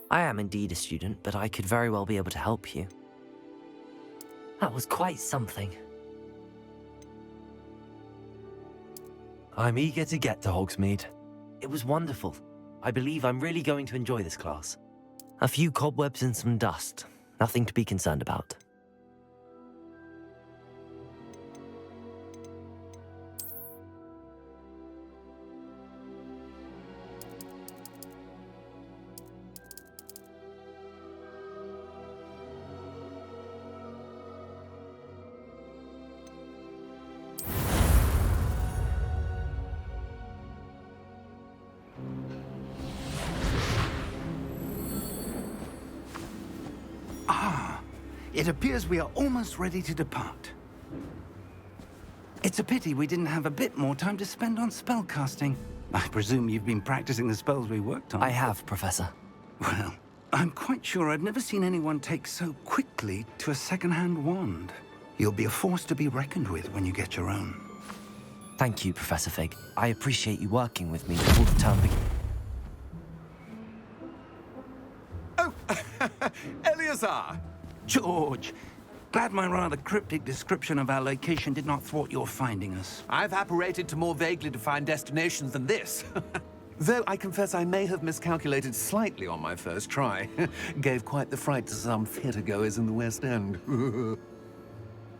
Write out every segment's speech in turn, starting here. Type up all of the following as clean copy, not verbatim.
I am indeed a student, but I could very well be able to help you. That was quite something. I'm eager to get to Hogsmeade. It was wonderful. I believe I'm really going to enjoy this class. A few cobwebs and some dust. Nothing to be concerned about. It appears we are almost ready to depart. It's a pity we didn't have a bit more time to spend on spellcasting. I presume you've been practicing the spells we worked on. I have, Professor. Well, I'm quite sure I've never seen anyone take so quickly to a second-hand wand. You'll be a force to be reckoned with when you get your own. Thank you, Professor Fig. I appreciate you working with me before the term begins. Oh, Eleazar! George, glad my rather cryptic description of our location did not thwart your finding us. I've apparated to more vaguely defined destinations than this. Though I confess I may have miscalculated slightly on my first try. Gave quite the fright to some theatre-goers in the West End.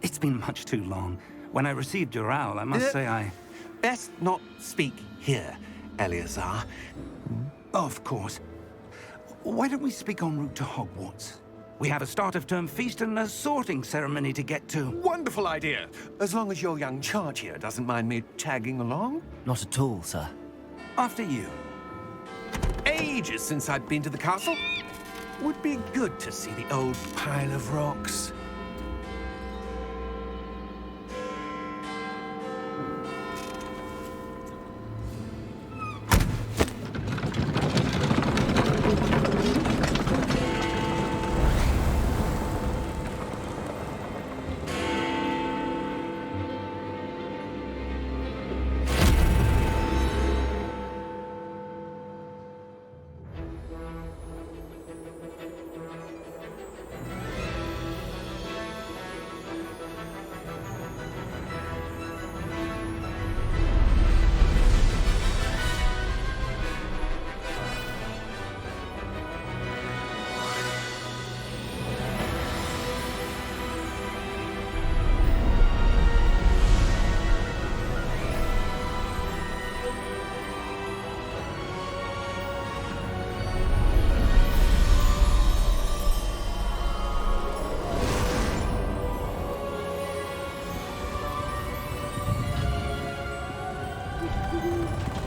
It's been much too long. When I received your owl, I must say I... Best not speak here, Eleazar. Of course. Why don't we speak en route to Hogwarts? We have a start-of-term feast and a sorting ceremony to get to. Wonderful idea! As long as your young charge here doesn't mind me tagging along. Not at all, sir. After you. Ages since I'd been to the castle. Would be good to see the old pile of rocks.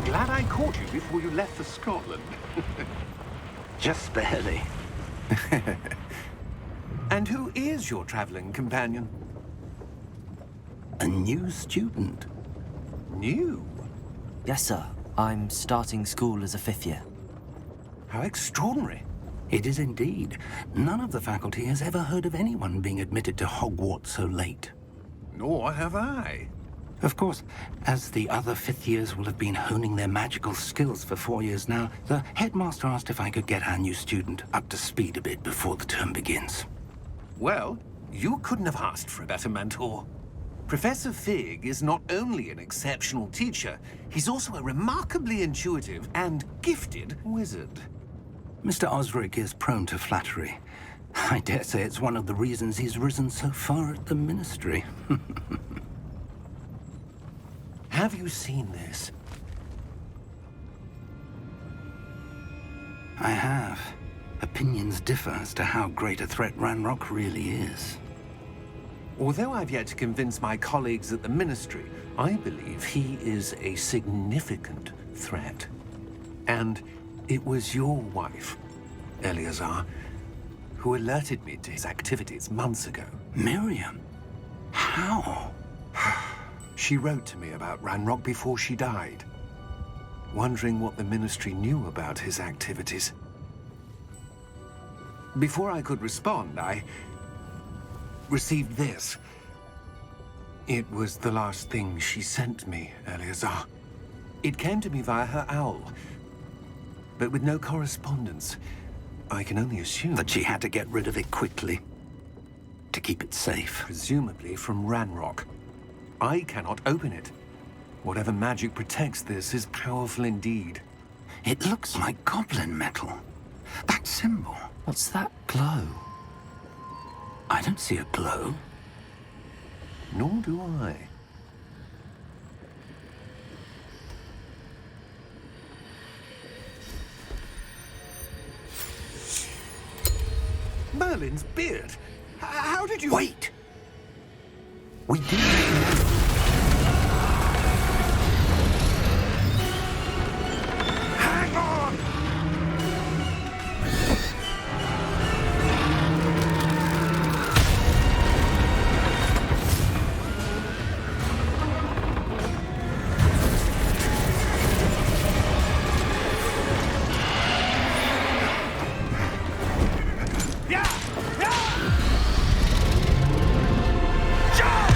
Glad I caught you before you left for Scotland. Just barely. And who is your traveling companion? A new student. New? Yes, sir. I'm starting school as a 5th year. How extraordinary. It is indeed. None of the faculty has ever heard of anyone being admitted to Hogwarts so late. Nor have I. Of course, as the other 5th years will have been honing their magical skills for 4 years now, the headmaster asked if I could get our new student up to speed a bit before the term begins. Well, you couldn't have asked for a better mentor. Professor Fig is not only an exceptional teacher, he's also a remarkably intuitive and gifted wizard. Mr. Osric is prone to flattery. I dare say it's one of the reasons he's risen so far at the Ministry. Have you seen this? I have. Opinions differ as to how great a threat Ranrock really is. Although I've yet to convince my colleagues at the Ministry, I believe he is a significant threat. And it was your wife, Eleazar, who alerted me to his activities months ago. Miriam? How? She wrote to me about Ranrock before she died, wondering what the Ministry knew about his activities. Before I could respond, I received this. It was the last thing she sent me, Eleazar. It came to me via her owl, but with no correspondence. I can only assume That she had to get rid of it quickly to keep it safe. presumably from Ranrock. I cannot open it. Whatever magic protects this is powerful indeed. It looks like goblin metal. That symbol. What's that glow? I don't see a glow. Nor do I. Merlin's beard! How did you... Wait! We didn't. Hang on! Yeah! Yeah! Jump!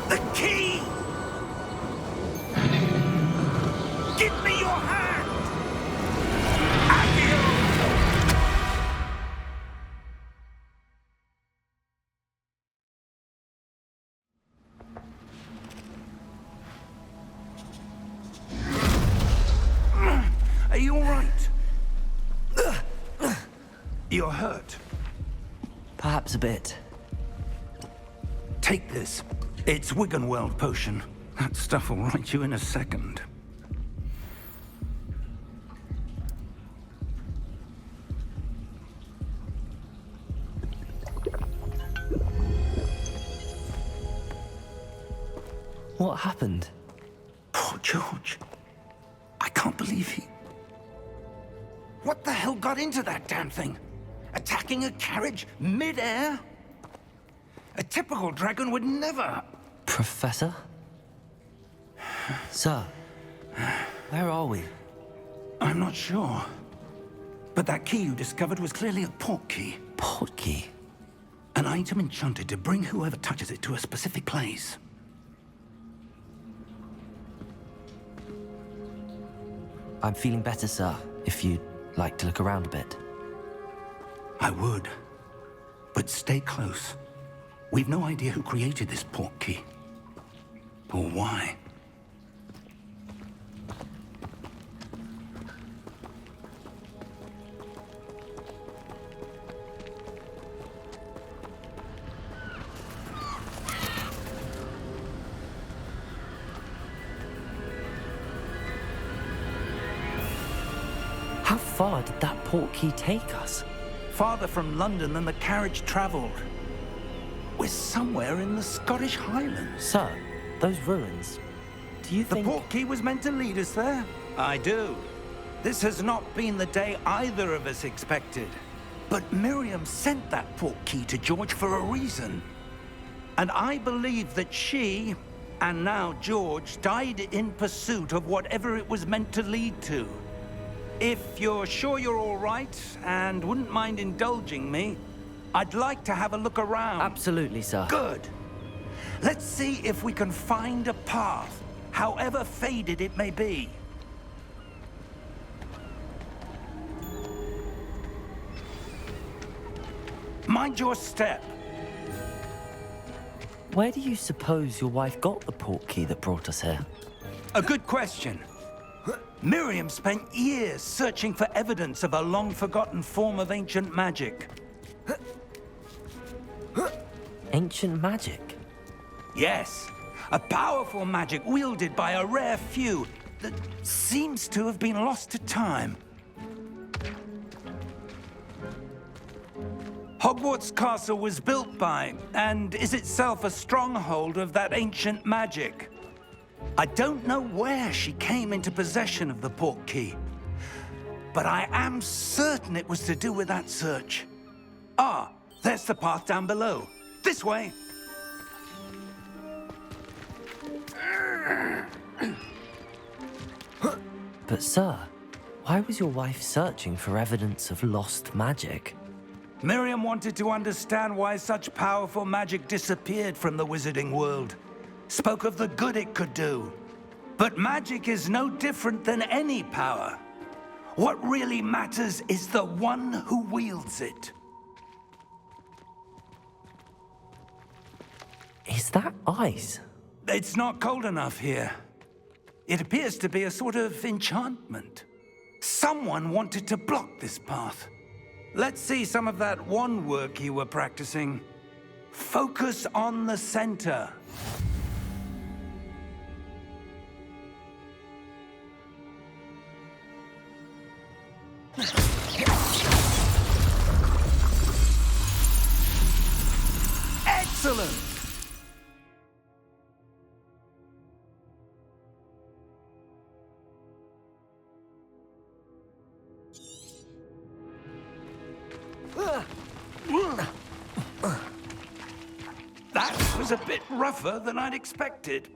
The key! Give me your hand! Accio! Are you all right? You're hurt. Perhaps a bit. Take this. It's Wiggenweld potion. That stuff will right you in a second. What happened? Poor George. I can't believe he... What the hell got into that damn thing? Attacking a carriage mid-air? A typical dragon would never... Professor? Sir, where are we? I'm not sure. But that key you discovered was clearly a port key. Port key? An item enchanted to bring whoever touches it to a specific place. I'm feeling better, sir, if you'd like to look around a bit. I would. But stay close. We've no idea who created this port key. Or why. How far did that port key take us? Farther from London than the carriage traveled. We're somewhere in the Scottish Highlands. Sir, those ruins, do you The think... port key was meant to lead us there? I do. This has not been the day either of us expected. But Miriam sent that port key to George for a reason. And I believe that she, and now George, died in pursuit of whatever it was meant to lead to. If you're sure you're all right, and wouldn't mind indulging me, I'd like to have a look around. Absolutely, sir. Good. Let's see if we can find a path, however faded it may be. Mind your step. Where do you suppose your wife got the port key that brought us here? A good question. Miriam spent years searching for evidence of a long-forgotten form of ancient magic. Ancient magic? Yes, a powerful magic wielded by a rare few that seems to have been lost to time. Hogwarts Castle was built by, and is itself a stronghold of that ancient magic. I don't know where she came into possession of the port key, but I am certain it was to do with that search. Ah, there's the path down below. This way. But sir, why was your wife searching for evidence of lost magic? Miriam wanted to understand why such powerful magic disappeared from the wizarding world. Spoke of the good it could do. But magic is no different than any power. What really matters is the one who wields it. Is that ice? It's not cold enough here. It appears to be a sort of enchantment. Someone wanted to block this path. Let's see some of that wand work you were practicing. Focus on the center. Excellent! That was a bit rougher than I'd expected.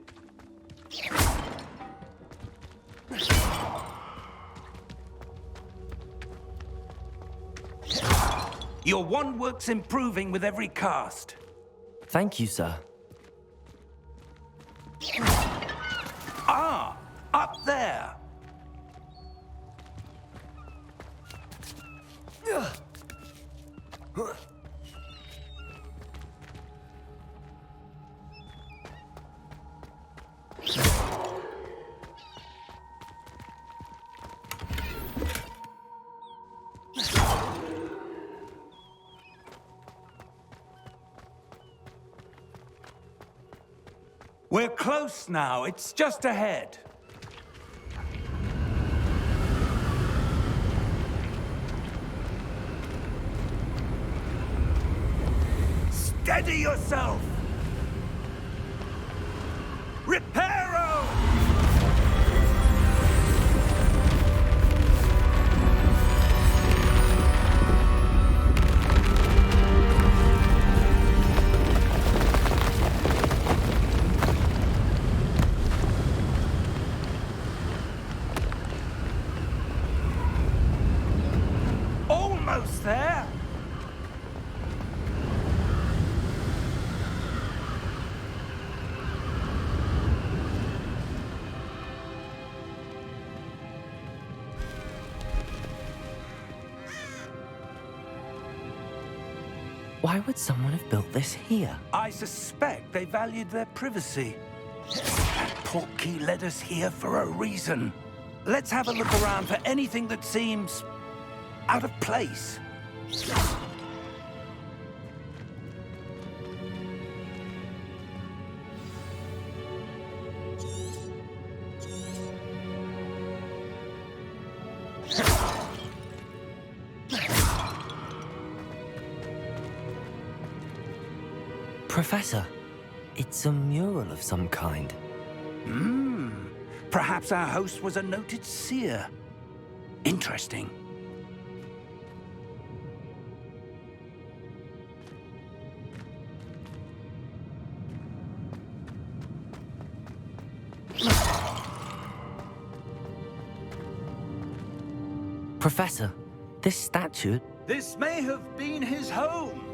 Your wand work's improving with every cast. Thank you, sir. Ah, up there. We're close now. It's just ahead. Steady yourself! Reparo! Almost there! Why would someone have built this here? I suspect they valued their privacy. That portkey led us here for a reason. Let's have a look around for anything that seems out of place. Professor, it's a mural of some kind. Perhaps our host was a noted seer. Interesting. Professor, this statue... This may have been his home.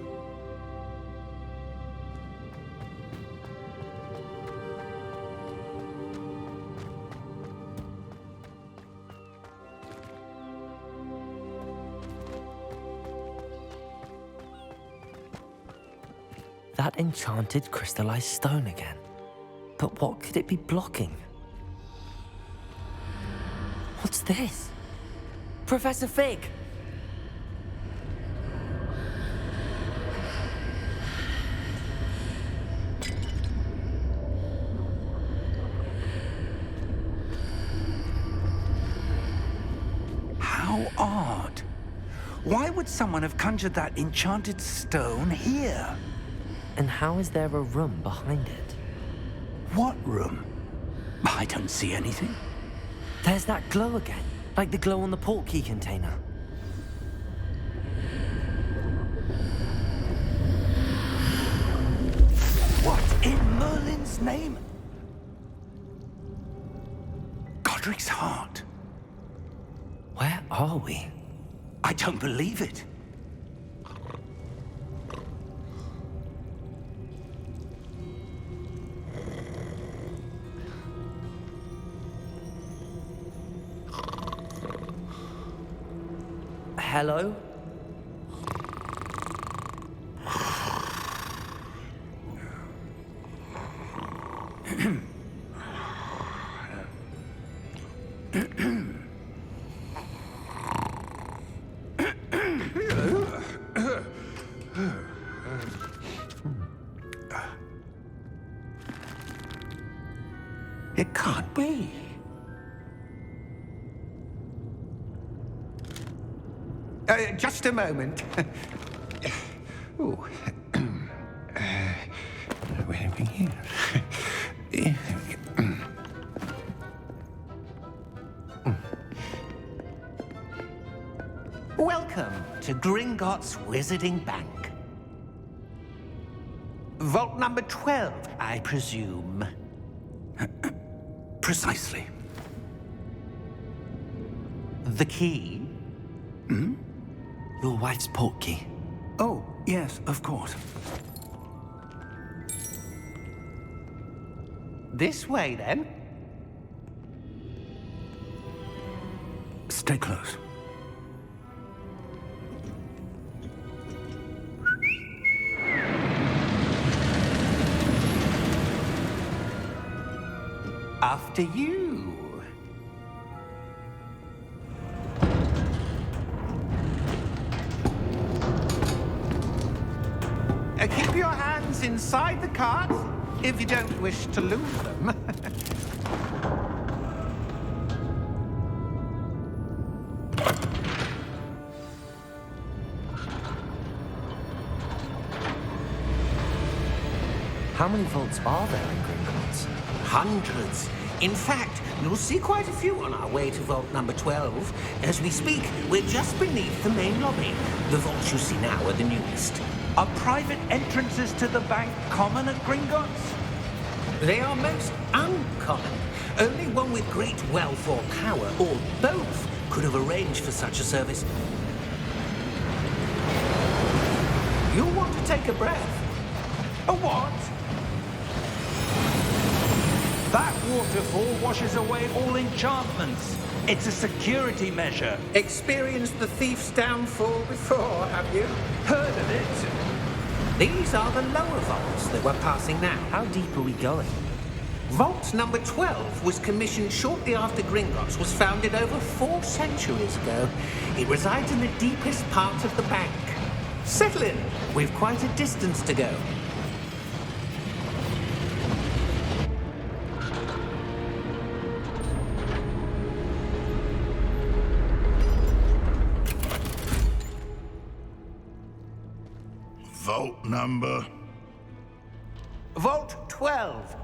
That enchanted crystallized stone again. But what could it be blocking? What's this? Professor Fig! How odd. Why would someone have conjured that enchanted stone here? And how is there a room behind it? What room? I don't see anything. There's that glow again, like the glow on the portkey container. What in Merlin's name? Godric's heart. Where are we? I don't believe it. hello? It can't be. Just a moment. Ooh. Where are we here? Welcome to Gringotts Wizarding Bank. Vault number 12, I presume. Precisely. The key? Your wife's portkey. Oh, yes, of course. This way, then. Stay close. After you. Keep your hands inside the cart if you don't wish to lose them. How many vaults are there in Gringotts? Hundreds. In fact, you'll see quite a few on our way to vault number 12. As we speak, we're just beneath the main lobby. The vaults you see now are the newest. Are private entrances to the bank common at Gringotts? They are most uncommon. Only one with great wealth or power, or both, could have arranged for such a service. You'll want to take a breath. A what? That waterfall washes away all enchantments. It's a security measure. Experienced the thief's downfall before, have you? Heard of it? These are the lower vaults that we're passing now. How deep are we going? Vault number 12 was commissioned shortly after Gringotts was founded over 4 centuries ago. It resides in the deepest part of the bank. Settle in. We've quite a distance to go. Vault number? Vault 12.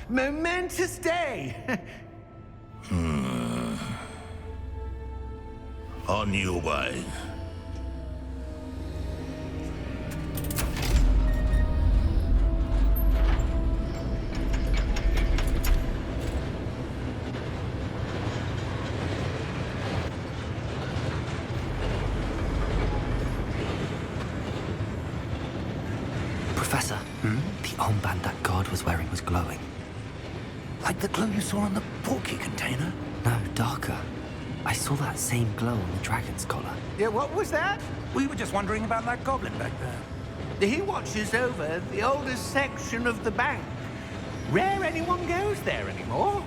Momentous day. On your way. Professor, the armband that guard was wearing was glowing. Like the glow you saw on the portkey container? No, darker. I saw that same glow on the dragon's collar. Yeah, what was that? We were just wondering about that goblin back there. He watches over the oldest section of the bank. Rare anyone goes there anymore.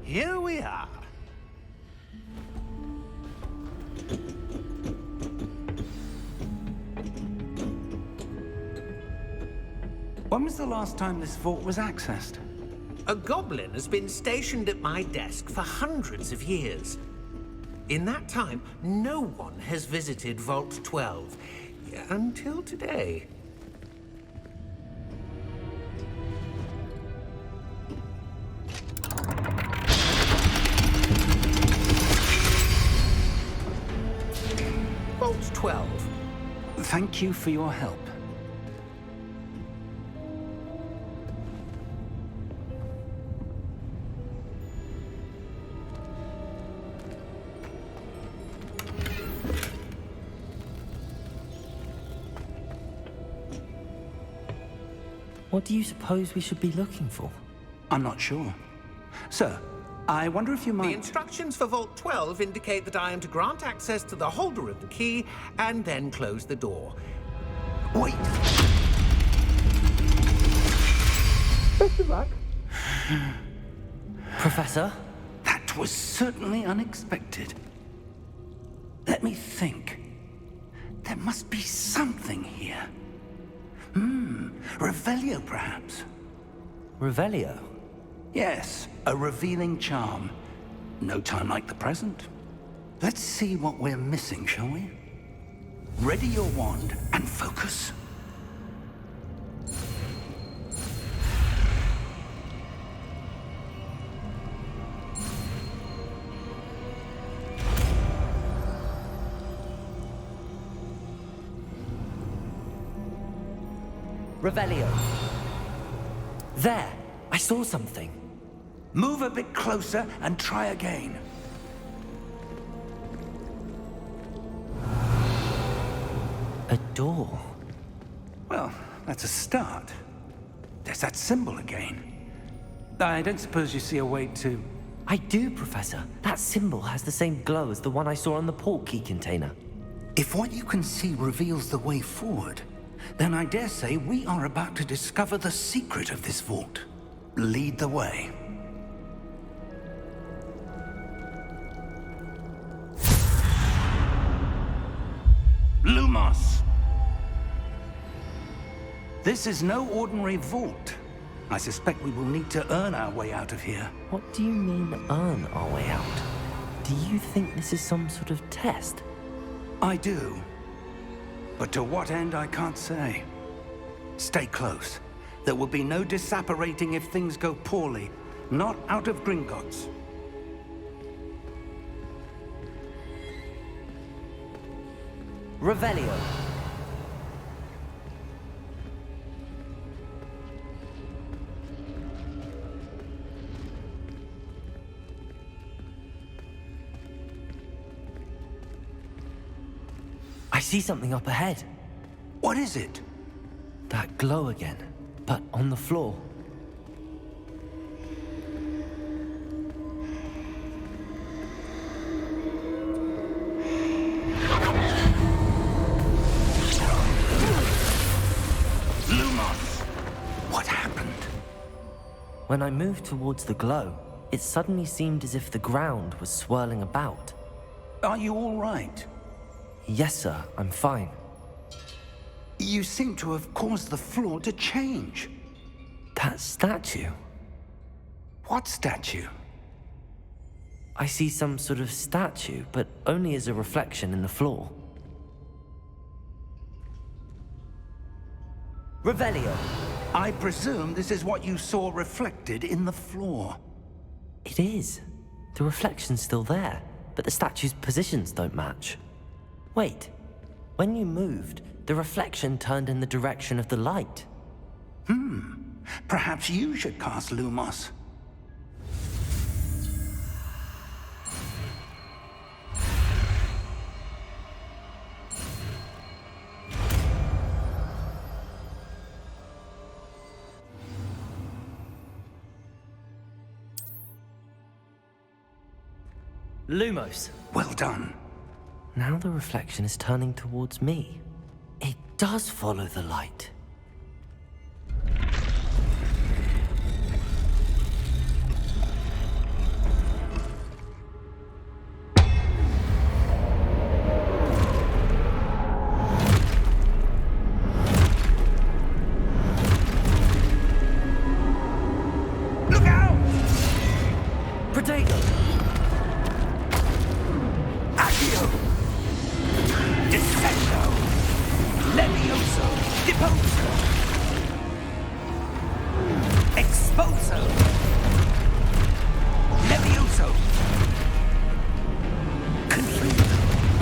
Here we are. When was the last time this vault was accessed? A goblin has been stationed at my desk for hundreds of years. In that time, no one has visited Vault 12. Until today. Vault 12. Thank you for your help. What do you suppose we should be looking for? I'm not sure. Sir, I wonder if you The might... instructions for Vault 12 indicate that I am to grant access to the holder of the key and then close the door. Wait! Best of luck. Professor? That was certainly unexpected. Let me think. There must be something here. Revelio, perhaps? Revelio? Yes, a revealing charm. No time like the present. Let's see what we're missing, shall we? Ready your wand and focus. Revelio. There! I saw something. Move a bit closer and try again. A door. Well, that's a start. There's that symbol again. I don't suppose you see a way to... I do, Professor. That symbol has the same glow as the one I saw on the port key container. If what you can see reveals the way forward, then I dare say we are about to discover the secret of this vault. Lead the way. Lumos! This is no ordinary vault. I suspect we will need to earn our way out of here. What do you mean, earn our way out? Do you think this is some sort of test? I do. But to what end, I can't say. Stay close. There will be no disapparating if things go poorly. Not out of Gringotts. Revelio. I see something up ahead. What is it? That glow again, but on the floor. Lumos! What happened? When I moved towards the glow, it suddenly seemed as if the ground was swirling about. Are you all right? Yes, sir, I'm fine. You seem to have caused the floor to change. That statue? What statue? I see some sort of statue, but only as a reflection in the floor. Revelio. I presume this is what you saw reflected in the floor. It is. The reflection's still there, but the statue's positions don't match. Wait. When you moved, the reflection turned in the direction of the light. Perhaps you should cast Lumos. Lumos. Well done. Now the reflection is turning towards me. It does follow the light. Look out! Protego! Accio! Descendo! Levioso! Deposo! Exposo! Levioso! Confringo!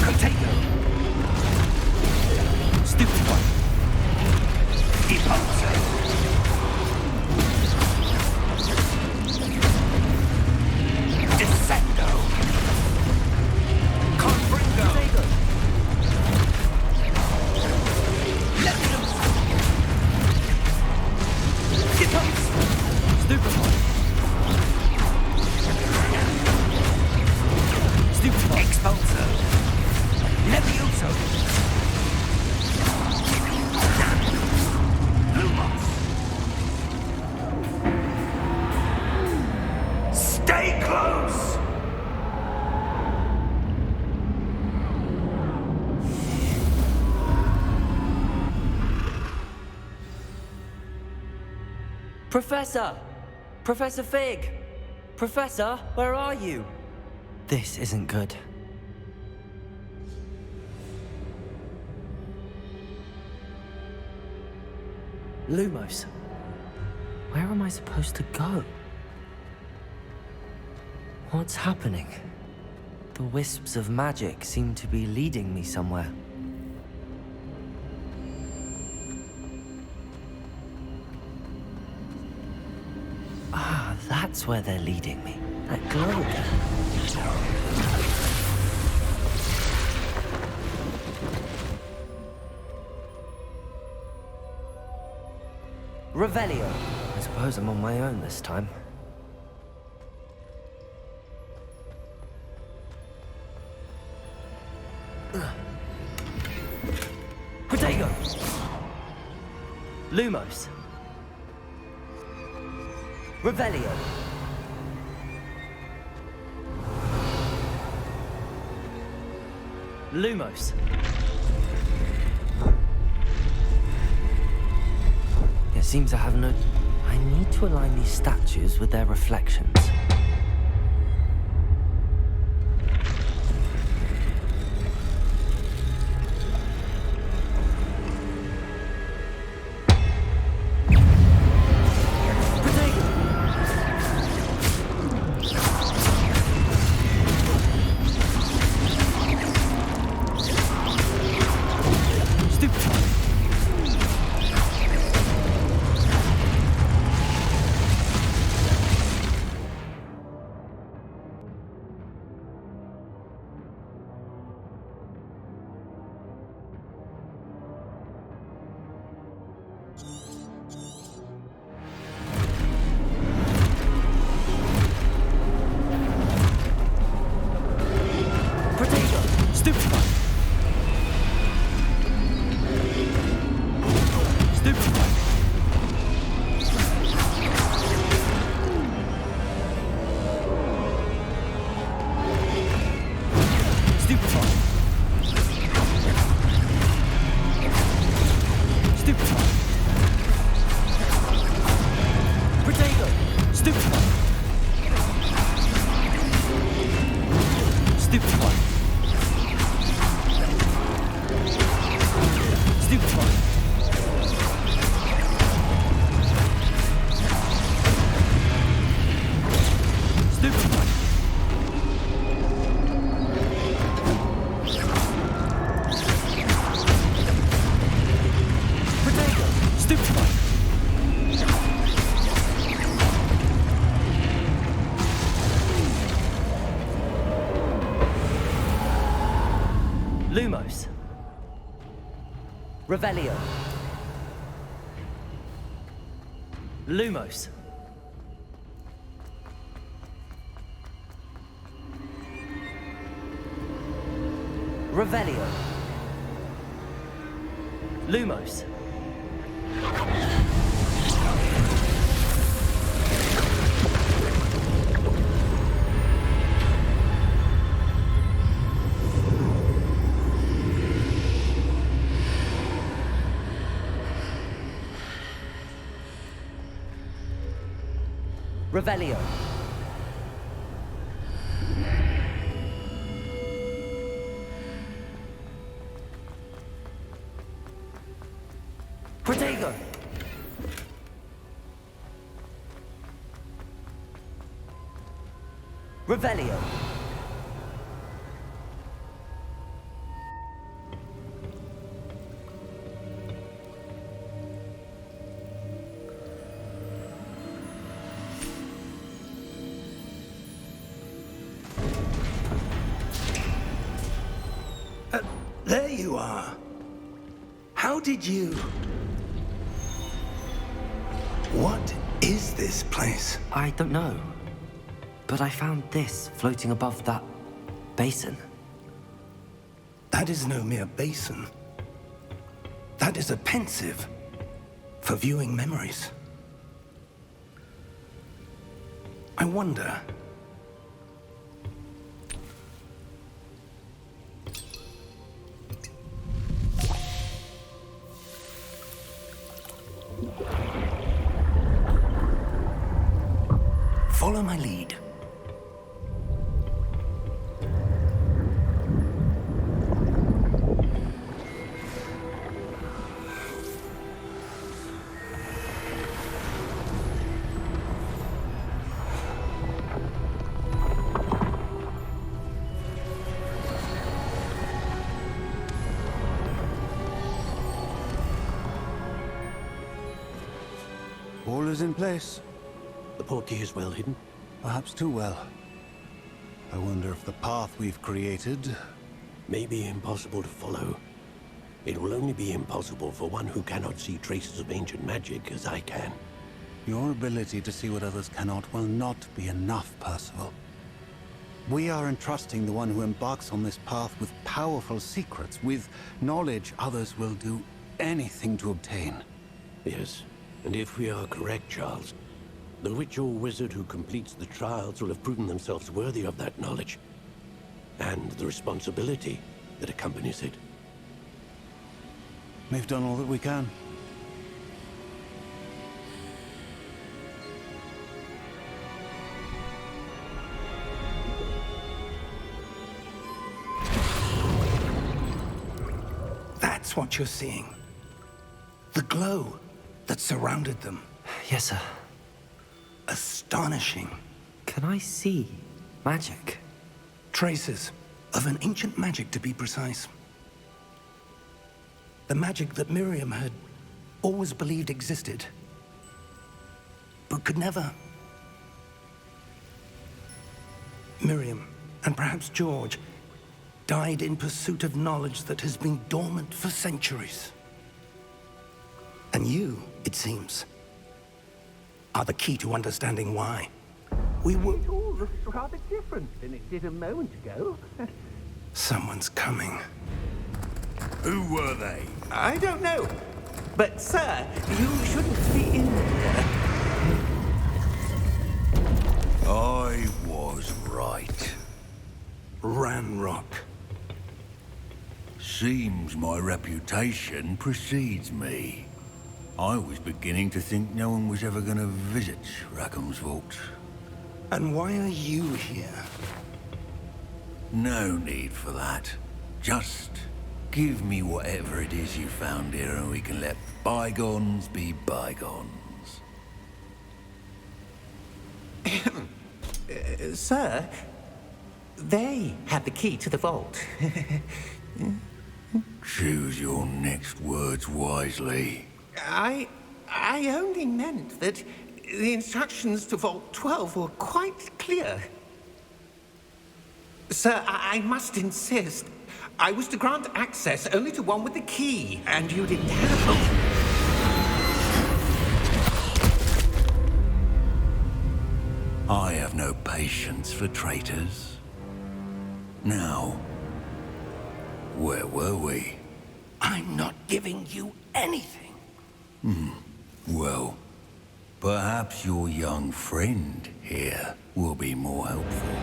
Protego! Stupid one! Deposo! Descendo! Confringo! Levioso! Professor! Professor Fig! Professor, where are you? This isn't good. Lumos. Where am I supposed to go? What's happening? The wisps of magic seem to be leading me somewhere. Ah, that's where they're leading me. That glow again. Revelio. I suppose I'm on my own this time. Protego! Lumos. Revelio. Lumos. It seems I have no... I need to align these statues with their reflections. Lumos. Revelio. Lumos. Revelio. Lumos. Revelio. Protego. Revelio. There you are. How did you... What is this place? I don't know. But I found this floating above that basin. That is no mere basin. That is a pensive for viewing memories. I wonder... Follow my lead. All is in place. The portkey is well hidden. Perhaps too well. I wonder if the path we've created... May be impossible to follow. It will only be impossible for one who cannot see traces of ancient magic as I can. Your ability to see what others cannot will not be enough, Percival. We are entrusting the one who embarks on this path with powerful secrets, with knowledge others will do anything to obtain. Yes, and if we are correct, Charles, the witch or wizard who completes the trials will have proven themselves worthy of that knowledge, and the responsibility that accompanies it. We've done all that we can. That's what you're seeing. The glow that surrounded them. Yes, sir. Astonishing. Can I see magic? Traces of an ancient magic, to be precise. The magic that Miriam had always believed existed, but could never. Miriam, and perhaps George, died in pursuit of knowledge that has been dormant for centuries. And you, it seems, are the key to understanding why. We were... It all looks rather different than it did a moment ago. Someone's coming. Who were they? I don't know. But, sir, you shouldn't be in here. I was right. Ranrock. Seems my reputation precedes me. I was beginning to think no one was ever going to visit Rackham's vault. And why are you here? No need for that. Just give me whatever it is you found here and we can let bygones be bygones. Sir, they had the key to the vault. Choose your next words wisely. I only meant that the instructions to Vault 12 were quite clear. Sir, I must insist. I was to grant access only to one with the key, and you didn't have it. I have no patience for traitors. Now, where were we? I'm not giving you anything. Well, perhaps your young friend here will be more helpful.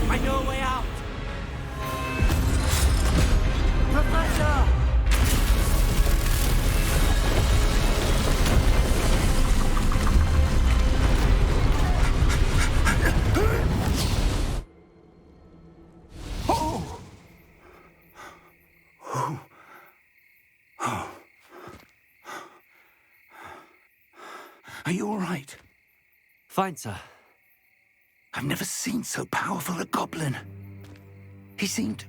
I know a way out! Professor! Are you all right? Fine, sir. I've never seen so powerful a goblin. He seemed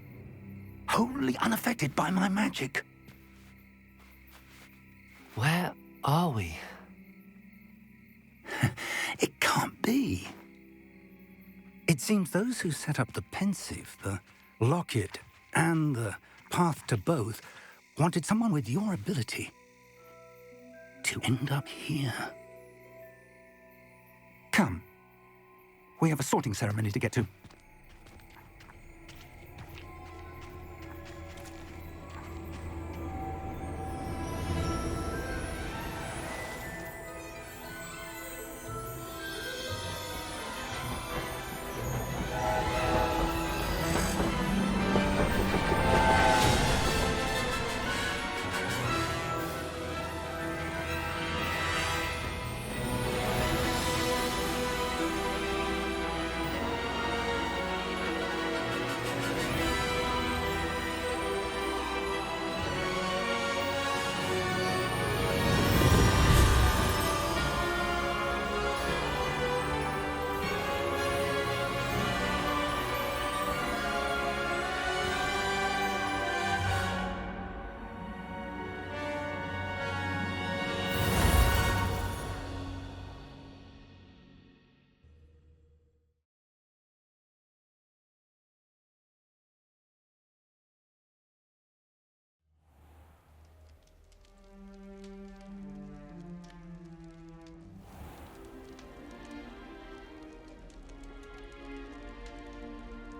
wholly unaffected by my magic. Where are we? It can't be. seems those who set up the pensive, the locket, and the path to both wanted someone with your ability to end up here. Come. We have a sorting ceremony to get to.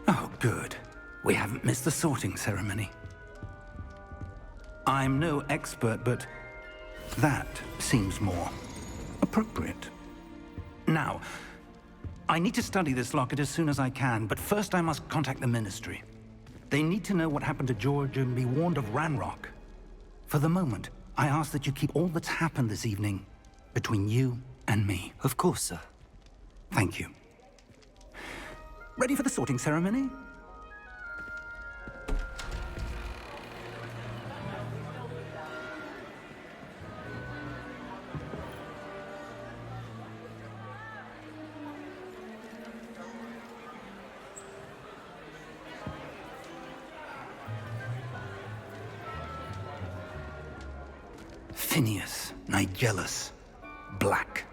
Oh, good. We haven't missed the sorting ceremony. I'm no expert, but that seems more appropriate. Now, I need to study this locket as soon as I can, but first I must contact the Ministry. They need to know what happened to George and be warned of Ranrock. For the moment, I ask that you keep all that's happened this evening between you and me. Of course, sir. Thank you. Ready for the sorting ceremony? Phineas, Nigellus, Black.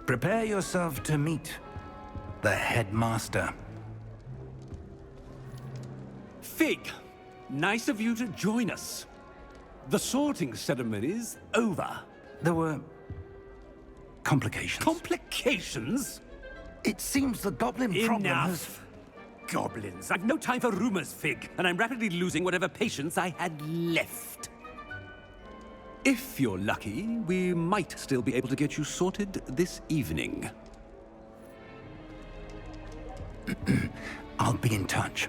Prepare yourself to meet the headmaster. Fig, nice of you to join us. The sorting ceremony's over. There were complications. Complications? It seems the goblin problem has... Enough! Goblins. I've no time for rumors, Fig, and I'm rapidly losing whatever patience I had left. If you're lucky, we might still be able to get you sorted this evening. I'll be in touch.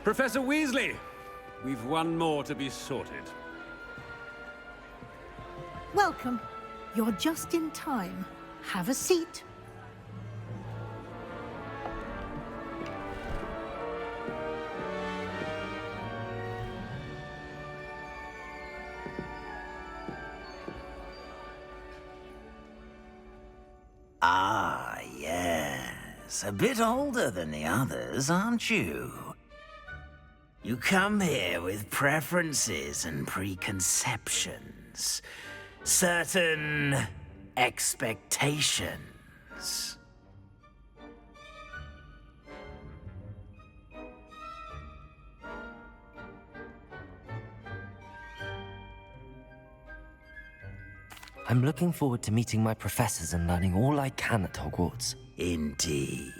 Professor Weasley, we've one more to be sorted. Welcome. You're just in time. Have a seat. Ah, yes. A bit older than the others, aren't you? You come here with preferences and preconceptions. Certain expectations. I'm looking forward to meeting my professors and learning all I can at Hogwarts. Indeed.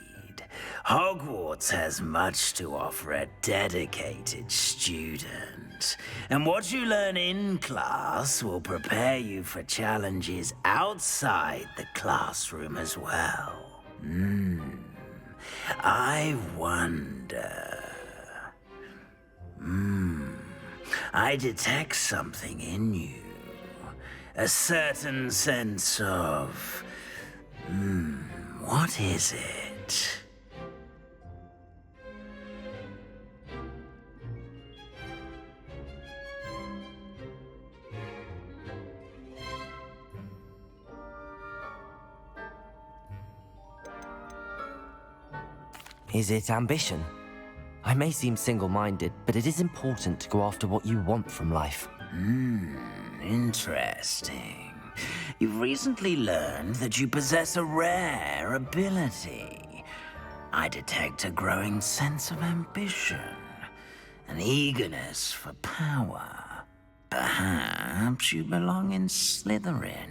Hogwarts has much to offer a dedicated student. And what you learn in class will prepare you for challenges outside the classroom as well. I wonder... I detect something in you. A certain sense of... what is it? Is it ambition? I may seem single-minded, but it is important to go after what you want from life. Interesting. You've recently learned that you possess a rare ability. I detect a growing sense of ambition, an eagerness for power. Perhaps you belong in Slytherin.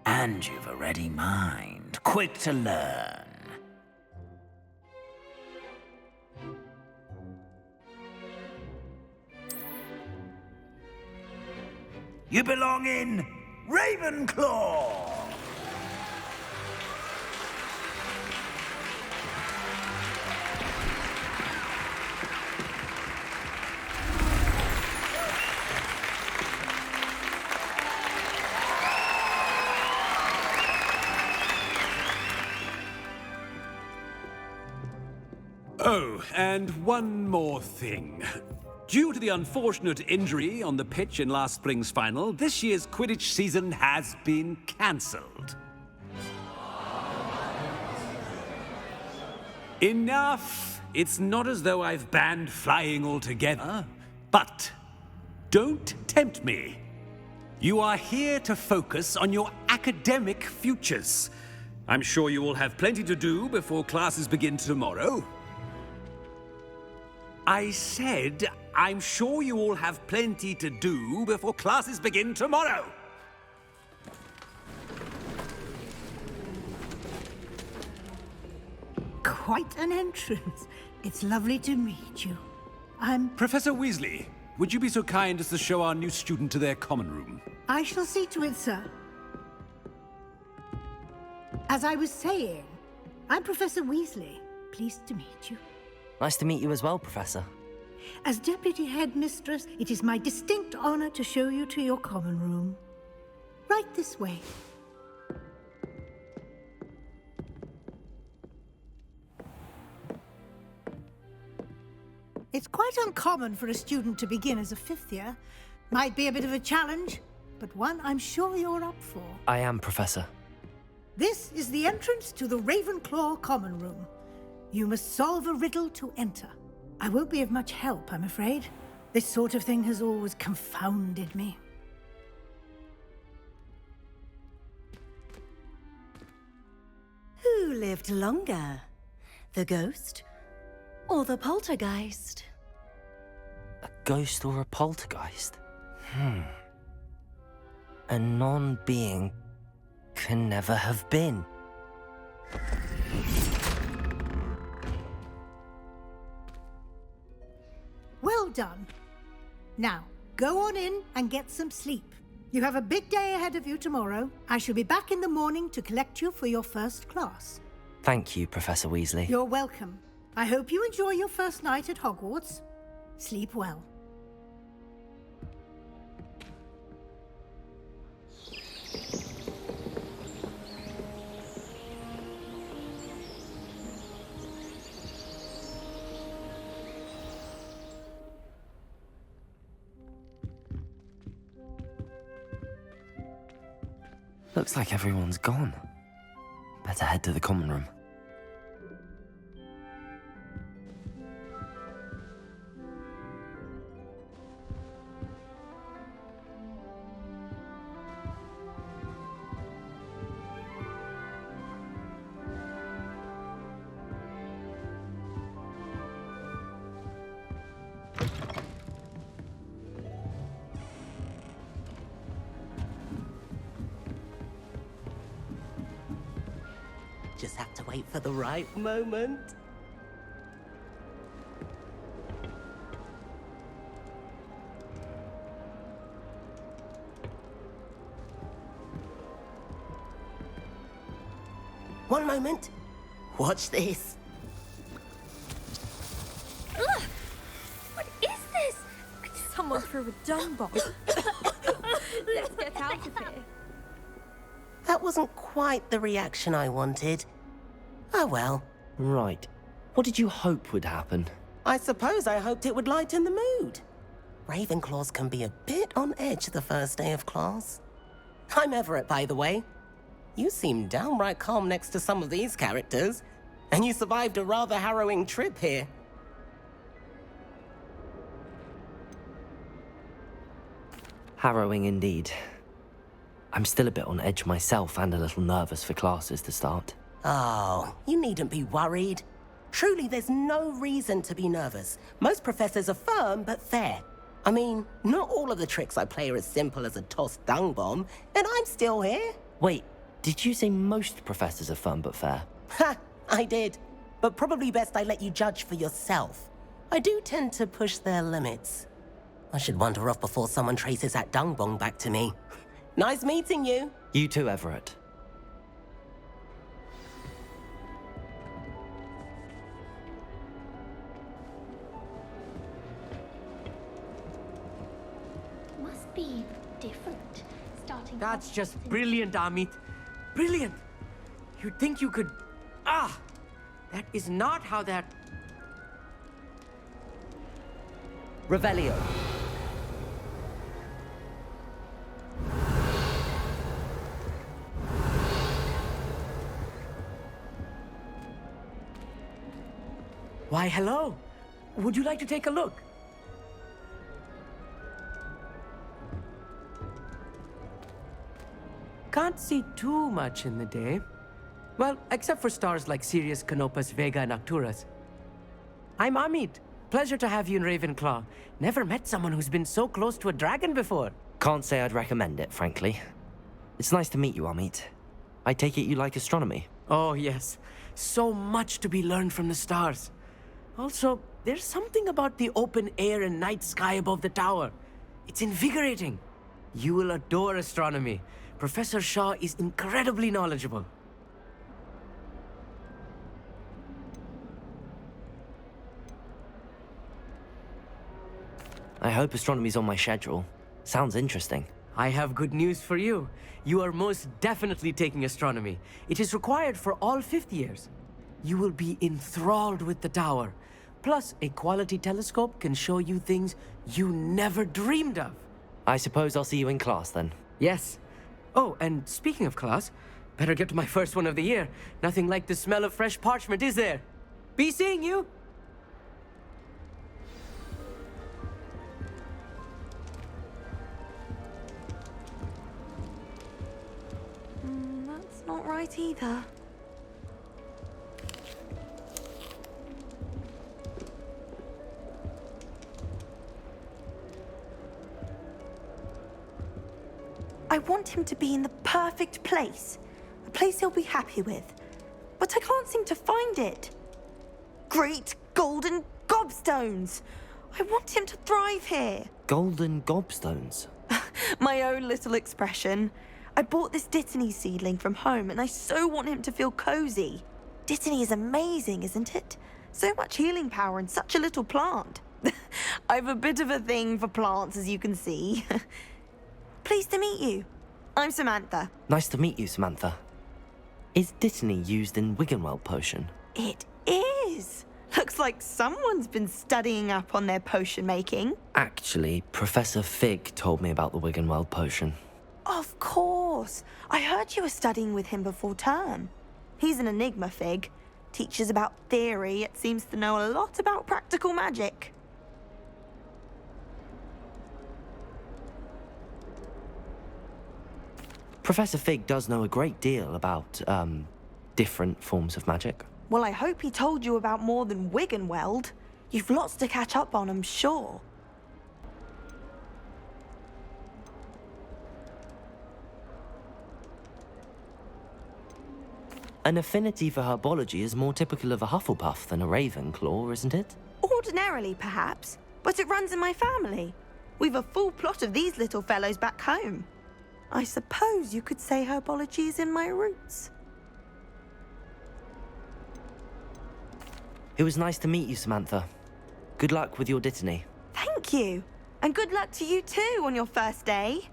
And you've a ready mind, quick to learn. You belong in Ravenclaw! Oh, and one more thing. Due to the unfortunate injury on the pitch in last spring's final, this year's Quidditch season has been cancelled. Enough! It's not as though I've banned flying altogether, but don't tempt me. You are here to focus on your academic futures. I'm sure you will have plenty to do before classes begin tomorrow. I said, I'm sure you all have plenty to do before classes begin tomorrow. Quite an entrance. It's lovely to meet you. I'm... Professor Weasley, would you be so kind as to show our new student to their common room? I shall see to it, sir. As I was saying, I'm Professor Weasley. Pleased to meet you. Nice to meet you as well, Professor. As Deputy Headmistress, it is my distinct honor to show you to your common room. Right this way. It's quite uncommon for a student to begin as a fifth year. Might be a bit of a challenge, but one I'm sure you're up for. I am, Professor. This is the entrance to the Ravenclaw common room. You must solve a riddle to enter. I won't be of much help, I'm afraid. This sort of thing has always confounded me. Who lived longer? The ghost or the poltergeist? A ghost or a poltergeist? A non-being can never have been. Well done. Now, go on in and get some sleep. You have a big day ahead of you tomorrow. I shall be back in the morning to collect you for your first class. Thank you, Professor Weasley. You're welcome. I hope you enjoy your first night at Hogwarts. Sleep well. Looks like everyone's gone. Better head to the common room. just have to wait for the right moment. One moment. Watch this. Ugh! What is this? Someone threw a dung bomb. Let's get out of here. That wasn't quite the reaction I wanted. Oh well. Right. What did you hope would happen? I suppose I hoped it would lighten the mood. Ravenclaws can be a bit on edge the first day of class. I'm Everett, by the way. You seem downright calm next to some of these characters, and you survived a rather harrowing trip here. Harrowing indeed. I'm still a bit on edge myself and a little nervous for classes to start. Oh, you needn't be worried. Truly, there's no reason to be nervous. Most professors are firm but fair. I mean, not all of the tricks I play are as simple as a tossed dung bomb, and I'm still here. Wait, did you say most professors are firm but fair? Ha! I did. But probably best I let you judge for yourself. I do tend to push their limits. I should wander off before someone traces that dung bomb back to me. Nice meeting you. You too, Everett. Must be different. Starting. That's just brilliant, Amit. Brilliant. You'd think you could... Ah! That is not how that... Revelio. Why, hello. Would you like to take a look? Can't see too much in the day. Well, except for stars like Sirius, Canopus, Vega, and Arcturus. I'm Amit. Pleasure to have you in Ravenclaw. Never met someone who's been so close to a dragon before. Can't say I'd recommend it, frankly. It's nice to meet you, Amit. I take it you like astronomy? Oh, yes. So much to be learned from the stars. Also, there's something about the open air and night sky above the tower. It's invigorating. You will adore astronomy. Professor Shaw is incredibly knowledgeable. I hope astronomy's on my schedule. Sounds interesting. I have good news for you. You are most definitely taking astronomy. It is required for all fifth years. You will be enthralled with the tower. Plus, a quality telescope can show you things you never dreamed of. I suppose I'll see you in class then. Yes. Oh, and speaking of class, better get to my first one of the year. Nothing like the smell of fresh parchment, is there? Be seeing you! That's not right either. I want him to be in the perfect place. A place he'll be happy with. But I can't seem to find it. Great golden gobstones! I want him to thrive here. Golden gobstones? My own little expression. I bought this Dittany seedling from home and I so want him to feel cozy. Dittany is amazing, isn't it? So much healing power in such a little plant. I've a bit of a thing for plants, as you can see. Pleased to meet you. I'm Samantha. Nice to meet you, Samantha. Is Dittany used in Wiggenweld potion? It is. Looks like someone's been studying up on their potion making. Actually, Professor Fig told me about the Wiggenweld potion. Of course. I heard you were studying with him before term. He's an enigma, Fig. Teaches about theory, yet seems to know a lot about practical magic. Professor Fig does know a great deal about, different forms of magic. Well, I hope he told you about more than Wiggenweld. You've lots to catch up on, I'm sure. An affinity for herbology is more typical of a Hufflepuff than a Ravenclaw, isn't it? Ordinarily, perhaps, but it runs in my family. We've a full plot of these little fellows back home. I suppose you could say herbology is in my roots. It was nice to meet you, Samantha. Good luck with your dittany. Thank you. And good luck to you too on your first day.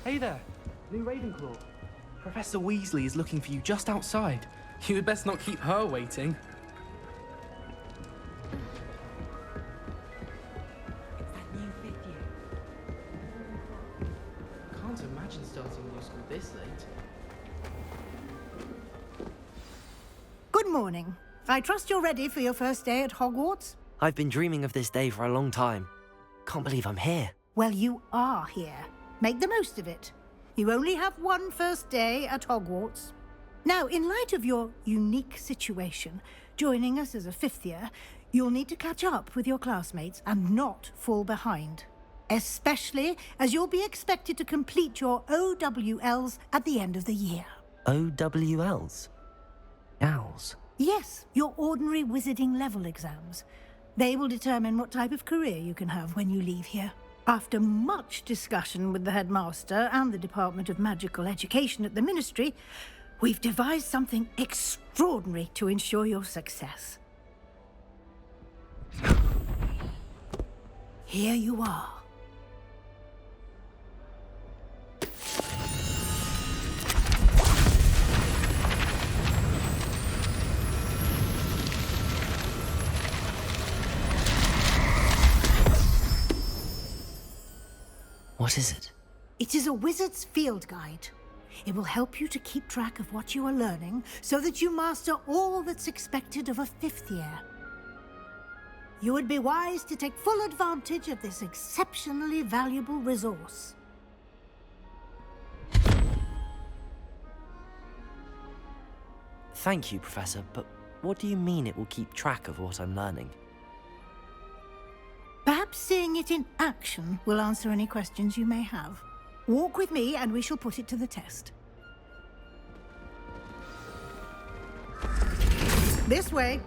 Hey there, new Ravenclaw. Professor Weasley is looking for you just outside. You had best not keep her waiting. It's that new fifth year. Can't imagine starting new school this late. Good morning. I trust you're ready for your first day at Hogwarts? I've been dreaming of this day for a long time. Can't believe I'm here. Well, you are here. Make the most of it. You only have one first day at Hogwarts. Now, in light of your unique situation, joining us as a fifth year, you'll need to catch up with your classmates and not fall behind. Especially as you'll be expected to complete your OWLs at the end of the year. OWLs? Owls? Yes, your ordinary wizarding level exams. They will determine what type of career you can have when you leave here. After much discussion with the headmaster and the Department of Magical Education at the Ministry, we've devised something extraordinary to ensure your success. Here you are. What is it? It is a wizard's field guide. It will help you to keep track of what you are learning so that you master all that's expected of a fifth year. You would be wise to take full advantage of this exceptionally valuable resource. Thank you, Professor, but what do you mean it will keep track of what I'm learning? Perhaps seeing it in action will answer any questions you may have. Walk with me and we shall put it to the test. This way.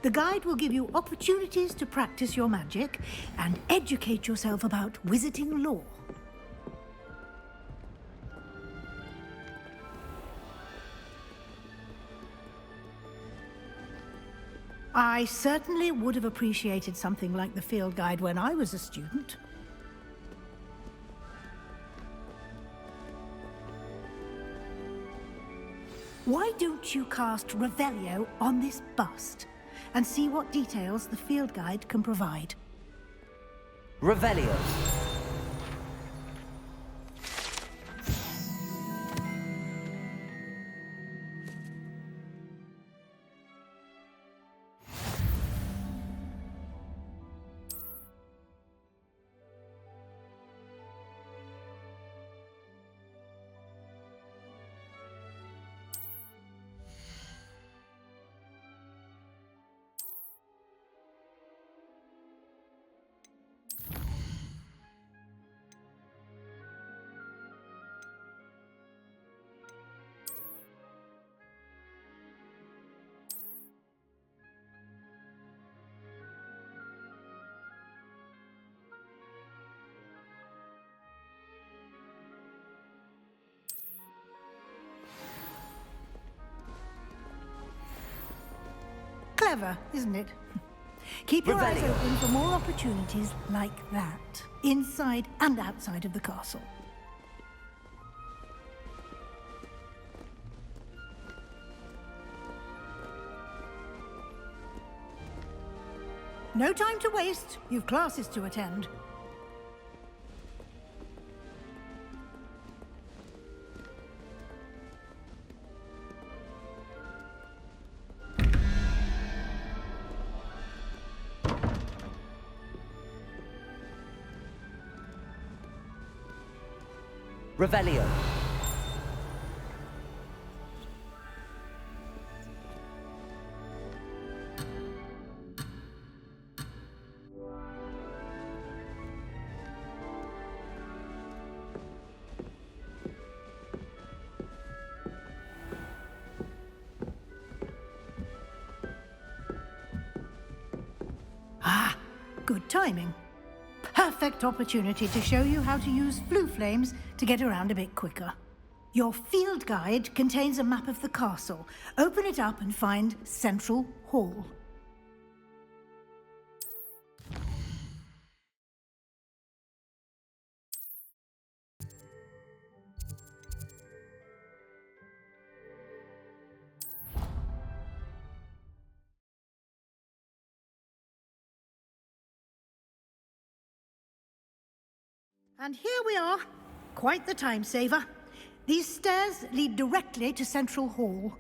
The guide will give you opportunities to practice your magic and educate yourself about wizarding lore. I certainly would have appreciated something like the field guide when I was a student. Why don't you cast Revelio on this bust and see what details the field guide can provide? Revelio. Clever, isn't it? Keep your eyes open for more opportunities like that, inside and outside of the castle. No time to waste. You've classes to attend. Revelio. Good timing. Perfect opportunity to show you how to use flue flames to get around a bit quicker. Your field guide contains a map of the castle. Open it up and find Central Hall. And here we are. Quite the time saver. These stairs lead directly to Central Hall.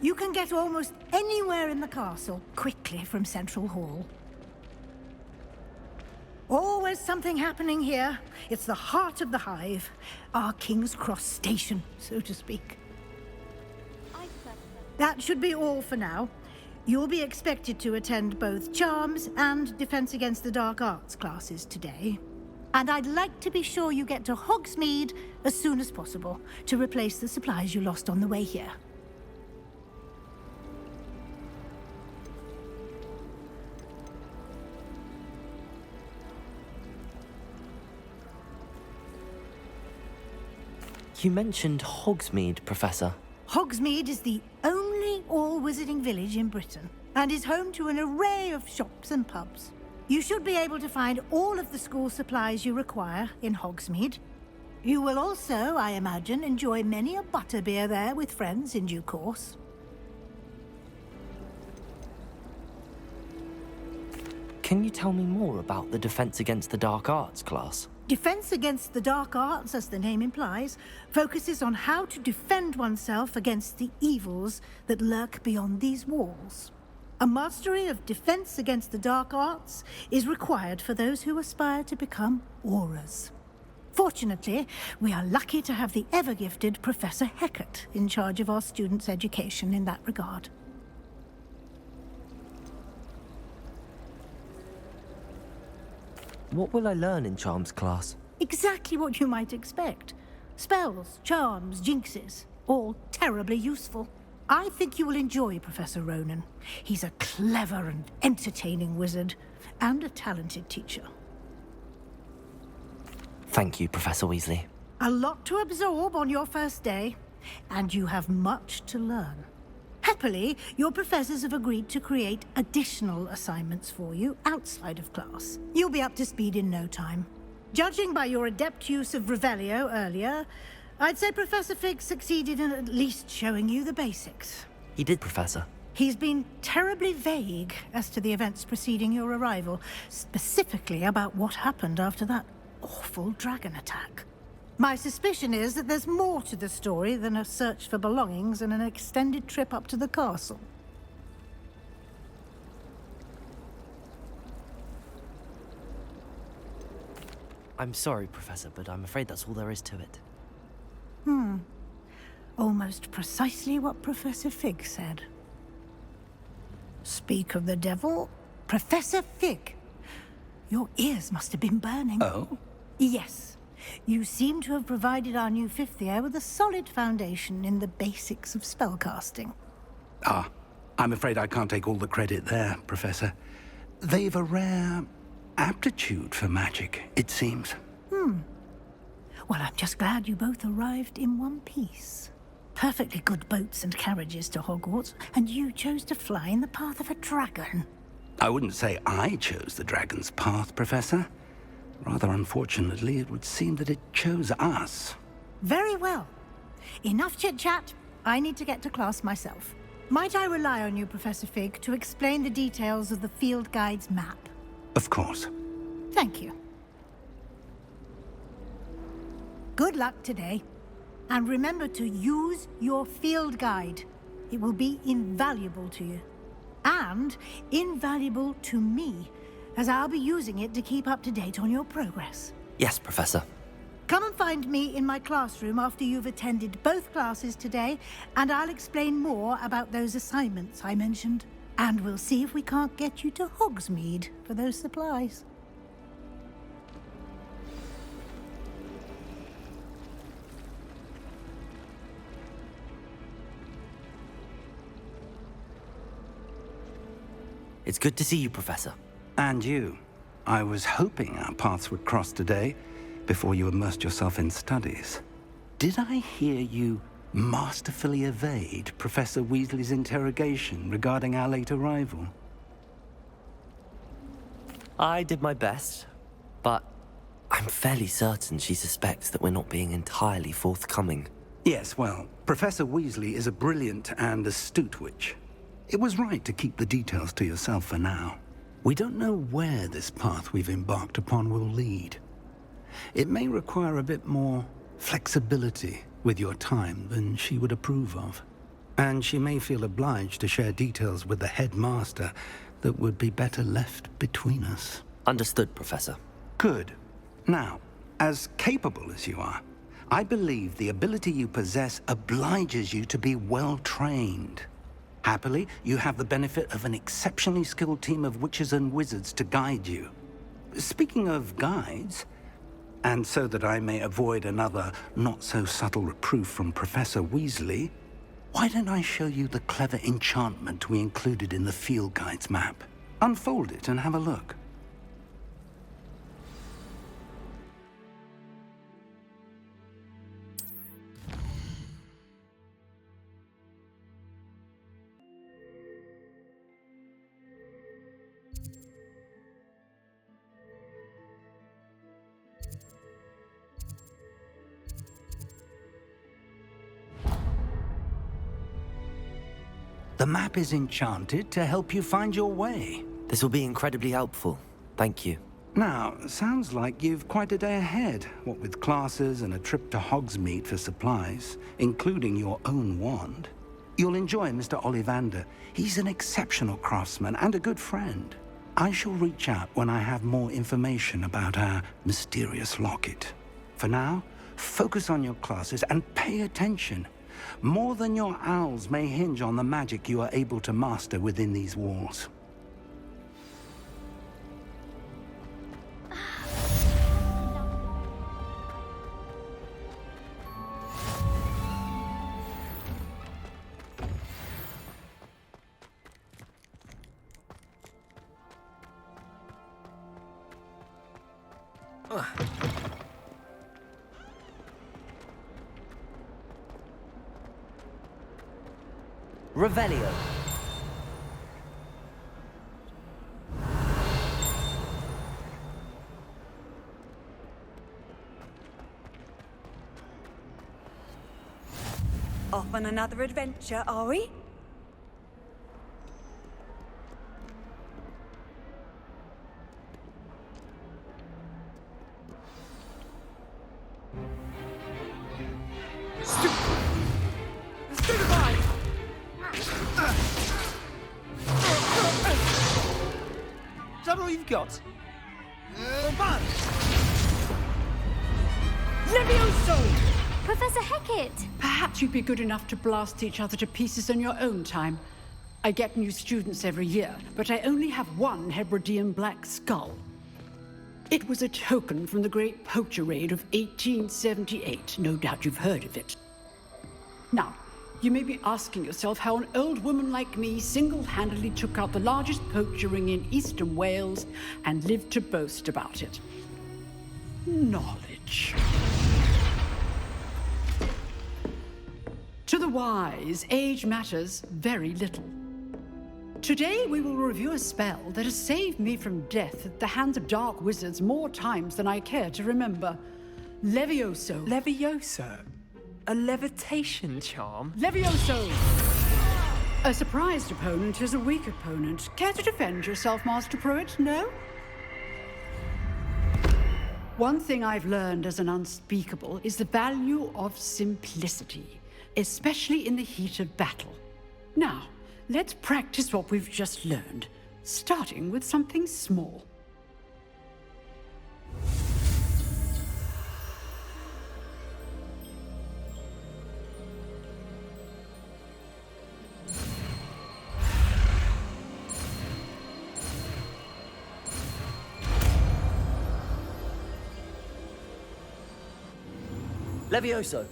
You can get almost anywhere in the castle quickly from Central Hall. Always something happening here. It's the heart of the hive. Our King's Cross station, so to speak. That should be all for now. You'll be expected to attend both Charms and Defense Against the Dark Arts classes today. And I'd like to be sure you get to Hogsmeade as soon as possible to replace the supplies you lost on the way here. You mentioned Hogsmeade, Professor. Hogsmeade is the only all-wizarding village in Britain and is home to an array of shops and pubs. You should be able to find all of the school supplies you require in Hogsmeade. You will also, I imagine, enjoy many a butterbeer there with friends in due course. Can you tell me more about the Defense Against the Dark Arts class? Defense Against the Dark Arts, as the name implies, focuses on how to defend oneself against the evils that lurk beyond these walls. A mastery of Defense Against the Dark Arts is required for those who aspire to become Aurors. Fortunately, we are lucky to have the ever-gifted Professor Hecat in charge of our students' education in that regard. What will I learn in Charms class? Exactly what you might expect. Spells, charms, jinxes, all terribly useful. I think you will enjoy Professor Ronan. He's a clever and entertaining wizard, and a talented teacher. Thank you, Professor Weasley. A lot to absorb on your first day, and you have much to learn. Happily, your professors have agreed to create additional assignments for you outside of class. You'll be up to speed in no time. Judging by your adept use of Revelio earlier, I'd say Professor Fig succeeded in at least showing you the basics. He did, Professor. He's been terribly vague as to the events preceding your arrival, specifically about what happened after that awful dragon attack. My suspicion is that there's more to the story than a search for belongings and an extended trip up to the castle. I'm sorry, Professor, but I'm afraid that's all there is to it. Almost precisely what Professor Fig said. Speak of the devil, Professor Fig. Your ears must have been burning. Oh? Yes. You seem to have provided our new fifth year with a solid foundation in the basics of spellcasting. Ah, I'm afraid I can't take all the credit there, Professor. They've a rare aptitude for magic, it seems. Well, I'm just glad you both arrived in one piece. Perfectly good boats and carriages to Hogwarts, and you chose to fly in the path of a dragon. I wouldn't say I chose the dragon's path, Professor. Rather unfortunately, it would seem that it chose us. Very well. Enough chit-chat. I need to get to class myself. Might I rely on you, Professor Fig, to explain the details of the field guide's map? Of course. Thank you. Good luck today. And remember to use your field guide. It will be invaluable to you. And invaluable to me, as I'll be using it to keep up to date on your progress. Yes, Professor. Come and find me in my classroom after you've attended both classes today, and I'll explain more about those assignments I mentioned. And we'll see if we can't get you to Hogsmeade for those supplies. It's good to see you, Professor. And you. I was hoping our paths would cross today, before you immersed yourself in studies. Did I hear you masterfully evade Professor Weasley's interrogation regarding our late arrival? I did my best, but I'm fairly certain she suspects that we're not being entirely forthcoming. Yes, well, Professor Weasley is a brilliant and astute witch. It was right to keep the details to yourself for now. We don't know where this path we've embarked upon will lead. It may require a bit more flexibility with your time than she would approve of. And she may feel obliged to share details with the headmaster that would be better left between us. Understood, Professor. Good. Now, as capable as you are, I believe the ability you possess obliges you to be well-trained. Happily, you have the benefit of an exceptionally skilled team of witches and wizards to guide you. Speaking of guides, and so that I may avoid another not-so-subtle reproof from Professor Weasley, why don't I show you the clever enchantment we included in the field guide's map? Unfold it and have a look. The map is enchanted to help you find your way. This will be incredibly helpful. Thank you. Now, sounds like you've quite a day ahead, what with classes and a trip to Hogsmeade for supplies, including your own wand. You'll enjoy Mr. Ollivander. He's an exceptional craftsman and a good friend. I shall reach out when I have more information about our mysterious locket. For now, focus on your classes and pay attention. More than your owls may hinge on the magic you are able to master within these walls. Revelio. Off on another adventure, are we? Is that all you've got? Levioso! Professor Hecat! Perhaps you'd be good enough to blast each other to pieces in your own time. I get new students every year, but I only have one Hebridean black skull. It was a token from the Great Poacher Raid of 1878. No doubt you've heard of it. Now, you may be asking yourself how an old woman like me single-handedly took out the largest poacher ring in eastern Wales and lived to boast about it. Knowledge. To the wise, age matters very little. Today we will review a spell that has saved me from death at the hands of dark wizards more times than I care to remember. Levioso. Levioso? A levitation charm? Levioso! A surprised opponent is a weak opponent. Care to defend yourself, Master Pruitt? No? One thing I've learned as an unspeakable is the value of simplicity, especially in the heat of battle. Now, let's practice what we've just learned, starting with something small. Levioso.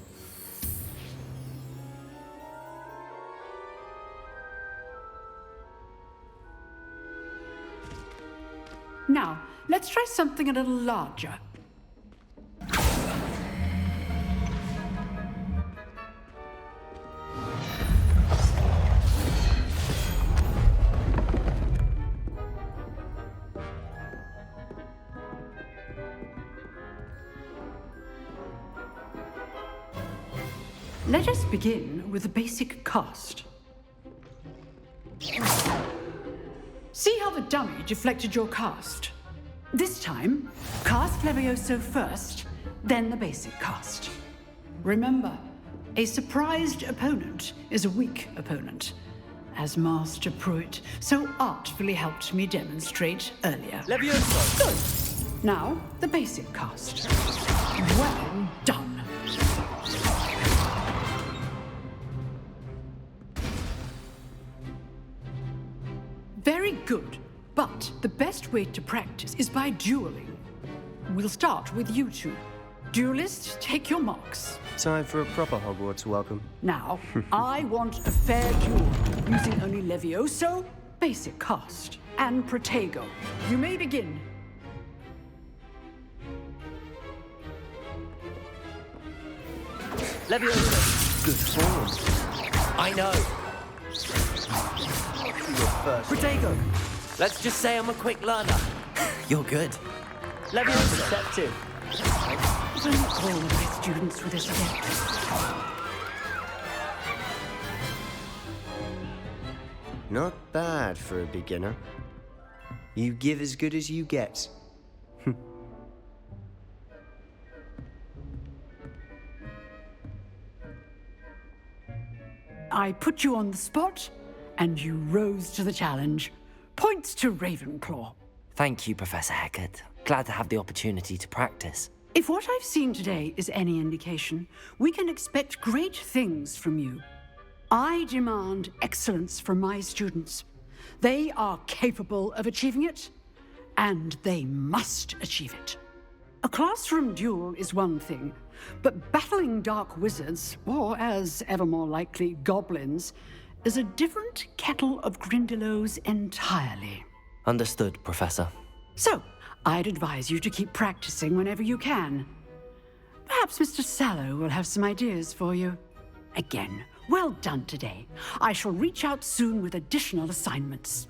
Now, let's try something a little larger. Let us begin with the basic cast. See how the dummy deflected your cast? This time, cast Levioso first, then the basic cast. Remember, a surprised opponent is a weak opponent, as Master Pruitt so artfully helped me demonstrate earlier. Levioso! Good. Now, the basic cast. Well done. Very good, but the best way to practice is by dueling. We'll start with you two. Duelists, take your marks. Time for a proper Hogwarts welcome. Now, I want a fair duel, using only Levioso, basic cast, and Protego. You may begin. Levioso! Good form. I know. Protego! Let's just say I'm a quick learner. You're good. Levioso! Step 2. Don't all of my students for this event. Not bad for a beginner. You give as good as you get. I put you on the spot, and you rose to the challenge. Points to Ravenclaw. Thank you, Professor Hecat. Glad to have the opportunity to practice. If what I've seen today is any indication, we can expect great things from you. I demand excellence from my students. They are capable of achieving it, and they must achieve it. A classroom duel is one thing, but battling dark wizards, or as ever more likely, goblins, is a different kettle of Grindylows entirely. Understood, Professor. So, I'd advise you to keep practicing whenever you can. Perhaps Mr. Sallow will have some ideas for you. Again, well done today. I shall reach out soon with additional assignments.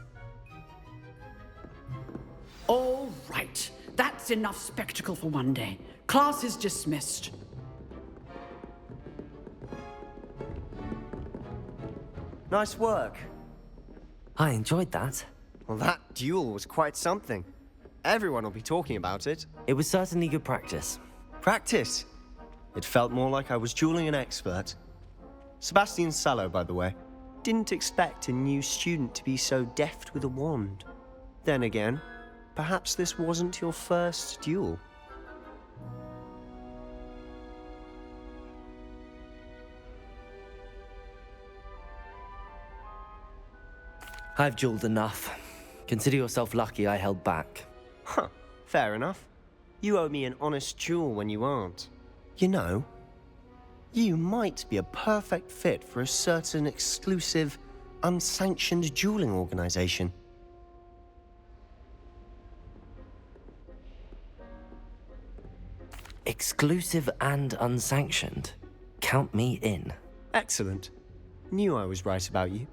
All right. That's enough spectacle for one day. Class is dismissed. Nice work. I enjoyed that. Well, that duel was quite something. Everyone will be talking about it. It was certainly good practice. Practice? It felt more like I was dueling an expert. Sebastian Sallow, by the way. Didn't expect a new student to be so deft with a wand. Then again, perhaps this wasn't your first duel. I've dueled enough. Consider yourself lucky I held back. Huh, fair enough. You owe me an honest duel when you aren't. You know, you might be a perfect fit for a certain exclusive, unsanctioned dueling organization. Exclusive and unsanctioned. Count me in. Excellent. Knew I was right about you.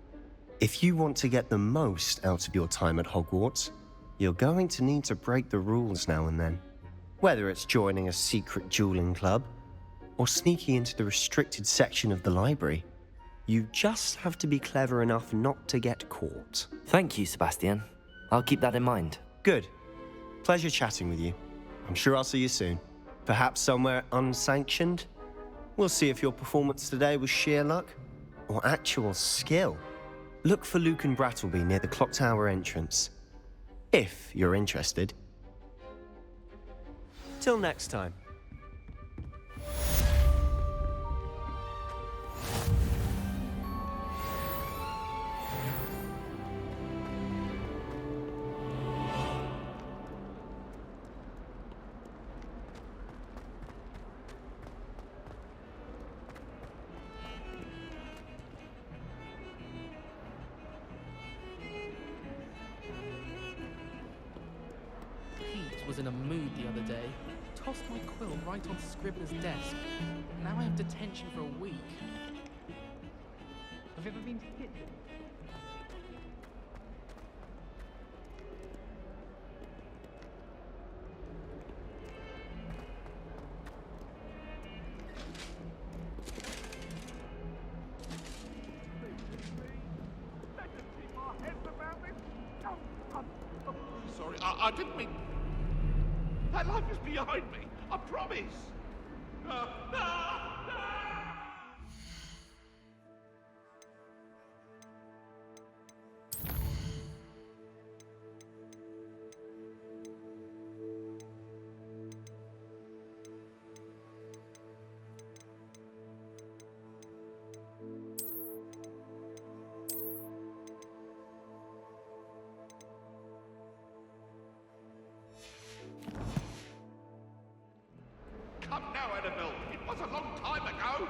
If you want to get the most out of your time at Hogwarts, you're going to need to break the rules now and then. Whether it's joining a secret dueling club, or sneaking into the restricted section of the library, you just have to be clever enough not to get caught. Thank you, Sebastian. I'll keep that in mind. Good. Pleasure chatting with you. I'm sure I'll see you soon. Perhaps somewhere unsanctioned? We'll see if your performance today was sheer luck, or actual skill. Look for Luke and Brattleby near the clock tower entrance. If you're interested. Till next time. was in a mood the other day. Tossed my quill right on Scribbler's desk. Now I have detention for a week. Have you ever been to the kitchen? Sorry, I didn't mean... That life is behind me, I promise! Come now, Annabelle. It was a long time ago.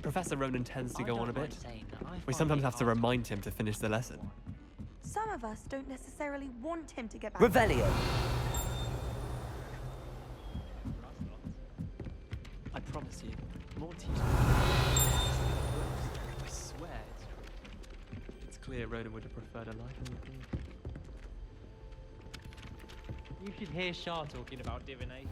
Professor Ronan tends to go on a bit. We sometimes have to remind him to finish the lesson. Some of us don't necessarily want him to get back. Revelio. I promise you, more teachers. I swear it's true. It's clear Ronan would have preferred a life in the field. You should hear Shah talking about divination.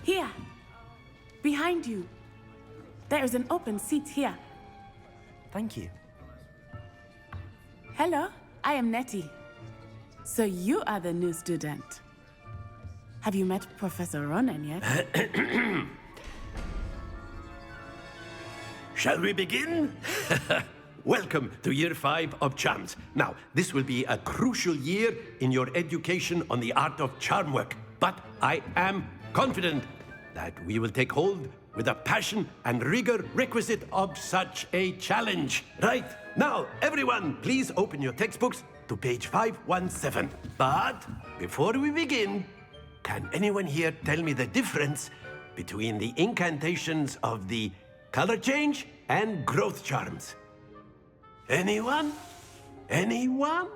Here, behind you. There is an open seat here. Thank you. Hello, I am Nettie. So you are the new student. Have you met Professor Ronan yet? Shall we begin? Welcome to Year 5 of Charms. Now, this will be a crucial year in your education on the art of charm work. But I am confident that we will take hold with the passion and rigor requisite of such a challenge. Right, now, everyone, please open your textbooks to page 517. But before we begin, can anyone here tell me the difference between the incantations of the color change and growth charms? Anyone? Anyone?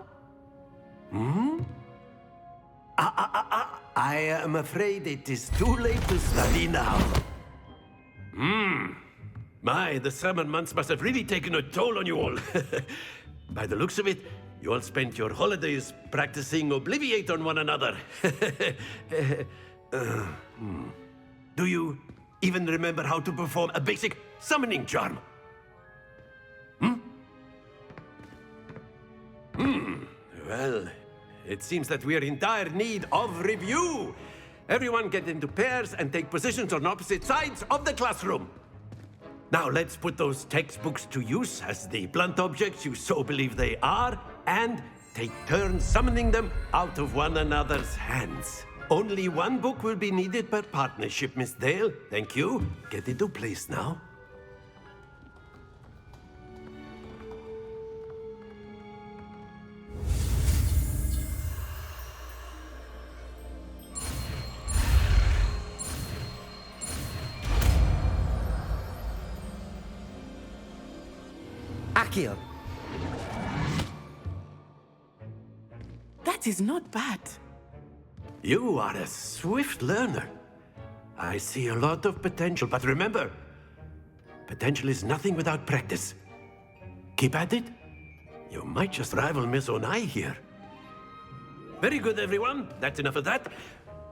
I am afraid it is too late to study now. My, the summer months must have really taken a toll on you all. By the looks of it, you all spent your holidays practicing Obliviate on one another. Do you even remember how to perform a basic summoning charm? Well, it seems that we are in dire need of review. Everyone get into pairs and take positions on opposite sides of the classroom. Now let's put those textbooks to use as the blunt objects you so believe they are, and take turns summoning them out of one another's hands. Only one book will be needed per partnership, Miss Dale. Thank you. Get into place now. Accio. That is not bad. You are a swift learner. I see a lot of potential, but remember, potential is nothing without practice. Keep at it. You might just rival Miss Onai here. Very good, everyone. That's enough of that.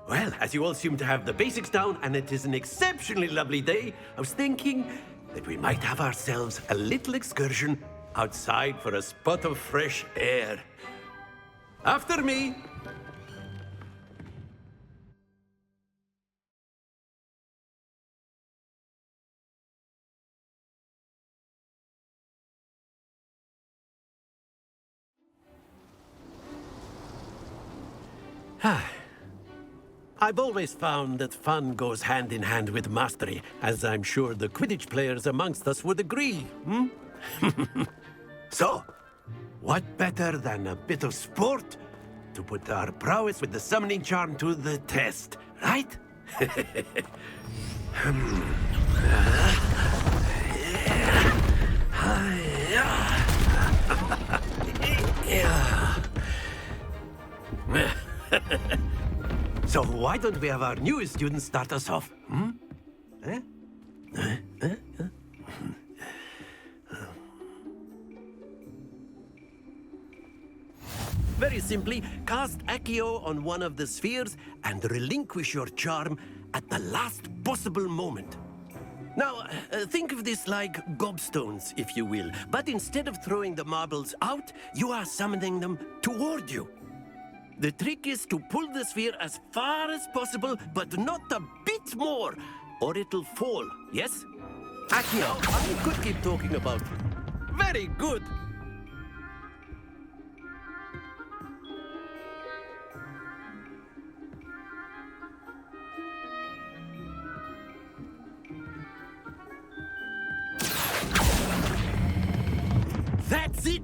Well, as you all seem to have the basics down, and it is an exceptionally lovely day, I was thinking that we might have ourselves a little excursion outside for a spot of fresh air. After me. I've always found that fun goes hand in hand with mastery, as I'm sure the Quidditch players amongst us would agree, hmm? So, what better than a bit of sport to put our prowess with the summoning charm to the test, right? So why don't we have our newest student start us off? Hmm? Eh? Very simply, cast Accio on one of the spheres and relinquish your charm at the last possible moment. Now, think of this like gobstones, if you will, but instead of throwing the marbles out, you are summoning them toward you. The trick is to pull the sphere as far as possible, but not a bit more, or it'll fall, yes? Accio, I could keep talking about. Very good! That's it!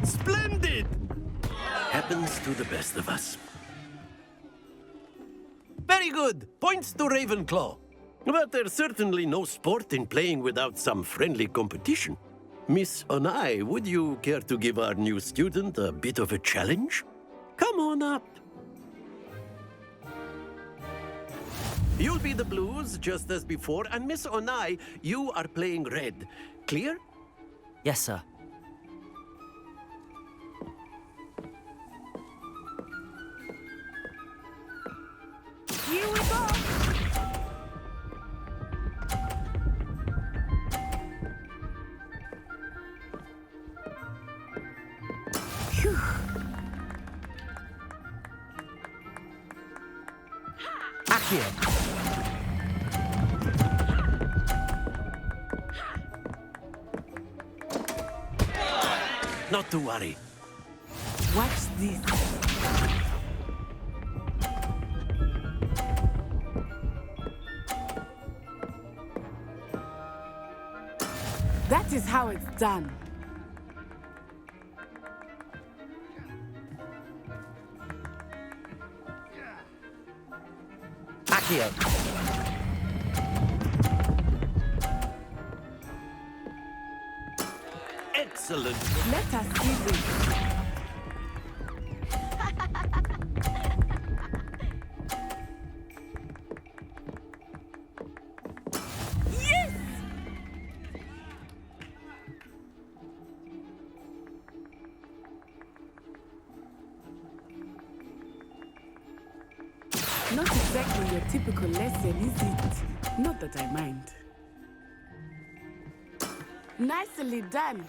Splendid! Happens to the best of us. Very good! Points to Ravenclaw. But there's certainly no sport in playing without some friendly competition. Miss Onai, would you care to give our new student a bit of a challenge? Come on up. You'll be the blues, just as before, and Miss Onai, you are playing red. Clear? Yes, sir. Here we go! Phew. Accio! Not to worry. Watch this. That is how it's done. Accio! Excellent. Let us see this. Yes! Not exactly your typical lesson, is it? Not that I mind. Nicely done.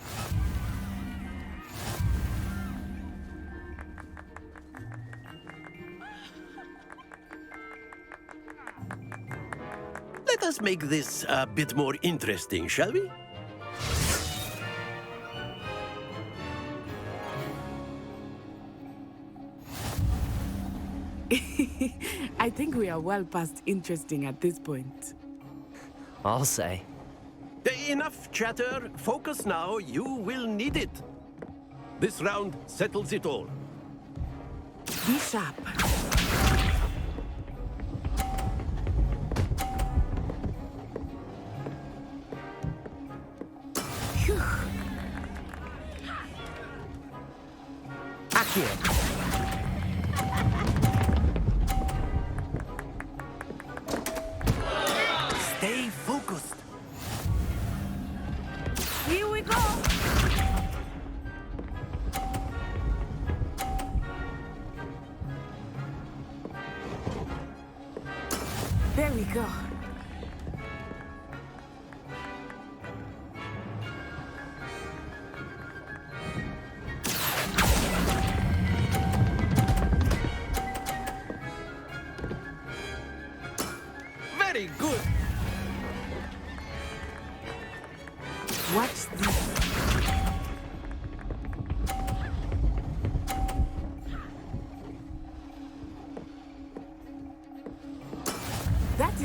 Let us make this a bit more interesting, shall we? I think we are well past interesting at this point. I'll say. Enough chatter. Focus now. You will need it. This round settles it all. Be sharp. Phew. Accio! Stay focused. Here we go! There we go. Very good. Watch this.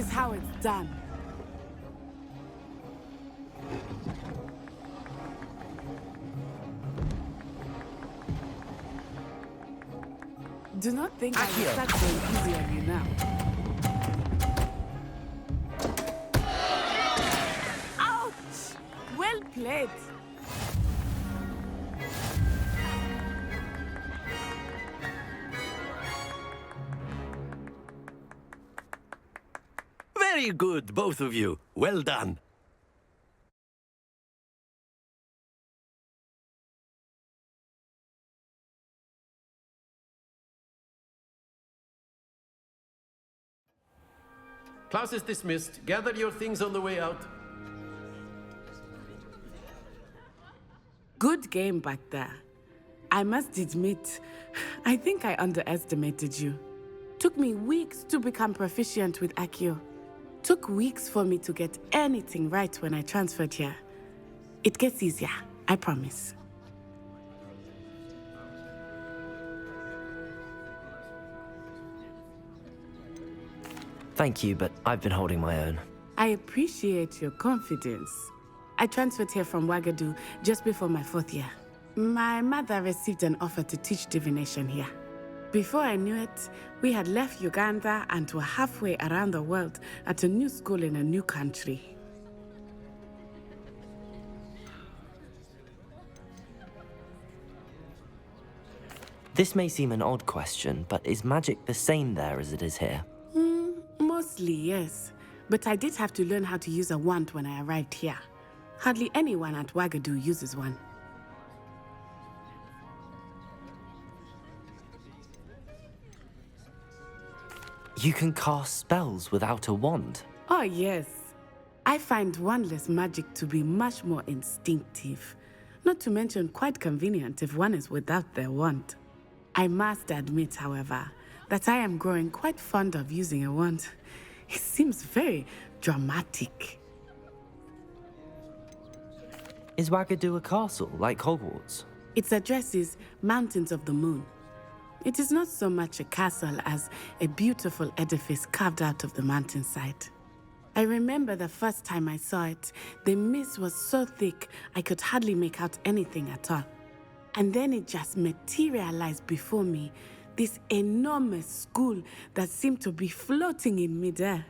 is how it's done. Do not think I will start going easy on you now. Ouch! Well played. Very good, both of you. Well done. Class is dismissed. Gather your things on the way out. Good game back there. I must admit, I think I underestimated you. Took me weeks to become proficient with Accio. Took weeks for me to get anything right when I transferred here. It gets easier, I promise. Thank you, but I've been holding my own. I appreciate your confidence. I transferred here from Wagadu just before my 4th year. My mother received an offer to teach divination here. Before I knew it, we had left Uganda and were halfway around the world at a new school in a new country. This may seem an odd question, but is magic the same there as it is here? Mostly, yes. But I did have to learn how to use a wand when I arrived here. Hardly anyone at Wagadu uses one. You can cast spells without a wand? Oh, yes. I find wandless magic to be much more instinctive. Not to mention quite convenient if one is without their wand. I must admit, however, that I am growing quite fond of using a wand. It seems very dramatic. Is Wagadu a castle, like Hogwarts? Its address is Mountains of the Moon. It is not so much a castle as a beautiful edifice carved out of the mountainside. I remember the first time I saw it, the mist was so thick I could hardly make out anything at all. And then it just materialized before me, this enormous school that seemed to be floating in midair.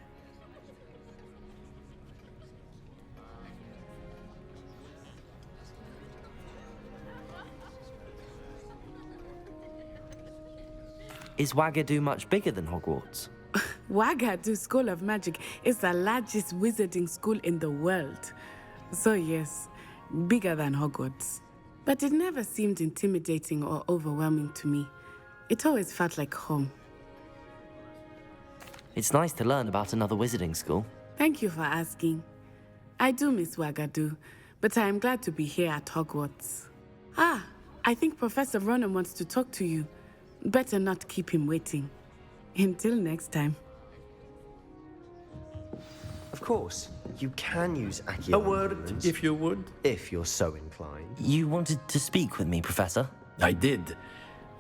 Is Wagadu much bigger than Hogwarts? Wagadu School of Magic is the largest wizarding school in the world. So yes, bigger than Hogwarts. But it never seemed intimidating or overwhelming to me. It always felt like home. It's nice to learn about another wizarding school. Thank you for asking. I do miss Wagadu, but I am glad to be here at Hogwarts. Ah, I think Professor Ronan wants to talk to you. Better not keep him waiting. Until next time. Of course, you can use Accio. A word, if you would. If you're so inclined. You wanted to speak with me, Professor? I did.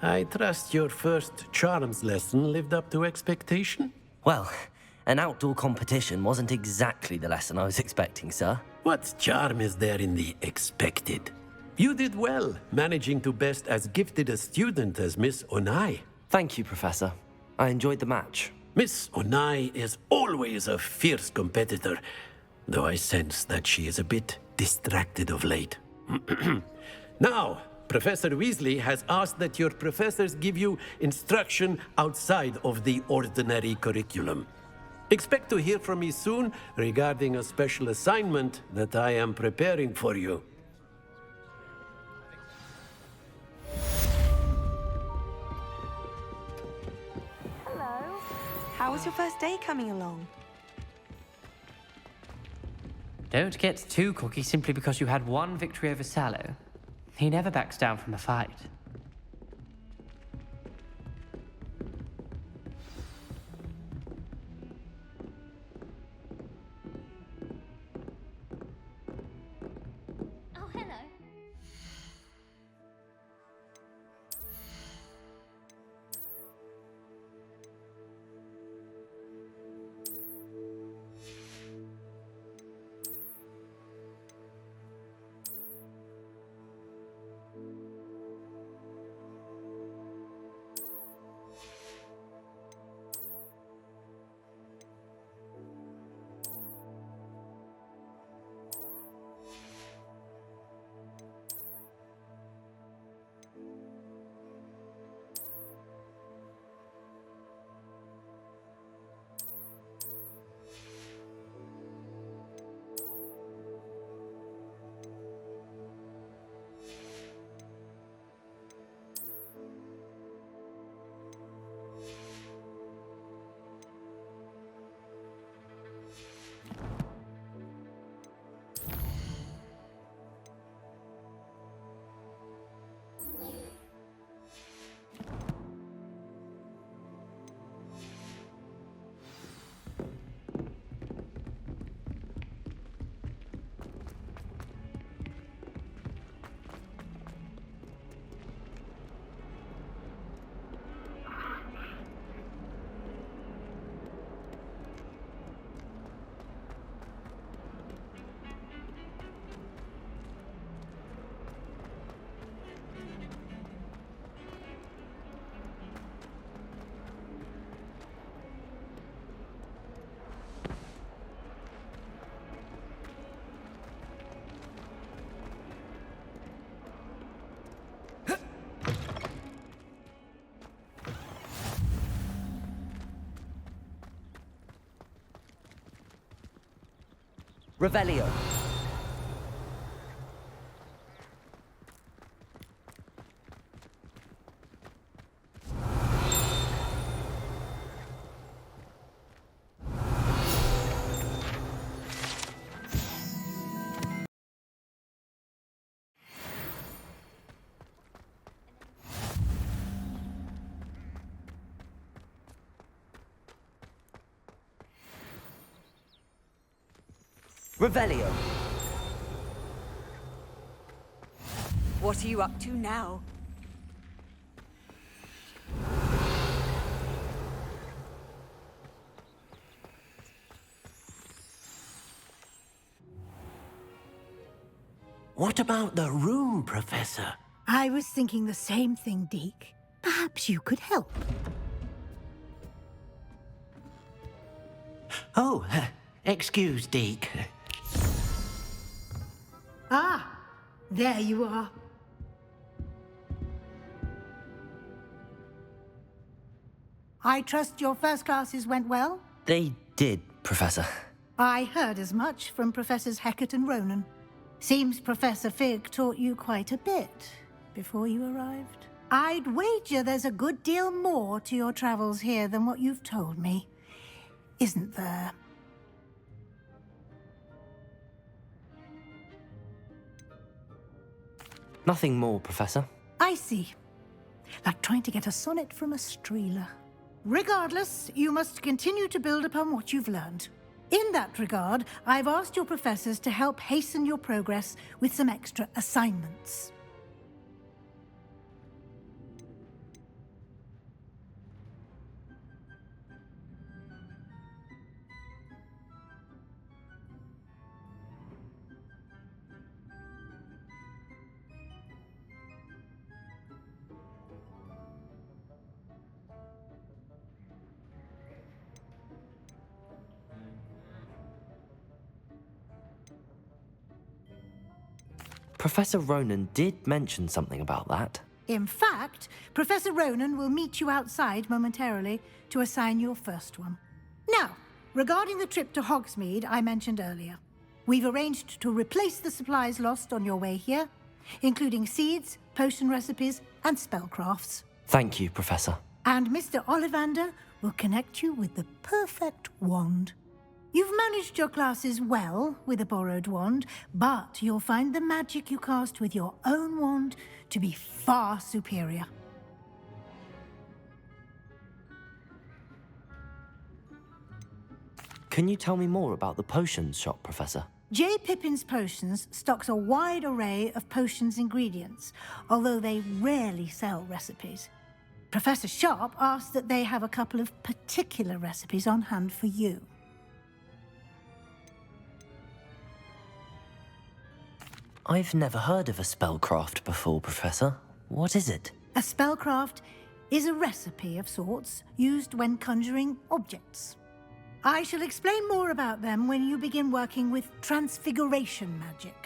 I trust your first charms lesson lived up to expectation? Well, an outdoor competition wasn't exactly the lesson I was expecting, sir. What charm is there in the expected? You did well, managing to best as gifted a student as Miss Onai. Thank you, Professor. I enjoyed the match. Miss Onai is always a fierce competitor, though I sense that she is a bit distracted of late. Now, Professor Weasley has asked that your professors give you instruction outside of the ordinary curriculum. Expect to hear from me soon regarding a special assignment that I am preparing for you. How was your first day coming along? Don't get too cocky simply because you had one victory over Sallow. He never backs down from a fight. Oh, hello. Revelio. Revelio. What are you up to now? What about the room, Professor? I was thinking the same thing, Deke. Perhaps you could help. Oh, excuse, Deke. Ah, there you are. I trust your first classes went well? They did, Professor. I heard as much from Professors Hecat and Ronan. Seems Professor Fig taught you quite a bit before you arrived. I'd wager there's a good deal more to your travels here than what you've told me. Isn't there? Nothing more, Professor. I see. Like trying to get a sonnet from a streeler. Regardless, you must continue to build upon what you've learned. In that regard, I've asked your professors to help hasten your progress with some extra assignments. Professor Ronan did mention something about that. In fact, Professor Ronan will meet you outside momentarily to assign your first one. Now, regarding the trip to Hogsmeade I mentioned earlier, we've arranged to replace the supplies lost on your way here, including seeds, potion recipes, and spellcrafts. Thank you, Professor. And Mr. Ollivander will connect you with the perfect wand. You've managed your classes well with a borrowed wand, but you'll find the magic you cast with your own wand to be far superior. Can you tell me more about the potions shop, Professor? J. Pippin's Potions stocks a wide array of potions ingredients, although they rarely sell recipes. Professor Sharp asked that they have a couple of particular recipes on hand for you. I've never heard of a spellcraft before, Professor. What is it? A spellcraft is a recipe of sorts used when conjuring objects. I shall explain more about them when you begin working with transfiguration magic.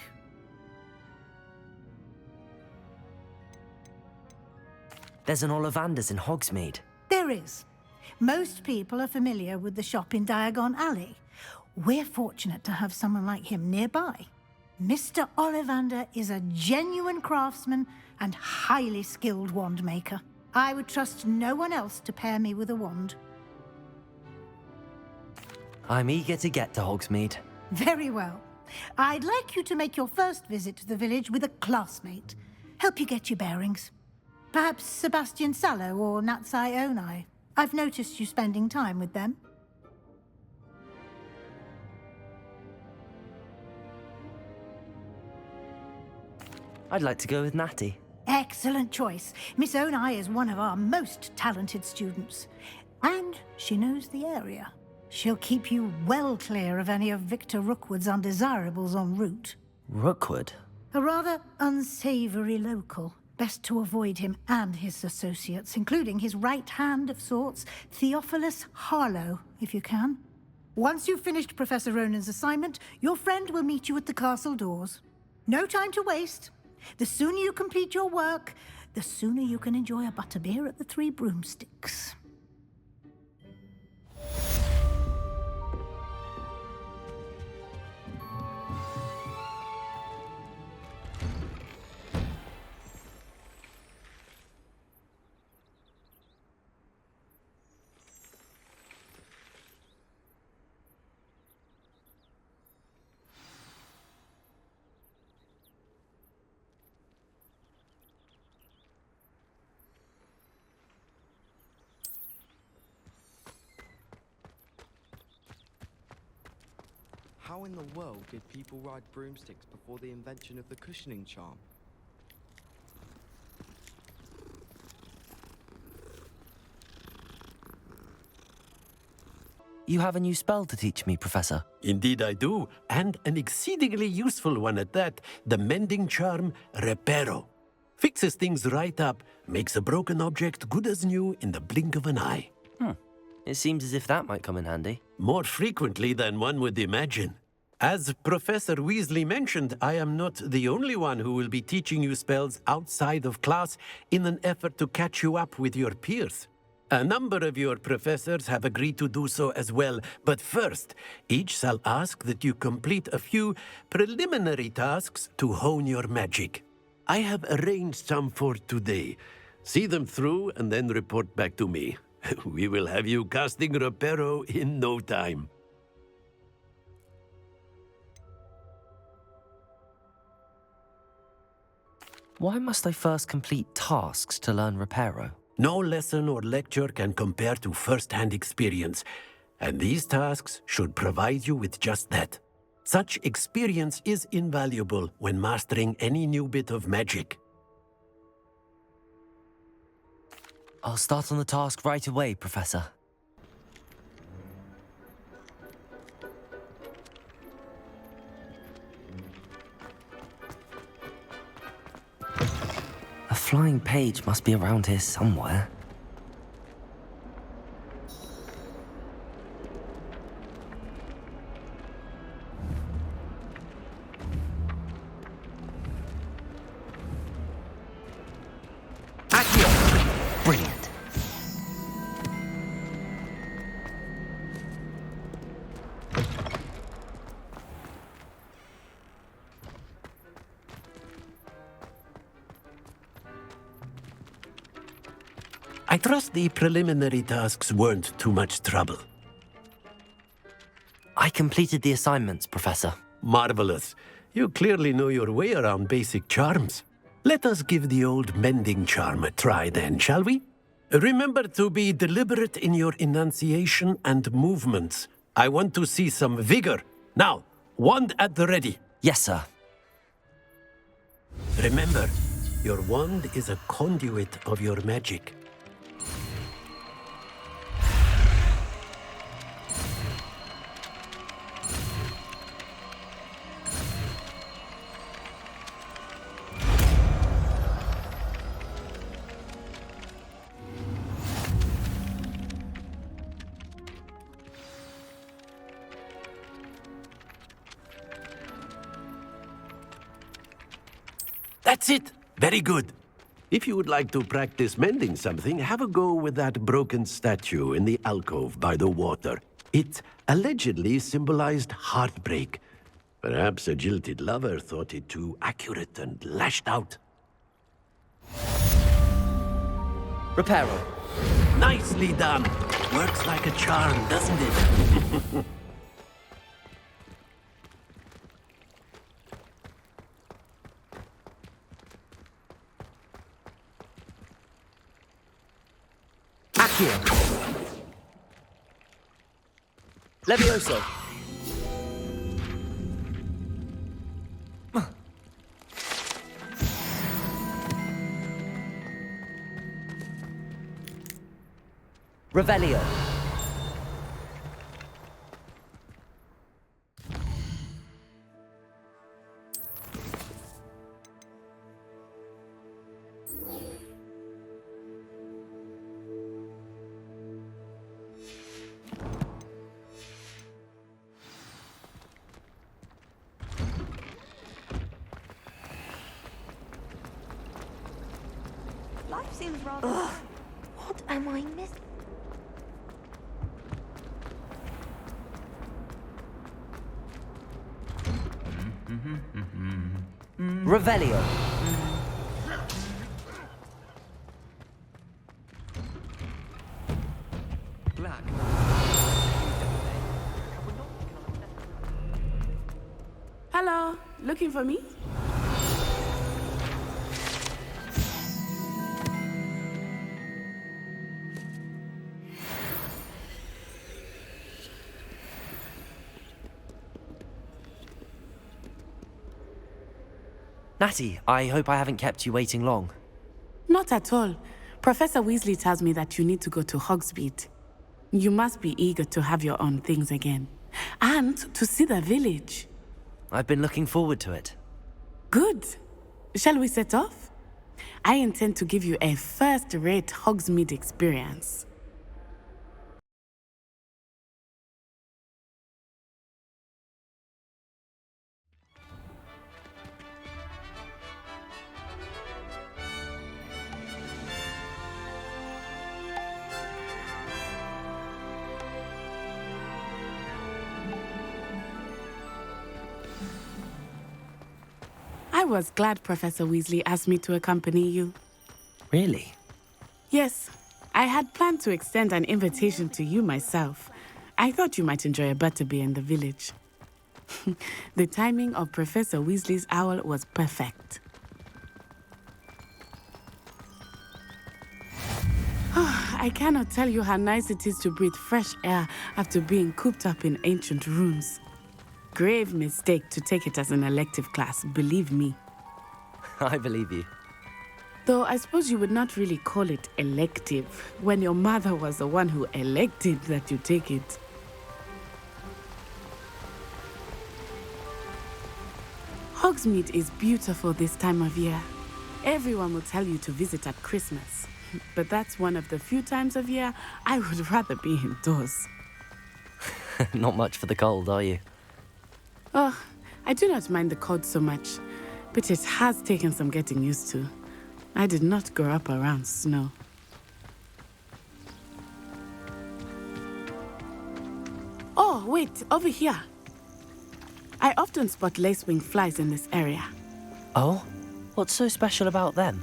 There's an Ollivander's in Hogsmeade. There is. Most people are familiar with the shop in Diagon Alley. We're fortunate to have someone like him nearby. Mr. Ollivander is a genuine craftsman and highly skilled wand maker. I would trust no one else to pair me with a wand. I'm eager to get to Hogsmeade. Very well. I'd like you to make your first visit to the village with a classmate. Help you get your bearings. Perhaps Sebastian Sallow or Natsai Onai. I've noticed you spending time with them. I'd like to go with Natty. Excellent choice. Miss Onai is one of our most talented students. And she knows the area. She'll keep you well clear of any of Victor Rookwood's undesirables en route. Rookwood? A rather unsavory local. Best to avoid him and his associates, including his right hand of sorts, Theophilus Harlow, if you can. Once you've finished Professor Ronan's assignment, your friend will meet you at the castle doors. No time to waste. The sooner you complete your work, the sooner you can enjoy a butterbeer at the Three Broomsticks. How in the world did people ride broomsticks before the invention of the cushioning charm? You have a new spell to teach me, Professor. Indeed I do, and an exceedingly useful one at that, the mending charm Reparo. Fixes things right up, makes a broken object good as new in the blink of an eye. It seems as if that might come in handy. More frequently than one would imagine. As Professor Weasley mentioned, I am not the only one who will be teaching you spells outside of class in an effort to catch you up with your peers. A number of your professors have agreed to do so as well, but first, each shall ask that you complete a few preliminary tasks to hone your magic. I have arranged some for today. See them through and then report back to me. We will have you casting Reparo in no time. Why must I first complete tasks to learn Reparo? No lesson or lecture can compare to first-hand experience, and these tasks should provide you with just that. Such experience is invaluable when mastering any new bit of magic. I'll start on the task right away, Professor. A flying page must be around here somewhere. Brilliant. I trust the preliminary tasks weren't too much trouble. I completed the assignments, Professor. Marvelous. You clearly know your way around basic charms. Let us give the old mending charm a try then, shall we? Remember to be deliberate in your enunciation and movements. I want to see some vigor. Now, wand at the ready. Yes, sir. Remember, your wand is a conduit of your magic. That's it! Very good. If you would like to practice mending something, have a go with that broken statue in the alcove by the water. It allegedly symbolized heartbreak. Perhaps a jilted lover thought it too accurate and lashed out. Reparo. Nicely done. Works like a charm, doesn't it? Accio. Levioso. Revelio. Life seems rather... Ugh. What am I missing? Revelio. Black. Hello, looking for me? Natty, I hope I haven't kept you waiting long. Not at all. Professor Weasley tells me that you need to go to Hogsmeade. You must be eager to have your own things again. And to see the village. I've been looking forward to it. Good. Shall we set off? I intend to give you a first-rate Hogsmeade experience. I was glad Professor Weasley asked me to accompany you. Really? Yes. I had planned to extend an invitation to you myself. I thought you might enjoy a butterbeer in the village. The timing of Professor Weasley's owl was perfect. I cannot tell you how nice it is to breathe fresh air after being cooped up in ancient rooms. Grave mistake to take it as an elective class, believe me. I believe you. Though I suppose you would not really call it elective when your mother was the one who elected that you take it. Hogsmeade is beautiful this time of year. Everyone will tell you to visit at Christmas. But that's one of the few times of year I would rather be indoors. Not much for the cold, are you? Oh, I do not mind the cold so much, but it has taken some getting used to. I did not grow up around snow. Oh, wait, over here. I often spot lacewing flies in this area. Oh? What's so special about them?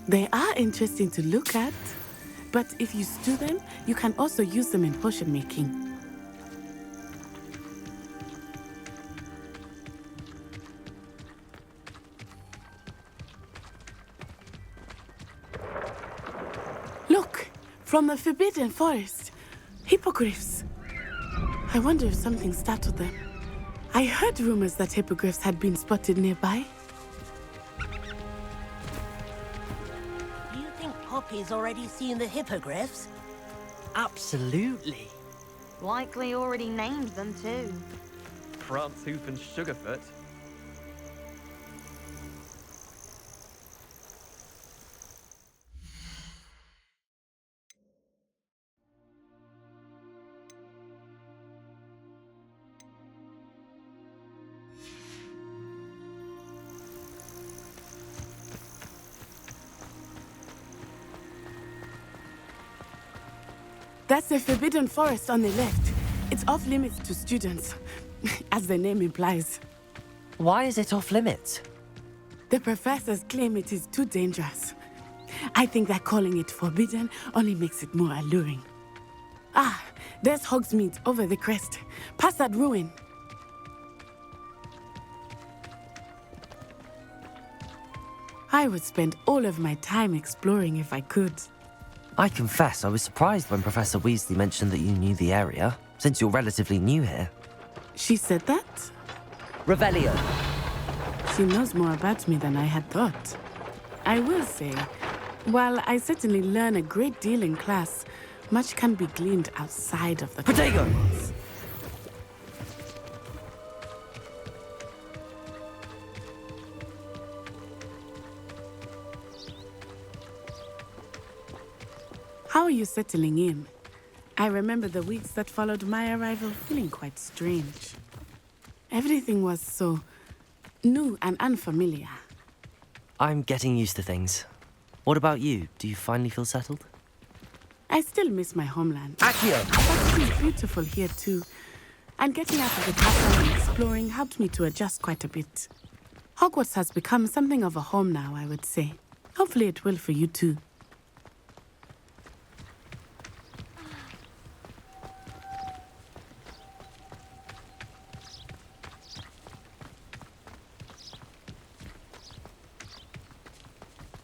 They are interesting to look at, but if you stew them, you can also use them in potion making. Look, from the Forbidden Forest, hippogriffs. I wonder if something startled them. I heard rumors that hippogriffs had been spotted nearby. Do you think Poppy's already seen the hippogriffs? Absolutely. Likely already named them too. Prantzhoof and Sugarfoot. That's the Forbidden Forest on the left. It's off limits to students, as the name implies. Why is it off limits? The professors claim it is too dangerous. I think that calling it forbidden only makes it more alluring. Ah, there's Hogsmeade over the crest. Past that ruin. I would spend all of my time exploring if I could. I confess I was surprised when Professor Weasley mentioned that you knew the area, since you're relatively new here. She said that? Revelio. She knows more about me than I had thought. I will say, while I certainly learn a great deal in class, much can be gleaned outside of the Potato! How are you settling in? I remember the weeks that followed my arrival feeling quite strange. Everything was so new and unfamiliar. I'm getting used to things. What about you? Do you finally feel settled? I still miss my homeland. Accio! But it is beautiful here too. And getting out of the castle and exploring helped me to adjust quite a bit. Hogwarts has become something of a home now, I would say. Hopefully it will for you too.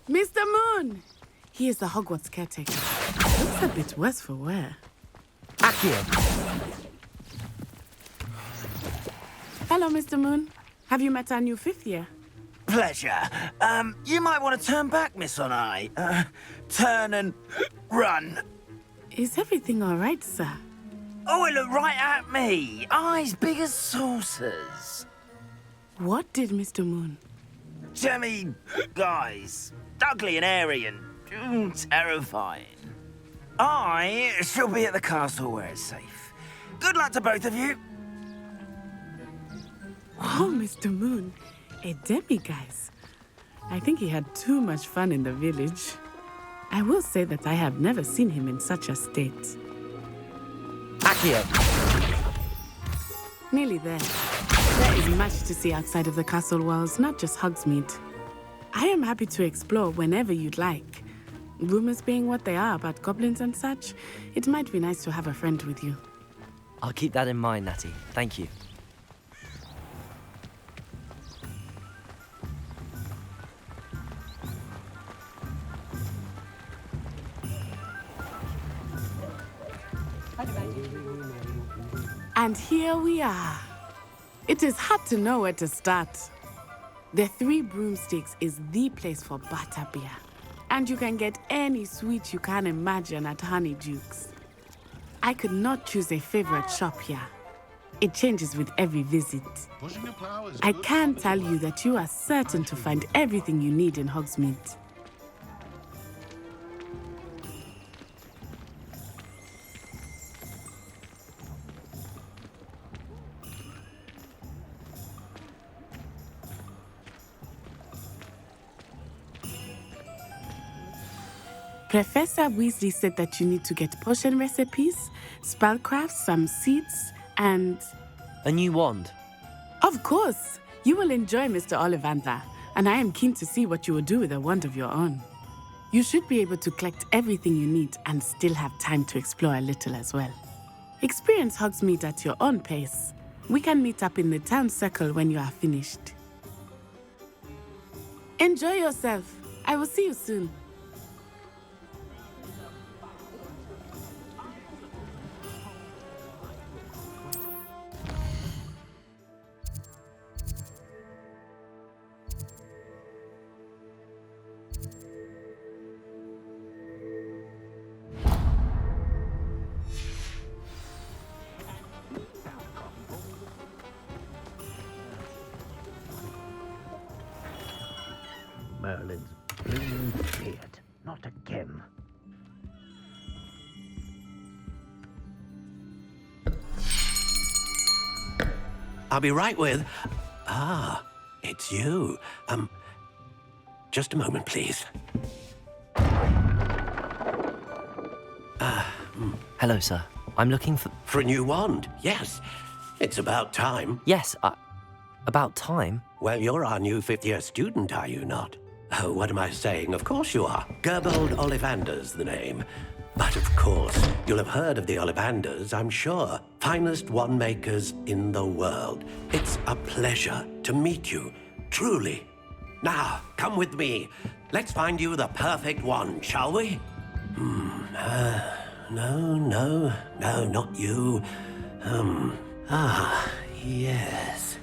Mr. Moon! He is the Hogwarts caretaker. Looks a bit worse for wear. Accio! Hello, Mr. Moon. Have you met our new fifth year? pleasure. You might want to turn back, Miss Onai. Turn and run. Is everything all right, sir? Oh, it looked right at me. Eyes big as saucers. What did Mr. Moon? Jemmy, guys, ugly and airy and terrifying. I shall be at the castle where it's safe. Good luck to both of you. Oh, Mr. Moon, a demiguise. I think he had too much fun in the village. I will say that I have never seen him in such a state. Accio! Nearly there. There is much to see outside of the castle walls, not just Hogsmeade. I am happy to explore whenever you'd like. Rumors being what they are about goblins and such, it might be nice to have a friend with you. I'll keep that in mind, Natty. Thank you. And here we are. It is hard to know where to start. The Three Broomsticks is the place for butterbeer. And you can get any sweet you can imagine at Honeydukes. I could not choose a favorite shop here. It changes with every visit. I can tell you that you are certain to find everything you need in Hogsmeade. Professor Weasley said that you need to get potion recipes, spellcrafts, some seeds, and... A new wand? Of course! You will enjoy Mr. Ollivander, and I am keen to see what you will do with a wand of your own. You should be able to collect everything you need and still have time to explore a little as well. Experience Hogsmeade at your own pace. We can meet up in the town circle when you are finished. Enjoy yourself. I will see you soon. Merlin's blooming beard. Not again. I'll be right with... Ah, it's you. Just a moment, please. Hello, sir. I'm looking for... For a new wand, yes. It's about time. Yes, about time? Well, you're our new fifth-year student, are you not? Oh, what am I saying? Of course you are. Gerbold Ollivander's the name. But of course, you'll have heard of the Ollivanders, I'm sure. Finest wand makers in the world. It's a pleasure to meet you, truly. Now, come with me. Let's find you the perfect wand, shall we? No, not you. Yes.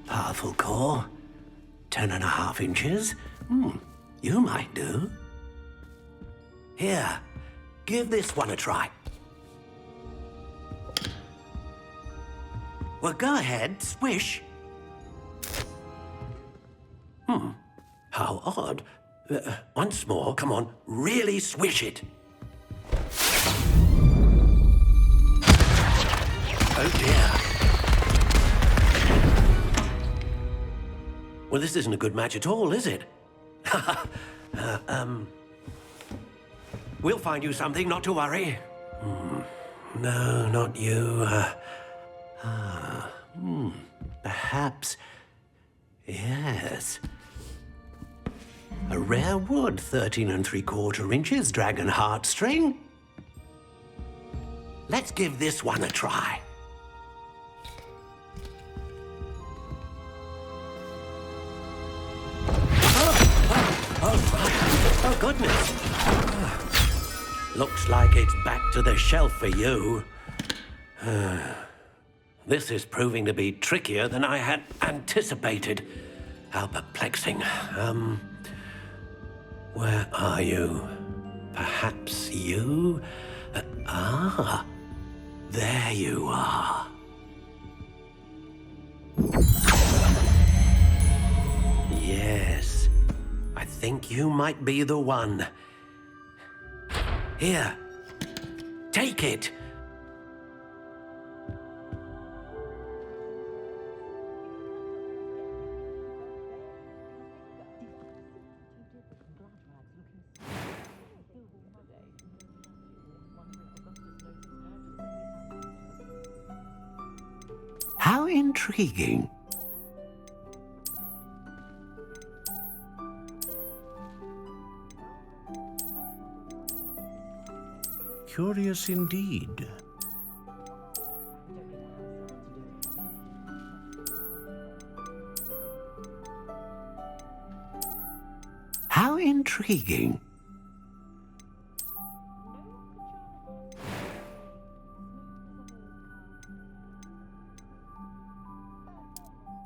Powerful core. 10.5 inches. You might do. Here, give this one a try. Well, go ahead, swish. How odd. Once more, come on, really swish it. Oh dear. Well, this isn't a good match at all, is it? We'll find you something, not to worry. No, not you. Perhaps. Yes. A rare wood, 13 3/4 inches, dragon heartstring. Let's give this one a try. Oh, goodness. Looks like it's back to the shelf for you. This is proving to be trickier than I had anticipated. How perplexing. Where are you? Perhaps you? There you are. Yes, I think you might be the one. Here, take it. How intriguing. Curious indeed. How intriguing.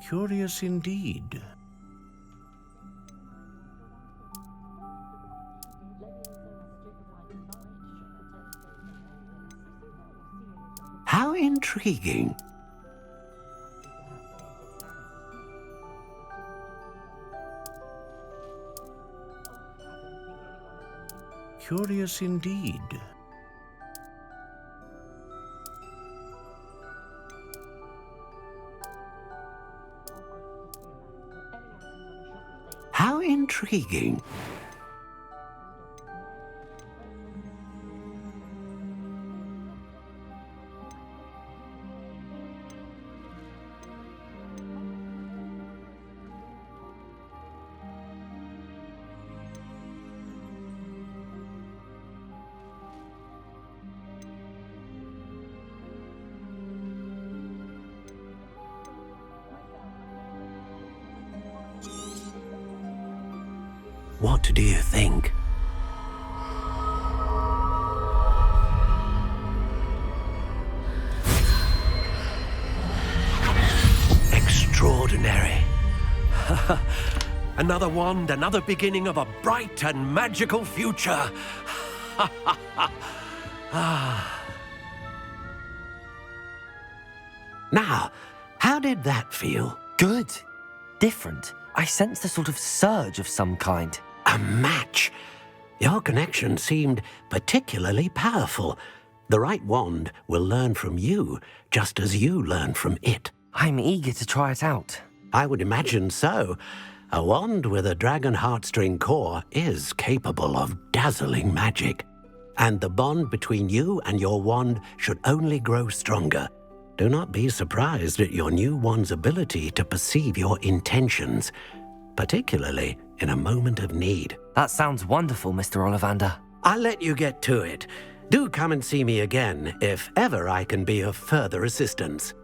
Curious indeed. How intriguing. Curious indeed. How intriguing. What do you think? Extraordinary. Another wand, another beginning of a bright and magical future. Now, how did that feel? Good. Different. I sensed a sort of surge of some kind. A match. Your connection seemed particularly powerful. The right wand will learn from you, just as you learn from it. I'm eager to try it out. I would imagine so. A wand with a dragon heartstring core is capable of dazzling magic. And the bond between you and your wand should only grow stronger. Do not be surprised at your new wand's ability to perceive your intentions, particularly in a moment of need. That sounds wonderful, Mr. Ollivander. I'll let you get to it. Do come and see me again if ever I can be of further assistance.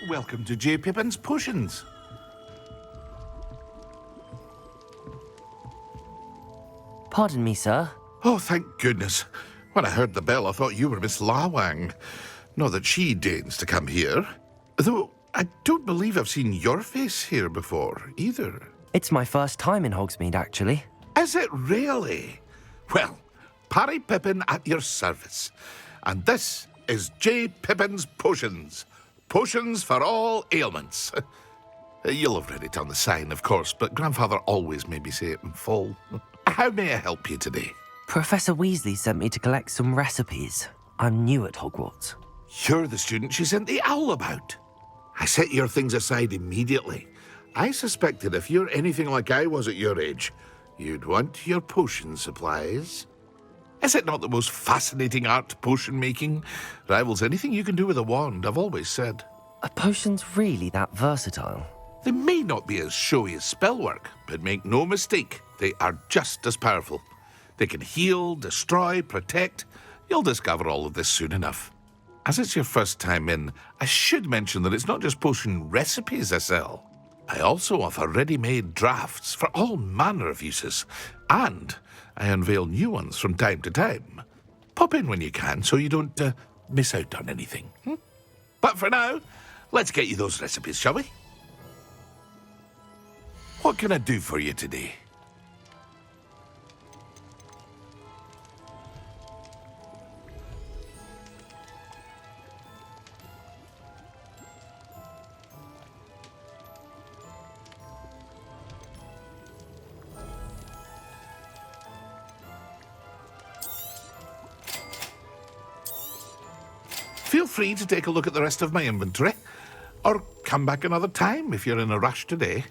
Welcome to J. Pippin's Potions. Pardon me, sir. Oh, thank goodness. When I heard the bell, I thought you were Miss Lawang. Not that she deigns to come here. Though, I don't believe I've seen your face here before, either. It's my first time in Hogsmeade, actually. Is it really? Well, Parry Pippin at your service. And this is J. Pippin's Potions. Potions for all ailments. You'll have read it on the sign, of course, but Grandfather always made me say it in full. How may I help you today? Professor Weasley sent me to collect some recipes. I'm new at Hogwarts. You're the student she sent the owl about. I set your things aside immediately. I suspected if you're anything like I was at your age, you'd want your potion supplies. Is it not the most fascinating art, potion making? Rivals anything you can do with a wand, I've always said. Are potions really that versatile? They may not be as showy as spellwork, but make no mistake, they are just as powerful. They can heal, destroy, protect. You'll discover all of this soon enough. As it's your first time in, I should mention that it's not just potion recipes I sell. I also offer ready-made drafts for all manner of uses, and I unveil new ones from time to time. Pop in when you can so you don't miss out on anything. But for now, let's get you those recipes, shall we? What can I do for you today? Feel free to take a look at the rest of my inventory, or come back another time if you're in a rush today.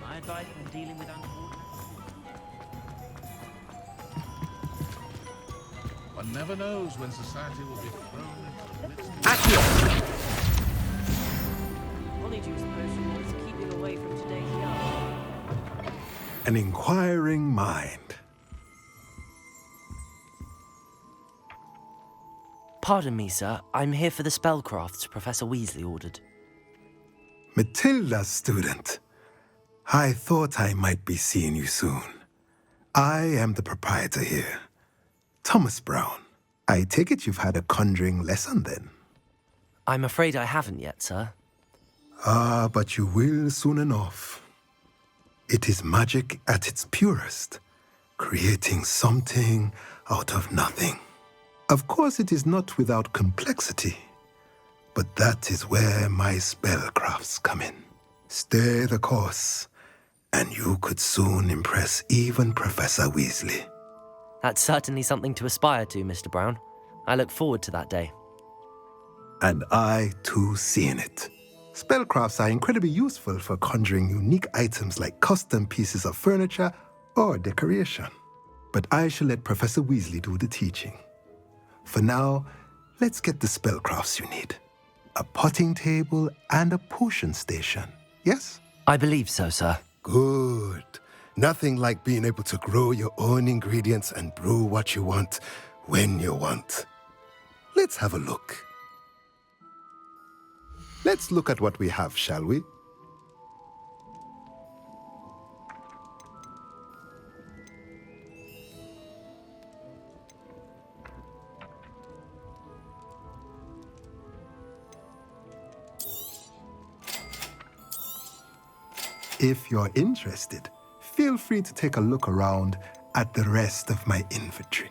My advice when dealing with uncoordinated... One never knows when society will be thrown into the midst Polyjuice potion was keeping away from today's yard. An inquiring mind. Pardon me, sir. I'm here for the spellcrafts Professor Weasley ordered. Matilda, student. I thought I might be seeing you soon. I am the proprietor here, Thomas Brown. I take it you've had a conjuring lesson then? I'm afraid I haven't yet, sir. Ah, but you will soon enough. It is magic at its purest, creating something out of nothing. Of course, it is not without complexity, but that is where my spellcrafts come in. Stay the course, and you could soon impress even Professor Weasley. That's certainly something to aspire to, Mr. Brown. I look forward to that day. And I, too, seeing it. Spellcrafts are incredibly useful for conjuring unique items like custom pieces of furniture or decoration. But I shall let Professor Weasley do the teaching. For now, let's get the spellcrafts you need. A potting table and a potion station, yes? I believe so, sir. Good. Nothing like being able to grow your own ingredients and brew what you want when you want. Let's have a look. Let's look at what we have, shall we? If you're interested, feel free to take a look around at the rest of my inventory.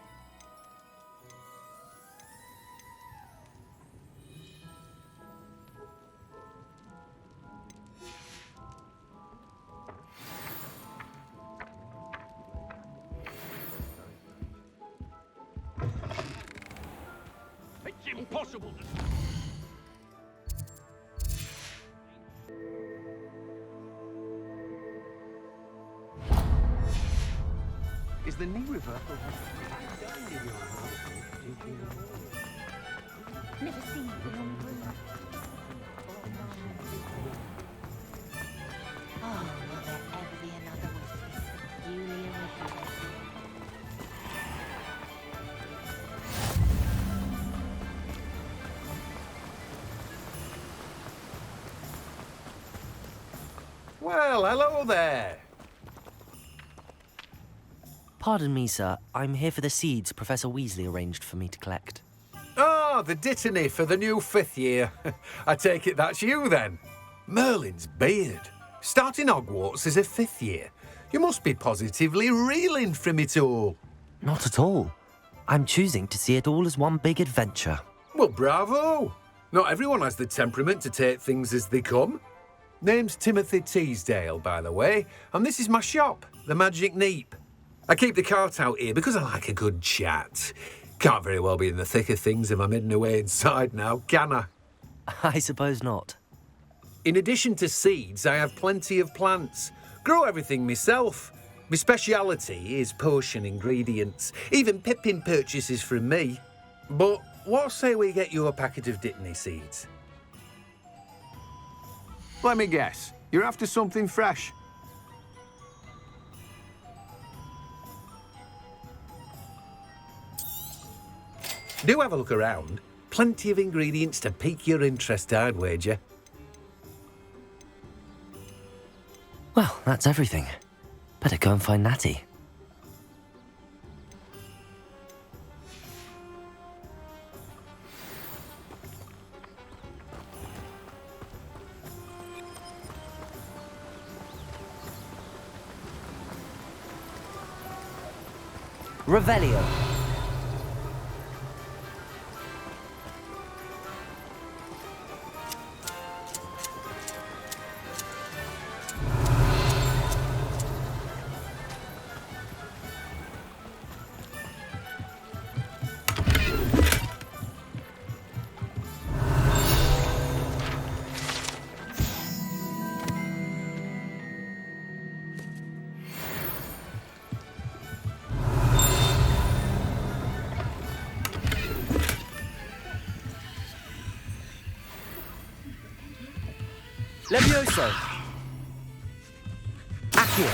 It's impossible. Is the knee reversal? Never seen a long room. Oh, will there ever be another with this peculiar rhythm? Well, hello there. Pardon me, sir. I'm here for the seeds Professor Weasley arranged for me to collect. Ah, the dittany for the new 5th year. I take it that's you, then. Merlin's beard. Starting Hogwarts as a 5th year. You must be positively reeling from it all. Not at all. I'm choosing to see it all as one big adventure. Well, bravo. Not everyone has the temperament to take things as they come. Name's Timothy Teasdale, by the way, and this is my shop, the Magic Neep. I keep the cart out here because I like a good chat. Can't very well be in the thick of things if I'm hidden away inside now, can I? I suppose not. In addition to seeds, I have plenty of plants. Grow everything myself. My speciality is potion ingredients. Even Pippin purchases from me. But what say we get you a packet of dittany seeds? Let me guess. You're after something fresh. Do have a look around. Plenty of ingredients to pique your interest, I'd wager. Well, that's everything. Better go and find Natty. Revelio. Levioso. Accio.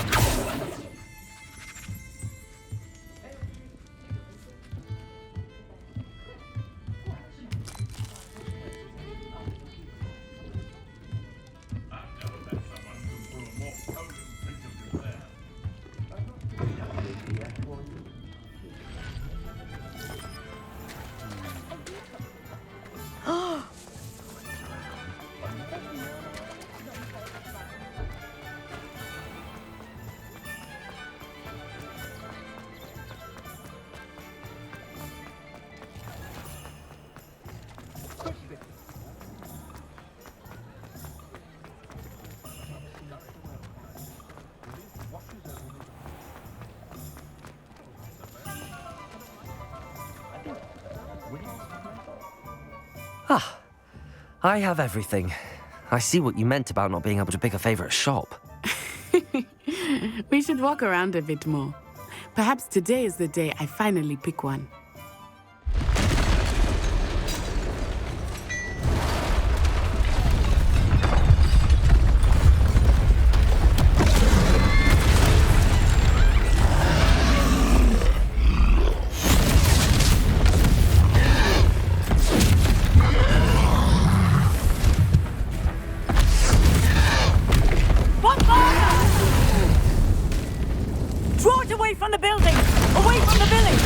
Ah, I have everything. I see what you meant about not being able to pick a favourite shop. We should walk around a bit more. Perhaps today is the day I finally pick one. Draw it away from the building! Away from the village!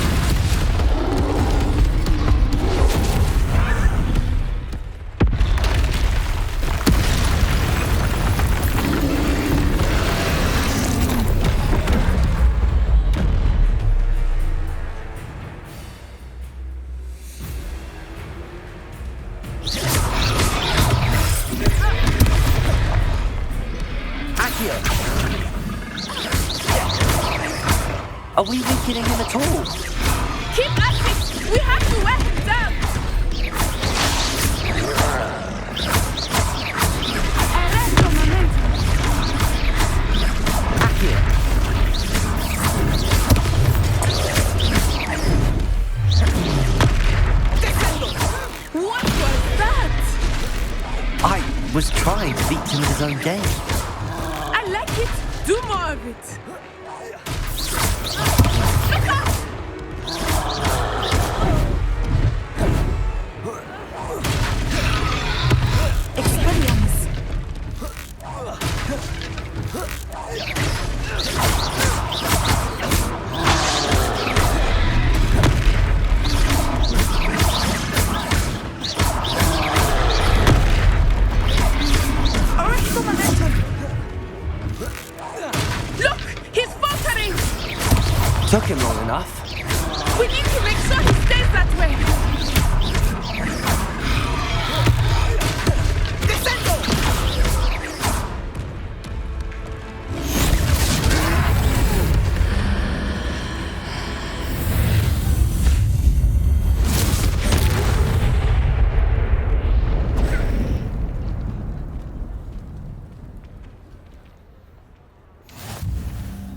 Are we weakening him at all? Keep at it! We have to wear him down! Arresto momentum! Accio. What was that? I was trying to beat him at his own game. I like it. Do more of it. Expelliarmus. Arresto momentum. Look, he's faltering. Took him long enough. We need to make sure he stays that way.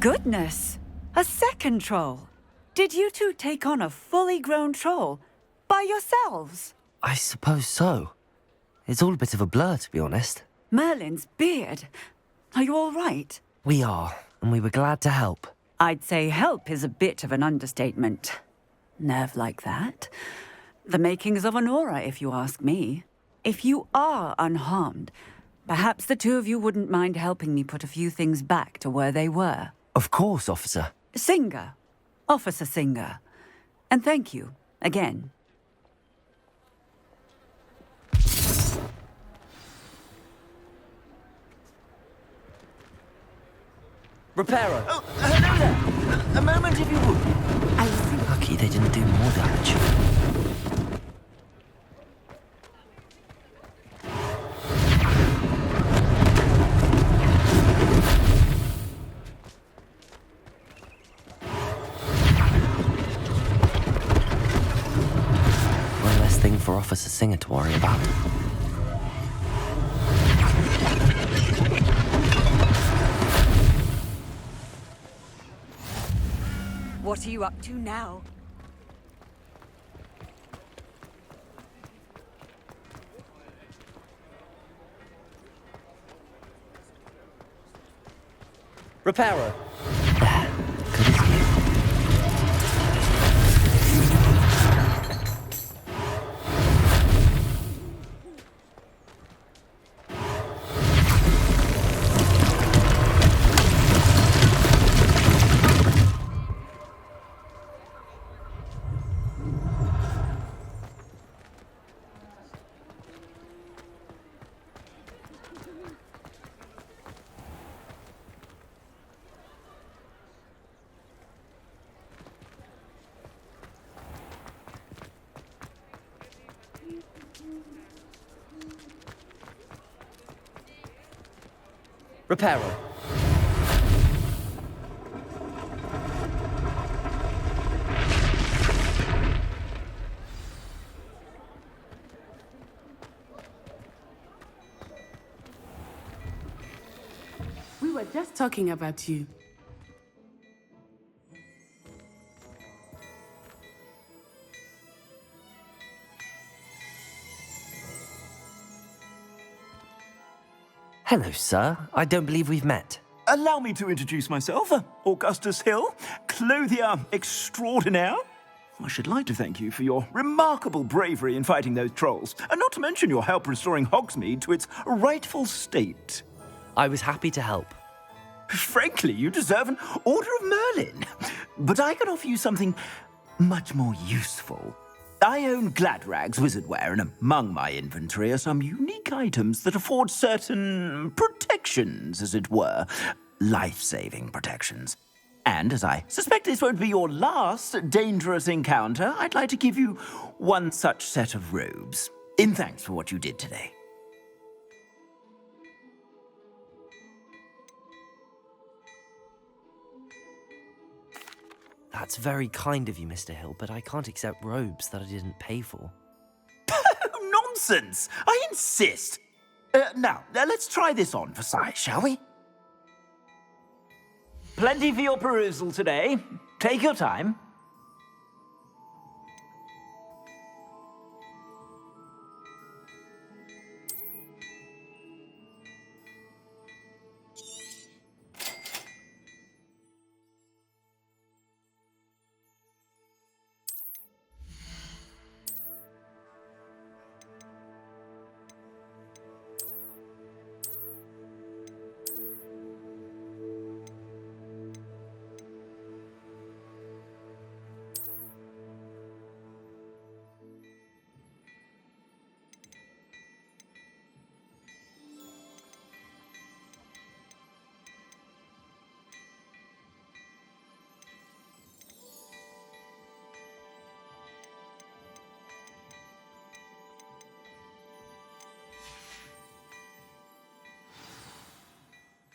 Goodness! A second troll! Did you two take on a fully grown troll? By yourselves? I suppose so. It's all a bit of a blur, to be honest. Merlin's beard! Are you all right? We are, and we were glad to help. I'd say help is a bit of an understatement. Nerve like that? The makings of an aura, if you ask me. If you are unharmed, perhaps the two of you wouldn't mind helping me put a few things back to where they were. Of course, officer. Singer. Officer Singer. And thank you, again. Reparo! Oh, hello there. A moment, if you would. Lucky they didn't do more damage. One less thing for Officer Singer to worry about. What are you up to now? Reparo! Reparo. We were just talking about you. Hello, sir. I don't believe we've met. Allow me to introduce myself, Augustus Hill, clothier extraordinaire. I should like to thank you for your remarkable bravery in fighting those trolls, and not to mention your help restoring Hogsmeade to its rightful state. I was happy to help. Frankly, you deserve an Order of Merlin. But I can offer you something much more useful. I own Gladrag's wizardware, and among my inventory are some unique items that afford certain protections, as it were. Life-saving protections. And as I suspect this won't be your last dangerous encounter, I'd like to give you one such set of robes, in thanks for what you did today. That's very kind of you, Mr. Hill, but I can't accept robes that I didn't pay for. Nonsense! I insist! Now, let's try this on for size, shall we? Plenty for your perusal today. Take your time.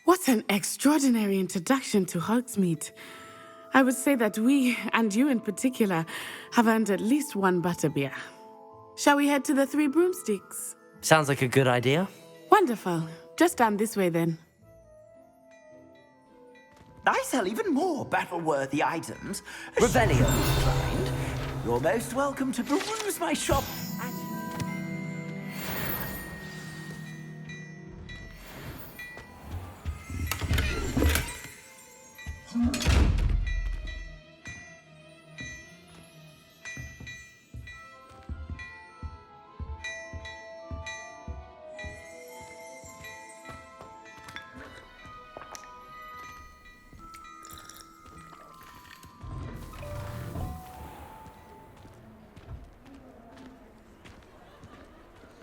What an extraordinary introduction to Hogsmeade. I would say that we, and you in particular, have earned at least one butterbeer. Shall we head to the Three Broomsticks? Sounds like a good idea. Wonderful. Just down this way then. I sell even more battle-worthy items. Revelio inclined. You're most welcome to peruse my shop.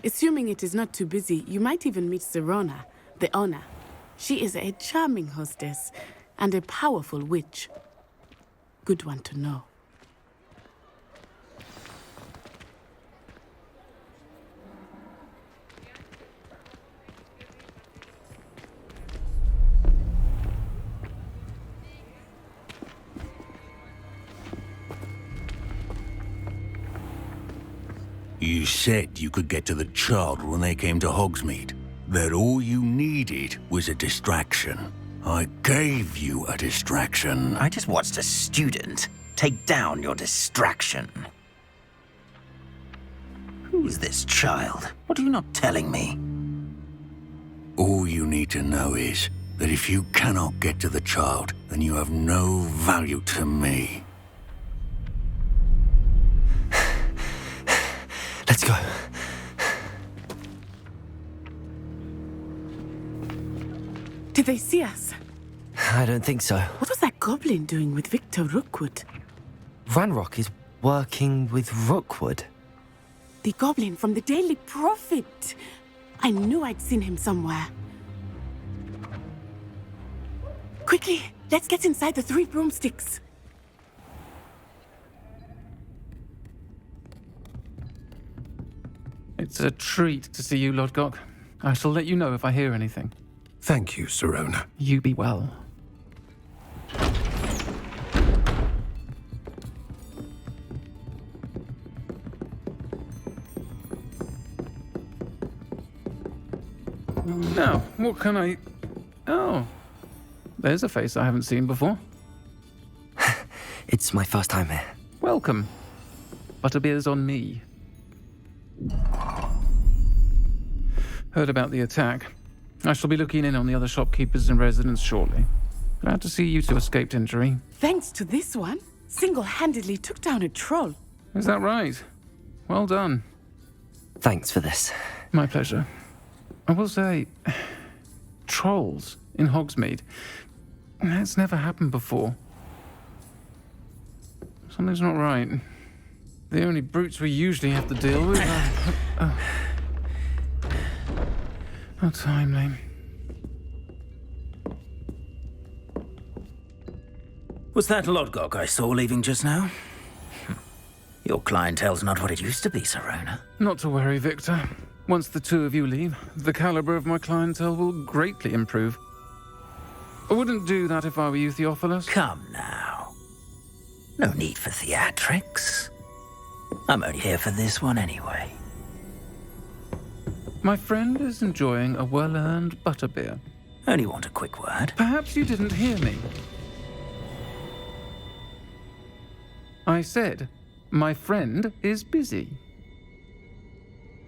Assuming it is not too busy, you might even meet Serona, the owner. She is a charming hostess and a powerful witch. Good one to know. You said you could get to the child when they came to Hogsmeade. That all you needed was a distraction. I gave you a distraction. I just watched a student take down your distraction. Who is this child? What are you not telling me? All you need to know is that if you cannot get to the child, then you have no value to me. Let's go. Did they see us? I don't think so. What was that goblin doing with Victor Rookwood? Ranrock is working with Rookwood. The goblin from the Daily Prophet. I knew I'd seen him somewhere. Quickly, let's get inside the Three Broomsticks. It's a treat to see you, Lodgok. I shall let you know if I hear anything. Thank you, Serona. You be well. Now, what can I... Oh, there's a face I haven't seen before. It's my first time here. Welcome. Butterbeer's on me. Heard about the attack. I shall be looking in on the other shopkeepers and residents shortly. Glad to see you two escaped injury. Thanks to this one, single-handedly took down a troll. Is that right? Well done. Thanks for this. My pleasure. I will say, trolls in Hogsmeade. That's never happened before. Something's not right. The only brutes we usually have to deal with are... How timely. Was that Lodgok I saw leaving just now? Your clientele's not what it used to be, Serona. Not to worry, Victor. Once the two of you leave, the caliber of my clientele will greatly improve. I wouldn't do that if I were you, Theophilus. Come now. No need for theatrics. I'm only here for this one anyway. My friend is enjoying a well-earned butterbeer. Only want a quick word. Perhaps you didn't hear me. I said, my friend is busy.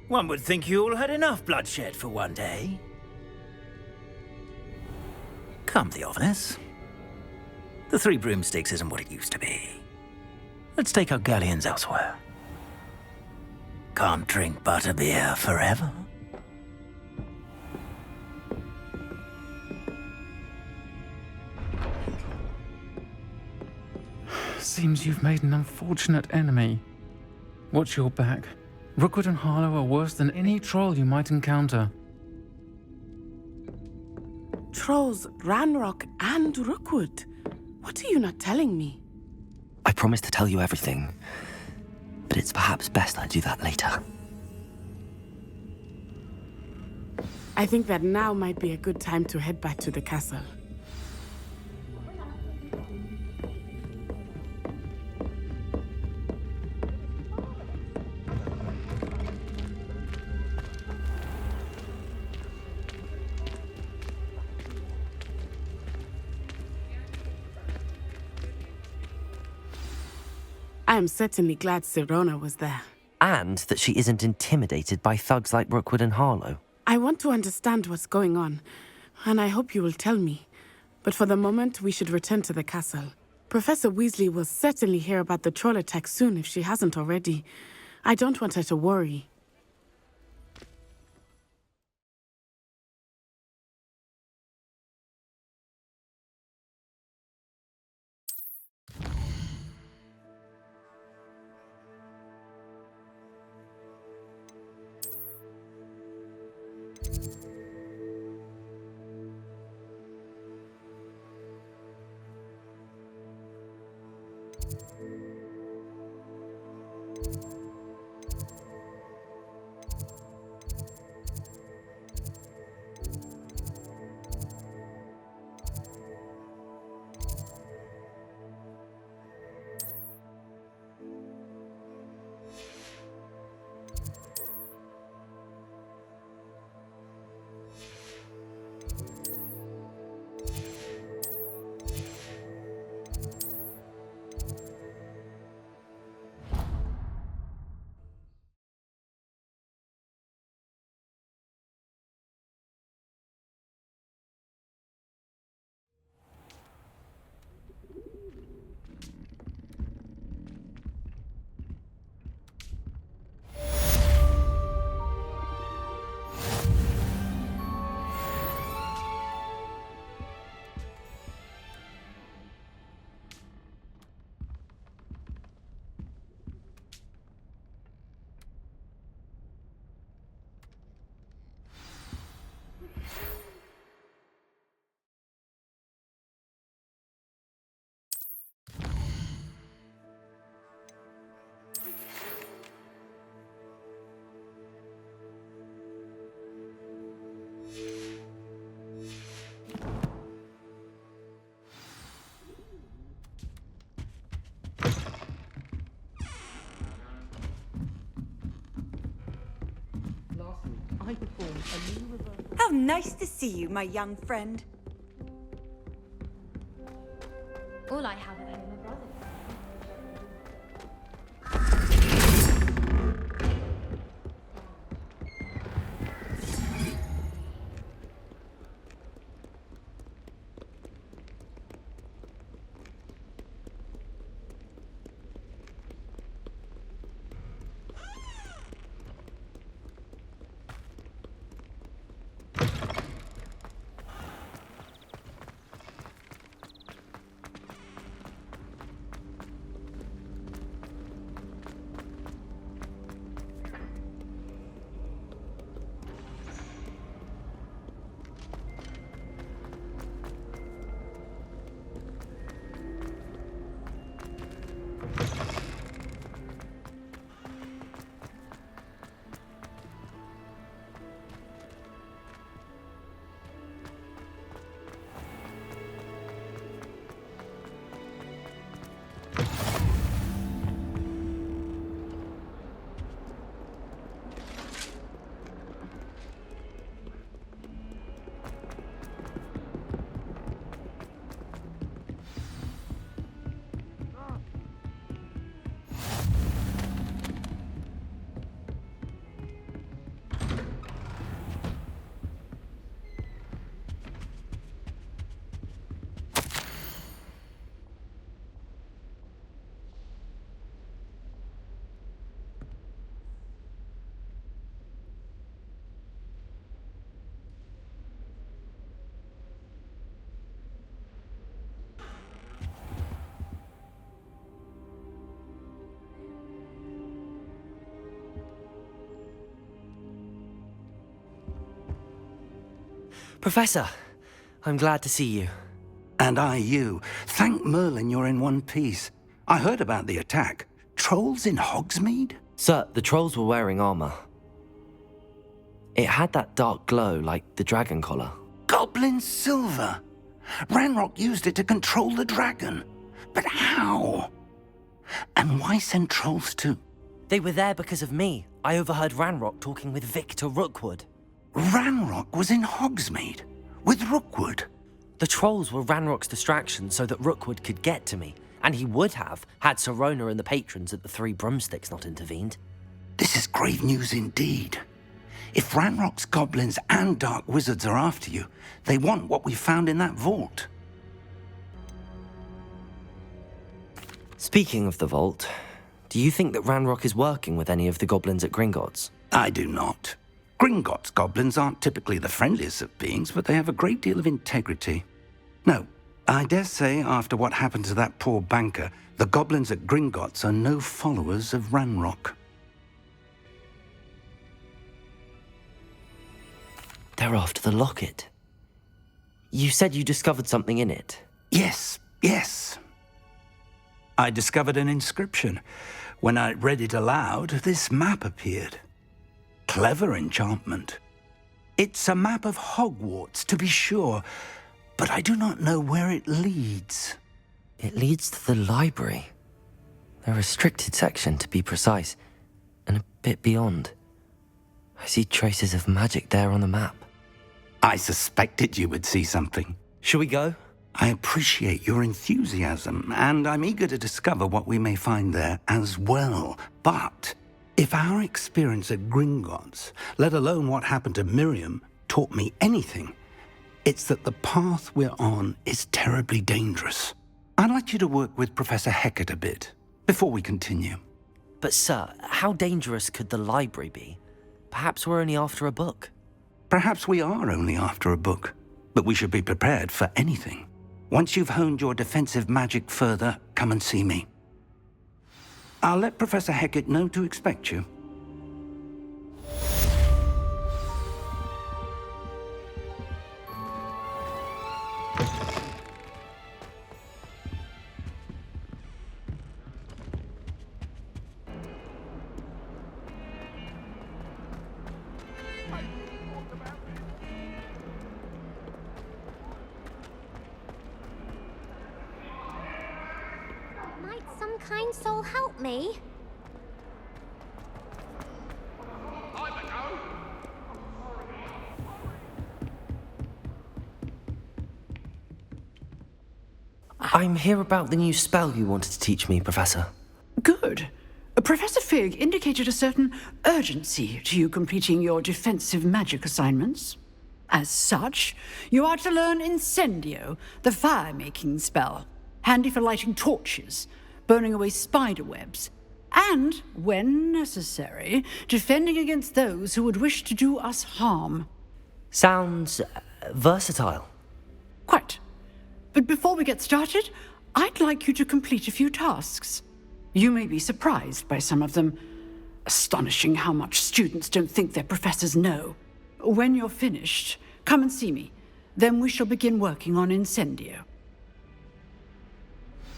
One would think you all had enough bloodshed for one day. Come, Theophilus. The Three Broomsticks isn't what it used to be. Let's take our galleons elsewhere. Can't drink butterbeer forever. Seems you've made an unfortunate enemy. Watch your back. Rookwood and Harlow are worse than any troll you might encounter. Trolls, Ranrock, and Rookwood. What are you not telling me? I promised to tell you everything, but it's perhaps best I do that later. I think that now might be a good time to head back to the castle. I am certainly glad Sirona was there. And that she isn't intimidated by thugs like Rookwood and Harlow. I want to understand what's going on, and I hope you will tell me. But for the moment, we should return to the castle. Professor Weasley will certainly hear about the troll attack soon if she hasn't already. I don't want her to worry. How nice to see you, my young friend. All I have at home are brothers. Professor, I'm glad to see you. And I you. Thank Merlin you're in one piece. I heard about the attack. Trolls in Hogsmeade? Sir, the trolls were wearing armor. It had that dark glow like the dragon collar. Goblin silver! Ranrock used it to control the dragon. But how? And why send trolls too? They were there because of me. I overheard Ranrock talking with Victor Rookwood. Ranrock was in Hogsmeade? With Rookwood? The trolls were Ranrock's distraction so that Rookwood could get to me. And he would have, had Sirona and the patrons at the Three Broomsticks not intervened. This is grave news indeed. If Ranrock's goblins and dark wizards are after you, they want what we found in that vault. Speaking of the vault, do you think that Ranrock is working with any of the goblins at Gringotts? I do not. Gringotts goblins aren't typically the friendliest of beings, but they have a great deal of integrity. No, I dare say after what happened to that poor banker, the goblins at Gringotts are no followers of Ranrock. They're after the locket. You said you discovered something in it. Yes. I discovered an inscription. When I read it aloud, this map appeared. Clever enchantment. It's a map of Hogwarts, to be sure, but I do not know where it leads. It leads to the library. A restricted section, to be precise, and a bit beyond. I see traces of magic there on the map. I suspected you would see something. Shall we go? I appreciate your enthusiasm, and I'm eager to discover what we may find there as well. But if our experience at Gringotts, let alone what happened to Miriam, taught me anything, it's that the path we're on is terribly dangerous. I'd like you to work with Professor Hecat a bit before we continue. But sir, how dangerous could the library be? Perhaps we're only after a book. Perhaps we are only after a book, but we should be prepared for anything. Once you've honed your defensive magic further, come and see me. I'll let Professor Hecat know to expect you. Kind soul help me? I'm here about the new spell you wanted to teach me, Professor. Good. Professor Fig indicated a certain urgency to you completing your defensive magic assignments. As such, you are to learn Incendio, the fire-making spell, handy for lighting torches, burning away spider webs, and, when necessary, defending against those who would wish to do us harm. Sounds versatile. Quite. But before we get started, I'd like you to complete a few tasks. You may be surprised by some of them. Astonishing how much students don't think their professors know. When you're finished, come and see me. Then we shall begin working on Incendio.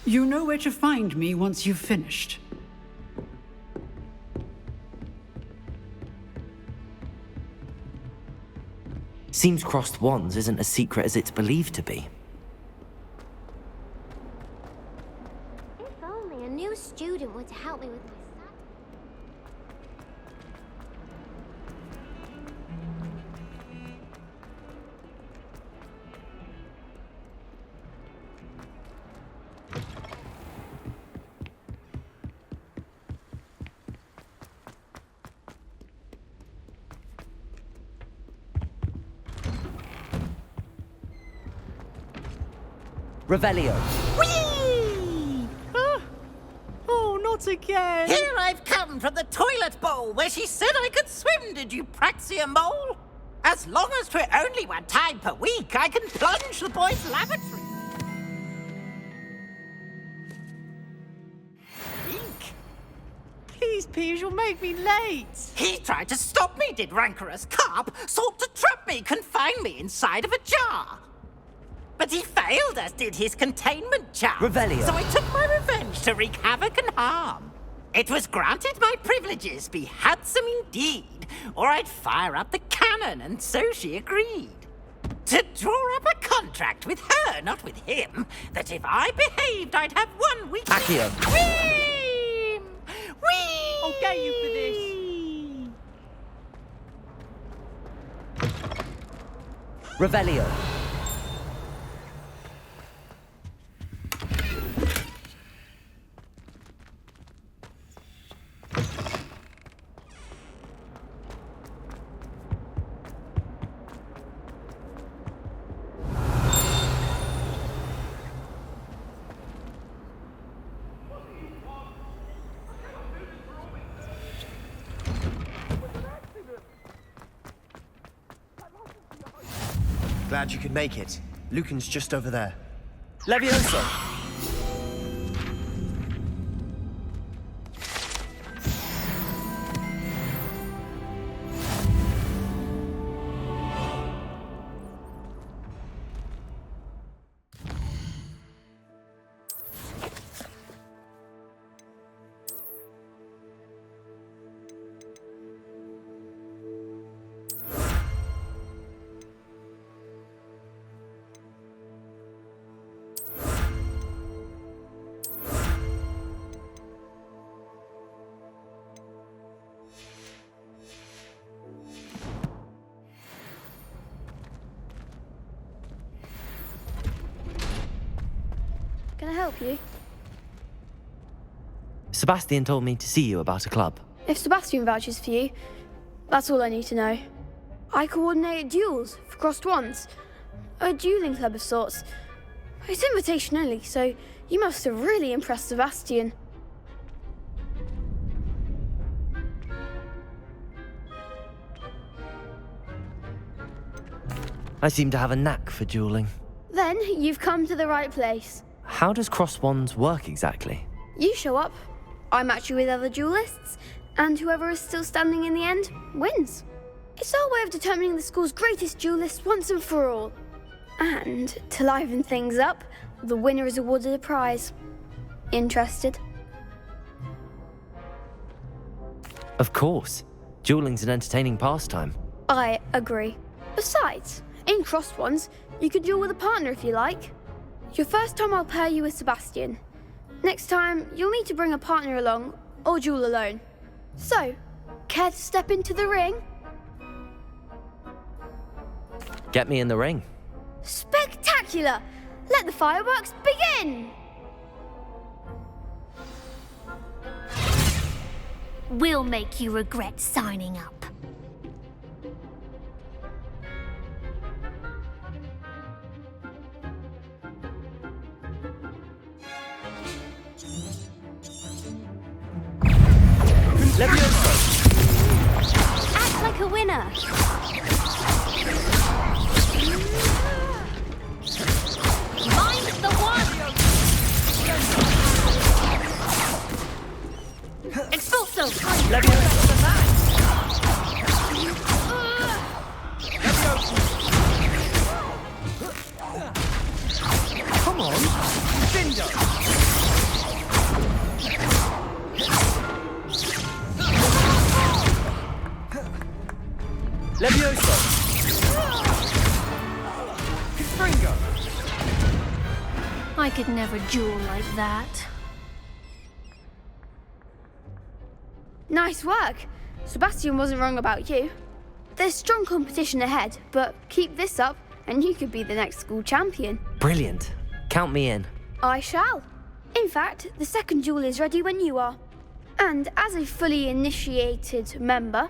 You know where to find me once you've finished. Seems crossed wands isn't as secret as it's believed to be. If only a new student were to help me with my Revelio. Whee! Oh, not again. Here I've come from the toilet bowl where she said I could swim, did you praxia mole? As long as 'twere only one time per week, I can plunge the boys' lavatory. Eek. Please peeves, you'll make me late. He tried to stop me, did rancorous carp, sought to trap me, confine me inside of a jar. But he failed, as did his containment charm. Revelio. So I took my revenge to wreak havoc and harm. It was granted my privileges be handsome indeed, or I'd fire up the cannon, and so she agreed. To draw up a contract with her, not with him, that if I behaved, I'd have 1 week. Accio. Whee! Whee! I'll get you for this. Revelio. Glad you could make it. Lucan's just over there. Levioso! Can I help you? Sebastian told me to see you about a club. If Sebastian vouches for you, that's all I need to know. I coordinate duels for crossed wands. A dueling club of sorts. It's invitation only, so you must have really impressed Sebastian. I seem to have a knack for dueling. Then you've come to the right place. How does cross wands work exactly? You show up, I match you with other duelists, and whoever is still standing in the end wins. It's our way of determining the school's greatest duelist once and for all. And to liven things up, the winner is awarded a prize. Interested? Of course. Dueling's an entertaining pastime. I agree. Besides, in crossed ones, you could duel with a partner if you like. Your first time I'll pair you with Sebastian. Next time, you'll need to bring a partner along, or duel alone. So, care to step into the ring? Get me in the ring. Spectacular! Let the fireworks begin! We'll make you regret signing up. Act like a winner! Mind the warrior! Expulso! Come on! Cinder! Levioso! Springo! I could never duel like that. Nice work. Sebastian wasn't wrong about you. There's strong competition ahead, but keep this up and you could be the next school champion. Brilliant. Count me in. I shall. In fact, the second duel is ready when you are. And as a fully initiated member,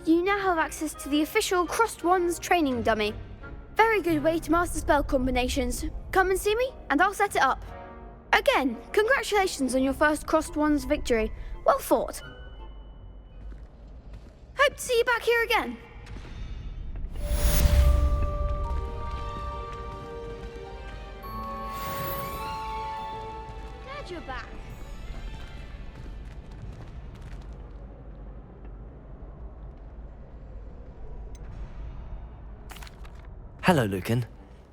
you now have access to the official Crossed Wands training dummy. Very good way to master spell combinations. Come and see me, and I'll set it up. Again, congratulations on your first Crossed Wands victory. Well fought. Hope to see you back here again. Glad you're back. Hello, Lucan.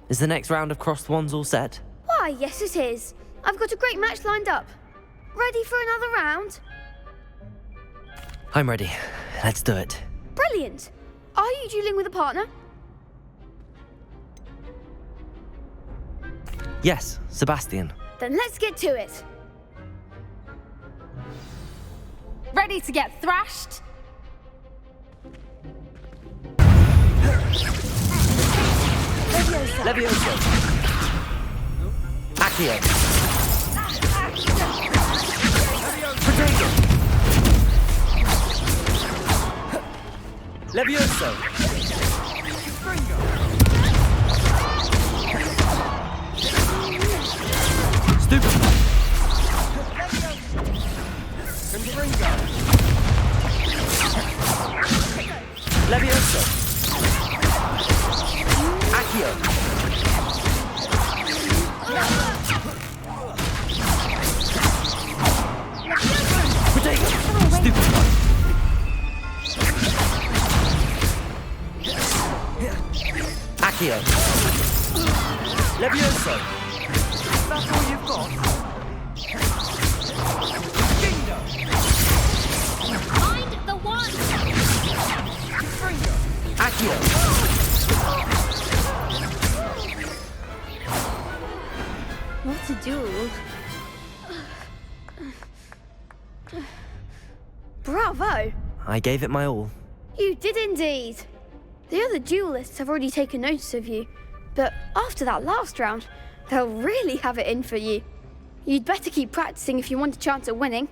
Is the next round of crossed wands all set? Why, yes it is. I've got a great match lined up. Ready for another round? I'm ready. Let's do it. Brilliant. Are you dueling with a partner? Yes, Sebastian. Then let's get to it. Ready to get thrashed? Levioso. Accio. Protego. Levioso. Stupefy. Confringo. Levioso. Accio. Protego. Stupefy. Accio. Levioso. That's all you've got? Bingo. Mind the one! Confringo. Accio. What a duel. Bravo! I gave it my all. You did indeed. The other duelists have already taken notice of you, but after that last round, they'll really have it in for you. You'd better keep practicing if you want a chance at winning,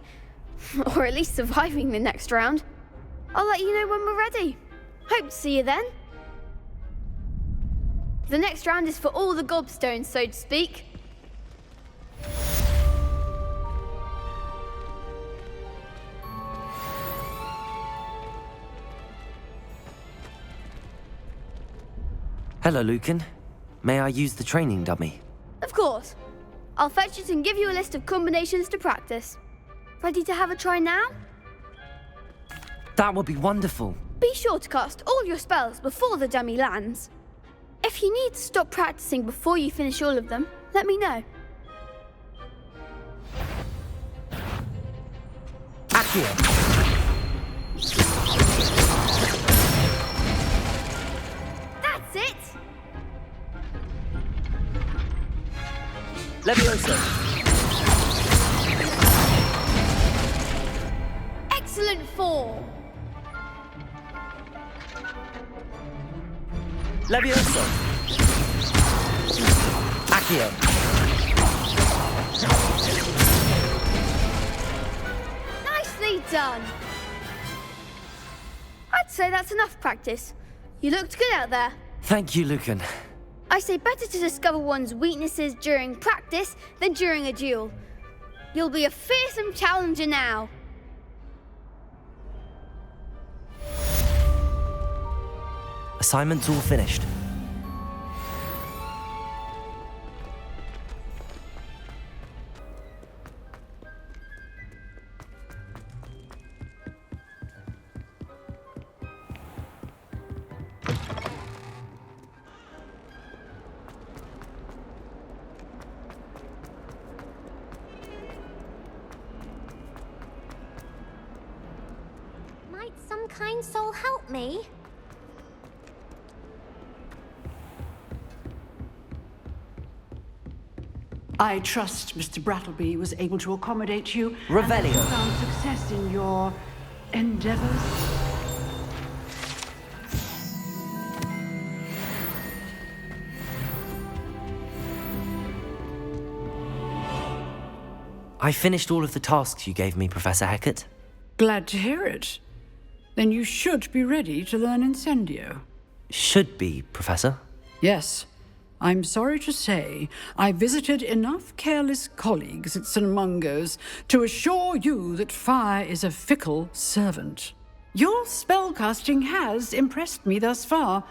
or at least surviving the next round. I'll let you know when we're ready. Hope to see you then. The next round is for all the gobstones, so to speak. Hello, Lucan. May I use the training dummy? Of course. I'll fetch it and give you a list of combinations to practice. Ready to have a try now? That would be wonderful. Be sure to cast all your spells before the dummy lands. If you need to stop practicing before you finish all of them, let me know. Accio. That's it! Levioso. Excellent form! Levioso. Accio. Nicely done! I'd say that's enough practice. You looked good out there. Thank you, Lucan. I say better to discover one's weaknesses during practice than during a duel. You'll be a fearsome challenger now. Assignment's all finished. Might some kind soul help me? I trust Mr. Brattleby was able to accommodate you. Revelio. And that you found success in your endeavors. I finished all of the tasks you gave me, Professor Hecat. Glad to hear it. Then you should be ready to learn Incendio. Should be, Professor. Yes. I'm sorry to say, I visited enough careless colleagues at St. Mungo's to assure you that fire is a fickle servant. Your spellcasting has impressed me thus far,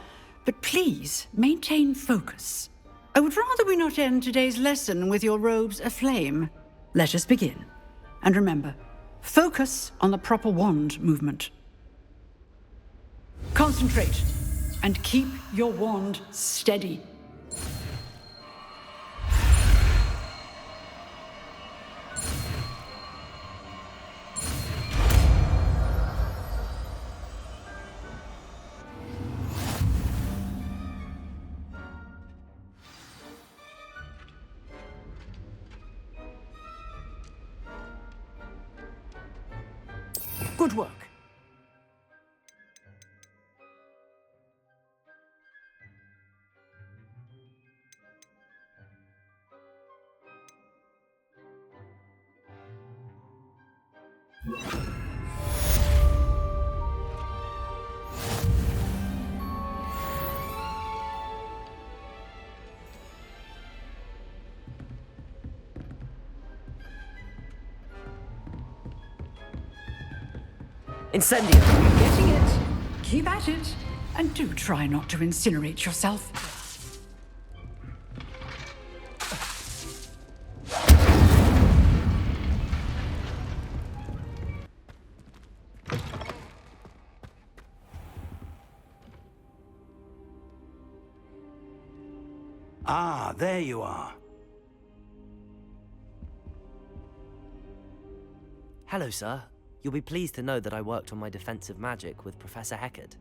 but please maintain focus. I would rather we not end today's lesson with your robes aflame. Let us begin. And remember, focus on the proper wand movement. Concentrate, and keep your wand steady. Good work. Incendio! Getting it. Keep at it. And do try not to incinerate yourself. Ah, there you are. Hello, sir. You'll be pleased to know that I worked on my defensive magic with Professor Heckard.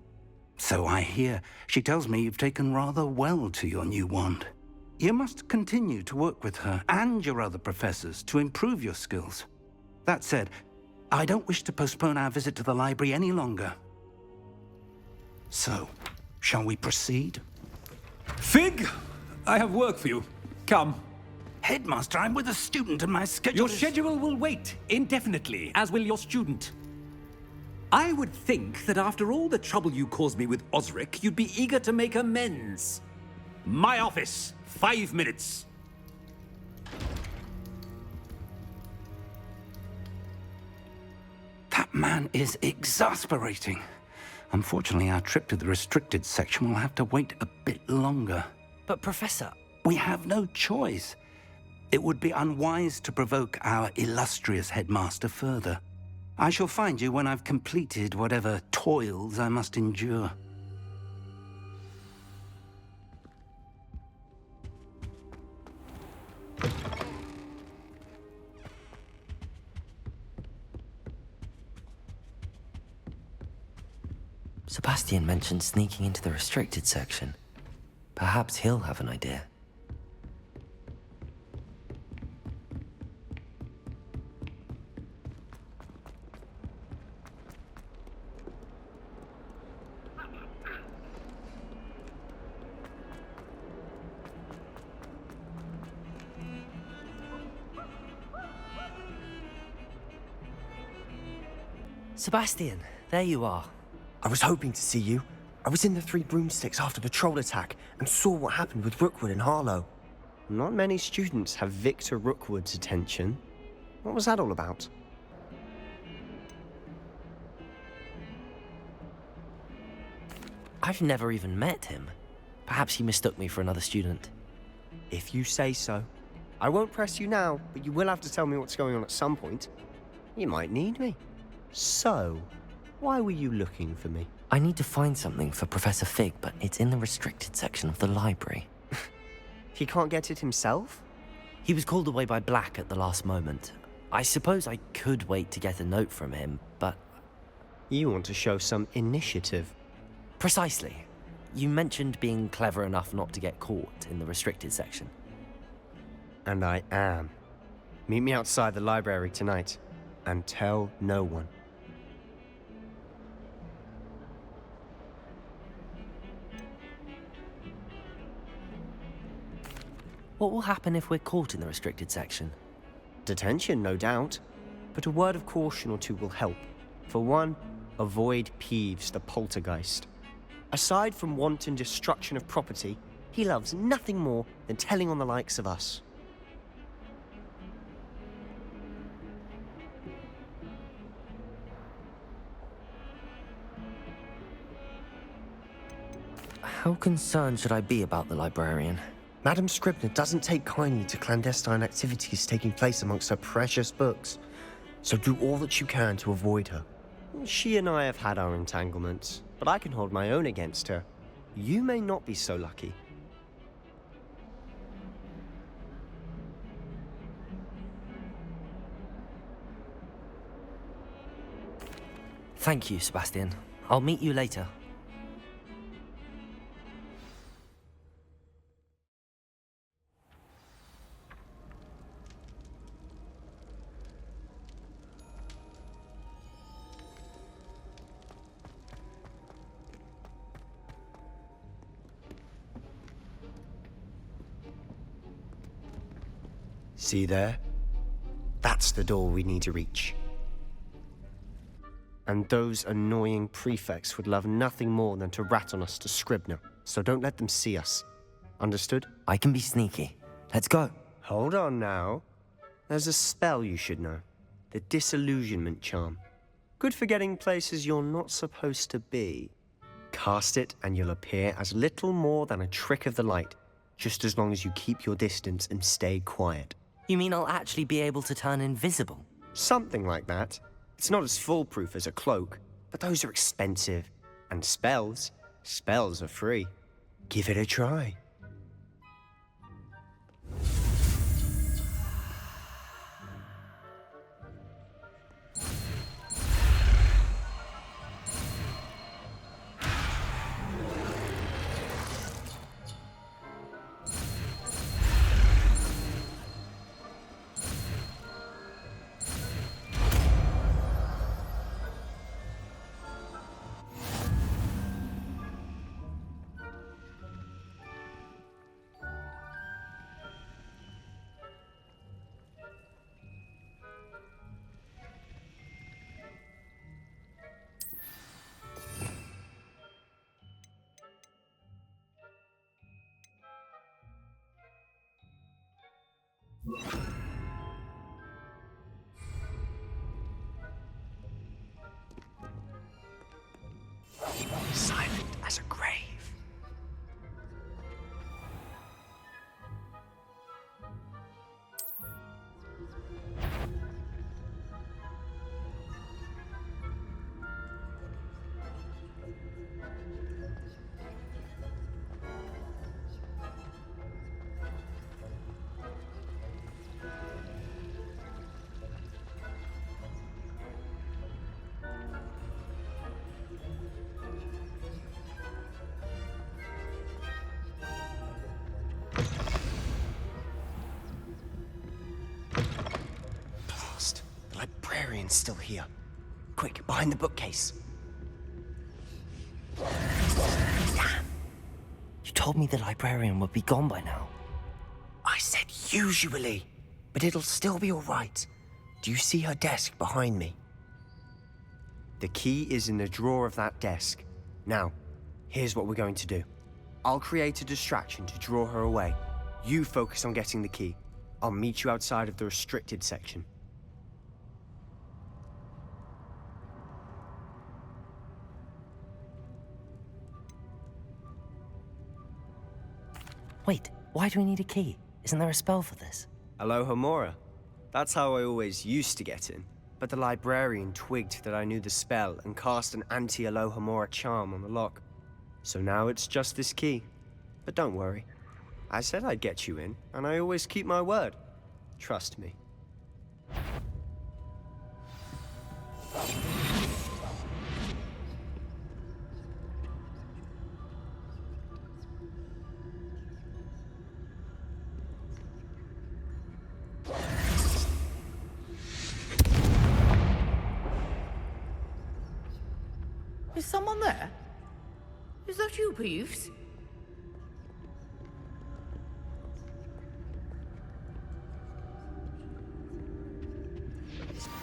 So I hear. She tells me you've taken rather well to your new wand. You must continue to work with her and your other professors to improve your skills. That said, I don't wish to postpone our visit to the library any longer. So, shall we proceed? Fig, I have work for you. Come. Headmaster, I'm with a student and my schedule Your schedule will wait indefinitely, as will your student. I would think that after all the trouble you caused me with Osric, you'd be eager to make amends. My office, 5 minutes. That man is exasperating. Unfortunately, our trip to the restricted section will have to wait a bit longer. But, Professor... We have no choice. It would be unwise to provoke our illustrious headmaster further. I shall find you when I've completed whatever toils I must endure. Sebastian mentioned sneaking into the restricted section. Perhaps he'll have an idea. Sebastian, there you are. I was hoping to see you. I was in the Three Broomsticks after the troll attack and saw what happened with Rookwood and Harlow. Not many students have Victor Rookwood's attention. What was that all about? I've never even met him. Perhaps he mistook me for another student. If you say so. I won't press you now, but you will have to tell me what's going on at some point. You might need me. So, why were you looking for me? I need to find something for Professor Fig, but it's in the restricted section of the library. He can't get it himself? He was called away by Black at the last moment. I suppose I could wait to get a note from him, but... You want to show some initiative. Precisely. You mentioned being clever enough not to get caught in the restricted section. And I am. Meet me outside the library tonight, and tell no one. What will happen if we're caught in the restricted section? Detention, no doubt. But a word of caution or two will help. For one, avoid Peeves, the poltergeist. Aside from wanton destruction of property, he loves nothing more than telling on the likes of us. How concerned should I be about the librarian? Madam Scribner doesn't take kindly to clandestine activities taking place amongst her precious books, so do all that you can to avoid her. She and I have had our entanglements, but I can hold my own against her. You may not be so lucky. Thank you, Sebastian. I'll meet you later. See there? That's the door we need to reach. And those annoying prefects would love nothing more than to rat on us to Scribner, so don't let them see us. Understood? I can be sneaky. Let's go. Hold on now. There's a spell you should know. The Disillusionment Charm. Good for getting places you're not supposed to be. Cast it and you'll appear as little more than a trick of the light, just as long as you keep your distance and stay quiet. You mean I'll actually be able to turn invisible? Something like that. It's not as foolproof as a cloak, but those are expensive. And spells are free. Give it a try. Silent as a grave. The librarian's still here. Quick, behind the bookcase. Damn. You told me the librarian would be gone by now. I said usually, but it'll still be all right. Do you see her desk behind me? The key is in the drawer of that desk. Now, here's what we're going to do. I'll create a distraction to draw her away. You focus on getting the key. I'll meet you outside of the restricted section. Wait, why do we need a key? Isn't there a spell for this? Alohomora. That's how I always used to get in. But the librarian twigged that I knew the spell and cast an anti-Alohomora charm on the lock. So now it's just this key. But don't worry. I said I'd get you in, and I always keep my word. Trust me. Is someone there? Is that you, Peeves?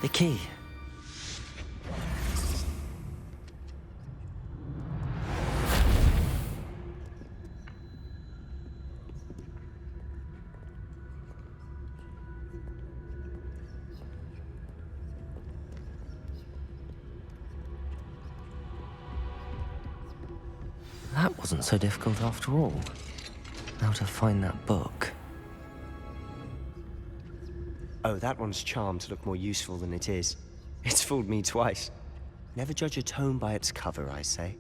The key. That wasn't so difficult after all. Now to find that book. Oh, that one's charmed to look more useful than it is. It's fooled me twice. Never judge a tome by its cover, I say.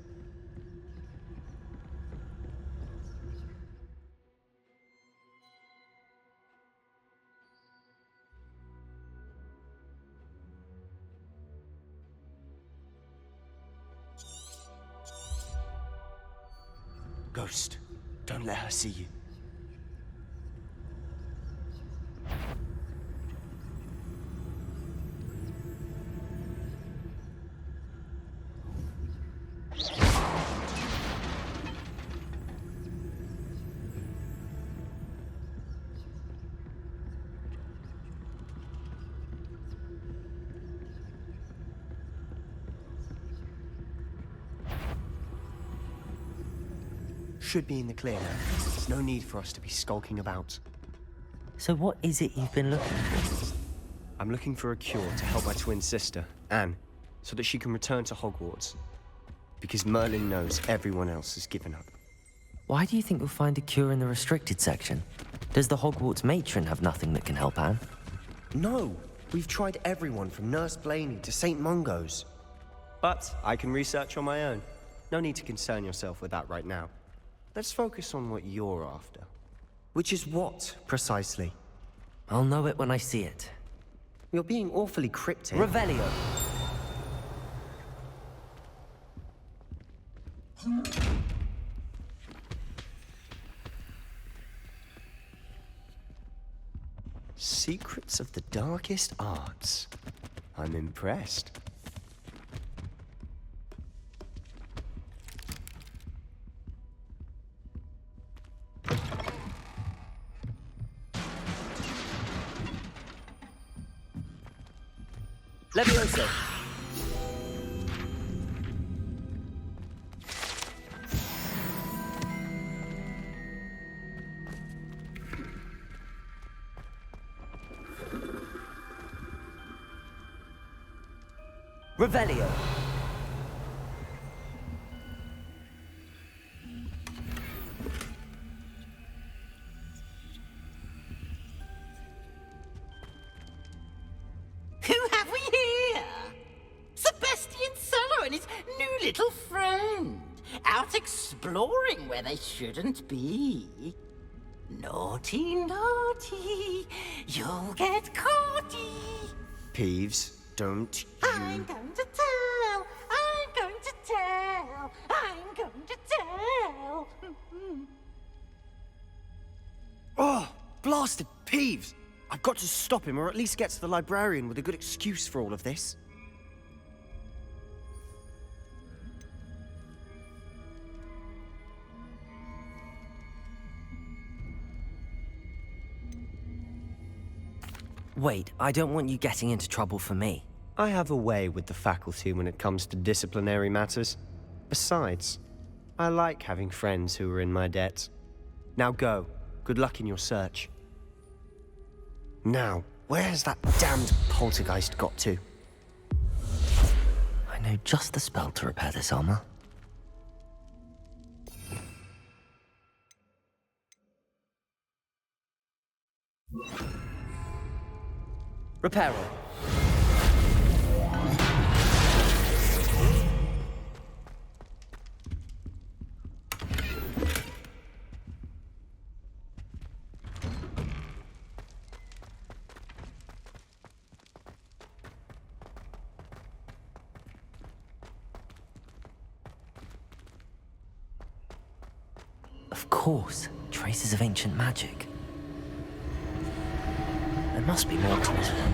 ghost. Don't let her see you. Should be in the clear now. There's no need for us to be skulking about. So what is it you've been looking for? I'm looking for a cure to help my twin sister, Anne, so that she can return to Hogwarts. Because Merlin knows everyone else has given up. Why do you think you'll find a cure in the restricted section? Does the Hogwarts matron have nothing that can help Anne? No! We've tried everyone from Nurse Blaney to St. Mungo's. But I can research on my own. No need to concern yourself with that right now. Let's focus on what you're after. Which is what, precisely? I'll know it when I see it. You're being awfully cryptic. Revelio! Secrets of the darkest arts. I'm impressed. Levioso! Revelio! Who have we here? Sebastian Solo and his new little friend. Out exploring where they shouldn't be. Naughty, naughty. You'll get caughty. Peeves, don't you... I'm going to tell. I'm going to tell. I'm going to tell. Oh, blasted Peeves! I've got to stop him, or at least get to the librarian with a good excuse for all of this. Wait, I don't want you getting into trouble for me. I have a way with the faculty when it comes to disciplinary matters. Besides, I like having friends who are in my debt. Now go. Good luck in your search. Now, where has that damned poltergeist got to? I know just the spell to repair this armor. Reparo. Of course, traces of ancient magic. There must be more to this one.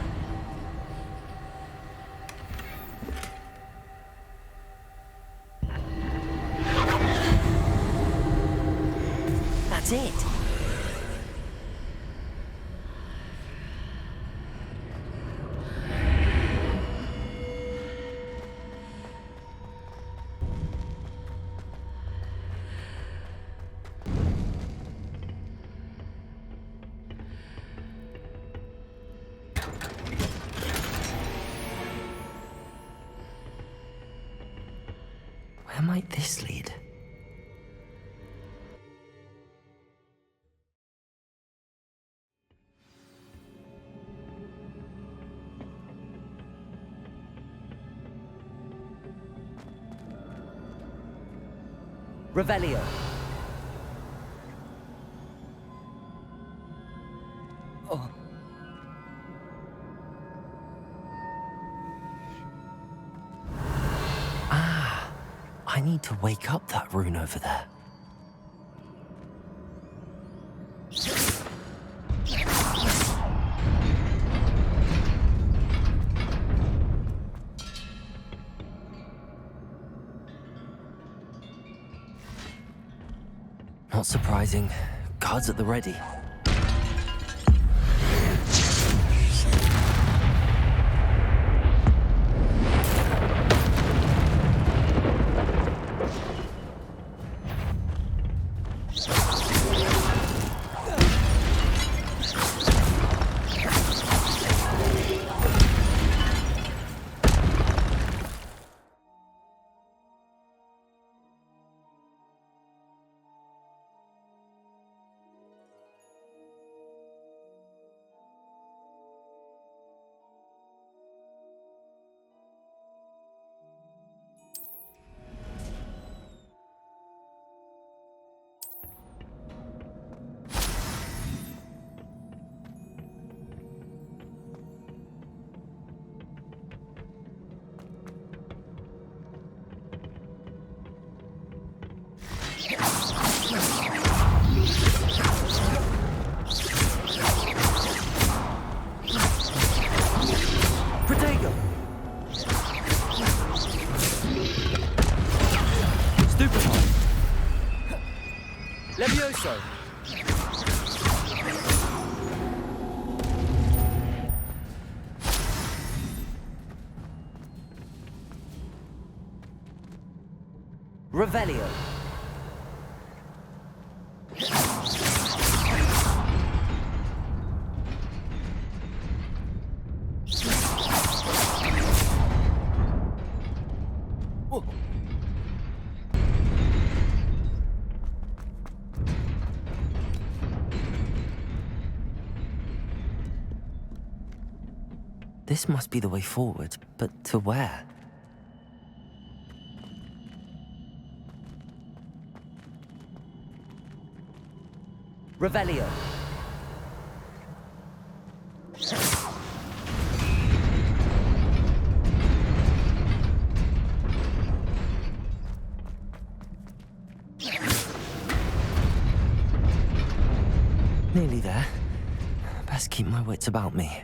That's it! Where might this lead? Revelio. Oh. I need to wake up that rune over there. Not surprising. Guards at the ready. Protego! Stupefy! Levioso! Revelio. This must be the way forward, but to where? Revelio. Nearly there. Best keep my wits about me.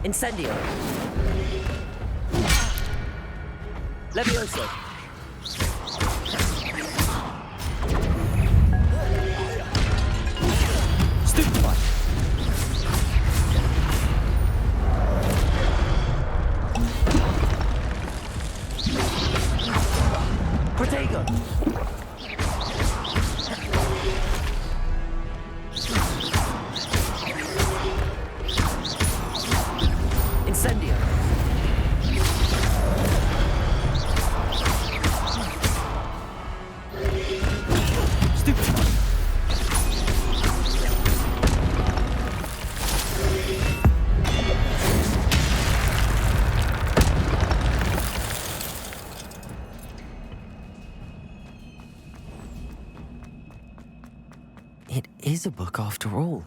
Incendio. Levioso. Stupefy. Protego. Incendio. Stupefy. It is a book after all.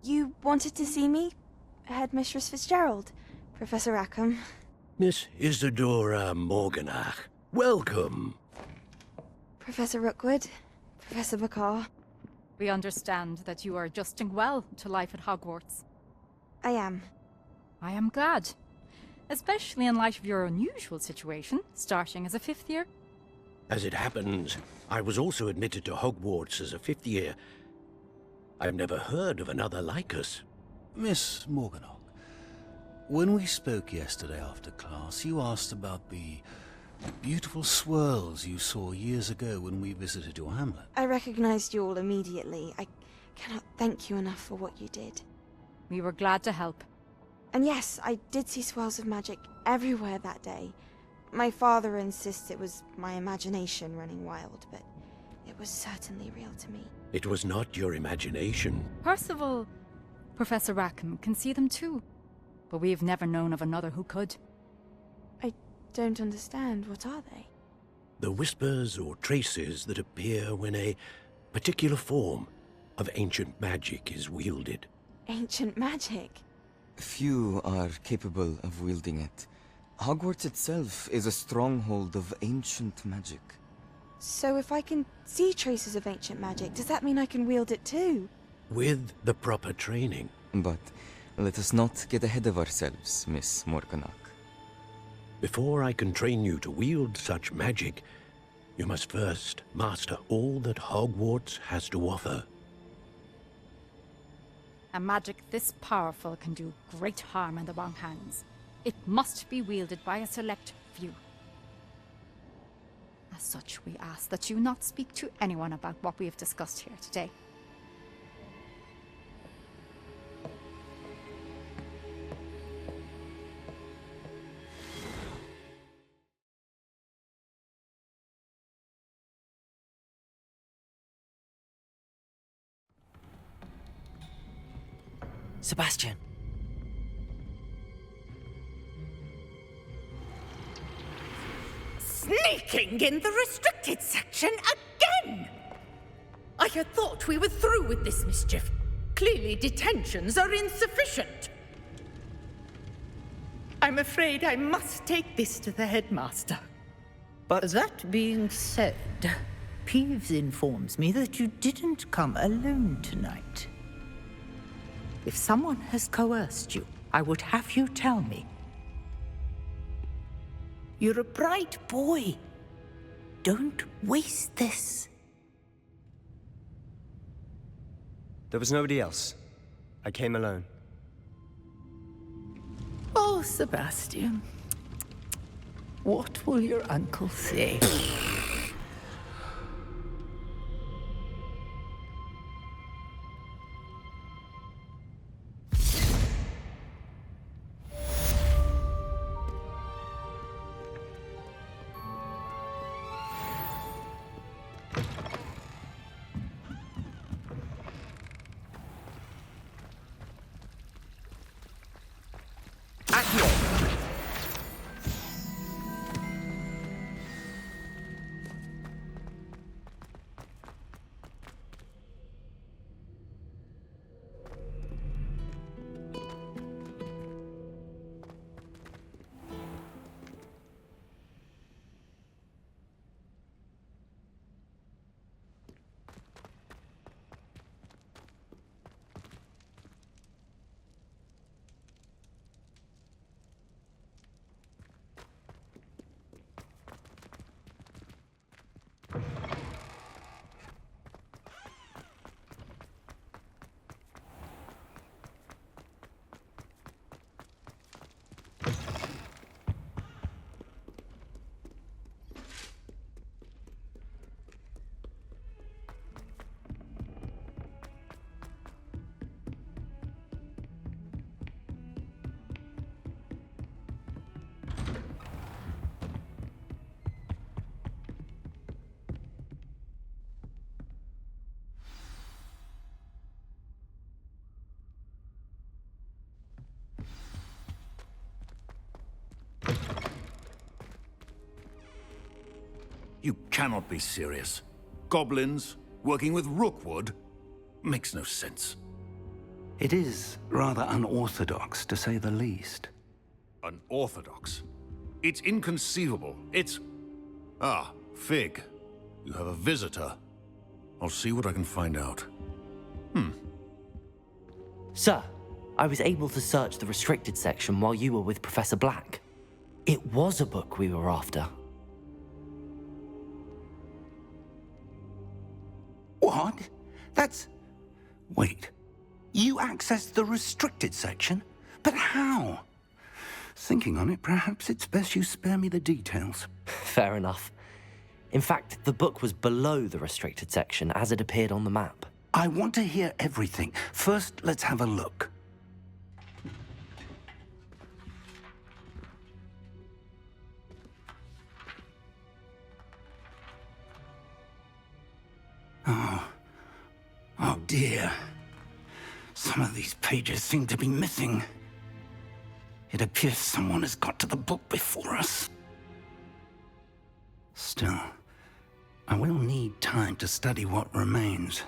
You wanted to see me? Headmistress Fitzgerald, Professor Rackham. Miss Isadora Morganach, welcome. Professor Rookwood, Professor Bakar. We understand that you are adjusting well to life at Hogwarts. I am. I am glad. Especially in light of your unusual situation, starting as a 5th year. As it happens, I was also admitted to Hogwarts as a 5th year. I've never heard of another like us. Miss Morganach, when we spoke yesterday after class, you asked about the beautiful swirls you saw years ago when we visited your hamlet. I recognized you all immediately. I cannot thank you enough for what you did. We were glad to help. And yes, I did see swirls of magic everywhere that day. My father insists it was my imagination running wild, but it was certainly real to me. It was not your imagination. Percival, Professor Rackham can see them too. But we've never known of another who could. I don't understand. What are they? The whispers or traces that appear when a particular form of ancient magic is wielded. Ancient magic? Few are capable of wielding it. Hogwarts itself is a stronghold of ancient magic. So if I can see traces of ancient magic, does that mean I can wield it too? With the proper training. But let us not get ahead of ourselves, Miss Morganach. Before I can train you to wield such magic, you must first master all that Hogwarts has to offer. A magic this powerful can do great harm in the wrong hands. It must be wielded by a select few. As such, we ask that you not speak to anyone about what we have discussed here today. Sebastian. Sneaking in the restricted section again! I had thought we were through with this mischief. Clearly detentions are insufficient. I'm afraid I must take this to the headmaster. But that being said, Peeves informs me that you didn't come alone tonight. If someone has coerced you, I would have you tell me. You're a bright boy. Don't waste this. There was nobody else. I came alone. Oh, Sebastian. What will your uncle say? You cannot be serious. Goblins working with Rookwood makes no sense. It is rather unorthodox, to say the least. Unorthodox? It's inconceivable. It's... Ah, Fig. You have a visitor. I'll see what I can find out. Sir, I was able to search the restricted section while you were with Professor Black. It was a book we were after. What? That's... Wait. You accessed the restricted section? But how? Thinking on it, perhaps it's best you spare me the details. Fair enough. In fact, the book was below the restricted section as it appeared on the map. I want to hear everything. First, let's have a look. Oh dear. Some of these pages seem to be missing. It appears someone has got to the book before us. Still, I will need time to study what remains.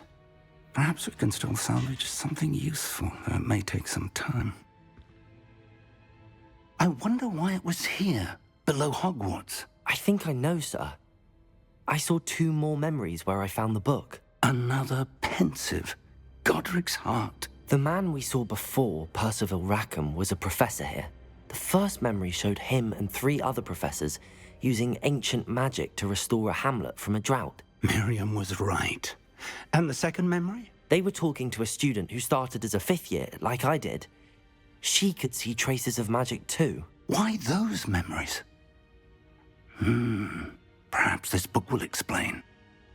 Perhaps we can still salvage something useful, though it may take some time. I wonder why it was here, below Hogwarts. I think I know, sir. I saw 2 more memories where I found the book. Another pensive. Godric's heart. The man we saw before, Percival Rackham, was a professor here. The first memory showed him and 3 other professors using ancient magic to restore a hamlet from a drought. Miriam was right. And the second memory? They were talking to a student who started as a 5th year, like I did. She could see traces of magic too. Why those memories? Perhaps this book will explain.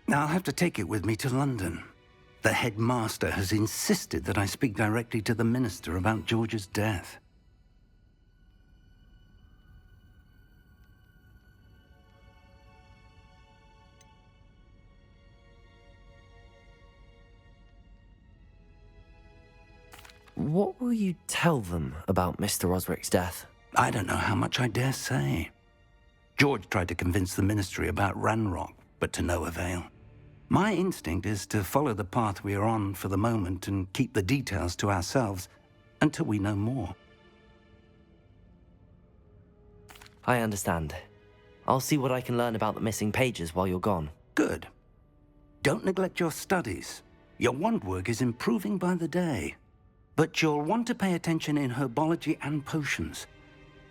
I'll have to take it with me to London. The headmaster has insisted that I speak directly to the minister about George's death. What will you tell them about Mr. Osric's death? I don't know how much I dare say. George tried to convince the ministry about Ranrock, but to no avail. My instinct is to follow the path we are on for the moment and keep the details to ourselves until we know more. I understand. I'll see what I can learn about the missing pages while you're gone. Good. Don't neglect your studies. Your wand work is improving by the day. But you'll want to pay attention in herbology and potions.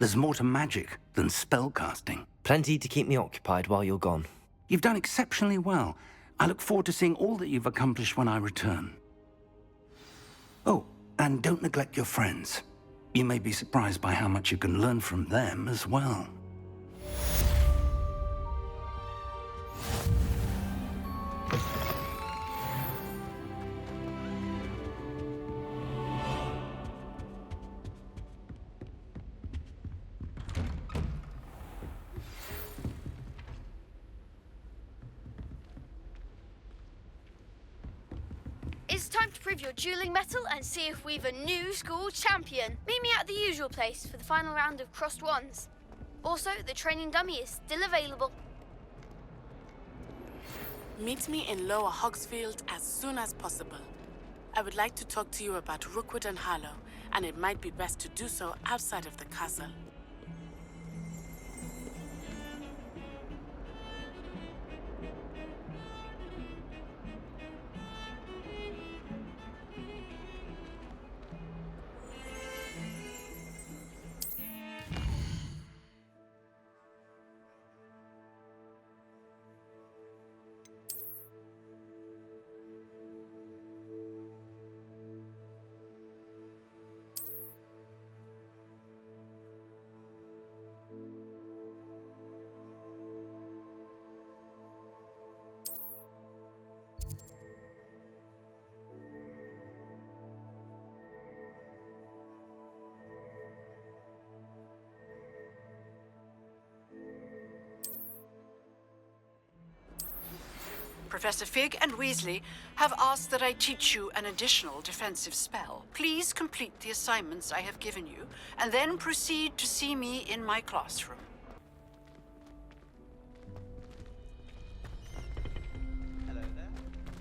There's more to magic than spellcasting. Plenty to keep me occupied while you're gone. You've done exceptionally well. I look forward to seeing all that you've accomplished when I return. Oh, and don't neglect your friends. You may be surprised by how much you can learn from them as well. It's time to prove your dueling mettle and see if we've a new school champion. Meet me at the usual place for the final round of crossed wands. Also, the training dummy is still available. Meet me in Lower Hogsfield as soon as possible. I would like to talk to you about Rookwood and Harlow, and it might be best to do so outside of the castle. Professor Fig and Weasley have asked that I teach you an additional defensive spell. Please complete the assignments I have given you, and then proceed to see me in my classroom.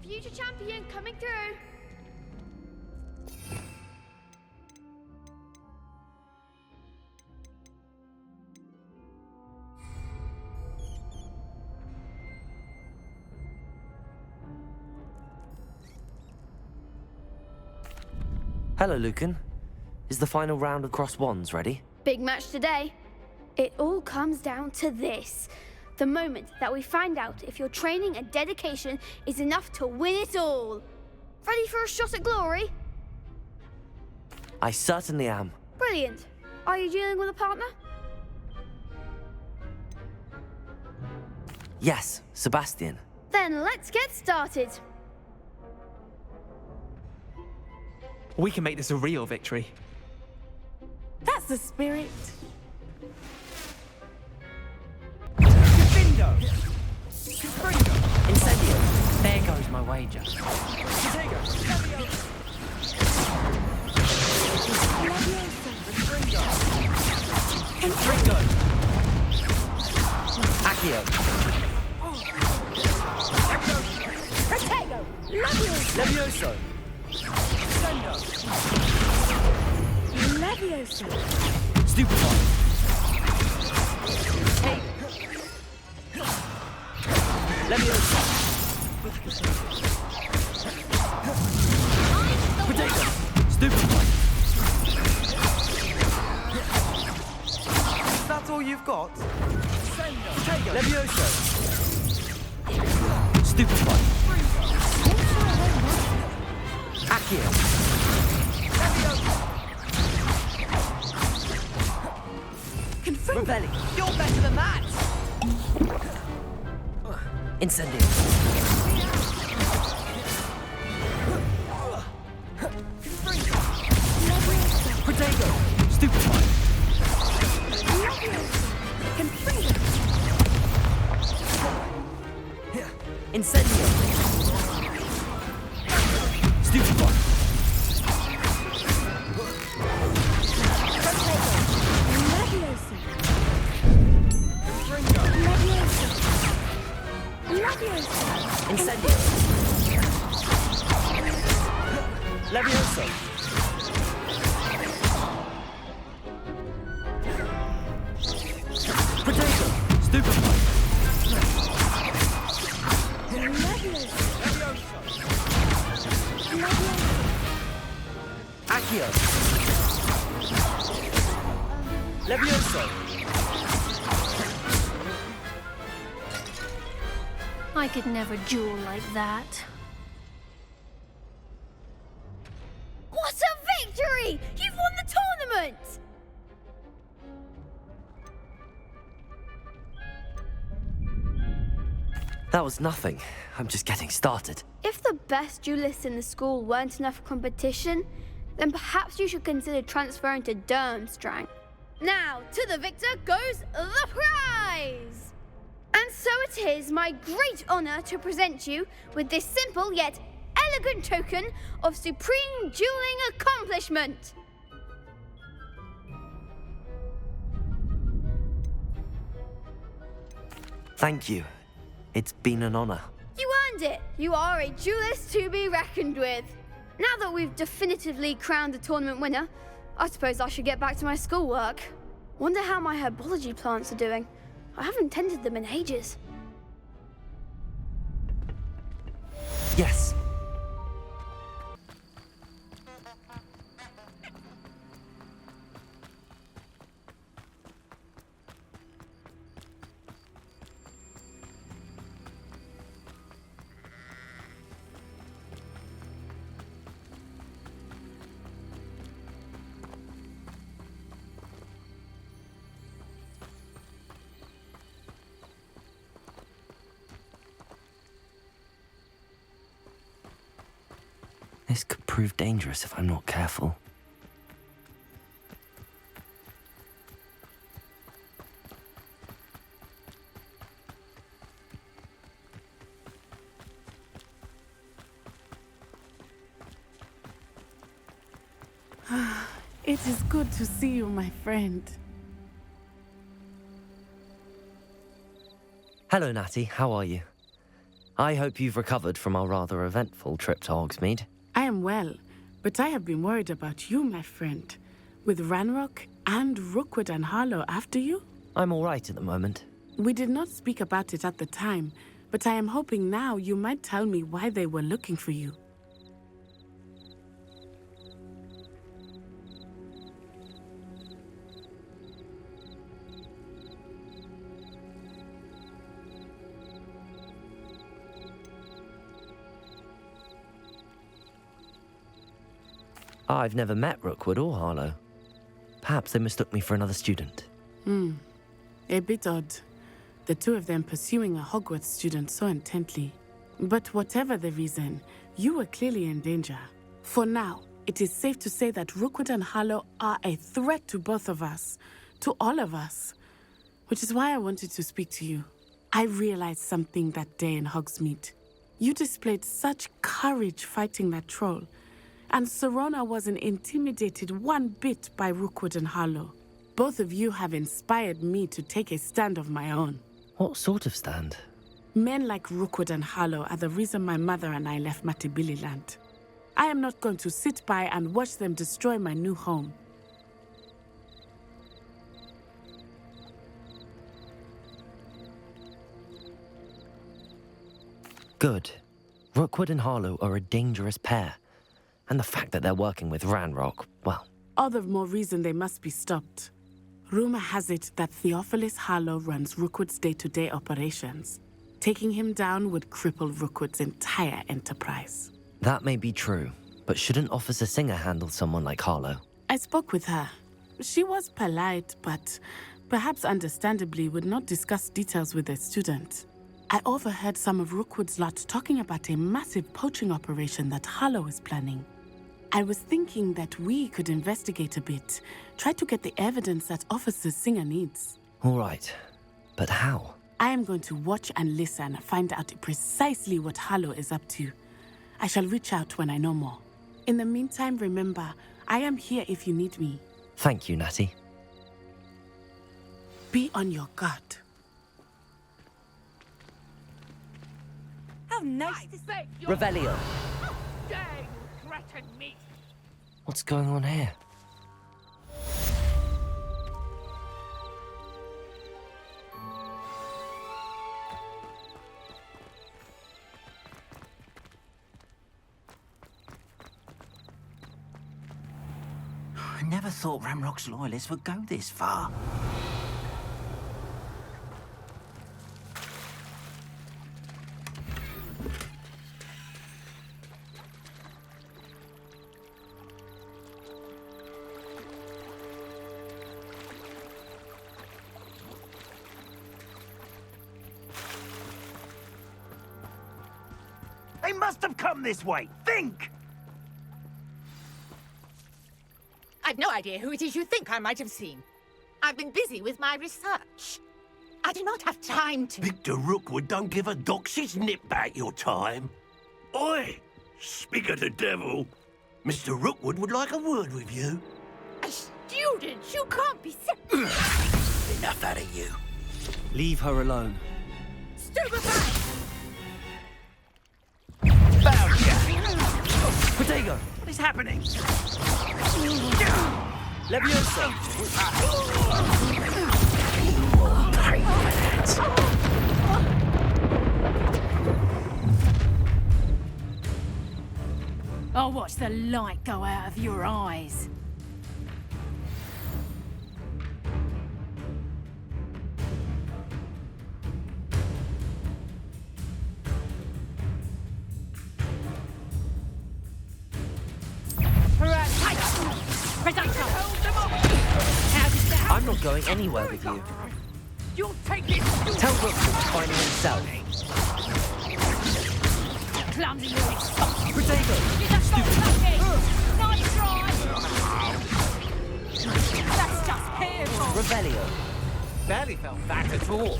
Future champion coming through. Hello, Lucan. Is the final round of crossed wands ready? Big match today. It all comes down to this. The moment that we find out if your training and dedication is enough to win it all. Ready for a shot at glory? I certainly am. Brilliant. Are you dealing with a partner? Yes, Sebastian. Then let's get started. We can make this a real victory. That's the spirit. Bingo! Incendio! There goes my wager. Protego! Infringo! Accio! Protego! Levioso! Levioso! Levioso! Stupefy! Hey! Levioso! Protego! Stupefy! That's all you've got? Protego! Levioso! Stupefy! Accio! Revelli, you're better than that! Incendio! Protego! Stupefy! Incendio! Stupefy! Incendio! Levioso! Protego! Stupefy! Accio! Levioso! I could never duel like that. What a victory! You've won the tournament! That was nothing. I'm just getting started. If the best duelists in the school weren't enough for competition, then perhaps you should consider transferring to Durmstrang. Now, to the victor goes the prize! And so it is my great honor to present you with this simple yet elegant token of supreme dueling accomplishment. Thank you. It's been an honor. You earned it. You are a duelist to be reckoned with. Now that we've definitively crowned the tournament winner, I suppose I should get back to my schoolwork. Wonder how my herbology plants are doing. I haven't tended them in ages. Yes. This could prove dangerous if I'm not careful. It is good to see you, my friend. Hello, Natty. How are you? I hope you've recovered from our rather eventful trip to Hogsmeade. I am well, but I have been worried about you, my friend. With Ranrock and Rookwood and Harlow after you? I'm all right at the moment. We did not speak about it at the time, but I am hoping now you might tell me why they were looking for you. I've never met Rookwood or Harlow. Perhaps they mistook me for another student. A bit odd. The two of them pursuing a Hogwarts student so intently. But whatever the reason, you were clearly in danger. For now, it is safe to say that Rookwood and Harlow are a threat to both of us. To all of us. Which is why I wanted to speak to you. I realized something that day in Hogsmeade. You displayed such courage fighting that troll. And Serona wasn't intimidated one bit by Rookwood and Harlow. Both of you have inspired me to take a stand of my own. What sort of stand? Men like Rookwood and Harlow are the reason my mother and I left Matabili Land. I am not going to sit by and watch them destroy my new home. Good. Rookwood and Harlow are a dangerous pair. And the fact that they're working with Ranrock, well... All the more reason they must be stopped. Rumor has it that Theophilus Harlow runs Rookwood's day-to-day operations. Taking him down would cripple Rookwood's entire enterprise. That may be true, but shouldn't Officer Singer handle someone like Harlow? I spoke with her. She was polite, but perhaps understandably would not discuss details with a student. I overheard some of Rookwood's lot talking about a massive poaching operation that Harlow is planning. I was thinking that we could investigate a bit, try to get the evidence that Officer Singer needs. All right, but how? I am going to watch and listen, find out precisely what Harlow is up to. I shall reach out when I know more. In the meantime, remember, I am here if you need me. Thank you, Natty. Be on your guard. How nice to say Revelio. How dare you threaten me? What's going on here? I never thought Ramrock's loyalists would go this far. They must have come this way. Think! I've no idea who it is you think I might have seen. I've been busy with my research. I do not have time to... Victor Rookwood don't give a doxy's nip back your time. Oi! Speak of the devil. Mr. Rookwood would like a word with you. A student? You can't be... Enough out of you. Leave her alone. Stupefy! Protego! What is happening? Leviosa! I'll watch the light go out of your eyes. I'm not going anywhere with you. You'll take this. Tell Rookwood to find himself. Clumsy little Protego! Nice try! That's just painful! Revelio. Barely felt that at all.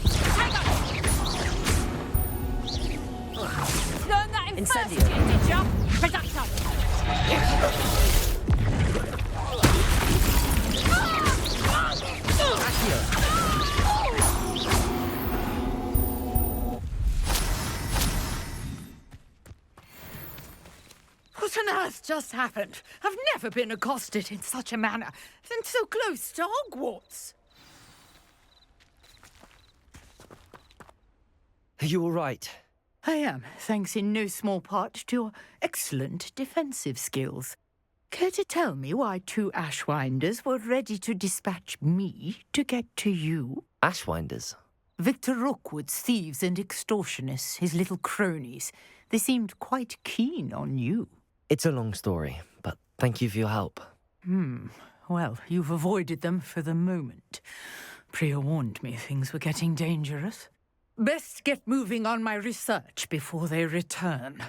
Learn that in Incendio. first year, did ya? Reducto! What on earth just happened? I've never been accosted in such a manner, and so close to Hogwarts. Are you all right? I am, thanks in no small part to your excellent defensive skills. Care to tell me why two Ashwinders were ready to dispatch me to get to you? Ashwinders? Victor Rookwood's thieves and extortionists, his little cronies. They seemed quite keen on you. It's a long story, but Thank you for your help. Well, you've avoided them for the moment. Priya warned me things were getting dangerous. Best get moving on my research before they return.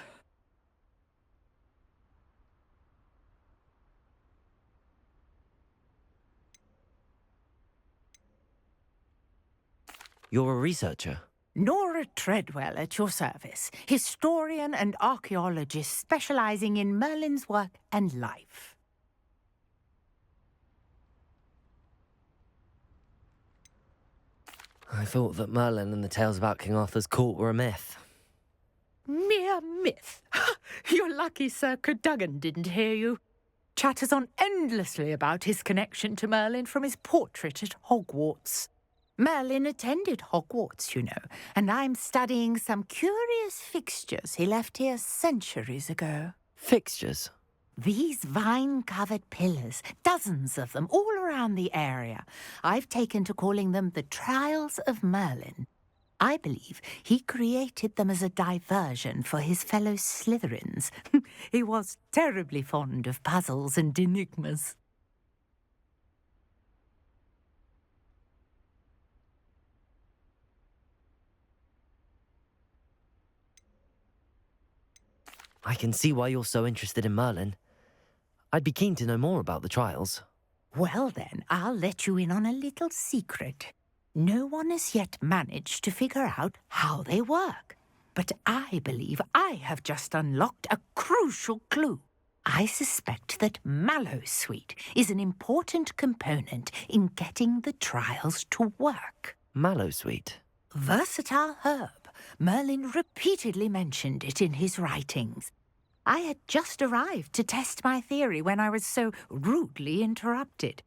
You're a researcher? Nora Treadwell at your service, historian and archaeologist specializing in Merlin's work and life. I thought that Merlin and the tales about King Arthur's court were a myth. Mere myth. You're lucky Sir Cadogan didn't hear you. Chatters on endlessly about his connection to Merlin from his portrait at Hogwarts. Merlin attended Hogwarts, you know, and I'm studying some curious fixtures he left here centuries ago. Fixtures? These vine-covered pillars, dozens of them, all around the area. I've taken to calling them the Trials of Merlin. I believe he created them as a diversion for his fellow Slytherins. He was terribly fond of puzzles and enigmas. I can see why you're so interested in Merlin. I'd be keen to know more about the trials. Well then, I'll let you in on a little secret. No one has yet managed to figure out how they work. But I believe I have just unlocked a crucial clue. I suspect that Mallowsweet is an important component in getting the trials to work. Mallowsweet? Versatile herb. Merlin repeatedly mentioned it in his writings. I had just arrived to test my theory when I was so rudely interrupted.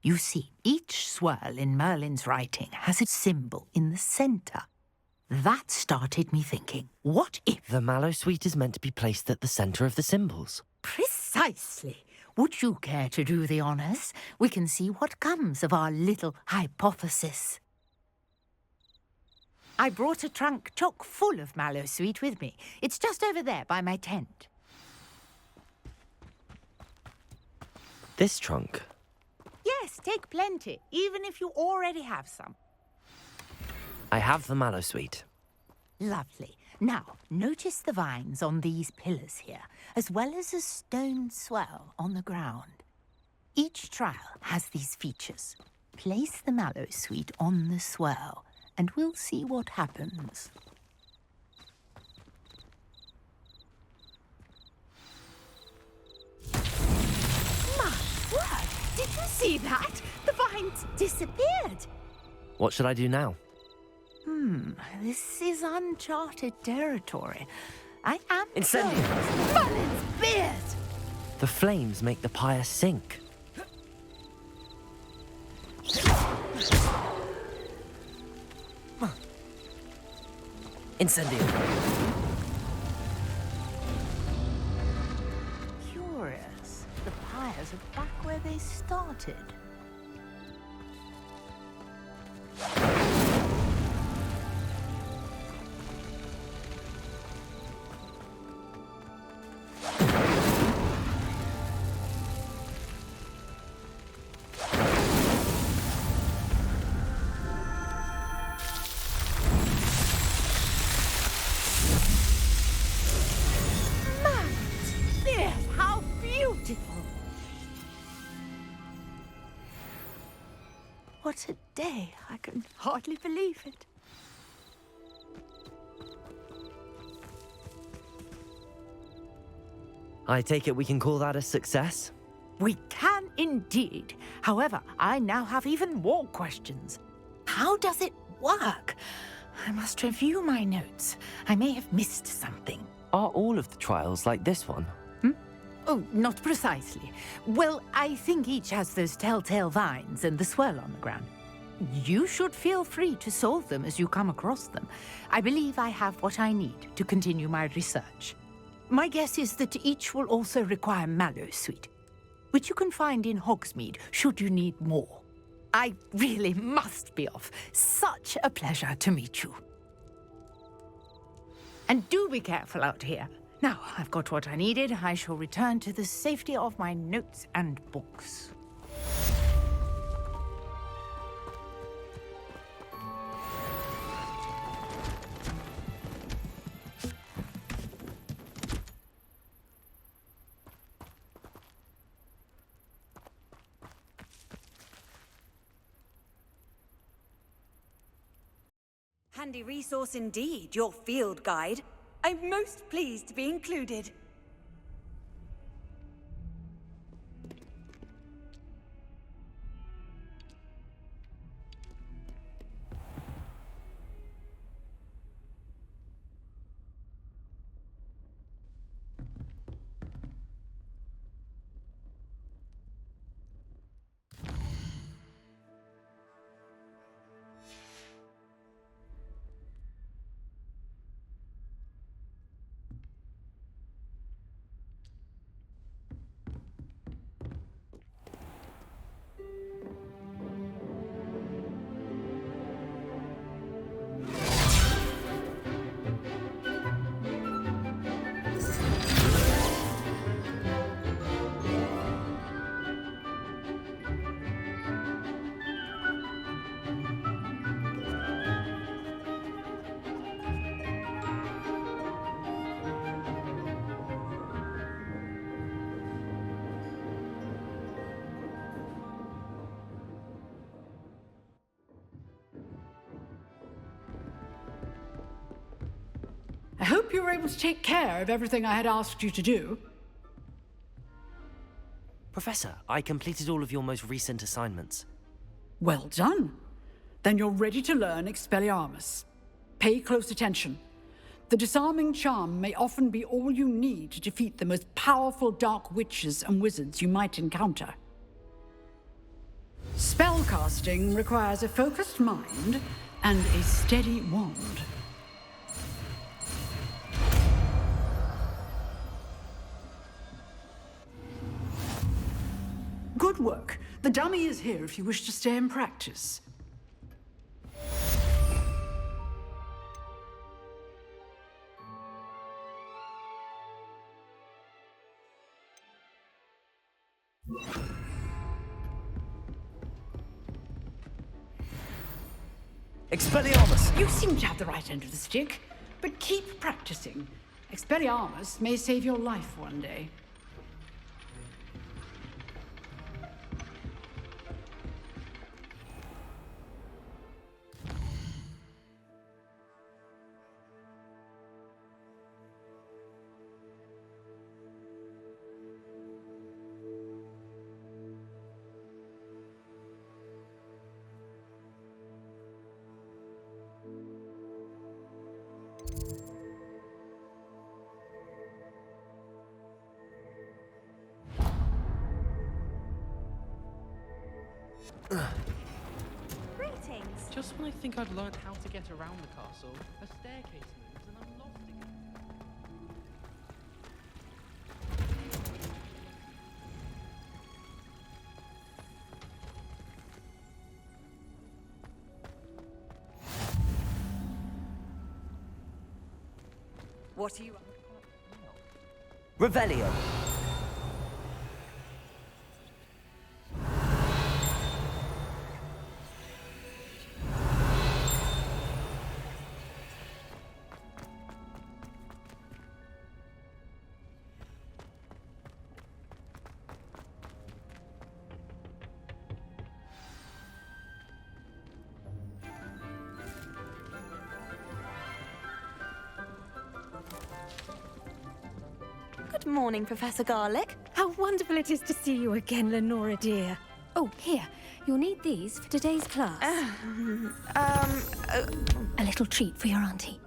You see, each swirl in Merlin's writing has a symbol in the centre. That started me thinking, what if... The Mallowsweet is meant to be placed at the centre of the symbols. Precisely. Would you care to do the honours? We can see what comes of our little hypothesis. I brought a trunk chock full of Mallowsweet with me. It's just over there by my tent. This trunk? Yes, take plenty, even if you already have some. I have the Mallowsweet. Lovely. Now, notice the vines on these pillars here, as well as a stone swell on the ground. Each trial has these features. Place the Mallowsweet on the swell, and we'll see what happens. My word! Did you see that? The vines disappeared! What should I do now? This is uncharted territory. I am... Incendio! Merlin's beard! The flames make the pyre sink. Incendio! Curious. The pyres are back where they started. What a day. I can hardly believe it. I take it we can call that a success? We can indeed. However, I now have even more questions. How does it work? I must review my notes. I may have missed something. Are all of the trials like this one? Oh, not precisely. Well, I think each has those telltale vines and the swirl on the ground. You should feel free to solve them as you come across them. I believe I have what I need to continue my research. My guess is that each will also require Mallowsweet, which you can find in Hogsmeade should you need more. I really must be off. Such a pleasure to meet you. And do be careful out here. Now, I've got what I needed. I shall return to the safety of my notes and books. Handy resource indeed, your field guide. I'm most pleased to be included. I hope you were able to take care of everything I had asked you to do. Professor, I completed all of your most recent assignments. Well done. Then you're ready to learn Expelliarmus. Pay close attention. The disarming charm may often be all you need to defeat the most powerful dark witches and wizards you might encounter. Spellcasting requires a focused mind and a steady wand. Good work. The dummy is here if you wish to stay and practice. Expelliarmus! You seem to have the right end of the stick, but keep practicing. Expelliarmus may save your life one day. Greetings. Just when I think I've learned how to get around the castle, a staircase moves and I'm lost again. What are you... Revelio. Good morning, Professor Garlick. How wonderful it is to see you again, Lenora dear. Oh, here. You'll need these for today's class. A little treat for your auntie.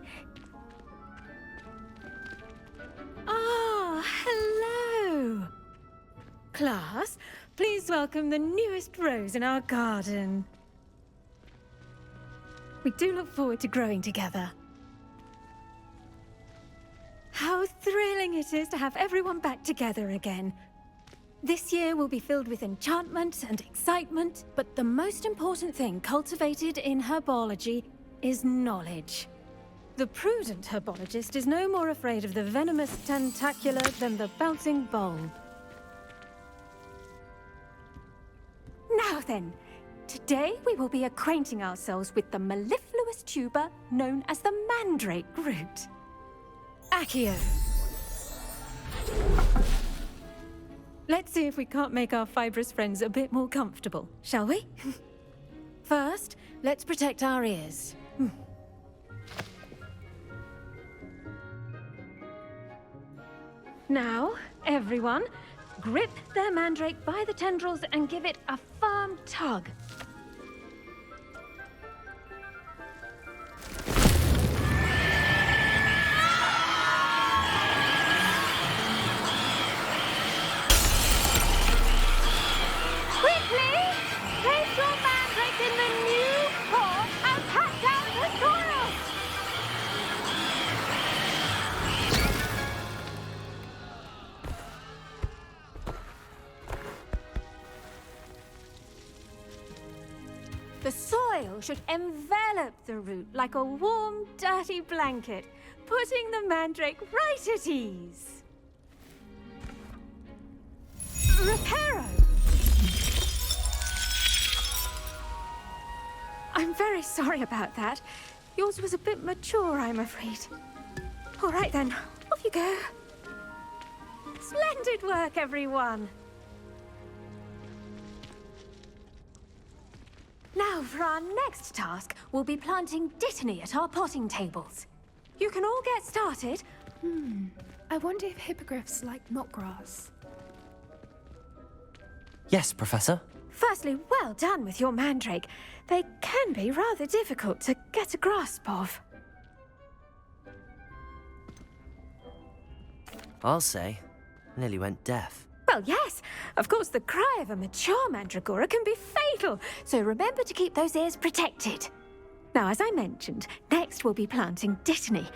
Ah, hello. Class, please welcome the newest rose in our garden. We do look forward to growing together. How thrilling it is to have everyone back together again. This year will be filled with enchantment and excitement, but the most important thing cultivated in herbology is knowledge. The prudent herbologist is no more afraid of the venomous tentacula than the bouncing bulb. Now then, today we will be acquainting ourselves with the mellifluous tuber known as the mandrake root. Accio. Let's see if we can't make our fibrous friends a bit more comfortable, shall we? First, let's protect our ears. Now, everyone, grip their mandrake by the tendrils and give it a firm tug. Quickly! Place your mandrake in the new pot and pat down the soil! The soil should envelop the root like a warm, dirty blanket, putting the mandrake right at ease. Reparo! I'm very sorry about that. Yours was a bit mature, I'm afraid. All right then, off you go. Splendid work, everyone. Now, for our next task, we'll be planting dittany at our potting tables. You can all get started. I wonder if hippogriffs like knotgrass. Yes, Professor. Firstly, well done with your mandrake. They can be rather difficult to get a grasp of. I'll say, nearly went deaf. Well, yes. Of course, the cry of a mature mandragora can be fatal, so remember to keep those ears protected. Now, as I mentioned, next we'll be planting dittany.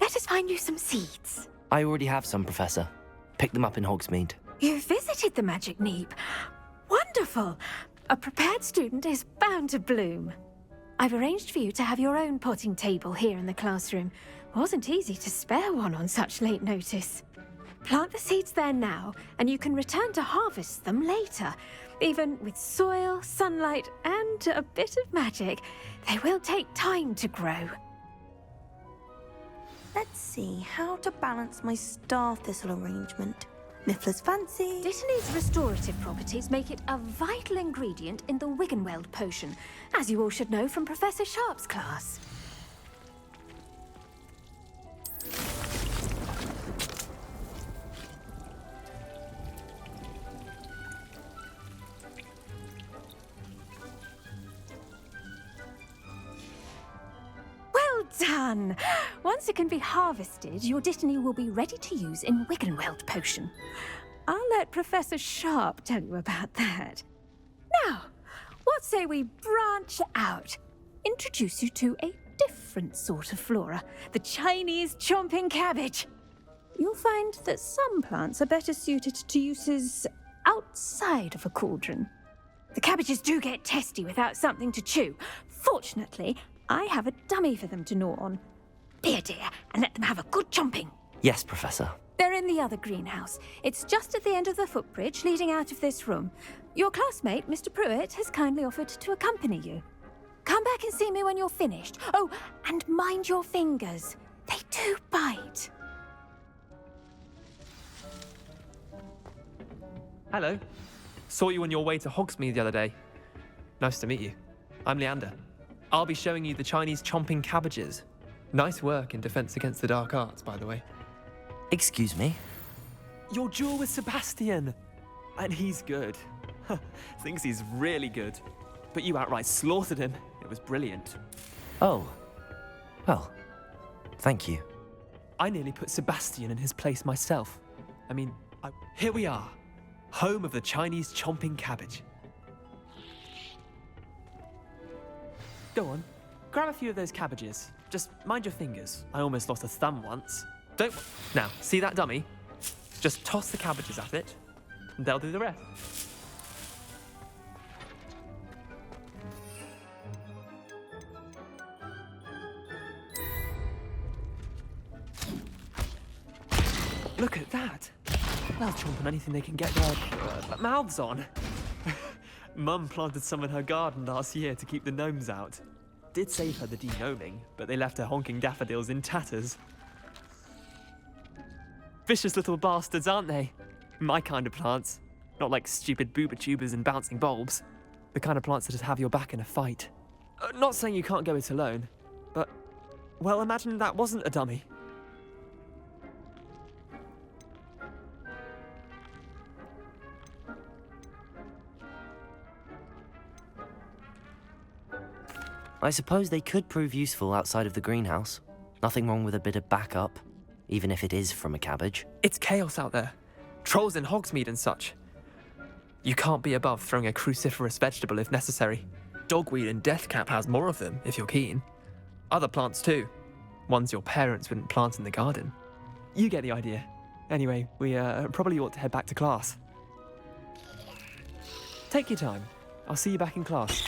Let us find you some seeds. I already have some, Professor. Picked them up in Hogsmeade. You visited the Magic Neep. Wonderful. A prepared student is bound to bloom. I've arranged for you to have your own potting table here in the classroom. Wasn't easy to spare one on such late notice. Plant the seeds there now, and you can return to harvest them later. Even with soil, sunlight, and a bit of magic, they will take time to grow. Let's see how to balance my star thistle arrangement. Miffler's fancy. Dittany's restorative properties make it a vital ingredient in the Wiggenweld potion, as you all should know from Professor Sharp's class. Well done! Once it can be harvested, your dittany will be ready to use in Wiggenweld potion. I'll let Professor Sharp tell you about that. Now, what say we branch out? Introduce you to a different sort of flora, the Chinese chomping cabbage. You'll find that some plants are better suited to uses outside of a cauldron. The cabbages do get testy without something to chew. Fortunately, I have a dummy for them to gnaw on. Be a dear and let them have a good chomping. Yes, Professor. They're in the other greenhouse. It's just at the end of the footbridge leading out of this room. Your classmate, Mr. Pruitt, has kindly offered to accompany you. Come back and see me when you're finished. Oh, and mind your fingers. They do bite. Hello. Saw you on your way to Hogsmeade the other day. Nice to meet you. I'm Leander. I'll be showing you the Chinese chomping cabbages. Nice work in Defense Against the Dark Arts, by the way. Excuse me? Your duel with Sebastian! And he's good. Thinks he's really good. But you outright slaughtered him. It was brilliant. Oh. Well, thank you. I nearly put Sebastian in his place myself. Here we are. Home of the Chinese chomping cabbage. Go on, grab a few of those cabbages. Just mind your fingers. I almost lost a thumb once. Now, see that dummy? Just toss the cabbages at it, and they'll do the rest. Look at that. They'll chomp on anything they can get their mouths on. Mum planted some in her garden last year to keep the gnomes out. Did save her the de-gnoming, but they left her honking daffodils in tatters. Vicious little bastards, aren't they? My kind of plants. Not like stupid booba tubers and bouncing bulbs. The kind of plants that just have your back in a fight. Not saying you can't go it alone, but, well, imagine that wasn't a dummy. I suppose they could prove useful outside of the greenhouse. Nothing wrong with a bit of backup, even if it is from a cabbage. It's chaos out there. Trolls in Hogsmeade and such. You can't be above throwing a cruciferous vegetable if necessary. Dogweed and deathcap has more of them, if you're keen. Other plants too. Ones your parents wouldn't plant in the garden. You get the idea. Anyway, we probably ought to head back to class. Take your time. I'll see you back in class.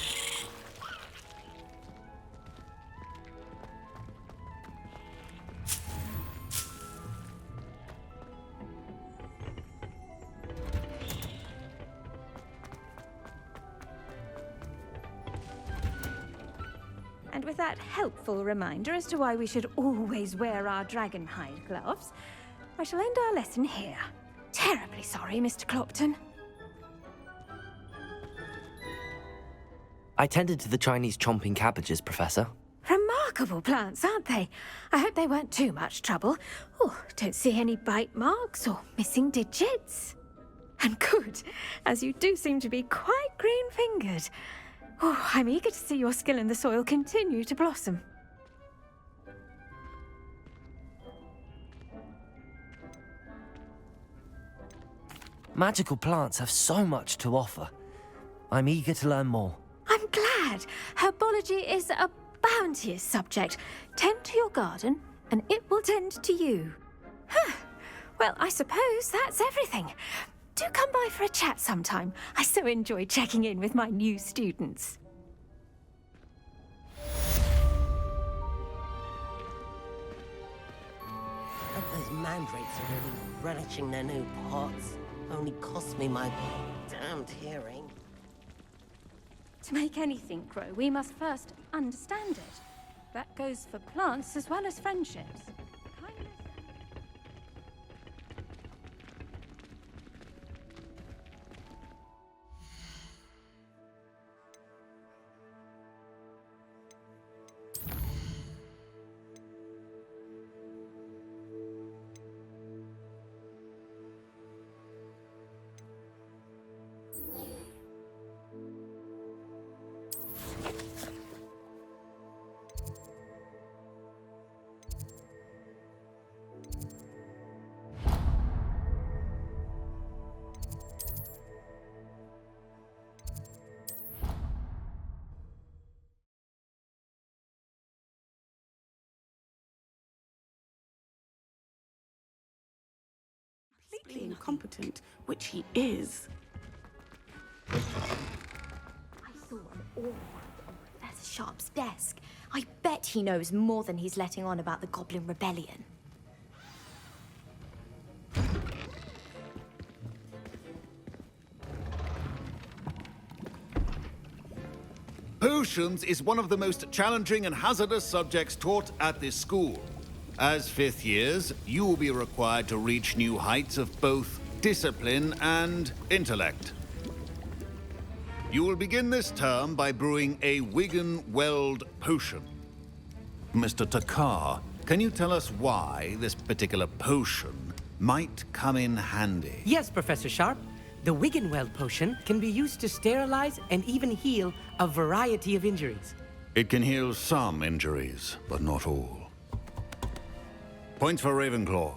And with that helpful reminder as to why we should always wear our dragon hide gloves, I shall end our lesson here. Terribly sorry, Mr. Clopton. I tended to the Chinese chomping cabbages, Professor. Remarkable plants, aren't they? I hope they weren't too much trouble. Oh, don't see any bite marks or missing digits. And good, as you do seem to be quite green-fingered. Oh, I'm eager to see your skill in the soil continue to blossom. Magical plants have so much to offer. I'm eager to learn more. I'm glad. Herbology is a bounteous subject. Tend to your garden, and it will tend to you. Huh. Well, I suppose that's everything. Do come by for a chat sometime. I so enjoy checking in with my new students. Those mandrakes are really relishing their new pots. Only cost me my damned hearing. To make anything grow, we must first understand it. That goes for plants as well as friendships. Completely incompetent, which he is. I saw an orb on Professor Sharp's desk. I bet he knows more than he's letting on about the Goblin Rebellion. Potions is one of the most challenging and hazardous subjects taught at this school. As fifth years, you will be required to reach new heights of both discipline and intellect. You will begin this term by brewing a Wiggenweld potion. Mr. Takar, can you tell us why this particular potion might come in handy? Yes, Professor Sharp. The Wiggenweld potion can be used to sterilize and even heal a variety of injuries. It can heal some injuries, but not all. Points for Ravenclaw.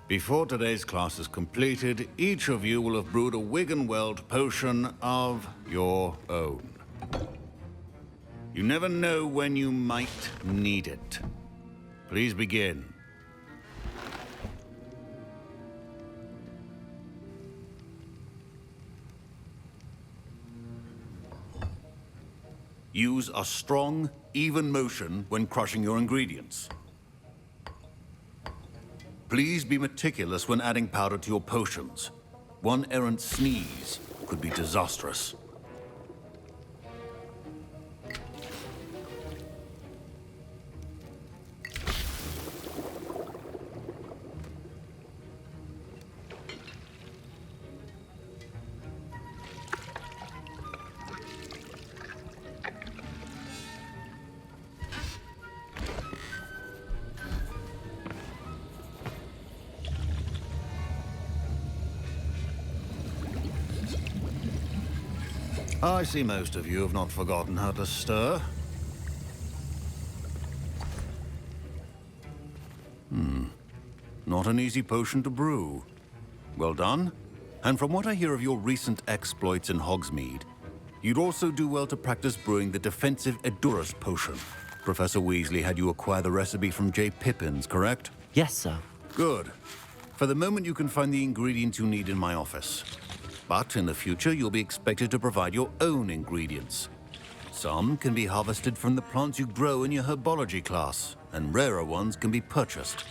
Before today's class is completed, each of you will have brewed a Wiggenweld potion of your own. You never know when you might need it. Please begin. Use a strong, even motion when crushing your ingredients. Please be meticulous when adding powder to your potions. One errant sneeze could be disastrous. I see most of you have not forgotten how to stir. Not an easy potion to brew. Well done. And from what I hear of your recent exploits in Hogsmeade, you'd also do well to practice brewing the defensive Edurus potion. Professor Weasley had you acquire the recipe from J. Pippin's, correct? Yes, sir. Good. For the moment, you can find the ingredients you need in my office. But in the future, you'll be expected to provide your own ingredients. Some can be harvested from the plants you grow in your herbology class, and rarer ones can be purchased.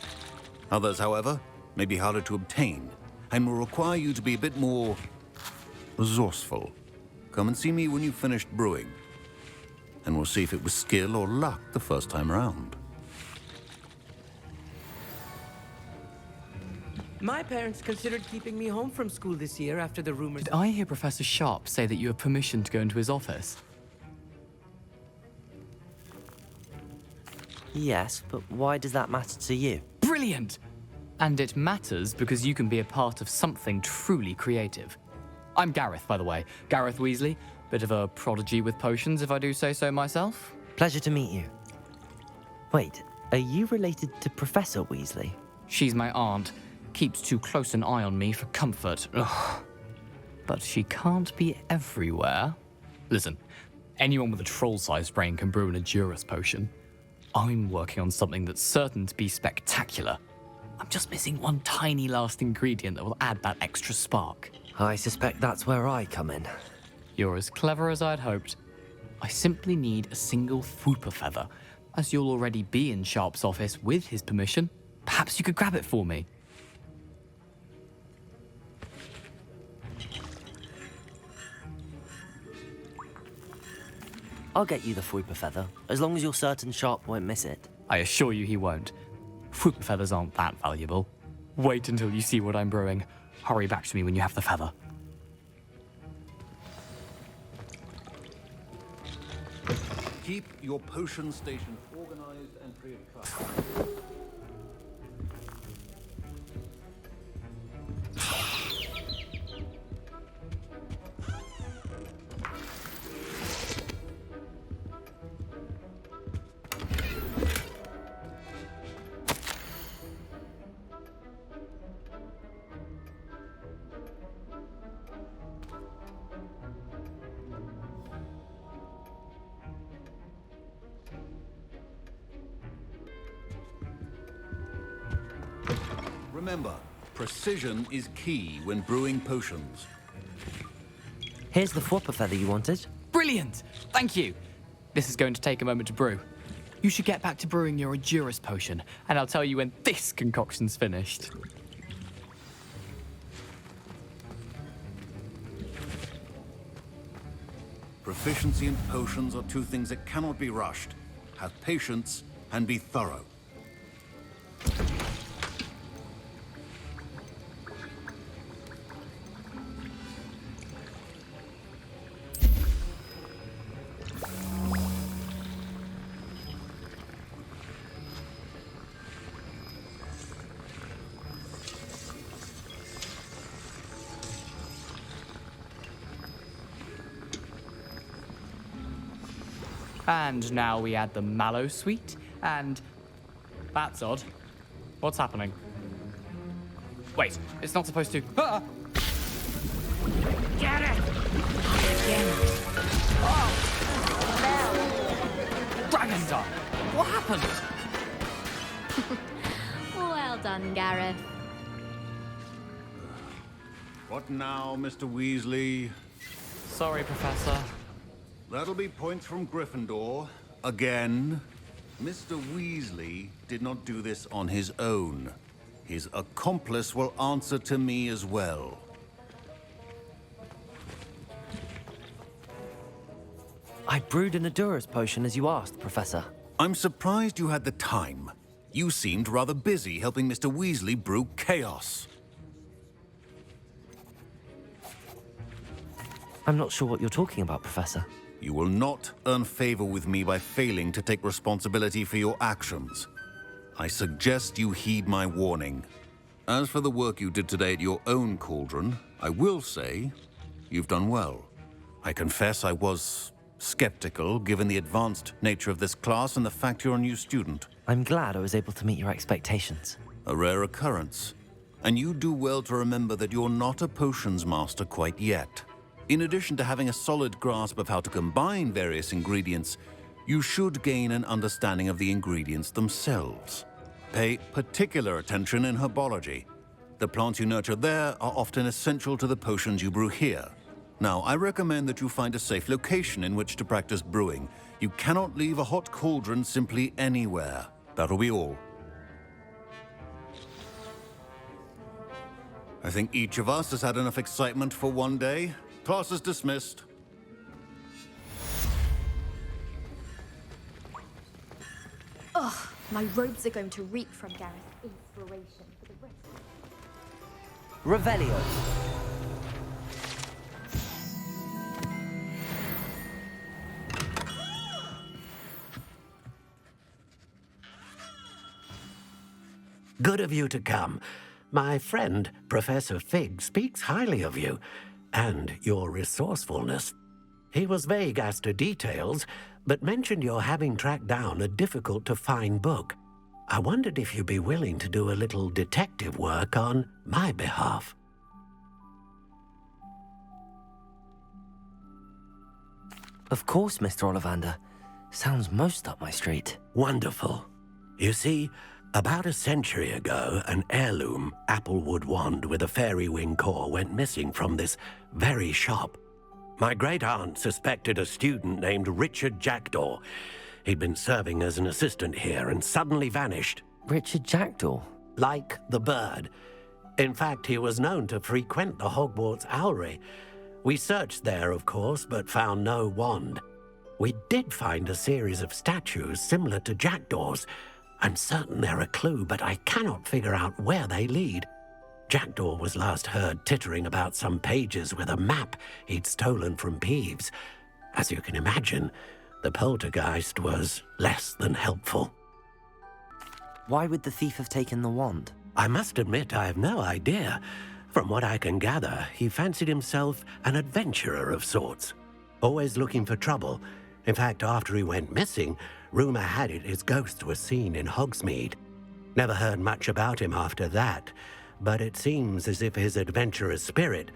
Others, however, may be harder to obtain, and will require you to be a bit more resourceful. Come and see me when you've finished brewing, and we'll see if it was skill or luck the first time around. My parents considered keeping me home from school this year after the rumors. Did I hear Professor Sharp say that you have permission to go into his office? Yes, but why does that matter to you? Brilliant! And it matters because you can be a part of something truly creative. I'm Gareth, by the way. Gareth Weasley. Bit of a prodigy with potions, if I do say so myself. Pleasure to meet you. Wait, are you related to Professor Weasley? She's my aunt. Keeps too close an eye on me for comfort. Ugh. But she can't be everywhere. Listen, anyone with a troll-sized brain can brew an Edurus potion. I'm working on something that's certain to be spectacular. I'm just missing one tiny last ingredient that will add that extra spark. I suspect that's where I come in. You're as clever as I'd hoped. I simply need a single Fwooper feather. As you'll already be in Sharp's office with his permission, perhaps you could grab it for me. I'll get you the Fwooper feather, as long as you're certain Sharp won't miss it. I assure you he won't. Fwooper feathers aren't that valuable. Wait until you see what I'm brewing. Hurry back to me when you have the feather. Keep your potion station organized and free of clutter. Remember, precision is key when brewing potions. Here's the Fwooper feather you wanted. Brilliant! Thank you! This is going to take a moment to brew. You should get back to brewing your Edurus potion, and I'll tell you when this concoction's finished. Proficiency and potions are two things that cannot be rushed. Have patience and be thorough. And now we add the mallow sweet, and... That's odd. What's happening? Wait, it's not supposed to... Ah! Get it! Dragon Dog! What happened? Well done, Gareth. What now, Mr. Weasley? Sorry, Professor. That'll be points from Gryffindor. Again. Mr. Weasley did not do this on his own. his accomplice will answer to me as well. I brewed an Adura's potion as you asked, Professor. I'm surprised you had the time. You seemed rather busy helping Mr. Weasley brew chaos. I'm not sure what you're talking about, Professor. You will not earn favor with me by failing to take responsibility for your actions. I suggest you heed my warning. As for the work you did today at your own cauldron, I will say you've done well. I confess I was skeptical, given the advanced nature of this class and the fact you're a new student. I'm glad I was able to meet your expectations. A rare occurrence. And you do well to remember that you're not a potions master quite yet. In addition to having a solid grasp of how to combine various ingredients, you should gain an understanding of the ingredients themselves. Pay particular attention in herbology. The plants you nurture there are often essential to the potions you brew here. Now, I recommend that you find a safe location in which to practice brewing. You cannot leave a hot cauldron simply anywhere. That'll be all. I think each of us has had enough excitement for one day. Class is dismissed. Ugh, my robes are going to reek from Gareth's inspiration for the rest of Revelio. Good of you to come. My friend, Professor Fig, speaks highly of you and your resourcefulness. He was vague as to details, but mentioned your having tracked down a difficult-to-find book. I wondered if you'd be willing to do a little detective work on my behalf. Of course, Mr. Ollivander. Sounds most up my street. Wonderful. You see, about a century ago, an heirloom applewood wand with a fairy wing core went missing from this very shop. My great-aunt suspected a student named Richard Jackdaw. He'd been serving as an assistant here and suddenly vanished. Richard Jackdaw? Like the bird. In fact, he was known to frequent the Hogwarts Owlery. We searched there, of course, but found no wand. We did find a series of statues similar to Jackdaw's. I'm certain they're a clue, but I cannot figure out where they lead. Jackdaw was last heard tittering about some pages with a map he'd stolen from Peeves. As you can imagine, the poltergeist was less than helpful. Why would the thief have taken the wand? I must admit I have no idea. From what I can gather, he fancied himself an adventurer of sorts, always looking for trouble. In fact, after he went missing, rumor had it his ghost was seen in Hogsmeade. Never heard much about him after that, but it seems as if his adventurous spirit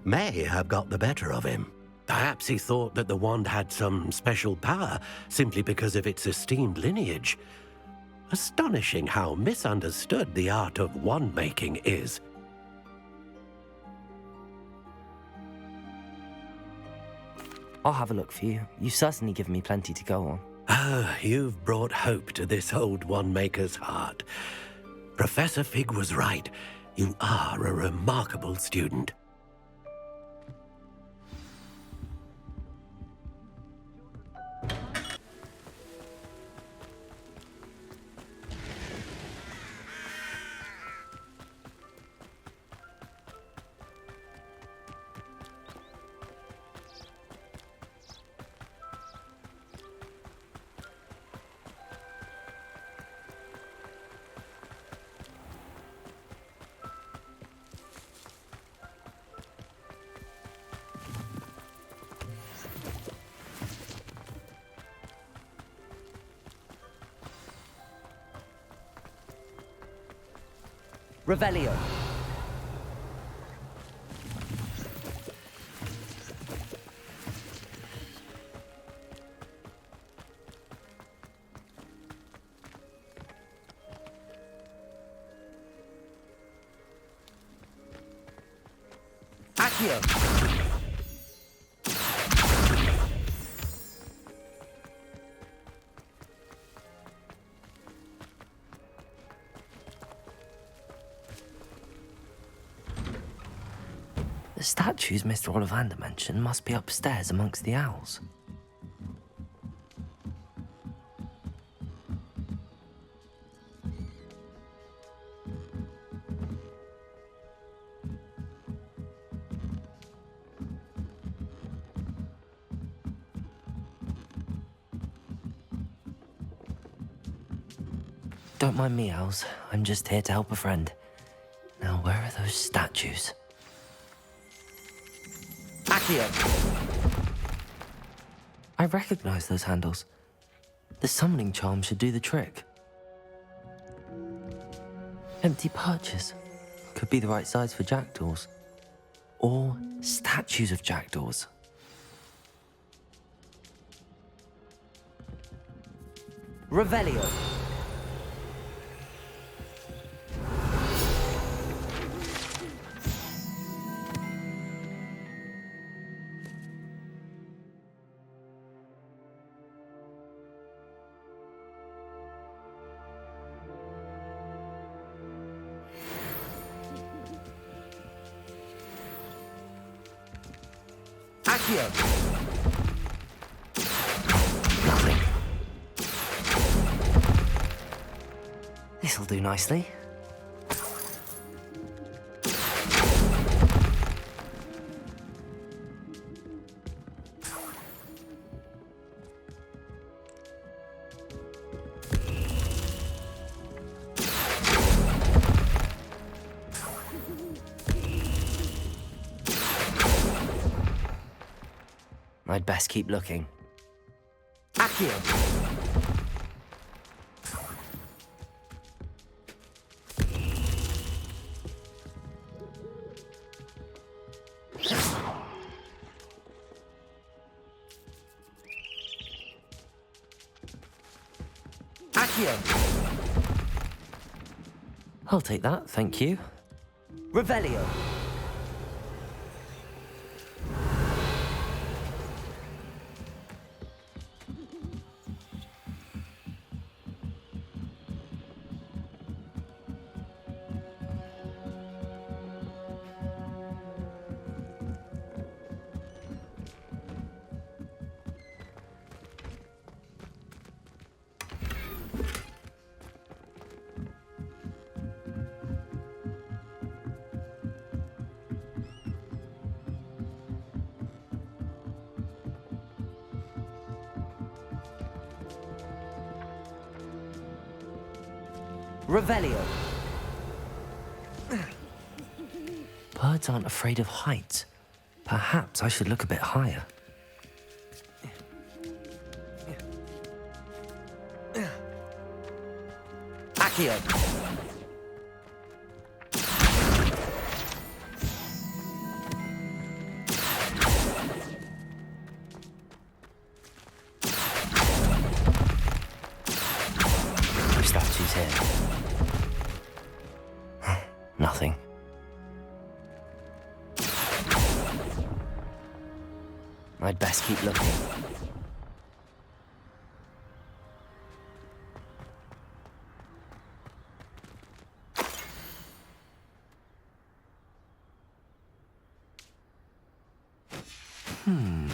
may have got the better of him. Perhaps he thought that the wand had some special power simply because of its esteemed lineage. Astonishing how misunderstood the art of wand-making is. I'll have a look for you. You've certainly given me plenty to go on. Ah, you've brought hope to this old wand-maker's heart. Professor Fig was right. You are a remarkable student. Revelio. Accio. The statues Mr. Ollivander mentioned must be upstairs amongst the owls. Don't mind me, owls. I'm just here to help a friend. Now, where are those statues? Accio! I recognize those handles. The summoning charm should do the trick. Empty perches. Could be the right size for jackdaws. Or statues of jackdaws. Revelio. Accio. Nothing. This'll do nicely. I'd best keep looking. Accio! Accio! I'll take that, thank you. Revelio! Revelio. Birds aren't afraid of heights. Perhaps I should look a bit higher. Accio. Statues here. Nothing. I'd best keep looking.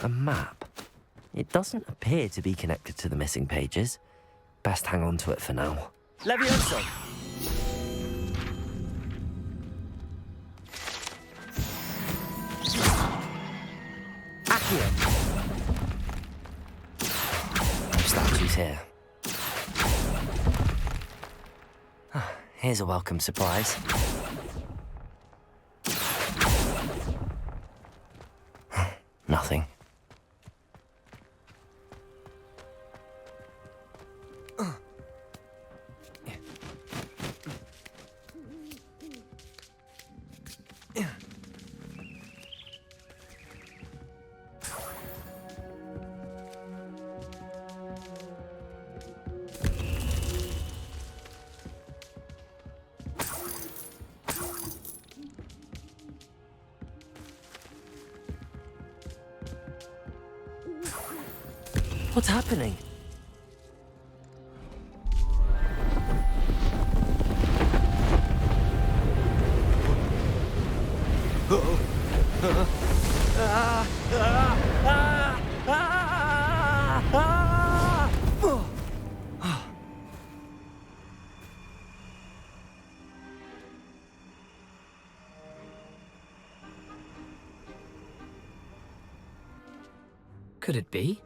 A map. It doesn't appear to be connected to the missing pages. Best hang on to it for now. Levioso! Accio! No statues here. Here's a welcome surprise. Nothing. What's happening? could it be?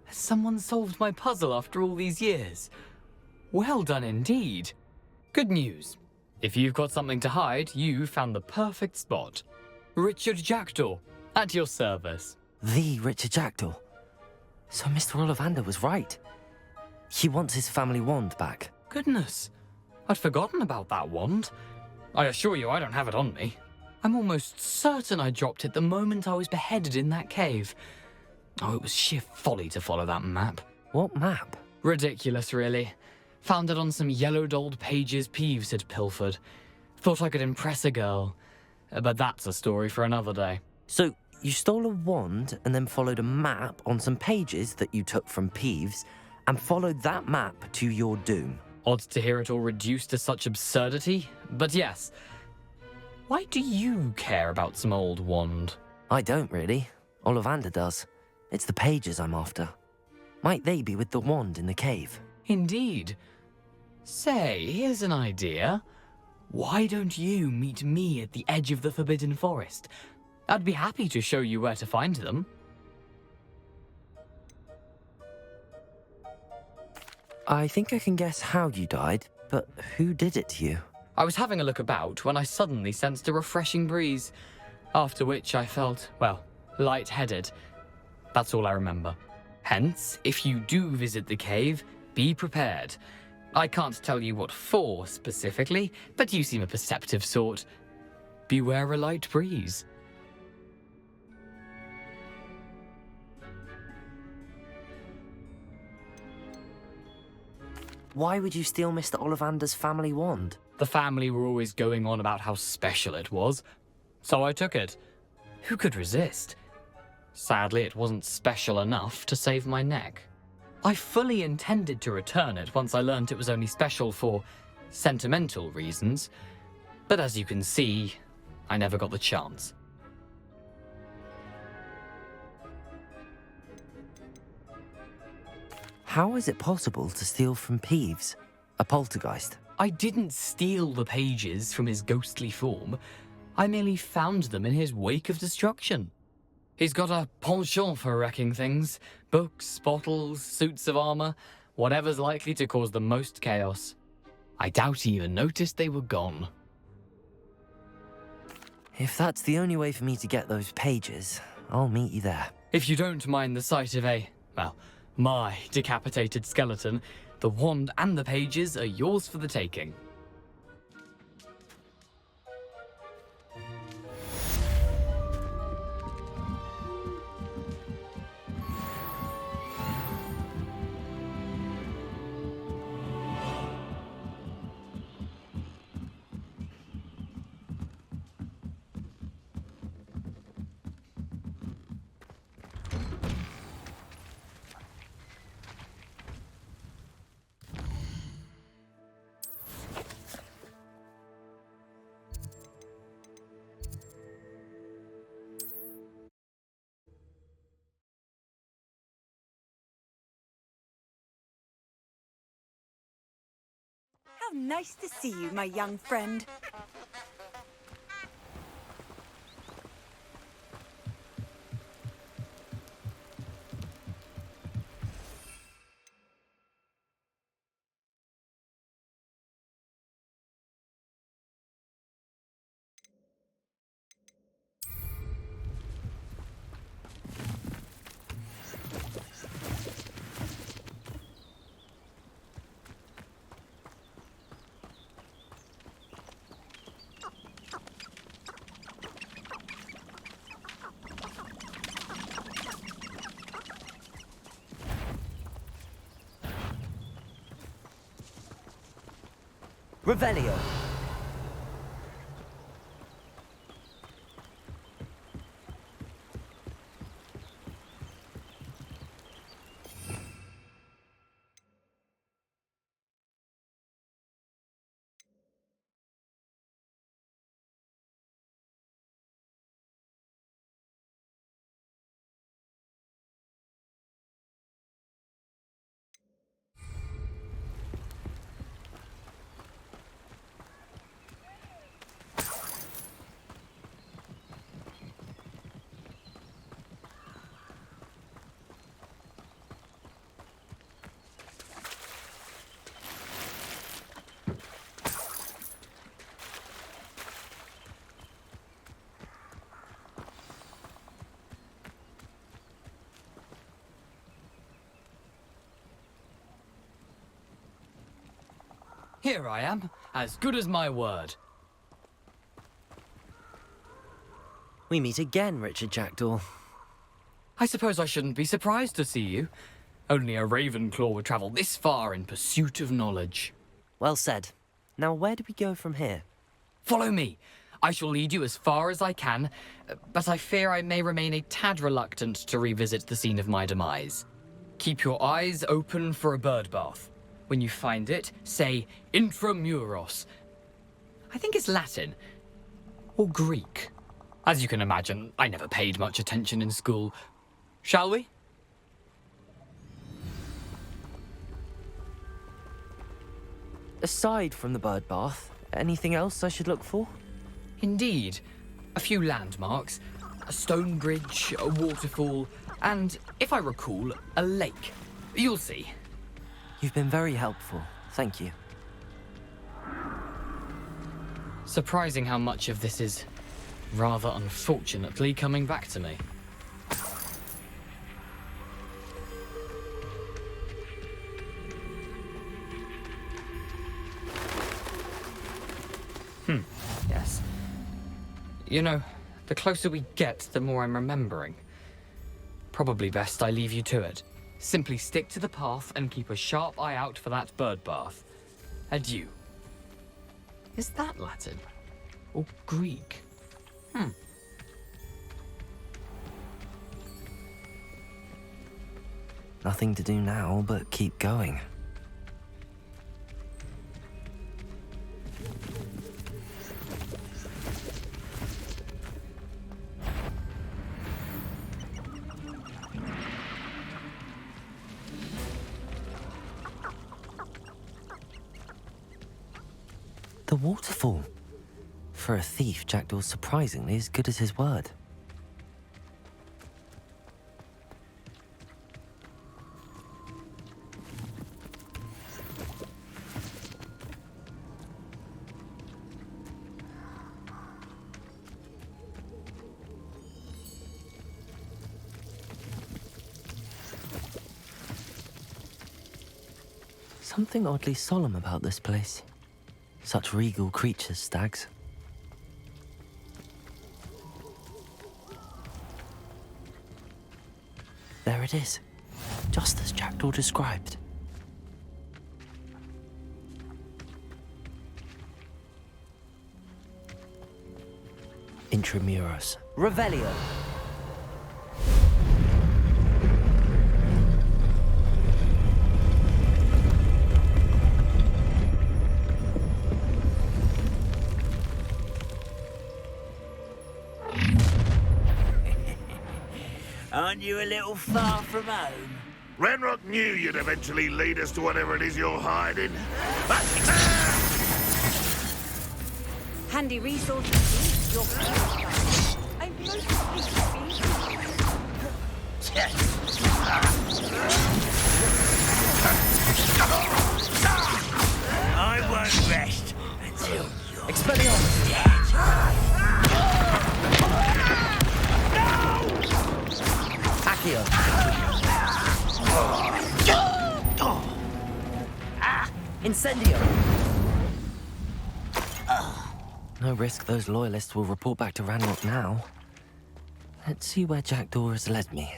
Has someone solved my puzzle after all these years? Well done indeed. Good news. If you've got something to hide, you found the perfect spot. Richard Jackdaw, at your service. The Richard Jackdaw. So Mr. Ollivander was right. He wants his family wand back. Goodness, I'd forgotten about that wand. I assure you I don't have it on me. I'm almost certain I dropped it the moment I was beheaded in that cave. Oh, it was sheer folly to follow that map. What map? Ridiculous, really. Found it on some yellowed old pages Peeves had pilfered. Thought I could impress a girl. But that's a story for another day. So, you stole a wand and then followed a map on some pages that you took from Peeves and followed that map to your doom. Odd to hear it all reduced to such absurdity, but yes. Why do you care about some old wand? I don't really. Ollivander does. It's the pages I'm after. Might they be with the wand in the cave? Indeed. Say, here's an idea. Why don't you meet me at the edge of the Forbidden Forest? I'd be happy to show you where to find them. I think I can guess how you died, but who did it to you? I was having a look about when I suddenly sensed a refreshing breeze, after which I felt, well, lightheaded. That's all I remember. Hence, if you do visit the cave, be prepared. I can't tell you what for specifically, but you seem a perceptive sort. Beware a light breeze. Why would you steal Mr. Ollivander's family wand? The family were always going on about how special it was, so I took it. Who could resist? Sadly, it wasn't special enough to save my neck. I fully intended to return it once I learnt it was only special for sentimental reasons, but as you can see, I never got the chance. How is it possible to steal from Peeves, a poltergeist? I didn't steal the pages from his ghostly form. I merely found them in his wake of destruction. He's got a penchant for wrecking things. Books, bottles, suits of armor, whatever's likely to cause the most chaos. I doubt he even noticed they were gone. If that's the only way for me to get those pages, I'll meet you there. If you don't mind the sight of my decapitated skeleton, the wand and the pages are yours for the taking. How nice to see you, my young friend. Revelio. Here I am, as good as my word. We meet again, Richard Jackdaw. I suppose I shouldn't be surprised to see you. Only a Ravenclaw would travel this far in pursuit of knowledge. Well said. Now where do we go from here? Follow me. I shall lead you as far as I can, but I fear I may remain a tad reluctant to revisit the scene of my demise. Keep your eyes open for a bird bath. When you find it, say intramuros. I think it's Latin. Or Greek. As you can imagine, I never paid much attention in school. Shall we? Aside from the bird bath, anything else I should look for? Indeed. A few landmarks, a stone bridge, a waterfall, and, if I recall, a lake. You'll see. You've been very helpful. Thank you. Surprising how much of this is, rather unfortunately, coming back to me. Yes. You know, the closer we get, the more I'm remembering. Probably best I leave you to it. Simply stick to the path and keep a sharp eye out for that bird bath. Adieu. Is that Latin? Or Greek? Nothing to do now but keep going. The waterfall. For a thief, Jackdaw's surprisingly as good as his word. Something oddly solemn about this place. Such regal creatures, stags. There it is, just as Jackdaw described. Intramuros. Revelio! Aren't you a little far from home? Renrock knew you'd eventually lead us to whatever it is you're hiding. Handy resource indeed. Your I'm most pleased to be I won't rest until you're Expelliarmus! Accio! Incendio! No risk those loyalists will report back to Ranrock now. Let's see where Jackdaw has led me.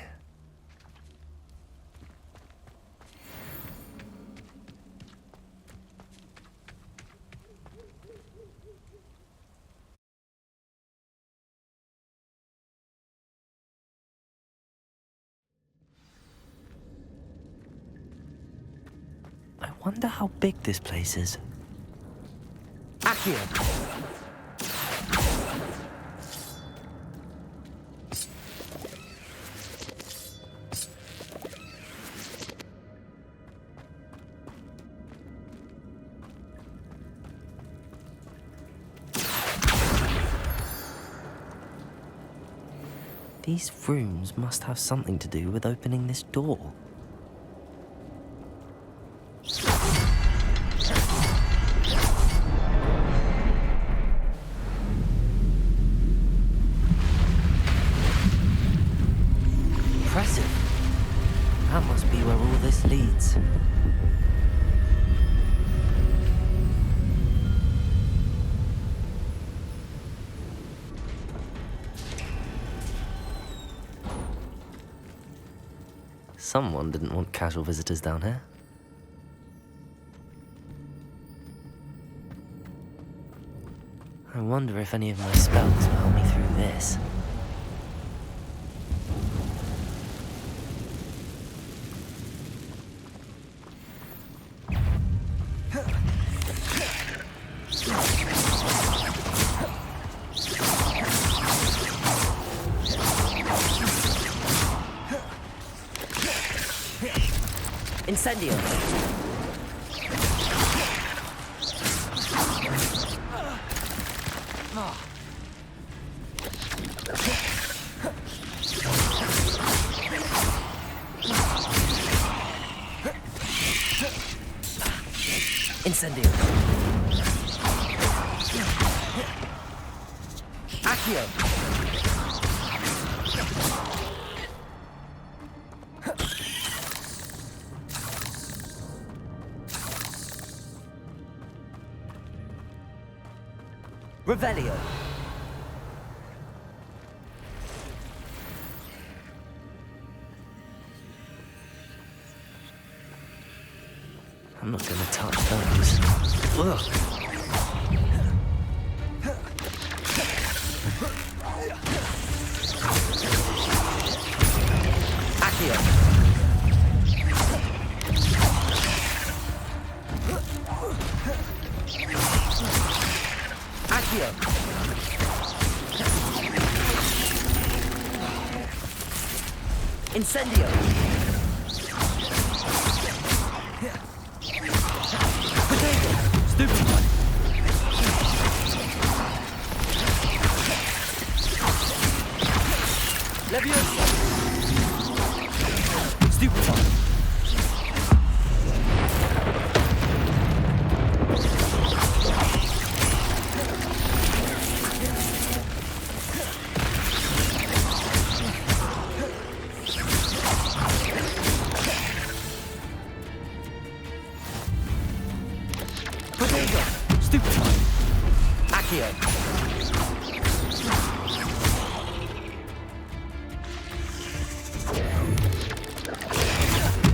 I wonder how big this place is. Accio! These rooms must have something to do with opening this door. Impressive. That must be where all this leads. Someone didn't want casual visitors down here. I wonder if any of my spells will help me through this. Incendio! Incendio! Accio! Revelio. I'm not gonna touch those. Ugh. Accio. Accio. Incendio. Potato. Stupid one. Leviosa. Stupid one. Potato. Stupid one. Accio.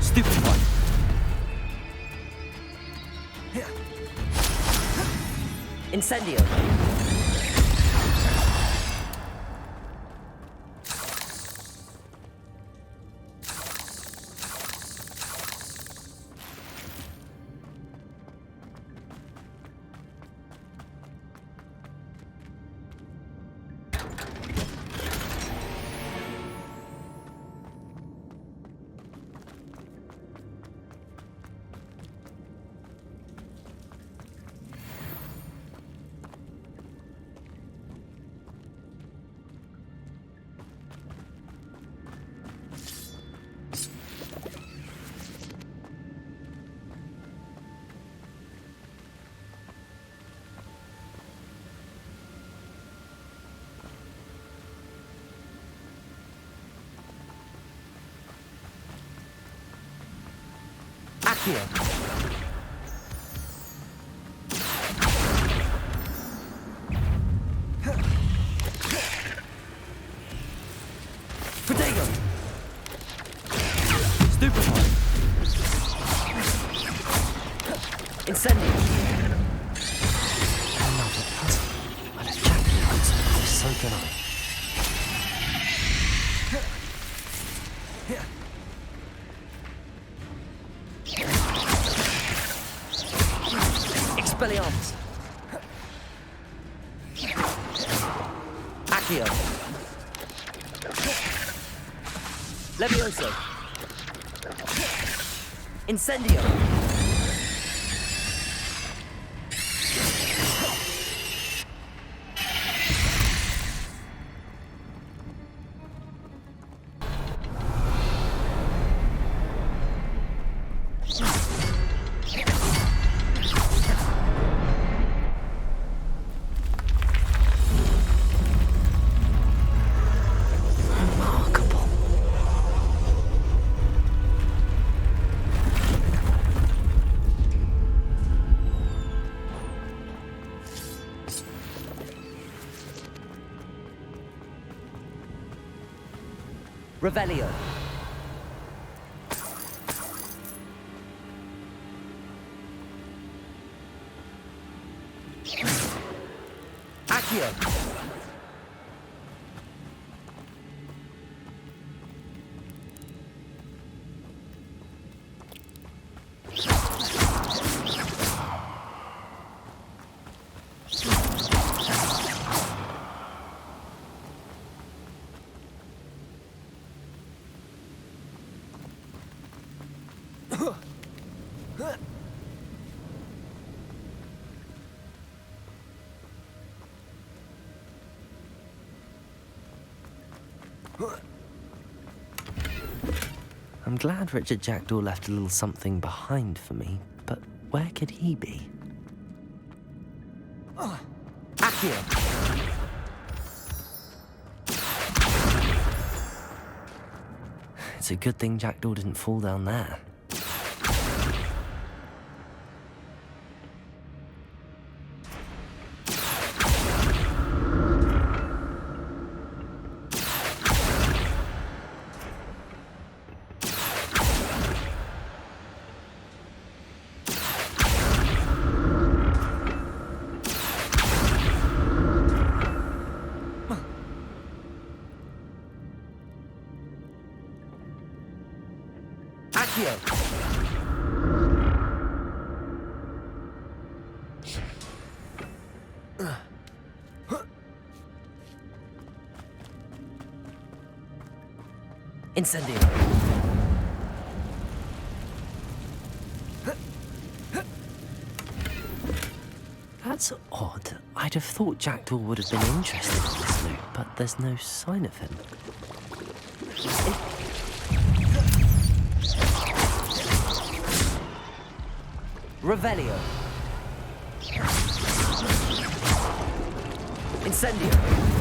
Stupid one. Incendio. Accio. Potato. Stupid one. Incendio. Another puzzle. But if Jackie likes it, so can I. Expelliarmus. Accio. Levioso. Incendio. Revelio. Accio! I'm glad Richard Jackdaw left a little something behind for me, but where could he be? Accio! It's a good thing Jackdaw didn't fall down there. Incendio. That's odd. I'd have thought Jackdaw would have been interested in this loot, but there's no sign of him. Revelio. Incendio.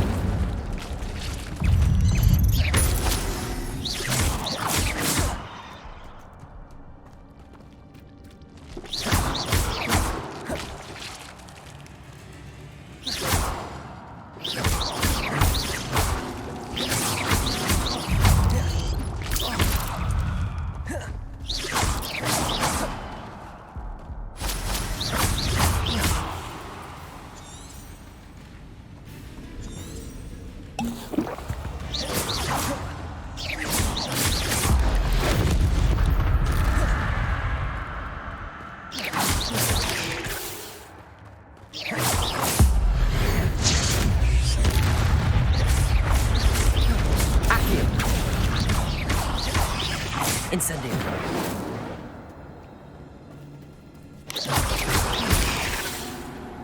Incendio.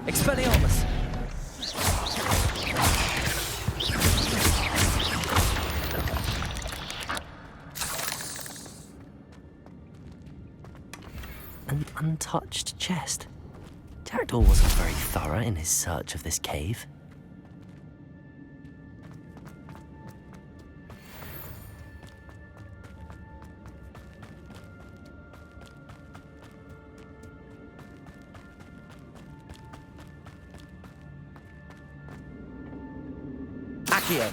Expelliarmus. An untouched chest. Jackdaw wasn't very thorough in his search of this cave. Accio.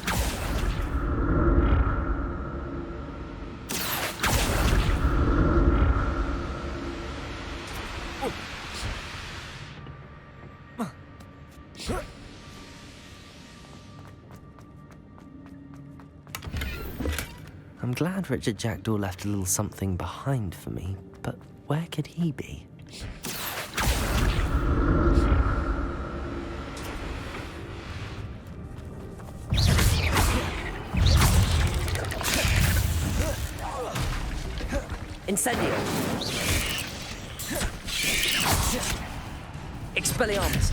I'm glad Richard Jackdaw left a little something behind for me, but where could he be? Incendio. Expelliarmus.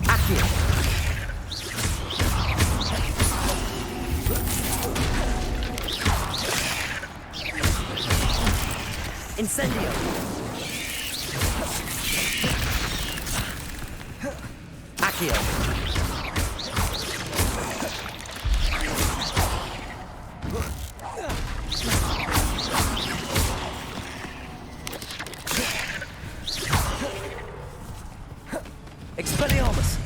Accio. Incendio. Accio. Expelliarmus.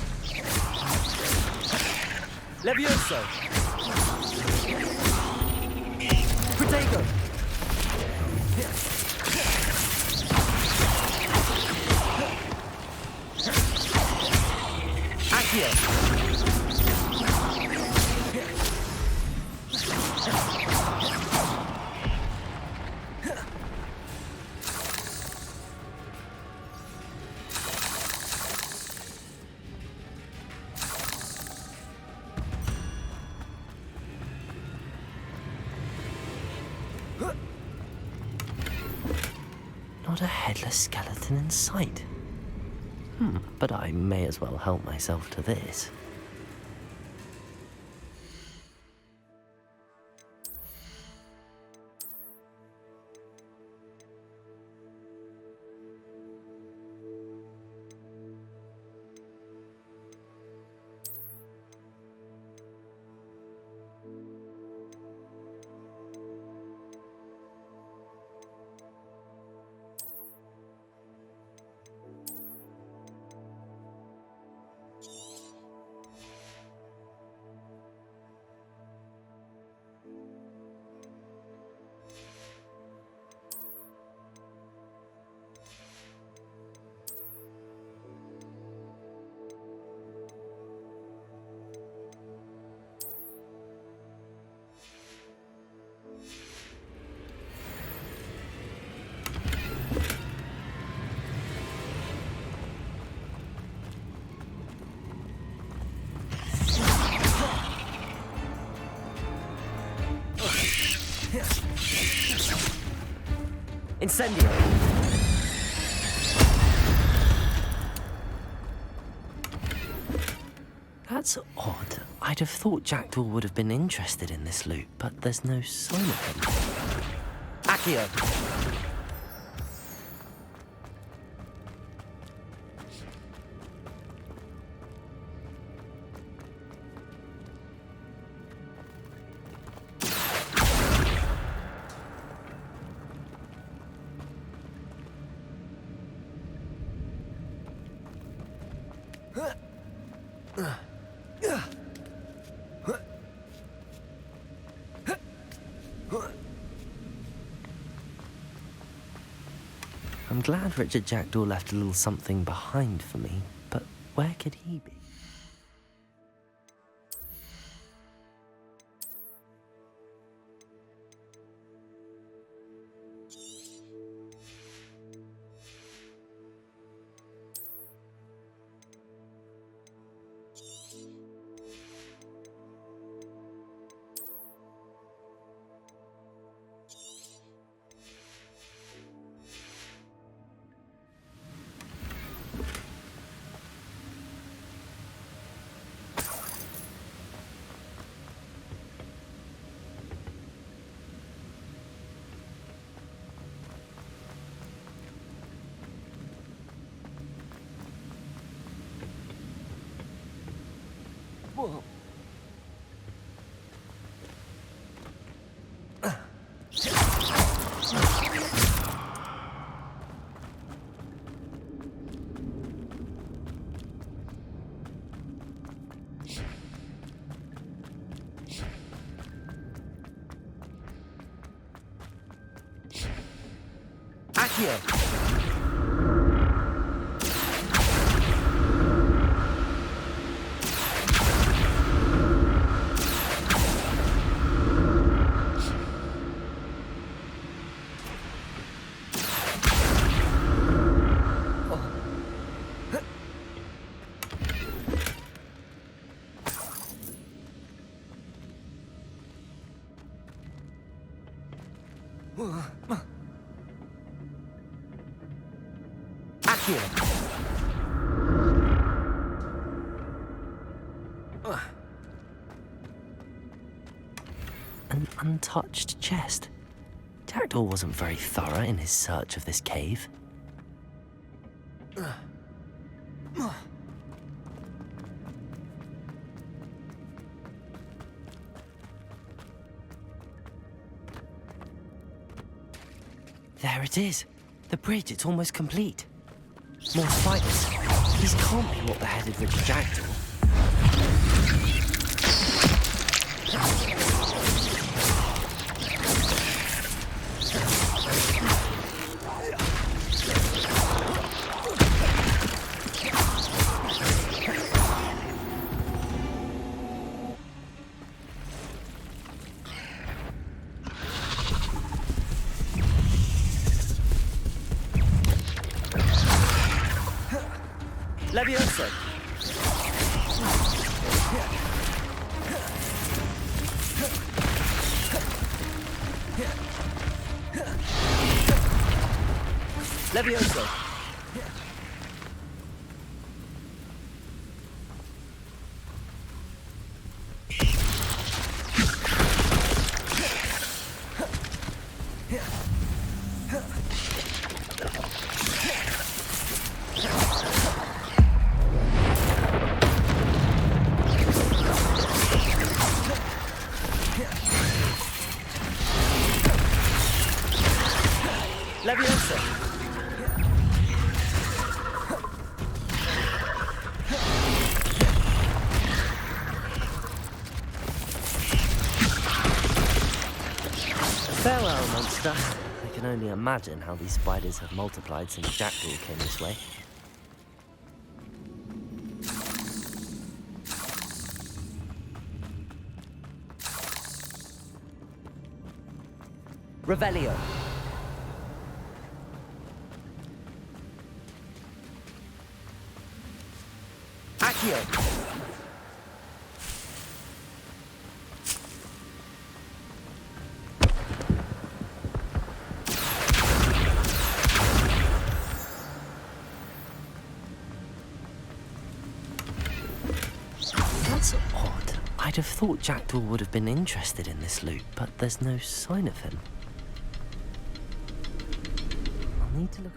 Levioso. Protego. Not a headless skeleton in sight. But I may as well help myself to this. Incendio! That's odd. I'd have thought Jackdaw would have been interested in this loot, but there's no sign of him. Accio! I'm glad Richard Jackdaw left a little something behind for me, but where could he be? Whoa. Accio! An untouched chest. Jackdaw wasn't very thorough in his search of this cave. There it is. The bridge, it's almost complete. More spiders. These can't be what beheaded Richard Jackdaw. Levioso! Levioso! Levioso! Farewell, monster. I can only imagine how these spiders have multiplied since Jackdaw came this way. Revelio. Accio. That's odd. I'd have thought Jackdaw would have been interested in this loot, but there's no sign of him. I'll need to look.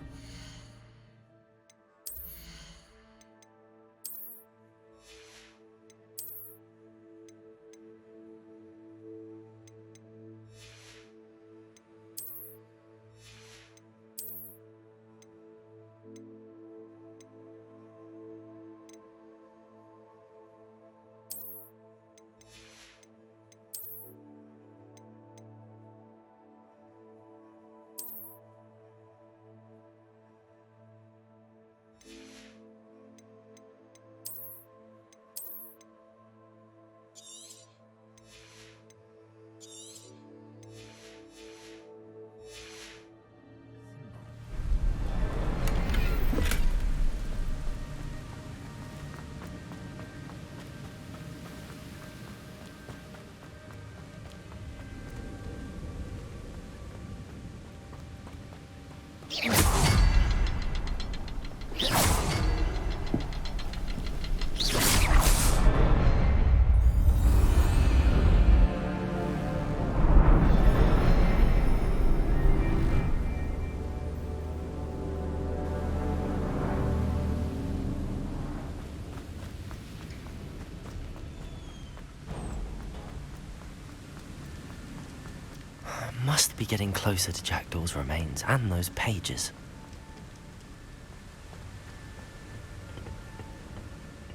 Must be getting closer to Jackdaw's remains and those pages.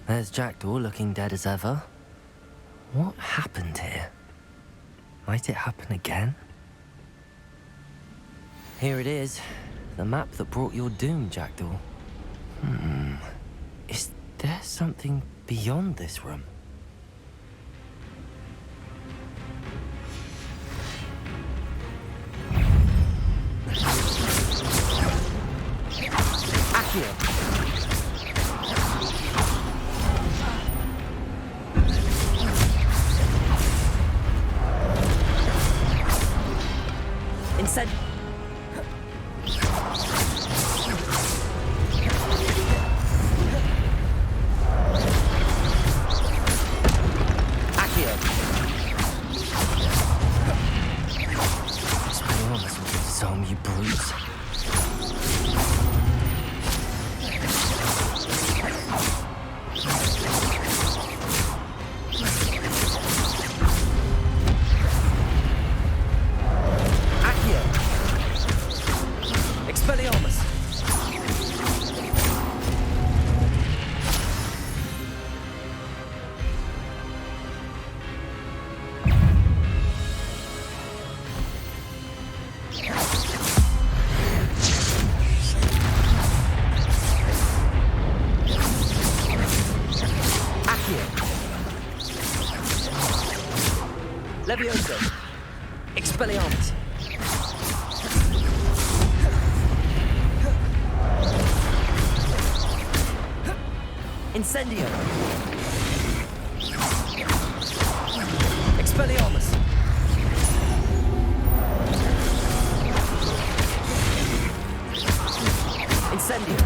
There's Jackdaw looking dead as ever. What happened here? Might it happen again? Here it is. The map that brought your doom, Jackdaw. Is there something beyond this room? Instead... Accio. Spinosaurus will disarm you brutes. Levioso. Expelliarmus. Incendio! Expelliarmus! Incendio!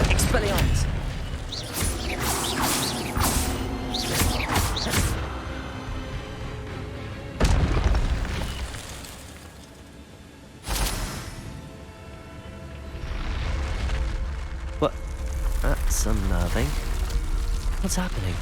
Expelliarmus! What? That's unnerving. What's happening?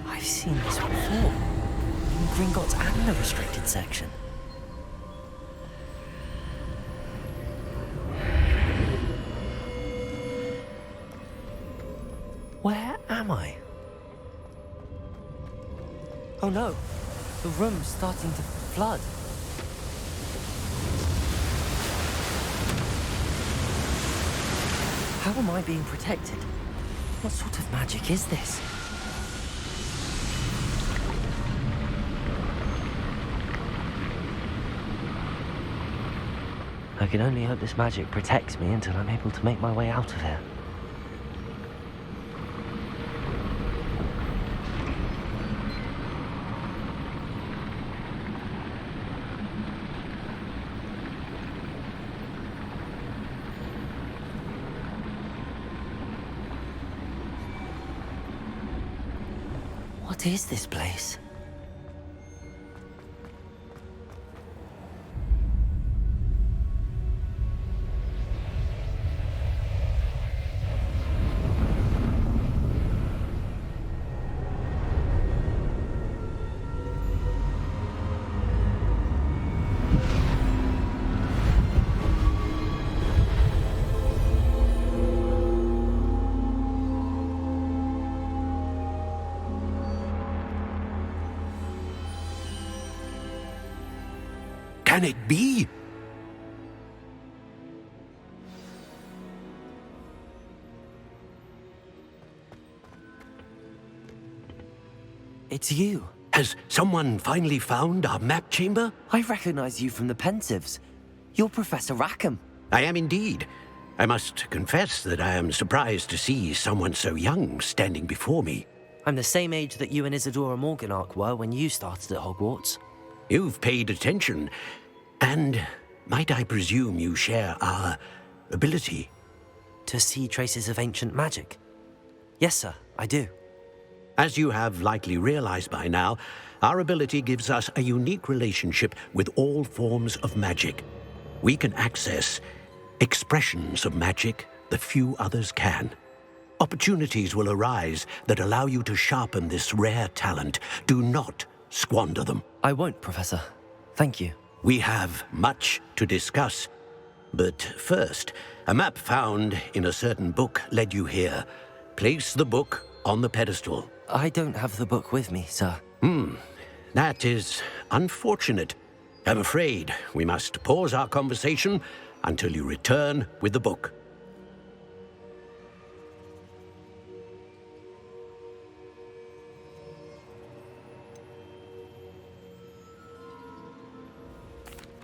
I've seen this before. In Gringotts and the restricted section. Where am I? Oh no, the room's starting to flood. How am I being protected? What sort of magic is this? I can only hope this magic protects me until I'm able to make my way out of here. What is this place? Can it be? It's you. Has someone finally found our map chamber? I recognize you from the Pensives. You're Professor Rackham. I am indeed. I must confess that I am surprised to see someone so young standing before me. I'm the same age that you and Isadora Morganach were when you started at Hogwarts. You've paid attention. And might I presume you share our ability? To see traces of ancient magic? Yes, sir, I do. As you have likely realized by now, our ability gives us a unique relationship with all forms of magic. We can access expressions of magic that few others can. Opportunities will arise that allow you to sharpen this rare talent. Do not squander them. I won't, Professor. Thank you. We have much to discuss. But first, a map found in a certain book led you here. Place the book on the pedestal. I don't have the book with me, sir. That is unfortunate. I'm afraid we must pause our conversation until you return with the book.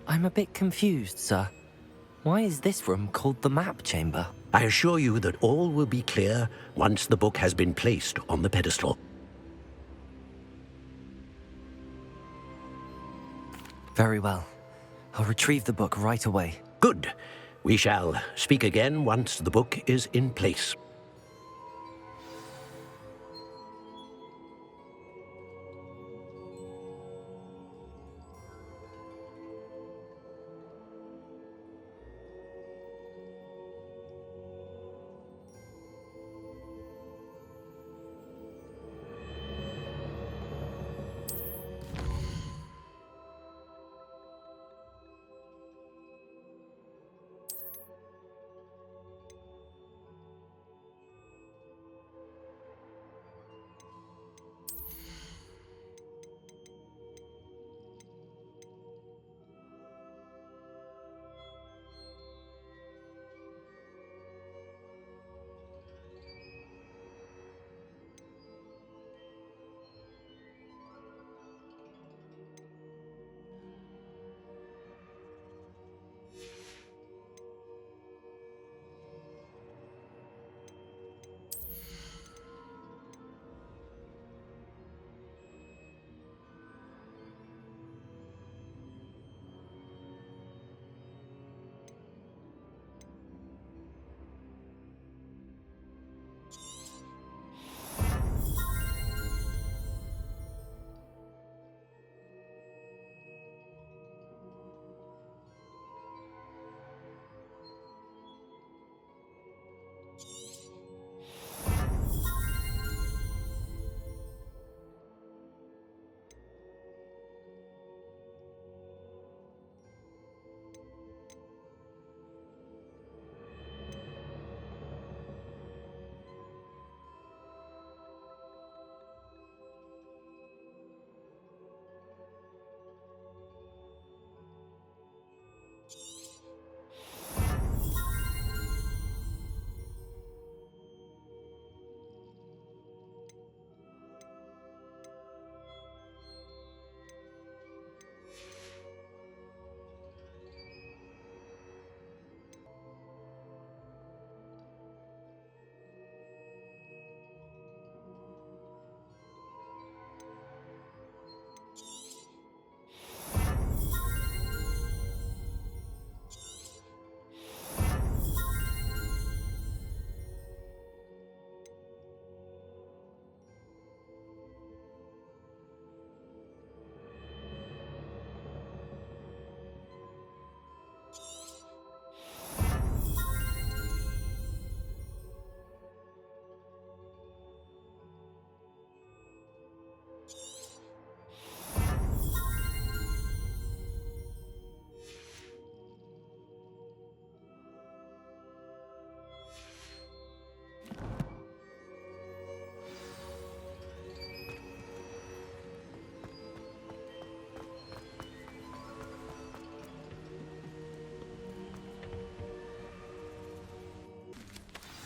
I'm a bit confused, sir. Why is this room called the map chamber? I assure you that all will be clear once the book has been placed on the pedestal. Very well. I'll retrieve the book right away. Good. We shall speak again once the book is in place.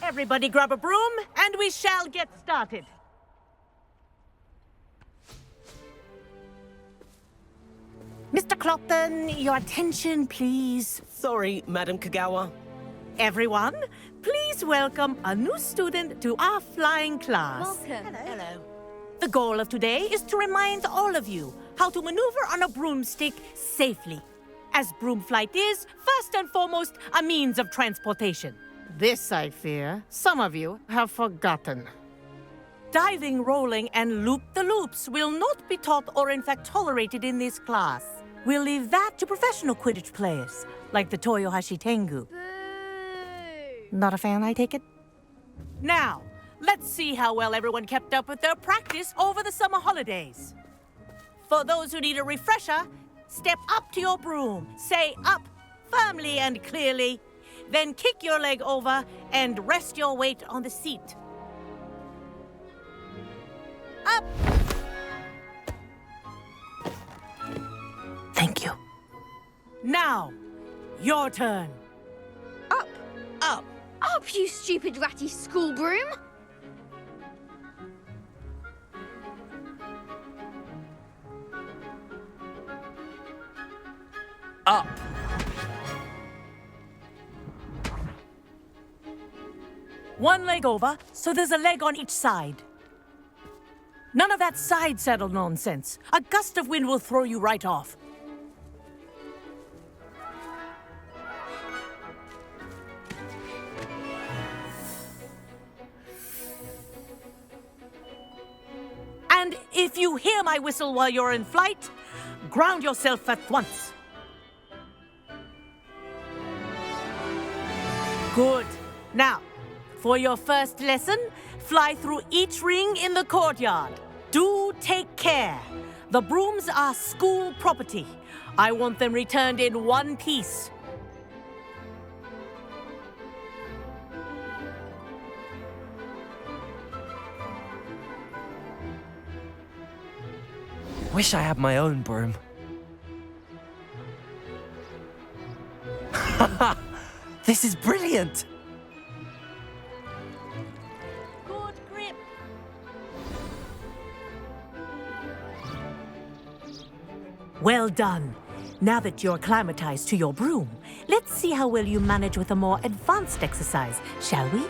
Everybody grab a broom, and we shall get started. Mr. Clopton, your attention, please. Sorry, Madam Kagawa. Everyone, please welcome a new student to our flying class. Welcome. Hello. The goal of today is to remind all of you how to maneuver on a broomstick safely, as broom flight is, first and foremost, a means of transportation. This, I fear, some of you have forgotten. Diving, rolling, and loop-the-loops will not be taught or in fact tolerated in this class. We'll leave that to professional Quidditch players, like the Toyohashi Tengu. Not a fan, I take it? Now, let's see how well everyone kept up with their practice over the summer holidays. For those who need a refresher, step up to your broom, say up firmly and clearly, then kick your leg over and rest your weight on the seat. Up! Thank you. Now, your turn. Up. Up. Up, you stupid ratty school broom. Up. One leg over, so there's a leg on each side. None of that side saddle nonsense. A gust of wind will throw you right off. And if you hear my whistle while you're in flight, ground yourself at once. Good. Now, for your first lesson, fly through each ring in the courtyard. Do take care. The brooms are school property. I want them returned in one piece. Wish I had my own broom. This is brilliant! Good grip. Well done. Now that you're acclimatized to your broom, let's see how well you manage with a more advanced exercise, shall we?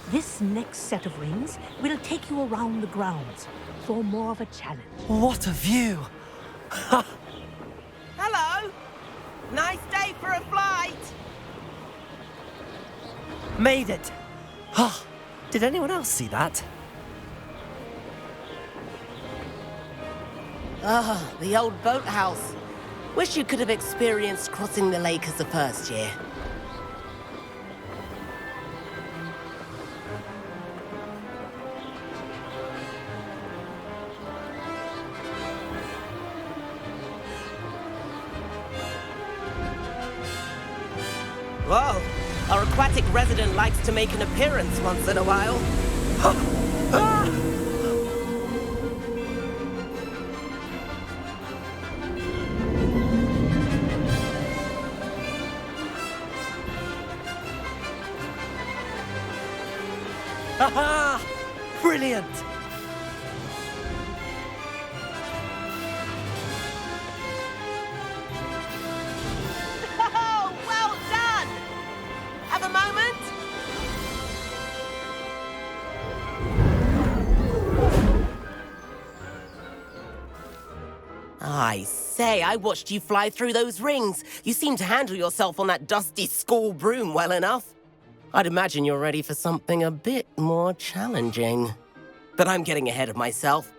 This next set of rings will take you around the grounds for more of a challenge. What a view! Hello. Nice day for a flight. Made it! Oh, did anyone else see that? Ah, the old boathouse. Wish you could have experienced crossing the lake as the first year. Whoa, our aquatic resident likes to make an appearance once in a while. Haha! Brilliant! Oh, well done! Have a moment? I say, I watched you fly through those rings. You seem to handle yourself on that dusty school broom well enough. I'd imagine you're ready for something a bit more challenging. But I'm getting ahead of myself.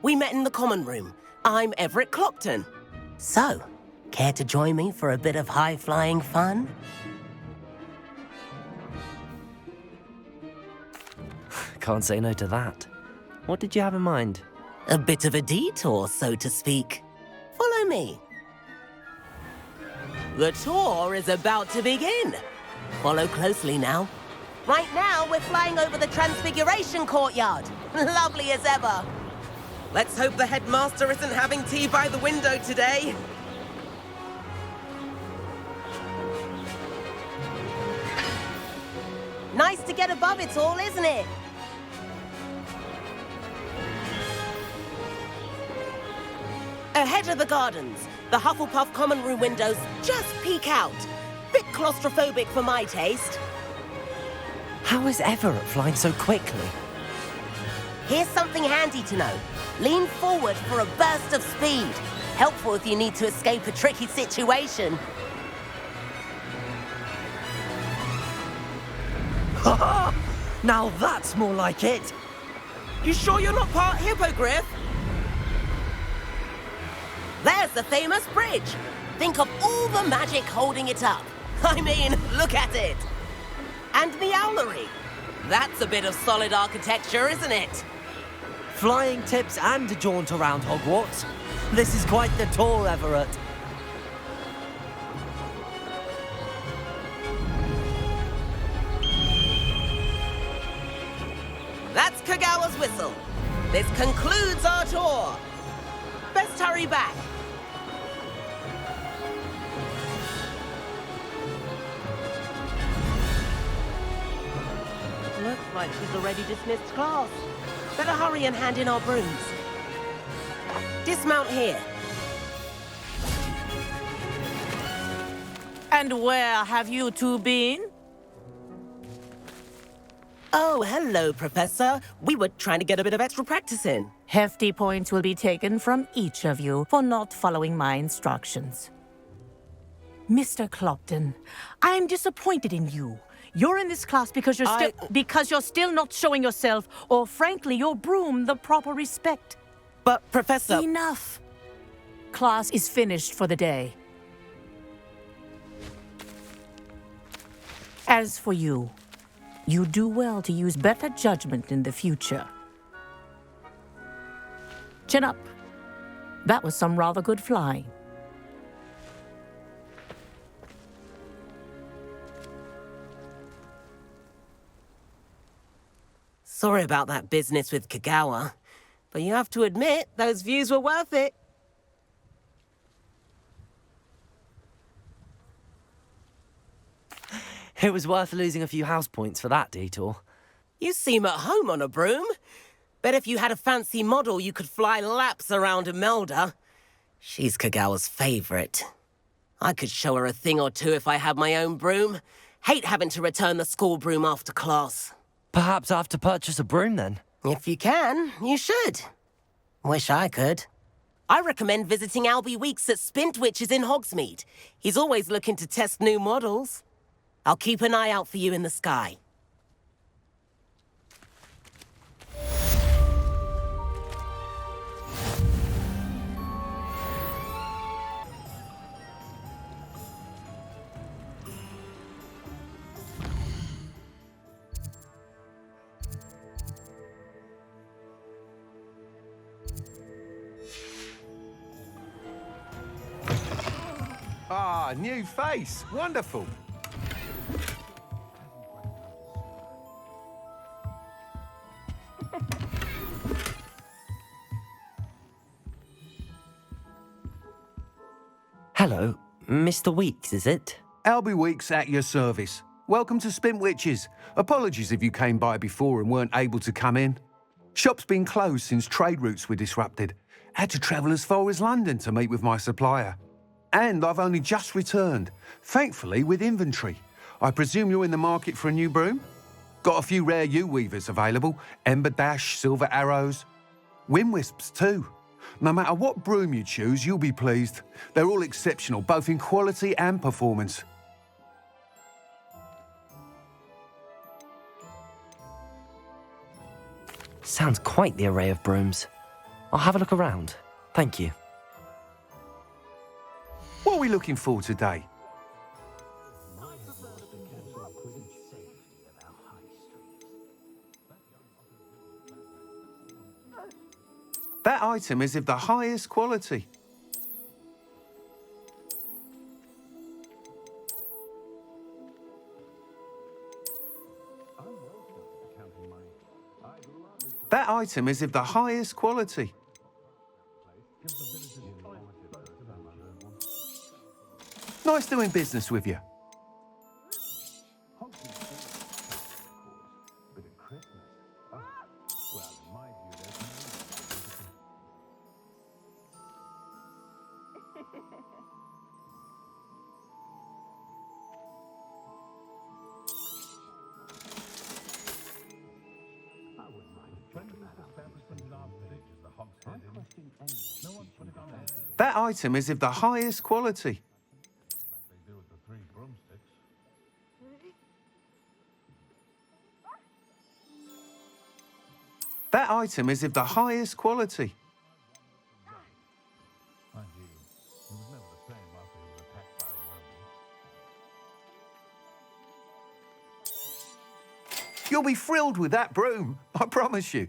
We met in the common room. I'm Everett Clopton. So, care to join me for a bit of high-flying fun? Can't say no to that. What did you have in mind? A bit of a detour, so to speak. Follow me. The tour is about to begin. Follow closely now. Right now, we're flying over the Transfiguration Courtyard. Lovely as ever. Let's hope the headmaster isn't having tea by the window today. get above it all, isn't it? Ahead of the gardens, the Hufflepuff common room windows just peek out. Bit claustrophobic for my taste. How is Everett flying so quickly? Here's something handy to know. Lean forward for a burst of speed. Helpful if you need to escape a tricky situation. Now that's more like it. You sure you're not part hippogriff? There's the famous bridge. Think of all the magic holding it up. I mean, look at it. And the owlery. That's a bit of solid architecture, isn't it? Flying tips and a jaunt around Hogwarts. This is quite the tour, Everett. That's Kagawa's whistle. This concludes our tour. Best hurry back. Looks like she's already dismissed class. Better hurry and hand in our brooms. Dismount here. And where have you two been? Oh, hello, Professor. We were trying to get a bit of extra practice in. Hefty points will be taken from each of you for not following my instructions. Mr. Clopton, I'm disappointed in you. You're in this class because you're still not showing yourself, or frankly, your broom the proper respect. But, Professor... Enough. Class is finished for the day. As for you, you do well to use better judgment in the future. Chin up. That was some rather good flying. Sorry about that business with Kagawa, but you have to admit, those views were worth it. It was worth losing a few house points for that detour. You seem at home on a broom. Bet if you had a fancy model, you could fly laps around Imelda. She's Kagawa's favorite. I could show her a thing or two if I had my own broom. Hate having to return the school broom after class. Perhaps I have to purchase a broom then? If you can, you should. Wish I could. I recommend visiting Albie Weeks at Spintwitches in Hogsmeade. He's always looking to test new models. I'll keep an eye out for you in the sky. Ah, new face. Wonderful. Hello, Mr. Weeks, is it? Albie Weeks at your service. Welcome to Spintwitches. Apologies if you came by before and weren't able to come in. Shop's been closed since trade routes were disrupted. Had to travel as far as London to meet with my supplier. And I've only just returned, thankfully with inventory. I presume you're in the market for a new broom? Got a few rare U-weavers available, Ember Dash, Silver Arrows. Wind Wisps too. No matter what broom you choose, you'll be pleased. They're all exceptional, both in quality and performance. Sounds quite the array of brooms. I'll have a look around. Thank you. What are we looking for today? That item is of the highest quality. That item is of the highest quality. Nice doing business with you. That item is of the highest quality. That item is of the highest quality. You'll be thrilled with that broom, I promise you.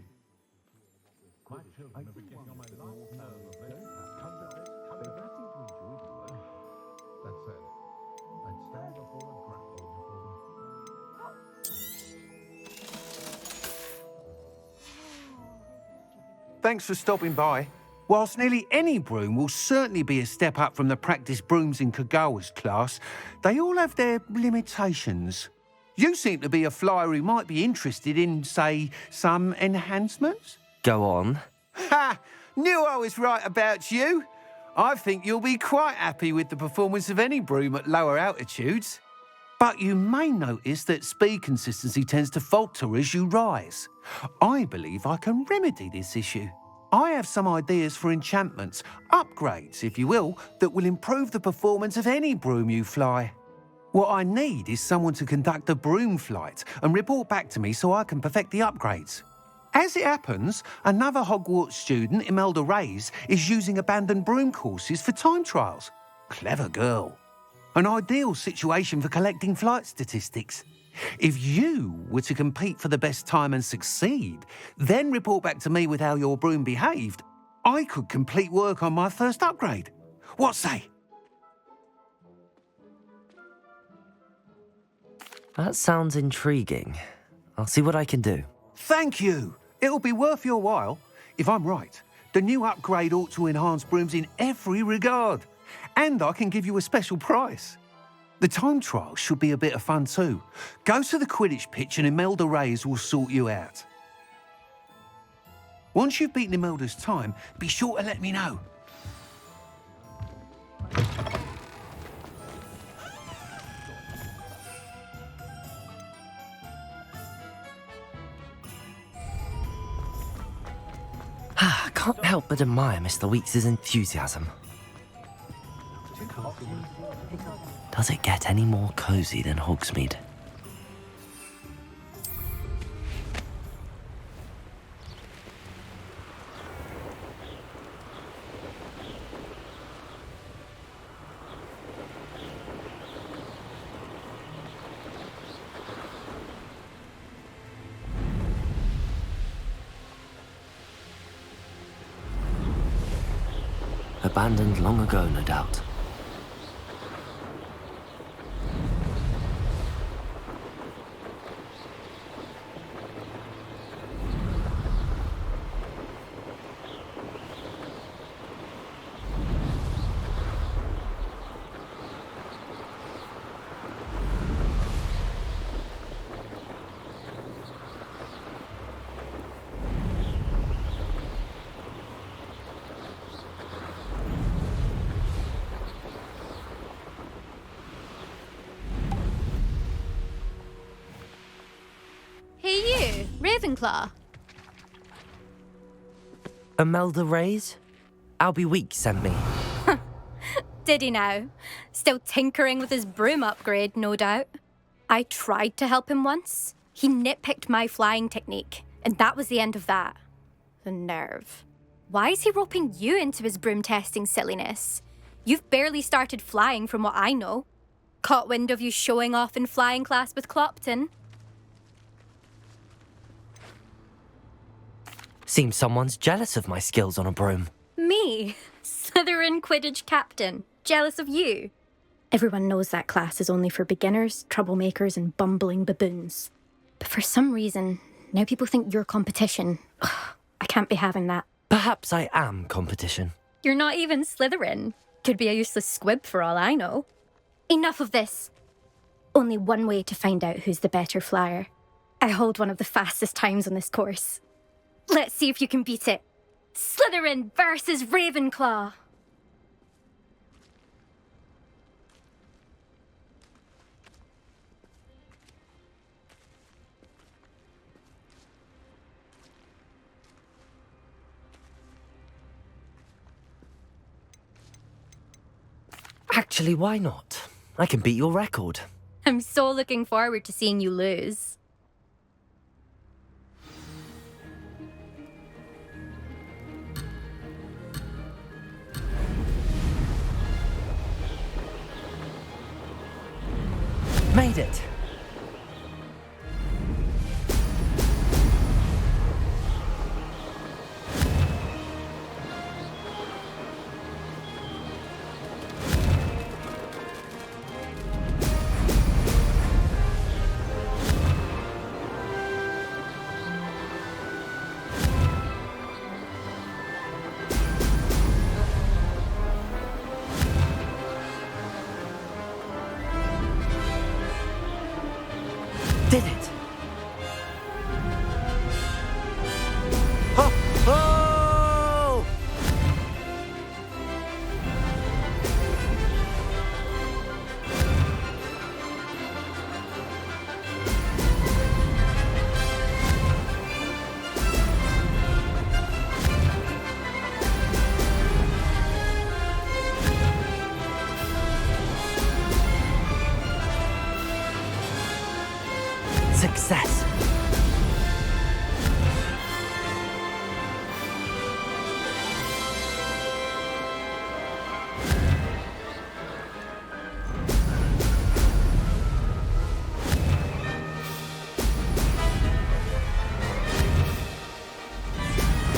Thanks for stopping by. Whilst nearly any broom will certainly be a step up from the practice brooms in Kagawa's class, they all have their limitations. You seem to be a flyer who might be interested in, say, some enhancements? Go on. Ha! Knew I was right about you. I think you'll be quite happy with the performance of any broom at lower altitudes. But you may notice that speed consistency tends to falter as you rise. I believe I can remedy this issue. I have some ideas for enchantments, upgrades, if you will, that will improve the performance of any broom you fly. What I need is someone to conduct a broom flight and report back to me so I can perfect the upgrades. As it happens, another Hogwarts student, Imelda Reyes, is using abandoned broom courses for time trials. Clever girl. An ideal situation for collecting flight statistics. If you were to compete for the best time and succeed, then report back to me with how your broom behaved, I could complete work on my first upgrade. What say? That sounds intriguing. I'll see what I can do. Thank you. It'll be worth your while. If I'm right, the new upgrade ought to enhance brooms in every regard. And I can give you a special price. The time trial should be a bit of fun too. Go to the Quidditch pitch and Imelda Reyes will sort you out. Once you've beaten Imelda's time, be sure to let me know. I can't help but admire Mr. Weeks' enthusiasm. Does it get any more cosy than Hogsmeade? Abandoned long ago, no doubt. Hey you, Ravenclaw. Imelda Reyes? Albie Weeks sent me. Did he now? Still tinkering with his broom upgrade, no doubt. I tried to help him once. He nitpicked my flying technique, and that was the end of that. The nerve. Why is he roping you into his broom testing silliness? You've barely started flying from what I know. Caught wind of you showing off in flying class with Clopton. Seems someone's jealous of my skills on a broom. Me? Slytherin Quidditch captain. Jealous of you? Everyone knows that class is only for beginners, troublemakers, and bumbling baboons. But for some reason, now people think you're competition. I can't be having that. Perhaps I am competition. You're not even Slytherin. Could be a useless squib for all I know. Enough of this. Only one way to find out who's the better flyer. I hold one of the fastest times on this course. Let's see if you can beat it. Slytherin versus Ravenclaw. Actually, why not? I can beat your record. I'm so looking forward to seeing you lose. Made it! Did it! Oh! Oh! Success!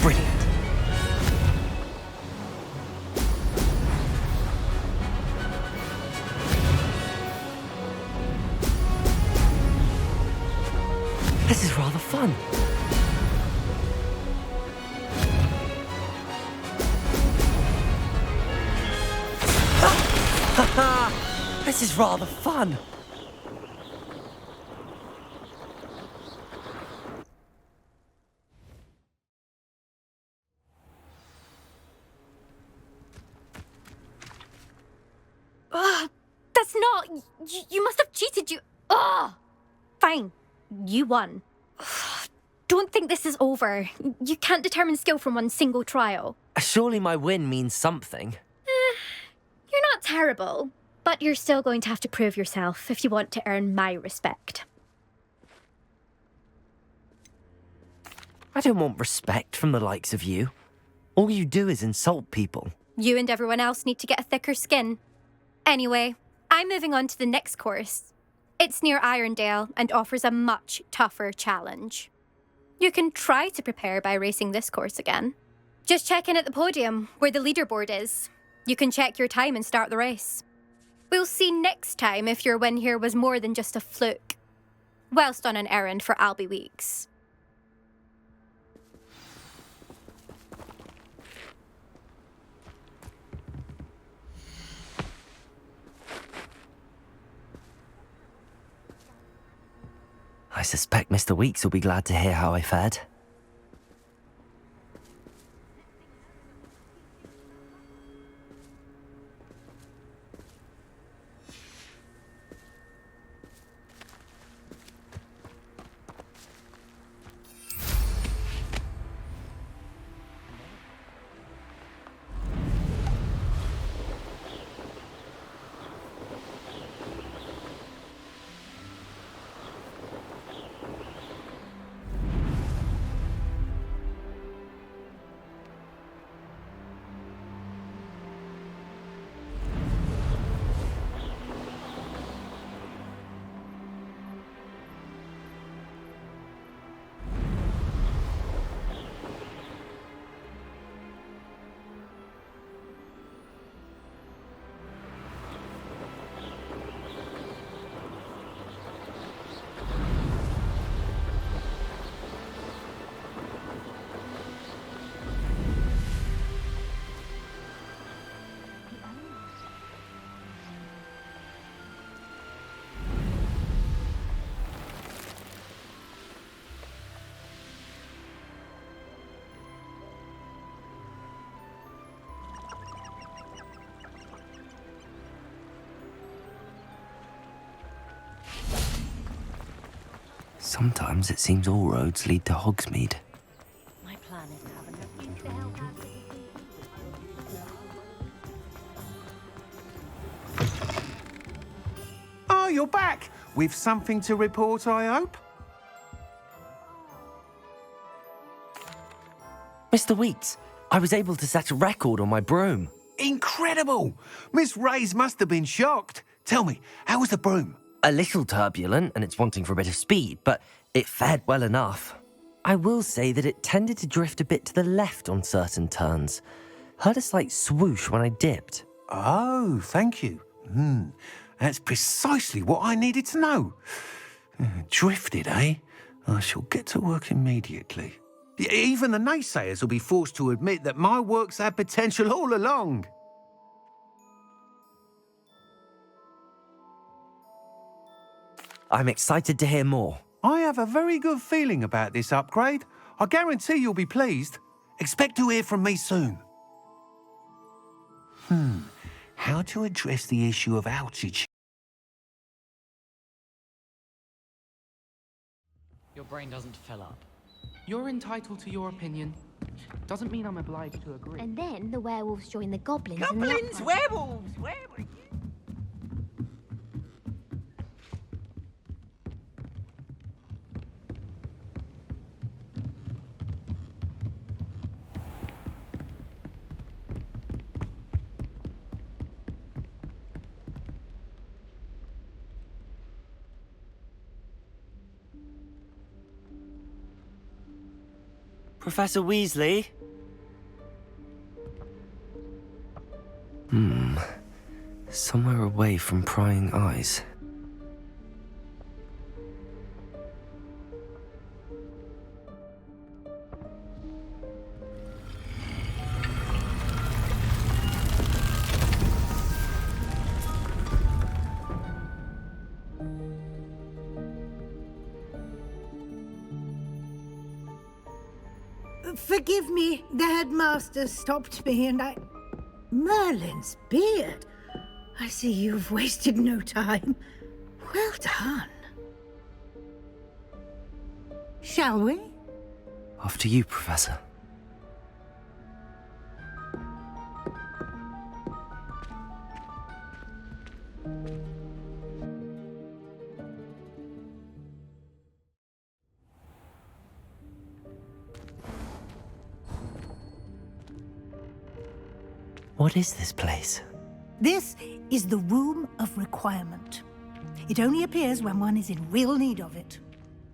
Brilliant. This is rather fun. This is rather fun. That's not... You must have cheated, you... Ugh! Fine. You won. Don't think this is over. You can't determine skill from one single trial. Surely my win means something. You're not terrible, but you're still going to have to prove yourself if you want to earn my respect. I don't want respect from the likes of you. All you do is insult people. You and everyone else need to get a thicker skin. Anyway, I'm moving on to the next course. It's near Irondale and offers a much tougher challenge. You can try to prepare by racing this course again. Just check in at the podium, where the leaderboard is. You can check your time and start the race. We'll see next time if your win here was more than just a fluke. Whilst on an errand for Albie Weeks. I suspect Mr. Weeks will be glad to hear how I fared. Sometimes it seems all roads lead to Hogsmeade. My plan is to have an opening to the Hellcat. you're back. With something to report, I hope? Mr. Weeks, I was able to set a record on my broom. Incredible! Miss Reyes must have been shocked. Tell me, how was the broom? A little turbulent and it's wanting for a bit of speed, but it fared well enough. I will say that it tended to drift a bit to the left on certain turns. Heard a slight swoosh when I dipped. Oh, thank you. That's precisely what I needed to know. Drifted, eh? I shall get to work immediately. Even the naysayers will be forced to admit that my work's had potential all along. I'm excited to hear more. I have a very good feeling about this upgrade. I guarantee you'll be pleased. Expect to hear from me soon. How to address the issue of altitude? Your brain doesn't fill up. You're entitled to your opinion. Doesn't mean I'm obliged to agree. And then the werewolves join the goblins. Goblins, werewolves, werewolves. Professor Weasley? Somewhere away from prying eyes. Forgive me, the headmaster stopped me and I... Merlin's beard. I see you've wasted no time. Well done. Shall we? After you, Professor. What is this place? This is the Room of Requirement. It only appears when one is in real need of it.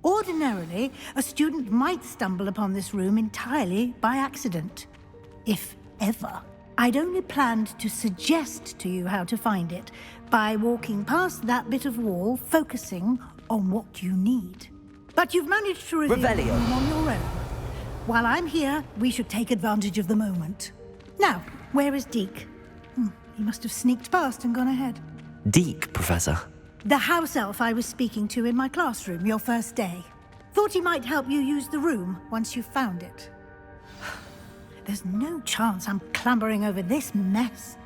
Ordinarily, a student might stumble upon this room entirely by accident. If ever. I'd only planned to suggest to you how to find it by walking past that bit of wall, focusing on what you need. But you've managed to reveal the room on your own. While I'm here, we should take advantage of the moment. Now, where is Deke? He must have sneaked past and gone ahead. Deke, Professor. The house elf I was speaking to in my classroom your first day. Thought he might help you use the room once you've found it. There's no chance I'm clambering over this mess.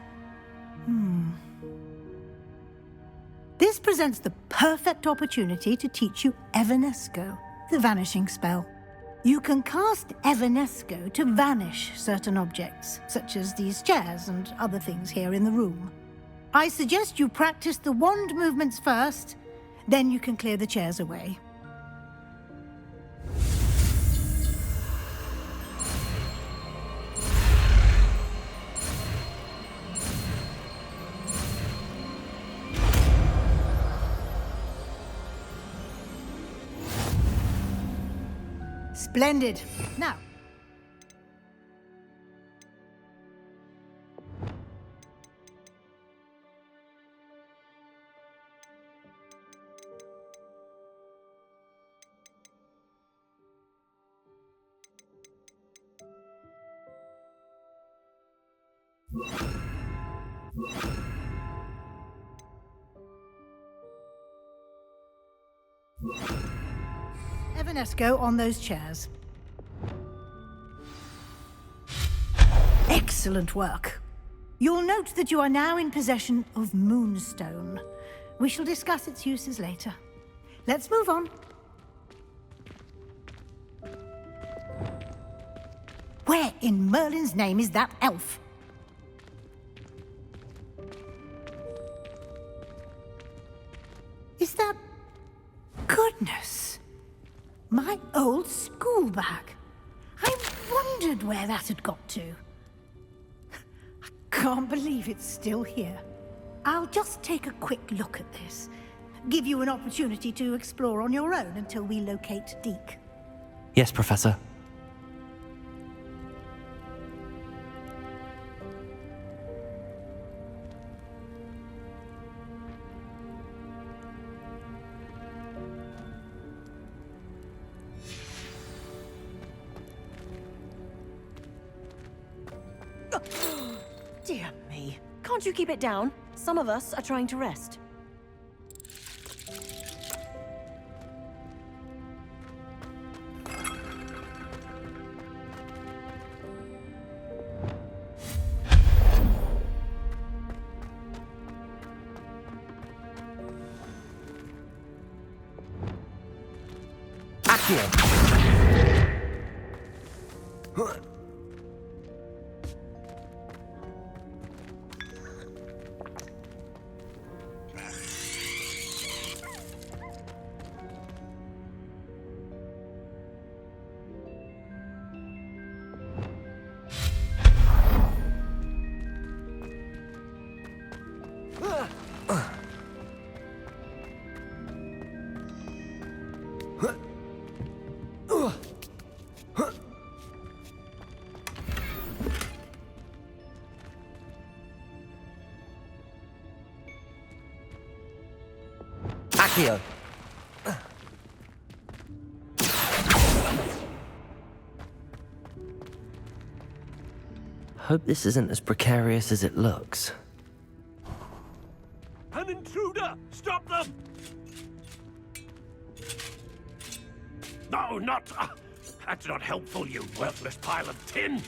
This presents the perfect opportunity to teach you Evanesco, the vanishing spell. You can cast Evanesco to vanish certain objects, such as these chairs and other things here in the room. I suggest you practice the wand movements first, then you can clear the chairs away. Splendid. Now. Evanesco on those chairs. Excellent work. You'll note that you are now in possession of Moonstone. We shall discuss its uses later. Let's move on. Where in Merlin's name is that elf? Is that... Goodness! My old school bag. I wondered where that had got to. I can't believe it's still here. I'll just take a quick look at this. Give you an opportunity to explore on your own until we locate Deke. Yes, Professor. Dear me. Can't you keep it down? Some of us are trying to rest. Accio. Hope this isn't as precarious as it looks. An intruder! Stop them! No, not... that's not helpful, you worthless pile of tin!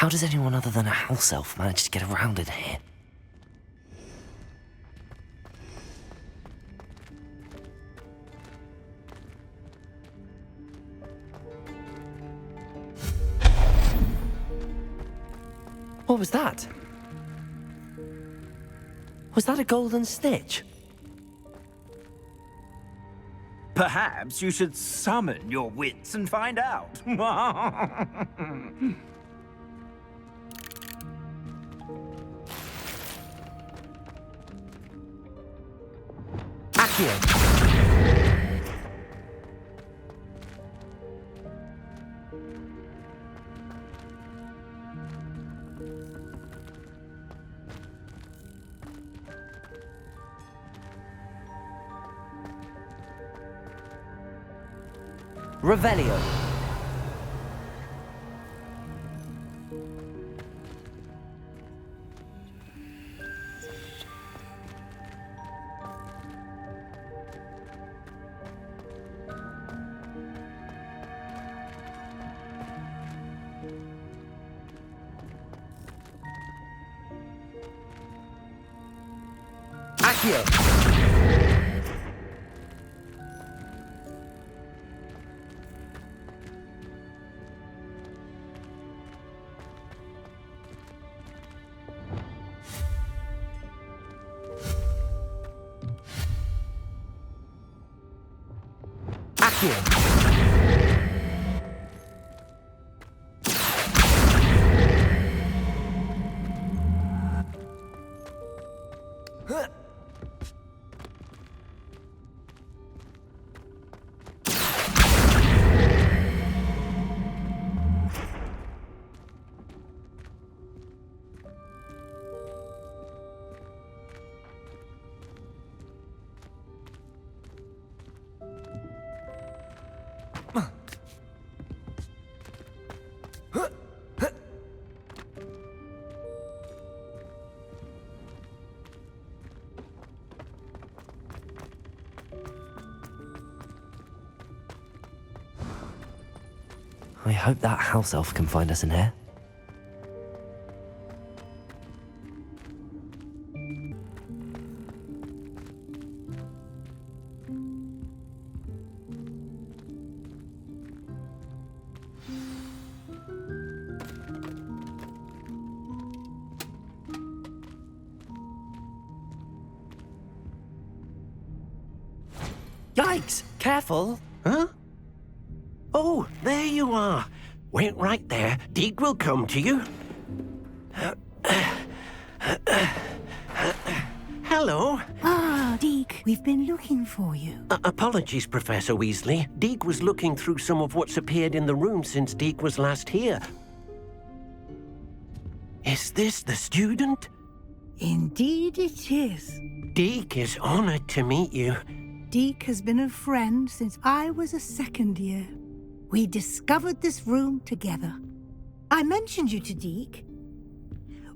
How does anyone other than a house elf manage to get around in here? What was that? Was that a golden snitch? Perhaps you should summon your wits and find out. Revelio. Accio. I hope that house elf can find us in here. Yikes! Careful! Huh? Oh, there you are. Wait right there. Deke will come to you. Hello. Ah, Deke, we've been looking for you. Apologies, Professor Weasley. Deke was looking through some of what's appeared in the room since Deke was last here. Is this the student? Indeed it is. Deke is honored to meet you. Deke has been a friend since I was a second year. We discovered this room together. I mentioned you to Deke.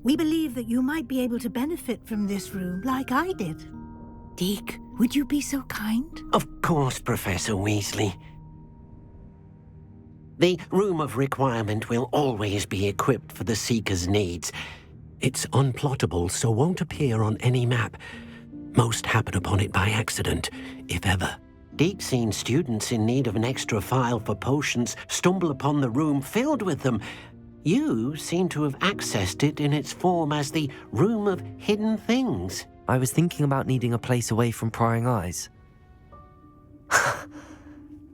We believe that you might be able to benefit from this room like I did. Deke, would you be so kind? Of course, Professor Weasley. The Room of Requirement will always be equipped for the Seeker's needs. It's unplottable, so won't appear on any map. Most happen upon it by accident, if ever. Deke's seen students in need of an extra file for potions stumble upon the room filled with them. You seem to have accessed it in its form as the Room of Hidden Things. I was thinking about needing a place away from prying eyes.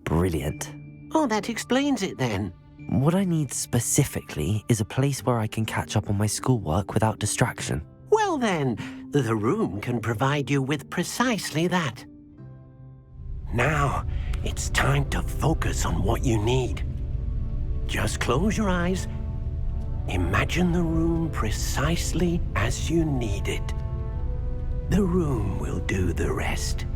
Brilliant. Oh, that explains it then. What I need specifically is a place where I can catch up on my schoolwork without distraction. Well then, the room can provide you with precisely that. Now, it's time to focus on what you need. Just close your eyes. Imagine the room precisely as you need it. The room will do the rest.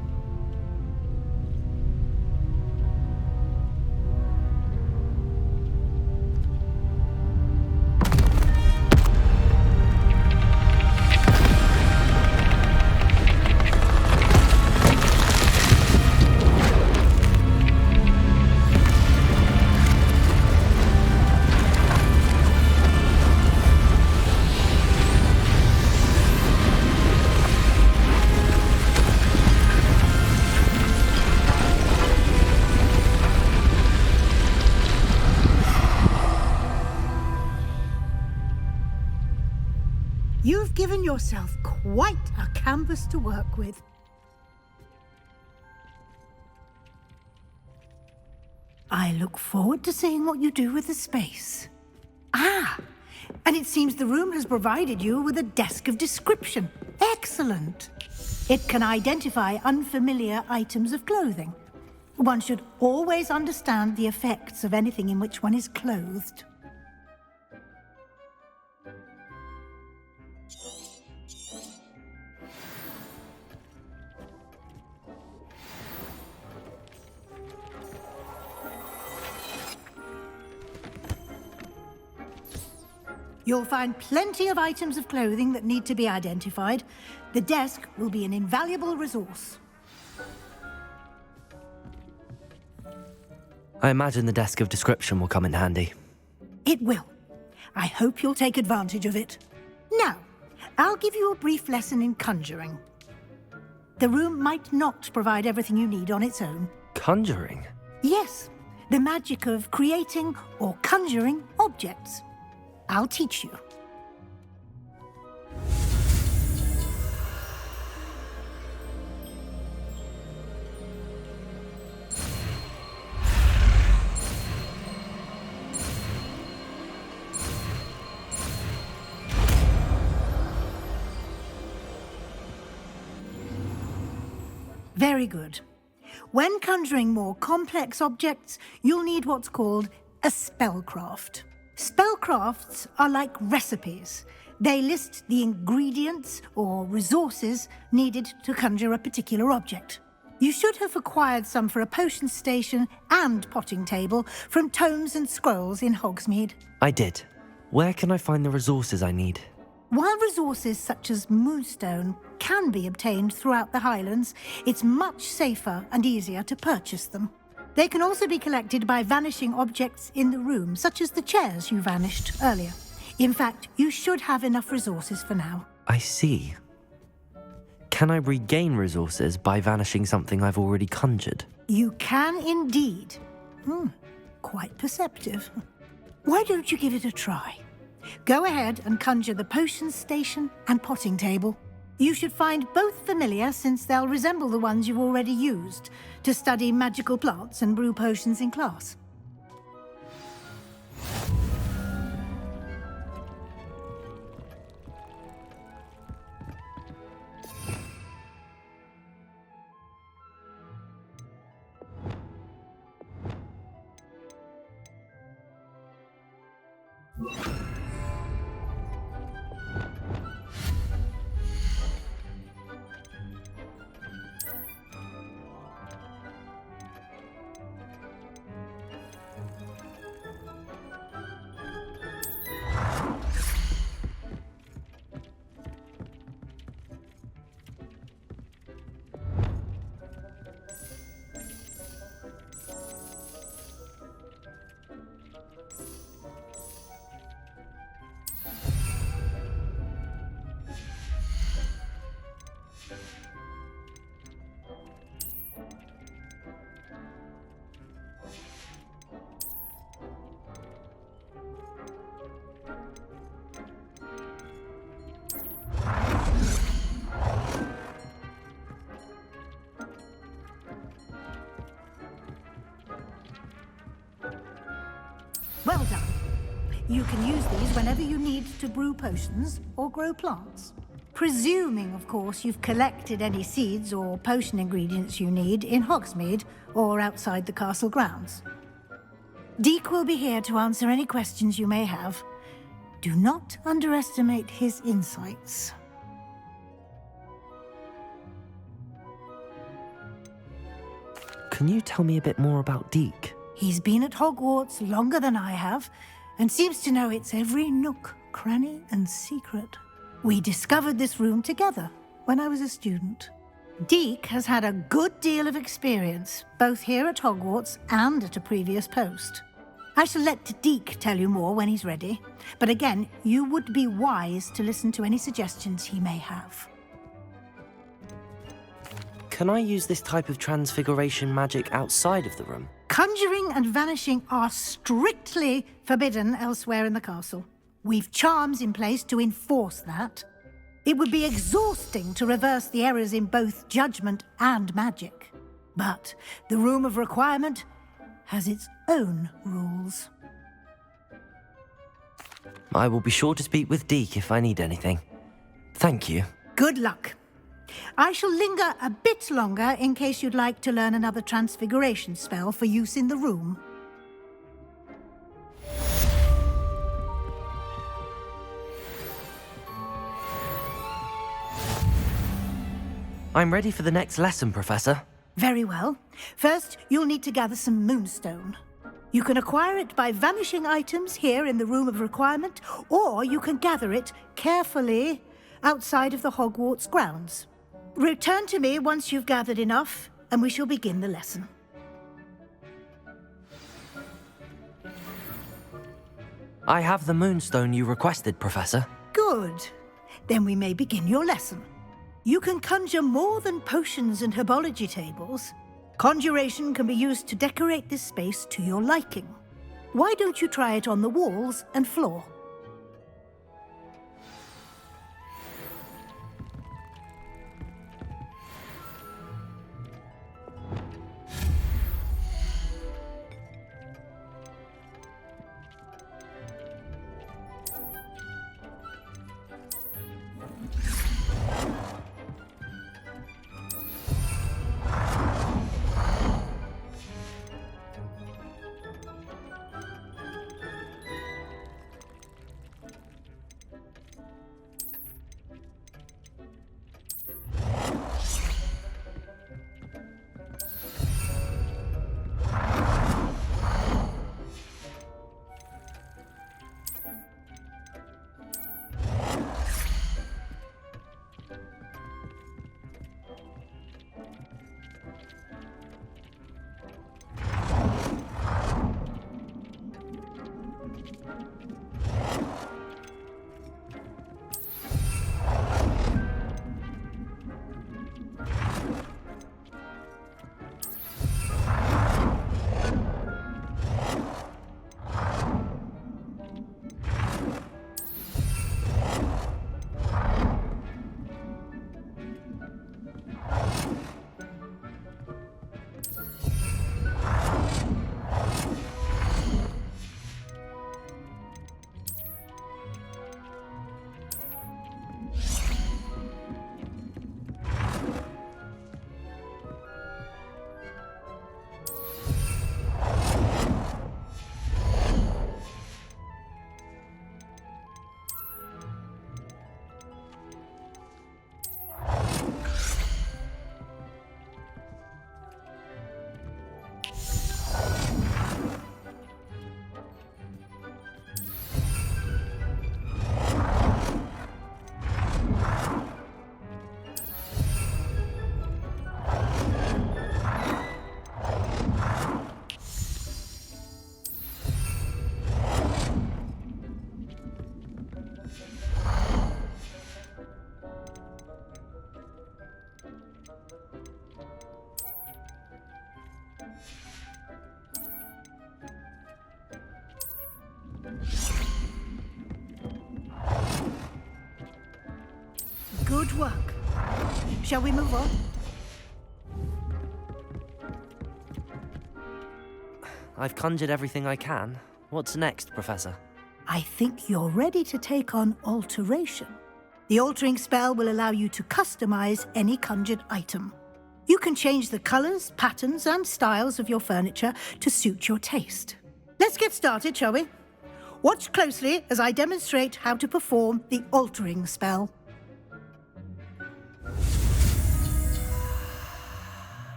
You've given yourself quite a canvas to work with. I look forward to seeing what you do with the space. Ah, and it seems the room has provided you with a desk of description. Excellent. It can identify unfamiliar items of clothing. One should always understand the effects of anything in which one is clothed. You'll find plenty of items of clothing that need to be identified. The desk will be an invaluable resource. I imagine the desk of description will come in handy. It will. I hope you'll take advantage of it. Now, I'll give you a brief lesson in conjuring. The room might not provide everything you need on its own. Conjuring? Yes, the magic of creating or conjuring objects. I'll teach you. Very good. When conjuring more complex objects, you'll need what's called a spellcraft. Spellcrafts are like recipes. They list the ingredients or resources needed to conjure a particular object. You should have acquired some for a potion station and potting table from tomes and scrolls in Hogsmeade. I did. Where can I find the resources I need? While resources such as Moonstone can be obtained throughout the Highlands, it's much safer and easier to purchase them. They can also be collected by vanishing objects in the room, such as the chairs you vanished earlier. In fact, you should have enough resources for now. I see. Can I regain resources by vanishing something I've already conjured? You can indeed. Quite perceptive. Why don't you give it a try? Go ahead and conjure the potion station and potting table. You should find both familiar, since they'll resemble the ones you've already used to study magical plants and brew potions in class. Well done. You can use these whenever you need to brew potions or grow plants. Presuming, of course, you've collected any seeds or potion ingredients you need in Hogsmeade or outside the castle grounds. Deek will be here to answer any questions you may have. Do not underestimate his insights. Can you tell me a bit more about Deek? He's been at Hogwarts longer than I have, and seems to know its every nook, cranny, and secret. We discovered this room together when I was a student. Deek has had a good deal of experience, both here at Hogwarts and at a previous post. I shall let Deek tell you more when he's ready, but again, you would be wise to listen to any suggestions he may have. Can I use this type of transfiguration magic outside of the room? Conjuring and vanishing are strictly forbidden elsewhere in the castle. We've charms in place to enforce that. It would be exhausting to reverse the errors in both judgment and magic. But the Room of Requirement has its own rules. I will be sure to speak with Deek if I need anything. Thank you. Good luck. I shall linger a bit longer in case you'd like to learn another transfiguration spell for use in the room. I'm ready for the next lesson, Professor. Very well. First, you'll need to gather some Moonstone. You can acquire it by vanishing items here in the Room of Requirement, or you can gather it carefully outside of the Hogwarts grounds. Return to me once you've gathered enough, and we shall begin the lesson. I have the Moonstone you requested, Professor. Good. Then we may begin your lesson. You can conjure more than potions and herbology tables. Conjuration can be used to decorate this space to your liking. Why don't you try it on the walls and floor? Shall we move on? I've conjured everything I can. What's next, Professor? I think you're ready to take on alteration. The altering spell will allow you to customize any conjured item. You can change the colors, patterns, and styles of your furniture to suit your taste. Let's get started, shall we? Watch closely as I demonstrate how to perform the altering spell.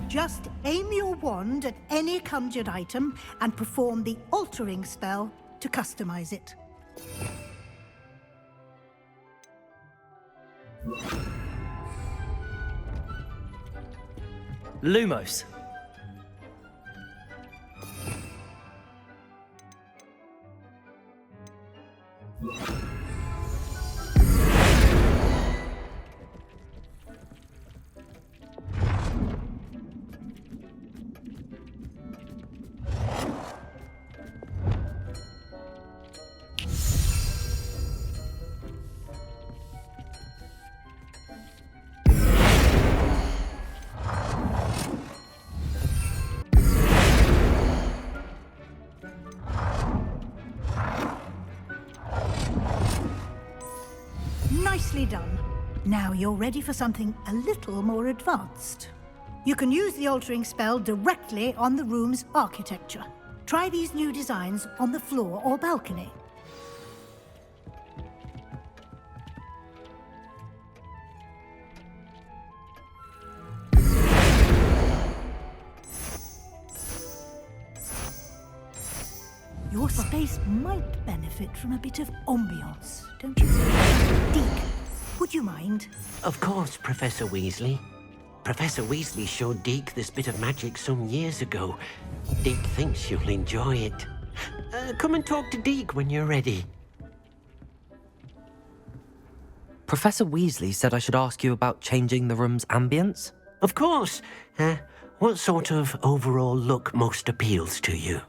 Just aim your wand at any conjured item and perform the altering spell to customize it. Lumos. Nicely done. Now you're ready for something a little more advanced. You can use the altering spell directly on the room's architecture. Try these new designs on the floor or balcony. Your space might benefit from a bit of ambiance, don't you think? Deke, would you mind? Of course, Professor Weasley. Professor Weasley showed Deke this bit of magic some years ago. Deke thinks you'll enjoy it. Come and talk to Deke when you're ready. Professor Weasley said I should ask you about changing the room's ambience? Of course. What sort of overall look most appeals to you?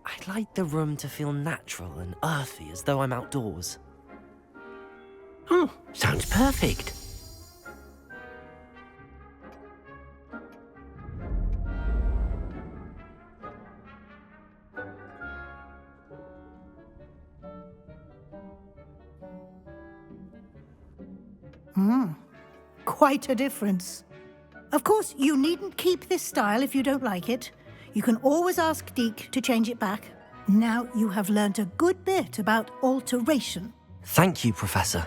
I'd like the room to feel natural and earthy, as though I'm outdoors. Oh, sounds perfect. Quite a difference. Of course, you needn't keep this style if you don't like it. You can always ask Deke to change it back. Now you have learnt a good bit about alteration. Thank you, Professor.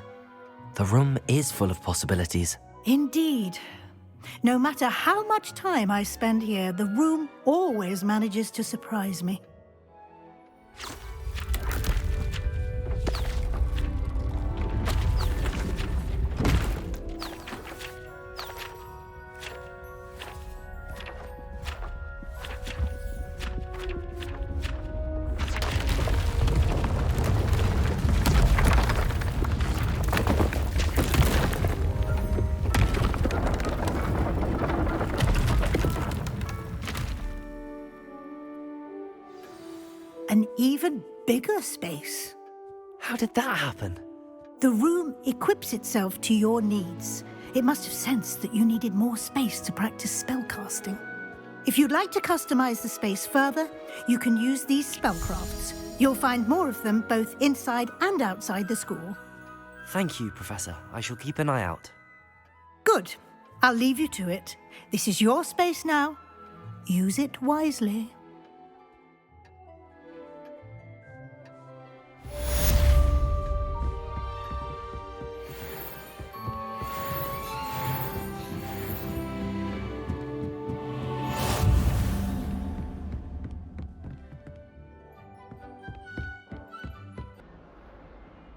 The room is full of possibilities. Indeed. No matter how much time I spend here, the room always manages to surprise me. An even bigger space. How did that happen? The room equips itself to your needs. It must have sensed that you needed more space to practice spellcasting. If you'd like to customize the space further, you can use these spellcrafts. You'll find more of them both inside and outside the school. Thank you, Professor. I shall keep an eye out. Good. I'll leave you to it. This is your space now. Use it wisely.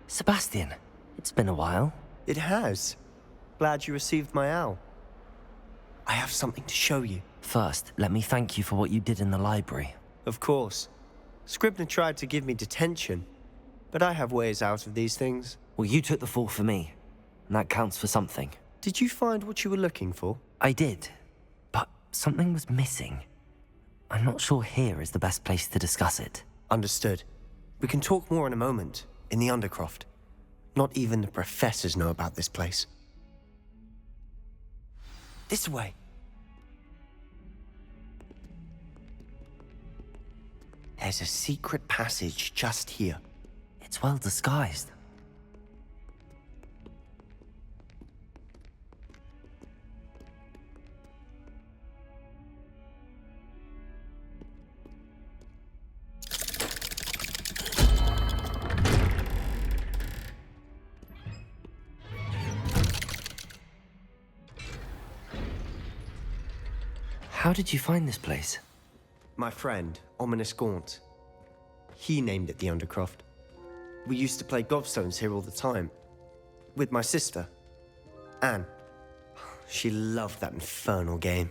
Sebastian, it's been a while. It has. Glad you received my owl. I have something to show you. First, let me thank you for what you did in the library. Of course. Scribner tried to give me detention, but I have ways out of these things. Well, you took the fall for me, and that counts for something. Did you find what you were looking for? I did, but something was missing. I'm not sure here is the best place to discuss it. Understood. We can talk more in a moment, in the Undercroft. Not even the professors know about this place. This way. There's a secret passage just here. It's well disguised. How did you find this place? My friend, Ominous Gaunt. He named it the Undercroft. We used to play gobstones here all the time. With my sister, Anne. She loved that infernal game.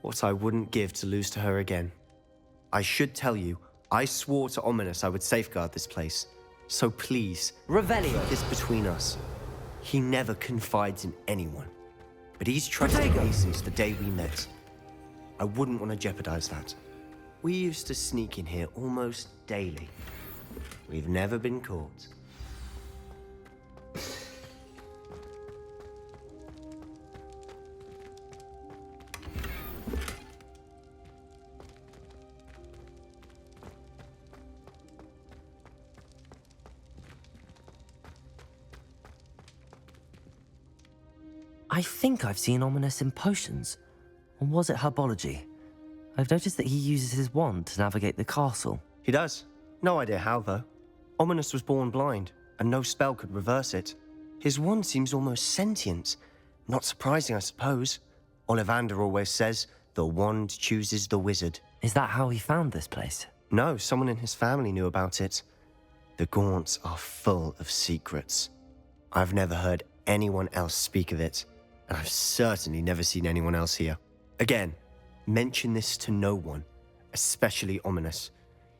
What I wouldn't give to lose to her again. I should tell you, I swore to Ominous I would safeguard this place. So please, Revelio. keep this between us. He never confides in anyone. But he's trusted me since the day we met. I wouldn't want to jeopardize that. We used to sneak in here almost daily. We've never been caught. I think I've seen Ominous in potions. Or was it herbology? I've noticed that he uses his wand to navigate the castle. He does. No idea how, though. Ominous was born blind, and no spell could reverse it. His wand seems almost sentient. Not surprising, I suppose. Ollivander always says, the wand chooses the wizard. Is that how he found this place? No, someone in his family knew about it. The Gaunts are full of secrets. I've never heard anyone else speak of it, and I've certainly never seen anyone else here. Again, mention this to no one, especially Ominous.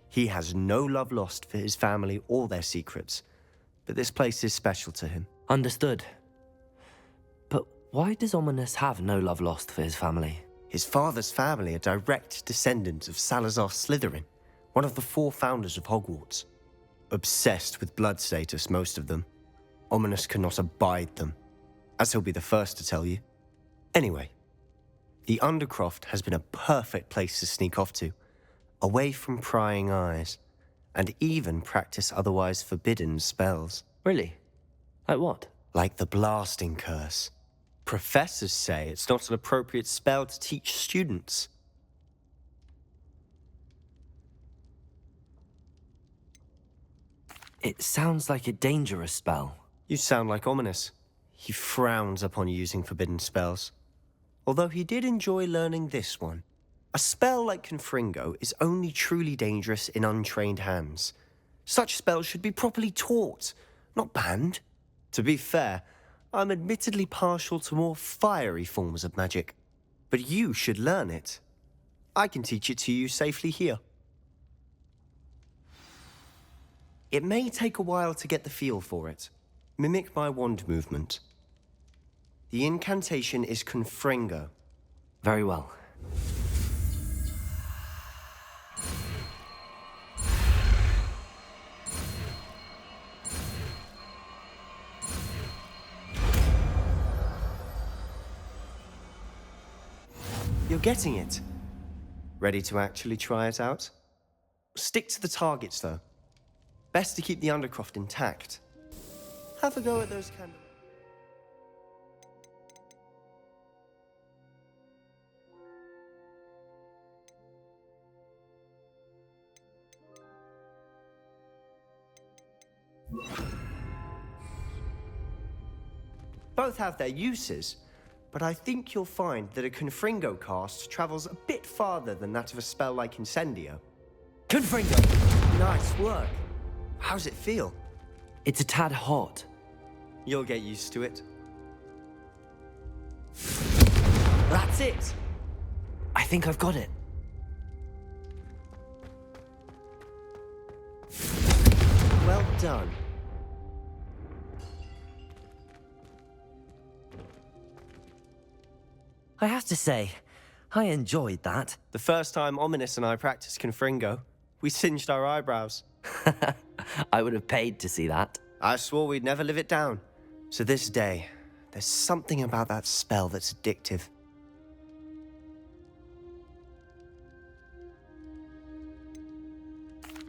He has no love lost for his family or their secrets, but this place is special to him. Understood. But why does Ominous have no love lost for his family? His father's family are direct descendants of Salazar Slytherin, one of the 4 founders of Hogwarts. Obsessed with blood status, most of them. Ominous cannot abide them, as he'll be the first to tell you. Anyway, the Undercroft has been a perfect place to sneak off to, away from prying eyes, and even practice otherwise forbidden spells. Really? Like what? Like the blasting curse. Professors say it's not an appropriate spell to teach students. It sounds like a dangerous spell. You sound like Ominous. He frowns upon using forbidden spells. Although he did enjoy learning this one. A spell like Confringo is only truly dangerous in untrained hands. Such spells should be properly taught, not banned. To be fair, I'm admittedly partial to more fiery forms of magic. But you should learn it. I can teach it to you safely here. It may take a while to get the feel for it. Mimic my wand movement. The incantation is Confringo. Very well. You're getting it. Ready to actually try it out? Stick to the targets, though. Best to keep the Undercroft intact. Have a go at those candles. Both have their uses, but I think you'll find that a Confringo cast travels a bit farther than that of a spell like Incendio. Confringo! Nice work. How's it feel? It's a tad hot. You'll get used to it. That's it! I think I've got it. Well done. I have to say, I enjoyed that. The first time Ominous and I practiced Confringo, we singed our eyebrows. I would have paid to see that. I swore we'd never live it down. So this day, there's something about that spell that's addictive.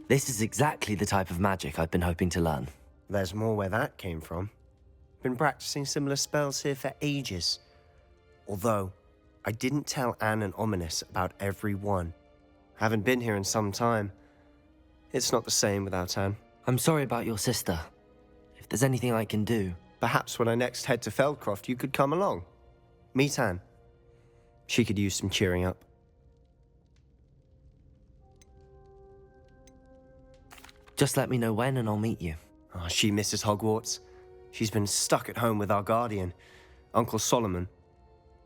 This is exactly the type of magic I've been hoping to learn. There's more where that came from. Been practicing similar spells here for ages. Although, I didn't tell Anne and Ominous about every one. Haven't been here in some time. It's not the same without Anne. I'm sorry about your sister. If there's anything I can do... Perhaps when I next head to Feldcroft, you could come along. Meet Anne. She could use some cheering up. Just let me know when and I'll meet you. Oh, she misses Hogwarts. She's been stuck at home with our guardian, Uncle Solomon.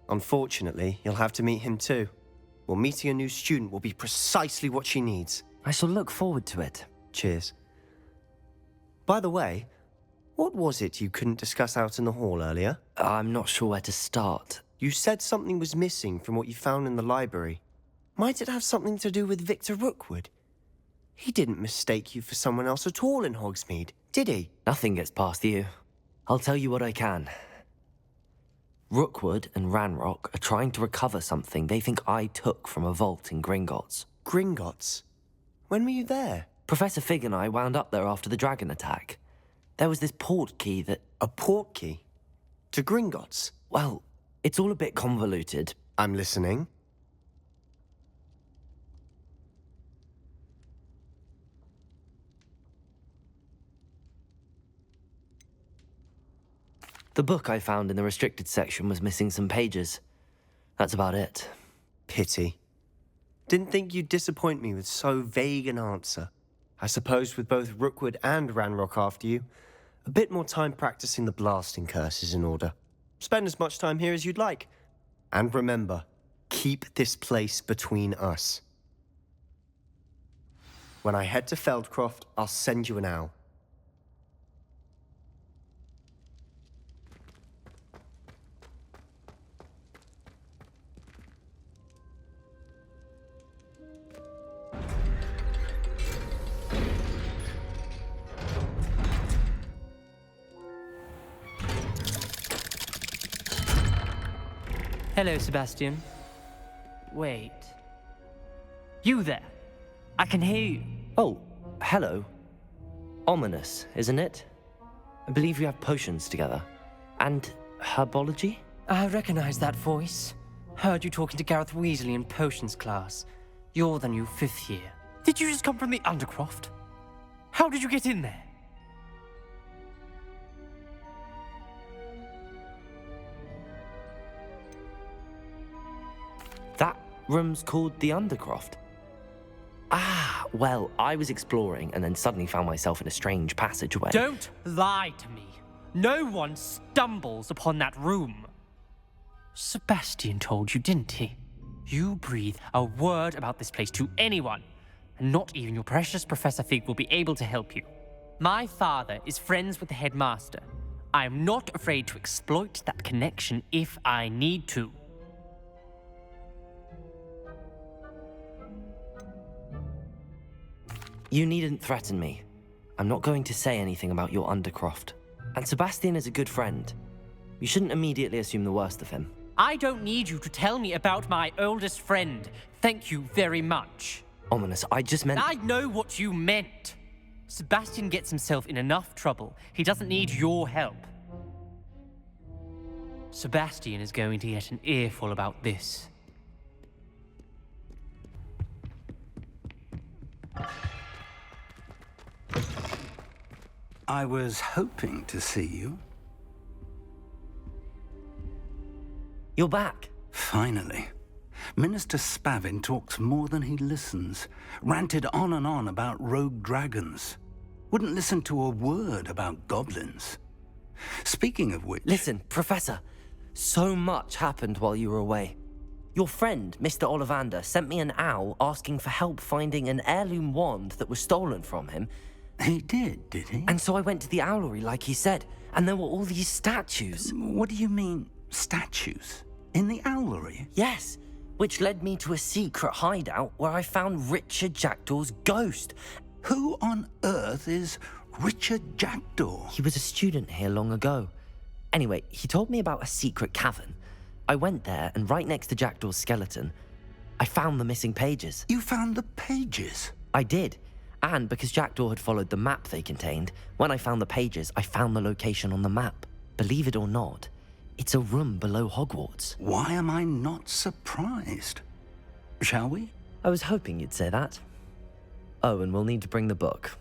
Unfortunately, you'll have to meet him too. Well, meeting a new student will be precisely what she needs. I shall look forward to it. Cheers. By the way, what was it you couldn't discuss out in the hall earlier? I'm not sure where to start. You said something was missing from what you found in the library. Might it have something to do with Victor Rookwood? He didn't mistake you for someone else at all in Hogsmeade, did he? Nothing gets past you. I'll tell you what I can. Rookwood and Ranrock are trying to recover something they think I took from a vault in Gringotts. Gringotts? When were you there? Professor Fig and I wound up there after the dragon attack. There was this port key that... A port key? To Gringotts? Well, it's all a bit convoluted. I'm listening. The book I found in the restricted section was missing some pages. That's about it. Pity. Didn't think you'd disappoint me with so vague an answer. I suppose with both Rookwood and Ranrock after you, a bit more time practicing the blasting curse is in order. Spend as much time here as you'd like. And remember, keep this place between us. When I head to Feldcroft, I'll send you an owl. Hello, Sebastian. Wait. You there? I can hear you. Oh, hello. Ominous, isn't it? I believe we have potions together. And herbology? I recognize that voice. Heard you talking to Gareth Weasley in potions class. You're the new 5th year. Did you just come from the Undercroft? How did you get in there? That room's called the Undercroft. Ah, well, I was exploring and then suddenly found myself in a strange passageway. Don't lie to me. No one stumbles upon that room. Sebastian told you, didn't he? You breathe a word about this place to anyone, and not even your precious Professor Fig will be able to help you. My father is friends with the headmaster. I am not afraid to exploit that connection if I need to. You needn't threaten me. I'm not going to say anything about your Undercroft. And Sebastian is a good friend. You shouldn't immediately assume the worst of him. I don't need you to tell me about my oldest friend. Thank you very much. Ominous, I just meant... I know what you meant. Sebastian gets himself in enough trouble. He doesn't need your help. Sebastian is going to get an earful about this. I was hoping to see you. You're back. Finally. Minister Spavin talks more than he listens. Ranted on and on about rogue dragons. Wouldn't listen to a word about goblins. Speaking of which... Listen, Professor. So much happened while you were away. Your friend, Mr. Ollivander, sent me an owl asking for help finding an heirloom wand that was stolen from him. He did he? And so I went to the owlery like he said, and there were all these statues. What do you mean, statues? In the owlery? Yes, which led me to a secret hideout where I found Richard Jackdaw's ghost. Who on earth is Richard Jackdaw? He was a student here long ago. Anyway, he told me about a secret cavern. I went there, and right next to Jackdaw's skeleton, I found the missing pages. You found the pages? I did. And because Jackdaw had followed the map they contained, when I found the pages, I found the location on the map. Believe it or not, it's a room below Hogwarts. Why am I not surprised? Shall we? I was hoping you'd say that. Oh, and we'll need to bring the book.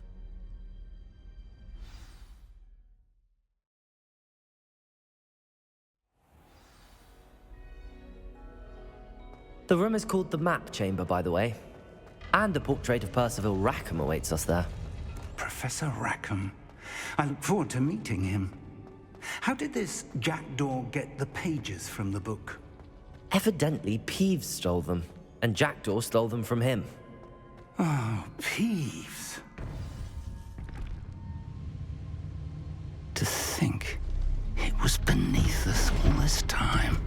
The room is called the Map Chamber, by the way. And a portrait of Percival Rackham awaits us there. Professor Rackham. I look forward to meeting him. How did this Jackdaw get the pages from the book? Evidently, Peeves stole them, and Jackdaw stole them from him. Oh, Peeves. To think it was beneath us all this time.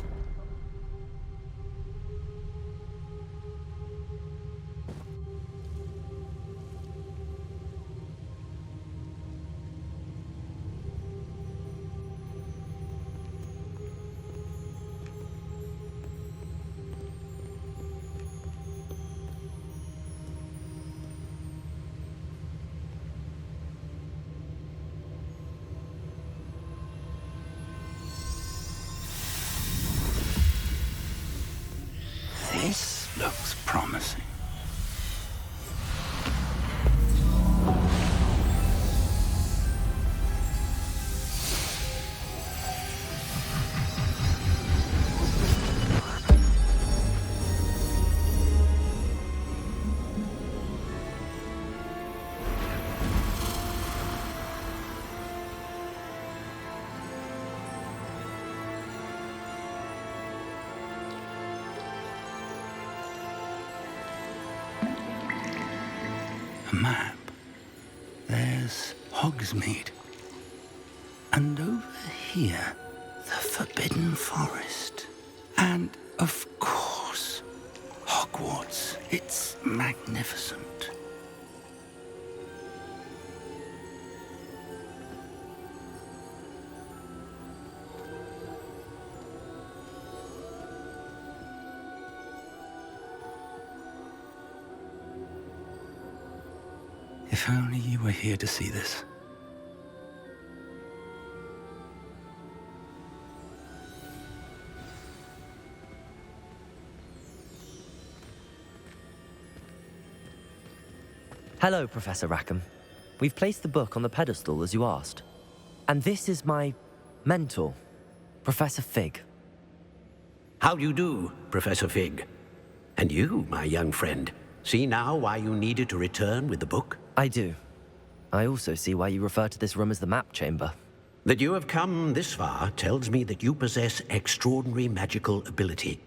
This looks promising. A map. There's Hogsmeade. And over here, the Forbidden Forest. And, of course, Hogwarts. It's magnificent. If only you were here to see this. Hello, Professor Rackham. We've placed the book on the pedestal as you asked. And this is my mentor, Professor Fig. How do you do, Professor Fig? And you, my young friend, see now why you needed to return with the book? I do. I also see why you refer to this room as the Map Chamber. That you have come this far tells me that you possess extraordinary magical ability,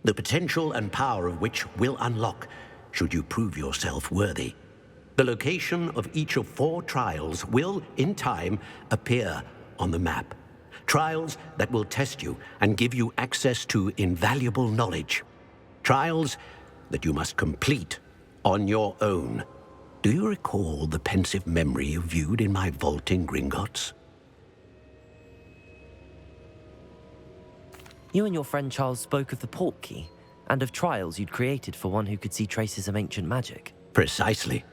the potential and power of which will unlock should you prove yourself worthy. The location of each of 4 trials will, in time, appear on the map. Trials that will test you and give you access to invaluable knowledge. Trials that you must complete on your own. Do you recall the pensive memory you viewed in my vault in Gringotts? You and your friend Charles spoke of the Portkey, and of trials you'd created for one who could see traces of ancient magic. Precisely.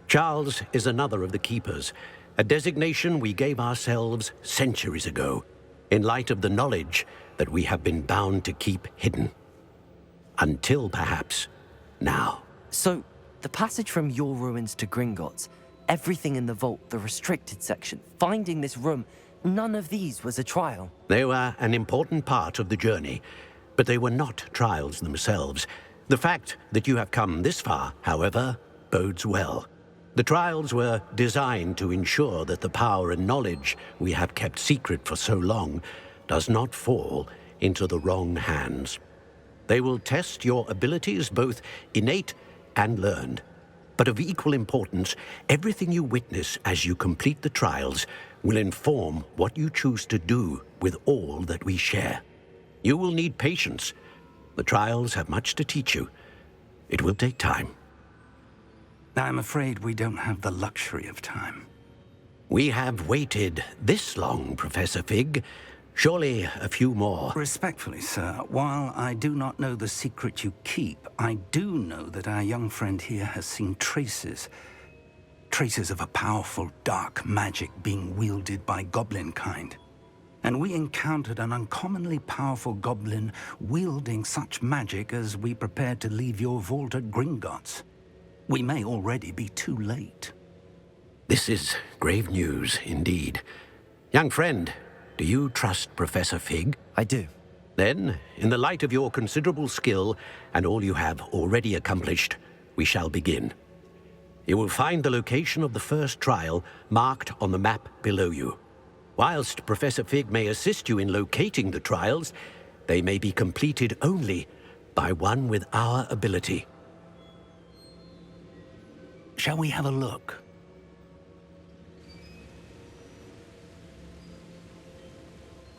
Charles is another of the Keepers, a designation we gave ourselves centuries ago, in light of the knowledge that we have been bound to keep hidden. Until, perhaps, now. So, the passage from your ruins to Gringotts, everything in the vault, the restricted section, finding this room, none of these was a trial. They were an important part of the journey, but they were not trials themselves. The fact that you have come this far, however, bodes well. The trials were designed to ensure that the power and knowledge we have kept secret for so long does not fall into the wrong hands. They will test your abilities, both innate and learned. But of equal importance, everything you witness as you complete the trials will inform what you choose to do with all that we share. You will need patience. The trials have much to teach you. It will take time. I'm afraid we don't have the luxury of time. We have waited this long, Professor Fig. Surely a few more. Respectfully, sir, while I do not know the secret you keep, I do know that our young friend here has seen traces of a powerful dark magic being wielded by goblin kind. And we encountered an uncommonly powerful goblin wielding such magic as we prepared to leave your vault at Gringotts. We may already be too late. This is grave news indeed. Young friend, do you trust Professor Fig? I do. Then, in the light of your considerable skill and all you have already accomplished, we shall begin. You will find the location of the first trial marked on the map below you. Whilst Professor Fig may assist you in locating the trials, they may be completed only by one with our ability. Shall we have a look?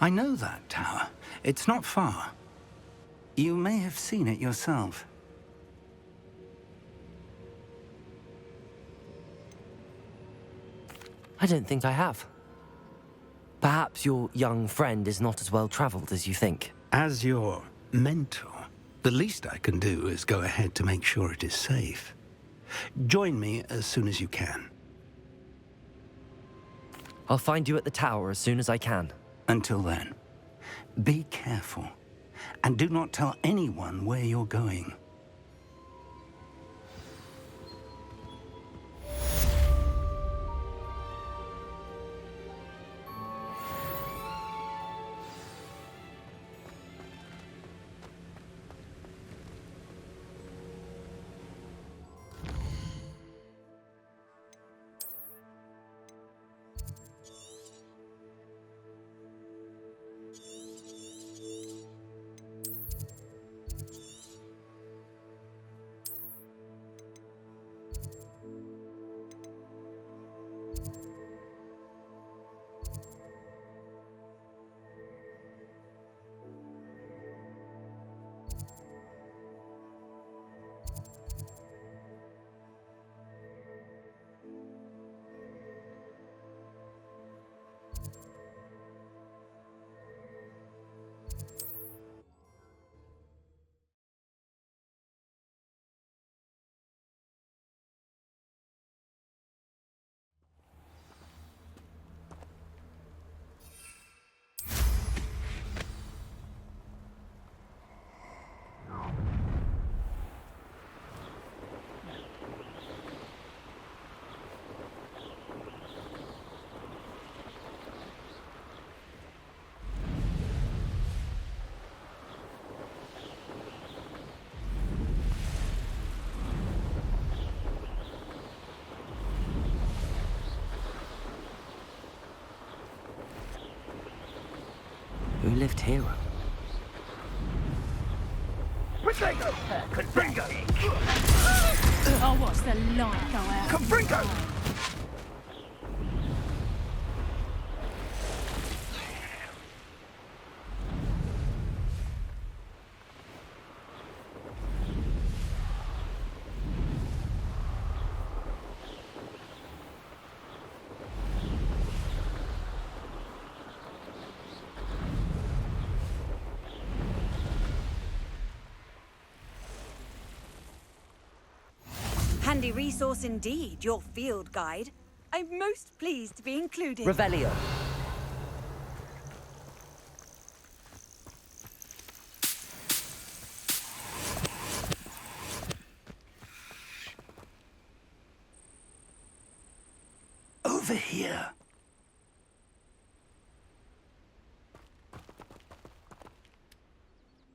I know that tower. It's not far. You may have seen it yourself. I don't think I have. Perhaps your young friend is not as well traveled as you think. As your mentor, the least I can do is go ahead to make sure it is safe. Join me as soon as you can. I'll find you at the tower as soon as I can. Until then, be careful, and do not tell anyone where you're going. Who lived here? Confringo! Oh, what's the light go out? Confringo! Handy resource indeed, your field guide. I'm most pleased to be included. Revelio. Over here.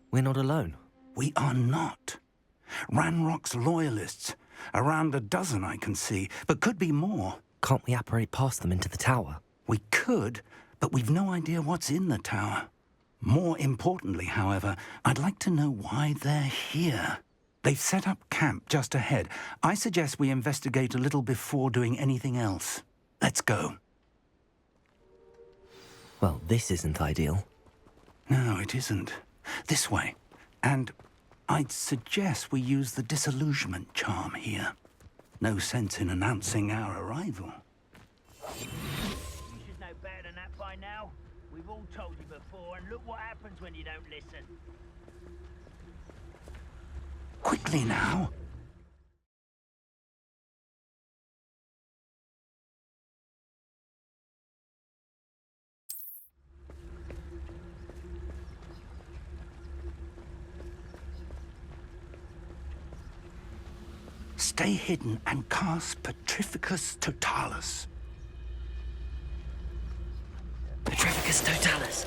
We're not alone. We are not. Ranrock's loyalists. Around a dozen I can see, but could be more. Can't we apparate past them into the tower? We could, but we've no idea what's in the tower. More importantly, however, I'd like to know why they're here. They've set up camp just ahead. I suggest we investigate a little before doing anything else. Let's go. Well, this isn't ideal. No, it isn't. This way. And I'd suggest we use the disillusionment charm here. No sense in announcing our arrival. You should know better than that by now. We've all told you before, and look what happens when you don't listen. Quickly now. Stay hidden and cast Petrificus Totalis. Petrificus Totalis.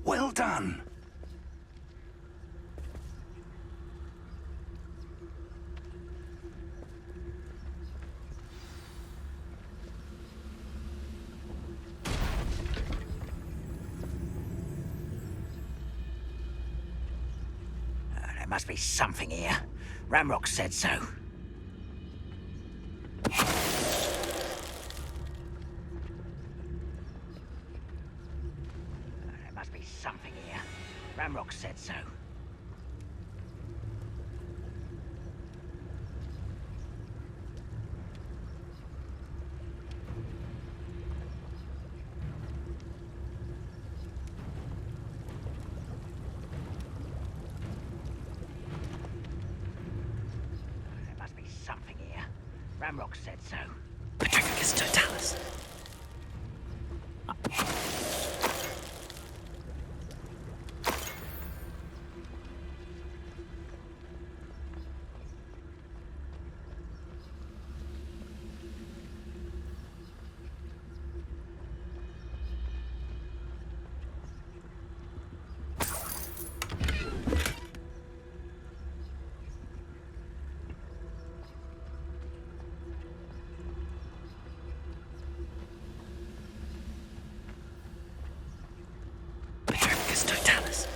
Well done. There must be something here. Ramrock said so. There must be something here. Ramrock said so. Something here. Ramrock said so. Petrificus Totalis. Totalis.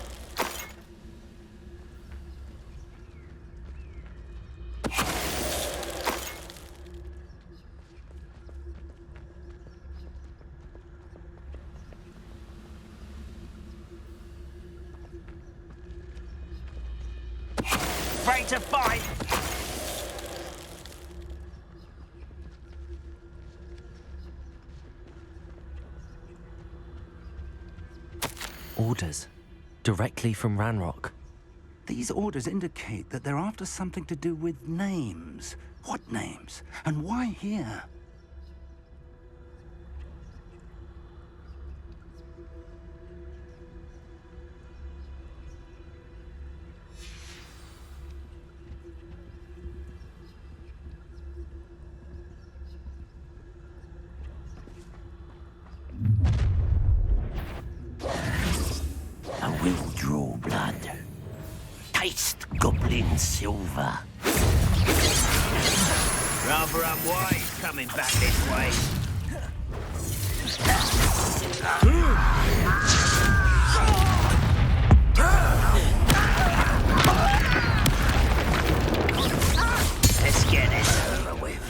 Ready to fight! Orders. Directly from Ranrock. These orders indicate that they're after something to do with names. What names? And why here? I will draw blood. Taste goblin silver. Rather unwise coming back this way. Let's get this over with.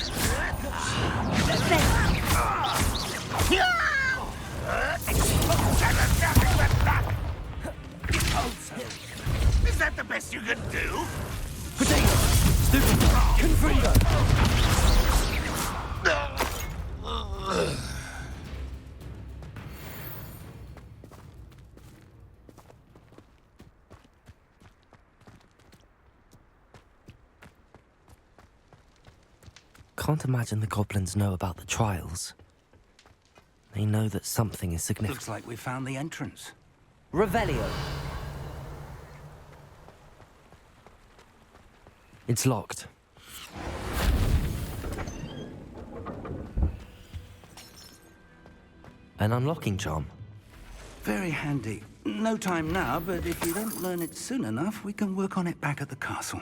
Is that the best you can do? Potato! Stupid! Confringo! Can't imagine the goblins know about the trials. They know that something is significant. Looks like we found the entrance. Revelio. It's locked. An unlocking charm. Very handy. No time now, but if we don't learn it soon enough, we can work on it back at the castle.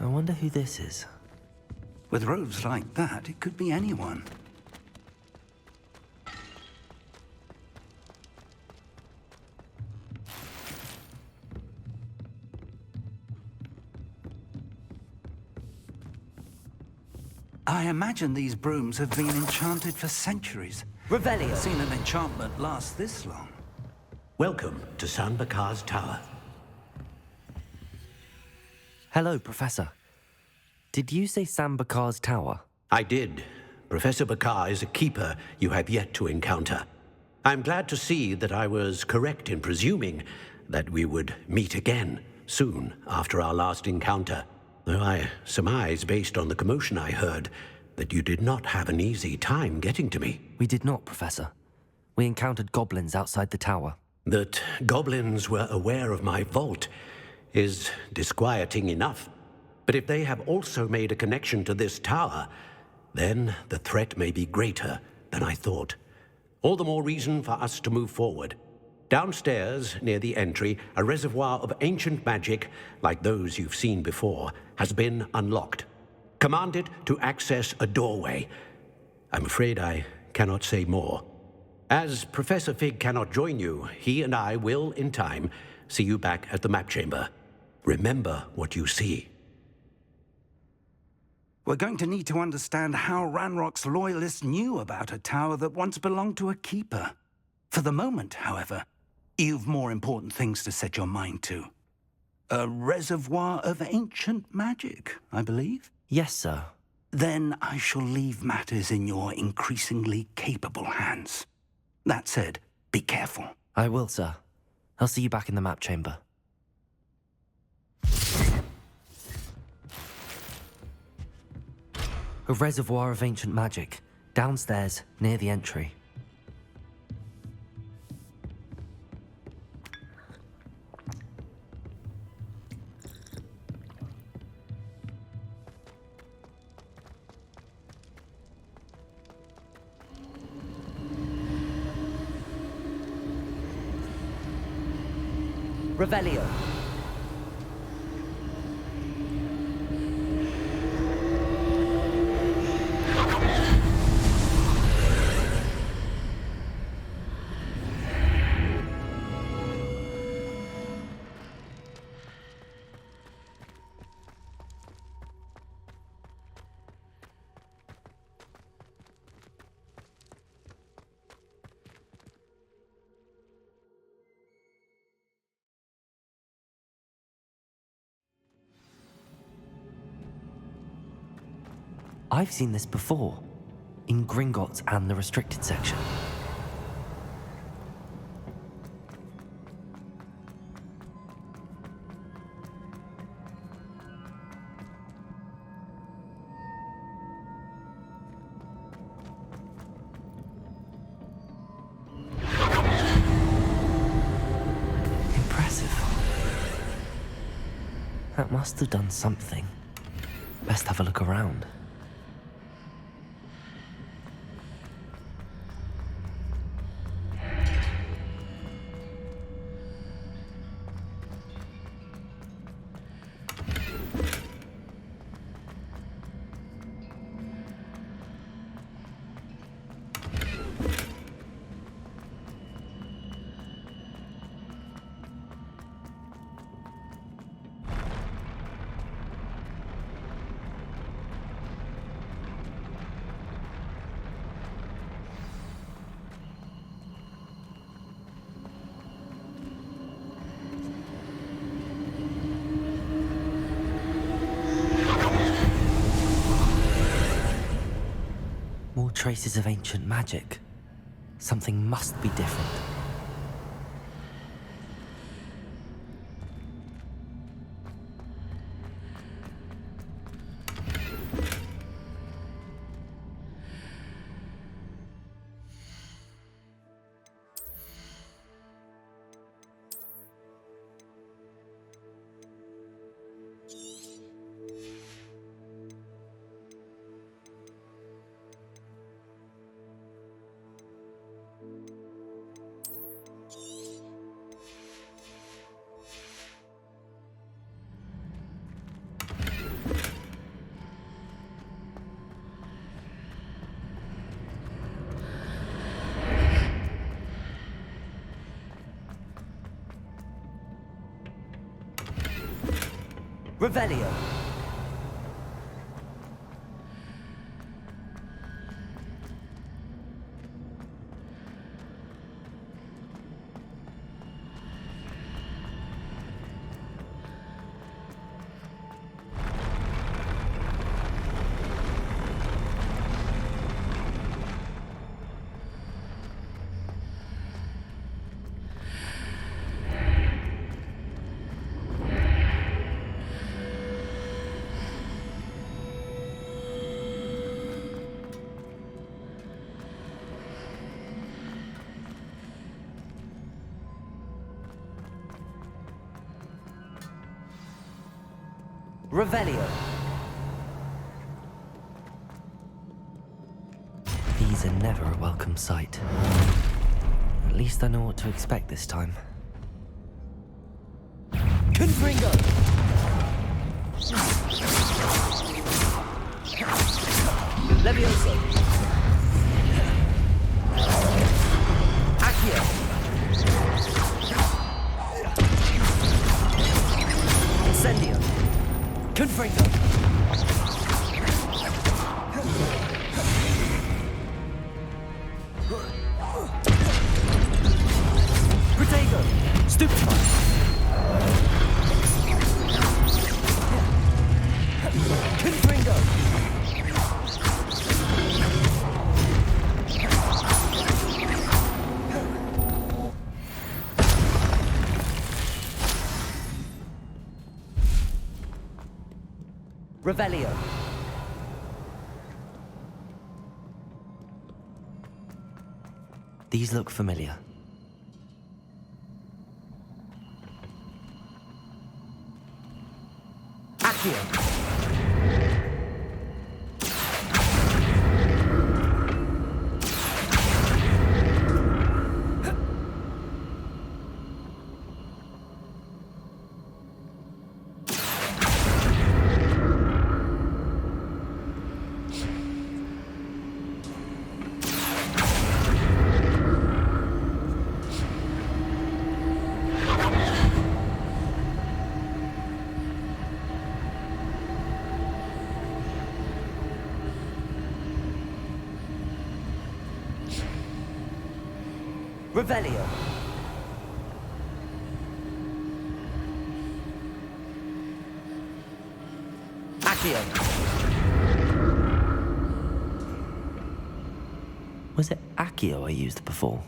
I wonder who this is. With robes like that, it could be anyone. I imagine these brooms have been enchanted for centuries. Revelio. I've seen an enchantment last this long. Welcome to San Bakar's Tower. Hello, Professor. Did you say Sam Bakar's tower? I did. Professor Bakar is a keeper you have yet to encounter. I'm glad to see that I was correct in presuming that we would meet again soon after our last encounter. Though I surmise, based on the commotion I heard, that you did not have an easy time getting to me. We did not, Professor. We encountered goblins outside the tower. That goblins were aware of my vault is disquieting enough. But if they have also made a connection to this tower, then the threat may be greater than I thought. All the more reason for us to move forward. Downstairs, near the entry, a reservoir of ancient magic, like those you've seen before, has been unlocked. Command it to access a doorway. I'm afraid I cannot say more. As Professor Fig cannot join you, he and I will, in time, see you back at the map chamber. Remember what you see. We're going to need to understand how Ranrock's loyalists knew about a tower that once belonged to a keeper. For the moment, however, you've more important things to set your mind to. A reservoir of ancient magic, I believe? Yes, sir. Then I shall leave matters in your increasingly capable hands. That said, be careful. I will, sir. I'll see you back in the map chamber. A reservoir of ancient magic, downstairs, near the entry. Revelio. I've seen this before, in Gringotts and the restricted section. Impressive. That must have done something. Best have a look around. More traces of ancient magic. Something must be different. Revelio. Revelio. These are never a welcome sight. At least I know what to expect this time. Confringo! Levioso! Accio! Incendio! Confringo! Protego! Stupefy! Confringo! Revelio. These look familiar. Accio. Revelio. Accio. Was it Accio I used before?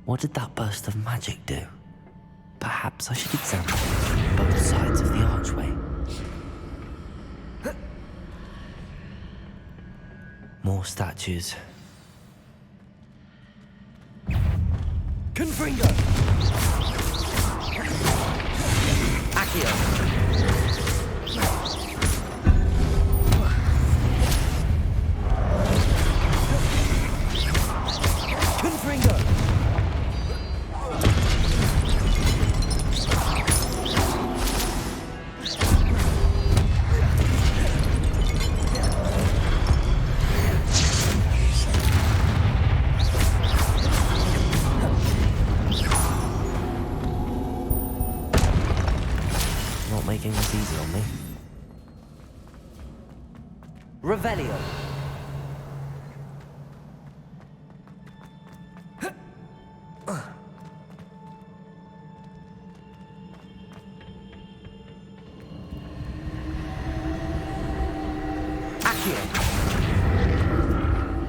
What did that burst of magic do? Perhaps I should examine it from both sides of the archway. More statues. Confringo! Accio! Revelio.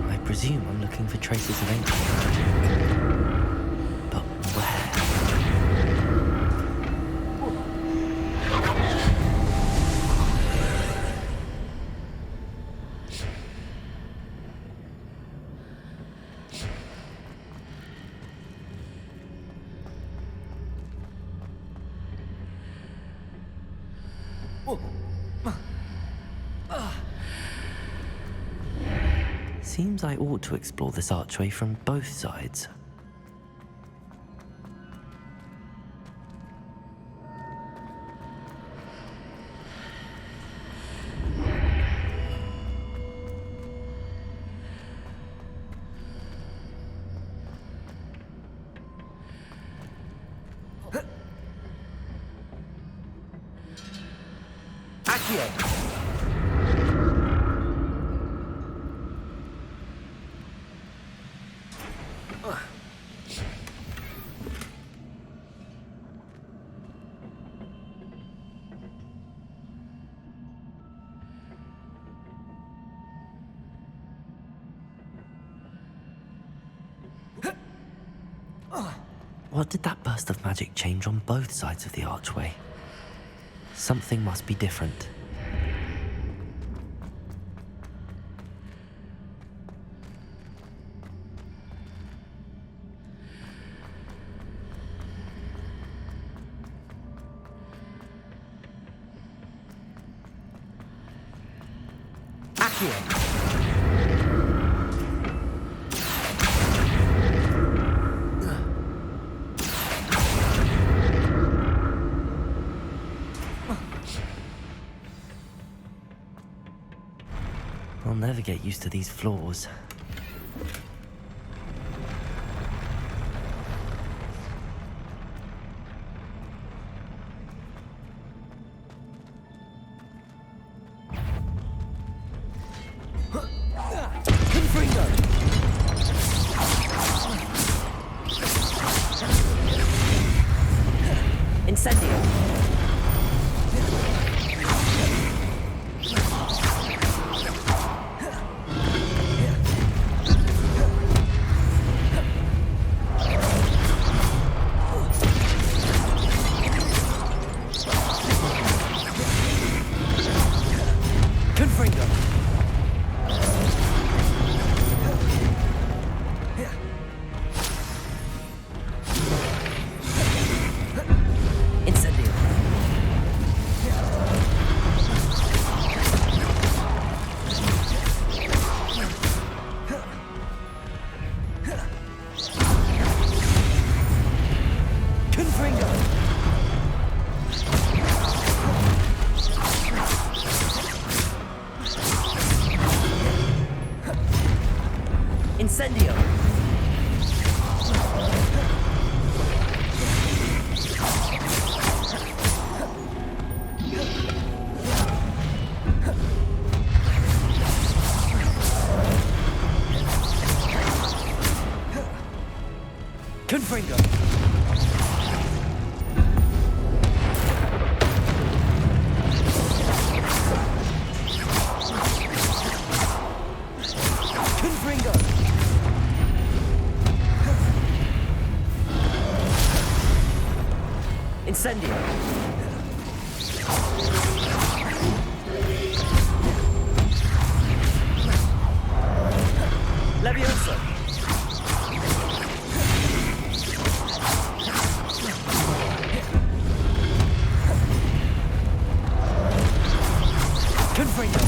I presume I'm looking for traces of ancient magic. But where? Seems I ought to explore this archway from both sides. What did that burst of magic change on both sides of the archway? Something must be different. I'll never get used to these floors. Incendio! Confringo! Incendio! Leviosa! Confringo!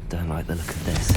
Don't like the look of this.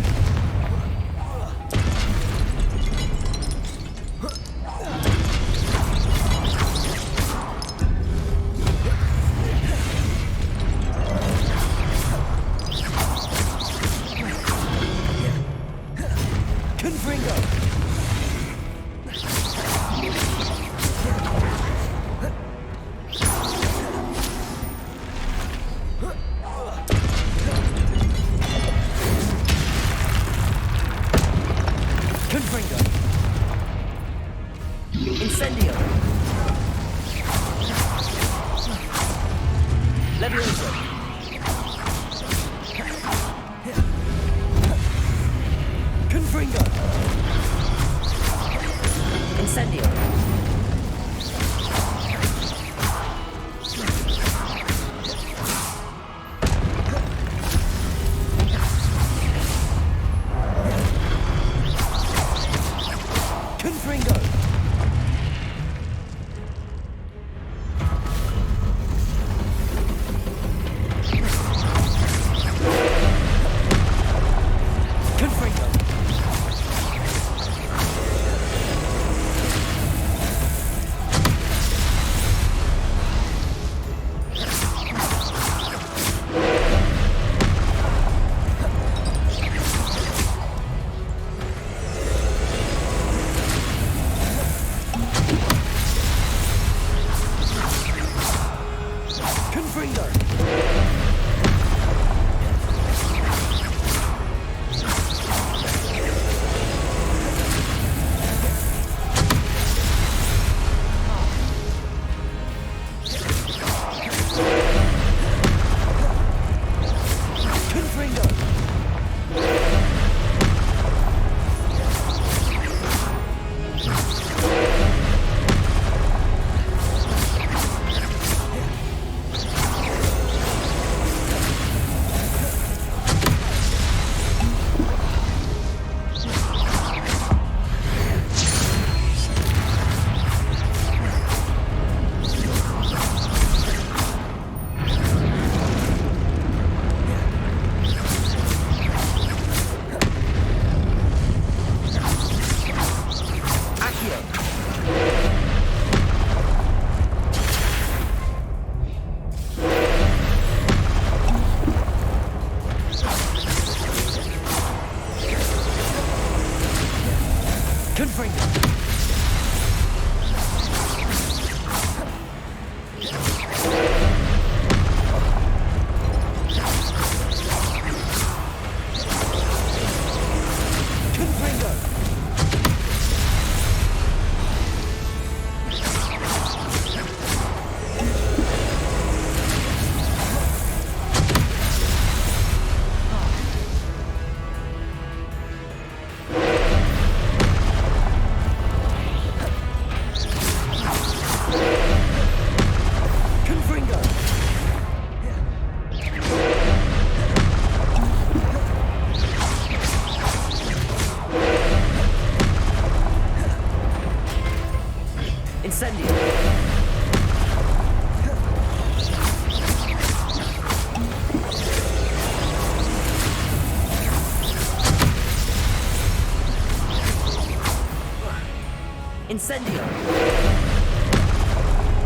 Incendio!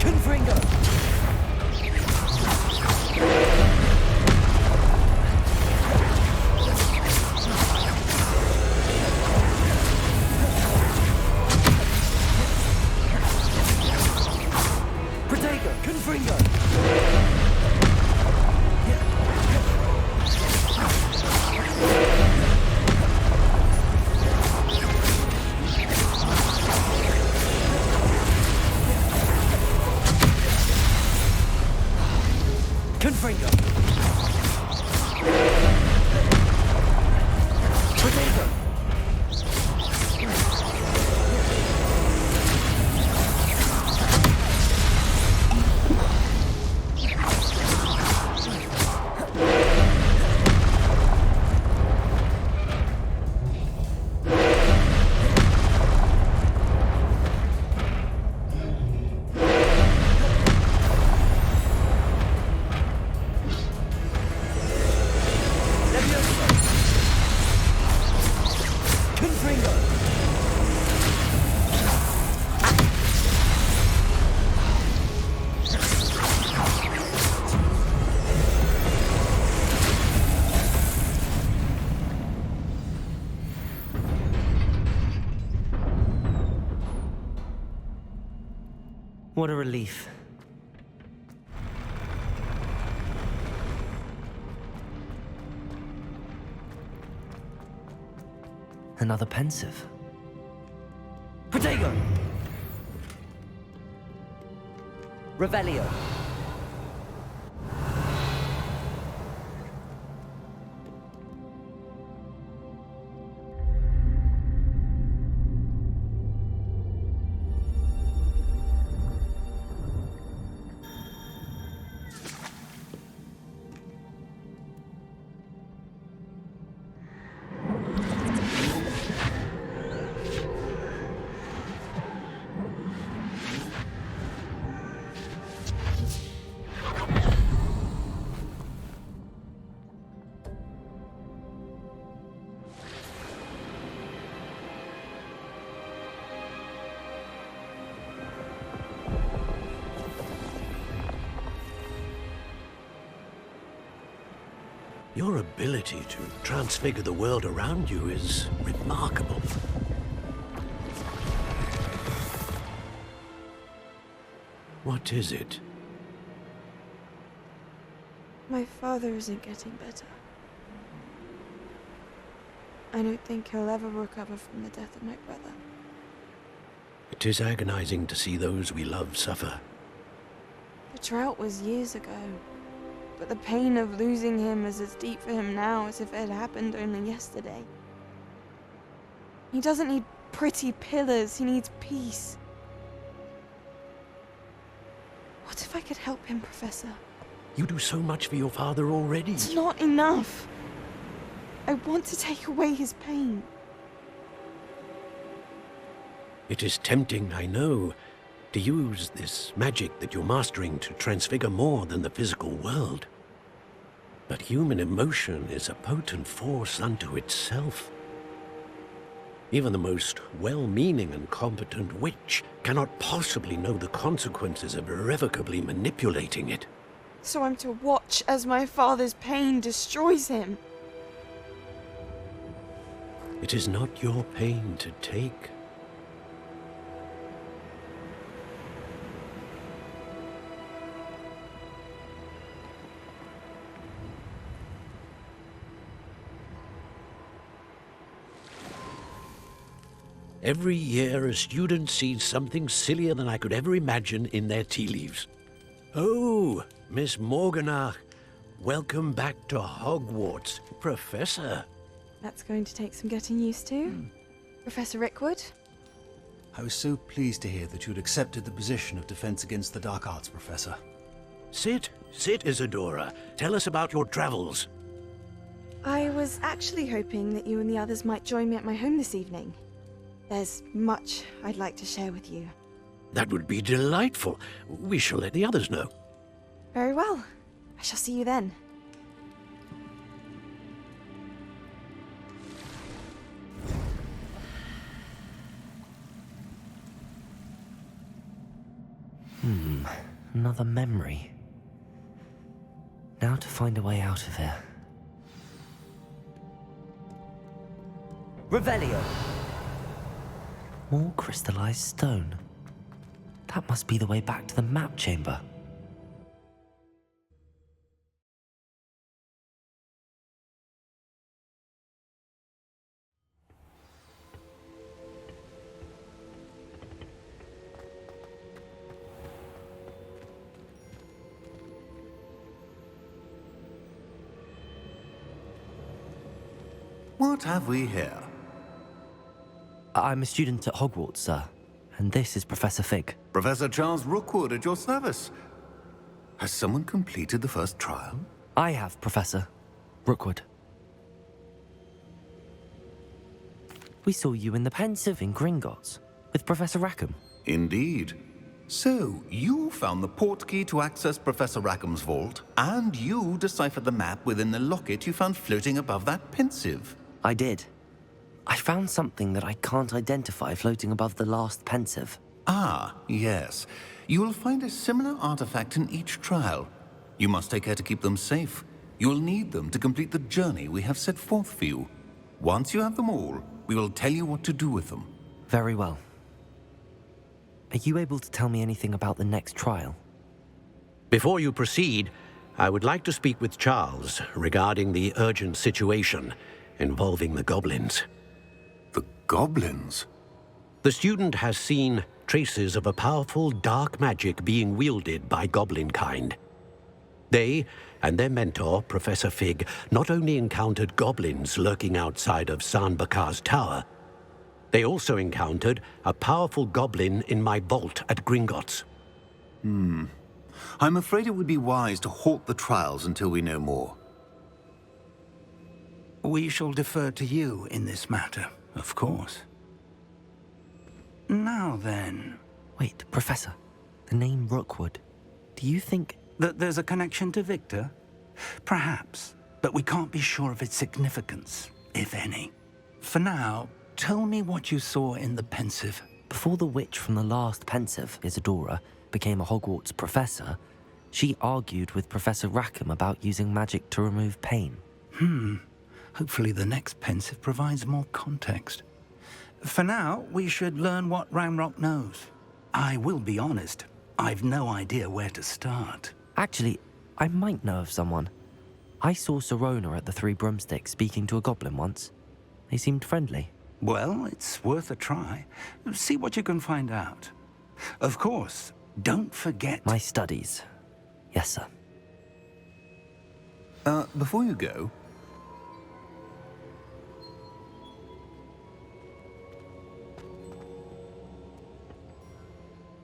Confringo! Protego! Confringo! Confringo! Protego! Confringo! What a relief. Another pensive. Protego! Revelio. Your ability to transfigure the world around you is remarkable. What is it? My father isn't getting better. I don't think he'll ever recover from the death of my brother. It is agonizing to see those we love suffer. The drought was years ago, but the pain of losing him is as deep for him now as if it had happened only yesterday. He doesn't need pretty pillars, he needs peace. What if I could help him, Professor? You do so much for your father already. It's not enough. I want to take away his pain. It is tempting, I know, to use this magic that you're mastering to transfigure more than the physical world. But human emotion is a potent force unto itself. Even the most well-meaning and competent witch cannot possibly know the consequences of irrevocably manipulating it. So I'm to watch as my father's pain destroys him. It is not your pain to take. Every year, a student sees something sillier than I could ever imagine in their tea leaves. Oh, Miss Morganach, welcome back to Hogwarts, Professor. That's going to take some getting used to. Professor Rickwood? I was so pleased to hear that you'd accepted the position of Defense Against the Dark Arts, Professor. Sit, Isadora. Tell us about your travels. I was actually hoping that you and the others might join me at my home this evening. There's much I'd like to share with you. That would be delightful. We shall let the others know. Very well. I shall see you then. Another memory. Now to find a way out of here. Revelio! More crystallized stone. That must be the way back to the map chamber. What have we here? I'm a student at Hogwarts, sir. And this is Professor Fig. Professor Charles Rookwood at your service. Has someone completed the first trial? I have, Professor Rookwood. We saw you in the Pensive in Gringotts with Professor Rackham. Indeed. So, you found the portkey to access Professor Rackham's vault, and you deciphered the map within the locket you found floating above that Pensive. I did. I found something that I can't identify floating above the last Pensive. Ah, yes. You will find a similar artifact in each trial. You must take care to keep them safe. You will need them to complete the journey we have set forth for you. Once you have them all, we will tell you what to do with them. Very well. Are you able to tell me anything about the next trial? Before you proceed, I would like to speak with Charles regarding the urgent situation involving the goblins. The goblins? The student has seen traces of a powerful dark magic being wielded by goblin kind. They and their mentor, Professor Fig, not only encountered goblins lurking outside of San Bakar's tower, they also encountered a powerful goblin in my vault at Gringotts. I'm afraid it would be wise to halt the trials until we know more. We shall defer to you in this matter, of course. Now then... Wait, Professor. The name Rookwood. Do you think... that there's a connection to Victor? Perhaps, but we can't be sure of its significance, if any. For now, tell me what you saw in the Pensive. Before the witch from the last Pensive, Isadora, became a Hogwarts professor, she argued with Professor Rackham about using magic to remove pain. Hopefully the next Pensive provides more context. For now, we should learn what Ranrock knows. I will be honest, I've no idea where to start. Actually, I might know of someone. I saw Sirona at the Three Broomsticks speaking to a goblin once. They seemed friendly. Well, it's worth a try. See what you can find out. Of course, don't forget... My studies. Yes, sir. Before you go...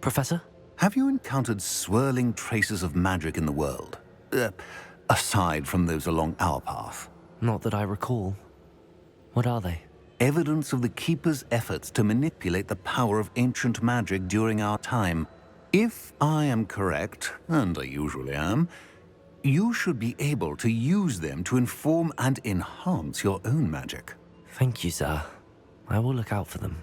Professor? Have you encountered swirling traces of magic in the world? Aside from those along our path? Not that I recall. What are they? Evidence of the Keeper's efforts to manipulate the power of ancient magic during our time. If I am correct, and I usually am, you should be able to use them to inform and enhance your own magic. Thank you, sir. I will look out for them.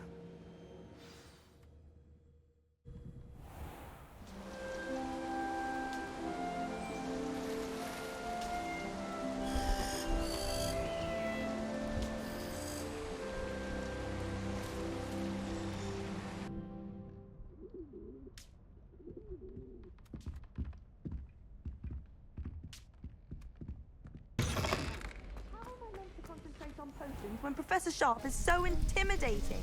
When Professor Sharp is so intimidating.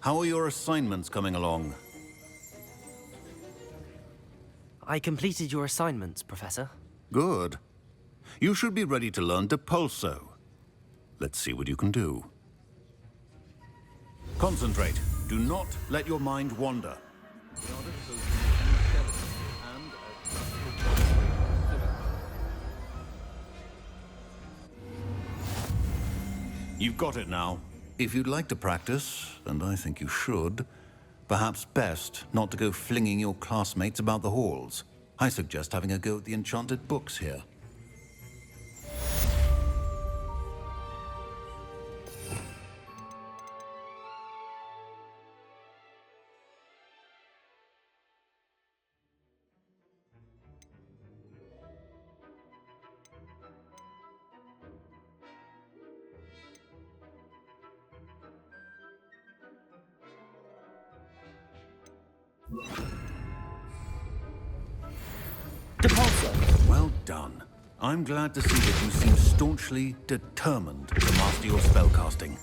How are your assignments coming along? I completed your assignments, Professor. Good. You should be ready to learn Depulso. Let's see what you can do. Concentrate. Do not let your mind wander. You've got it now. If you'd like to practice, and I think you should, perhaps best not to go flinging your classmates about the halls. I suggest having a go at the enchanted books here. Depulso! Well done. I'm glad to see that you seem staunchly determined to master your spellcasting.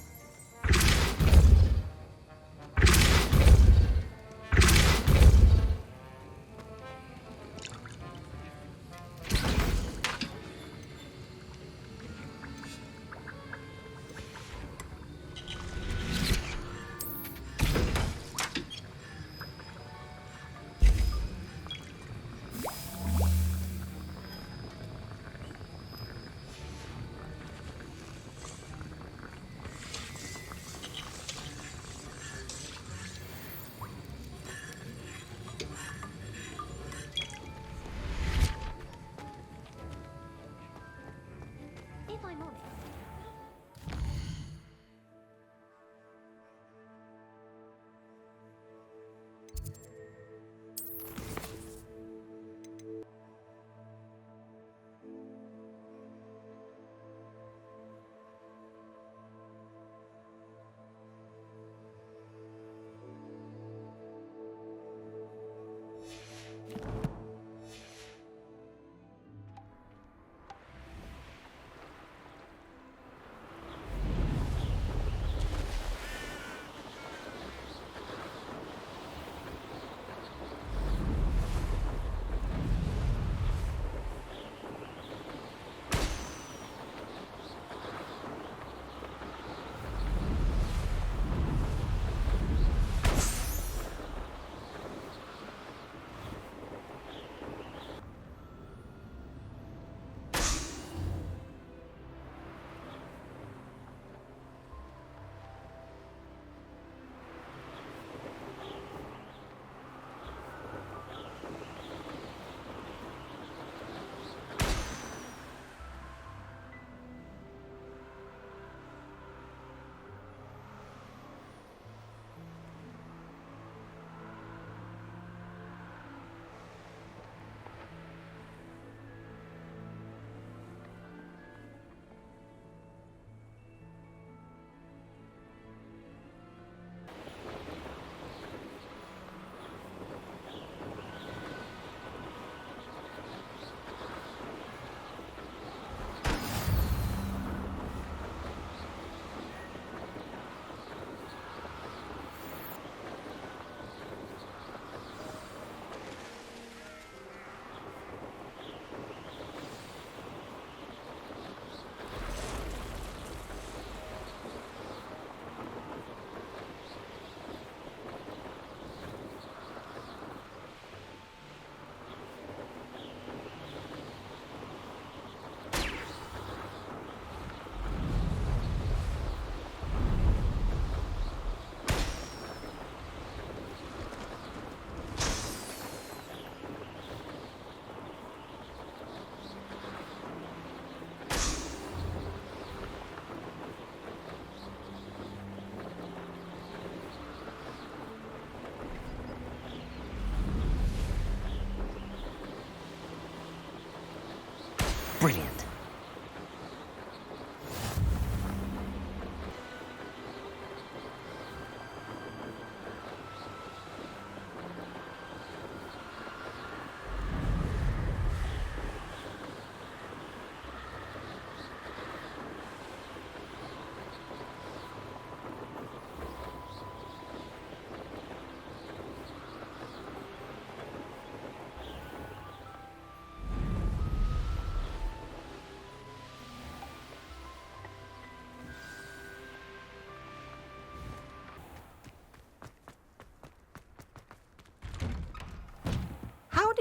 If I'm honest. Brilliant.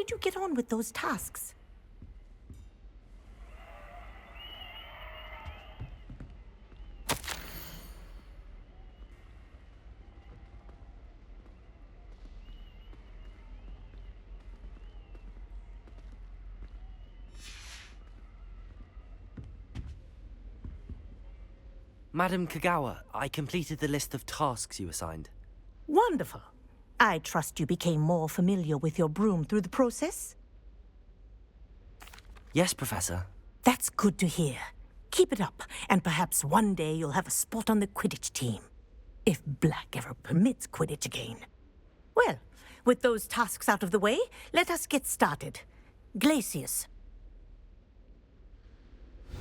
did you get on with those tasks? Madam Kagawa, I completed the list of tasks you assigned. Wonderful. I trust you became more familiar with your broom through the process? Yes, Professor. That's good to hear. Keep it up, and perhaps one day you'll have a spot on the Quidditch team. If Black ever permits Quidditch again. Well, with those tasks out of the way, let us get started. Glacius.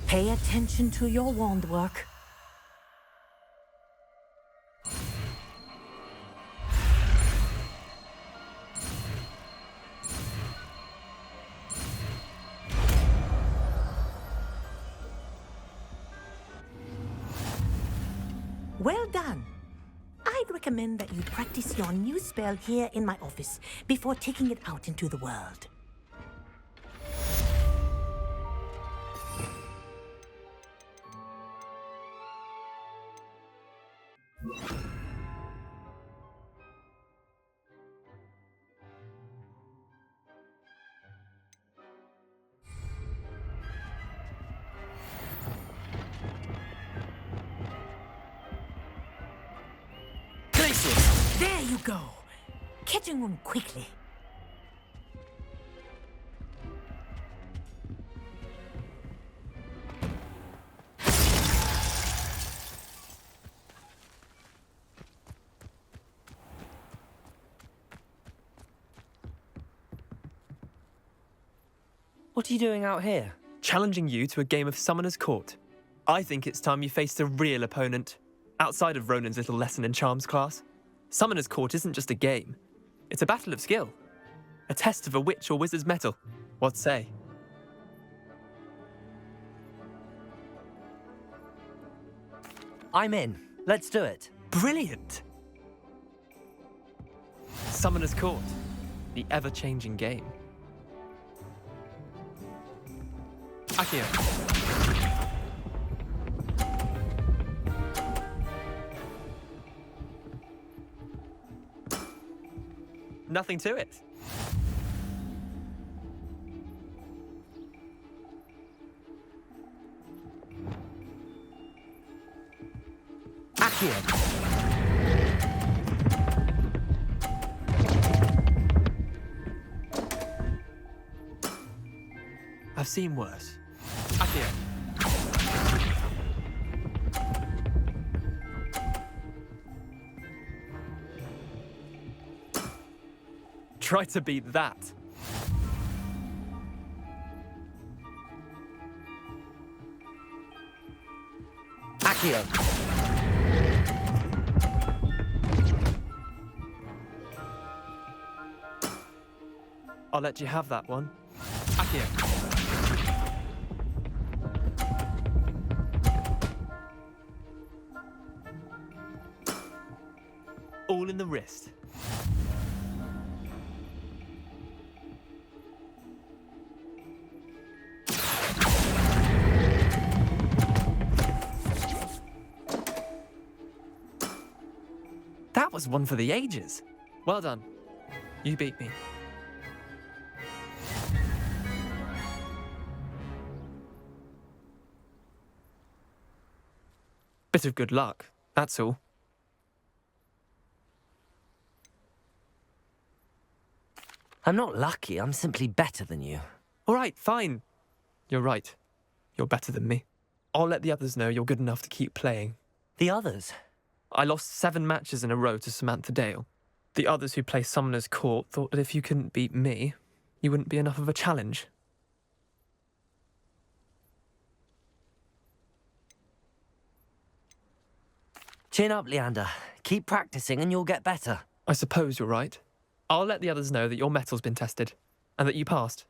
Pay attention to your wand work. Well done. I'd recommend that you practice your new spell here in my office before taking it out into the world. There you go. Kitchen room quickly. What are you doing out here? Challenging you to a game of Summoner's Court. I think it's time you faced a real opponent, outside of Ronan's little lesson in charms class. Summoner's Court isn't just a game. It's a battle of skill. A test of a witch or wizard's mettle. What say? I'm in. Let's do it. Brilliant! Summoner's Court. The ever-changing game. Akio. Nothing to it. Akio. I've seen worse. Akio. Try to beat that. Akio. I'll let you have that one. Akio. All in the wrist. That was one for the ages. Well done. You beat me. Bit of good luck, that's all. I'm not lucky, I'm simply better than you. All right, fine. You're right. You're better than me. I'll let the others know you're good enough to keep playing. The others? I lost 7 matches in a row to Samantha Dale. The others who play Summoner's Court thought that if you couldn't beat me, you wouldn't be enough of a challenge. Chin up, Leander. Keep practicing and you'll get better. I suppose you're right. I'll let the others know that your metal's been tested, and that you passed.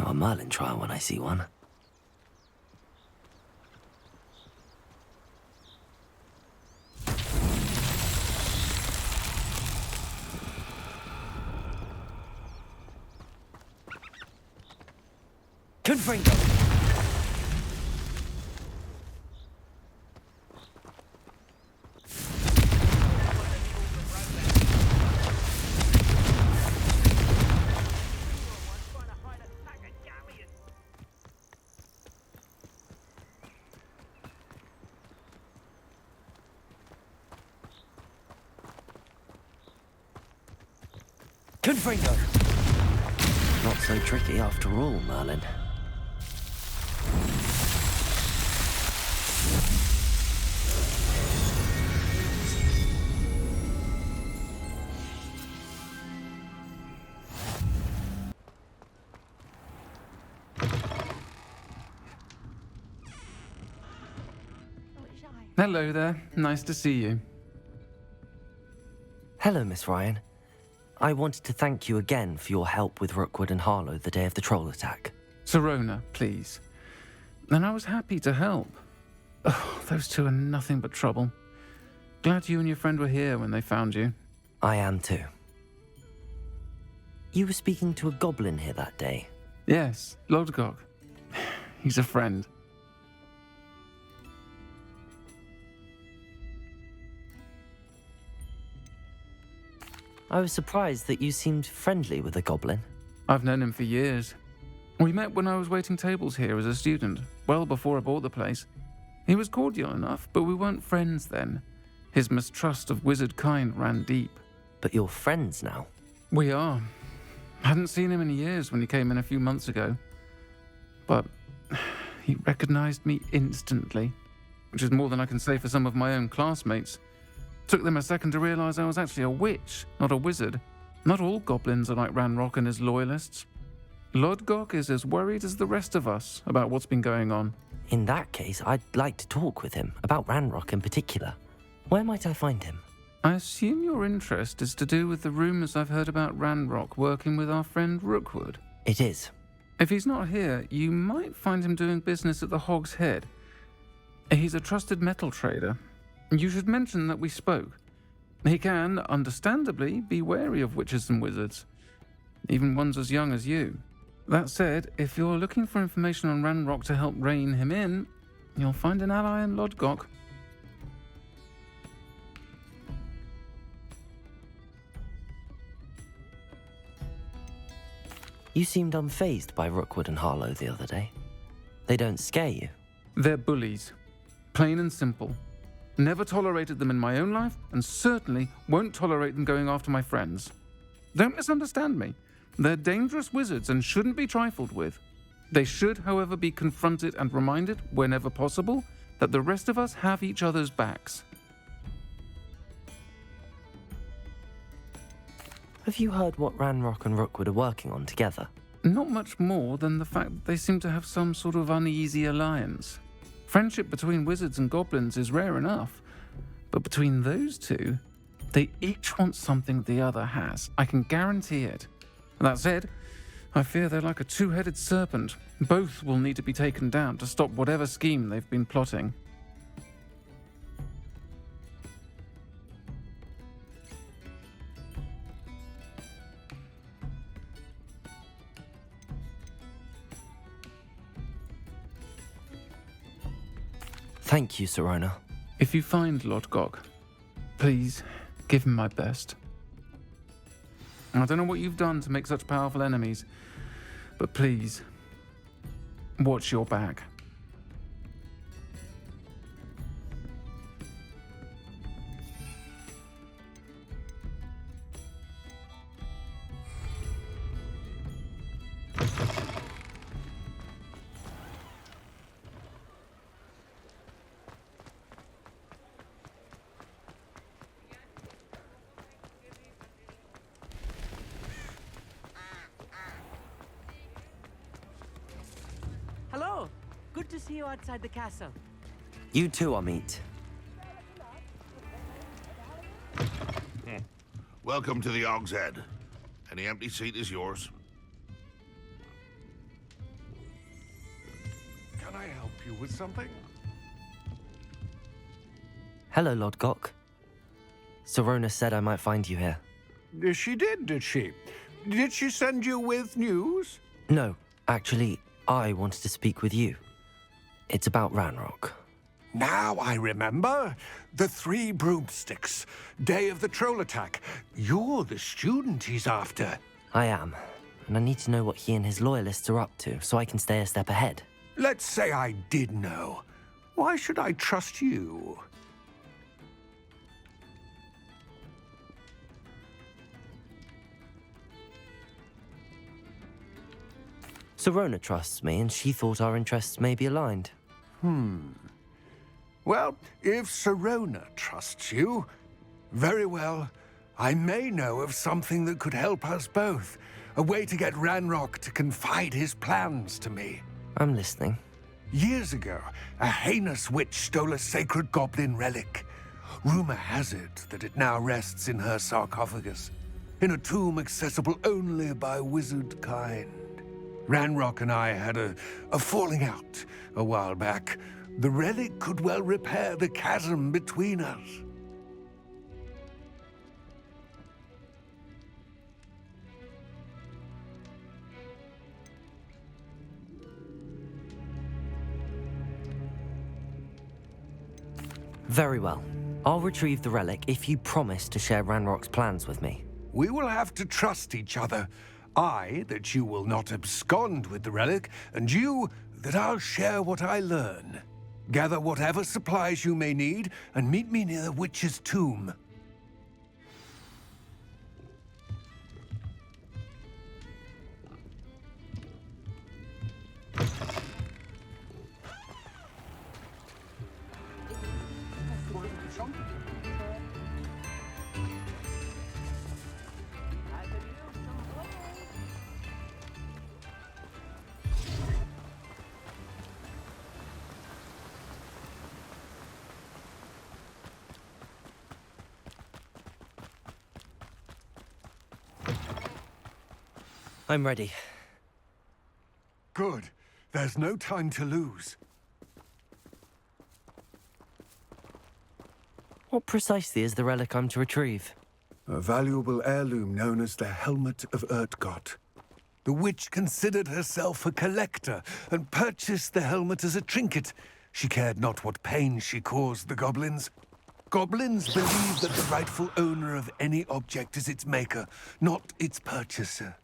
know a Merlin trial when I see one. Confringo! Confringo! Not so tricky after all, Merlin. Hello there. Nice to see you. Hello, Miss Ryan. I wanted to thank you again for your help with Rookwood and Harlow the day of the troll attack. Sirona, please. And I was happy to help. Oh, those two are nothing but trouble. Glad you and your friend were here when they found you. I am too. You were speaking to a goblin here that day. Yes, Lodgok. He's a friend. I was surprised that you seemed friendly with the goblin. I've known him for years. We met when I was waiting tables here as a student, well before I bought the place. He was cordial enough, but we weren't friends then. His mistrust of wizard kind ran deep. But you're friends now? We are. Hadn't seen him in years when he came in a few months ago. But he recognized me instantly, which is more than I can say for some of my own classmates. Took them a second to realize I was actually a witch, not a wizard. Not all goblins are like Ranrock and his loyalists. Lodgok is as worried as the rest of us about what's been going on. In that case, I'd like to talk with him, about Ranrock in particular. Where might I find him? I assume your interest is to do with the rumors I've heard about Ranrock working with our friend Rookwood. It is. If he's not here, you might find him doing business at the Hog's Head. He's a trusted metal trader. You should mention that we spoke. He can, understandably, be wary of witches and wizards, even ones as young as you. That said, if you're looking for information on Ranrock to help rein him in, you'll find an ally in Lodgok. You seemed unfazed by Rookwood and Harlow the other day. They don't scare you. They're bullies. Plain and simple. Never tolerated them in my own life, and certainly won't tolerate them going after my friends. Don't misunderstand me. They're dangerous wizards and shouldn't be trifled with. They should, however, be confronted and reminded, whenever possible, that the rest of us have each other's backs. Have you heard what Ranrock and Rookwood are working on together? Not much more than the fact that they seem to have some sort of uneasy alliance. Friendship between wizards and goblins is rare enough, but between those two, they each want something the other has. I can guarantee it. That said, I fear they're like a two-headed serpent. Both will need to be taken down to stop whatever scheme they've been plotting. Thank you, Sirona. If you find Lodgok, please give him my best. I don't know what you've done to make such powerful enemies, but please, watch your back. Hello! Good to see you outside the castle. You too, Amit. Welcome to the Hog's Head. Any empty seat is yours. Can I help you with something? Hello, Lodgok. Sorona said I might find you here. She did she? Did she send you with news? No, actually, I wanted to speak with you. It's about Ranrock. Now I remember. The 3 broomsticks. Day of the troll attack. You're the student he's after. I am, and I need to know what he and his loyalists are up to so I can stay a step ahead. Let's say I did know. Why should I trust you? Sorona trusts me, and she thought our interests may be aligned. Well, if Sorona trusts you, very well. I may know of something that could help us both. A way to get Ranrock to confide his plans to me. I'm listening. Years ago, a heinous witch stole a sacred goblin relic. Rumor has it that it now rests in her sarcophagus, in a tomb accessible only by wizard kind. Ranrock and I had a falling out a while back. The relic could well repair the chasm between us. Very well. I'll retrieve the relic if you promise to share Ranrock's plans with me. We will have to trust each other. I, that you will not abscond with the relic, and you, that I'll share what I learn. Gather whatever supplies you may need, and meet me near the witch's tomb. I'm ready. Good. There's no time to lose. What precisely is the relic I'm to retrieve? A valuable heirloom known as the Helmet of Urtgott. The witch considered herself a collector and purchased the helmet as a trinket. She cared not what pain she caused the goblins. Goblins believe that the rightful owner of any object is its maker, not its purchaser.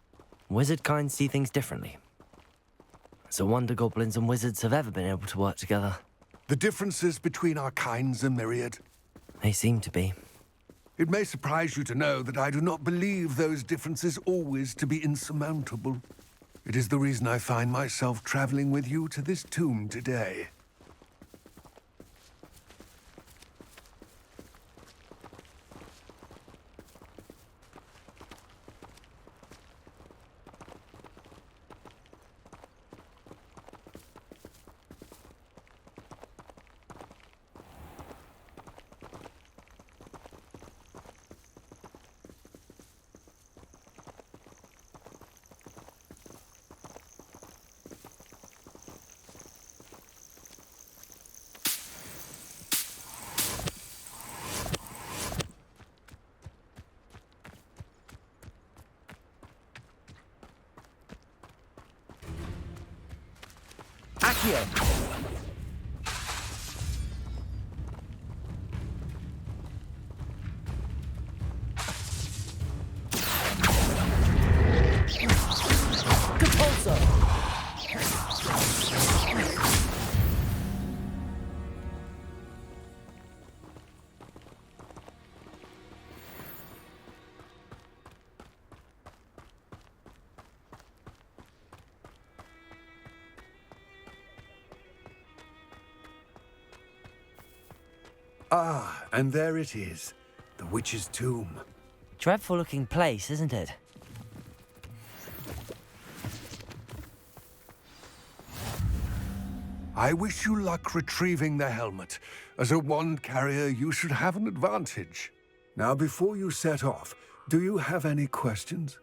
Wizard kind see things differently. It's a wonder goblins and wizards have ever been able to work together. The differences between our kinds are myriad. They seem to be. It may surprise you to know that I do not believe those differences always to be insurmountable. It is the reason I find myself traveling with you to this tomb today. Accio! Ah, and there it is. The witch's tomb. Dreadful looking place, isn't it? I wish you luck retrieving the helmet. As a wand carrier, you should have an advantage. Now, before you set off, do you have any questions?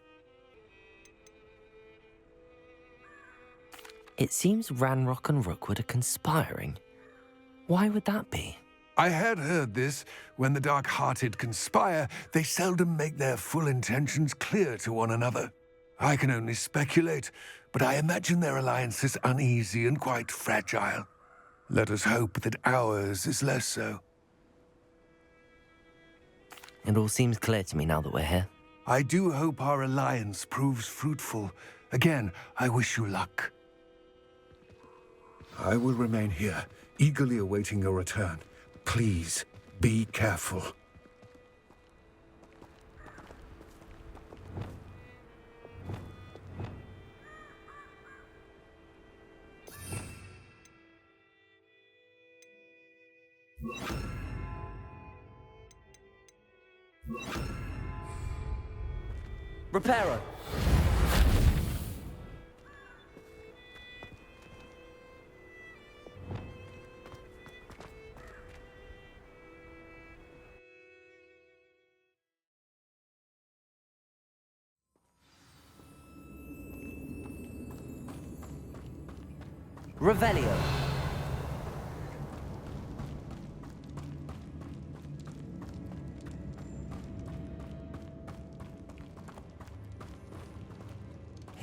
It seems Ranrock and Rookwood are conspiring. Why would that be? I had heard this. When the dark-hearted conspire, they seldom make their full intentions clear to one another. I can only speculate, but I imagine their alliance is uneasy and quite fragile. Let us hope that ours is less so. It all seems clear to me now that we're here. I do hope our alliance proves fruitful. Again, I wish you luck. I will remain here, eagerly awaiting your return. Please, be careful. Reparo! Revelio.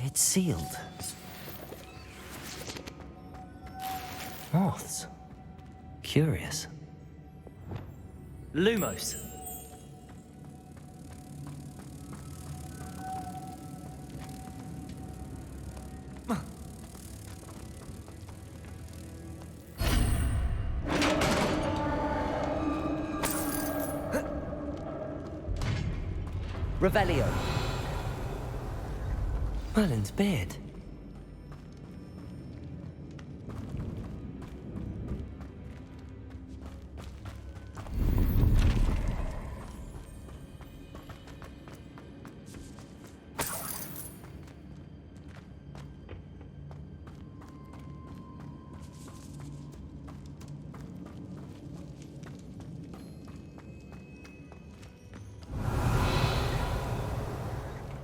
It's sealed. Moths. Curious. Lumos. Revelio. Merlin's beard.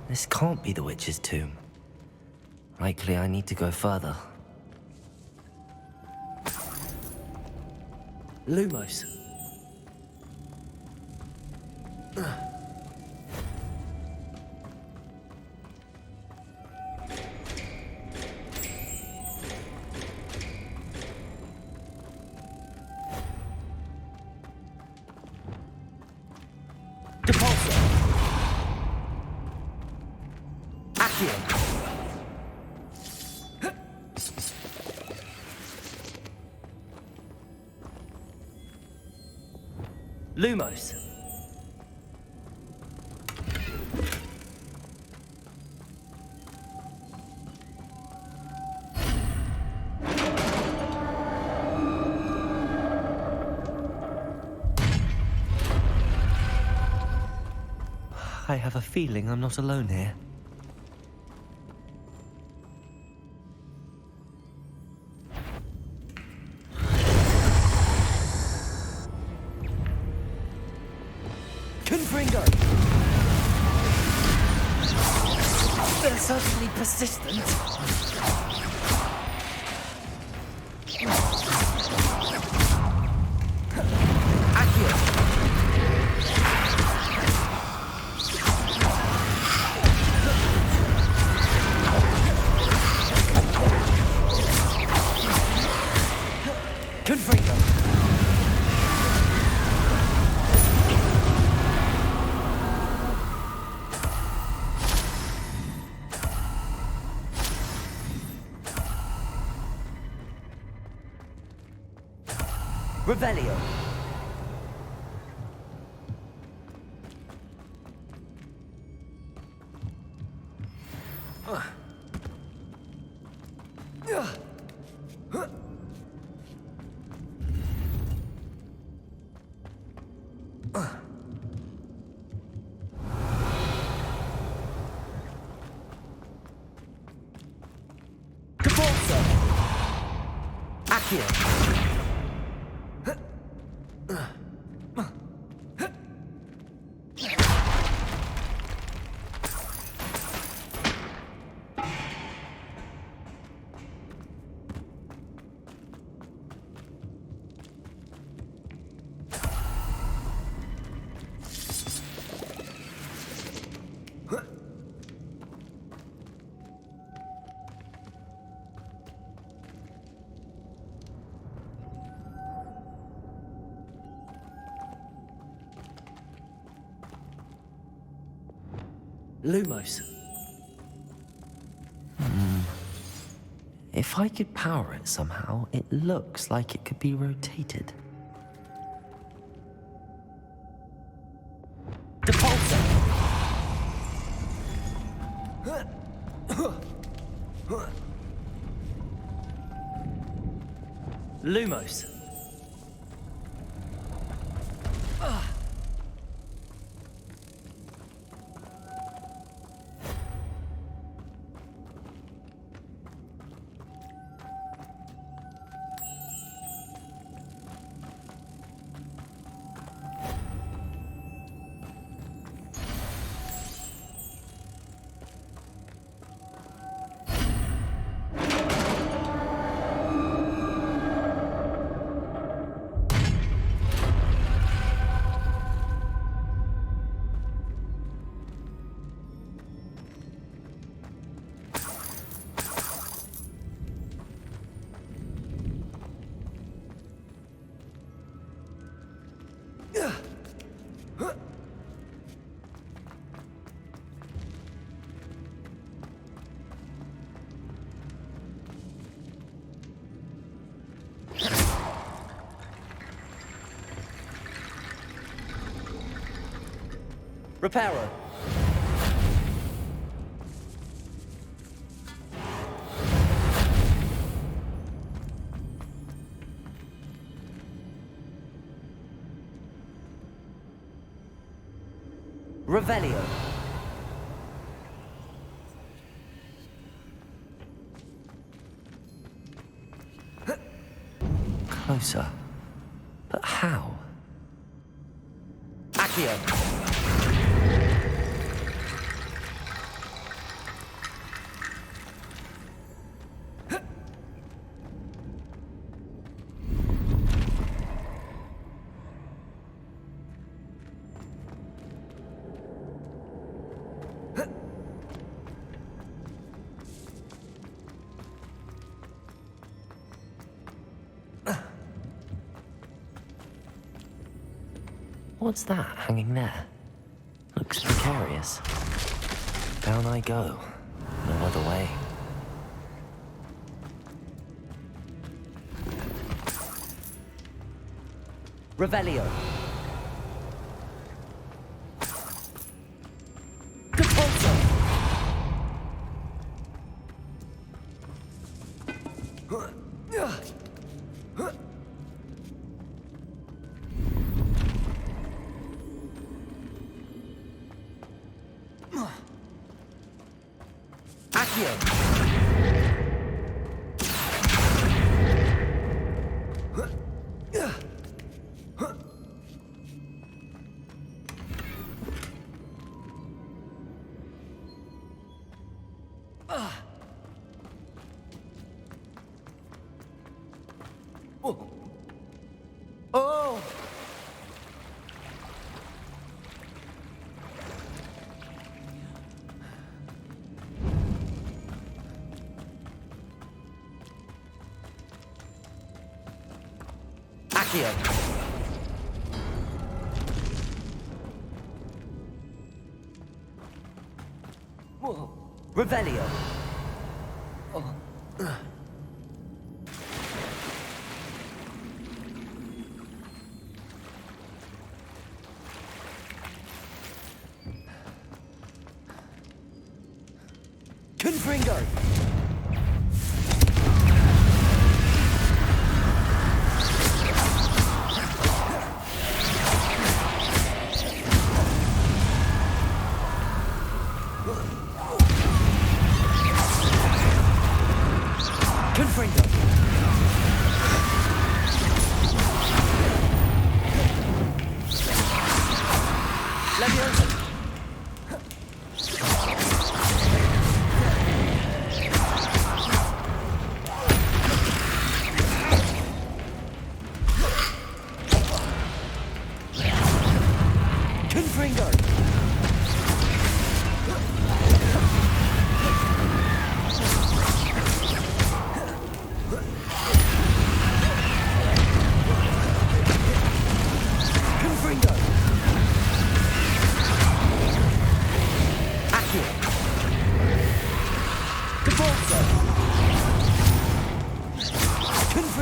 This can't be the witch's tomb. Likely I need to go further. Lumos. Lumos. I have a feeling I'm not alone here. They're certainly persistent. Confringo. Revelio. Lumos. If I could power it somehow, it looks like it could be rotated. Lumos. Reparo. Revelio. Closer. But how? Accio. What's that hanging there? Looks precarious. Down I go. No other way. Revelio. Oh! Accio. Revelio. Oh. Confringo. Confringo. Leviosa. Confringo.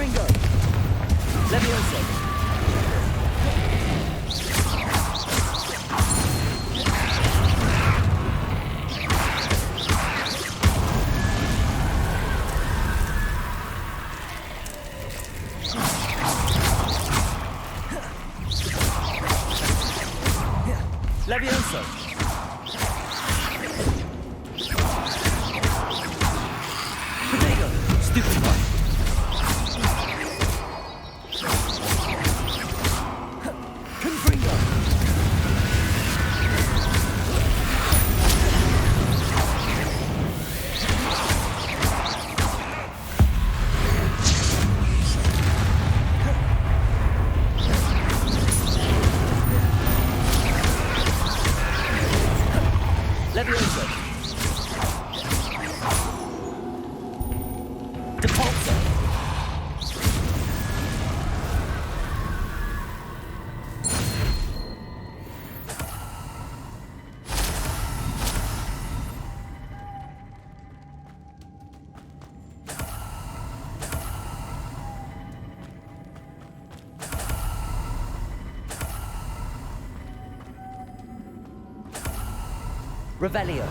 Confringo! Levioso! Levioso! Potato! Stupid one! Confringo! Levioso! Depulso! Revelio.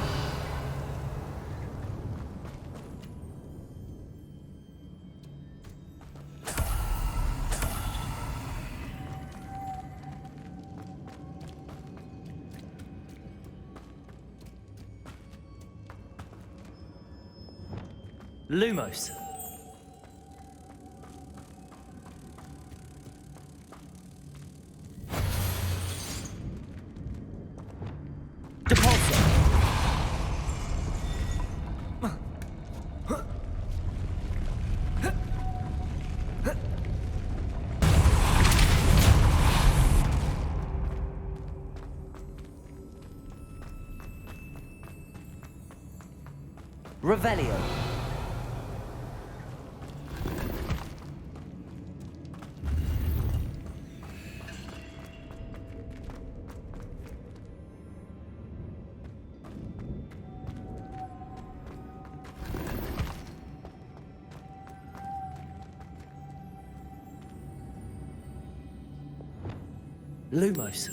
Lumos. Depulso. Revelio. Lumos.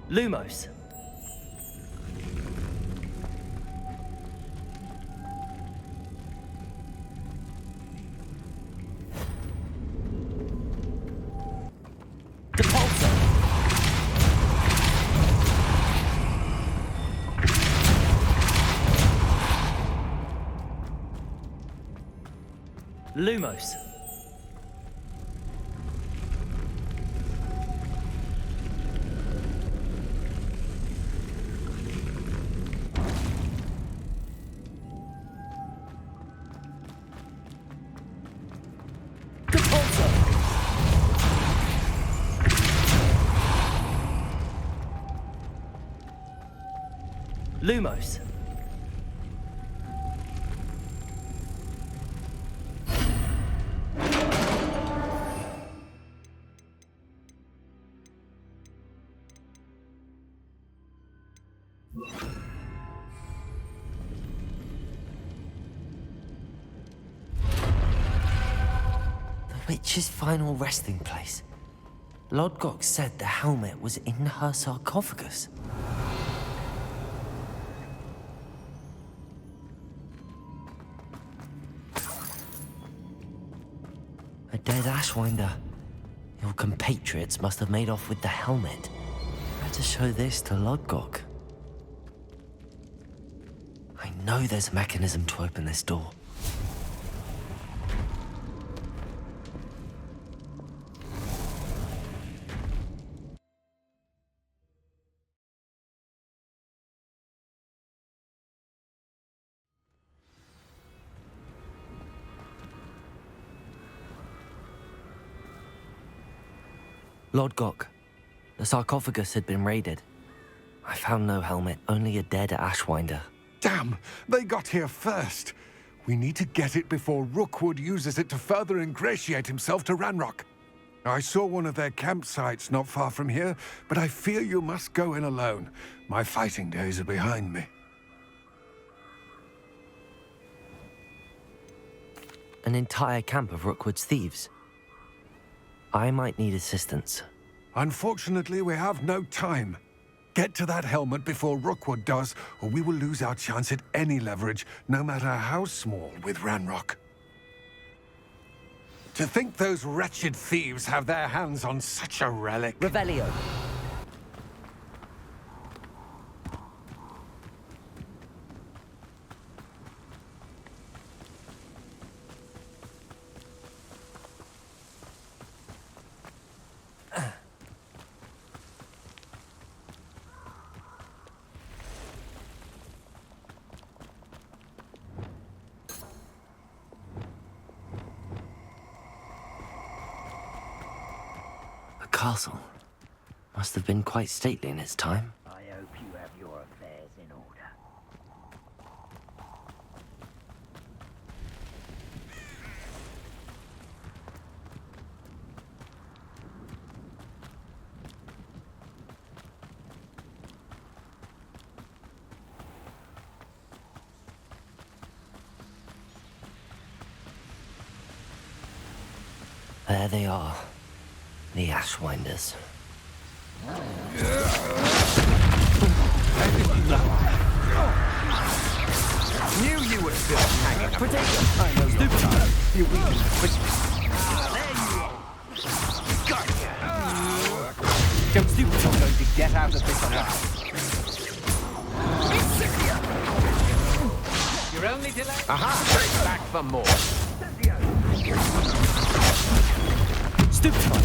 Lumos. Depulso. Lumos. Depulso. Lumos. The witch's final resting place. Lodgok said the helmet was in her sarcophagus. A dead Ashwinder. Your compatriots must have made off with the helmet. Better show this to Lodgok. I know there's a mechanism to open this door. Lodgok, the sarcophagus had been raided. I found no helmet, only a dead Ashwinder. Damn! They got here first. We need to get it before Rookwood uses it to further ingratiate himself to Ranrock. I saw one of their campsites not far from here, but I fear you must go in alone. My fighting days are behind me. An entire camp of Rookwood's thieves. I might need assistance. Unfortunately, we have no time. Get to that helmet before Rookwood does, or we will lose our chance at any leverage, no matter how small, with Ranrock. To think those wretched thieves have their hands on such a relic. Revelio. Castle must have been quite stately in its time. I hope you have your affairs in order. There they are. The Ashwinders. Knew you were still hanging up. I know stupid. You weaken quickly. There you are. Got ya. Don't stupid are going to get out of this alive. You're only delayed. Aha! Back for more. Stupid.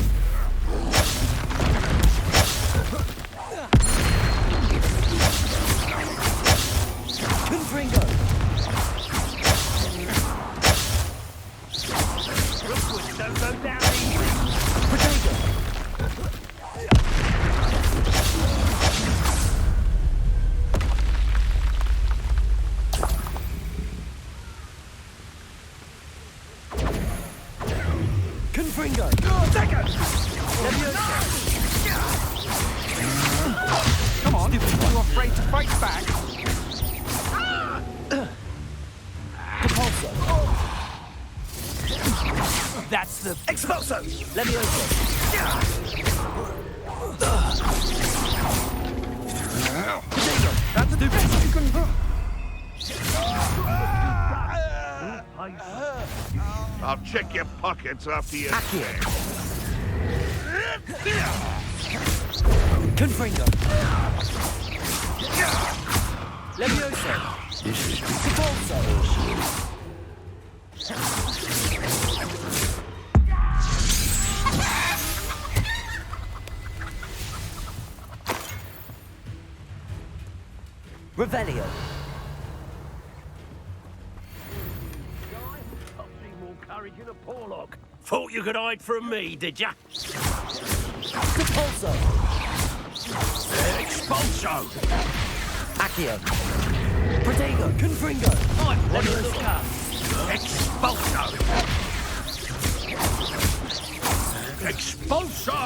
Confringo! Rookwood, don't go down easy. Potato! Confringo! Come on, you afraid to fight back? That's the Expulso! Levioso! That's the best you can. I'll check your pockets after you. Confringo! Levioso! Expulso! Revelio. I'll see more courage in a Porlock. Thought you could hide from me, did ya? Compulso. Expulso. Accio. Protego. Confringo. Let me look up. Expulso. Expulso.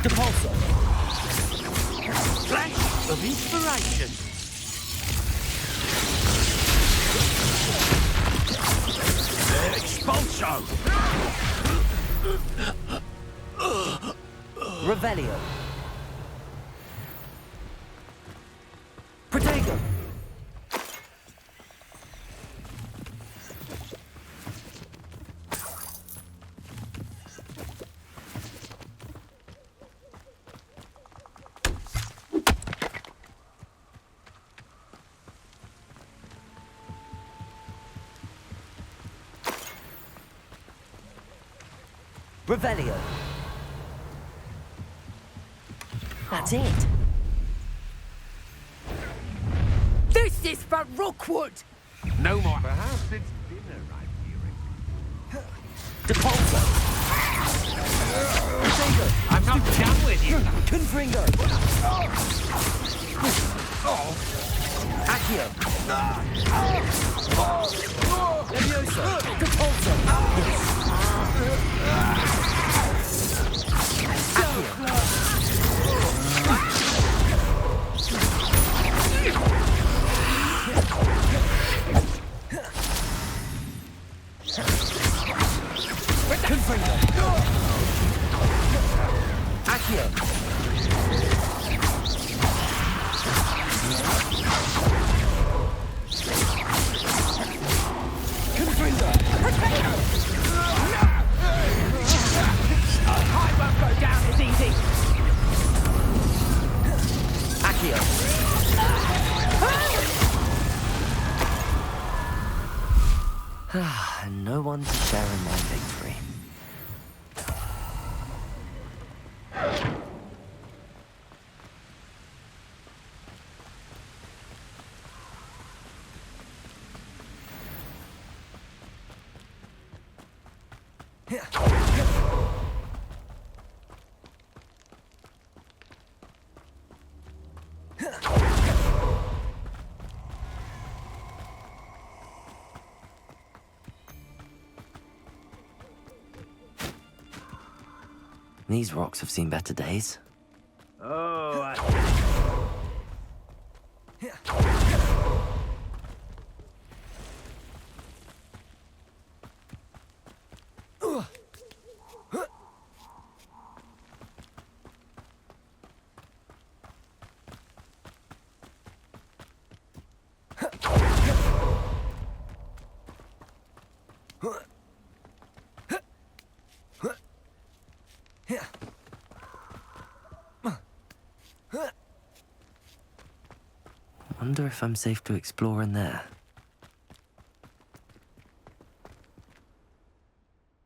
Depulso. Flash of inspiration. Expulso. Revelio. Protego. Revelio. That's it. This is for Rookwood! No more. Perhaps it's dinner I'm hearing. Depulso. I'm not done with you. Confringo. Accio. Levioso. Depulso. I won't go down as easy. And no one to share in my victory. These rocks have seen better days. Oh, Wonder if I'm safe to explore in there.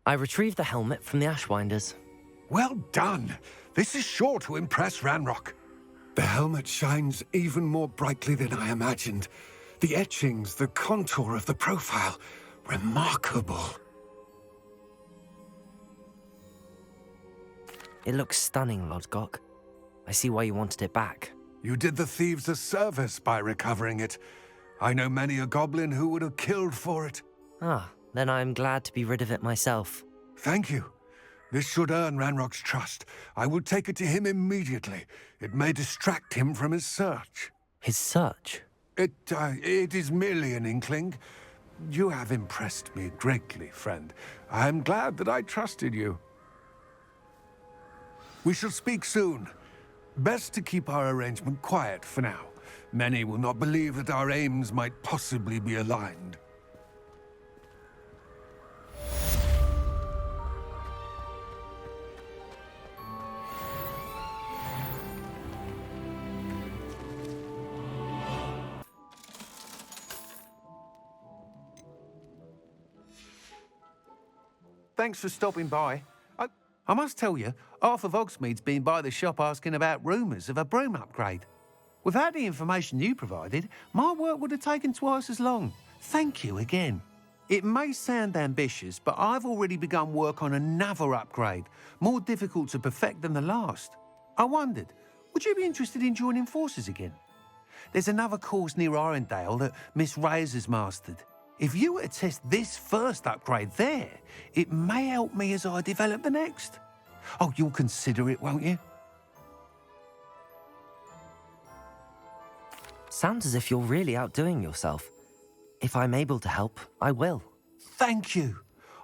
I retrieved the helmet from the Ashwinders. Well done! This is sure to impress Ranrock. The helmet shines even more brightly than I imagined. The etchings, the contour of the profile, remarkable. It looks stunning, Lodgok. I see why you wanted it back. You did the thieves a service by recovering it. I know many a goblin who would have killed for it. Ah, then I'm glad to be rid of it myself. Thank you. This should earn Ranrock's trust. I will take it to him immediately. It may distract him from his search. His search? It is merely an inkling. You have impressed me greatly, friend. I am glad that I trusted you. We shall speak soon. Best to keep our arrangement quiet for now. Many will not believe that our aims might possibly be aligned. Thanks for stopping by. I must tell you, half of Hogsmeade's been by the shop asking about rumours of a broom upgrade. Without the information you provided, my work would have taken twice as long. Thank you again. It may sound ambitious, but I've already begun work on another upgrade, more difficult to perfect than the last. I wondered, would you be interested in joining forces again? There's another course near Arendale that Miss Reyes has mastered. If you were to test this first upgrade there, it may help me as I develop the next. Oh, you'll consider it, won't you? Sounds as if you're really outdoing yourself. If I'm able to help, I will. Thank you.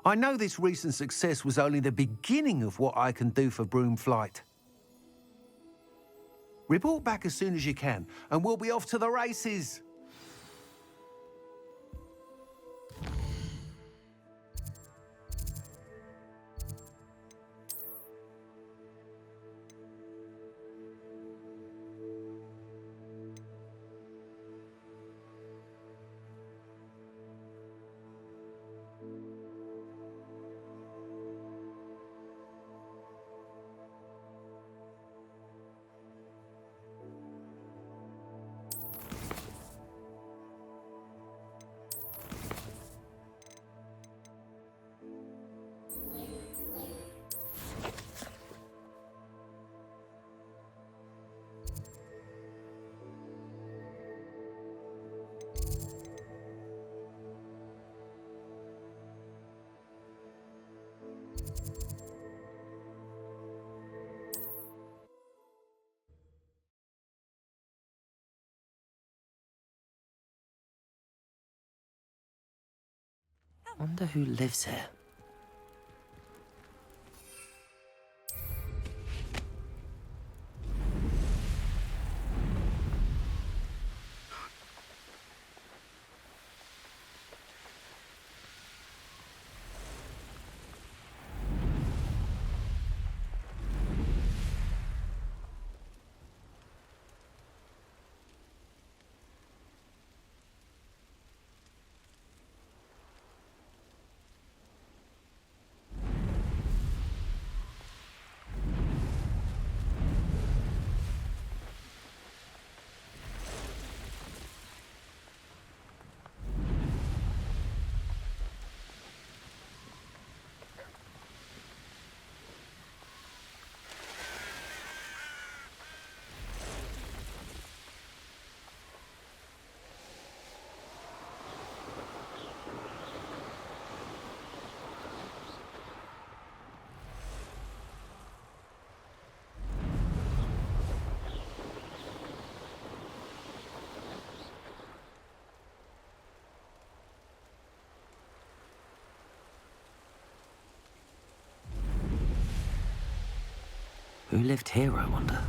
I know this recent success was only the beginning of what I can do for Broomflight. Report back as soon as you can, and we'll be off to the races. Wonder who lives here. Who lived here, I wonder?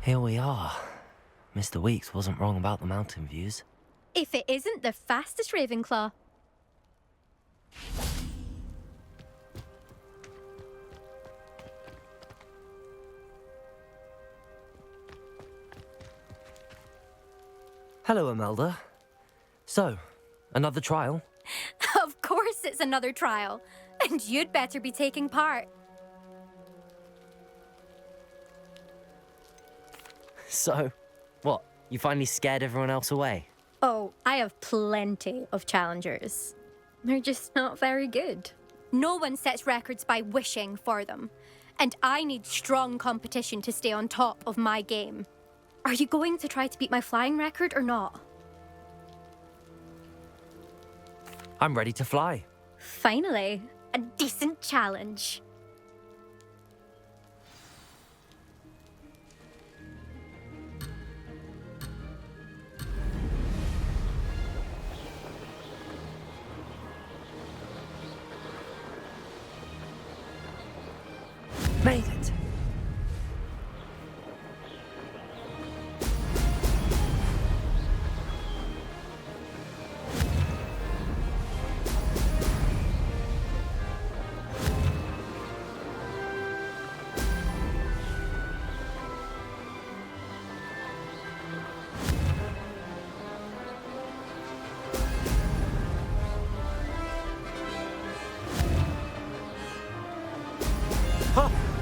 Here we are. Mr. Weeks wasn't wrong about the mountain views. If it isn't the fastest Ravenclaw. Hello, Imelda. So, another trial? Of course it's another trial. And you'd better be taking part. So, what? You finally scared everyone else away? Oh, I have plenty of challengers. They're just not very good. No one sets records by wishing for them. And I need strong competition to stay on top of my game. Are you going to try to beat my flying record or not? I'm ready to fly. Finally, a decent challenge. Made it!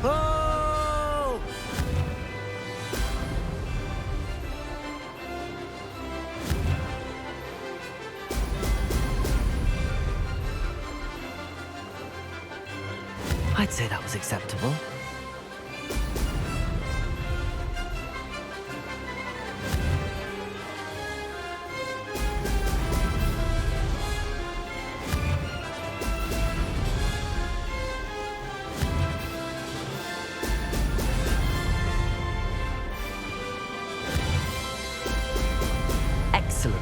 Oh! I'd say that was acceptable. Excellent.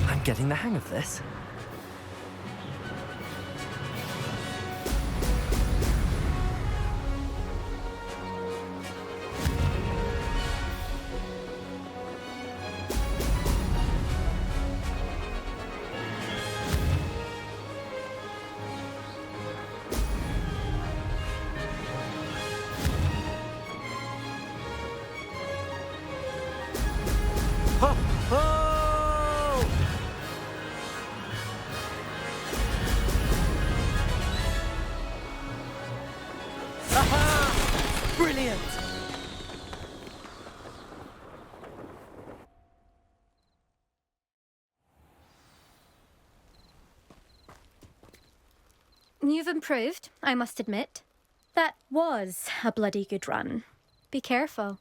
I'm getting the hang of this. Ho! Ho! Aha! Brilliant! You've improved, I must admit. That was a bloody good run. Be careful.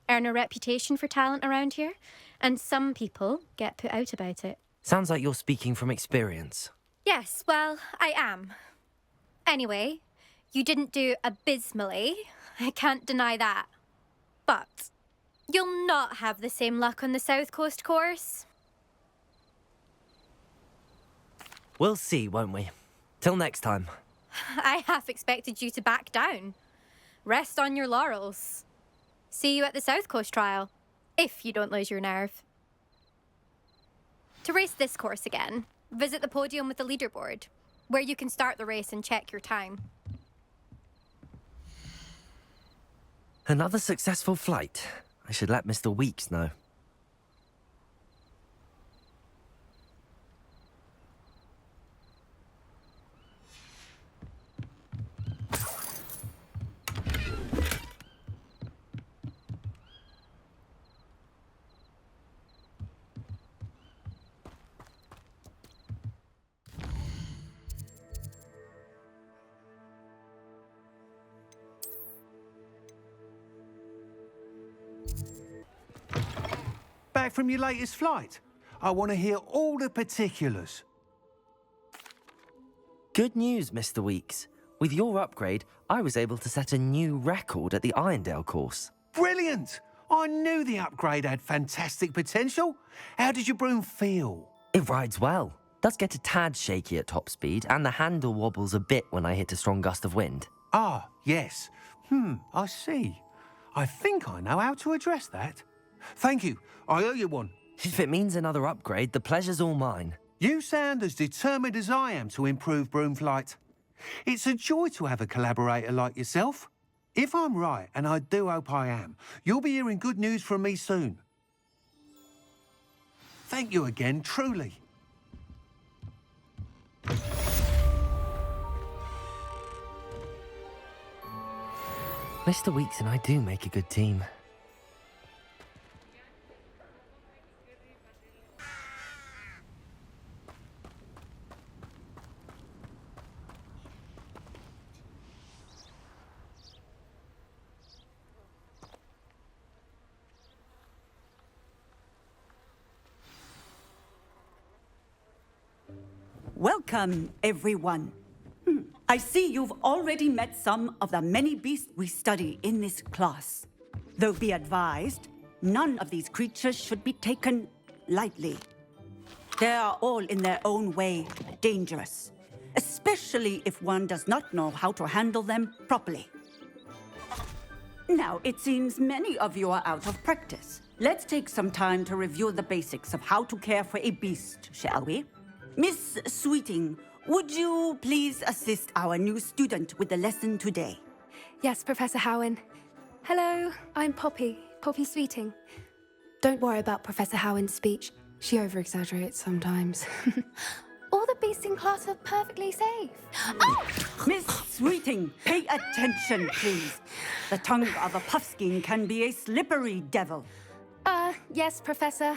Earn a reputation for talent around here, and some people get put out about it. Sounds like you're speaking from experience. Yes, well, I am. Anyway, you didn't do abysmally. I can't deny that. But you'll not have the same luck on the South Coast course. We'll see, won't we? Till next time. I half expected you to back down. Rest on your laurels. See you at the South Coast trial, if you don't lose your nerve. To race this course again, visit the podium with the leaderboard, where you can start the race and check your time. Another successful flight. I should let Mr. Weeks know. back from your latest flight? I want to hear all the particulars. Good news, Mr. Weeks. With your upgrade, I was able to set a new record at the Irondale course. Brilliant! I knew the upgrade had fantastic potential. How did your broom feel? It rides well. Does get a tad shaky at top speed, and the handle wobbles a bit when I hit a strong gust of wind. Ah, yes. I see. I think I know how to address that. Thank you. I owe you one. If it means another upgrade, the pleasure's all mine. You sound as determined as I am to improve broom flight. It's a joy to have a collaborator like yourself. If I'm right, and I do hope I am, you'll be hearing good news from me soon. Thank you again, truly. Mr. Weeks and I do make a good team. Welcome, everyone. I see you've already met some of the many beasts we study in this class. Though be advised, none of these creatures should be taken lightly. They are all in their own way dangerous, especially if one does not know how to handle them properly. Now, it seems many of you are out of practice. Let's take some time to review the basics of how to care for a beast, shall we? Miss Sweeting, would you please assist our new student with the lesson today? Yes, Professor Howen. Hello, I'm Poppy Sweeting. Don't worry about Professor Howen's speech. She over-exaggerates sometimes. All the beasts in class are perfectly safe. Oh! Miss Sweeting, pay attention, please. The tongue of a puffskein can be a slippery devil. Yes, Professor.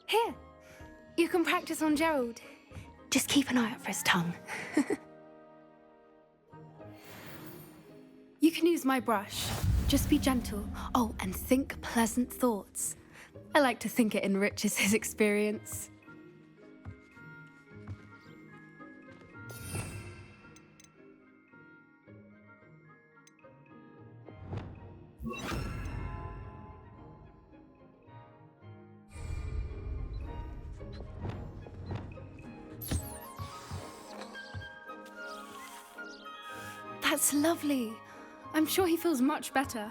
Here, you can practice on Gerald. Just keep an eye out for his tongue. You can use my brush. Just be gentle. Oh, and think pleasant thoughts. I like to think it enriches his experience. That's lovely. I'm sure he feels much better.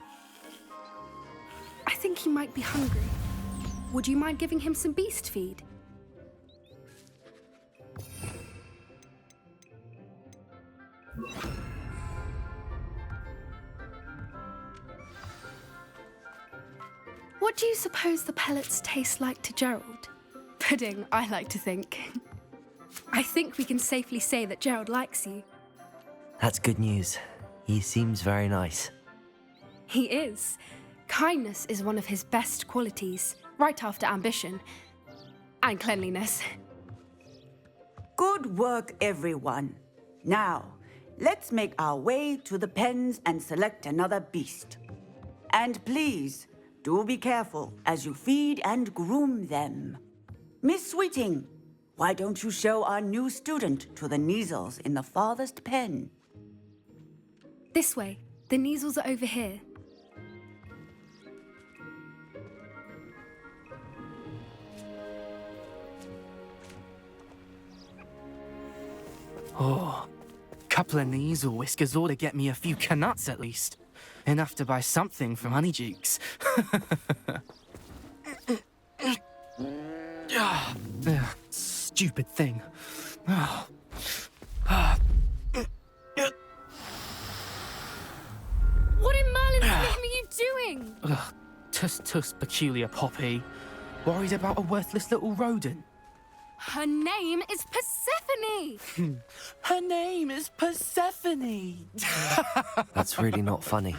I think he might be hungry. Would you mind giving him some beast feed? What do you suppose the pellets taste like to Gerald? Pudding, I like to think. I think we can safely say that Gerald likes you. That's good news. He seems very nice. He is. Kindness is one of his best qualities, right after ambition. And cleanliness. Good work, everyone. Now, let's make our way to the pens and select another beast. And please, do be careful as you feed and groom them. Miss Sweeting, why don't you show our new student to the Neasels in the farthest pen? This way. The Neasels are over here. Oh, couple of Neasel whiskers ought to get me a few canuts at least. Enough to buy something from Honeydukes. Stupid thing. What in Merlin's name are you doing? Tuss, peculiar Poppy. Worried about a worthless little rodent. Her name is Persephone! Her name is Persephone! That's really not funny.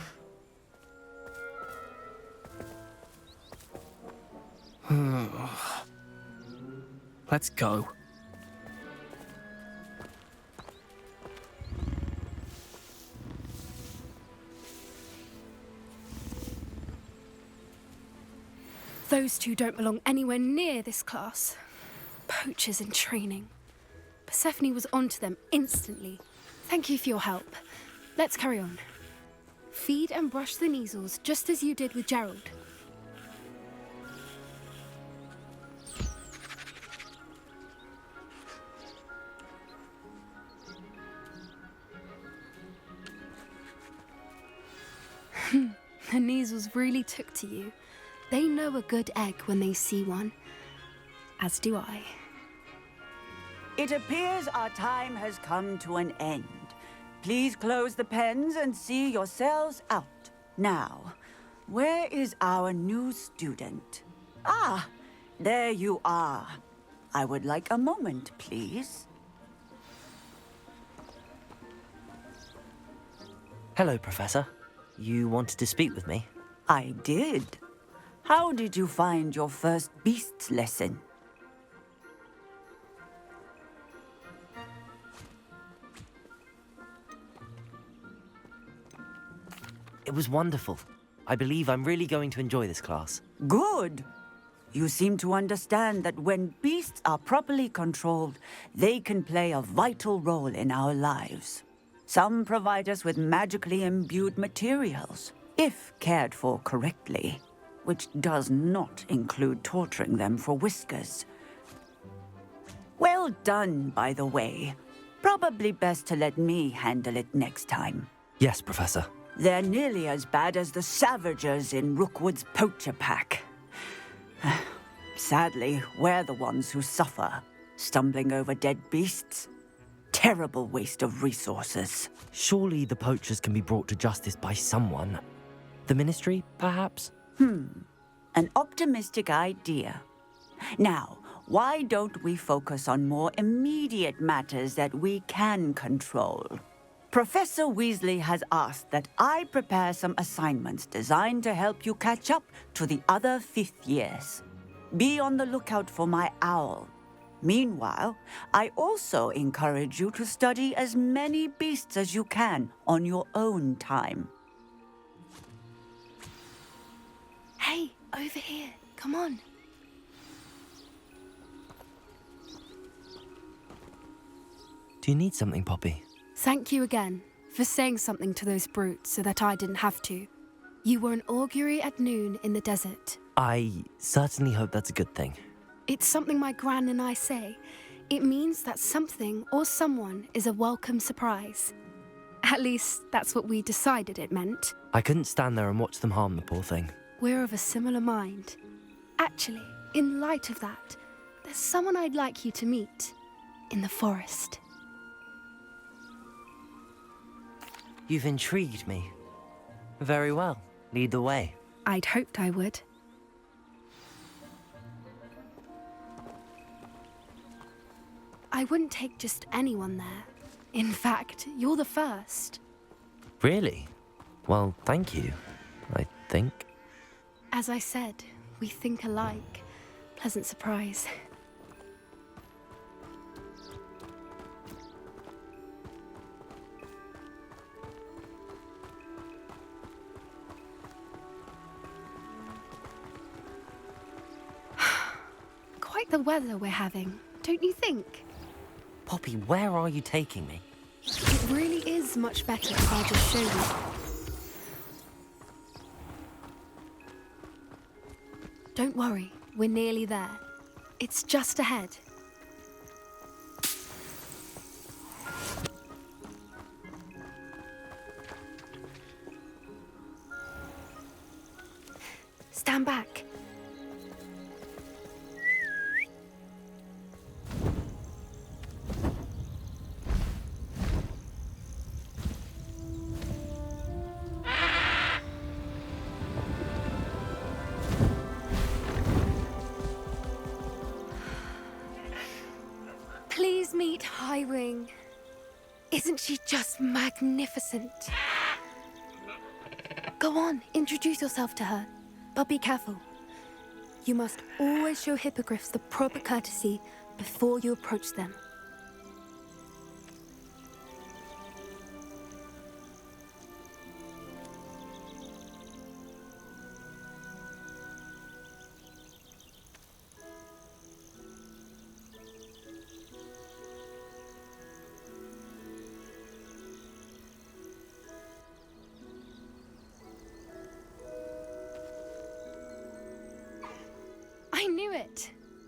Let's go. Those two don't belong anywhere near this class. Poachers in training. Persephone was onto them instantly. Thank you for your help. Let's carry on. Feed and brush the Neasels just as you did with Gerald. The Neasels really took to you. They know a good egg when they see one. As do I. It appears our time has come to an end. Please close the pens and see yourselves out. Now, where is our new student? Ah, there you are. I would like a moment, please. Hello, Professor. You wanted to speak with me? I did. How did you find your first beasts lesson? It was wonderful. I believe I'm really going to enjoy this class. Good. You seem to understand that when beasts are properly controlled, they can play a vital role in our lives. Some provide us with magically imbued materials, if cared for correctly, which does not include torturing them for whiskers. Well done, by the way. Probably best to let me handle it next time. Yes, Professor. They're nearly as bad as the Savagers in Rookwood's poacher pack. Sadly, we're the ones who suffer, stumbling over dead beasts. Terrible waste of resources. Surely the poachers can be brought to justice by someone. The Ministry, perhaps? An optimistic idea. Now, why don't we focus on more immediate matters that we can control? Professor Weasley has asked that I prepare some assignments designed to help you catch up to the other fifth years. Be on the lookout for my owl. Meanwhile, I also encourage you to study as many beasts as you can on your own time. Hey, over here. Come on. Do you need something, Poppy? Thank you again for saying something to those brutes so that I didn't have to. You were an augury at noon in the desert. I certainly hope that's a good thing. It's something my gran and I say. It means that something or someone is a welcome surprise. At least, that's what we decided it meant. I couldn't stand there and watch them harm the poor thing. We're of a similar mind. Actually, in light of that, there's someone I'd like you to meet. In the forest. You've intrigued me. Very well. Lead the way. I'd hoped I would. I wouldn't take just anyone there. In fact, you're the first. Really? Well, thank you, I think. As I said, we think alike. Pleasant surprise. Quite the weather we're having, don't you think? Poppy, where are you taking me? It really is much better if I just show you. Don't worry, we're nearly there. It's just ahead. Stand back. Please meet Highwing. Isn't she just magnificent? Go on, introduce yourself to her. But be careful. You must always show hippogriffs the proper courtesy before you approach them.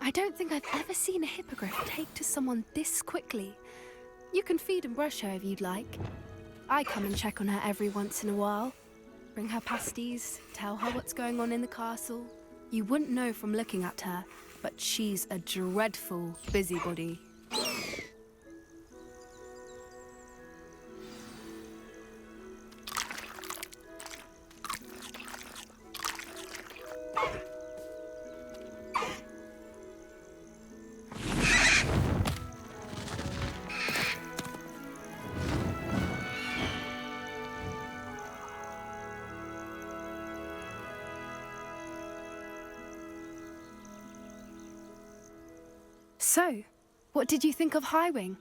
I don't think I've ever seen a hippogriff take to someone this quickly. You can feed and brush her if you'd like. I come and check on her every once in a while. Bring her pasties, tell her what's going on in the castle. You wouldn't know from looking at her, but she's a dreadful busybody. So, what did you think of Highwing?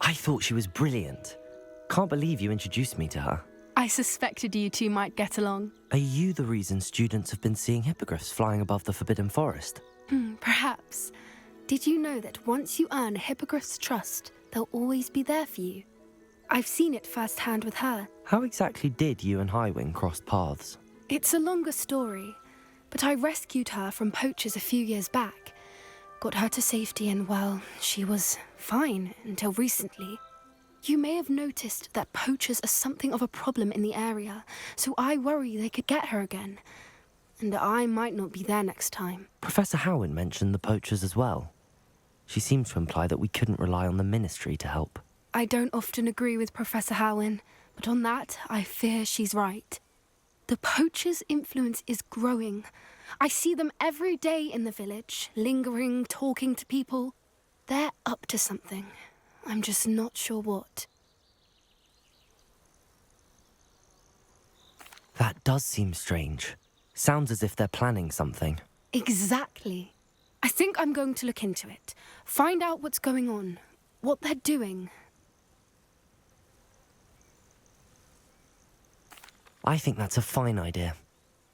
I thought she was brilliant. Can't believe you introduced me to her. I suspected you two might get along. Are you the reason students have been seeing hippogriffs flying above the Forbidden Forest? Perhaps. Did you know that once you earn a hippogriff's trust, they'll always be there for you? I've seen it firsthand with her. How exactly did you and Highwing cross paths? It's a longer story, but I rescued her from poachers a few years back. Got her to safety and, well, she was fine until recently. You may have noticed that poachers are something of a problem in the area, so I worry they could get her again. And I might not be there next time. Professor Howin mentioned the poachers as well. She seemed to imply that we couldn't rely on the Ministry to help. I don't often agree with Professor Howin, but on that, I fear she's right. The poachers' influence is growing. I see them every day in the village, lingering, talking to people. They're up to something. I'm just not sure what. That does seem strange. Sounds as if they're planning something. Exactly. I think I'm going to look into it. Find out what's going on, what they're doing. I think that's a fine idea.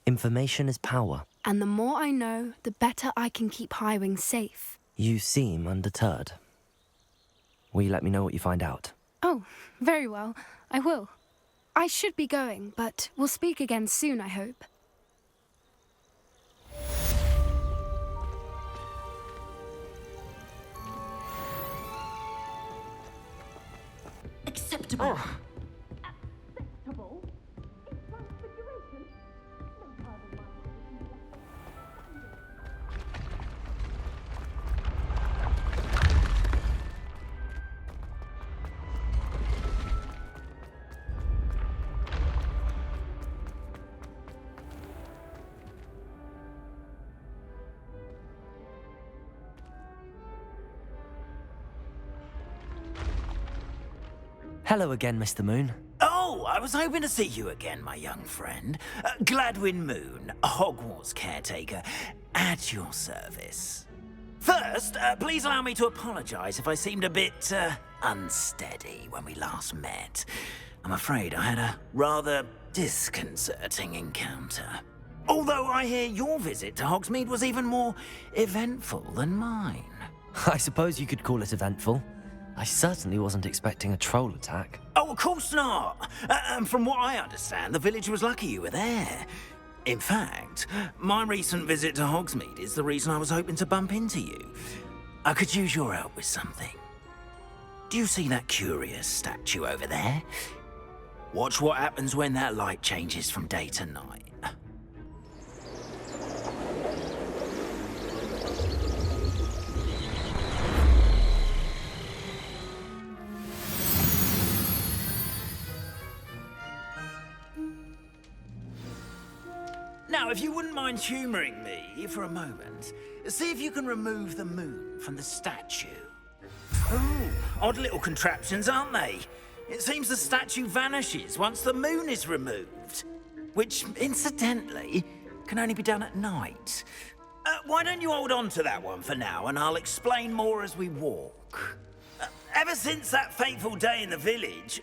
Information is power. And the more I know, the better I can keep Highwing safe. You seem undeterred. Will you let me know what you find out? Oh, very well. I will. I should be going, but we'll speak again soon, I hope. Acceptable. Hello again, Mr. Moon. Oh, I was hoping to see you again, my young friend. Gladwin Moon, Hogwarts caretaker, at your service. First, please allow me to apologize if I seemed a bit, unsteady when we last met. I'm afraid I had a rather disconcerting encounter. Although I hear your visit to Hogsmeade was even more eventful than mine. I suppose you could call it eventful. I certainly wasn't expecting a troll attack. Oh, of course not. And from what I understand, the village was lucky you were there. In fact, my recent visit to Hogsmeade is the reason I was hoping to bump into you. I could use your help with something. Do you see that curious statue over there? Watch what happens when that light changes from day to night. Now, if you wouldn't mind humouring me for a moment, see if you can remove the moon from the statue. Ooh, odd little contraptions, aren't they? It seems the statue vanishes once the moon is removed, which, incidentally, can only be done at night. Why don't you hold on to that one for now, and I'll explain more as we walk. Ever since that fateful day in the village,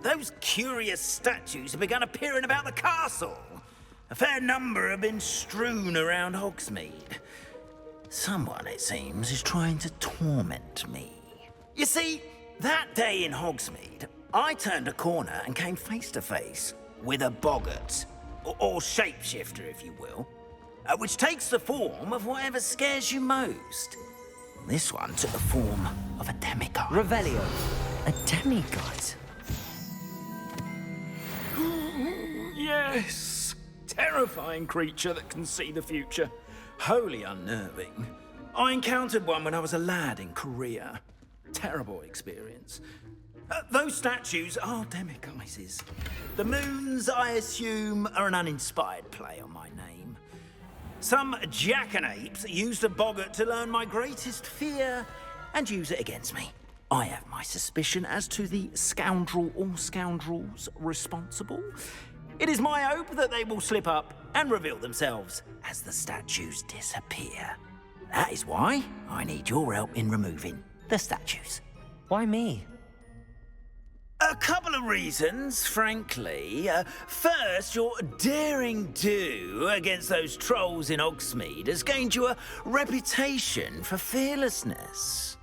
those curious statues have begun appearing about the castle. A fair number have been strewn around Hogsmeade. Someone, it seems, is trying to torment me. You see, that day in Hogsmeade, I turned a corner and came face to face with a boggart, or shapeshifter, if you will, which takes the form of whatever scares you most. This one took the form of a demigod. Revelio. A demigod? Yes! Terrifying creature that can see the future. Wholly unnerving. I encountered one when I was a lad in Korea. Terrible experience. Those statues are demiguises. The moons, I assume, are an uninspired play on my name. Some jackanapes used a boggart to learn my greatest fear and use it against me. I have my suspicion as to the scoundrel or scoundrels responsible. It is my hope that they will slip up and reveal themselves as the statues disappear. That is why I need your help in removing the statues. Why me? A couple of reasons, frankly. First, your daring do against those trolls in Hogsmeade has gained you a reputation for fearlessness.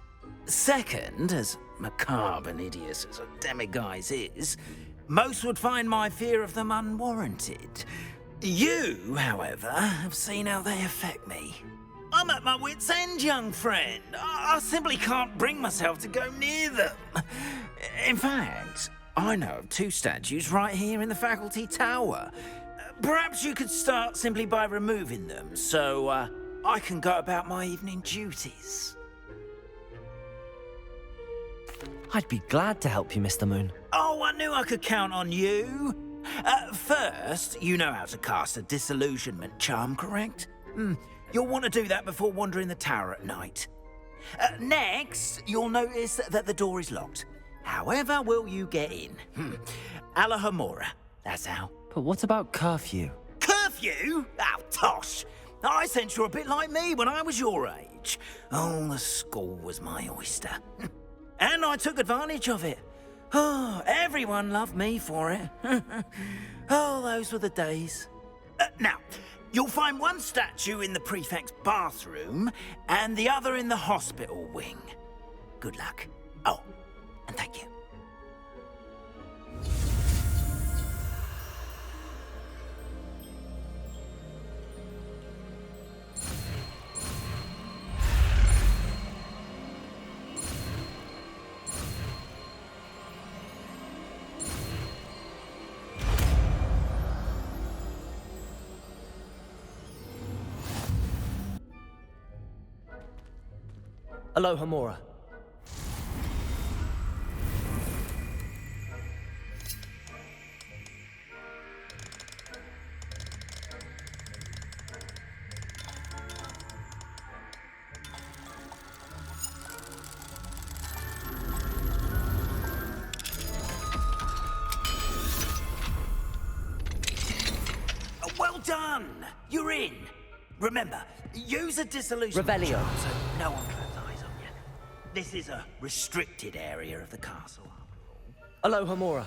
Second, as macabre and hideous as a demiguise is, most would find my fear of them unwarranted. You, however, have seen how they affect me. I'm at my wit's end, young friend. I simply can't bring myself to go near them. In fact, I know of 2 statues right here in the faculty tower. Perhaps you could start simply by removing them, so I can go about my evening duties. I'd be glad to help you, Mr. Moon. Oh, I knew I could count on you. First, you know how to cast a disillusionment charm, correct? You'll want to do that before wandering the tower at night. Next, you'll notice that the door is locked. However will you get in? Alahomora, that's how. But what about curfew? Curfew? Oh, tosh. I sense you're a bit like me when I was your age. Oh, the school was my oyster. And I took advantage of it. Oh, everyone loved me for it. Oh, those were the days. Now, you'll find one statue in the prefect's bathroom and the other in the hospital wing. Good luck. Oh, and thank you. Alohomora. Well done! You're in. Remember, use a disillusion. Revelio. So no one claps eyes on you. This is a restricted area of the castle. Alohomora.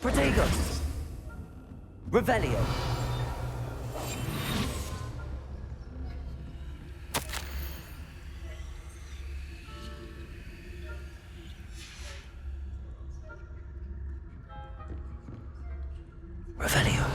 Protego! Revelio! Revelio.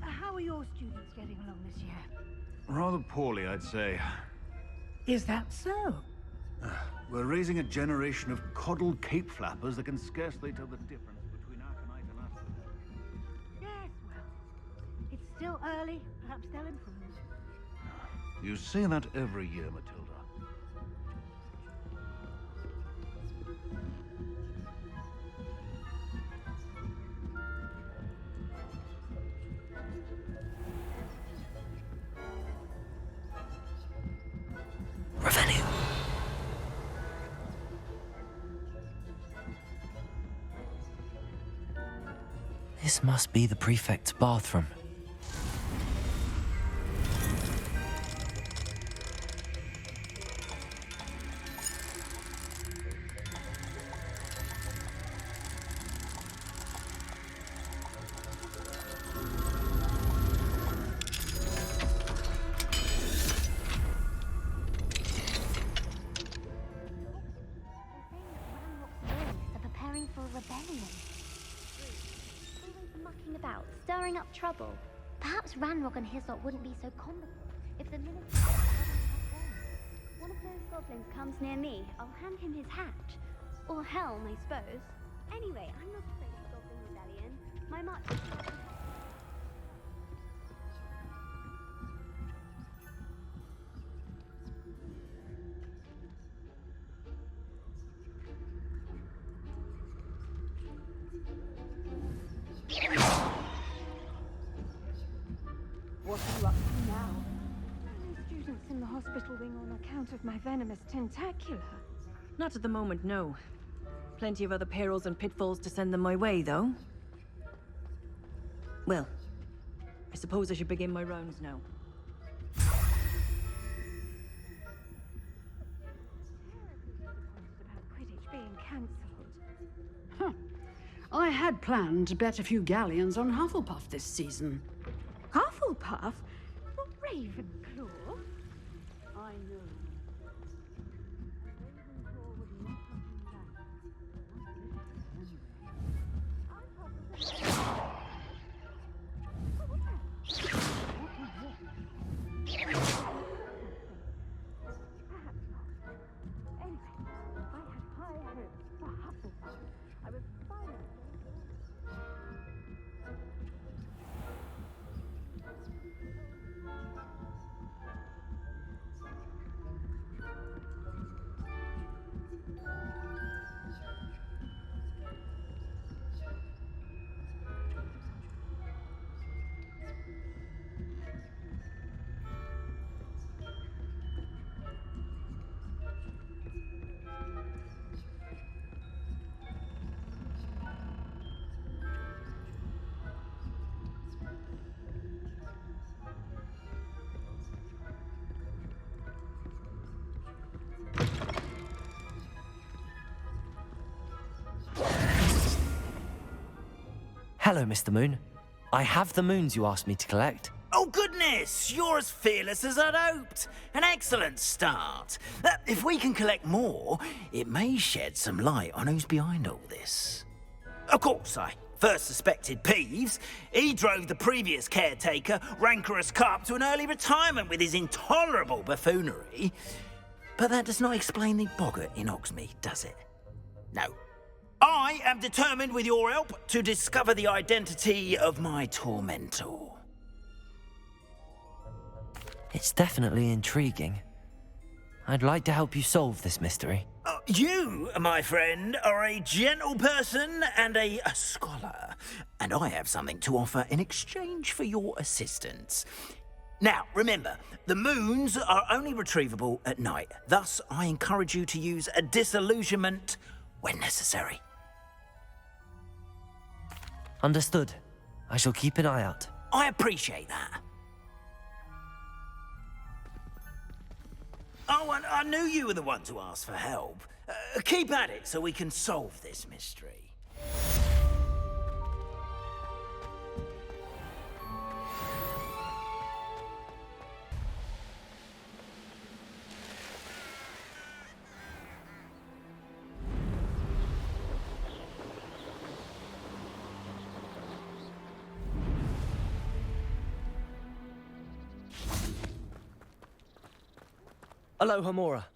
How are your students getting along this year? Rather poorly, I'd say. Is that so? We're raising a generation of coddled cape flappers that can scarcely tell the difference between Aconite and us. Yes, well, it's still early. Perhaps they'll improve. You say that every year, Matilda. Revelio. This must be the prefect's bathroom. Preparing for a rebellion. Always mucking about, stirring up trouble. Perhaps Ranrock and his lot wouldn't be so competent if the minister hadn't had them. One of those goblins comes near me, I'll hand him his hat. Or helm, I suppose. Anyway, I'm not afraid of Goblin Rebellion. My march... What are you up to now? No students in the hospital wing on account of my venomous tentacula. Not at the moment, no. Plenty of other perils and pitfalls to send them my way, though. Well, I suppose I should begin my rounds now. About Quidditch being cancelled. Huh. I had planned to bet a few galleons on Hufflepuff this season. Hufflepuff? Not Ravenclaw? I know. Ravenclaw would not Anyway, I had high hopes for Hufflepuff. I was finally... Hello, Mr. Moon. I have the moons you asked me to collect. Oh, goodness! You're as fearless as I'd hoped. An excellent start. If we can collect more, it may shed some light on who's behind all this. Of course, I first suspected Peeves. He drove the previous caretaker, Rancorous Carp, to an early retirement with his intolerable buffoonery. But that does not explain the boggart in Hogsmeade, does it? No. I am determined, with your help, to discover the identity of my tormentor. It's definitely intriguing. I'd like to help you solve this mystery. You, my friend, are a gentle person and a scholar, and I have something to offer in exchange for your assistance. Now, remember, the moons are only retrievable at night. Thus, I encourage you to use a disillusionment when necessary. Understood. I shall keep an eye out. I appreciate that. Oh, and I knew you were the one to ask for help. Keep at it so we can solve this mystery. Aloha, Mora.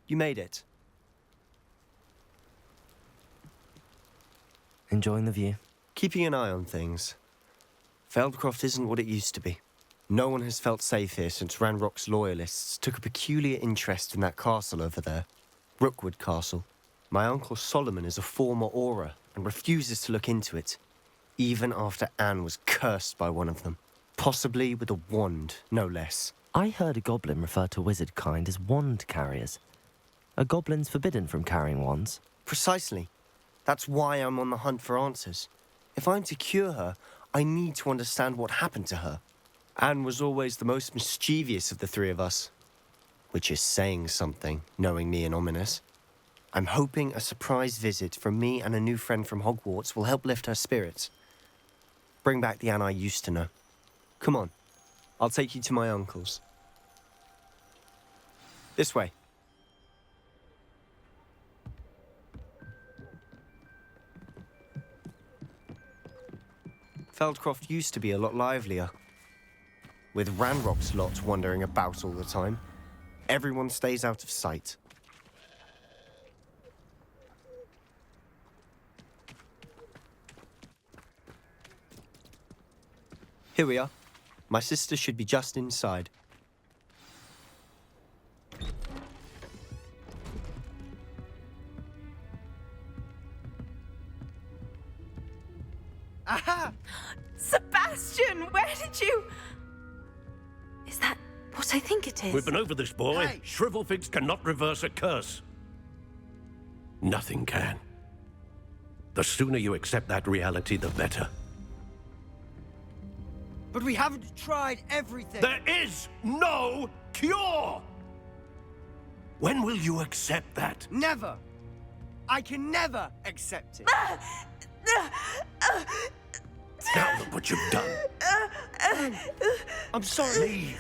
You made it. Enjoying the view? Keeping an eye on things. Feldcroft isn't what it used to be. No one has felt safe here since Ranrock's loyalists took a peculiar interest in that castle over there. Rookwood Castle. My uncle Solomon is a former Auror and refuses to look into it, even after Anne was cursed by one of them. Possibly with a wand, no less. I heard a goblin refer to wizard kind as wand carriers. Are goblins forbidden from carrying wands? Precisely. That's why I'm on the hunt for answers. If I'm to cure her, I need to understand what happened to her. Anne was always the most mischievous of the three of us. Which is saying something, knowing me and Ominous. I'm hoping a surprise visit from me and a new friend from Hogwarts will help lift her spirits. Bring back the Anne I used to know. Come on, I'll take you to my uncle's. This way. Feldcroft used to be a lot livelier. With Ranrock's lot wandering about all the time, everyone stays out of sight. Here we are. My sister should be just inside. Aha! Sebastian, where did you... Is that what I think it is? We've been over this, boy. Hey. Shrivelfigs cannot reverse a curse. Nothing can. The sooner you accept that reality, the better. But we haven't tried everything. There is no cure! When will you accept that? Never. I can never accept it. Now look what you've done. I'm sorry. Leave.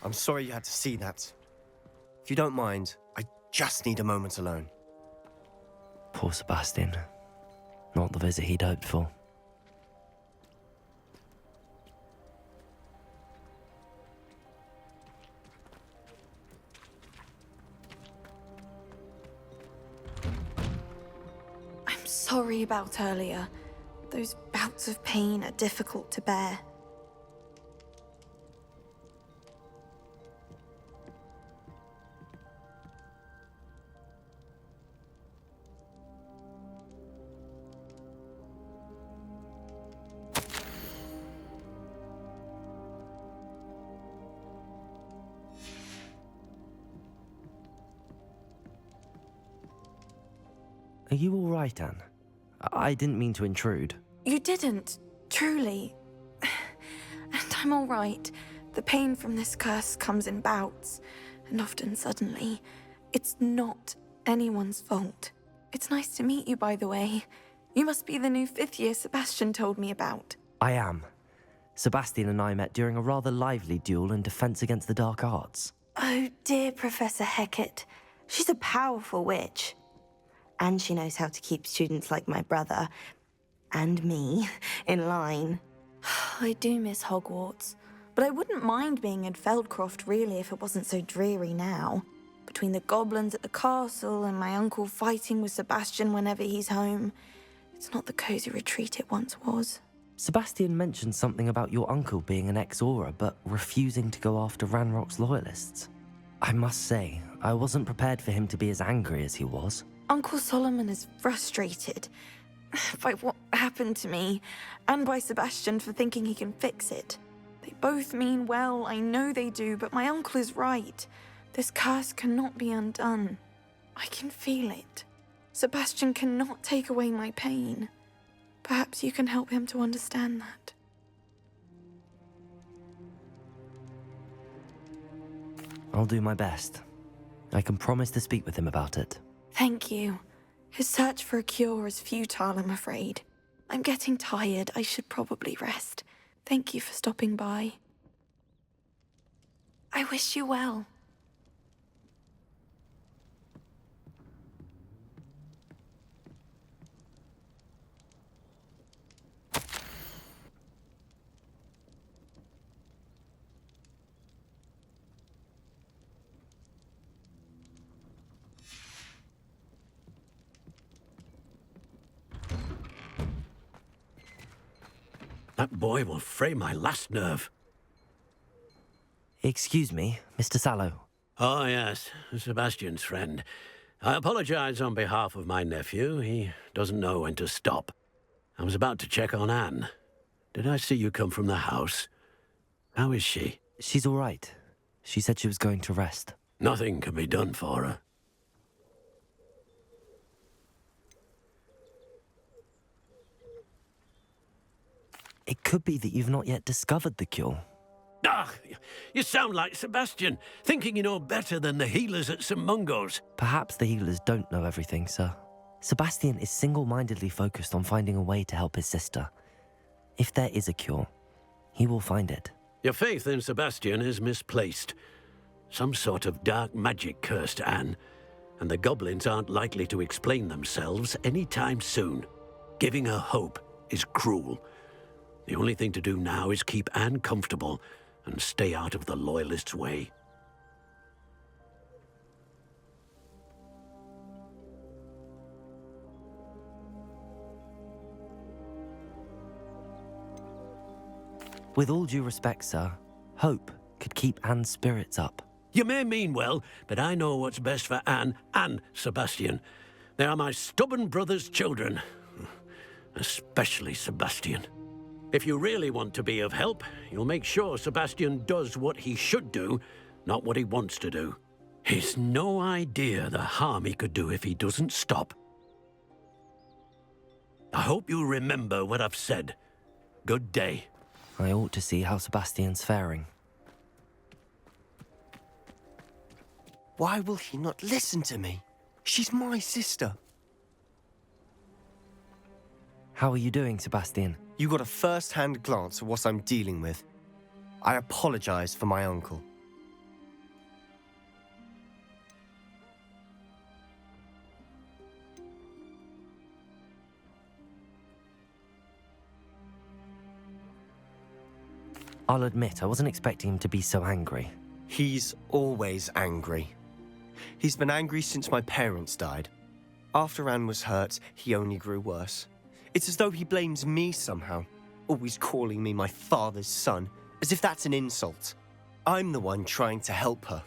I'm sorry you had to see that. If you don't mind, I just need a moment alone. Poor Sebastian. Not the visit he'd hoped for. I'm sorry about earlier. Those bouts of pain are difficult to bear. Are you all right, Anne? I didn't mean to intrude. You didn't, truly. And I'm all right. The pain from this curse comes in bouts, and often suddenly. It's not anyone's fault. It's nice to meet you, by the way. You must be the new 5th year Sebastian told me about. I am. Sebastian and I met during a rather lively duel in Defense Against the Dark Arts. Oh, dear Professor Hecat. She's a powerful witch. And she knows how to keep students like my brother, and me, in line. I do miss Hogwarts, but I wouldn't mind being in Feldcroft, really, if it wasn't so dreary now. Between the goblins at the castle and my uncle fighting with Sebastian whenever he's home, it's not the cozy retreat it once was. Sebastian mentioned something about your uncle being an ex-Auror, but refusing to go after Ranrock's loyalists. I must say, I wasn't prepared for him to be as angry as he was. Uncle Solomon is frustrated by what happened to me, and by Sebastian for thinking he can fix it. They both mean well, I know they do, but my uncle is right. This curse cannot be undone. I can feel it. Sebastian cannot take away my pain. Perhaps you can help him to understand that. I'll do my best. I can promise to speak with him about it. Thank you. His search for a cure is futile, I'm afraid. I'm getting tired. I should probably rest. Thank you for stopping by. I wish you well. That boy will fray my last nerve. Excuse me, Mr. Sallow. Oh, yes, Sebastian's friend. I apologize on behalf of my nephew. He doesn't know when to stop. I was about to check on Anne. Did I see you come from the house? How is she? She's all right. She said she was going to rest. Nothing can be done for her. It could be that you've not yet discovered the cure. Ah, you sound like Sebastian, thinking you know better than the healers at St. Mungo's. Perhaps the healers don't know everything, sir. Sebastian is single-mindedly focused on finding a way to help his sister. If there is a cure, he will find it. Your faith in Sebastian is misplaced. Some sort of dark magic cursed Anne, and the goblins aren't likely to explain themselves anytime soon. Giving her hope is cruel. The only thing to do now is keep Anne comfortable and stay out of the Loyalists' way. With all due respect, sir, hope could keep Anne's spirits up. You may mean well, but I know what's best for Anne and Sebastian. They are my stubborn brother's children. Especially Sebastian. If you really want to be of help, you'll make sure Sebastian does what he should do, not what he wants to do. He's no idea the harm he could do if he doesn't stop. I hope you remember what I've said. Good day. I ought to see how Sebastian's faring. Why will he not listen to me? She's my sister. How are you doing, Sebastian? You got a first-hand glance at what I'm dealing with. I apologize for my uncle. I'll admit, I wasn't expecting him to be so angry. He's always angry. He's been angry since my parents died. After Anne was hurt, he only grew worse. It's as though he blames me somehow, always calling me my father's son, as if that's an insult. I'm the one trying to help her.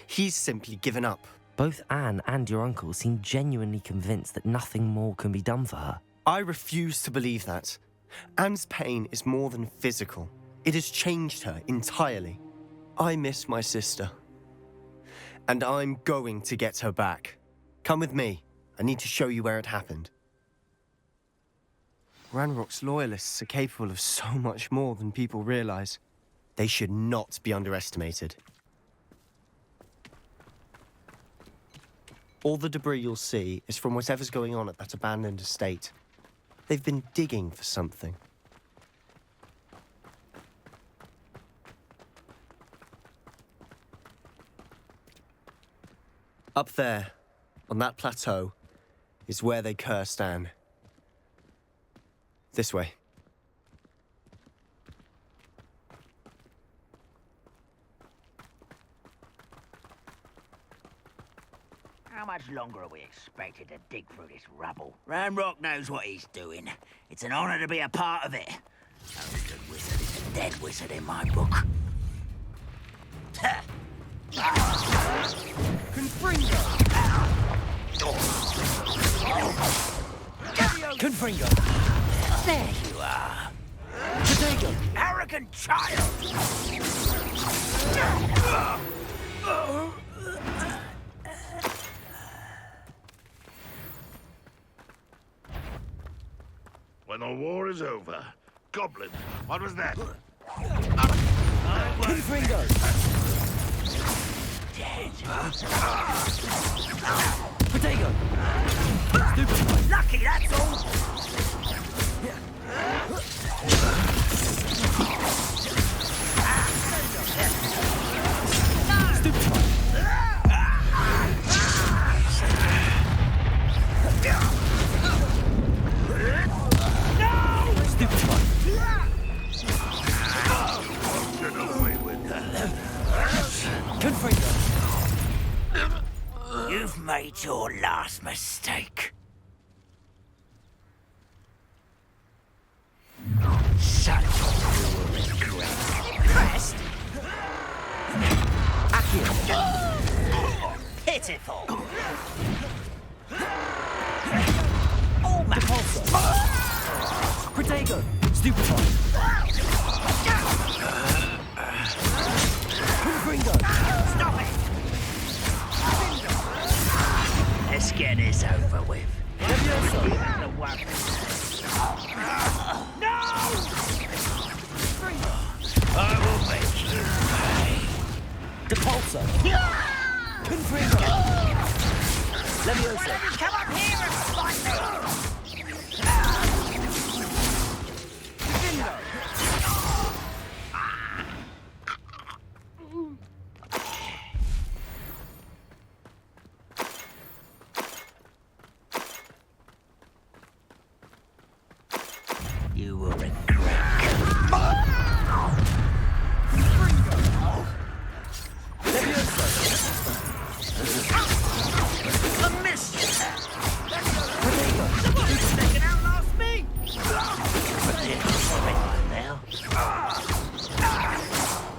He's simply given up. Both Anne and your uncle seem genuinely convinced that nothing more can be done for her. I refuse to believe that. Anne's pain is more than physical. It has changed her entirely. I miss my sister. And I'm going to get her back. Come with me. I need to show you where it happened. Ranrock's loyalists are capable of so much more than people realize. They should not be underestimated. All the debris you'll see is from whatever's going on at that abandoned estate. They've been digging for something. Up there, on that plateau, is where they cursed Anne. This way. How much longer are we expected to dig through this rubble? Ranrock knows what he's doing. It's an honor to be a part of it. Only good wizard is a dead wizard in my book. Confringo! Confringo! There you are. Potato! Arrogant child! When the war is over, goblins, what was that? Confringo! Potato! Stupid! Lucky, that's all! You've made your last mistake. Such a regret. Crest? Pitiful. Almost. Protego! Stupefy! Confringo! Stop it! Let's get this over with. The one. No! I will make you pay. Depulso! Confringo! Leviosa! Come up here and fight me! You will regret. A miss! They can outlast me! But now.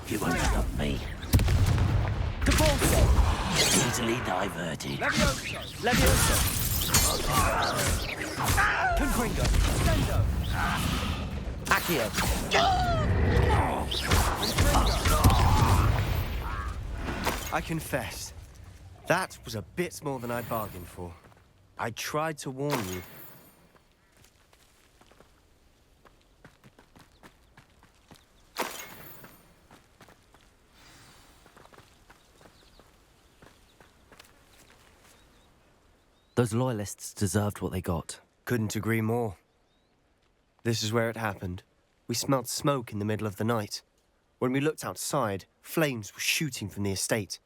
If you won't stop me. Easily diverted. Leviosa! Confringo! Stendo! Accio! I confess, that was a bit more than I bargained for. I tried to warn you. Those loyalists deserved what they got. Couldn't agree more. This is where it happened. We smelled smoke in the middle of the night. When we looked outside, flames were shooting from the estate.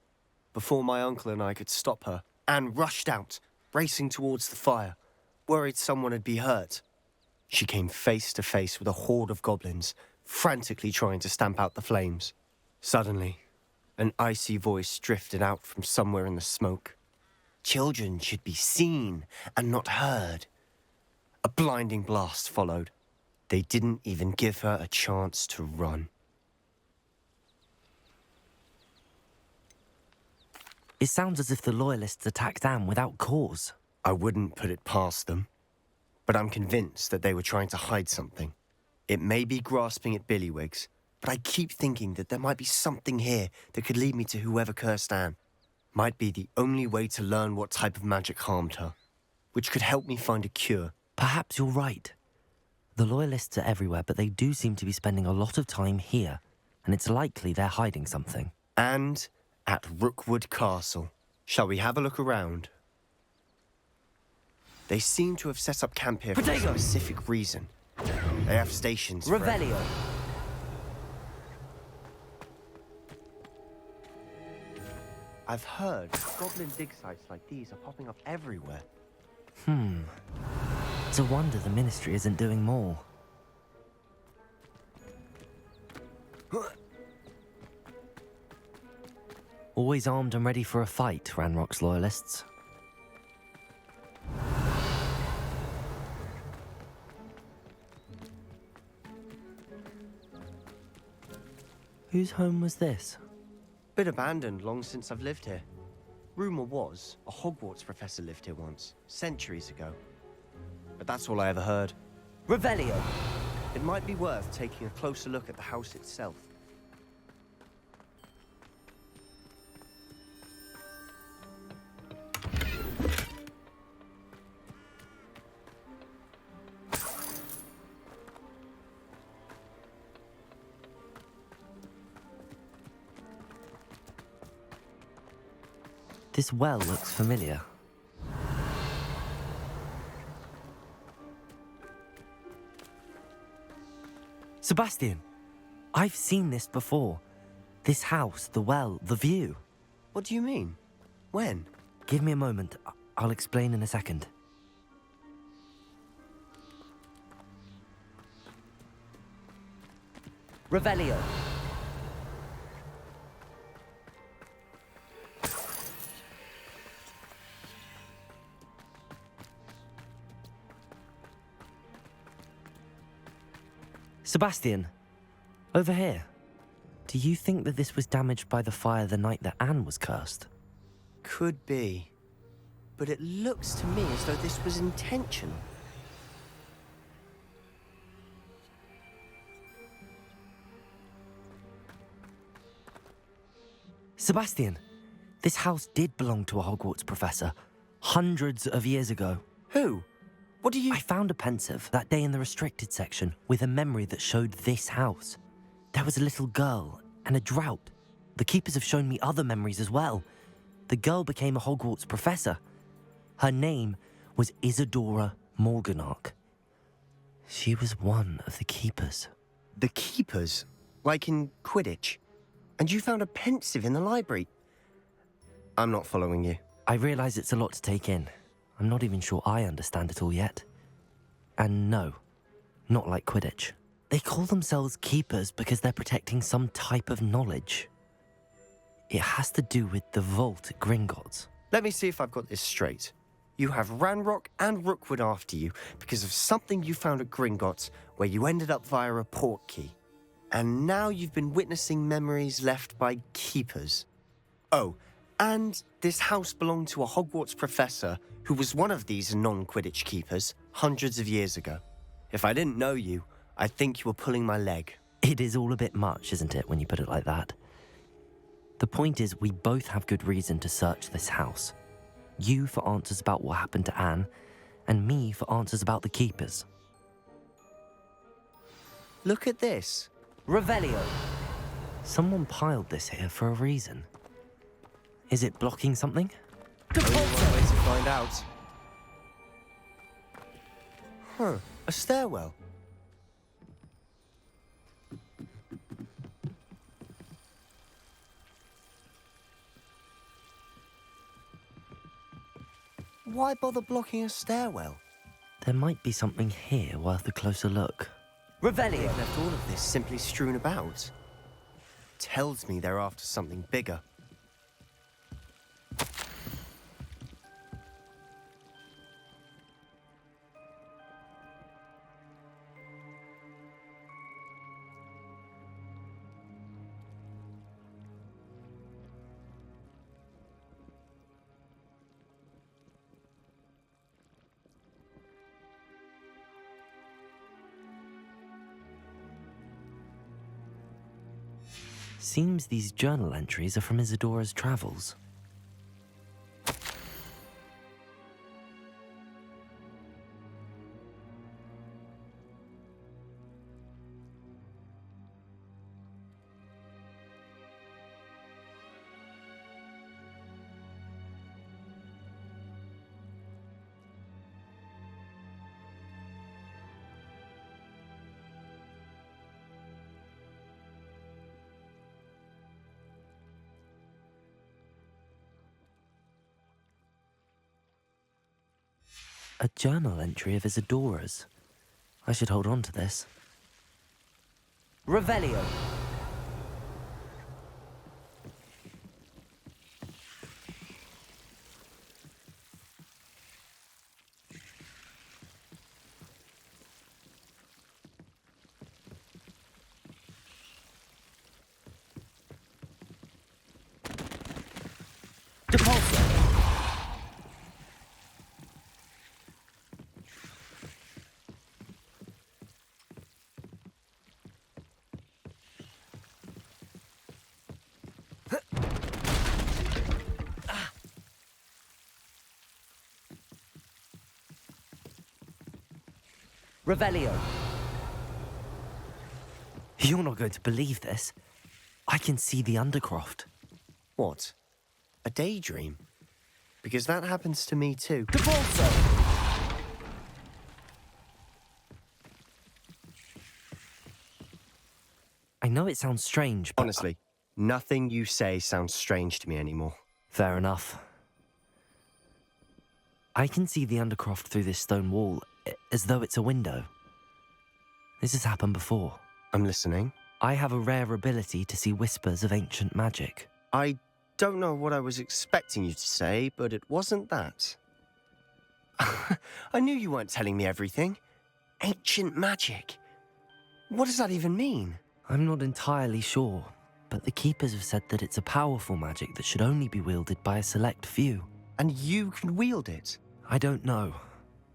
Before my uncle and I could stop her, Anne rushed out, racing towards the fire, worried someone had been hurt. She came face to face with a horde of goblins, frantically trying to stamp out the flames. Suddenly, an icy voice drifted out from somewhere in the smoke. Children should be seen and not heard. A blinding blast followed. They didn't even give her a chance to run. It sounds as if the Loyalists attacked Anne without cause. I wouldn't put it past them, but I'm convinced that they were trying to hide something. It may be grasping at Billywigs, but I keep thinking that there might be something here that could lead me to whoever cursed Anne. Might be the only way to learn what type of magic harmed her, which could help me find a cure. Perhaps you're right. The Loyalists are everywhere, but they do seem to be spending a lot of time here, and it's likely they're hiding something. And at Rookwood Castle. Shall we have a look around? They seem to have set up camp here for a specific reason. They have stations for Revelio. I've heard goblin dig sites like these are popping up everywhere. It's a wonder the Ministry isn't doing more. Always armed and ready for a fight, Ranrock's Loyalists. Whose home was this? Been abandoned long since I've lived here. Rumour was a Hogwarts professor lived here once, centuries ago. But that's all I ever heard. Revelio! It might be worth taking a closer look at the house itself. This well looks familiar. Sebastian, I've seen this before. This house, the well, the view. What do you mean? When? Give me a moment. I'll explain in a second. Revelio. Sebastian, over here. Do you think that this was damaged by the fire the night that Anne was cursed? Could be. But it looks to me as though this was intentional. Sebastian, this house did belong to a Hogwarts professor, hundreds of years ago. Who? What do you... I found a pensive that day in the restricted section with a memory that showed this house. There was a little girl and a drought. The keepers have shown me other memories as well. The girl became a Hogwarts professor. Her name was Isadora Morganach. She was one of the keepers. The keepers? Like in Quidditch? And you found a pensive in the library? I'm not following you. I realise it's a lot to take in. I'm not even sure I understand it all yet. And no, not like Quidditch. They call themselves keepers because they're protecting some type of knowledge. It has to do with the vault at Gringotts. Let me see if I've got this straight. You have Ranrock and Rookwood after you because of something you found at Gringotts where you ended up via a portkey. And now you've been witnessing memories left by keepers. Oh, and this house belonged to a Hogwarts professor who was one of these non-Quidditch keepers hundreds of years ago. If I didn't know you, I'd think you were pulling my leg. It is all a bit much, isn't it, when you put it like that? The point is, we both have good reason to search this house. You for answers about what happened to Anne, and me for answers about the keepers. Look at this. Revelio. Someone piled this here for a reason. Is it blocking something? Only one way to find out. Huh, a stairwell. Why bother blocking a stairwell? There might be something here worth a closer look. Revelio. They've left all of this simply strewn about. Tells me they're after something bigger. Seems these journal entries are from Isadora's travels. A journal entry of Isadora's. I should hold on to this. Revelio. Depulso. Revelio. You're not going to believe this. I can see the Undercroft. What? A daydream? Because that happens to me too. Depulso! I know it sounds strange, but... Honestly, nothing you say sounds strange to me anymore. Fair enough. I can see the Undercroft through this stone wall, as though it's a window. This has happened before. I'm listening. I have a rare ability to see whispers of ancient magic. I don't know what I was expecting you to say, but it wasn't that. I knew you weren't telling me everything. Ancient magic. What does that even mean? I'm not entirely sure, but the Keepers have said that it's a powerful magic that should only be wielded by a select few. And you can wield it? I don't know,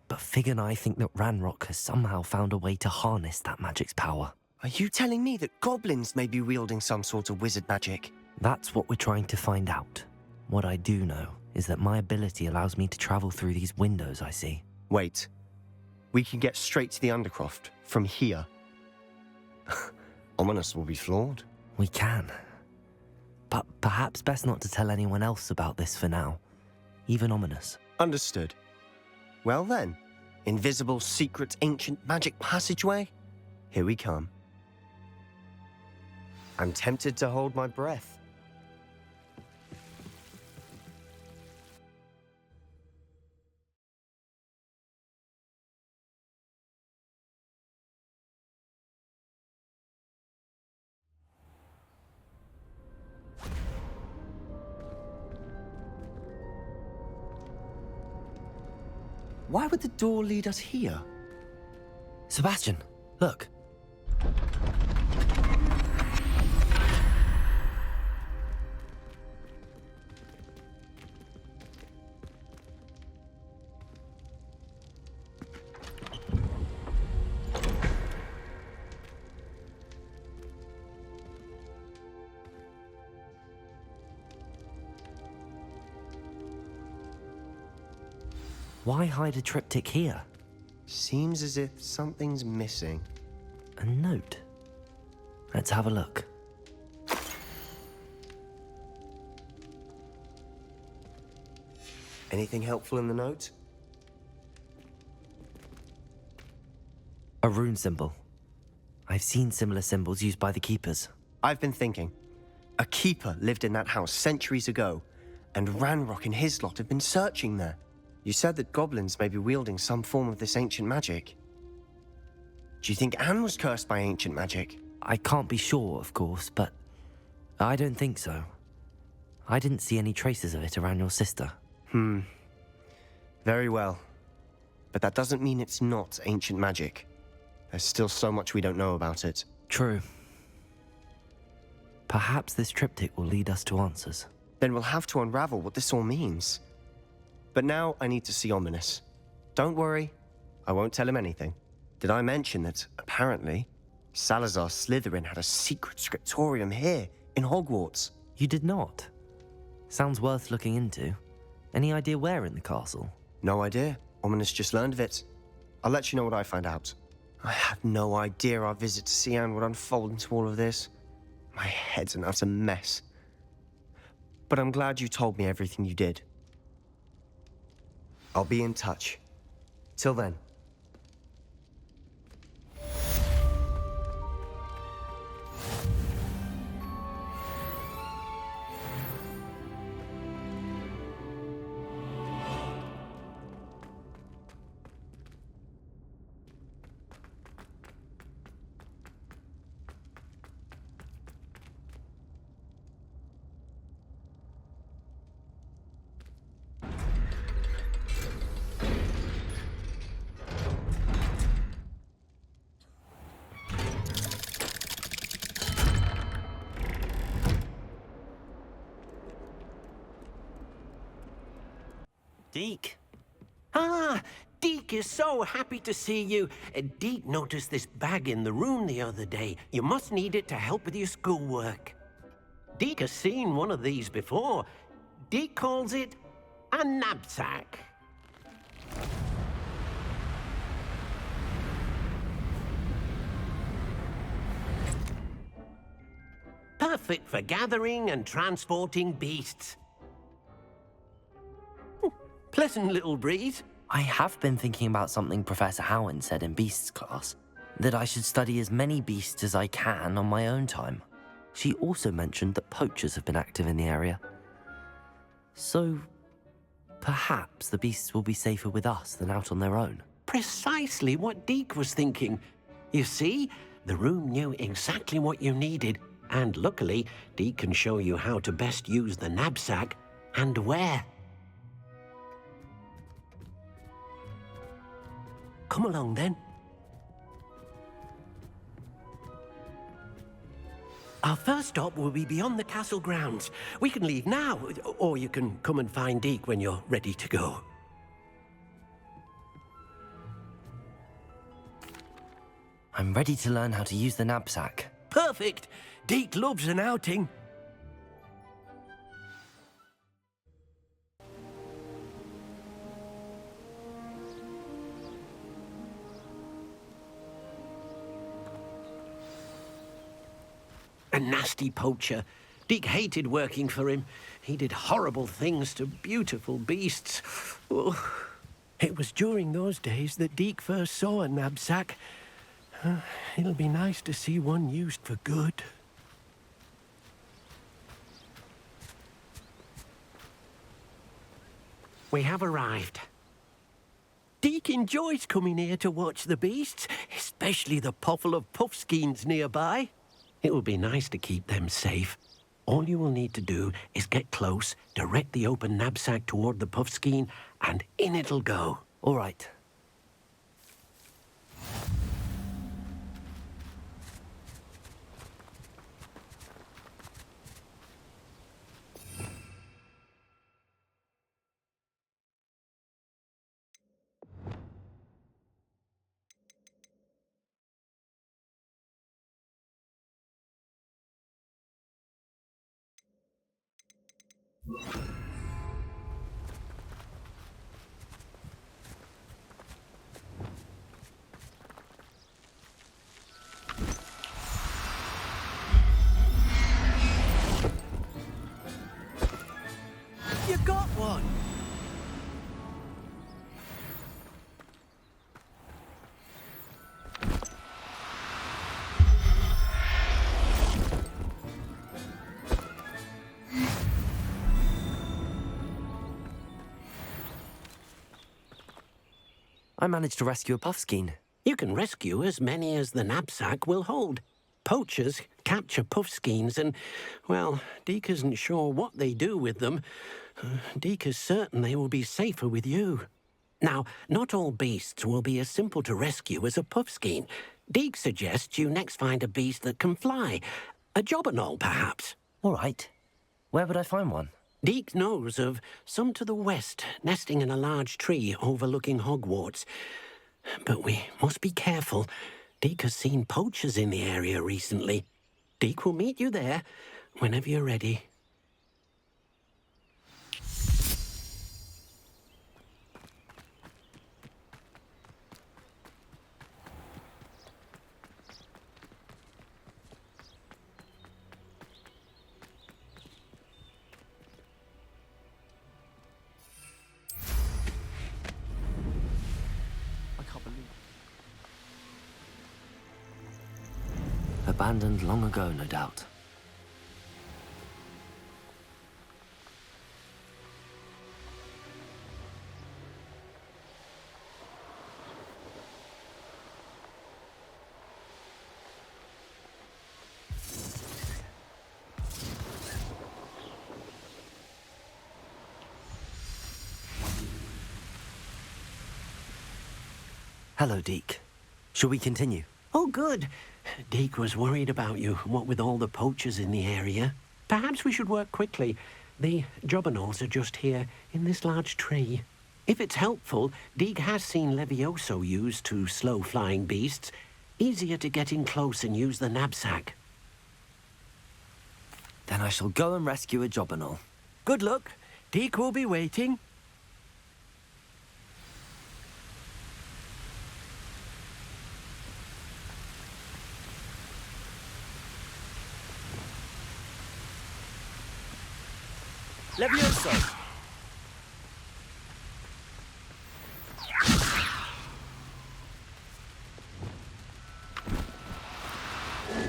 but Fig and I think that Ranrock has somehow found a way to harness that magic's power. Are you telling me that goblins may be wielding some sort of wizard magic? That's what we're trying to find out. What I do know is that my ability allows me to travel through these windows I see. Wait. We can get straight to the Undercroft from here. Ominous will be flawed. We can. But perhaps best not to tell anyone else about this for now. Even Ominous. Understood. Well then, invisible, secret, ancient magic passageway? Here we come. I'm tempted to hold my breath. Why would the door lead us here? Sebastian, look. Why hide a triptych here? Seems as if something's missing. A note. Let's have a look. Anything helpful in the note? A rune symbol. I've seen similar symbols used by the Keepers. I've been thinking. A keeper lived in that house centuries ago, and Ranrock and his lot have been searching there. You said that goblins may be wielding some form of this ancient magic. Do you think Anne was cursed by ancient magic? I can't be sure, of course, but I don't think so. I didn't see any traces of it around your sister. Very well. But that doesn't mean it's not ancient magic. There's still so much we don't know about it. True. Perhaps this triptych will lead us to answers. Then we'll have to unravel what this all means. But now I need to see Ominous. Don't worry, I won't tell him anything. Did I mention that, apparently, Salazar Slytherin had a secret scriptorium here, in Hogwarts? You did not? Sounds worth looking into. Any idea where in the castle? No idea. Ominous just learned of it. I'll let you know what I find out. I had no idea our visit to Cian would unfold into all of this. My head's an utter mess. But I'm glad you told me everything you did. I'll be in touch. Till then. Deke! Ah, Deke is so happy to see you. Deke noticed this bag in the room the other day. You must need it to help with your schoolwork. Deke has seen one of these before. Deke calls it a knapsack. Perfect for gathering and transporting beasts. Pleasant little breeze. I have been thinking about something Professor Howin said in Beasts class, that I should study as many beasts as I can on my own time. She also mentioned that poachers have been active in the area. So, perhaps the beasts will be safer with us than out on their own. Precisely what Deke was thinking. You see, the room knew exactly what you needed, and luckily, Deke can show you how to best use the knapsack and where. Come along, then. Our first stop will be beyond the castle grounds. We can leave now, or you can come and find Deke when you're ready to go. I'm ready to learn how to use the knapsack. Perfect! Deke loves an outing. A nasty poacher. Deke hated working for him. He did horrible things to beautiful beasts. Oh. It was during those days that Deke first saw a knapsack. It'll be nice to see one used for good. We have arrived. Deke enjoys coming here to watch the beasts, especially the poffle of puffskeins nearby. It will be nice to keep them safe. All you will need to do is get close, direct the open knapsack toward the puffskein, and in it'll go. All right. You got one! I managed to rescue a puffskein. You can rescue as many as the knapsack will hold. Poachers capture puffskeins and, well, Deke isn't sure what they do with them. Deke is certain they will be safer with you. Now, not all beasts will be as simple to rescue as a puffskein. Deke suggests you next find a beast that can fly. A jobberknoll, perhaps. All right. Where would I find one? Deke knows of some to the west, nesting in a large tree overlooking Hogwarts. But we must be careful. Deke has seen poachers in the area recently. Deke will meet you there whenever you're ready. Abandoned long ago, no doubt. Hello, Deke. Shall we continue? Oh, good. Deke was worried about you, what with all the poachers in the area. Perhaps we should work quickly. The jobberknolls are just here, in this large tree. If it's helpful, Deke has seen Levioso used to slow flying beasts. Easier to get in close and use the knapsack. Then I shall go and rescue a jobberknoll. Good luck. Deke will be waiting. Levioso!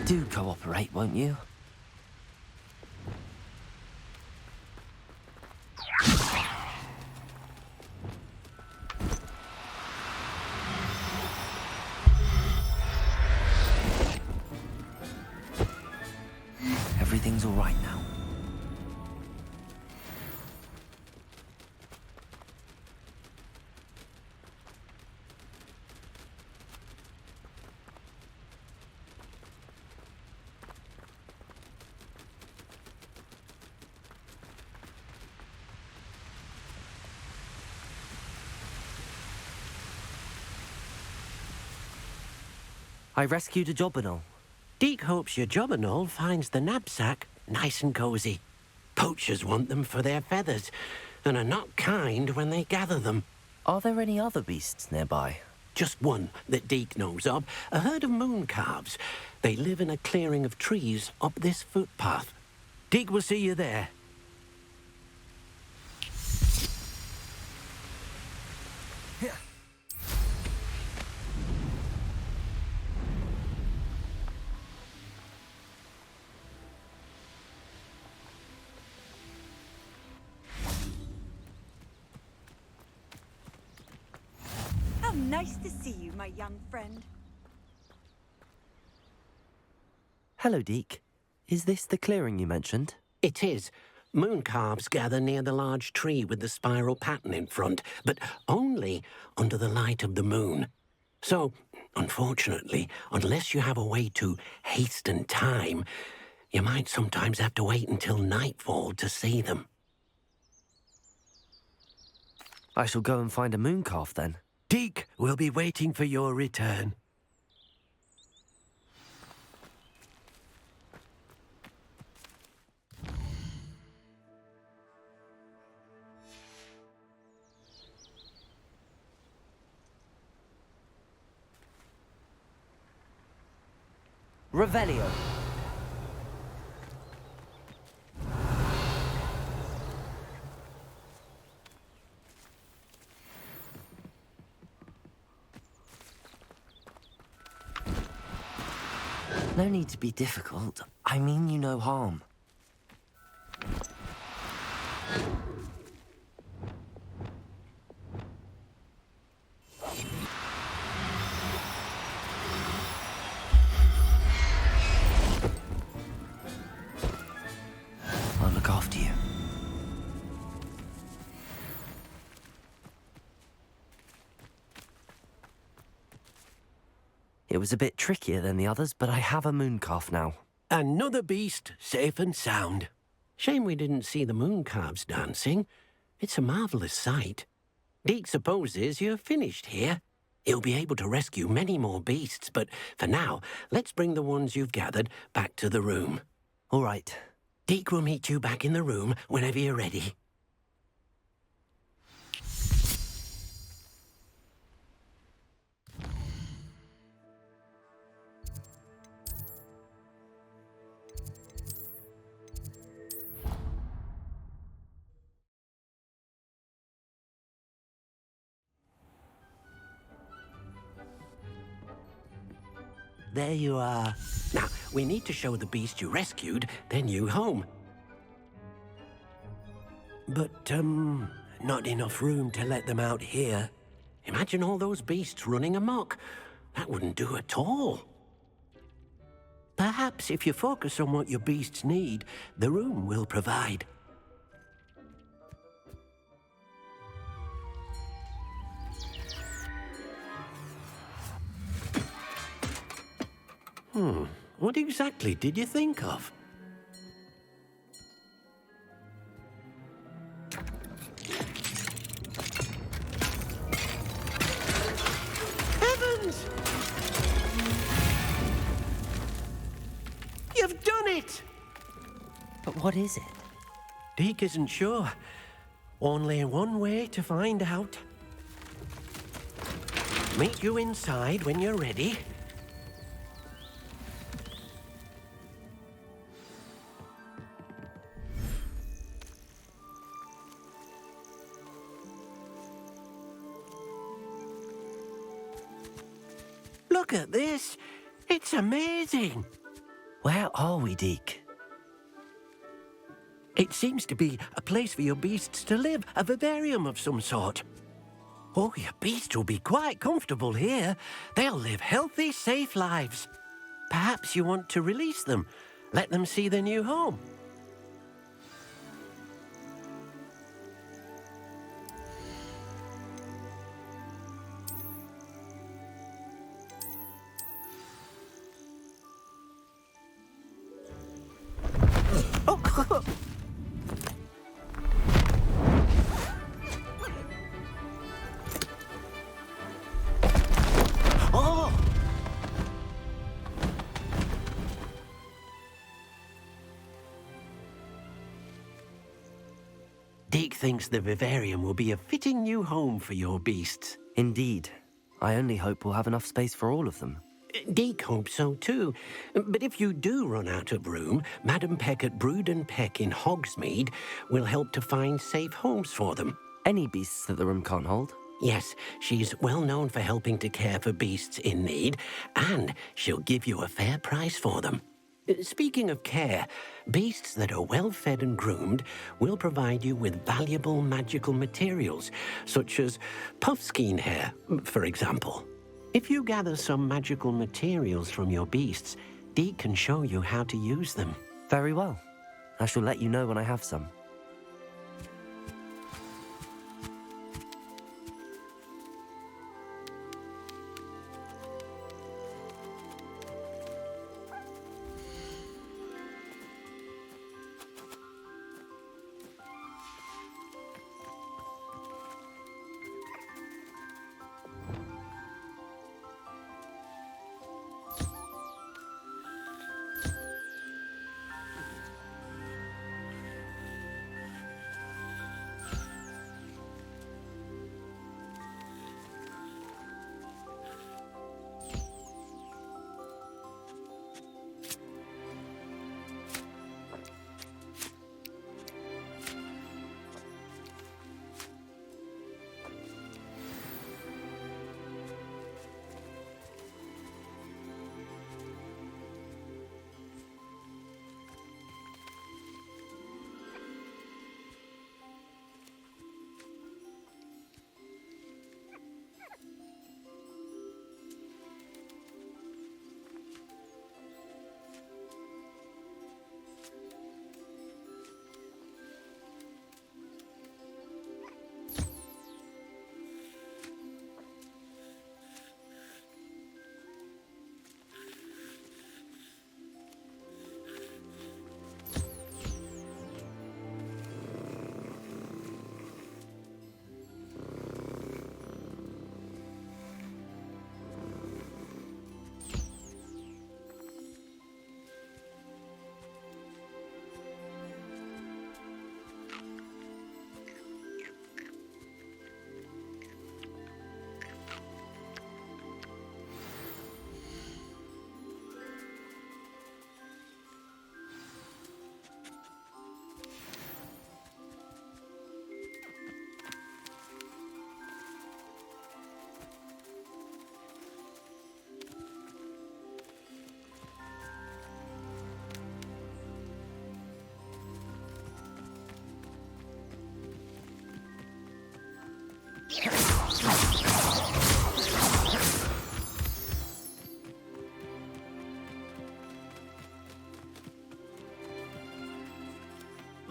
Do cooperate, won't you? Everything's all right now. I rescued a jobberknoll. Deke hopes your jobberknoll finds the knapsack nice and cozy. Poachers want them for their feathers, and are not kind when they gather them. Are there any other beasts nearby? Just one that Deke knows of, a herd of moon calves. They live in a clearing of trees up this footpath. Deke will see you there. Nice to see you, my young friend. Hello, Deke. Is this the clearing you mentioned? It is. Moon calves gather near the large tree with the spiral pattern in front, but only under the light of the moon. So, unfortunately, unless you have a way to hasten time, you might sometimes have to wait until nightfall to see them. I shall go and find a moon calf then. Deke will be waiting for your return. Revelio. No need to be difficult. I mean you no harm. was a bit trickier than the others, but I have a moon calf now. Another beast, safe and sound. Shame we didn't see the moon calves dancing. It's a marvellous sight. Deke supposes you're finished here. He'll be able to rescue many more beasts, but for now, let's bring the ones you've gathered back to the room. All right. Deke will meet you back in the room whenever you're ready. There you are. Now, we need to show the beast you rescued their new home. But, not enough room to let them out here. Imagine all those beasts running amok. That wouldn't do at all. Perhaps if you focus on what your beasts need, the room will provide. What exactly did you think of? Heavens! You've done it! But what is it? Deke isn't sure. Only one way to find out. Meet you inside when you're ready. Look at this. It's amazing. Where are we, Deke? It seems to be a place for your beasts to live, a vivarium of some sort. Oh, your beasts will be quite comfortable here. They'll live healthy, safe lives. Perhaps you want to release them, let them see their new home. Deke thinks the vivarium will be a fitting new home for your beasts. Indeed. I only hope we'll have enough space for all of them. Deke hopes so too. But if you do run out of room, Madam Peck at Brood and Peck in Hogsmeade will help to find safe homes for them. Any beasts that the room can't hold? Yes, she's well known for helping to care for beasts in need, and she'll give you a fair price for them. Speaking of care, beasts that are well fed and groomed will provide you with valuable magical materials, such as puffskein hair, for example. If you gather some magical materials from your beasts, Deke can show you how to use them. Very well. I shall let you know when I have some.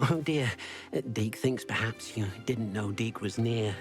Oh dear. Deke thinks perhaps you didn't know Deke was near.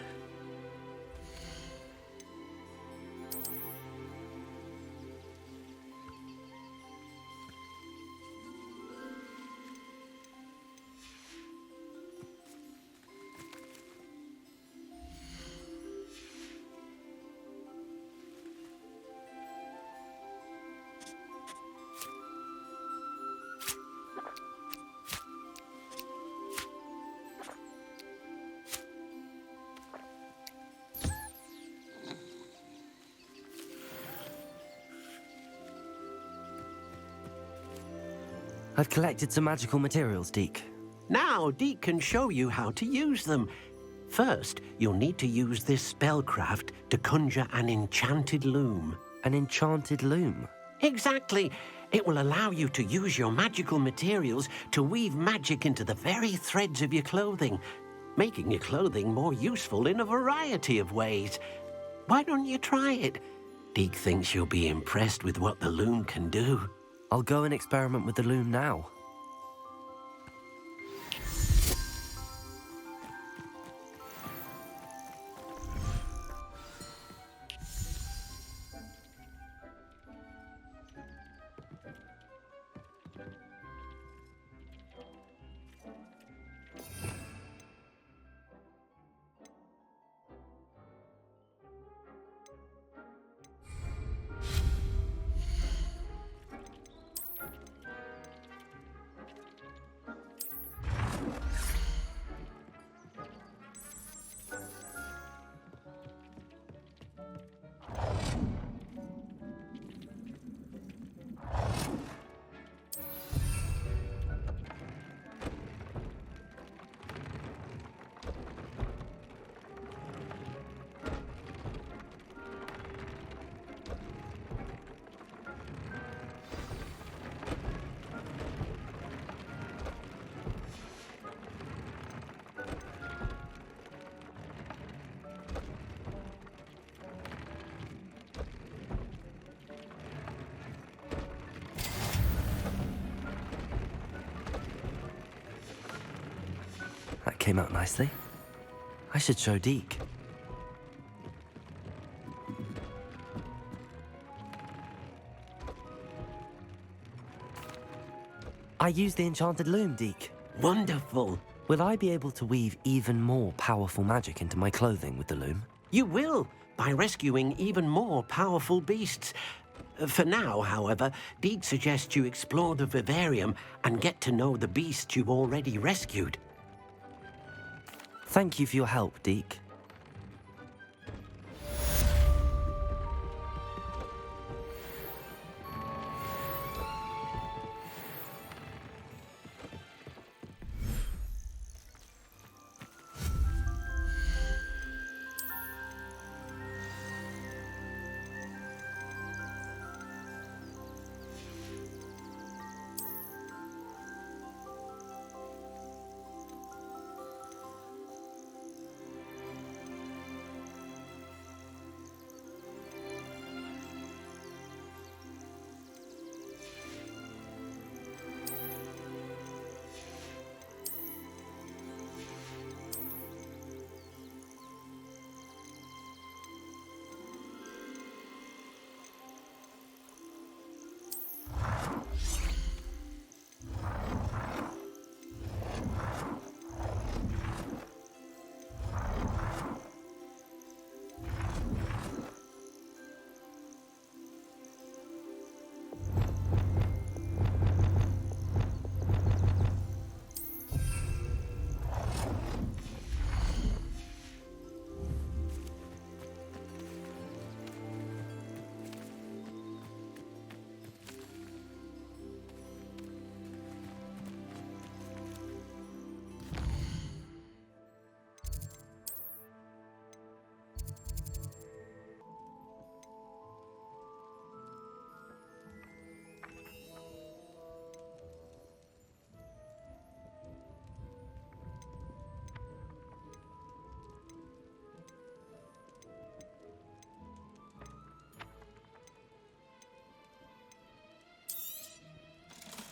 I've collected some magical materials, Deke. Now, Deke can show you how to use them. First, you'll need to use this spellcraft to conjure an enchanted loom. An enchanted loom? Exactly. It will allow you to use your magical materials to weave magic into the very threads of your clothing, making your clothing more useful in a variety of ways. Why don't you try it? Deke thinks you'll be impressed with what the loom can do. I'll go and experiment with the loom now. That came out nicely. I should show Deke. I used the enchanted loom, Deke. Wonderful. Will I be able to weave even more powerful magic into my clothing with the loom? You will, by rescuing even more powerful beasts. For now, however, Deke suggests you explore the vivarium and get to know the beasts you've already rescued. Thank you for your help, Deke.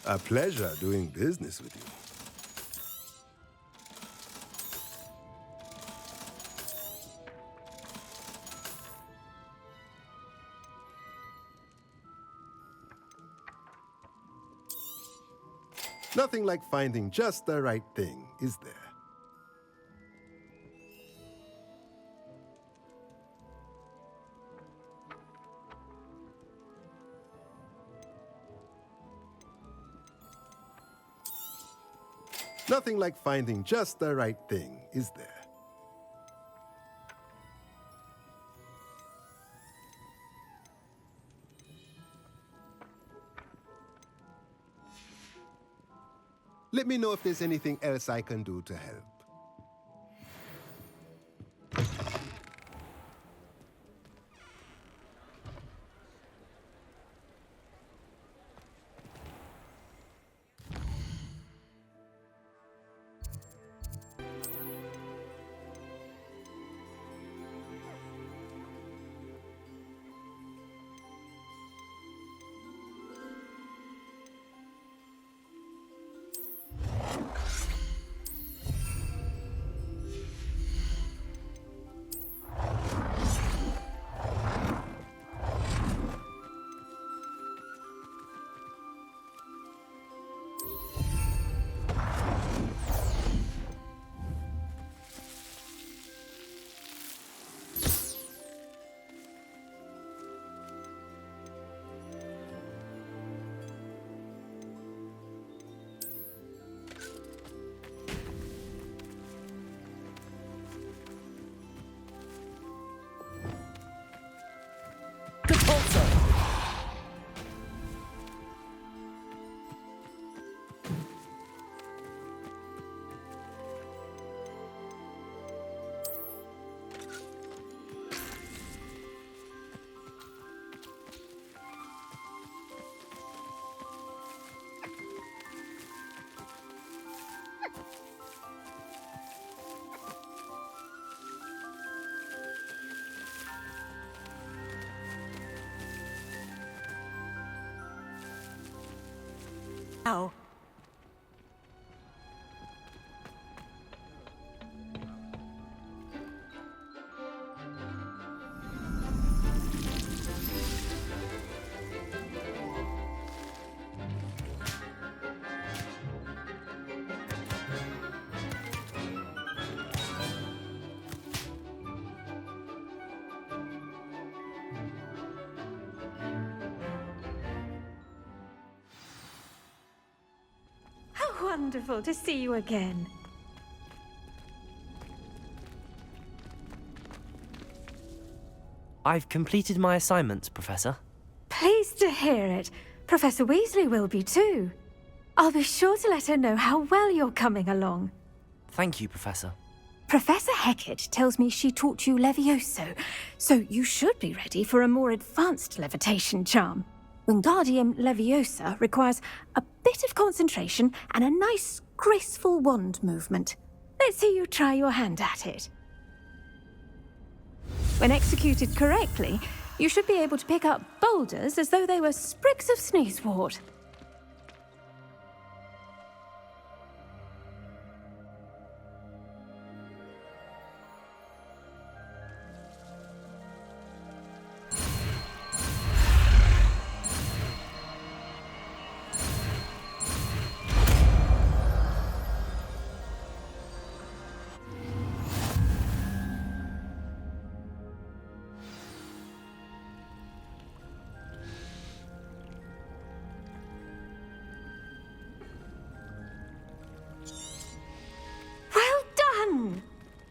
A pleasure doing business with you. Nothing like finding just the right thing, is there? Nothing like finding just the right thing, is there? Let me know if there's anything else I can do to help. Ow. Wonderful to see you again. I've completed my assignments, Professor. Pleased to hear it. Professor Weasley will be too. I'll be sure to let her know how well you're coming along. Thank you, Professor. Professor Hecat tells me she taught you Levioso, so you should be ready for a more advanced levitation charm. Wingardium Leviosa requires a bit of concentration and a nice, graceful wand movement. Let's see you try your hand at it. When executed correctly, you should be able to pick up boulders as though they were sprigs of sneezewort.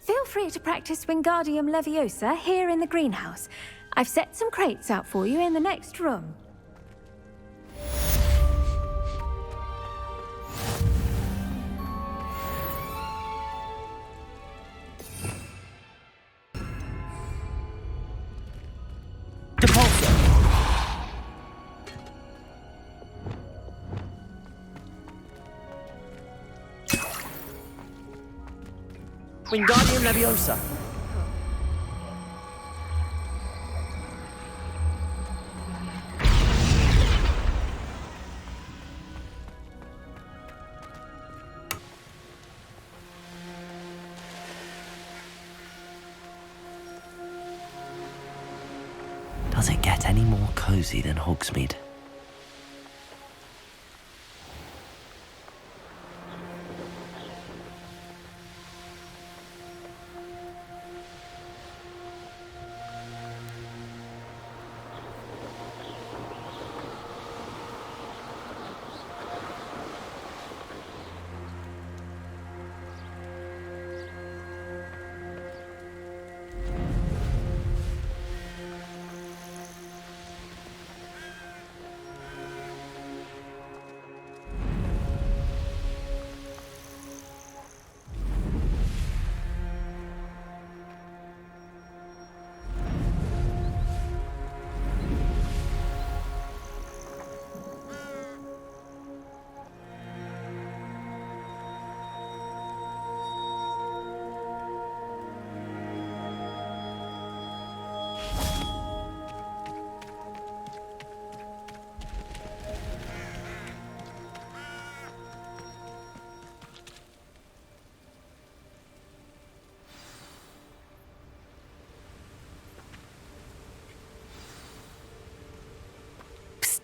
Feel free to practice Wingardium Leviosa here in the greenhouse. I've set some crates out for you in the next room. Wingardium Leviosa. Does it get any more cozy than Hogsmeade?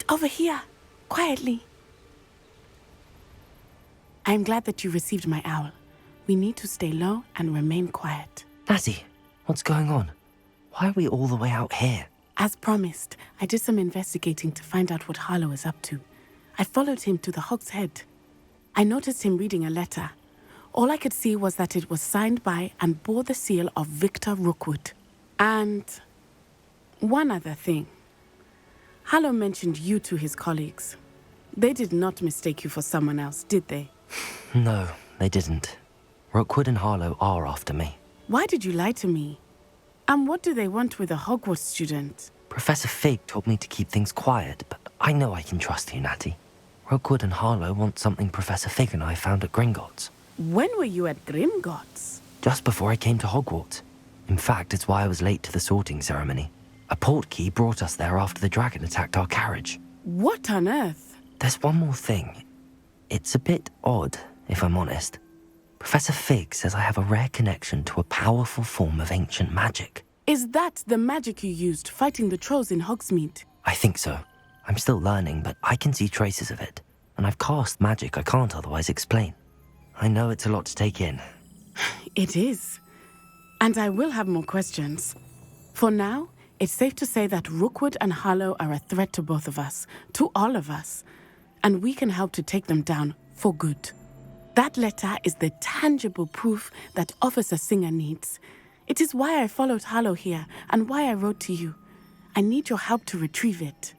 Over here, quietly. I'm glad that you received my owl. We need to stay low and remain quiet. Natty, what's going on? Why are we all the way out here? As promised, I did some investigating to find out what Harlow is up to. I followed him to the Hog's Head. I noticed him reading a letter. All I could see was that it was signed by and bore the seal of Victor Rookwood. And one other thing. Harlow mentioned you to his colleagues. They did not mistake you for someone else, did they? No, they didn't. Rookwood and Harlow are after me. Why did you lie to me? And what do they want with a Hogwarts student? Professor Fig told me to keep things quiet, but I know I can trust you, Natty. Rookwood and Harlow want something Professor Fig and I found at Gringotts. When were you at Gringotts? Just before I came to Hogwarts. In fact, it's why I was late to the sorting ceremony. A portkey brought us there after the dragon attacked our carriage. What on earth? There's one more thing. It's a bit odd, if I'm honest. Professor Fig says I have a rare connection to a powerful form of ancient magic. Is that the magic you used fighting the trolls in Hogsmeade? I think so. I'm still learning, but I can see traces of it. And I've cast magic I can't otherwise explain. I know it's a lot to take in. It is. And I will have more questions. For now, it's safe to say that Rookwood and Harlow are a threat to both of us, to all of us. And we can help to take them down for good. That letter is the tangible proof that Officer Singer needs. It is why I followed Harlow here and why I wrote to you. I need your help to retrieve it.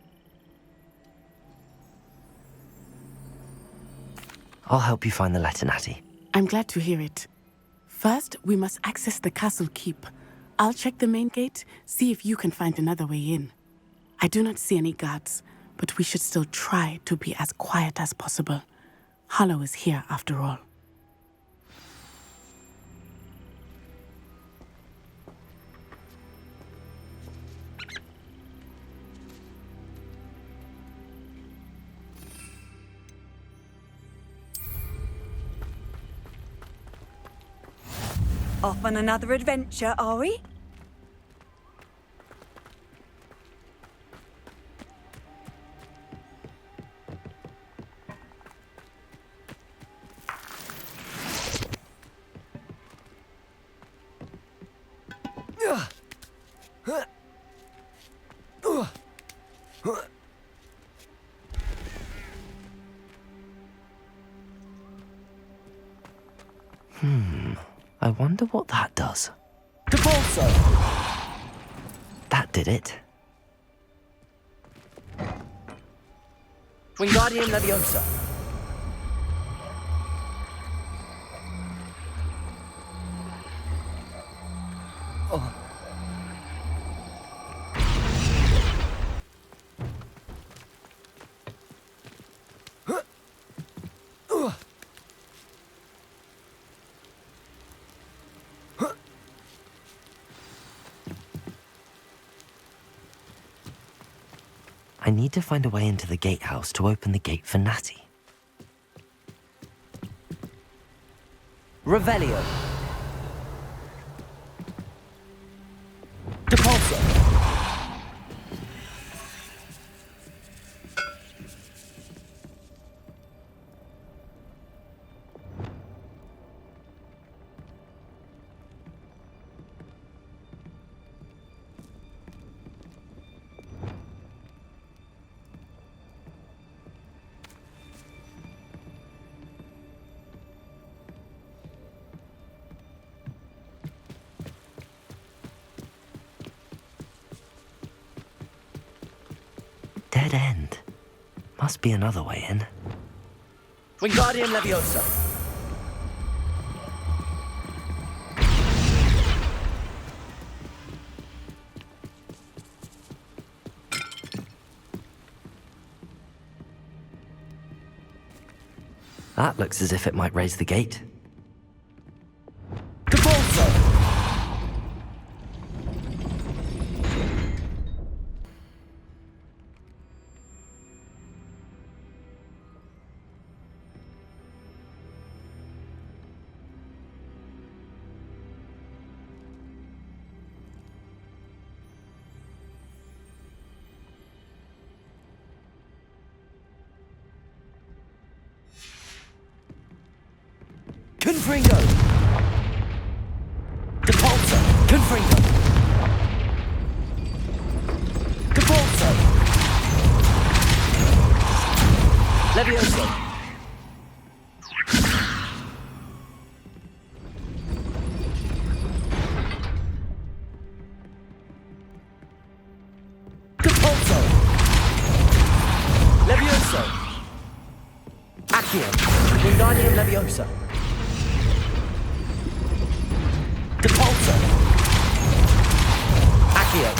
I'll help you find the letter, Natty. I'm glad to hear it. First, we must access the castle keep. I'll check the main gate, see if you can find another way in. I do not see any guards, but we should still try to be as quiet as possible. Harlow is here after all. Off on another adventure, are we? I wonder what that does. Depulso! That did it. Wingardium Leviosa. Oh. I need to find a way into the gatehouse to open the gate for Natty. Revelio. Depulso. Dead end. Must be another way in. Wingardium Leviosa. That looks as if it might raise the gate. Depulso. Confringo! Depulso! Confringo! Depulso! Levioso! Depulso! Levioso! Accio! Wingardium Leviosa! Depulso! Accio!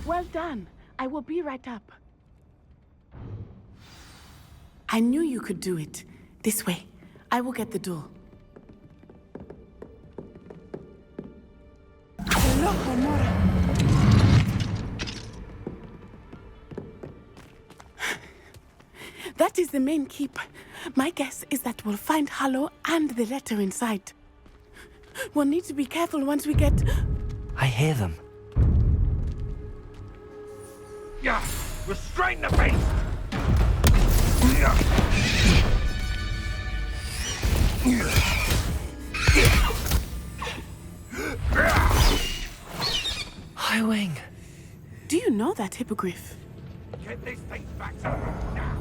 Well done. I will be right up. I knew you could do it. This way. I will get the door. Hello, Homura. That is the main keep. My guess is that we'll find Hollow and the letter inside. We'll need to be careful once we get... I hear them. Yeah, restrain the beast! Highwing. Do you know that hippogriff? Get this thing back to me now!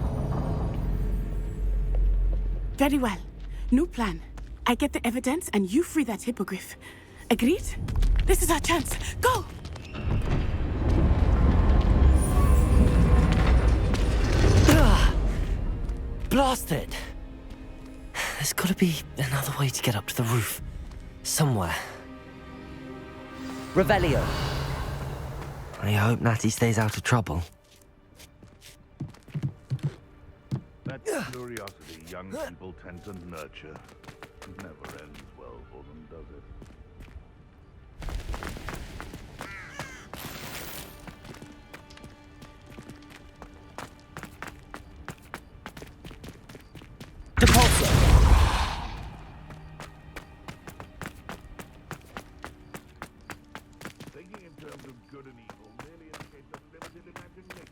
Very well. New plan. I get the evidence and you free that hippogriff. Agreed? This is our chance. Go! Blast it! There's gotta be another way to get up to the roof. Somewhere. Revelio. I hope Natty stays out of trouble. That curiosity young people tend to nurture never ends well for them, does it? Depulso! Thinking in terms of good and evil merely indicates a limited imagination.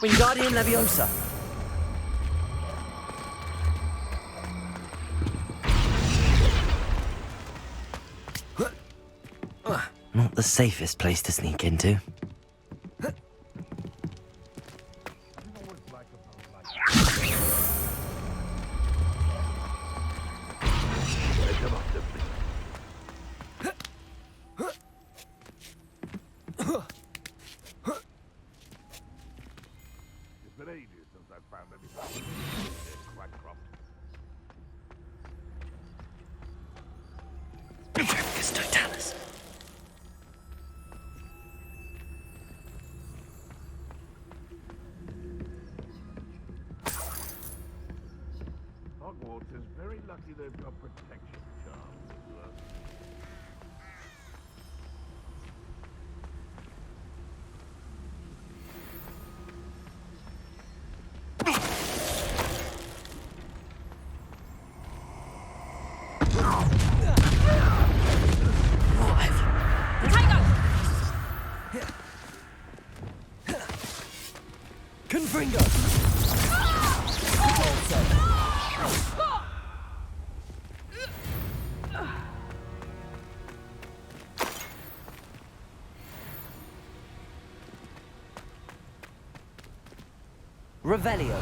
Wingardium Leviosa! Not the safest place to sneak into. It's been ages since I've found anything quite cropped. Totalis. Hogwarts is very lucky they've got protection charms. Confringo! Revelio.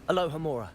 Alohomora.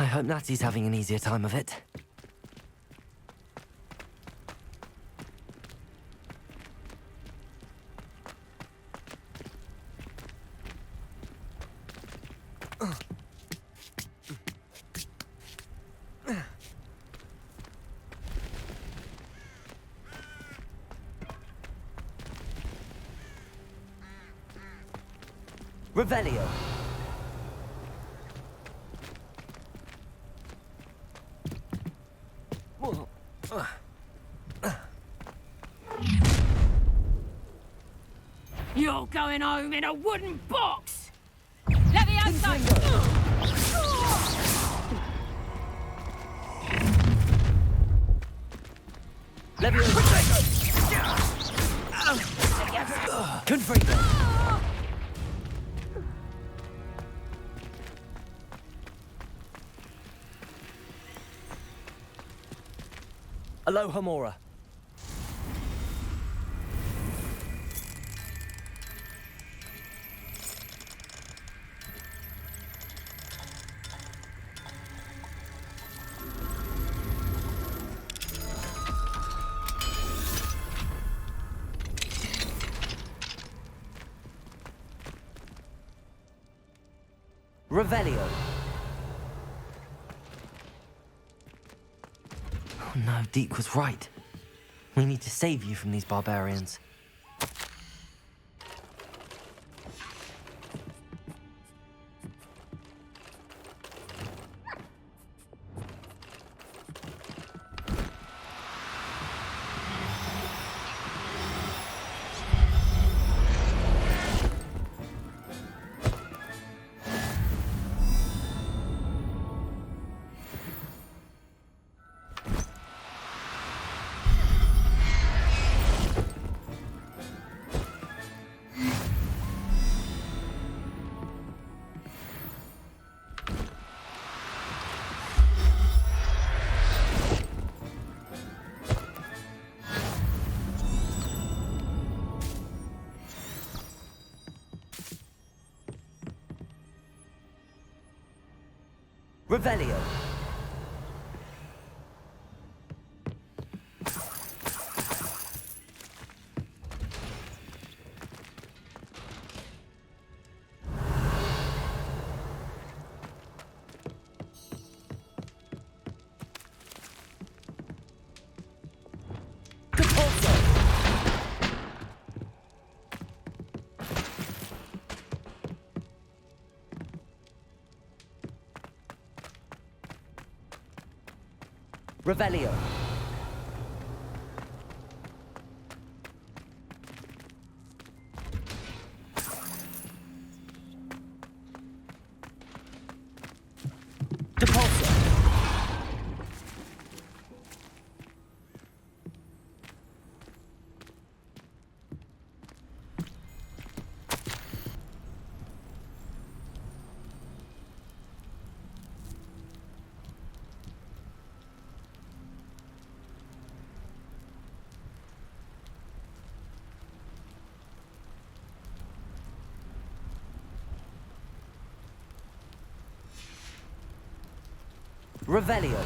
I hope Natty's having an easier time of it. Revelio. You're going home in a wooden box! Levioso! Confringo. Aloha Mora. Revelio. Oh no, Deke was right. We need to save you from these barbarians. Revelio. Revelio. Depulso. Revelio.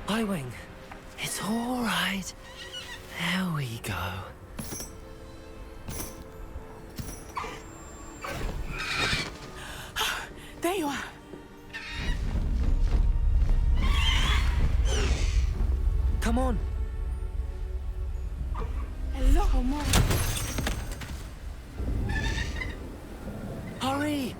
Highwing. It's all right. There we go. There you are. Come on. Hello, Mom. Hurry.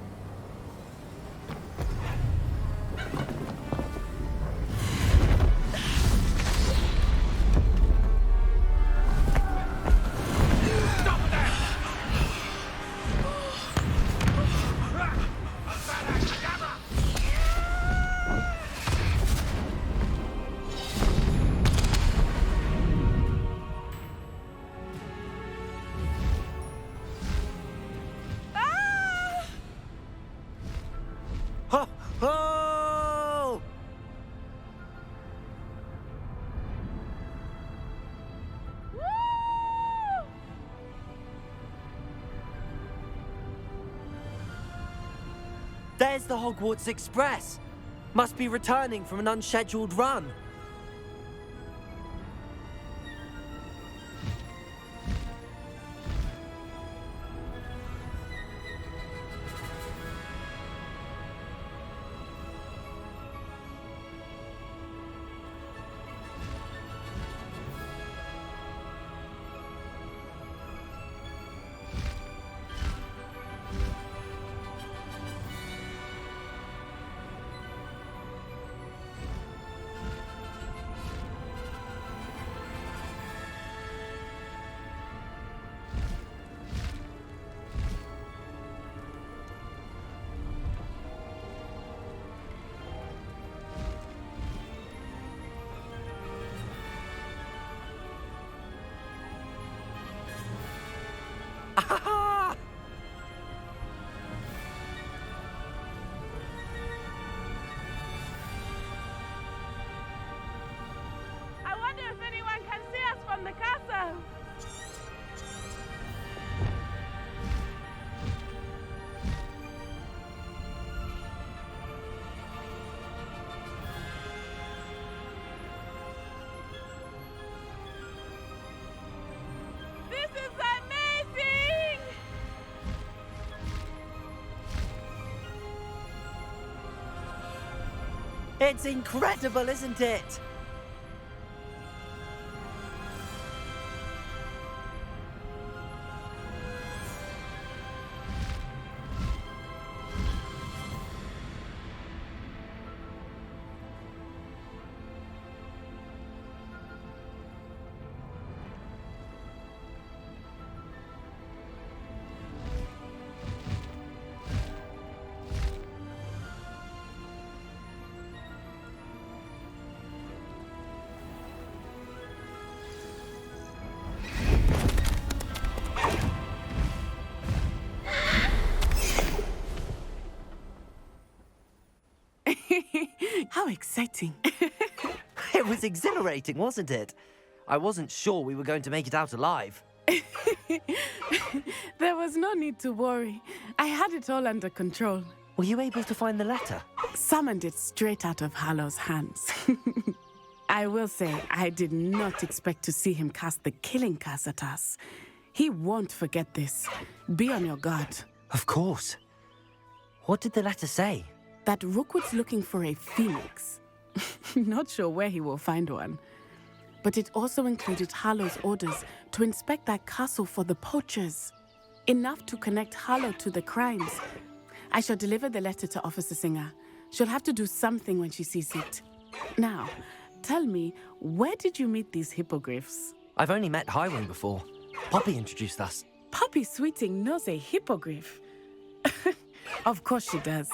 Oh! There's the Hogwarts Express. Must be returning from an unscheduled run. I wonder if anyone can see us from the castle. This is amazing! It's incredible, isn't it? How exciting. It was exhilarating, wasn't it? I wasn't sure we were going to make it out alive. There was no need to worry. I had it all under control. Were you able to find the letter? Summoned it straight out of Hallow's hands. I will say, I did not expect to see him cast the killing curse at us. He won't forget this. Be on your guard. Of course. What did the letter say? That Rookwood's looking for a phoenix. Not sure where he will find one. But it also included Hallow's orders to inspect that castle for the poachers. Enough to connect Hallow to the crimes. I shall deliver the letter to Officer Singer. She'll have to do something when she sees it. Now, tell me, where did you meet these hippogriffs? I've only met Highwing before. Poppy introduced us. Poppy Sweeting knows a hippogriff. Of course she does.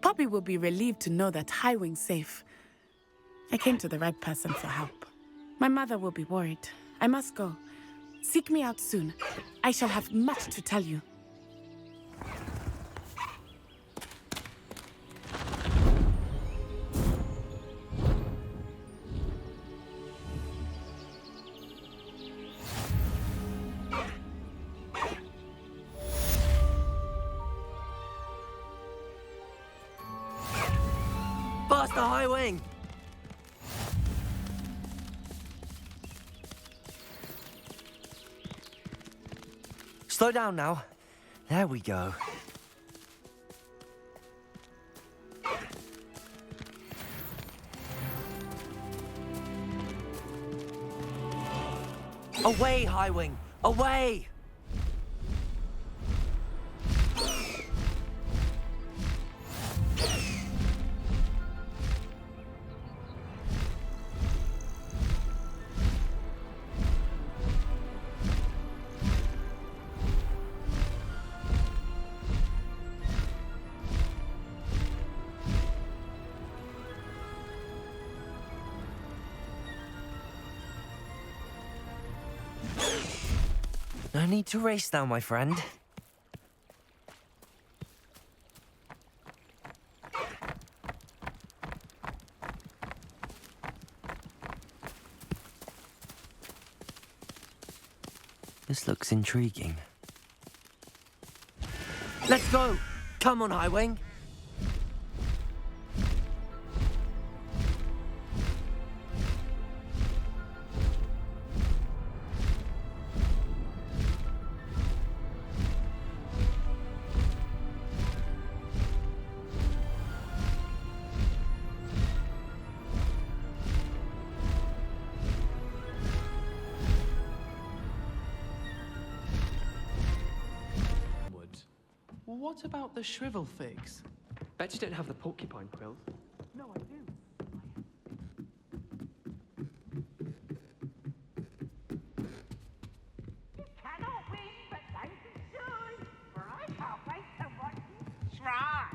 Poppy will be relieved to know that Highwing's safe. I came to the right person for help. My mother will be worried. I must go. Seek me out soon. I shall have much to tell you. Faster, Highwing! Slow down now. There we go. Away, Highwing! Away! No need to race now, my friend. This looks intriguing. Let's go! Come on, Highwing! What about the shrivel figs? Bet you don't have the porcupine quill. No, I do. Cannot win, but thank you soon, for I can't wait to watch you try.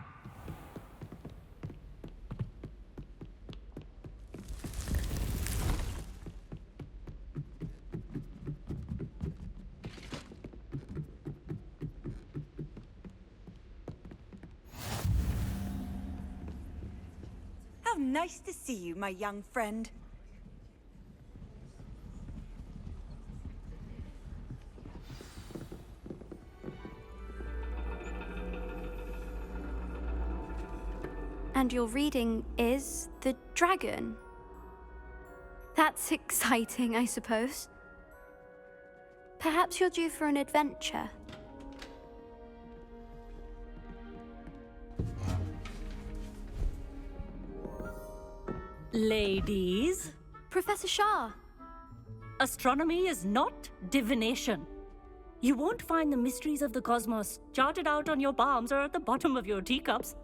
nice to see you, my young friend. And your reading is The Dragon. That's exciting, I suppose. Perhaps you're due for an adventure. Ladies. Professor Shah. Astronomy is not divination. You won't find the mysteries of the cosmos charted out on your palms or at the bottom of your teacups.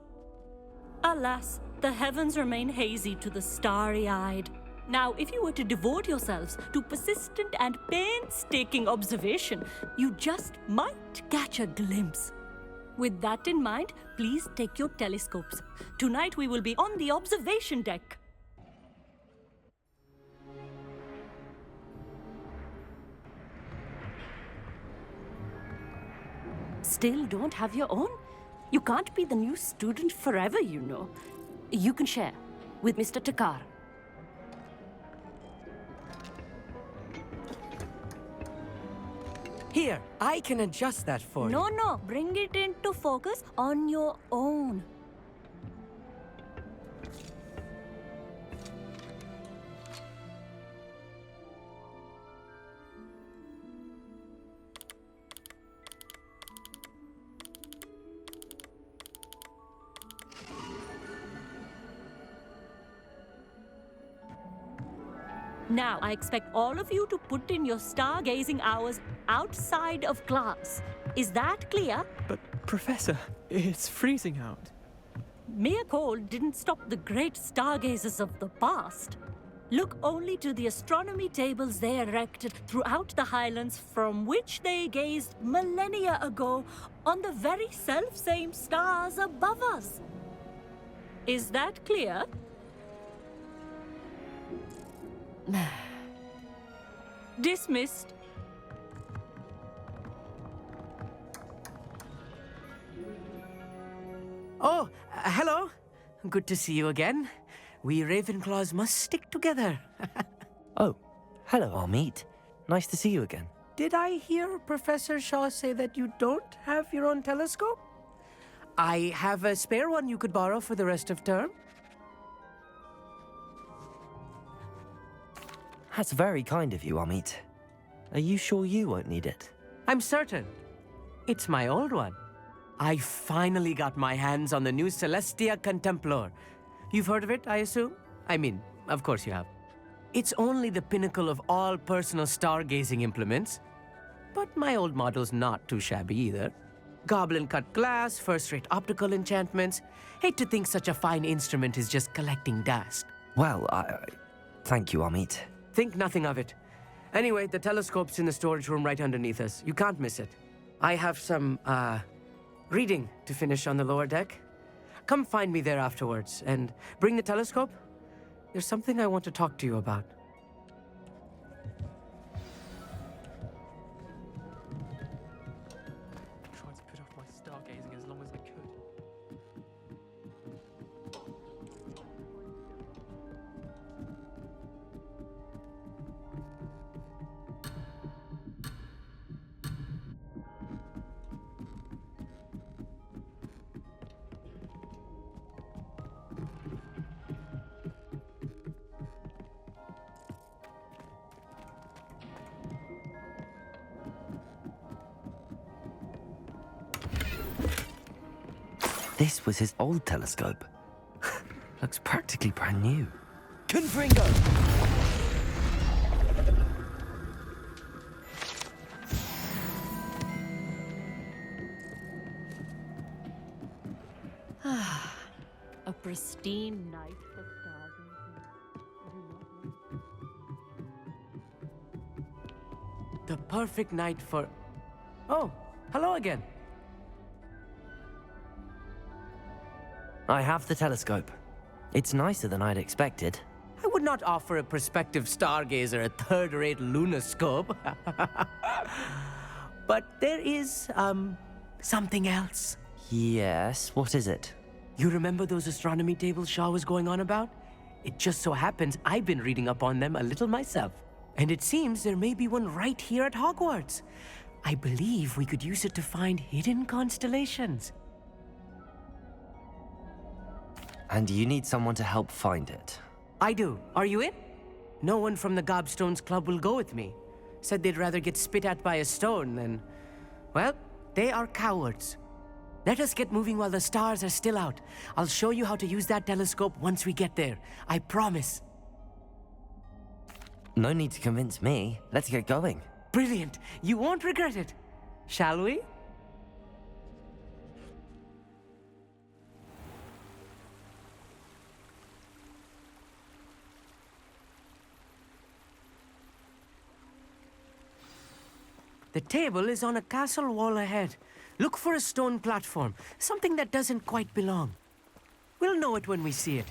Alas, the heavens remain hazy to the starry-eyed. Now, if you were to devote yourselves to persistent and painstaking observation, you just might catch a glimpse. With that in mind, please take your telescopes. Tonight we will be on the observation deck. Still don't have your own? You can't be the new student forever, you know. You can share with Mr. Takar. Here, I can adjust that for you. No, bring it into focus on your own. Now, I expect all of you to put in your stargazing hours outside of class. Is that clear? But, Professor, it's freezing out. Mere cold didn't stop the great stargazers of the past. Look only to the astronomy tables they erected throughout the highlands from which they gazed millennia ago on the very self-same stars above us. Is that clear? Dismissed. Oh, hello. Good to see you again. We Ravenclaws must stick together. Oh, hello, Amit. Nice to see you again. Did I hear Professor Shaw say that you don't have your own telescope? I have a spare one you could borrow for the rest of term. That's very kind of you, Amit. Are you sure you won't need it? I'm certain. It's my old one. I finally got my hands on the new Celestia Contemplar. You've heard of it, I assume? I mean, of course you have. It's only the pinnacle of all personal stargazing implements. But my old model's not too shabby either. Goblin-cut glass, first-rate optical enchantments. Hate to think such a fine instrument is just collecting dust. Well, thank you, Amit. Think nothing of it. Anyway, the telescope's in the storage room right underneath us. You can't miss it. I have some, reading to finish on the lower deck. Come find me there afterwards, and bring the telescope. There's something I want to talk to you about. I tried to put off my stargazing as long as I could. This was his old telescope. Looks practically brand new. Confringo! A pristine night for stargazing. The perfect night for... Oh, hello again. I have the telescope. It's nicer than I'd expected. I would not offer a prospective stargazer a third-rate lunoscope. But there is, something else. Yes, what is it? You remember those astronomy tables Shaw was going on about? It just so happens I've been reading up on them a little myself. And it seems there may be one right here at Hogwarts. I believe we could use it to find hidden constellations. And you need someone to help find it. I do. Are you in? No one from the Gobstones Club will go with me. Said they'd rather get spit at by a stone than... Well, they are cowards. Let us get moving while the stars are still out. I'll show you how to use that telescope once we get there. I promise. No need to convince me. Let's get going. Brilliant. You won't regret it. Shall we? The table is on a castle wall ahead. Look for a stone platform, something that doesn't quite belong. We'll know it when we see it.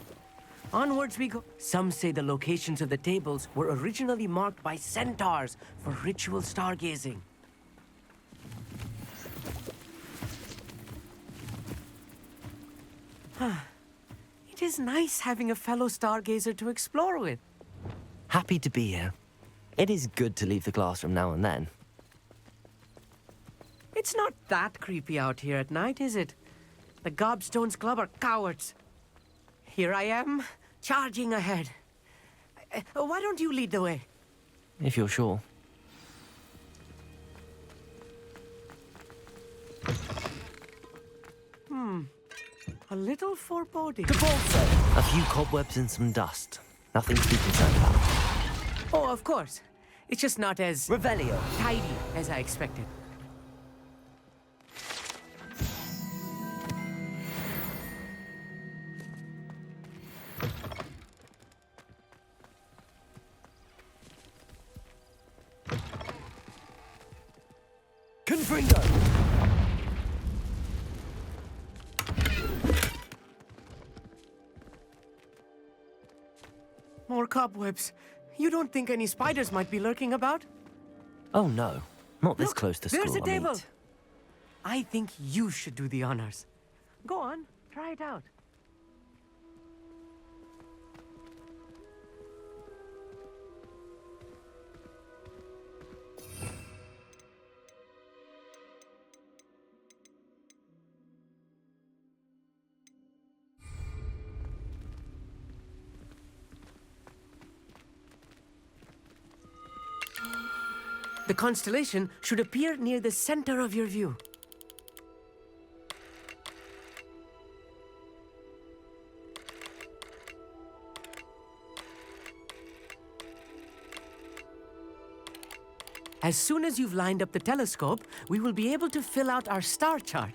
Onwards we go. Some say the locations of the tables were originally marked by centaurs for ritual stargazing. It is nice having a fellow stargazer to explore with. Happy to be here. It is good to leave the classroom now and then. It's not that creepy out here at night, is it? The Gobstones Club are cowards. Here I am, charging ahead. Why don't you lead the way? If you're sure. A little foreboding. A few cobwebs and some dust. Nothing to be concerned about. Oh, of course. It's just not as... Revelio. Tidy as I expected. Confringo! More cobwebs. You don't think any spiders might be lurking about? Oh no, not this Look, close to school. there's a I table. meet. I think you should do the honors. Go on, try it out. The constellation should appear near the center of your view. As soon as you've lined up the telescope, we will be able to fill out our star chart.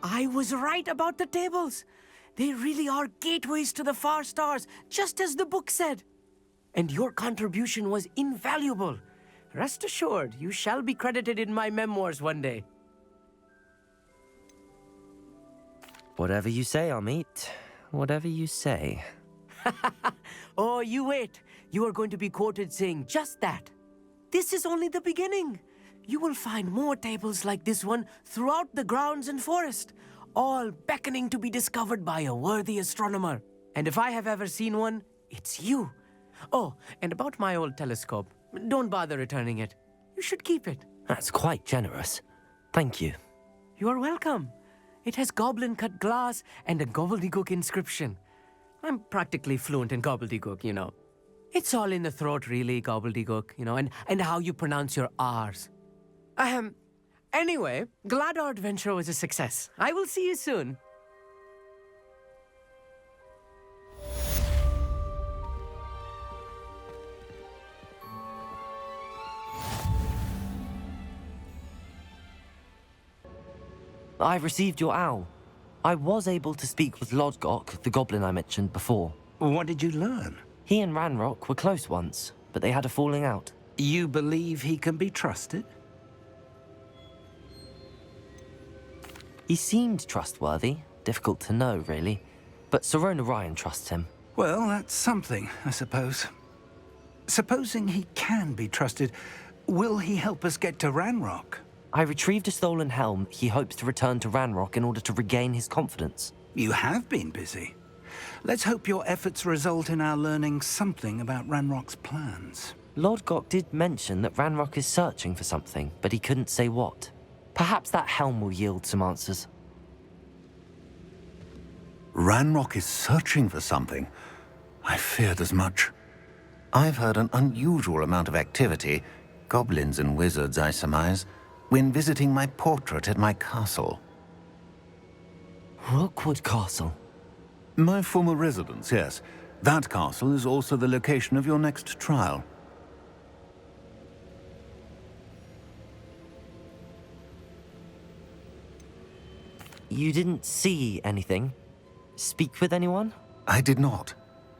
I was right about the tables. They really are gateways to the far stars, just as the book said. And your contribution was invaluable. Rest assured, you shall be credited in my memoirs one day. Whatever you say, Amit. Whatever you say. Oh, you wait. You are going to be quoted saying just that. This is only the beginning. You will find more tables like this one throughout the grounds and forest, all beckoning to be discovered by a worthy astronomer. And if I have ever seen one, it's you. Oh, and about my old telescope, don't bother returning it. You should keep it. That's quite generous. Thank you. You are welcome. It has goblin-cut glass and a gobbledygook inscription. I'm practically fluent in gobbledygook, you know. It's all in the throat, really, gobbledygook, you know, and how you pronounce your R's. Anyway, glad our adventure was a success. I will see you soon. I've received your owl. I was able to speak with Lodgok, the goblin I mentioned before. What did you learn? He and Ranrock were close once, but they had a falling out. You believe he can be trusted? He seemed trustworthy. Difficult to know, really. But Sirona Ryan trusts him. Well, that's something, I suppose. Supposing he can be trusted, will he help us get to Ranrock? I retrieved a stolen helm. He hopes to return to Ranrock in order to regain his confidence. You have been busy. Let's hope your efforts result in our learning something about Ranrock's plans. Lord Gok did mention that Ranrock is searching for something, but he couldn't say what. Perhaps that helm will yield some answers. Ranrock is searching for something. I feared as much. I've heard an unusual amount of activity, goblins and wizards, I surmise, when visiting my portrait at my castle. Rookwood Castle? My former residence, yes. That castle is also the location of your next trial. You didn't see anything? Speak with anyone? I did not.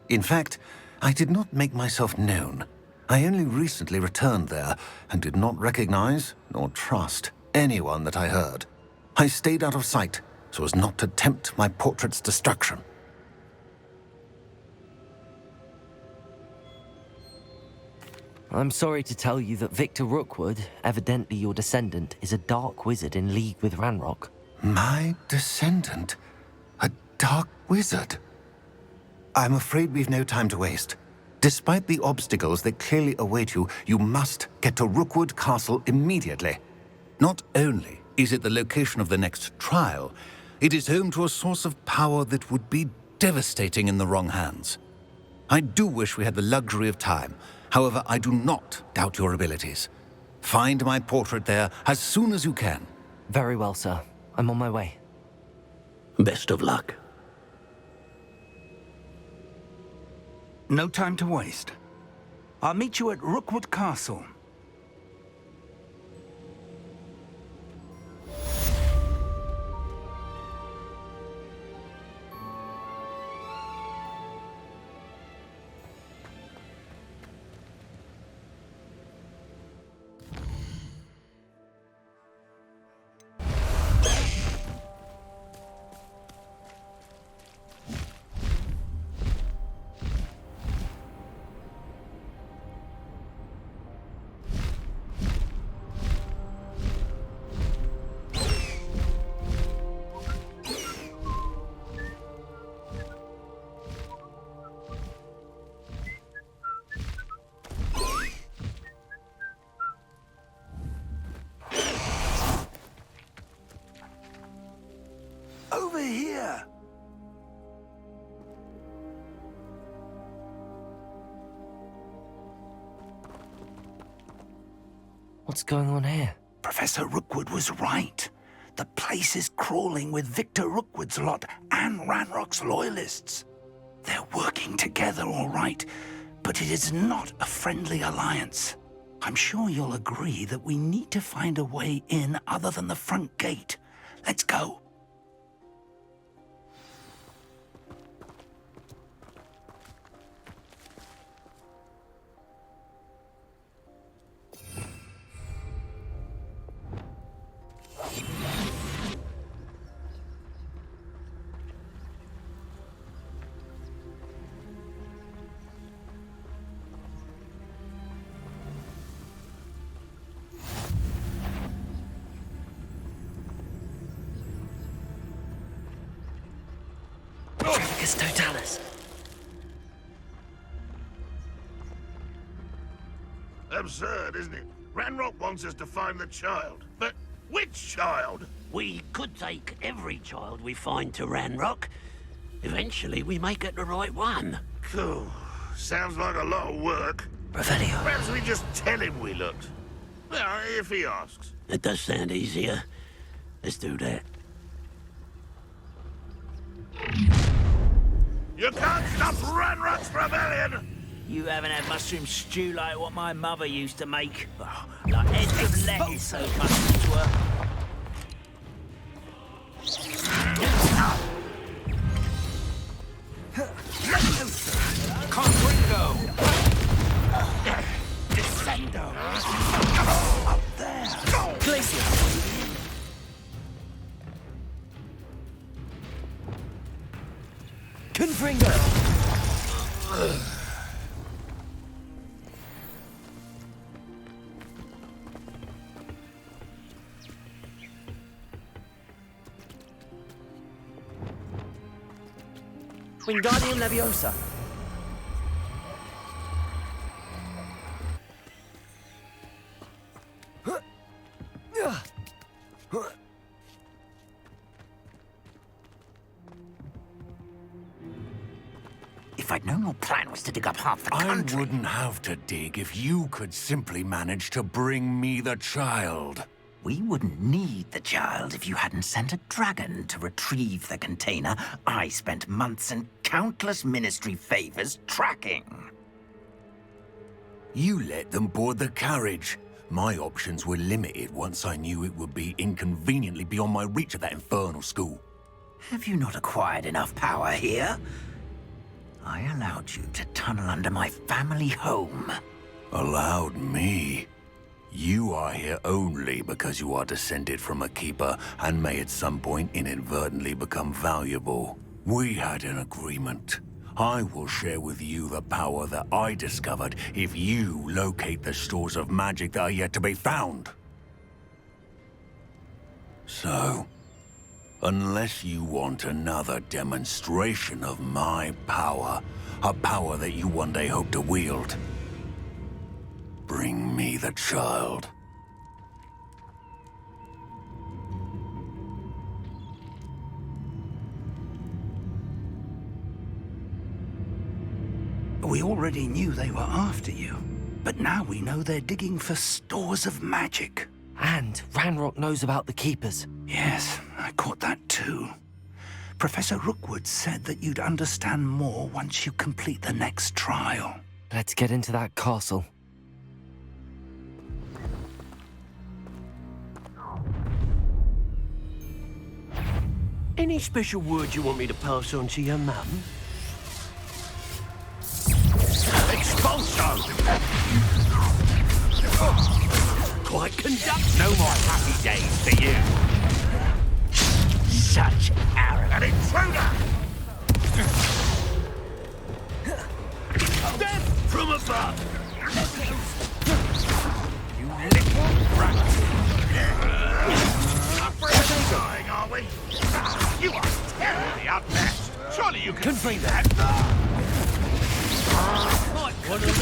In fact, I did not make myself known. I only recently returned there and did not recognize nor trust anyone that I heard. I stayed out of sight so as not to tempt my portrait's destruction. I'm sorry to tell you that Victor Rookwood, evidently your descendant, is a dark wizard in league with Ranrock. My descendant? A dark wizard? I'm afraid we've no time to waste. Despite the obstacles that clearly await you, you must get to Rookwood Castle immediately. Not only is it the location of the next trial, it is home to a source of power that would be devastating in the wrong hands. I do wish we had the luxury of time. However, I do not doubt your abilities. Find my portrait there as soon as you can. Very well, sir. I'm on my way. Best of luck. No time to waste. I'll meet you at Rookwood Castle. Over here! What's going on here? Professor Rookwood was right. The place is crawling with Victor Rookwood's lot and Ranrock's loyalists. They're working together, all right, but it is not a friendly alliance. I'm sure you'll agree that we need to find a way in other than the front gate. Let's go. Totalis. Absurd, isn't it? Ranrock wants us to find the child. But which child? We could take every child we find to Ranrock. Eventually, we may get the right one. Cool. Sounds like a lot of work. Revelio. Perhaps we just tell him we looked. Well, if he asks. It does sound easier. Let's do that. You can't stop Ranrock's rebellion! You haven't had mushroom stew like what my mother used to make. Oh, like heads of lettuce, those mushrooms were. Confringo! Descendo! Up there! Glacier! Wingardium Leviosa. If I'd known your plan was to dig up half the country... I wouldn't have to dig if you could simply manage to bring me the child. We wouldn't need the child if you hadn't sent a dragon to retrieve the container I spent months and countless ministry favors tracking. You let them board the carriage. My options were limited once I knew it would be inconveniently beyond my reach at that infernal school. Have you not acquired enough power here? I allowed you to tunnel under my family home. Allowed me? You are here only because you are descended from a keeper and may at some point inadvertently become valuable. We had an agreement. I will share with you the power that I discovered if you locate the stores of magic that are yet to be found. So, unless you want another demonstration of my power, a power that you one day hope to wield, bring me the child. We already knew they were after you, but now we know they're digging for stores of magic. And Ranrock knows about the Keepers. Yes, I caught that too. Professor Rookwood said that you'd understand more once you complete the next trial. Let's get into that castle. Any special words you want me to pass on to your mum? Expulso! Quite conduct. No more happy days for you. Such arrogance. An intruder! Death from above! You little brat! Afraid of dying, are we? You are terribly outmatched. Surely you can Confirm that. What a loser!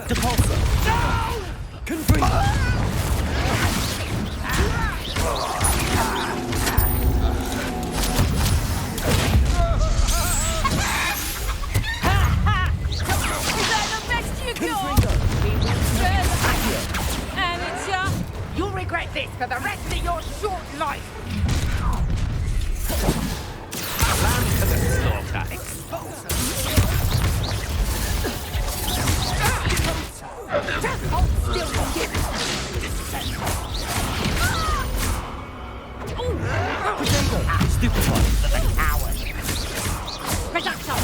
Depulso! No! Confirm! You'll regret this for the rest of your short life. Lamb to the slaughter. Expulso. Just hold still and give it. Potato! Stupefy! The coward. Reducto.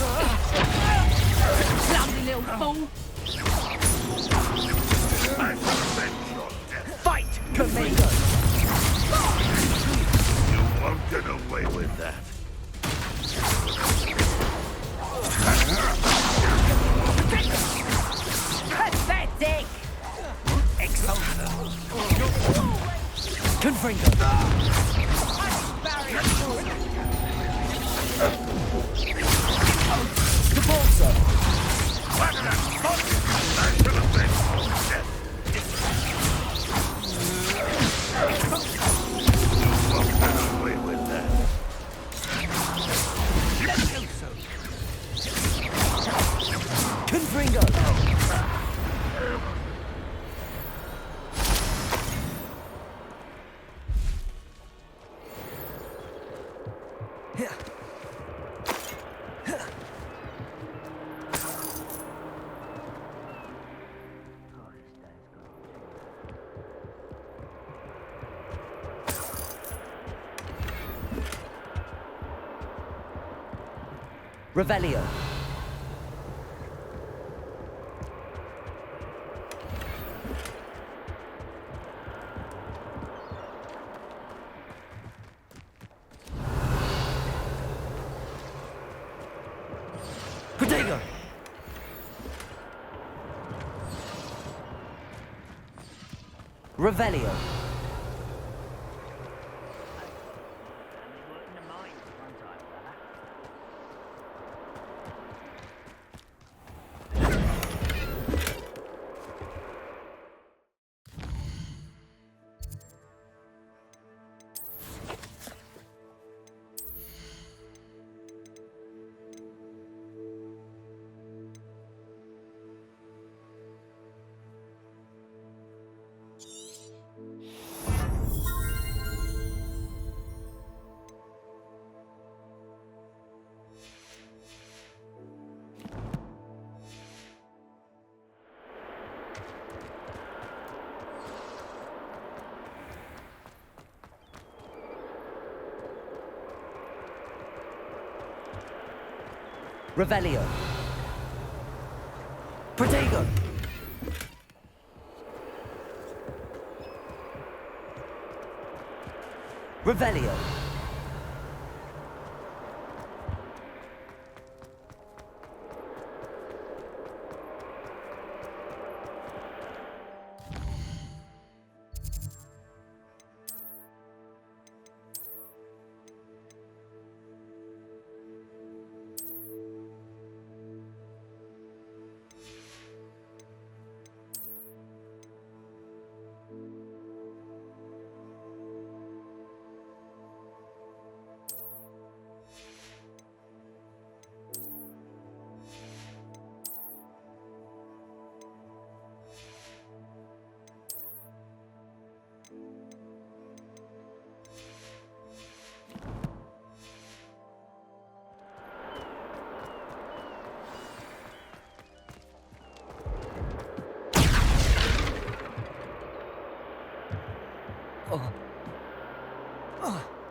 Lovely little fool. Fight, Commando! You won't get away with that. Pathetic. Confringo! Depulso! Confringo! Revelio. Protego! Revelio. Revelio. Protego. Revelio.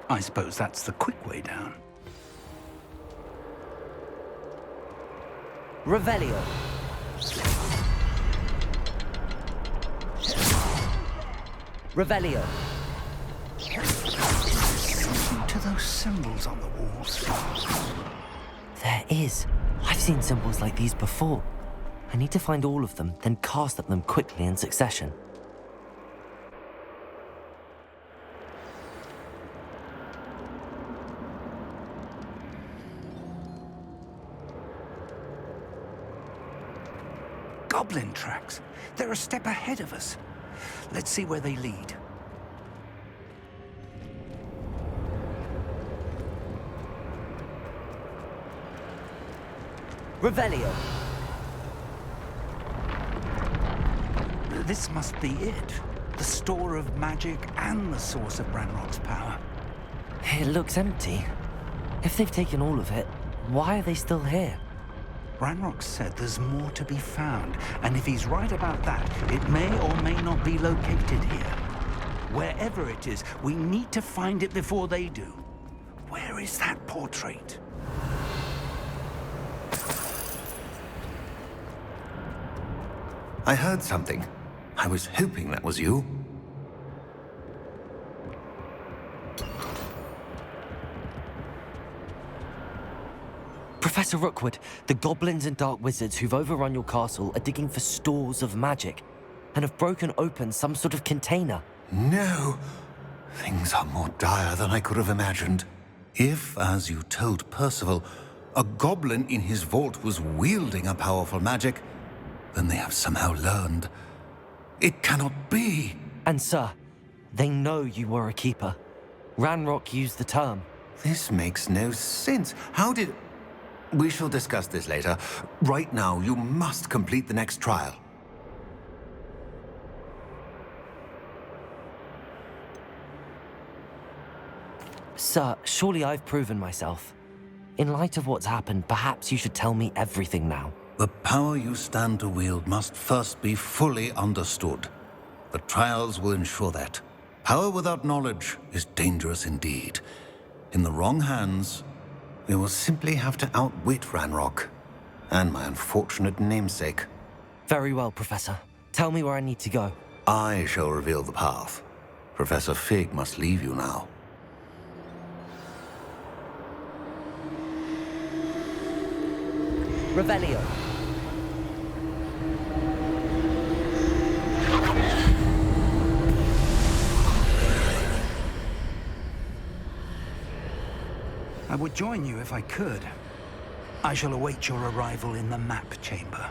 I suppose that's the quick way down. Revelio. Revelio. Something to those symbols on the walls. There is. I've seen symbols like these before. I need to find all of them, then cast at them quickly in succession. Goblin tracks. They're a step ahead of us. Let's see where they lead. Revelio. This must be it. The store of magic and the source of Ranrock's power. It looks empty. If they've taken all of it, why are they still here? Ranrock said there's more to be found, and if he's right about that, it may or may not be located here. Wherever it is, we need to find it before they do. Where is that portrait? I heard something. I was hoping that was you. Professor Rookwood, the goblins and dark wizards who've overrun your castle are digging for stores of magic and have broken open some sort of container. No. Things are more dire than I could have imagined. If, as you told Percival, a goblin in his vault was wielding a powerful magic, then they have somehow learned. It cannot be. And sir, they know you were a keeper. Ranrock used the term. This makes no sense. How did... We shall discuss this later. Right now, you must complete the next trial. Sir, surely I've proven myself. In light of what's happened, perhaps you should tell me everything now. The power you stand to wield must first be fully understood. The trials will ensure that. Power without knowledge is dangerous indeed. In the wrong hands, we will simply have to outwit Ranrock and my unfortunate namesake. Very well, Professor. Tell me where I need to go. I shall reveal the path. Professor Fig must leave you now. Revelio. I would join you if I could. I shall await your arrival in the map chamber.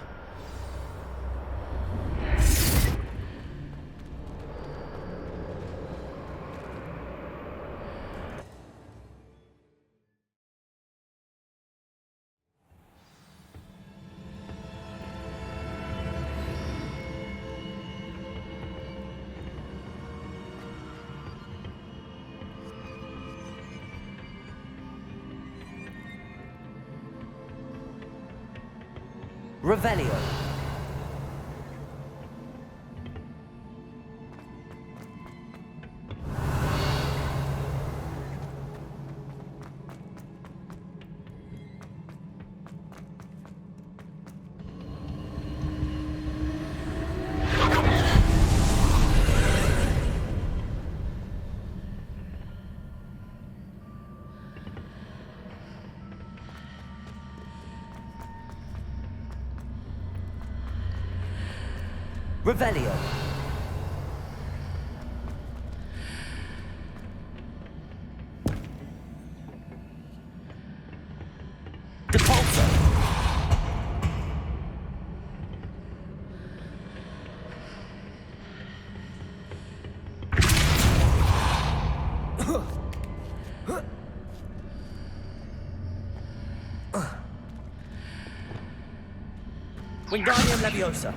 Revelio. Revelio. Depulso. Wingardium Leviosa.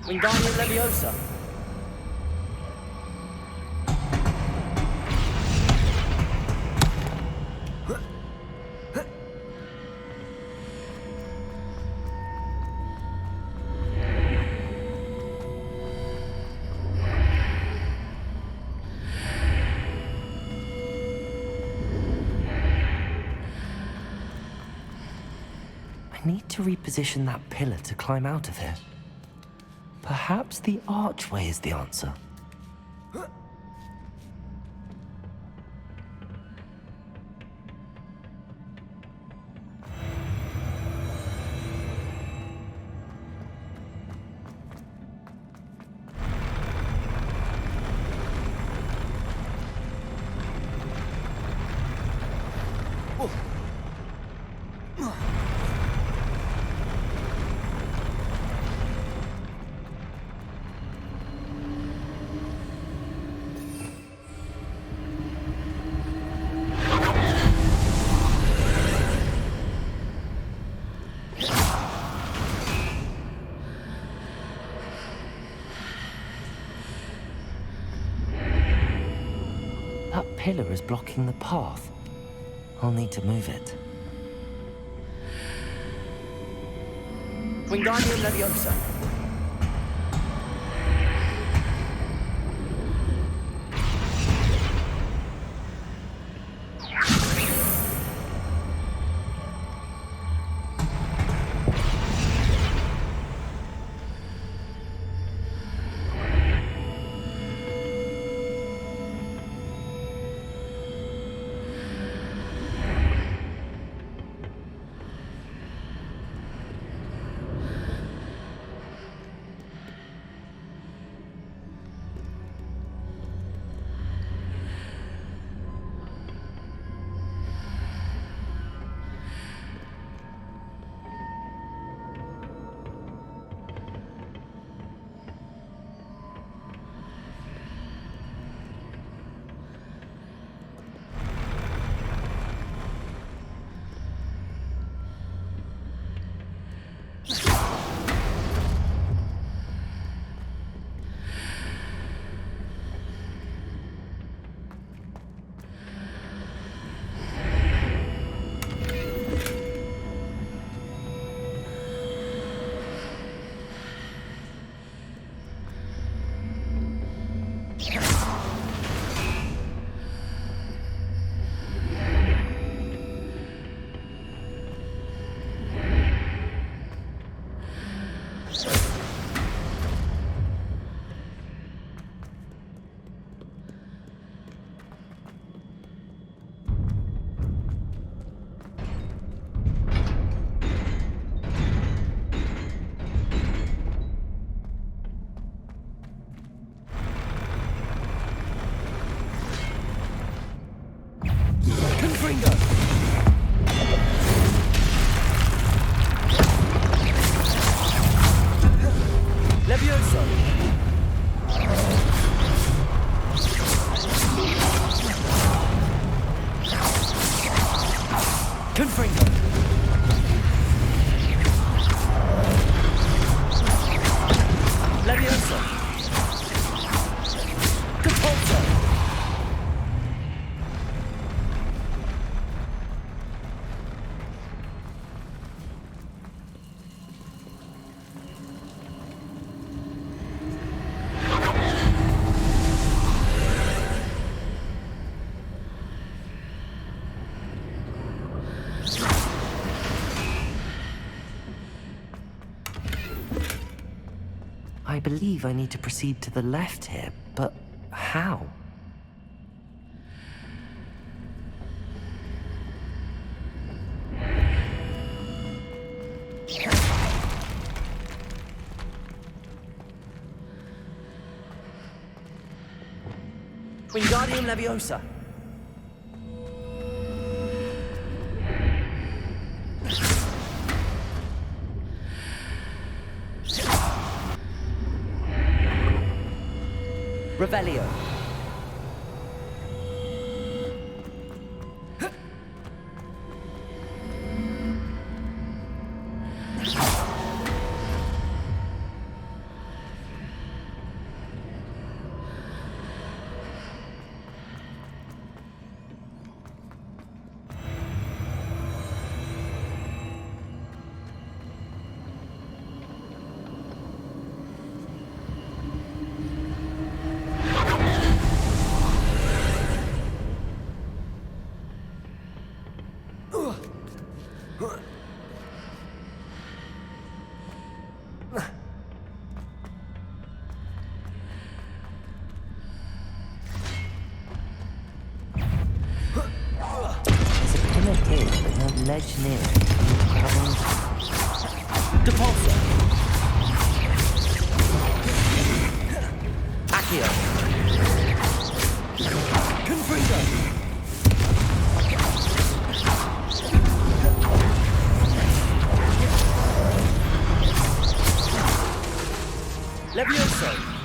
Wingardium Leviosa. I need to reposition that pillar to climb out of here. Perhaps the archway is the answer. That pillar is blocking the path. I'll need to move it. Wingardium Leviosa. Confringo. Leviosa. Depulso. I believe I need to proceed to the left here, but how? Wingardium Leviosa. Revelio. Ledge near it. Depulso. Accio. Confringo. Levioso.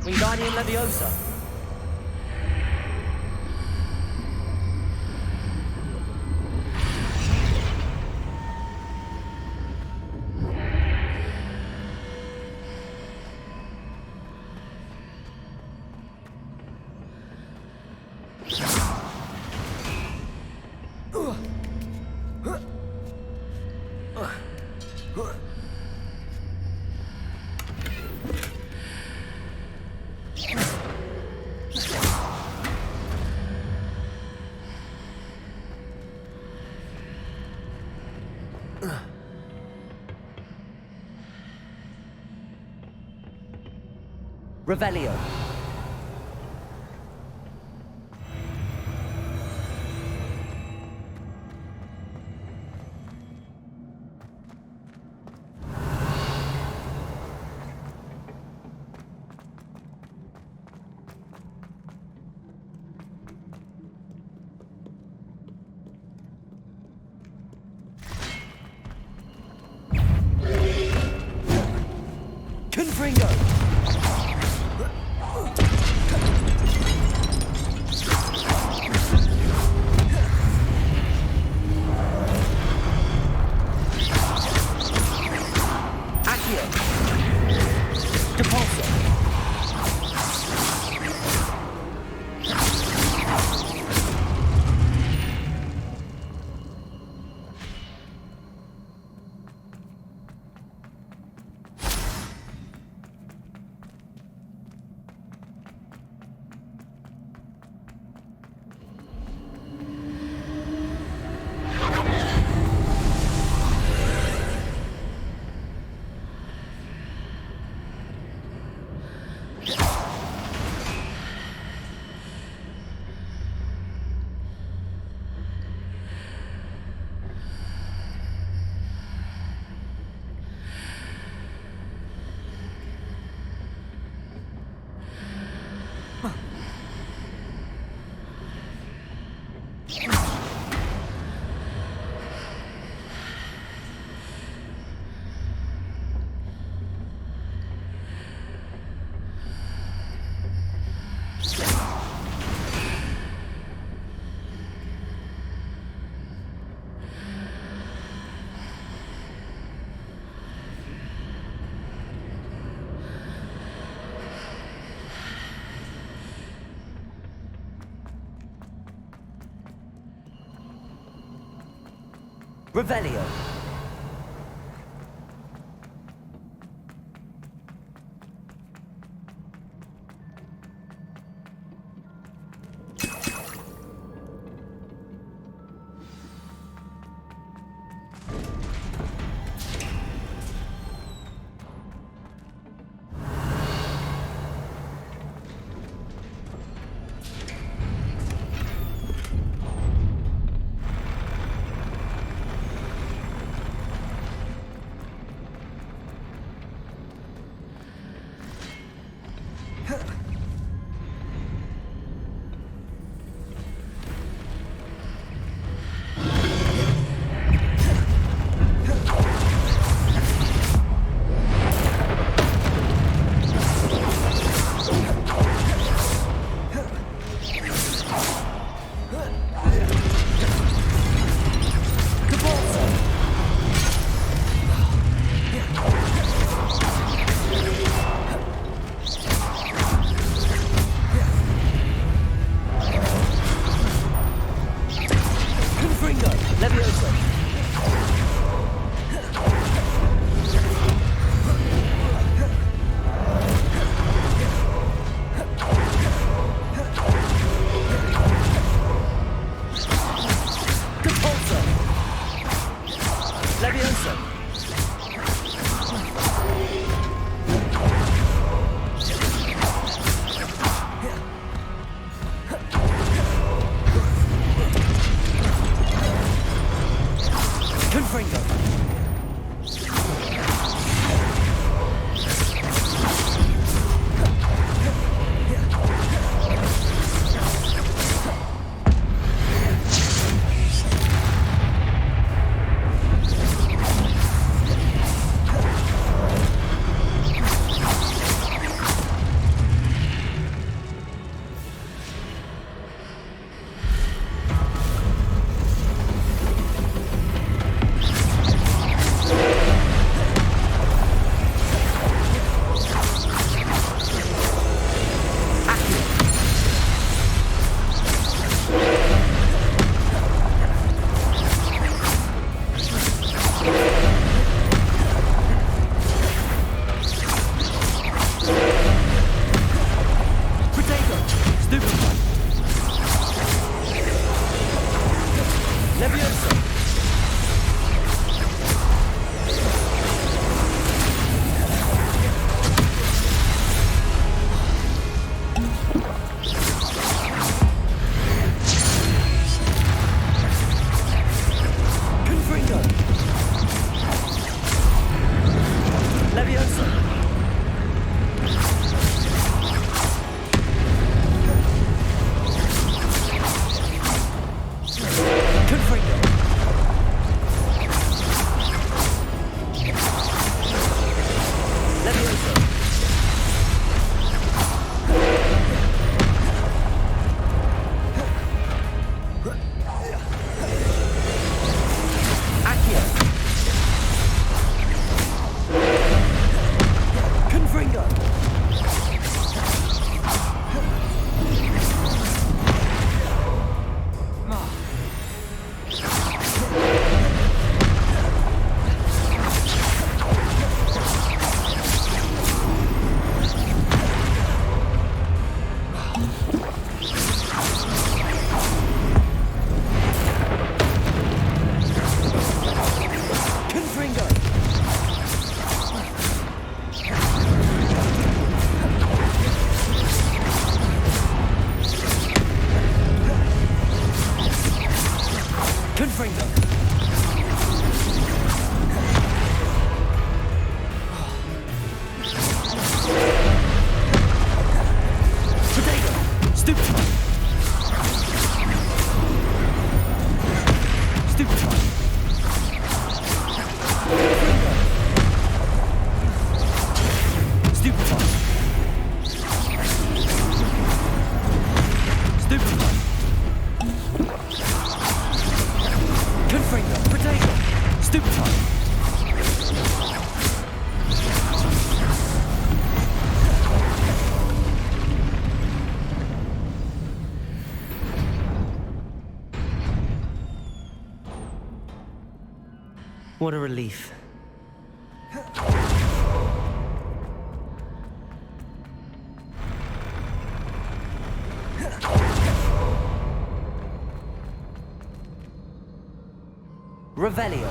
Wingardium Leviosa. Revelio. Confringo. Revelio. Leviosa! What a relief. Revelio.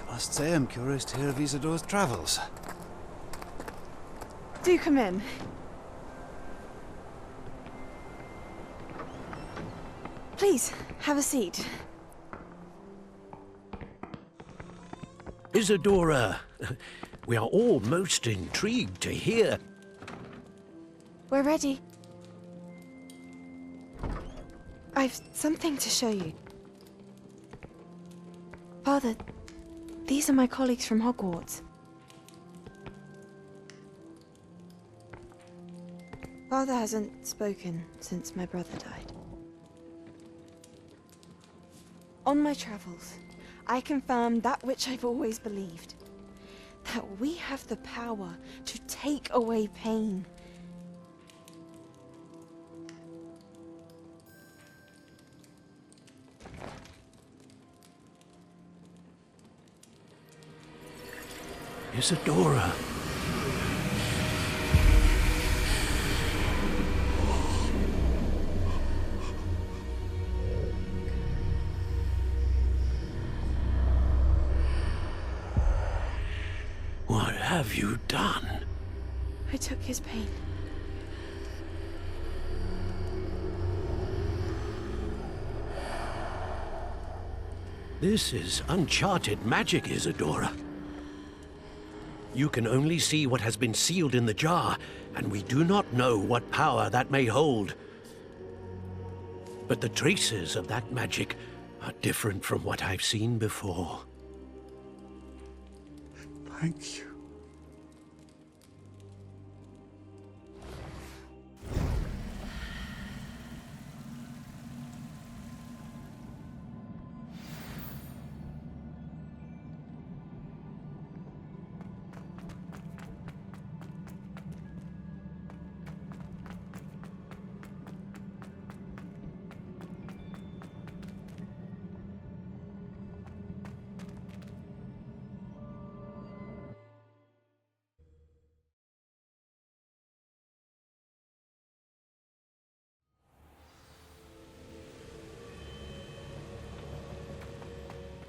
I must say I'm curious to hear of Isadora's travels. Do come in. Please, have a seat. Isadora, we are all most intrigued to hear. We're ready. I've something to show you. Father, these are my colleagues from Hogwarts. Father hasn't spoken since my brother died. On my travels, I confirmed that which I've always believed. That we have the power to take away pain. Isadora. What have you done? I took his pain. This is uncharted magic, Isadora. You can only see what has been sealed in the jar, and we do not know what power that may hold. But the traces of that magic are different from what I've seen before. Thank you.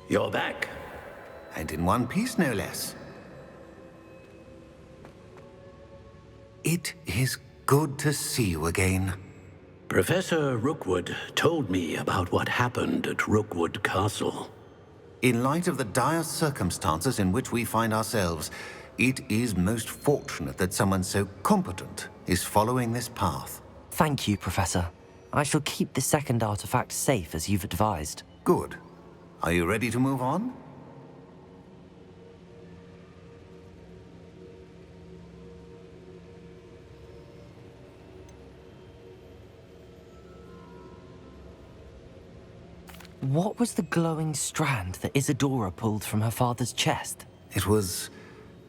You're back. And in one piece, no less. It is good to see you again. Professor Rookwood told me about what happened at Rookwood Castle. In light of the dire circumstances in which we find ourselves, it is most fortunate that someone so competent is following this path. Thank you, Professor. I shall keep the second artifact safe as you've advised. Good. Are you ready to move on? What was the glowing strand that Isadora pulled from her father's chest? It was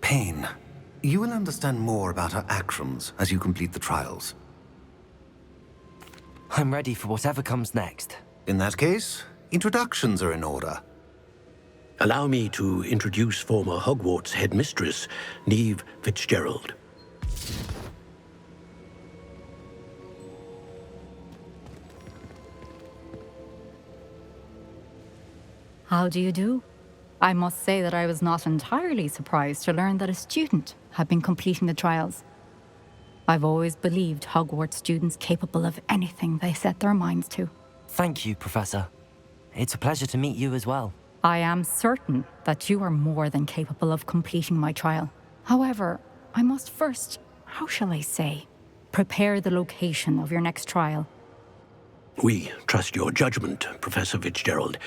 pain. You will understand more about her actions as you complete the trials. I'm ready for whatever comes next. In that case, introductions are in order. Allow me to introduce former Hogwarts headmistress, Neve Fitzgerald. How do you do? I must say that I was not entirely surprised to learn that a student had been completing the trials. I've always believed Hogwarts students capable of anything they set their minds to. Thank you, Professor. It's a pleasure to meet you as well. I am certain that you are more than capable of completing my trial. However, I must first, how shall I say, prepare the location of your next trial. We trust your judgment, Professor Fitzgerald.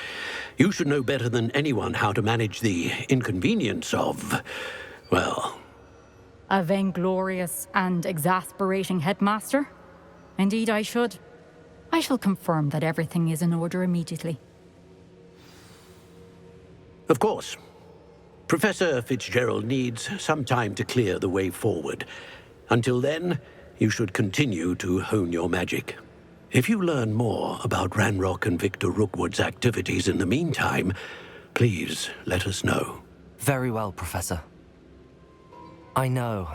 You should know better than anyone how to manage the inconvenience of, well... A vainglorious and exasperating headmaster? Indeed I should. I shall confirm that everything is in order immediately. Of course. Professor Fitzgerald needs some time to clear the way forward. Until then, you should continue to hone your magic. If you learn more about Ranrock and Victor Rookwood's activities in the meantime, please let us know. Very well, Professor. I know.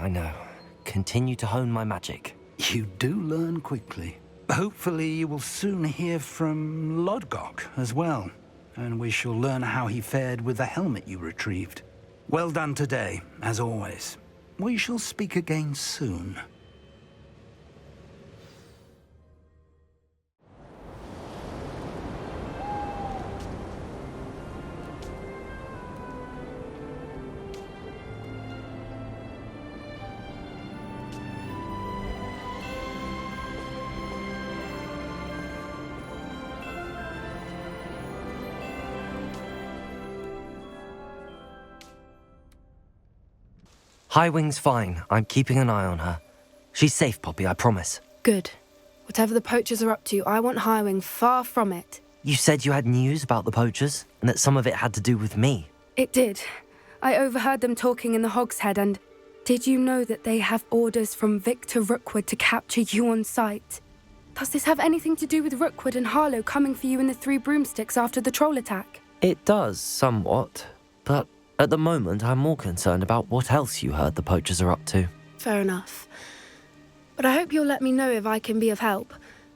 Continue to hone my magic. You do learn quickly. Hopefully you will soon hear from Lodgok as well, and we shall learn how he fared with the helmet you retrieved. Well done today, as always. We shall speak again soon. Highwing's fine. I'm keeping an eye on her. She's safe, Poppy, I promise. Good. Whatever the poachers are up to, I want Highwing far from it. You said you had news about the poachers, and that some of it had to do with me. It did. I overheard them talking in the Hogshead, and did you know that they have orders from Victor Rookwood to capture you on sight? Does this have anything to do with Rookwood and Harlow coming for you in the Three Broomsticks after the troll attack? It does, somewhat. But at the moment, I'm more concerned about what else you heard the poachers are up to. Fair enough. But I hope you'll let me know if I can be of help,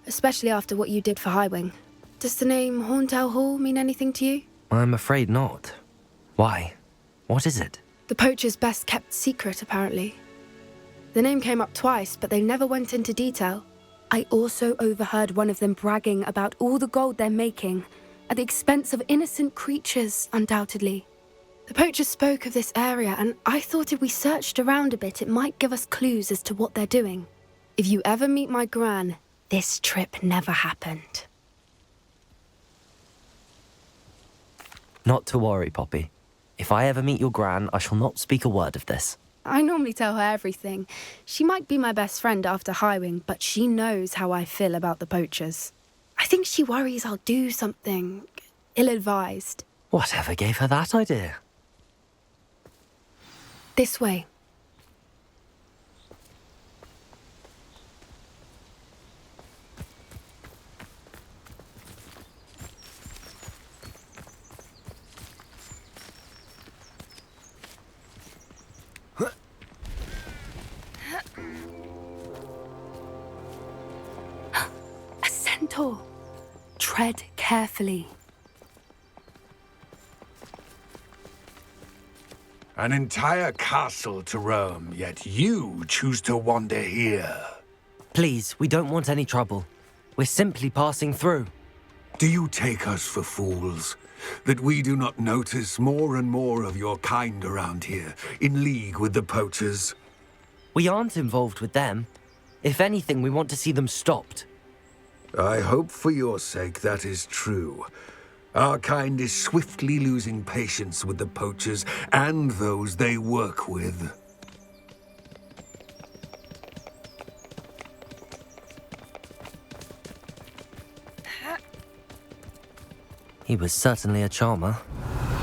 especially after what you did for Highwing. Does the name Horntail Hall mean anything to you? I'm afraid not. Why? What is it? The poachers' best kept secret, apparently. The name came up twice, but they never went into detail. I also overheard one of them bragging about all the gold they're making, at the expense of innocent creatures, undoubtedly. The poachers spoke of this area, and I thought if we searched around a bit, it might give us clues as to what they're doing. If you ever meet my Gran, this trip never happened. Not to worry, Poppy. If I ever meet your Gran, I shall not speak a word of this. I normally tell her everything. She might be my best friend after Highwing, but she knows how I feel about the poachers. I think she worries I'll do something ill-advised. Whatever gave her that idea? This way. A centaur. Tread carefully. An entire castle to roam, yet you choose to wander here. Please, we don't want any trouble. We're simply passing through. Do you take us for fools? That we do not notice more and more of your kind around here, in league with the poachers? We aren't involved with them. If anything, we want to see them stopped. I hope for your sake that is true. Our kind is swiftly losing patience with the poachers and those they work with. He was certainly a charmer.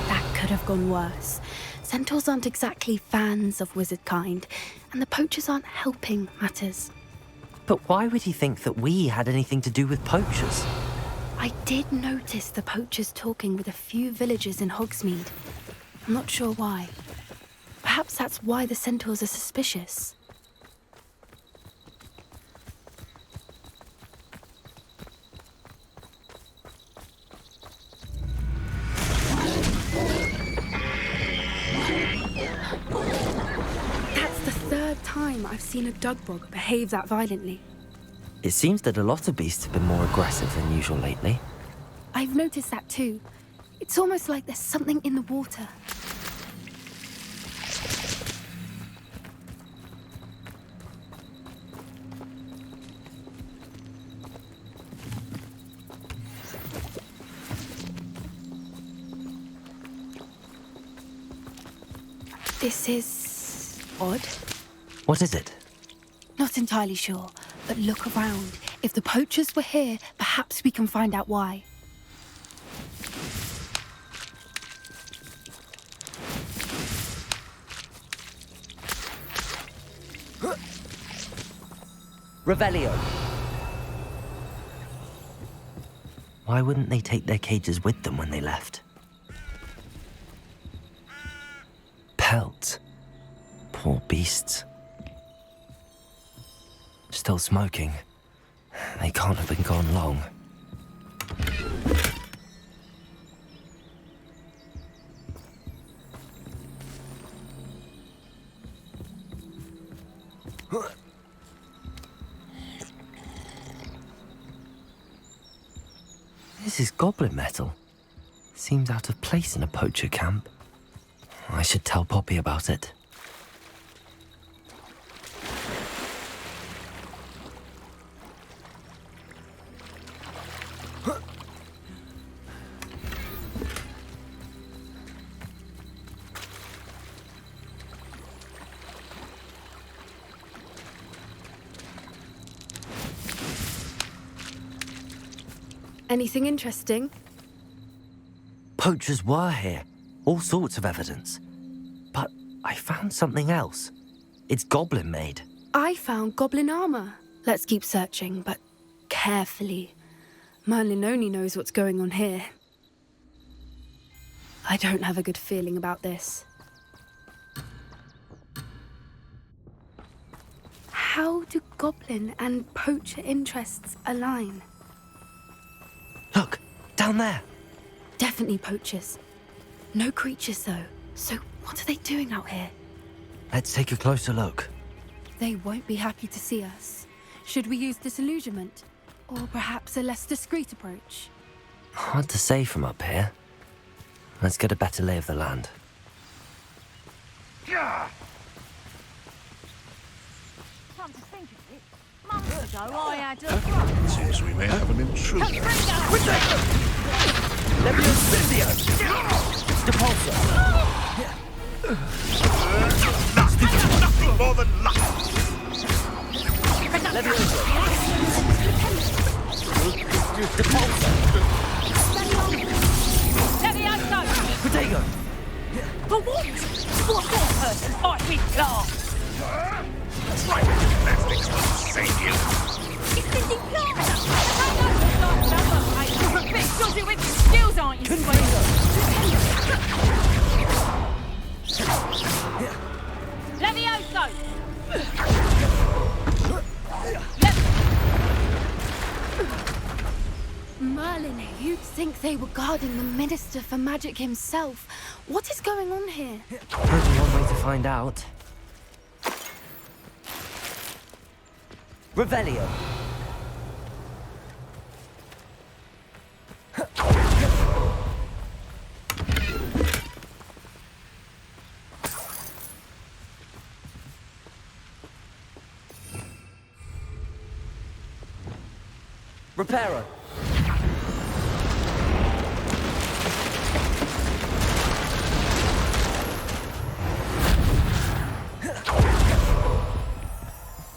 That could have gone worse. Centaurs aren't exactly fans of wizard kind, and the poachers aren't helping matters. But why would he think that we had anything to do with poachers? I did notice the poachers talking with a few villagers in Hogsmeade. I'm not sure why. Perhaps that's why the centaurs are suspicious. That's the third time I've seen a dugbog behave that violently. It seems that a lot of beasts have been more aggressive than usual lately. I've noticed that too. It's almost like there's something in the water. This is odd. What is it? Not entirely sure, but look around. If the poachers were here, perhaps we can find out why. Revelio! Why wouldn't they take their cages with them when they left? Pelts. Poor beasts. Still smoking. They can't have been gone long. This is goblin metal. Seems out of place in a poacher camp. I should tell Poppy about it. Anything interesting? Poachers were here. All sorts of evidence. But I found something else. It's goblin made. I found goblin armor. Let's keep searching, but carefully. Merlin only knows what's going on here. I don't have a good feeling about this. How do goblin and poacher interests align? Look, down there. Definitely poachers. No creatures, though. So what are they doing out here? Let's take a closer look. They won't be happy to see us. Should we use disillusionment? Or perhaps a less discreet approach? Hard to say from up here. Let's get a better lay of the land. Come to think of it, months ago I had a... Seems we may have an intruder. Nothing more than luck. Potato! For what? What sort of person fight with class? That's right, gymnastics will save you. It's Cindy Clark! You're a bit dodgy with your skills, aren't you, Levioso! Merlin, you'd think they were guarding the Minister for Magic himself. What is going on here? Only one way to find out. Revelio. Reparo.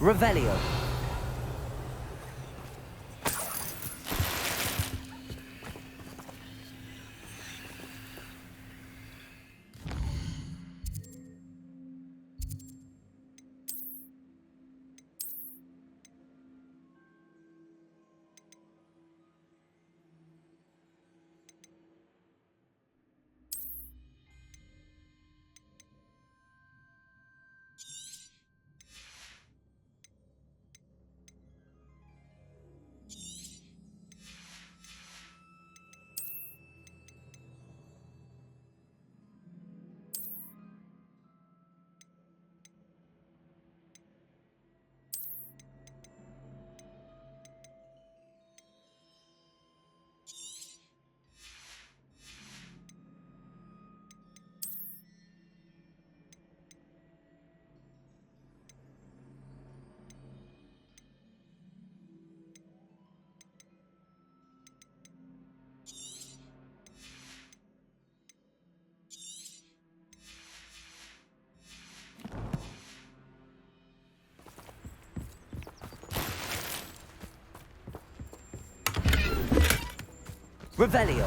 Revelio. Revelio.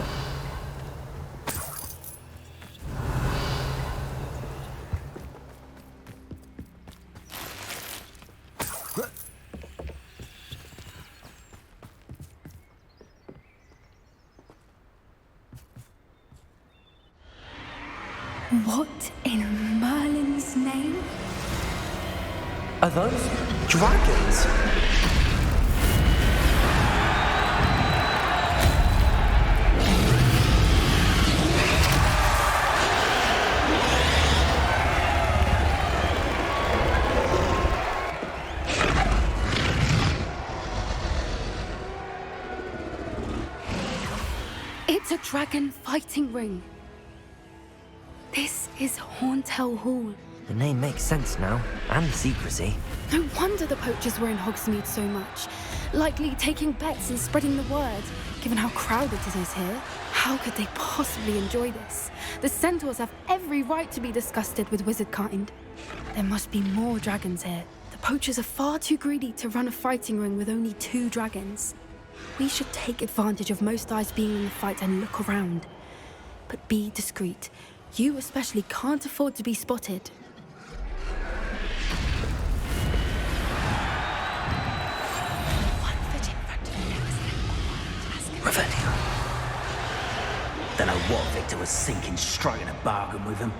What in Merlin's name? Are those dragons? It's a dragon fighting ring. This is Hauntel Hall. The name makes sense now, and the secrecy. No wonder the poachers were in Hogsmeade so much. Likely taking bets and spreading the word, given how crowded it is here. How could they possibly enjoy this? The centaurs have every right to be disgusted with wizard kind. There must be more dragons here. The poachers are far too greedy to run a fighting ring with only 2 dragons. We should take advantage of most eyes being in the fight and look around. But be discreet. You especially can't afford to be spotted. Revelio. Don't know what Victor was thinking, striking a bargain with him.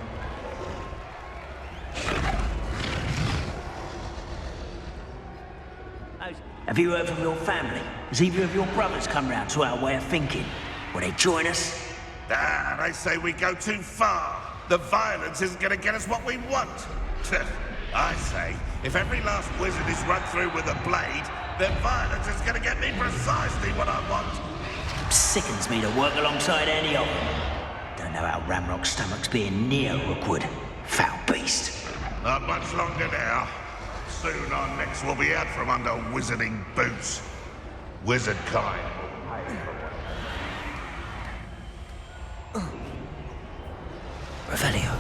Have you heard from your family? Has either of your brothers come round to our way of thinking? Will they join us? Ah, they say we go too far. The violence isn't going to get us what we want. I say, if every last wizard is run through with a blade, then violence is going to get me precisely what I want. Sickens me to work alongside any of them. Don't know how Ramrock's stomach's being near Rookwood. Foul beast. Not much longer now. Soon our necks will be out from under wizarding boots. Wizard kind. Revelio.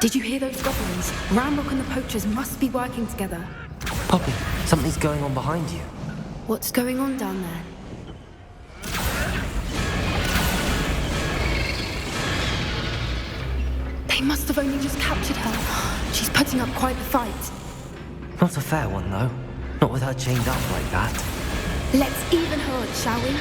Did you hear those goblins? Ramrock and the poachers must be working together. Poppy, something's going on behind you. What's going on down there? They must have only just captured her. She's putting up quite the fight. Not a fair one, though. Not with her chained up like that. Let's even her odds, shall we?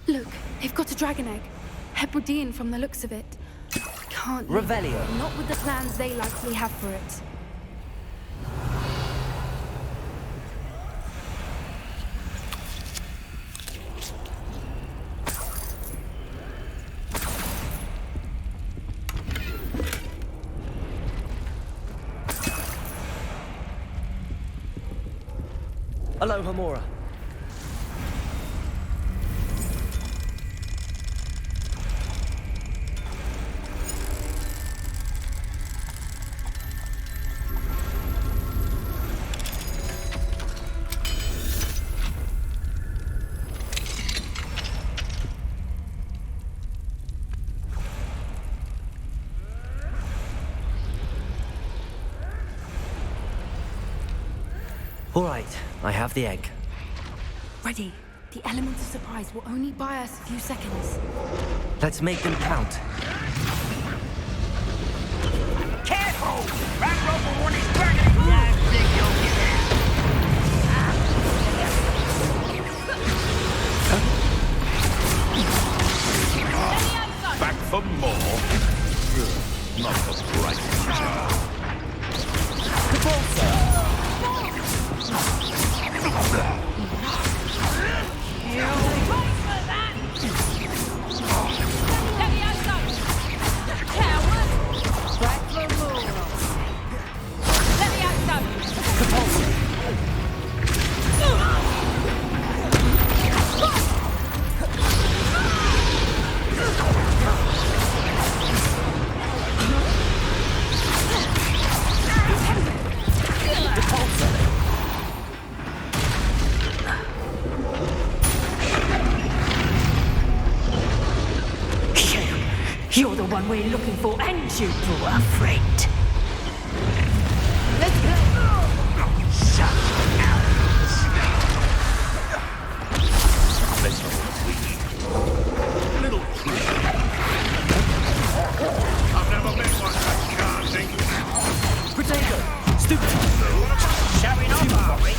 Look, they've got a dragon egg. Hebridean from the looks of it. Can't leave. Revelio. Not with the plans they likely have for it. Hello, Hamora. All right, I have the egg. Ready. The element of surprise will only buy us a few seconds. Let's make them count. Careful! Ramrock will want his dragon egg. I think you'll get out. Back for more? Not the bright future. one we're looking for, and you, poor friend. Let's play. Little I've never met one that can't think. Potato! Stupid! Showing off, are we?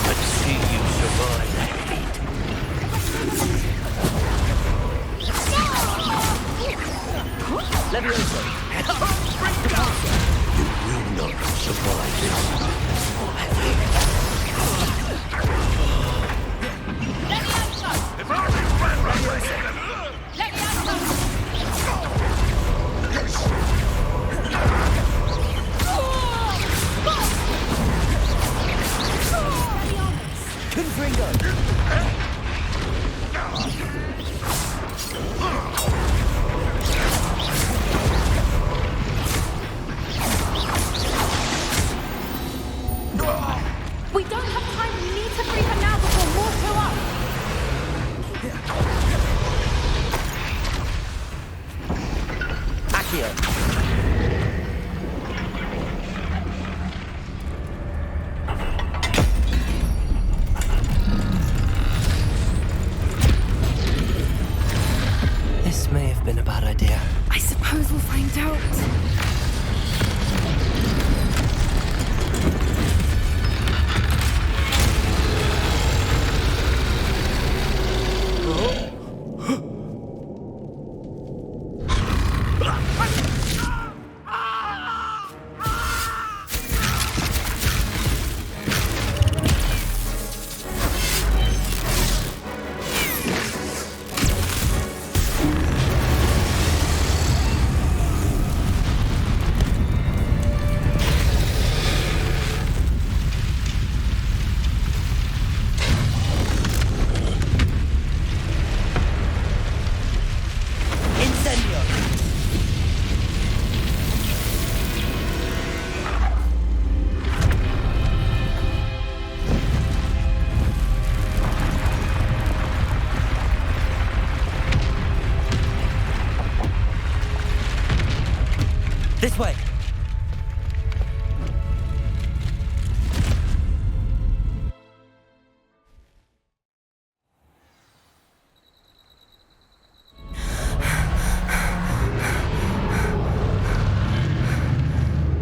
Let's see you survive that heat. Levioso! You will not survive this. If only Ranrock were here. We don't have time. We need to free her now before more show up. Accio! This may have been a bad idea. I suppose we'll find out. This way!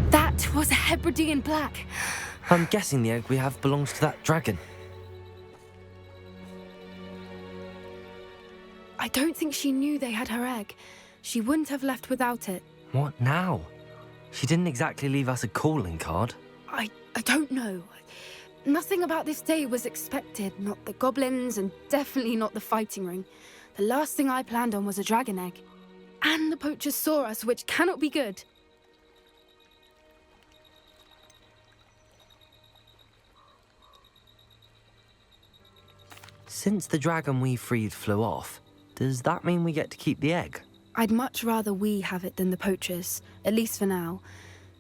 That was a Hebridean black. I'm guessing the egg we have belongs to that dragon. I don't think she knew they had her egg. She wouldn't have left without it. What now? She didn't exactly leave us a calling card. I don't know. Nothing about this day was expected. Not the goblins, and definitely not the fighting ring. The last thing I planned on was a dragon egg. And the poachers saw us, which cannot be good. Since the dragon we freed flew off, does that mean we get to keep the egg? I'd much rather we have it than the poachers, at least for now.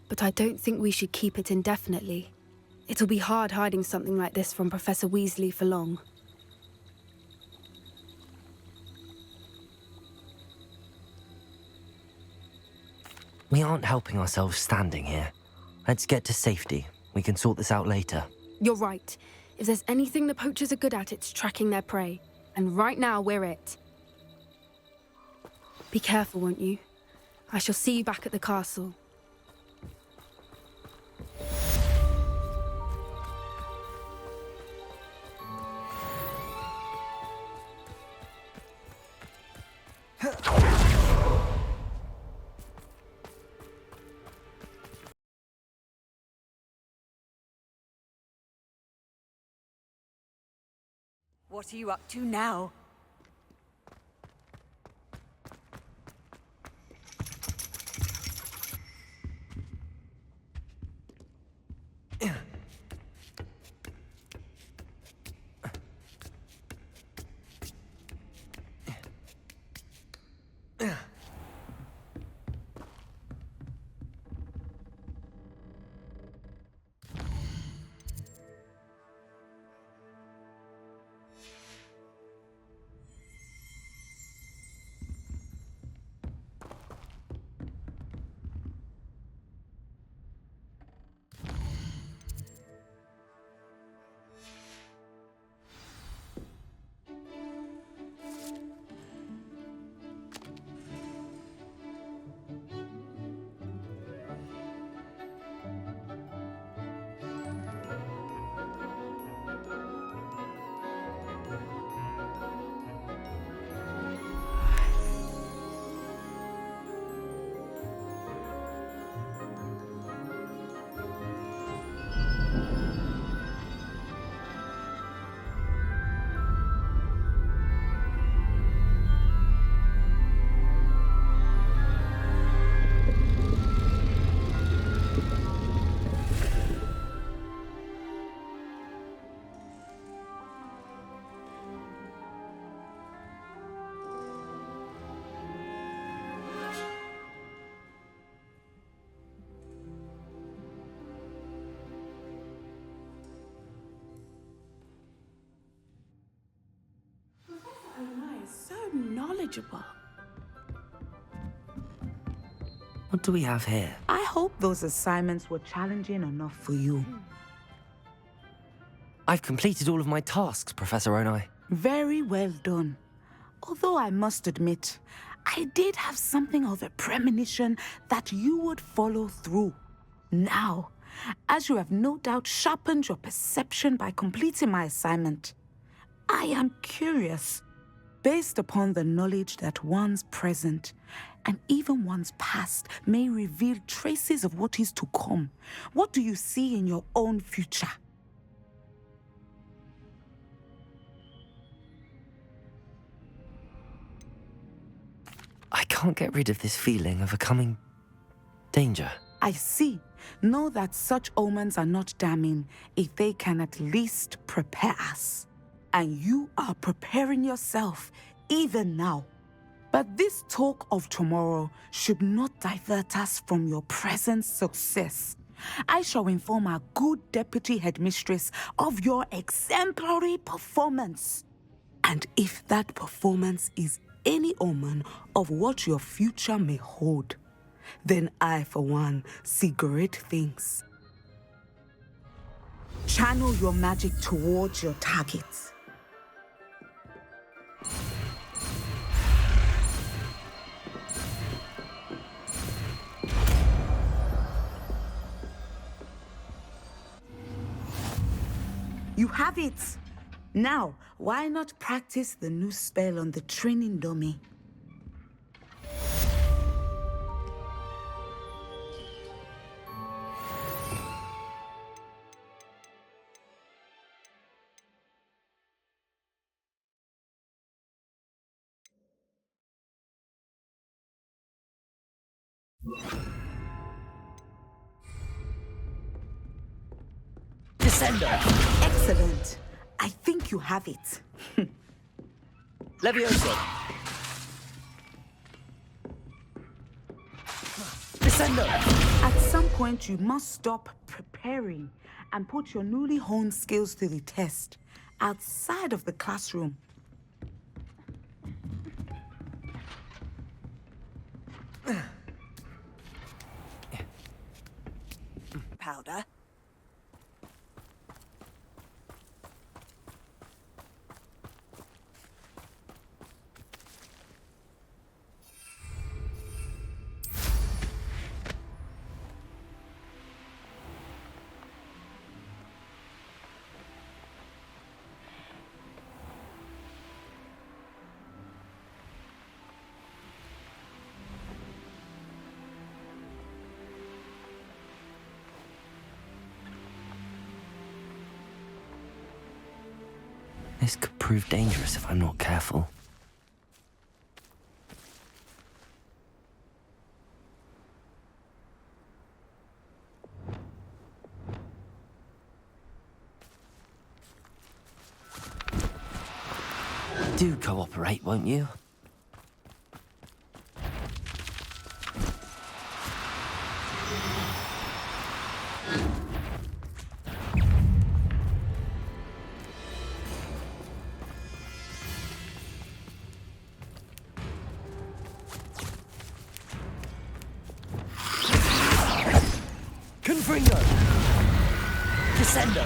But I don't think we should keep it indefinitely. It'll be hard hiding something like this from Professor Weasley for long. We aren't helping ourselves standing here. Let's get to safety. We can sort this out later. You're right. If there's anything the poachers are good at, it's tracking their prey. And right now, we're it. Be careful, won't you? I shall see you back at the castle. What are you up to now? manageable. What do we have here? I hope those assignments were challenging enough for you. I've completed all of my tasks, Professor Onai. Very well done. Although I must admit, I did have something of a premonition that you would follow through. Now, as you have no doubt sharpened your perception by completing my assignment, I am curious, based upon the knowledge that one's present and even one's past may reveal traces of what is to come. What do you see in your own future? I can't get rid of this feeling of a coming danger. I see. Know that such omens are not damning if they can at least prepare us. And you are preparing yourself even now. But this talk of tomorrow should not divert us from your present success. I shall inform our good deputy headmistress of your exemplary performance. And if that performance is any omen of what your future may hold, then I, for one, see great things. Channel your magic towards your targets. You have it! Now, why not practice the new spell on the training dummy? Descender! Excellent. I think you have it. Levioso! Descender! At some point, you must stop preparing and put your newly honed skills to the test outside of the classroom. Powder. This could prove dangerous if I'm not careful. Do cooperate, won't you? Confringo! Descendo!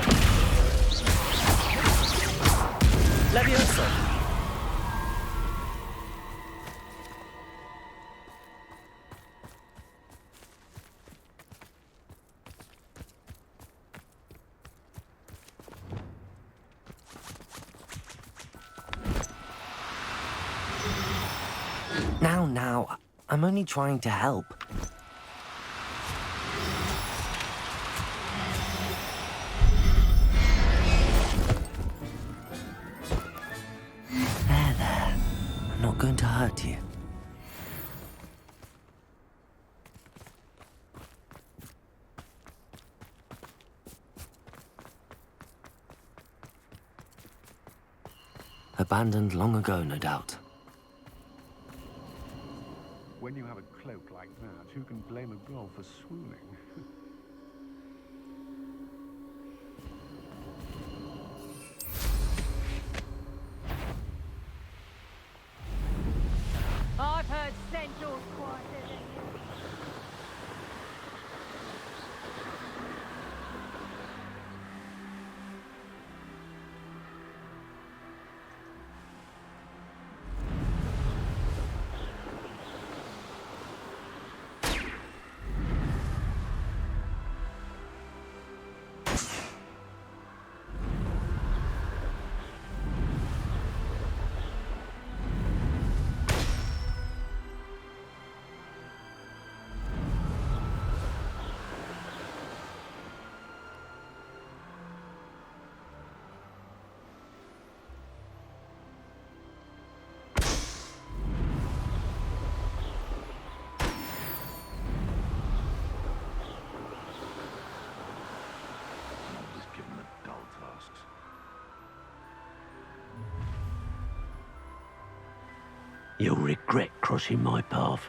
Levioso! Now, I'm only trying to help. There. I'm not going to hurt you. Abandoned long ago, no doubt. When you have a cloak like that, who can blame a girl for swooning? You'll regret crossing my path.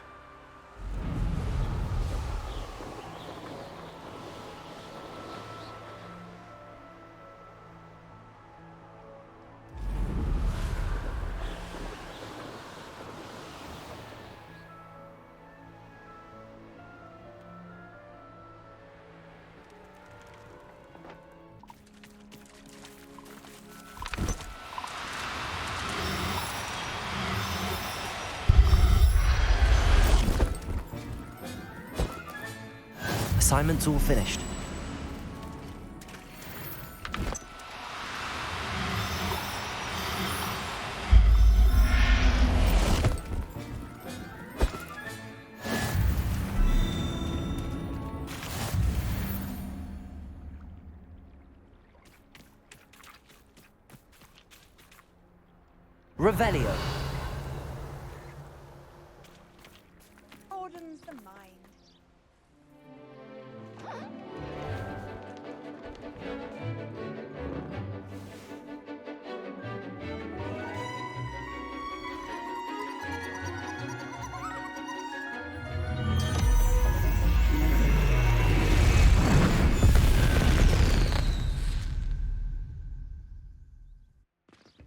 Assignment's all finished. Revelio. Broadens the mind.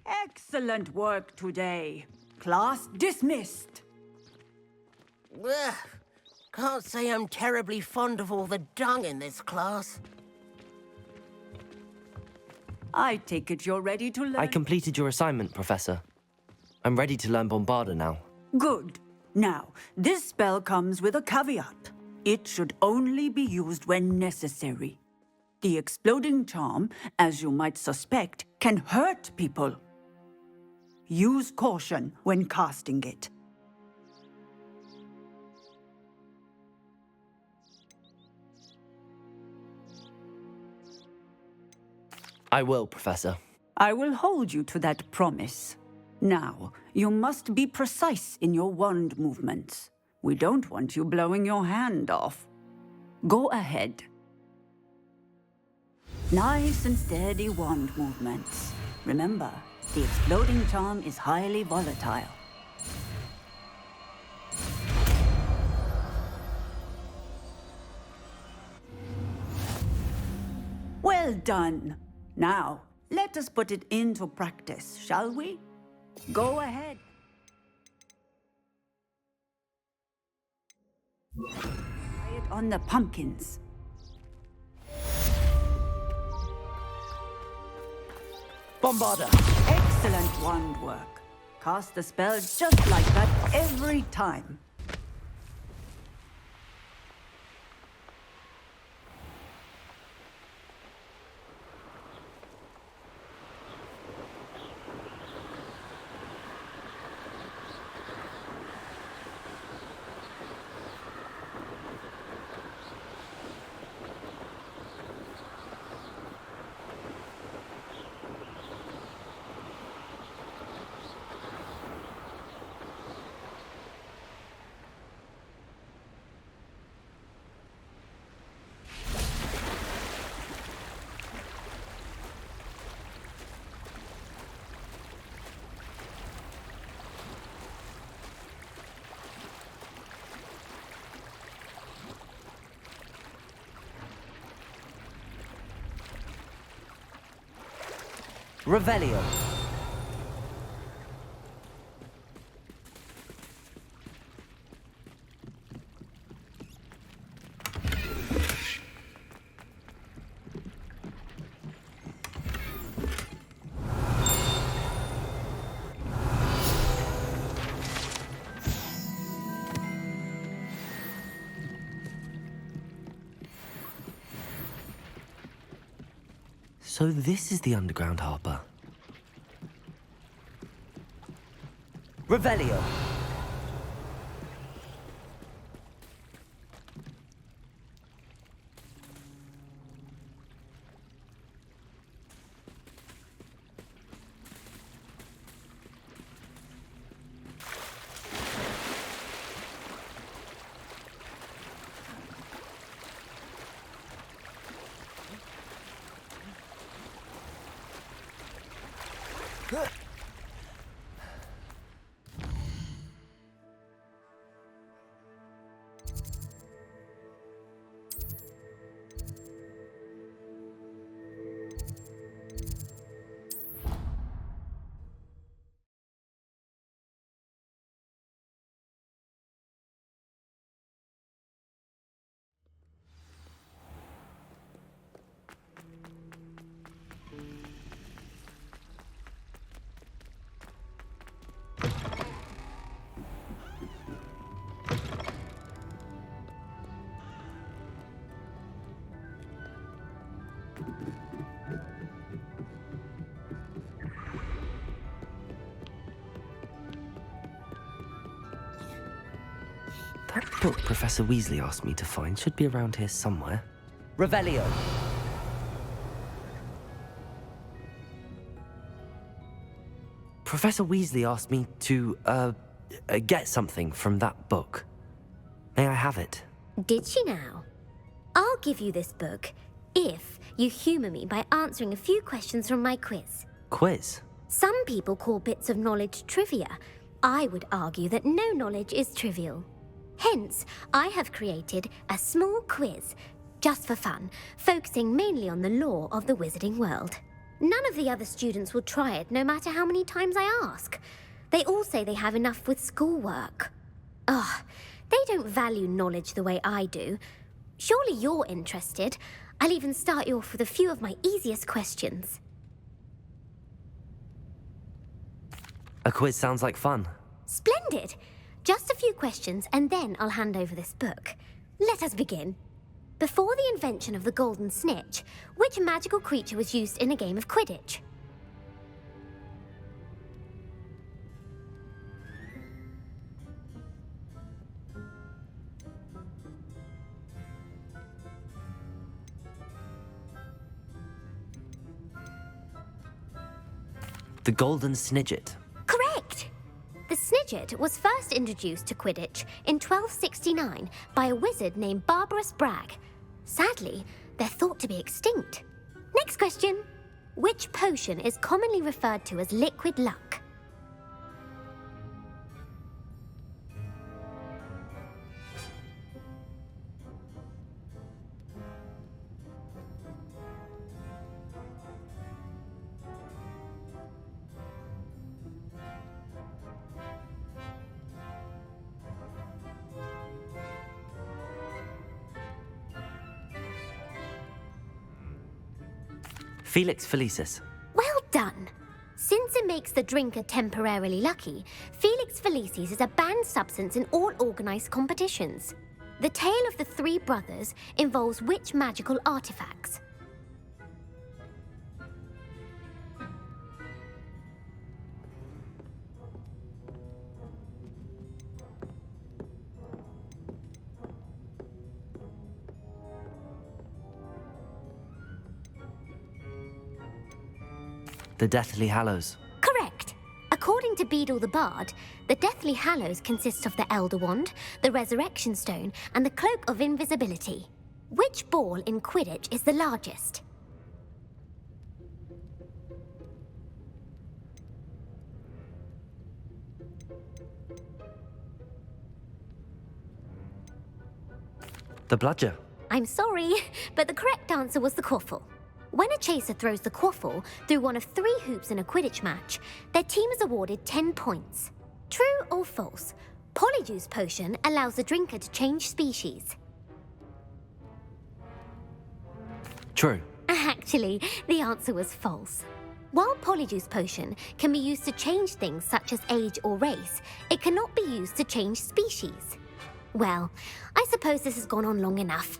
Excellent work today. Class dismissed. Ugh. Can't say I'm terribly fond of all the dung in this class. I take it you're ready to learn. I completed your assignment, Professor. I'm ready to learn Bombarda now. Good. Now, this spell comes with a caveat. It should only be used when necessary. The exploding charm, as you might suspect, can hurt people. Use caution when casting it. I will, Professor. I will hold you to that promise. Now, you must be precise in your wand movements. We don't want you blowing your hand off. Go ahead. Nice and steady wand movements. Remember, the exploding charm is highly volatile. Well done. Now, let us put it into practice, shall we? Go ahead. Try it on the pumpkins. Bombarda! Excellent wand work. Cast the spell just like that every time. Revelio. So this is the underground harbor. Revelio. That book Professor Weasley asked me to find should be around here somewhere. Revelio. Professor Weasley asked me to, get something from that book. May I have it? Did she now? I'll give you this book if you humour me by answering a few questions from my quiz. Quiz? Some people call bits of knowledge trivia. I would argue that no knowledge is trivial. Hence, I have created a small quiz, just for fun, focusing mainly on the lore of the wizarding world. None of the other students will try it, no matter how many times I ask. They all say they have enough with schoolwork. Ugh, they don't value knowledge the way I do. Surely you're interested. I'll even start you off with a few of my easiest questions. A quiz sounds like fun. Splendid! Just a few questions, and then I'll hand over this book. Let us begin. Before the invention of the golden snitch, which magical creature was used in a game of Quidditch? The golden snidget. Correct! The snidget was first introduced to Quidditch in 1269 by a wizard named Barbarous Bragg. Sadly, they're thought to be extinct. Next question. Which potion is commonly referred to as liquid luck? Felix Felicis. Well done! Since it makes the drinker temporarily lucky, Felix Felicis is a banned substance in all organised competitions. The tale of the three brothers involves which magical artifacts? The Deathly Hallows. Correct. According to Beadle the Bard, the Deathly Hallows consists of the Elder Wand, the Resurrection Stone, and the Cloak of Invisibility. Which ball in Quidditch is the largest? The Bludger. I'm sorry, but the correct answer was the Quaffle. When a chaser throws the Quaffle through one of 3 hoops in a Quidditch match, their team is awarded 10 points. True or false? Polyjuice Potion allows the drinker to change species. True. Actually, the answer was false. While Polyjuice Potion can be used to change things such as age or race, it cannot be used to change species. Well, I suppose this has gone on long enough.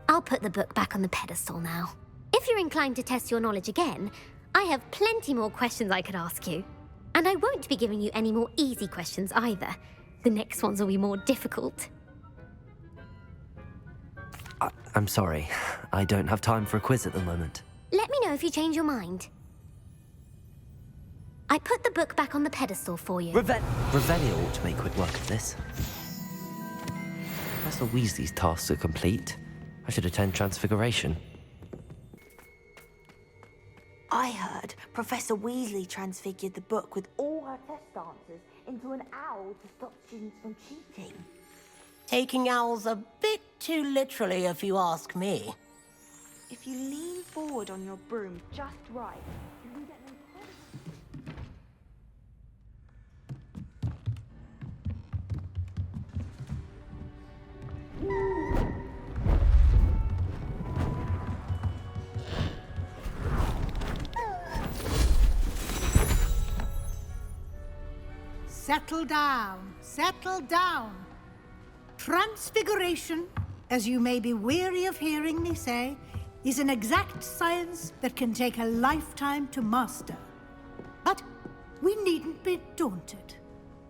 I'll put the book back on the pedestal now. If you're inclined to test your knowledge again, I have plenty more questions I could ask you. And I won't be giving you any more easy questions either. The next ones will be more difficult. I'm sorry. I don't have time for a quiz at the moment. Let me know if you change your mind. I put the book back on the pedestal for you. Revelio ought to make quick work of this. Professor Weasley's tasks are complete. I should attend Transfiguration. I heard Professor Weasley transfigured the book with all her test answers into an owl to stop students from cheating. Taking owls a bit too literally, if you ask me. If you lean forward on your broom just right, you can get an Settle down, settle down. Transfiguration, as you may be weary of hearing me say, is an exact science that can take a lifetime to master. But we needn't be daunted.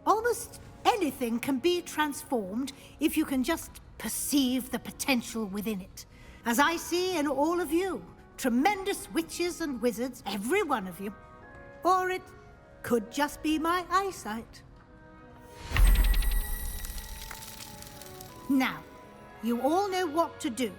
Almost anything can be transformed if you can just perceive the potential within it. As I see in all of you, tremendous witches and wizards, every one of you. Or it could just be my eyesight. Now, you all know what to do.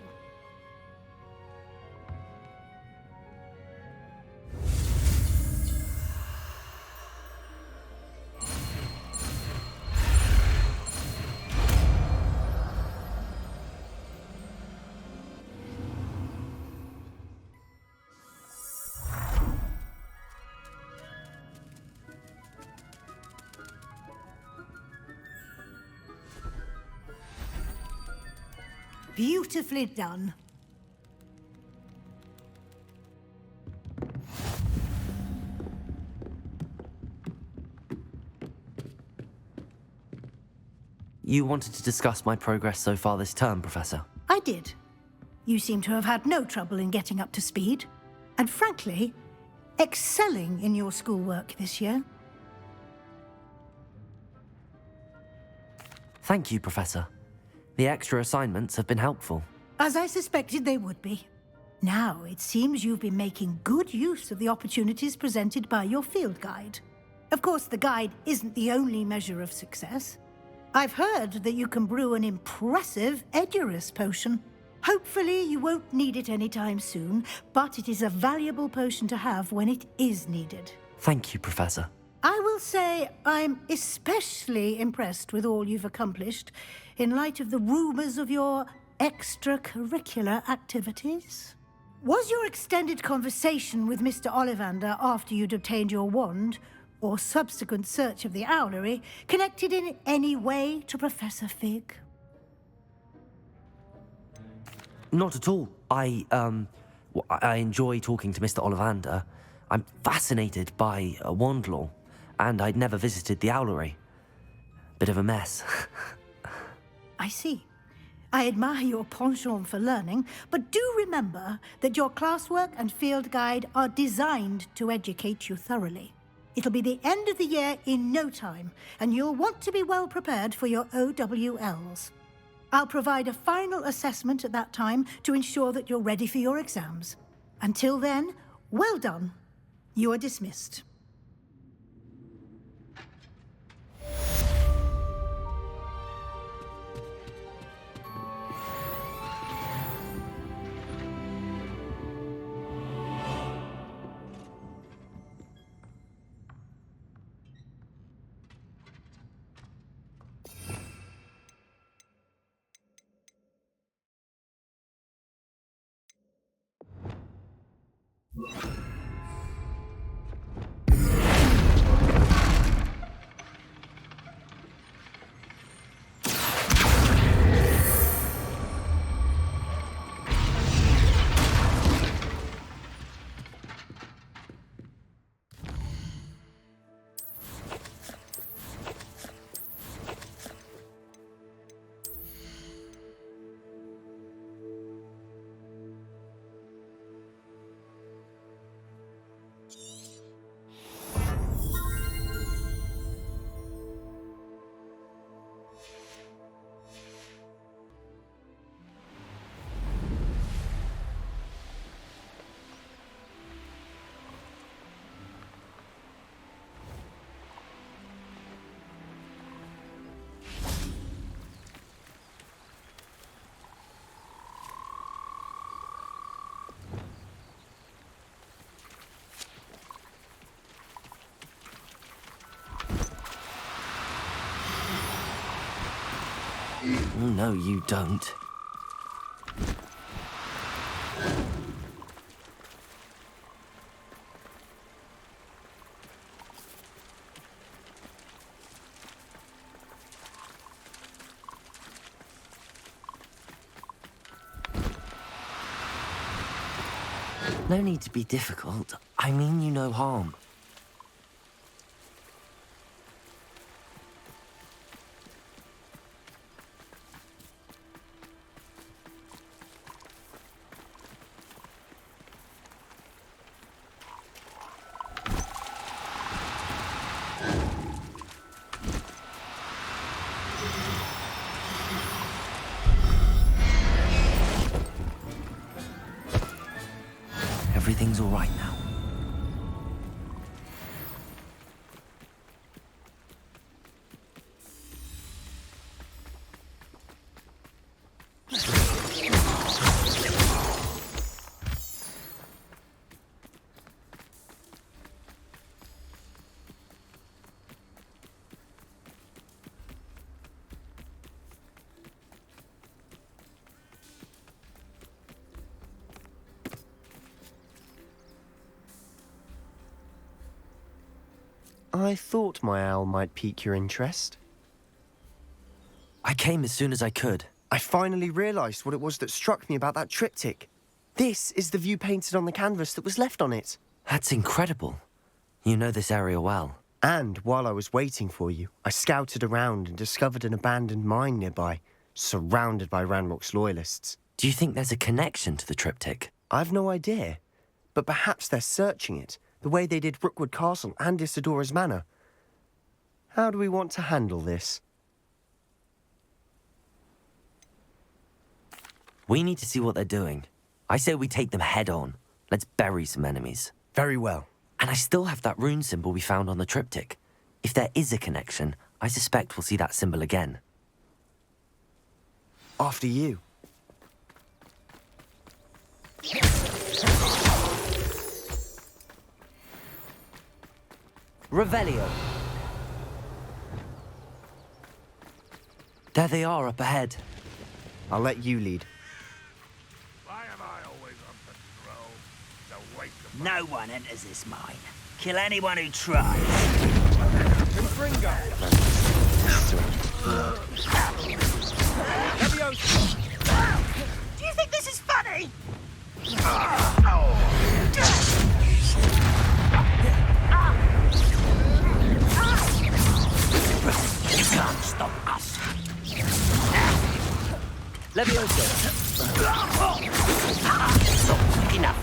Beautifully done. You wanted to discuss my progress so far this term, Professor? I did. You seem to have had no trouble in getting up to speed. And frankly, excelling in your schoolwork this year. Thank you, Professor. The extra assignments have been helpful. As I suspected they would be. Now, it seems you've been making good use of the opportunities presented by your field guide. Of course, the guide isn't the only measure of success. I've heard that you can brew an impressive Edurus potion. Hopefully, you won't need it anytime soon, but it is a valuable potion to have when it is needed. Thank you, Professor. I will say I'm especially impressed with all you've accomplished in light of the rumors of your extracurricular activities. Was your extended conversation with Mr. Ollivander after you'd obtained your wand, or subsequent search of the owlery, connected in any way to Professor Fig? Not at all. I enjoy talking to Mr. Ollivander. I'm fascinated by wand lore, and I'd never visited the owlery. Bit of a mess. I see. I admire your penchant for learning, but do remember that your classwork and field guide are designed to educate you thoroughly. It'll be the end of the year in no time, and you'll want to be well prepared for your OWLs. I'll provide a final assessment at that time to ensure that you're ready for your exams. Until then, well done. You are dismissed. No, you don't. No need to be difficult. I mean you no harm. I thought my owl might pique your interest. I came as soon as I could. I finally realised what it was that struck me about that triptych. This is the view painted on the canvas that was left on it. That's incredible. You know this area well. And while I was waiting for you, I scouted around and discovered an abandoned mine nearby, surrounded by Ranrock's loyalists. Do you think there's a connection to the triptych? I've no idea, but perhaps they're searching it, the way they did Rookwood Castle and Isidora's Manor. How do we want to handle this? We need to see what they're doing. I say we take them head on. Let's bury some enemies. Very well. And I still have that rune symbol we found on the triptych. If there is a connection, I suspect we'll see that symbol again. After you. Revelio. There they are up ahead. I'll let you lead. Why am I always on patrol? It's a waste of No one enters this mine. Kill anyone who tries. Confringo! Do you think this is funny? You can't stop us. Levioso. Stop. Enough.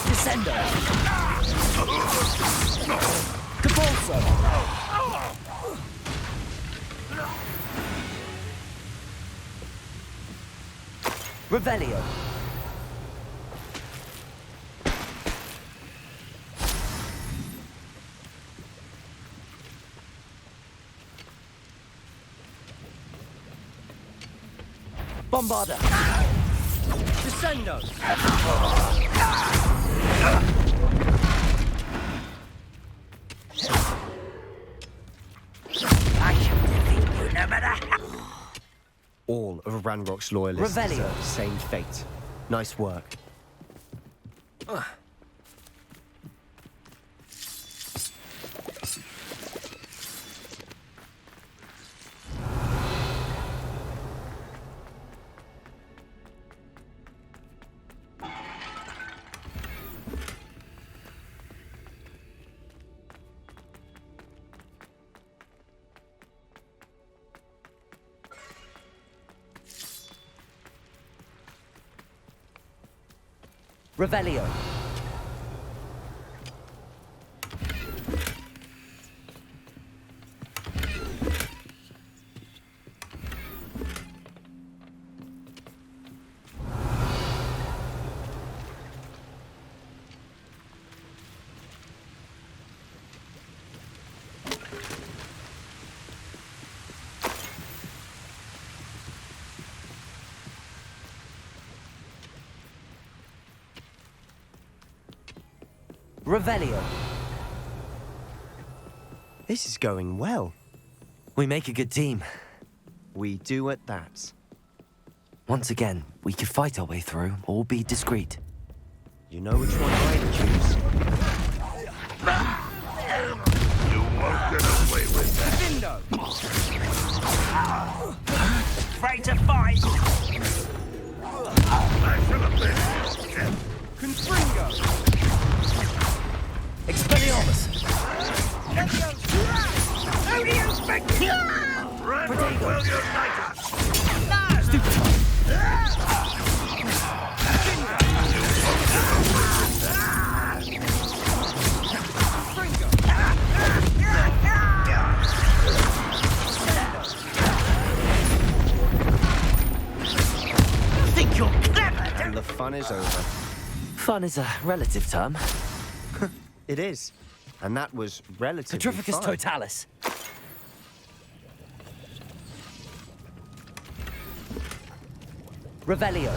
Descendo. Cabolso. Revelio. Bombarda. Descendo. I shall defeat you no matter how. All of Ranrock's loyalists Revelio. deserve the same fate. Nice work. Revelio. Revelio. This is going well. We make a good team. We do at that. Once again, we could fight our way through or be discreet. You know which one I'd choose. You won't get away with that. Vindo. Afraid to fight. I should have been. Confringo. Expelliarmus. Who do you think? Ranrock will unite us. Think you're clever, And the fun is over. Fun is a relative term. It is. And that was relatively Petrificus fun. totalis. Revelio.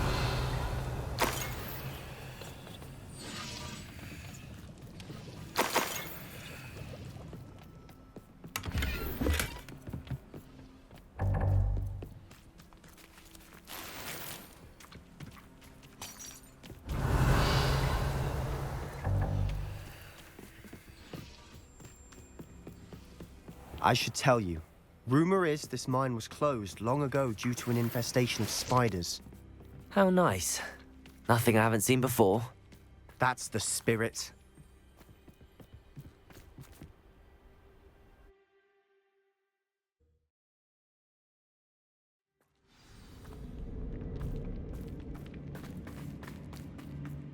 I should tell you. Rumor is this mine was closed long ago due to an infestation of spiders. How nice. Nothing I haven't seen before. That's the spirit.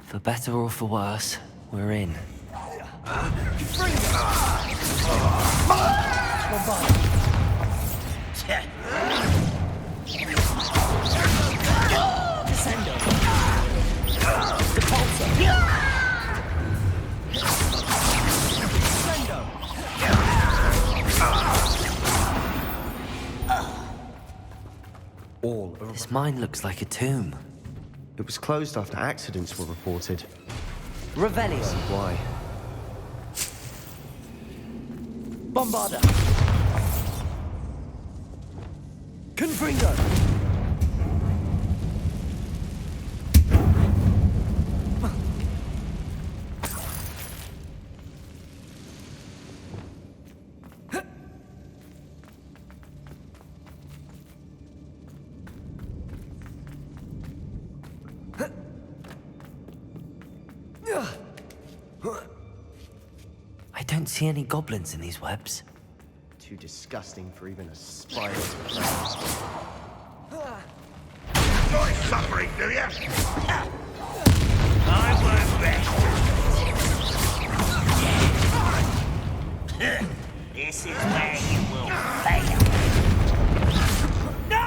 For better or for worse, we're in. This mine looks like a tomb. It was closed after accidents were reported. Revelio. Why? Bombarda. Confringo. I don't see any goblins in these webs. Too disgusting for even a spider to play. Enjoy suffering, do ya? I won't rest. This is where you will fail. No!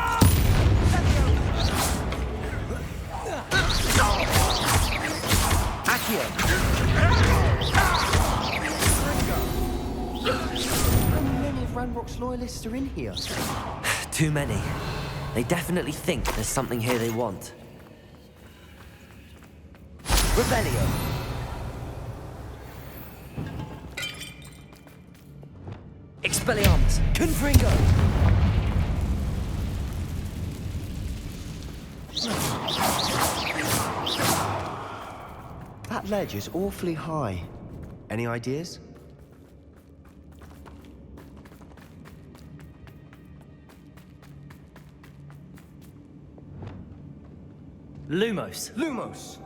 Accio! How many of Ranrock's loyalists are in here? Too many. They definitely think there's something here they want. Rebellion! Expelliarmus! Confringo! That ledge is awfully high. Any ideas? Lumos! Lumos!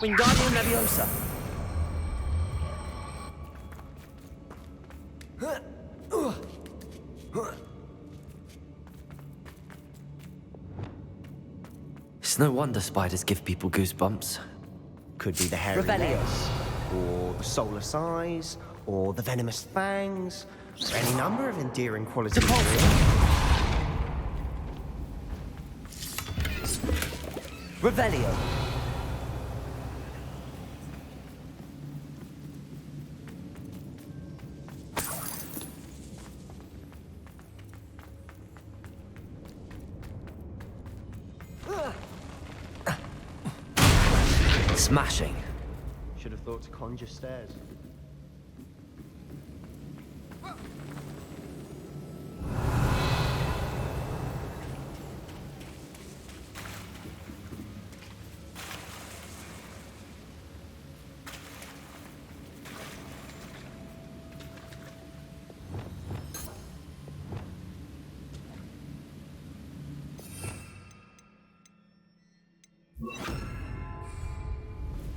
Wingardium Leviosa! It's no wonder spiders give people goosebumps. Could be the hairy legs, or the soulless eyes, or the venomous fangs, or any number of endearing qualities. Revelio! Smashing. Should have thought to conjure stairs.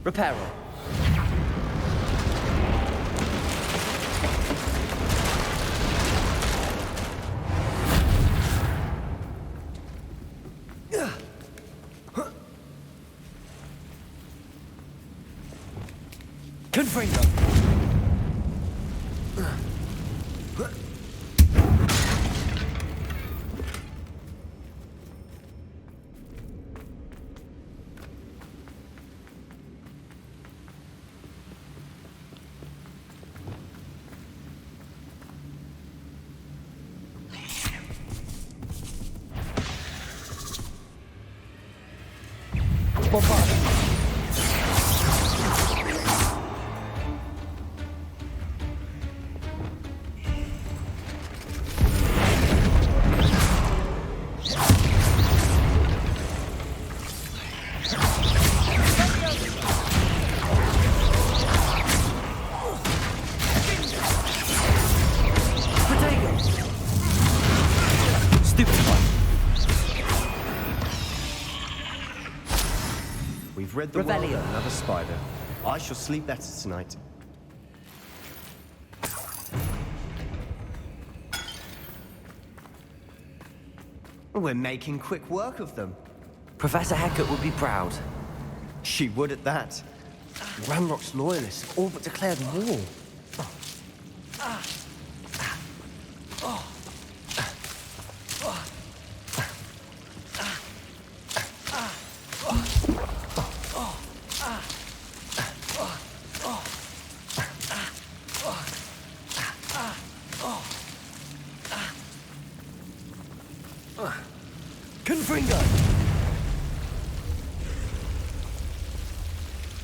Reparo. Confringo. We've rid the world Revelio. of another spider. I shall sleep better tonight. We're making quick work of them. Professor Hecat would be proud. She would at that. Ranrock's loyalists have all but declared war. Confringo!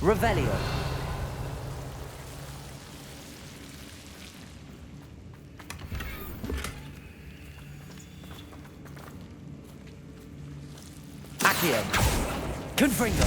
Revelio. Accio. Confringo.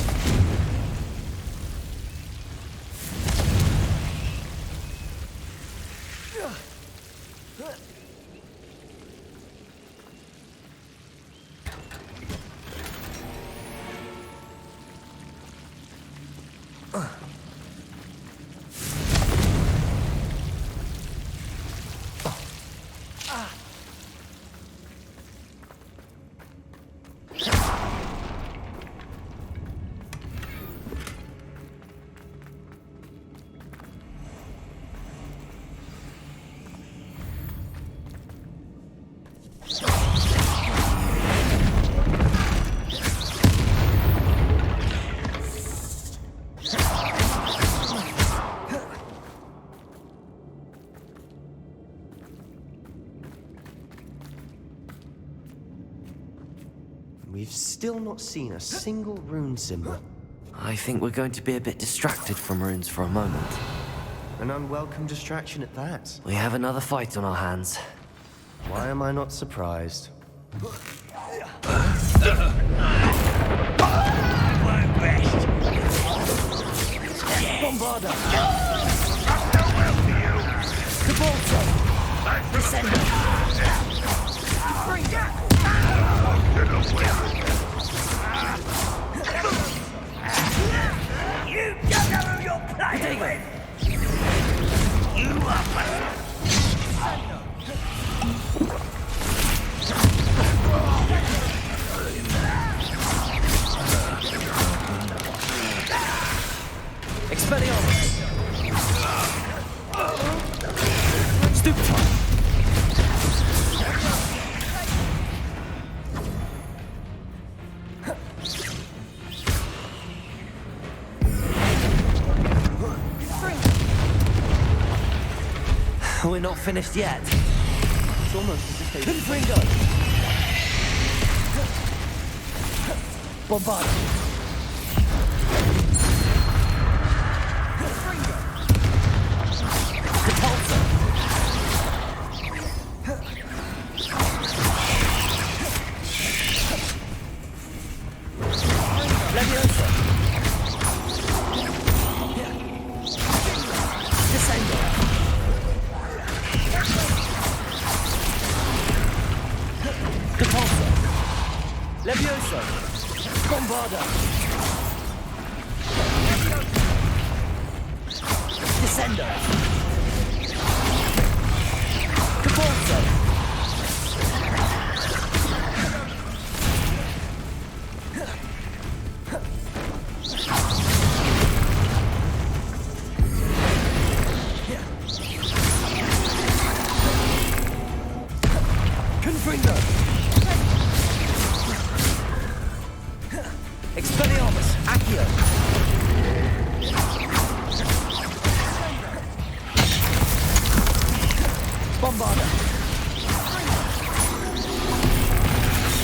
We've still not seen a single rune symbol. I think we're going to be a bit distracted from runes for a moment. An unwelcome distraction at that. We have another fight on our hands. Why am I not surprised? Bombarda! Cabalto! Descender! You don't know who you're playing with! You are Expelliarmus! Stupid time! We're not finished yet. It's almost as if they... Confringo! Bombard! Repulsor! Leviosa! Descender! Repulsor! Leviosa! Bombarda! Descender! Repulsor! Confringo! Expelliarmus! Accio! Bombarda!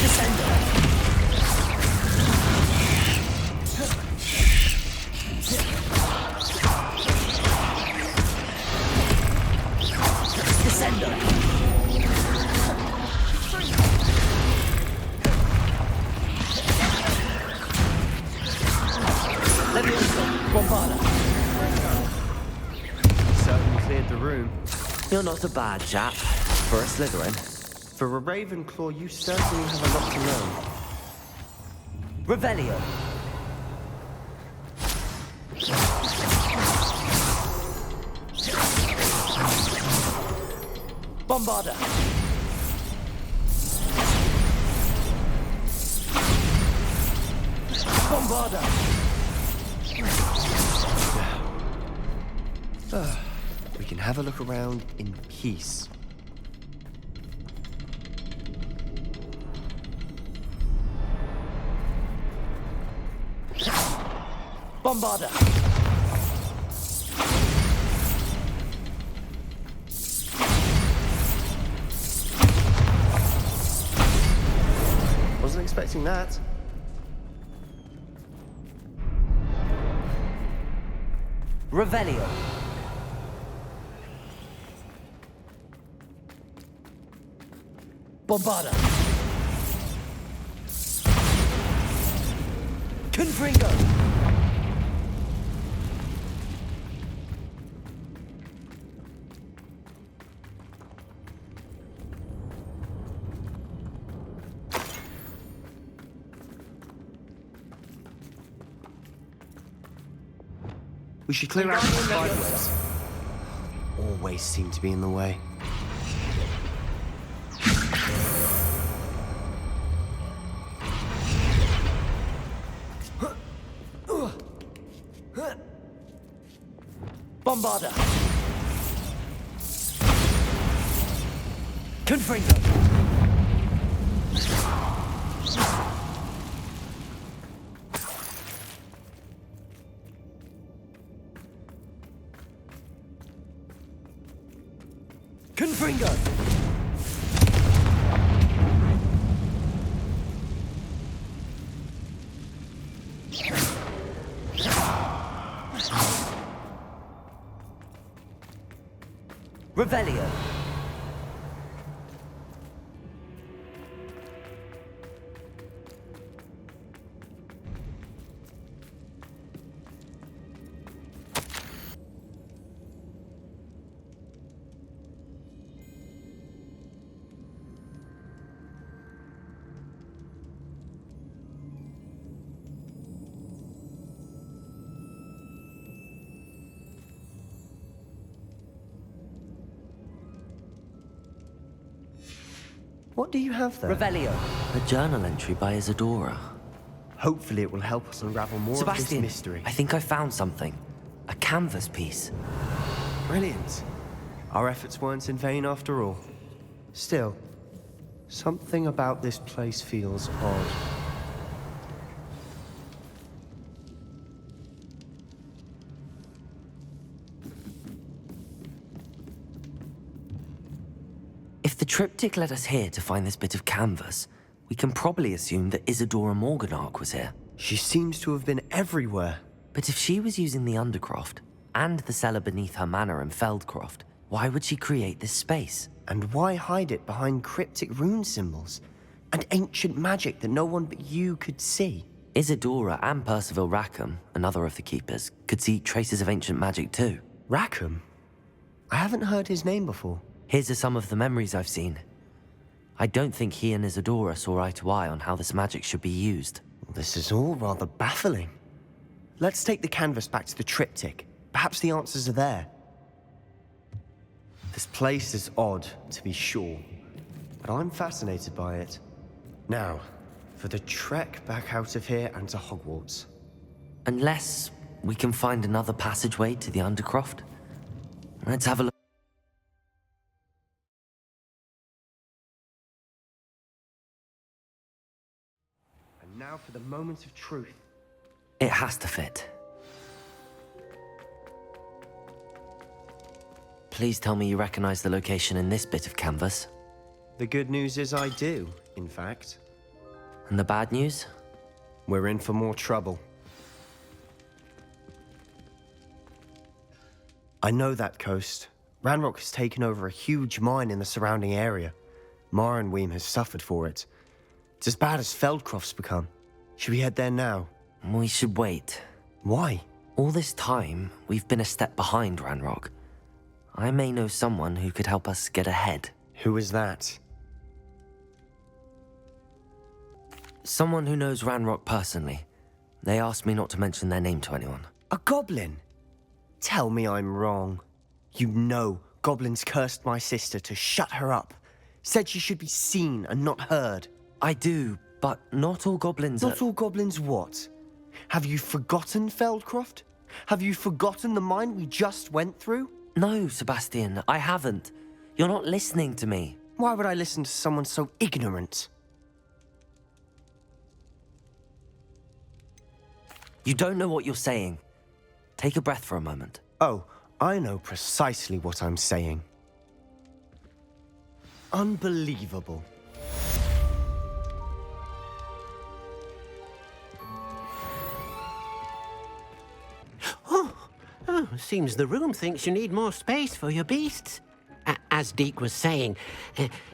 Descender! Descender! Leviosa! Bombarda! Certainly cleared the room. You're not a bad chap for a Slytherin. For a Ravenclaw, you certainly have a lot to learn. Revelio! Bombarder! Bombarder! We can have a look around in peace. Bombarder! Wasn't expecting that. Revelio. Bombarder! Confringo! We should clear out the spiderwebs. Always seem to be in the way. Bombarder! Confringo! Confringo! Revelio. What do you have there? Revelio. A journal entry by Isadora. Hopefully it will help us unravel more of this Sebastian, mystery. I think I found something. A canvas piece. Brilliant. Our efforts weren't in vain after all. Still, something about this place feels odd. If the triptych led us here to find this bit of canvas, we can probably assume that Isadora Morganach was here. She seems to have been everywhere. But if she was using the Undercroft, and the cellar beneath her manor in Feldcroft, why would she create this space? And why hide it behind cryptic rune symbols? And ancient magic that no one but you could see? Isadora and Percival Rackham, another of the Keepers, could see traces of ancient magic too. Rackham? I haven't heard his name before. Here's some of the memories I've seen. I don't think he and Isadora saw eye to eye on how this magic should be used. This is all rather baffling. Let's take the canvas back to the triptych. Perhaps the answers are there. This place is odd, to be sure, but I'm fascinated by it. Now, for the trek back out of here and to Hogwarts. Unless we can find another passageway to the Undercroft. Let's have a look. And now for the moment of truth. It has to fit. Please tell me you recognize the location in this bit of canvas. The good news is I do, in fact. And the bad news? We're in for more trouble. I know that coast. Ranrock has taken over a huge mine in the surrounding area. Marrenweem has suffered for it. It's as bad as Feldcroft's become. Should we head there now? We should wait. Why? All this time, we've been a step behind Ranrock. I may know someone who could help us get ahead. Who is that? Someone who knows Ranrock personally. They asked me not to mention their name to anyone. A goblin? Tell me I'm wrong. You know goblins cursed my sister to shut her up. Said she should be seen and not heard. I do, but not all goblins Not all goblins what? Have you forgotten Feldcroft? Have you forgotten the mine we just went through? No, Sebastian, I haven't. You're not listening to me. Why would I listen to someone so ignorant? You don't know what you're saying. Take a breath for a moment. Oh, I know precisely what I'm saying. Unbelievable. Oh, seems the room thinks you need more space for your beasts. As Deke was saying,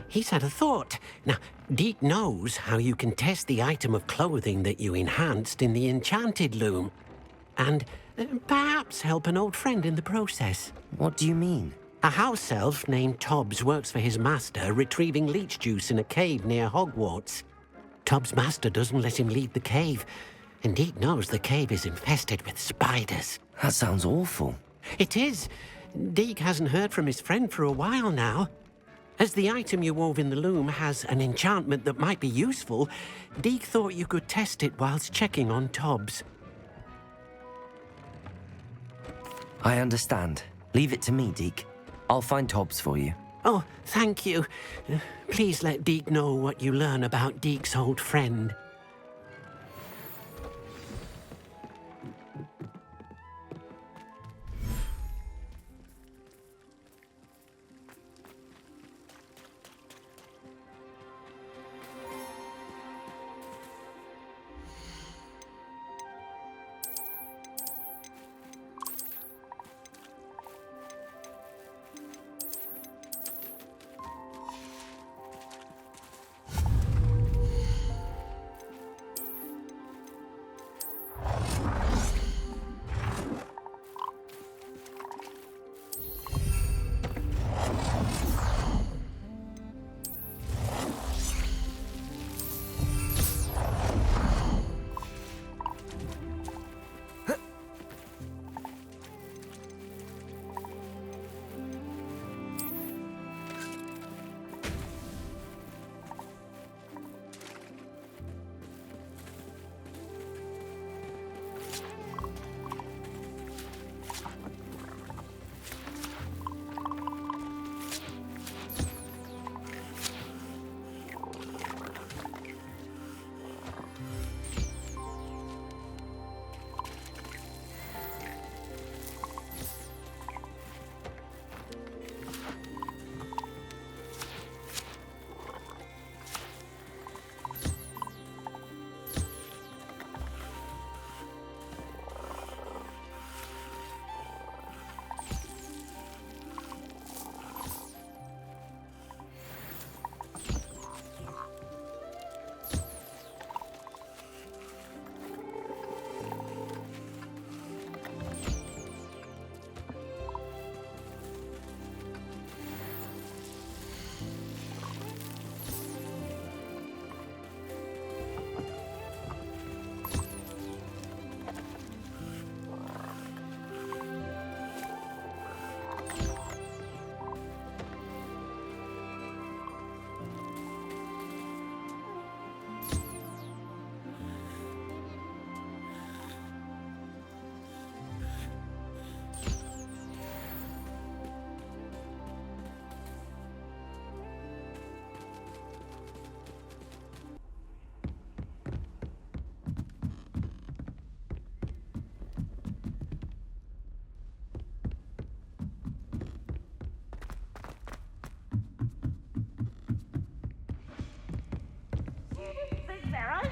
he's had a thought. Now, Deke knows how you can test the item of clothing that you enhanced in the enchanted loom. And perhaps help an old friend in the process. What do you mean? A house elf named Tobbs works for his master, retrieving leech juice in a cave near Hogwarts. Tobbs' master doesn't let him leave the cave, and Deke knows the cave is infested with spiders. That sounds awful. It is. Deke hasn't heard from his friend for a while now. As the item you wove in the loom has an enchantment that might be useful, Deke thought you could test it whilst checking on Tobbs. I understand. Leave it to me, Deke. I'll find Tobbs for you. Oh, thank you. Please let Deke know what you learn about Deke's old friend.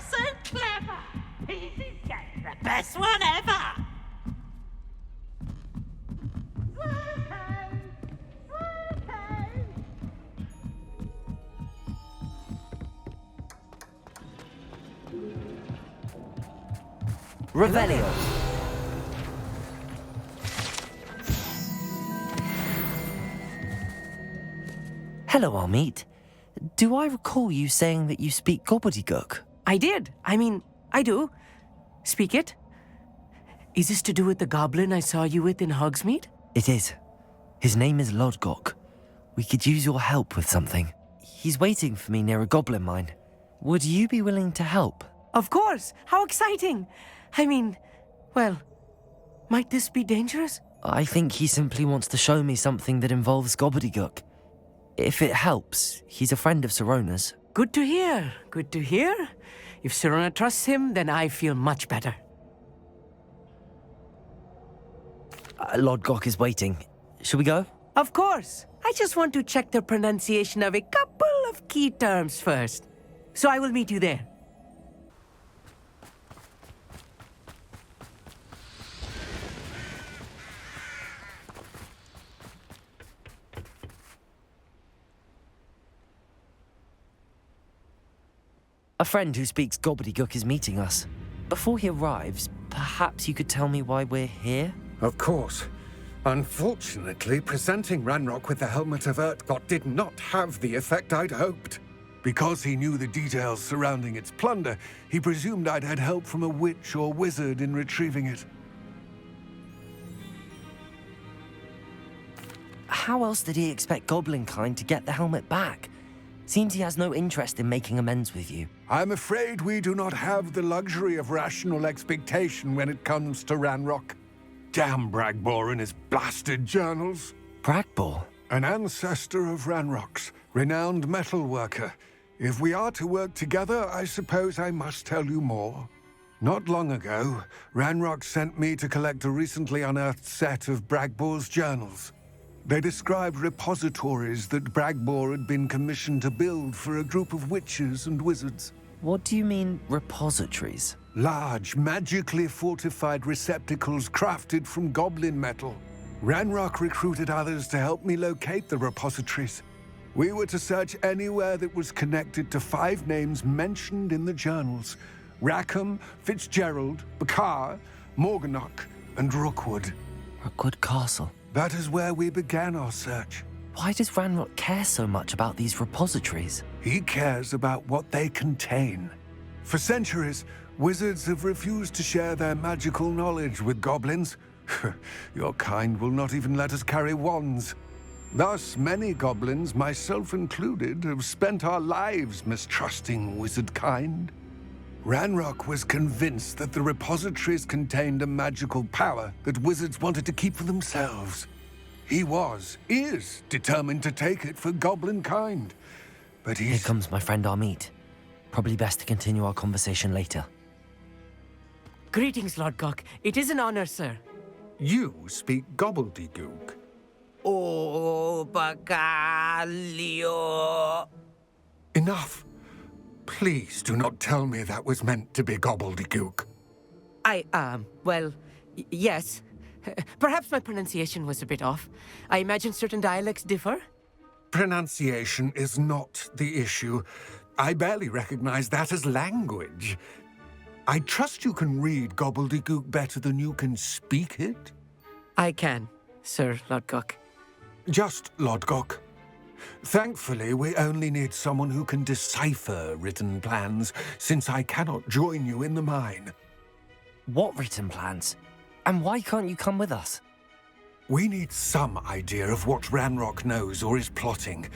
So clever! This is getting the best one ever! Revelio. Hello, Armeet. Do I recall you saying that you speak gobbledygook? I did. I mean, I do. Speak it. Is this to do with the goblin I saw you with in Hogsmeade? It is. His name is Lodgok. We could use your help with something. He's waiting for me near a goblin mine. Would you be willing to help? Of course! How exciting! I mean, well, might this be dangerous? I think he simply wants to show me something that involves gobbledygook. If it helps, he's a friend of Sirona's. Good to hear. Good to hear. If Sirona trusts him, then I feel much better. Lodgok is waiting. Shall we go? Of course. I just want to check the pronunciation of a couple of key terms first. So I will meet you there. A friend who speaks gobbledygook is meeting us. Before he arrives, perhaps you could tell me why we're here? Of course. Unfortunately, presenting Ranrock with the Helmet of Urtkot did not have the effect I'd hoped. Because he knew the details surrounding its plunder, he presumed I'd had help from a witch or wizard in retrieving it. How else did he expect Goblinkind to get the helmet back? Seems he has no interest in making amends with you. I'm afraid we do not have the luxury of rational expectation when it comes to Ranrock. Damn Bragbor and his blasted journals. Bragbor? An ancestor of Ranrock's, renowned metalworker. If we are to work together, I suppose I must tell you more. Not long ago, Ranrock sent me to collect a recently unearthed set of Bragbor's journals. They described repositories that Bragbor had been commissioned to build for a group of witches and wizards. What do you mean, repositories? Large, magically fortified receptacles crafted from goblin metal. Ranrock recruited others to help me locate the repositories. We were to search anywhere that was connected to 5 names mentioned in the journals: Rackham, Fitzgerald, Bakar, Morganach, and Rookwood. Rookwood Castle. That is where we began our search. Why does Ranrock care so much about these repositories? He cares about what they contain. For centuries, wizards have refused to share their magical knowledge with goblins. Your kind will not even let us carry wands. Thus, many goblins, myself included, have spent our lives mistrusting wizard kind. Ranrock was convinced that the repositories contained a magical power that wizards wanted to keep for themselves. He is determined to take it for goblin kind. But Here comes my friend Amit. Probably best to continue our conversation later. Greetings, Lodgok. It is an honor, sir. You speak gobbledygook. Oh, Bagalio. Enough. Please do not tell me that was meant to be gobbledygook. Yes. Perhaps my pronunciation was a bit off. I imagine certain dialects differ. Pronunciation is not the issue. I barely recognize that as language. I trust you can read gobbledygook better than you can speak it? I can, Sir Lodgok. Just Lodgok. Thankfully, we only need someone who can decipher written plans, since I cannot join you in the mine. What written plans? And why can't you come with us? We need some idea of what Ranrock knows or is plotting.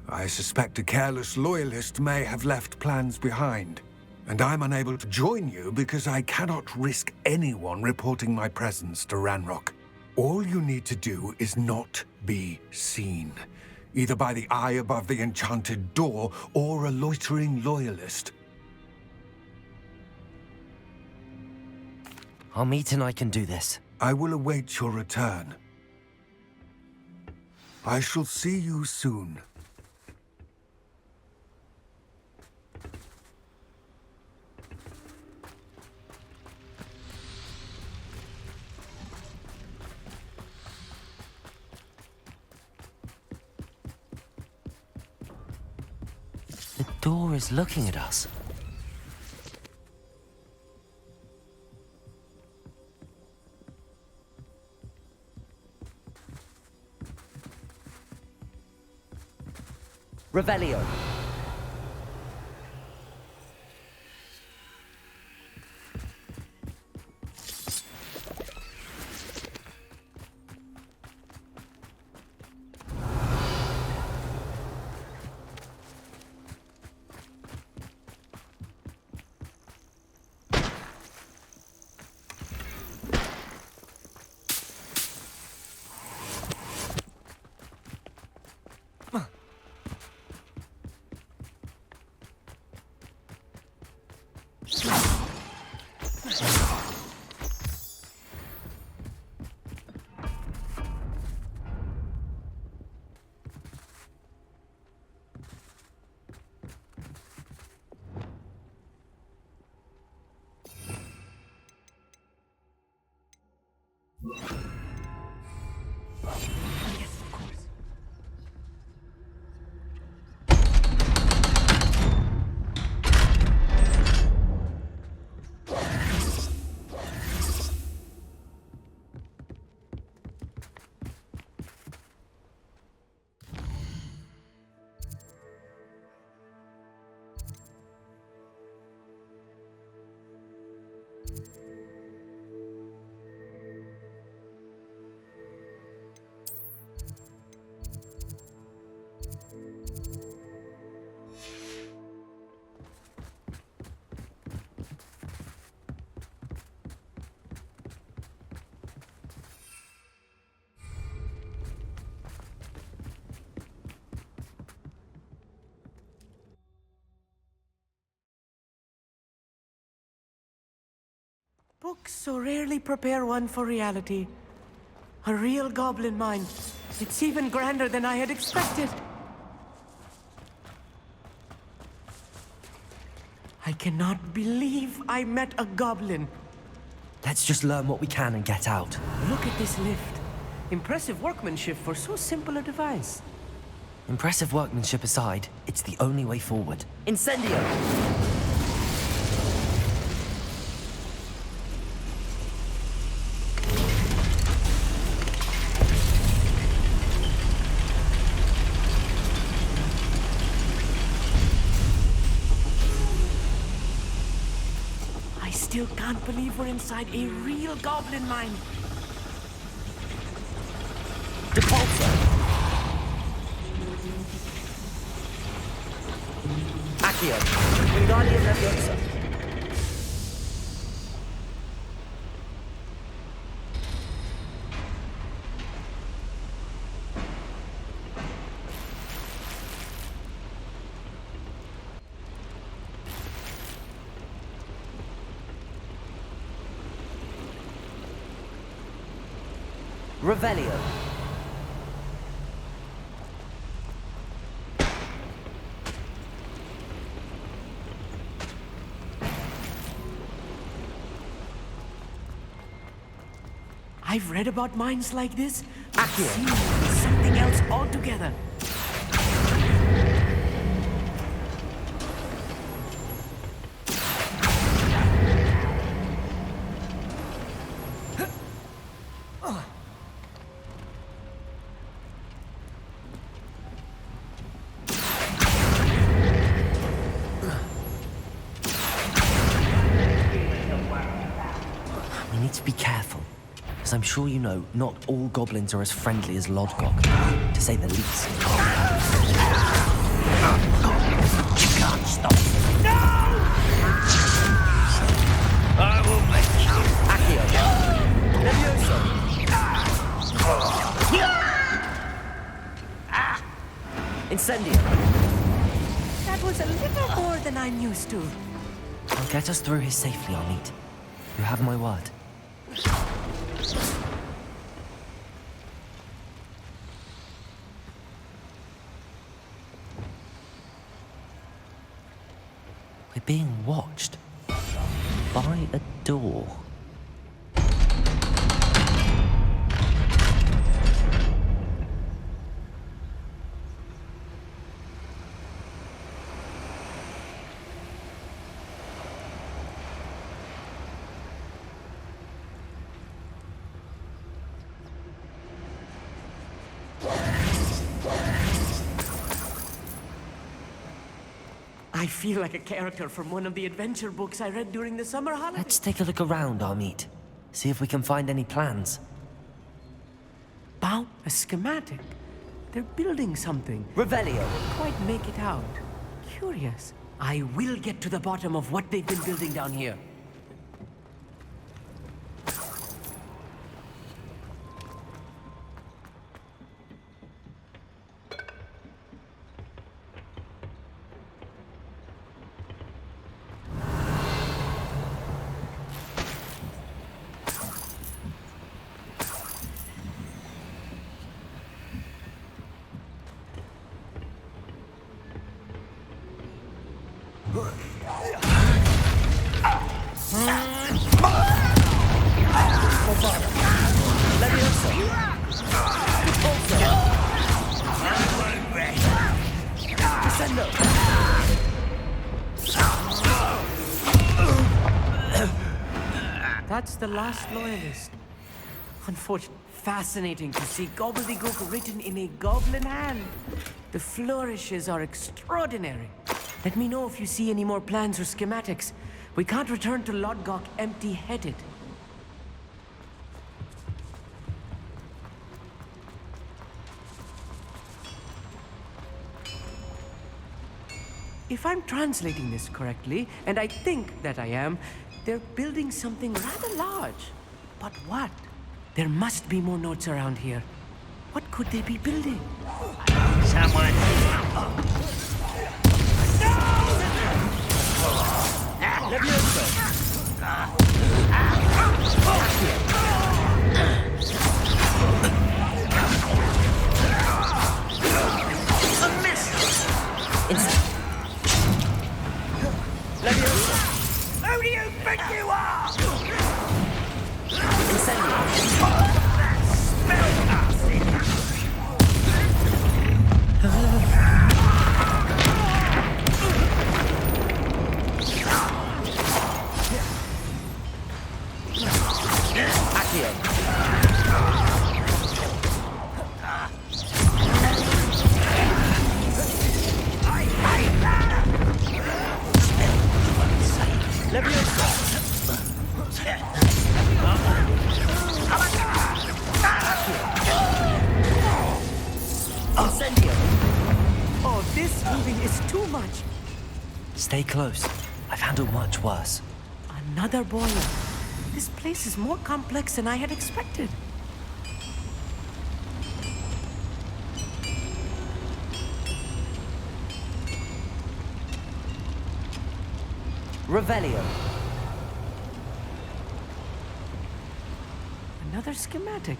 I suspect a careless loyalist may have left plans behind. And I'm unable to join you because I cannot risk anyone reporting my presence to Ranrock. All you need to do is not be seen, either by the eye above the enchanted door or a loitering loyalist. Amit and I can do this. I will await your return. I shall see you soon. The door is looking at us. Revelio. Books so rarely prepare one for reality. A real goblin mine. It's even grander than I had expected. I cannot believe I met a goblin. Let's just learn what we can and get out. Look at this lift. Impressive workmanship for so simple a device. Impressive workmanship aside, it's the only way forward. Incendio! I still can't believe we're inside a real goblin mine. Depulso! Accio! Wingardium Leviosa! Revelio. I've read about mines like this. Accio. It's something else altogether. We need to be careful. As I'm sure you know, not all goblins are as friendly as Lodgok, to say the least. You can't stop me. No! I will make you. Accio. Levioso. Incendio. That was a little more than I'm used to. I'll get us through here safely, Armit. You have my word. We're being watched by a door. I feel like a character from one of the adventure books I read during the summer holidays. Let's take a look around, Armit. See if we can find any plans. Wow, a schematic. They're building something. Revelio. Can't quite make it out. Curious. I will get to the bottom of what they've been building down here. That's the last loyalist. Unfortunately, fascinating to see gobbledygook written in a goblin hand. The flourishes are extraordinary. Let me know if you see any more plans or schematics. We can't return to Lodgok empty-headed. If I'm translating this correctly, and I think that I am, they're building something rather large. But what? There must be more notes around here. What could they be building? Someone. Levioso. This moving is too much. Stay close. I've handled much worse. Another boiler. This place is more complex than I had expected. Revelio. Another schematic.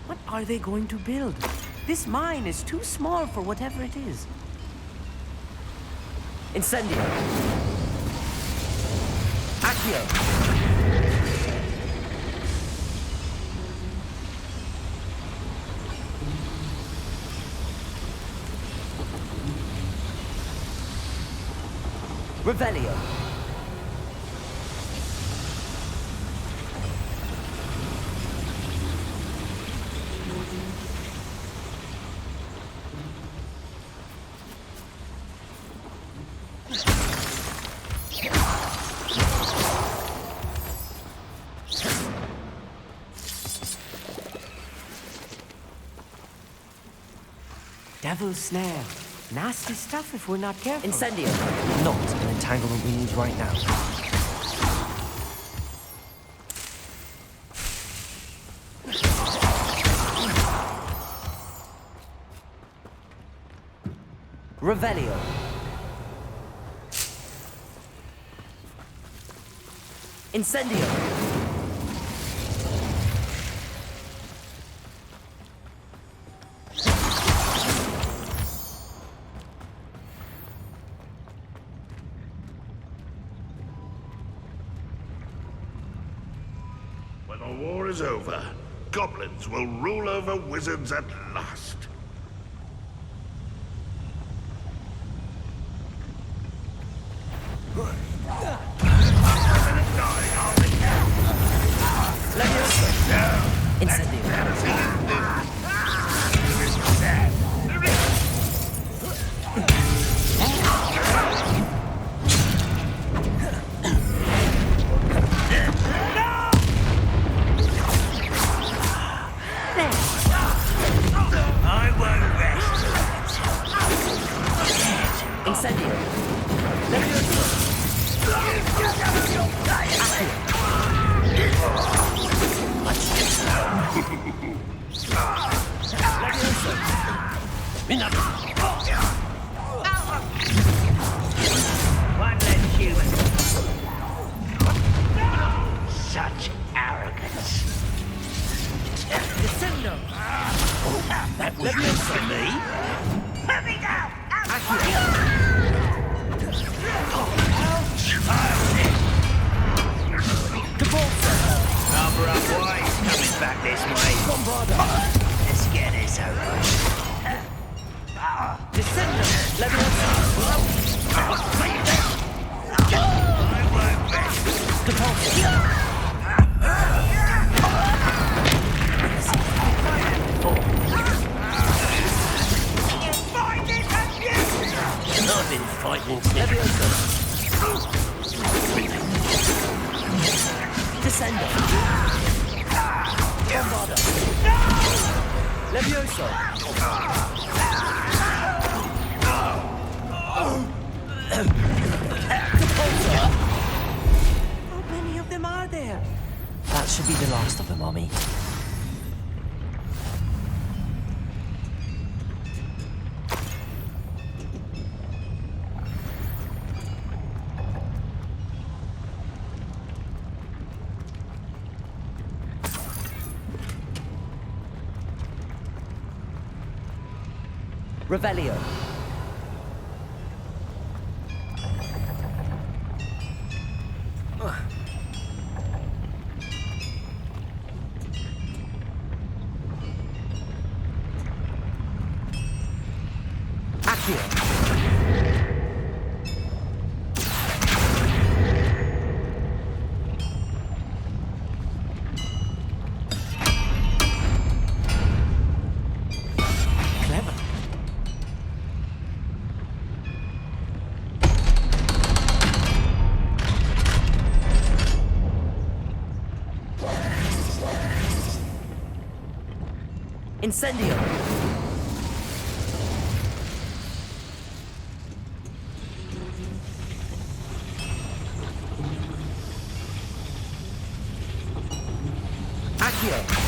What are they going to build? This mine is too small for whatever it is. Incendio. Accio. Revelio. Devil's snare. Nasty stuff if we're not careful. Incendio. Not an entanglement we need right now. Revelio. Incendio. When the war is over, goblins will rule over wizards at last. Such arrogance. That was good for me. Put me down! Number up wise coming back this way. Let's get this over. Descendo! I've been fighting since. Descendo. Bombarda. Levioso. How many of them are there? That should be the last of them, Mommy. Revelio. Incendio. Revelio!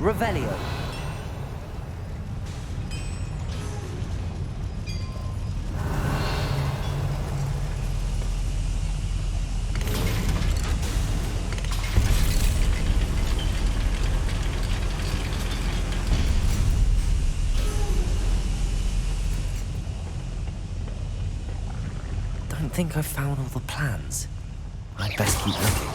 Revelio. Don't think I've found all the plans. I'd best keep looking.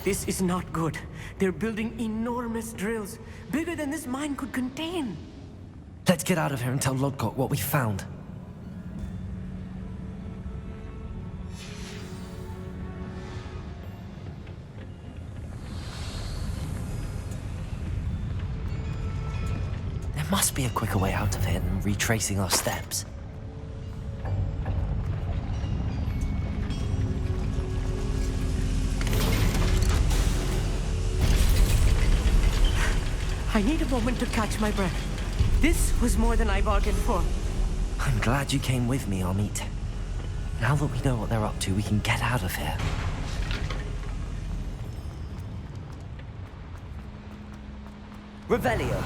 This is not good. They're building enormous drills, bigger than this mine could contain. Let's get out of here and tell Lodgok what we found. There must be a quicker way out of here than retracing our steps. I need a moment to catch my breath. This was more than I bargained for. I'm glad you came with me, Amit. Now that we know what they're up to, we can get out of here. Revelio.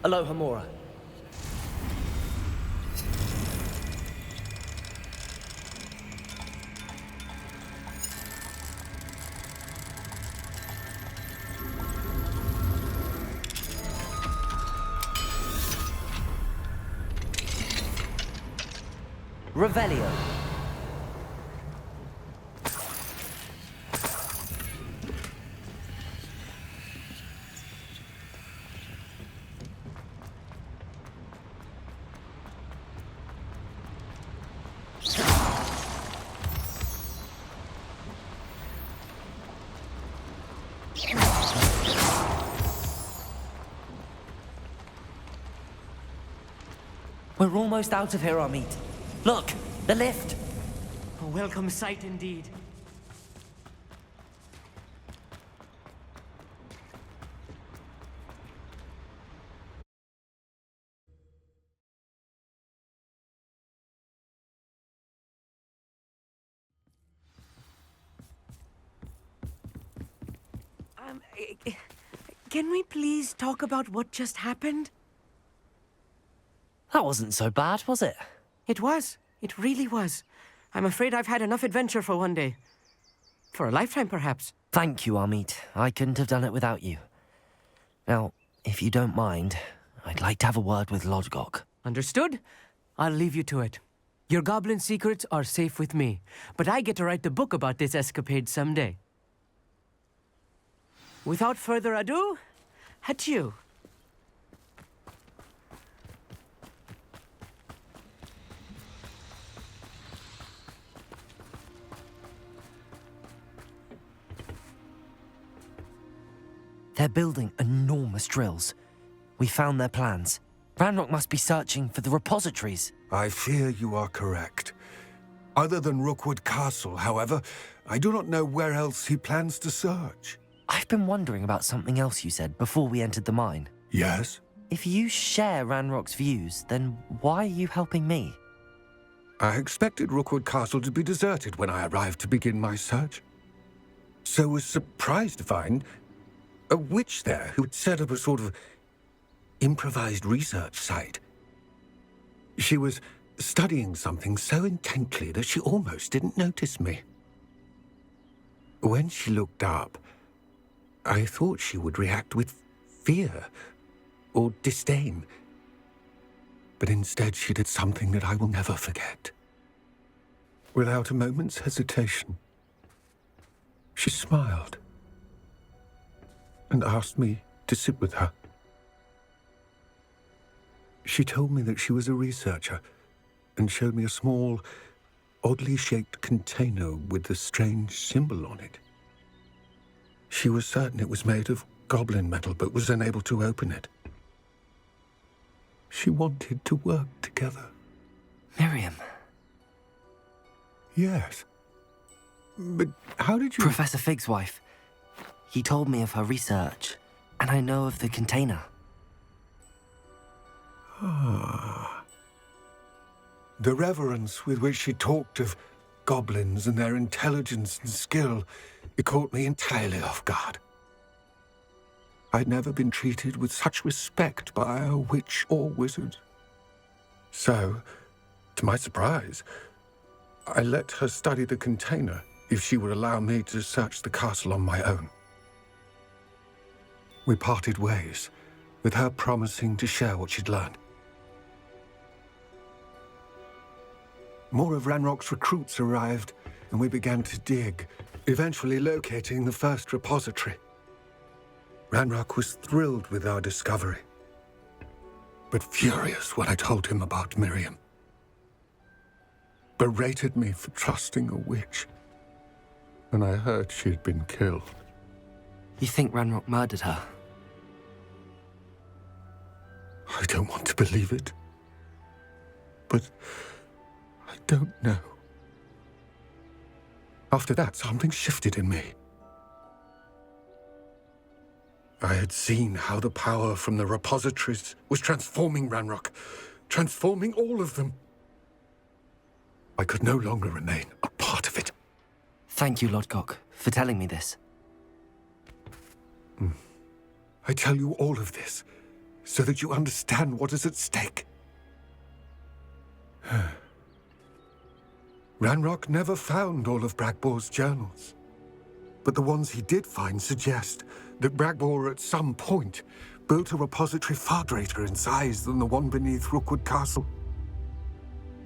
Aloha Mora. Revelio. We're almost out of here, Amit. Look, the lift. A welcome sight indeed. Can we please talk about what just happened? That wasn't so bad, was it? It was. It really was. I'm afraid I've had enough adventure for one day. For a lifetime, perhaps. Thank you, Amit. I couldn't have done it without you. Now, if you don't mind, I'd like to have a word with Lodgok. Understood? I'll leave you to it. Your goblin secrets are safe with me, but I get to write the book about this escapade someday. Without further ado, adieu. They're building enormous drills. We found their plans. Ranrock must be searching for the repositories. I fear you are correct. Other than Rookwood Castle, however, I do not know where else he plans to search. I've been wondering about something else you said before we entered the mine. Yes? If you share Ranrock's views, then why are you helping me? I expected Rookwood Castle to be deserted when I arrived to begin my search. So was surprised to find a witch there who had set up a sort of improvised research site. She was studying something so intently that she almost didn't notice me. When she looked up, I thought she would react with fear or disdain. But instead she did something that I will never forget. Without a moment's hesitation, she smiled and asked me to sit with her. She told me that she was a researcher and showed me a small, oddly shaped container with a strange symbol on it. She was certain it was made of goblin metal, but was unable to open it. She wanted to work together. Miriam. Yes. But how did you... Professor Fig's wife. He told me of her research, and I know of the container. Ah. The reverence with which she talked of goblins and their intelligence and skill, it caught me entirely off guard. I'd never been treated with such respect by a witch or wizard. So, to my surprise, I let her study the container if she would allow me to search the castle on my own. We parted ways, with her promising to share what she'd learned. More of Ranrock's recruits arrived, and we began to dig, eventually locating the first repository. Ranrock was thrilled with our discovery, but furious when I told him about Miriam. Berated me for trusting a witch, and I heard she had been killed. You think Ranrock murdered her? I don't want to believe it, but I don't know. After that, something shifted in me. I had seen how the power from the repositories was transforming Ranrock, transforming all of them. I could no longer remain a part of it. Thank you, Lodgok, for telling me this. I tell you all of this so that you understand what is at stake. Ranrock never found all of Bragbor's journals, but the ones he did find suggest that Bragbor at some point built a repository far greater in size than the one beneath Rookwood Castle.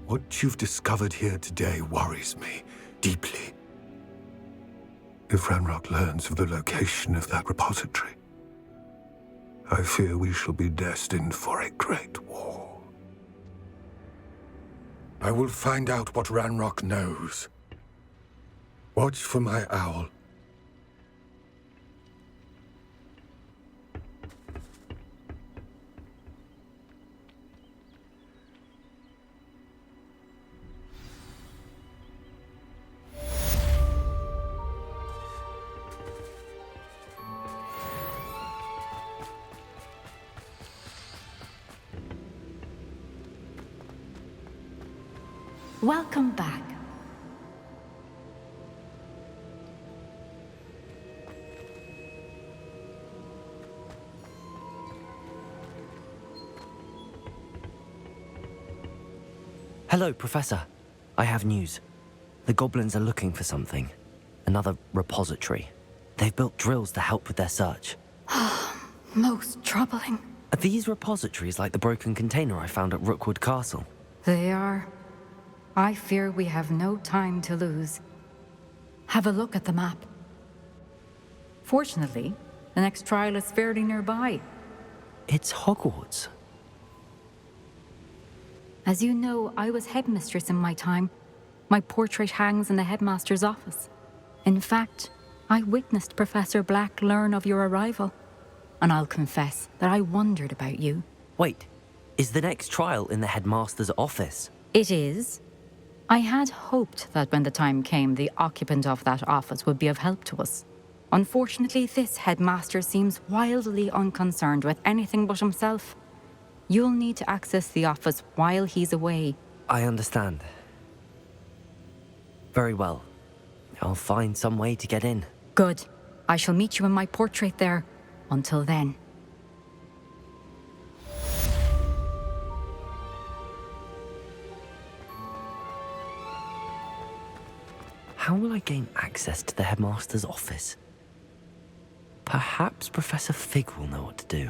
What you've discovered here today worries me deeply. If Ranrock learns of the location of that repository, I fear we shall be destined for a great war. I will find out what Ranrock knows. Watch for my owl. Welcome back. Hello, Professor. I have news. The goblins are looking for something. Another repository. They've built drills to help with their search. Most troubling. Are these repositories like the broken container I found at Rookwood Castle? They are. I fear we have no time to lose. Have a look at the map. Fortunately, the next trial is fairly nearby. It's Hogwarts. As you know, I was headmistress in my time. My portrait hangs in the headmaster's office. In fact, I witnessed Professor Black learn of your arrival. And I'll confess that I wondered about you. Wait, is the next trial in the headmaster's office? It is. I had hoped that when the time came, the occupant of that office would be of help to us. Unfortunately, this headmaster seems wildly unconcerned with anything but himself. You'll need to access the office while he's away. I understand. Very well. I'll find some way to get in. Good. I shall meet you in my portrait there. Until then. How will I gain access to the headmaster's office? Perhaps Professor Fig will know what to do.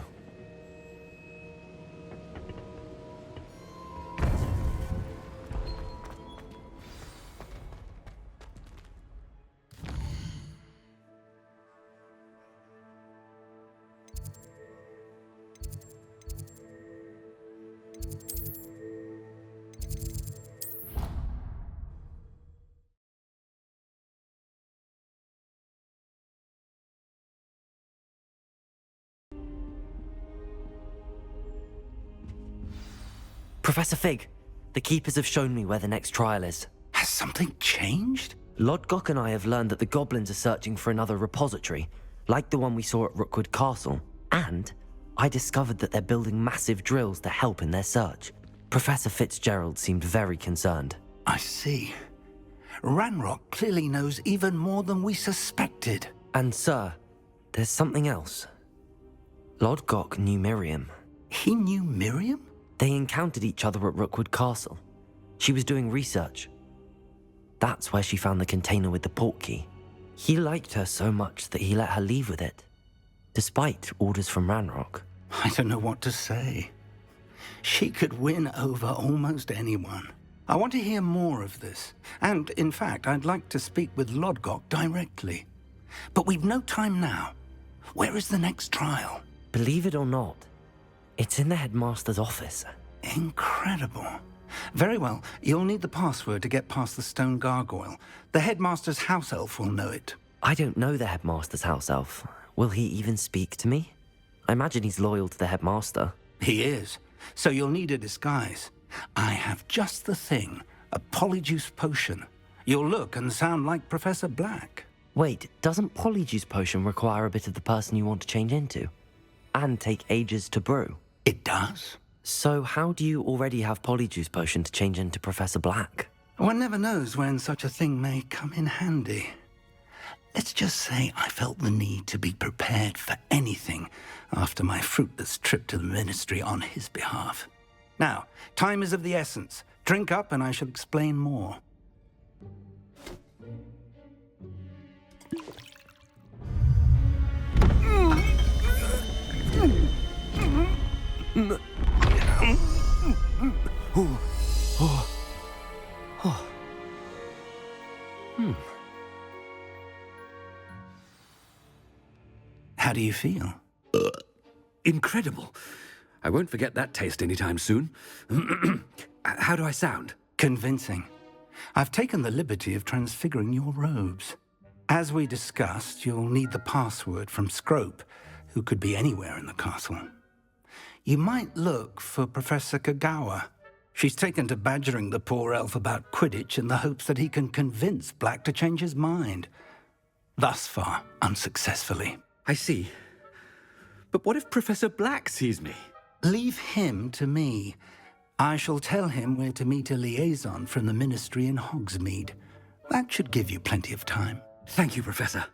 Professor Fig, the Keepers have shown me where the next trial is. Has something changed? Lodgok and I have learned that the goblins are searching for another repository, like the one we saw at Rookwood Castle. And I discovered that they're building massive drills to help in their search. Professor Fitzgerald seemed very concerned. I see. Ranrock clearly knows even more than we suspected. And sir, there's something else. Lodgok knew Miriam. He knew Miriam? They encountered each other at Rookwood Castle. She was doing research. That's where she found the container with the portkey. He liked her so much that he let her leave with it, despite orders from Ranrock. I don't know what to say. She could win over almost anyone. I want to hear more of this. And, in fact, I'd like to speak with Lodgok directly. But we've no time now. Where is the next trial? Believe it or not, it's in the headmaster's office. Incredible. Very well. You'll need the password to get past the stone gargoyle. The headmaster's house elf will know it. I don't know the headmaster's house elf. Will he even speak to me? I imagine he's loyal to the headmaster. He is. So you'll need a disguise. I have just the thing. A polyjuice potion. You'll look and sound like Professor Black. Wait, doesn't polyjuice potion require a bit of the person you want to change into? And take ages to brew? It does. So how do you already have polyjuice potion to change into Professor Black? One never knows when such a thing may come in handy. Let's just say I felt the need to be prepared for anything after my fruitless trip to the Ministry on his behalf. Now, time is of the essence. Drink up and I shall explain more. How do you feel? Incredible. I won't forget that taste anytime soon. How do I sound? Convincing. I've taken the liberty of transfiguring your robes. As we discussed, you'll need the password from Scrope, who could be anywhere in the castle. You might look for Professor Kagawa. She's taken to badgering the poor elf about Quidditch in the hopes that he can convince Black to change his mind. Thus far, unsuccessfully. I see. But what if Professor Black sees me? Leave him to me. I shall tell him where to meet a liaison from the Ministry in Hogsmeade. That should give you plenty of time. Thank you, Professor.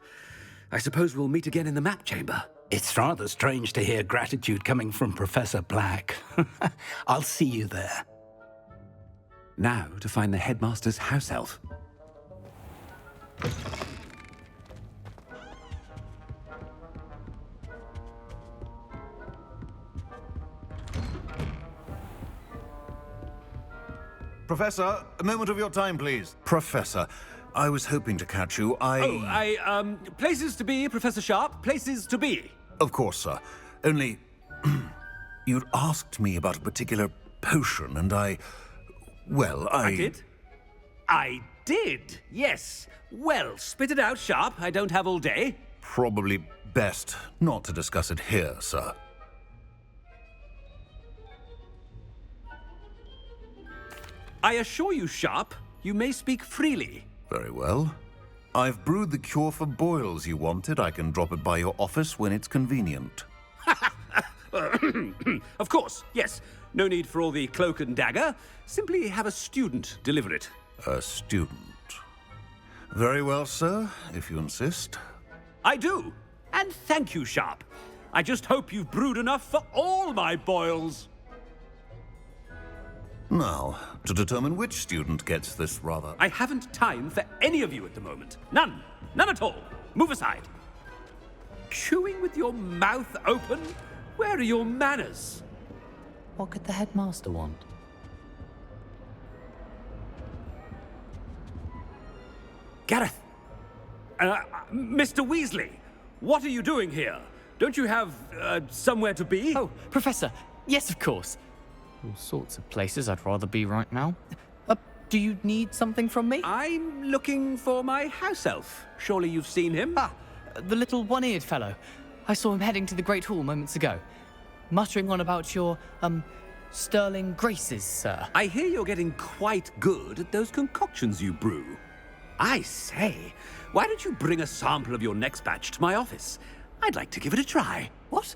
I suppose we'll meet again in the map chamber. It's rather strange to hear gratitude coming from Professor Black. I'll see you there. Now to find the headmaster's house elf. Professor, a moment of your time, please. Professor, I was hoping to catch you. Places to be, Professor Sharp. Places to be. Of course, sir. Only, you'd asked me about a particular potion, and I did? I did, yes. Well, spit it out, Sharp. I don't have all day. Probably best not to discuss it here, sir. I assure you, Sharp, you may speak freely. Very well. I've brewed the cure for boils you wanted. I can drop it by your office when it's convenient. Of course, yes. No need for all the cloak and dagger. Simply have a student deliver it. A student. Very well, sir, if you insist. I do. And thank you, Sharp. I just hope you've brewed enough for all my boils. Now, to determine which student gets this rather... I haven't time for any of you at the moment. None. None at all. Move aside. Chewing with your mouth open? Where are your manners? What could the headmaster want? Gareth! Mr. Weasley, what are you doing here? Don't you have, somewhere to be? Oh, Professor, yes, of course. All sorts of places I'd rather be right now. Do you need something from me? I'm looking for my house elf. Surely you've seen him? Ah, the little one-eared fellow. I saw him heading to the Great Hall moments ago, muttering on about your, sterling graces, sir. I hear you're getting quite good at those concoctions you brew. I say, why don't you bring a sample of your next batch to my office? I'd like to give it a try. What?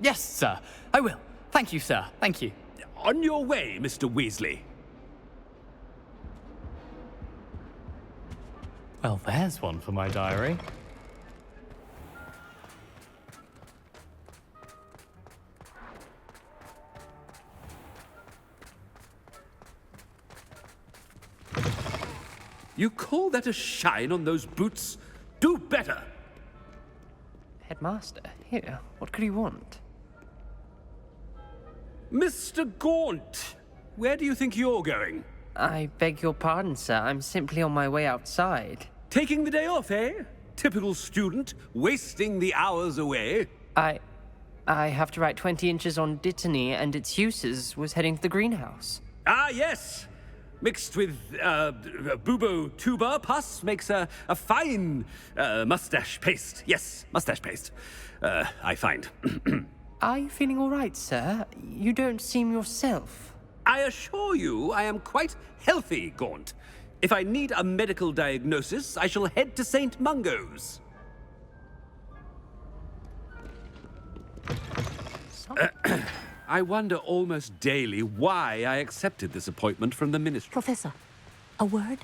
Yes, sir. I will. Thank you, sir. Thank you. On your way, Mr. Weasley. Well, there's one for my diary. You call that a shine on those boots? Do better! Headmaster, here, what could you want? Mr. Gaunt, where do you think you're going? I beg your pardon, sir. I'm simply on my way outside. Taking the day off, eh? Typical student, wasting the hours away. I have to write 20 inches on Dittany and its uses. Was heading to the greenhouse. Ah, yes! Mixed with bubo tuber pus makes a fine mustache paste. Yes, mustache paste. I find. Are you feeling all right, sir? You don't seem yourself. I assure you I am quite healthy, Gaunt. If I need a medical diagnosis, I shall head to St. Mungo's. I wonder almost daily why I accepted this appointment from the Ministry. Professor, a word?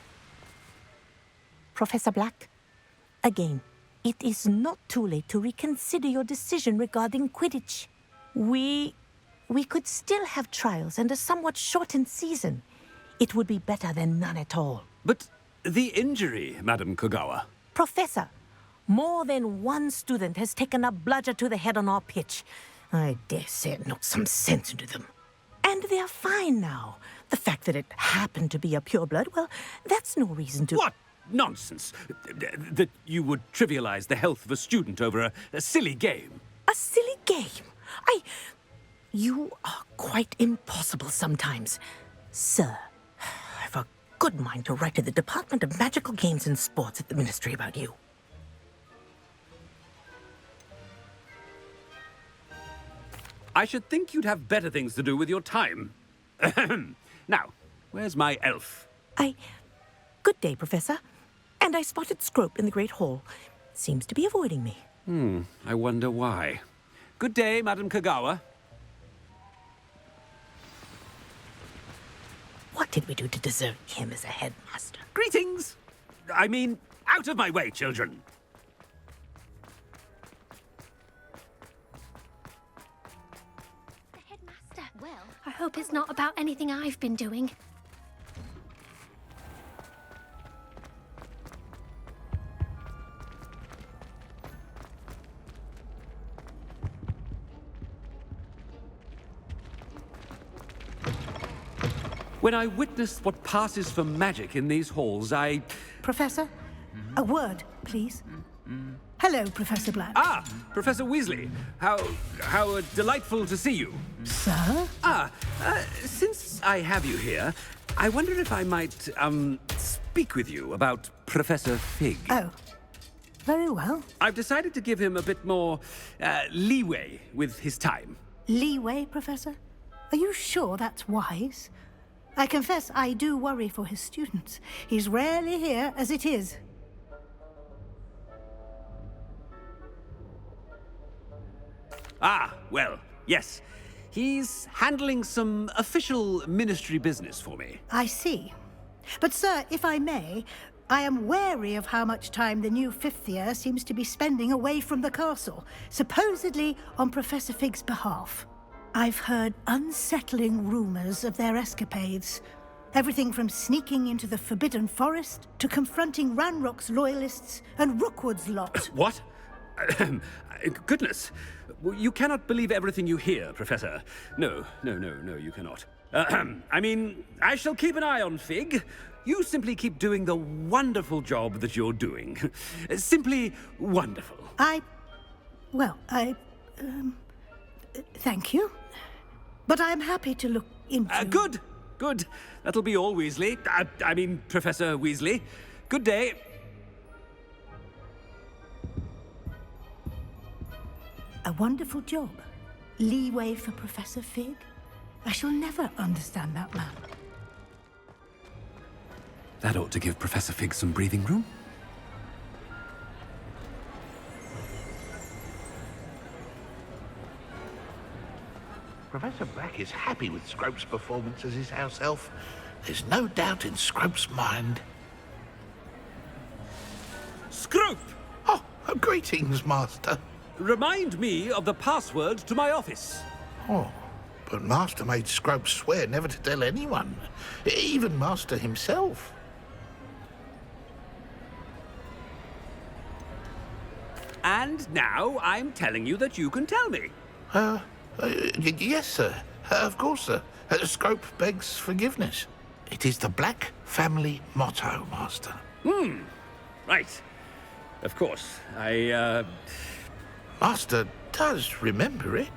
Professor Black, again, it is not too late to reconsider your decision regarding Quidditch. We could still have trials and a somewhat shortened season. It would be better than none at all. But the injury, Madam Kogawa. Professor, more than one student has taken a bludger to the head on our pitch. I dare say it knocked some sense into them. And they're fine now. The fact that it happened to be a pureblood, well, that's no reason to... What nonsense! That you would trivialize the health of a student over a silly game. A silly game? You are quite impossible sometimes. Sir, I've a good mind to write to the Department of Magical Games and Sports at the Ministry about you. I should think you'd have better things to do with your time. Now, where's my elf? Good day, Professor. And I spotted Scrope in the Great Hall. Seems to be avoiding me. I wonder why. Good day, Madam Kogawa. What did we do to deserve him as a headmaster? Greetings! I mean, out of my way, children. Well, I hope it's not about anything I've been doing. When I witness what passes for magic in these halls, Professor, a word, please. Hello, Professor Black. Ah, Professor Weasley. How delightful to see you. Sir? Since I have you here, I wonder if I might, speak with you about Professor Fig. Oh, very well. I've decided to give him a bit more, leeway with his time. Leeway, Professor? Are you sure that's wise? I confess I do worry for his students. He's rarely here as it is. Ah, well, yes. He's handling some official ministry business for me. I see. But, sir, if I may, I am wary of how much time the new fifth year seems to be spending away from the castle, supposedly on Professor Fig's behalf. I've heard unsettling rumors of their escapades. Everything from sneaking into the Forbidden Forest to confronting Ranrock's loyalists and Rookwood's lot. What? Goodness. You cannot believe everything you hear, Professor. No, you cannot. I mean, I shall keep an eye on Fig. You simply keep doing the wonderful job that you're doing. Simply wonderful. Thank you. But I'm happy to look into... Good. That'll be all, Weasley. I mean, Professor Weasley. Good day. A wonderful job. Leeway for Professor Fig. I shall never understand that man. That ought to give Professor Fig some breathing room. Professor Black is happy with Scrope's performance as his house elf. There's no doubt in Scrope's mind. Scrope! Oh, greetings, Master. Remind me of the password to my office. Oh, but Master made Scrope swear never to tell anyone, even Master himself. And now I'm telling you that you can tell me. Yes, sir. Of course, sir. Scrope begs forgiveness. It is the Black family motto, Master. Right. Of course. Master does remember it.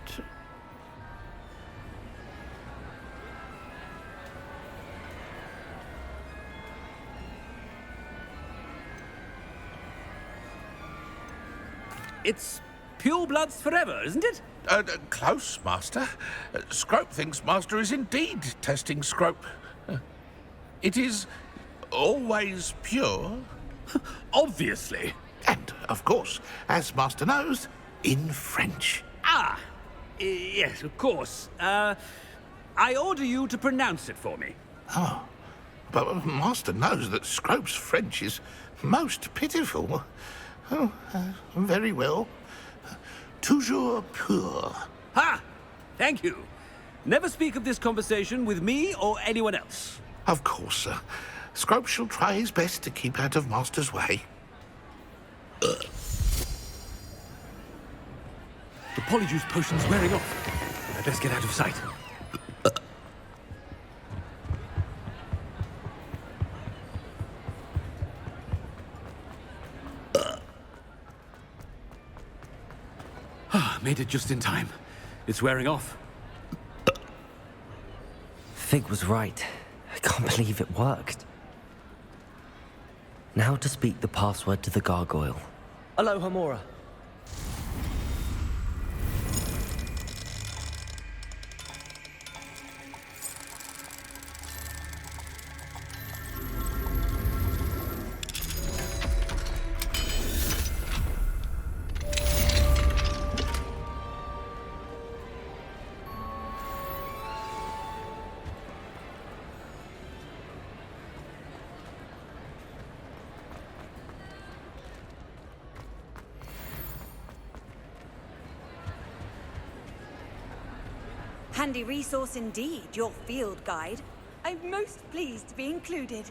It's pure bloods forever, isn't it? Close, Master. Scrope thinks Master is indeed testing Scrope. It is always pure. Obviously. And, of course, as Master knows, in French. Ah! Yes, of course. I order you to pronounce it for me. Oh, but Master knows that Scrope's French is most pitiful. Oh, very well. Toujours pur. Ha! Thank you. Never speak of this conversation with me or anyone else. Of course, sir. Scrope shall try his best to keep out of Master's way. The polyjuice potion's wearing off. I'd best get out of sight. Made it just in time. It's wearing off. Fig was right. I can't believe it worked. Now to speak the password to the gargoyle. Aloha, Mora. Handy resource indeed, your field guide. I'm most pleased to be included.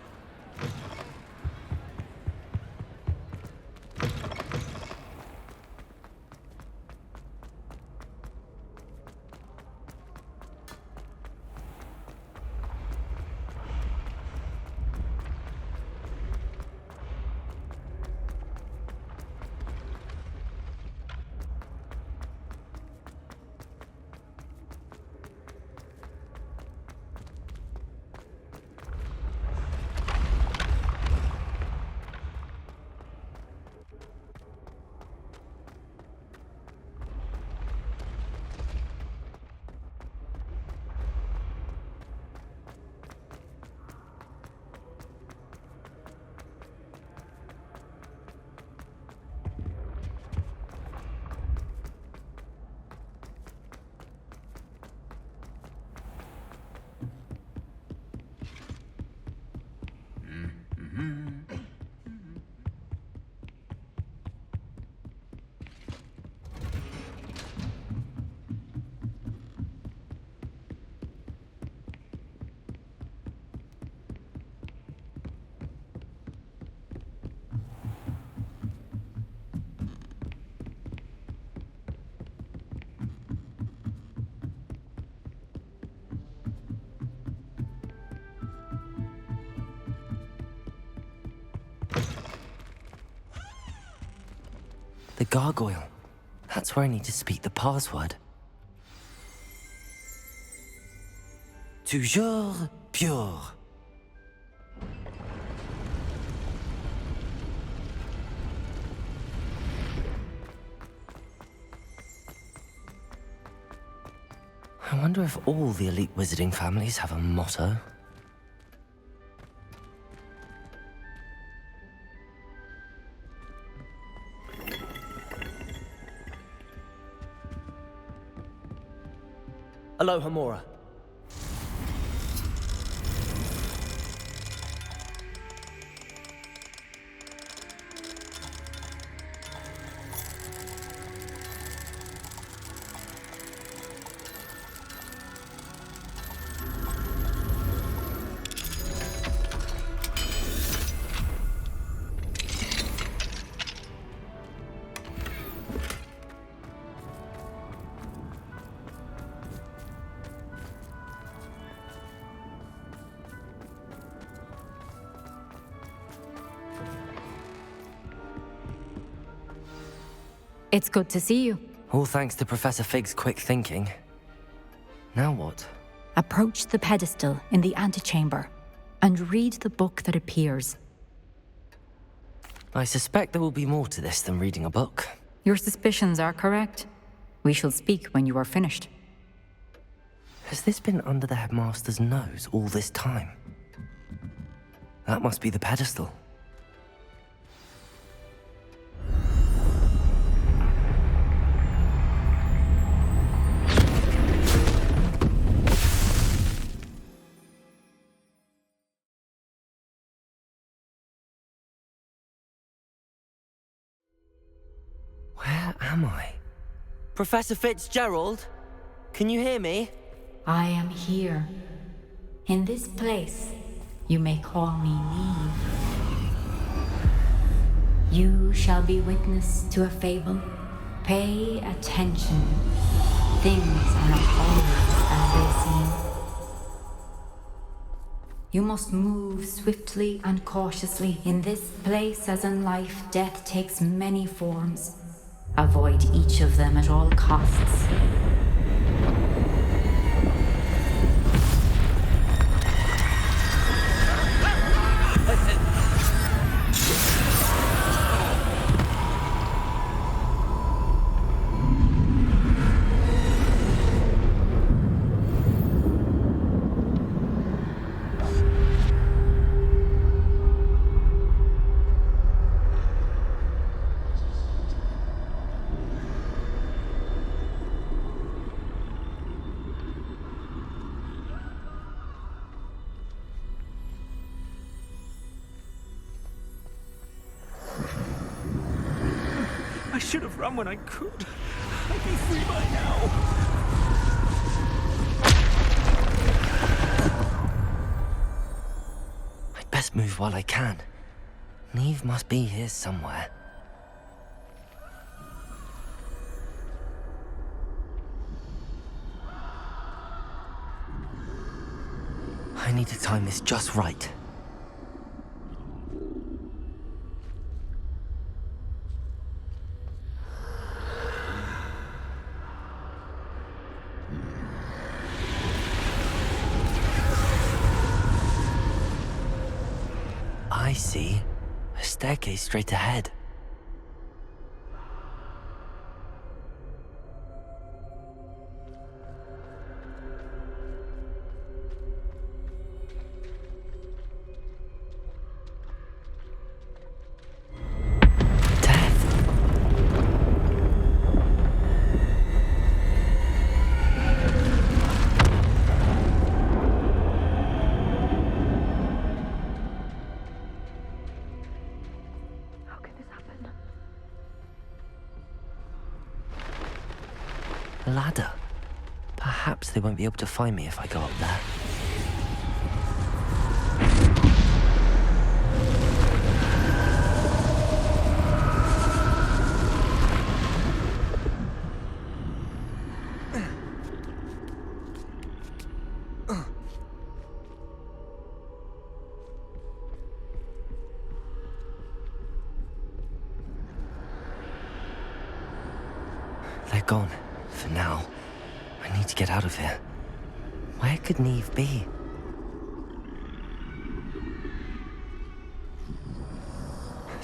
The gargoyle. That's where I need to speak the password. Toujours pure. I wonder if all the elite wizarding families have a motto. Aloha, Mora. It's good to see you. All thanks to Professor Fig's quick thinking. Now what? Approach the pedestal in the antechamber and read the book that appears. I suspect there will be more to this than reading a book. Your suspicions are correct. We shall speak when you are finished. Has this been under the headmaster's nose all this time? That must be the pedestal. Where am I? Professor Fitzgerald? Can you hear me? I am here. In this place, you may call me Neve. You shall be witness to a fable. Pay attention. Things are not always as they seem. You must move swiftly and cautiously. In this place, as in life, death takes many forms. Avoid each of them at all costs. I should have run when I could. I'd be free by now. I'd best move while I can. Neve must be here somewhere. I need to time this just right. I see. A staircase straight ahead. Ladder. Perhaps they won't be able to find me if I go up there. They're gone. For now. I need to get out of here. Where could Neve be?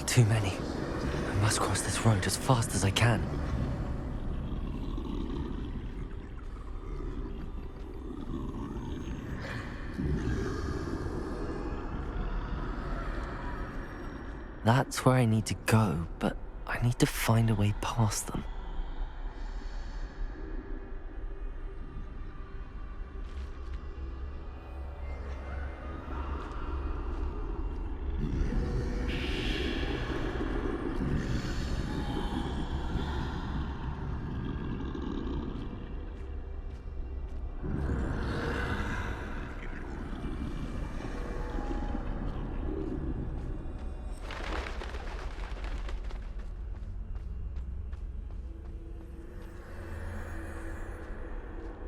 Too many. I must cross this road as fast as I can. That's where I need to go, but I need to find a way past them.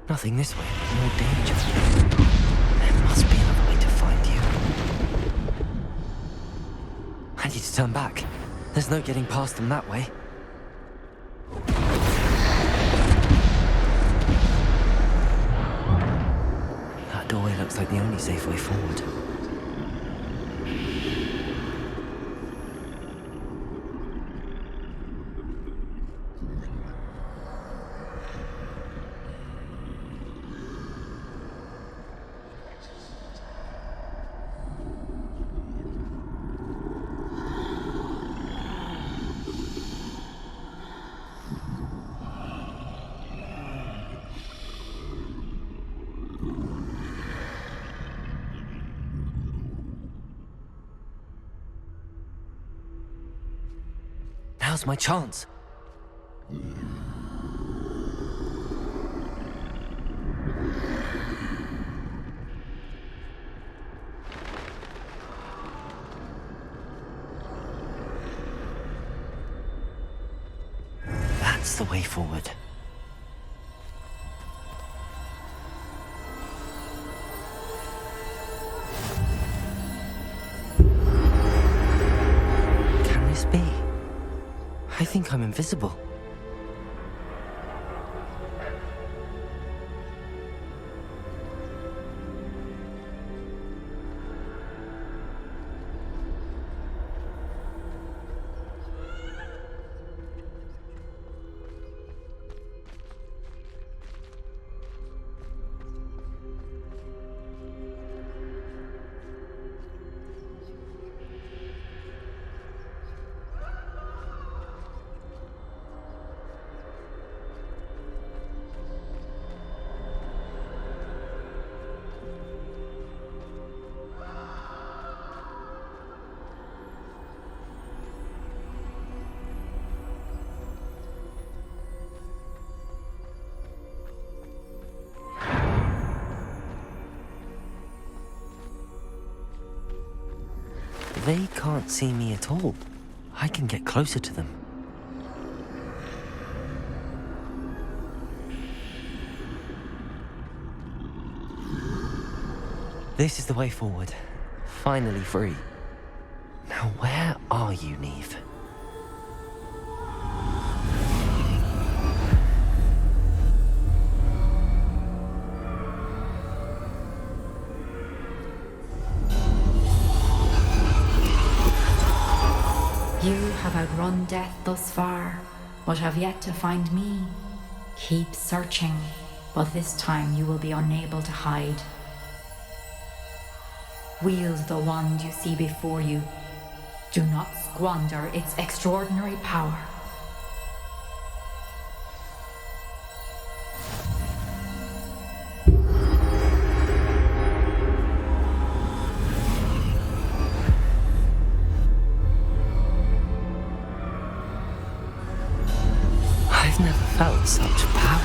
Nothing this way, more danger. There must be another way to find you. I need to turn back. There's no getting past them that way. That doorway looks like the only safe way forward. Now's my chance. That's the way forward. Can this be? I think I'm invisible. They can't see me at all. I can get closer to them. This is the way forward. Finally free. Now where are you, Neve? You have outrun death thus far, but have yet to find me. Keep searching, but this time you will be unable to hide. Wield the wand you see before you. Do not squander its extraordinary power. I've never felt such power.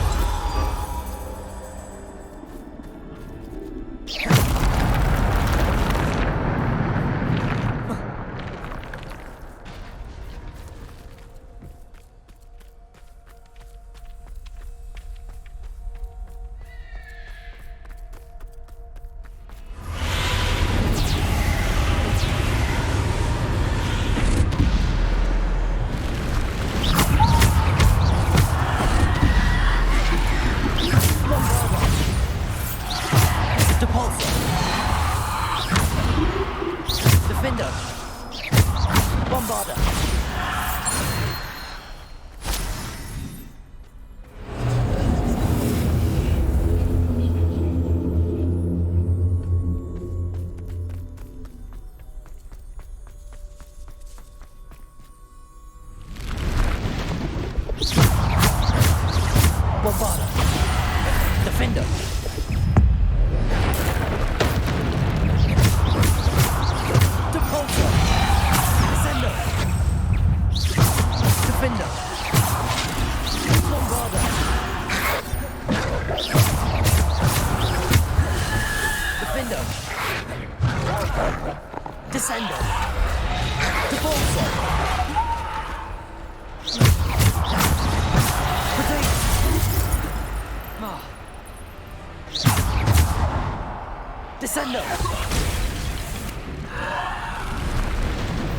Descendo!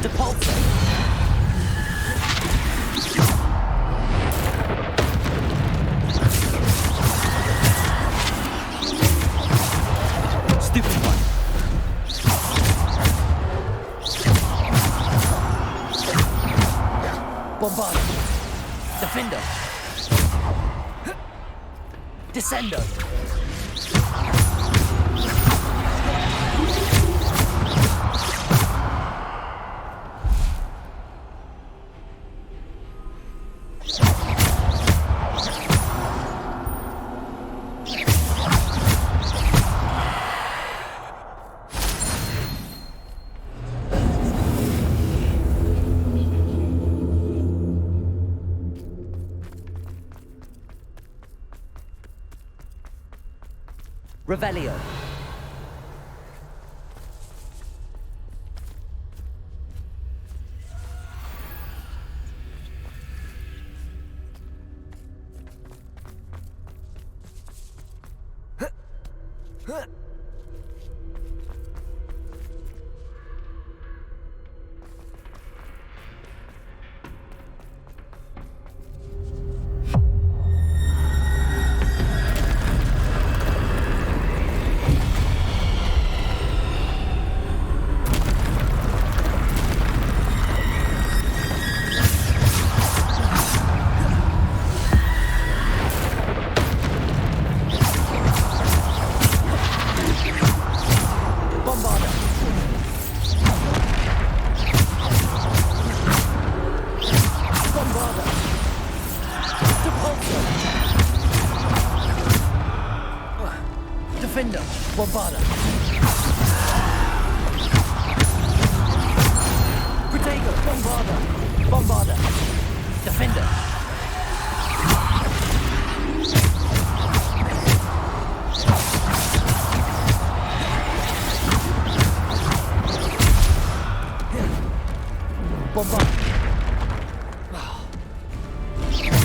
Depulso! Stupefy! Bombardo! Defendo! Descendo! Revelio. Defender, Bombarda. Protego, Bombarda. Bombarda. Defender. Bombarda.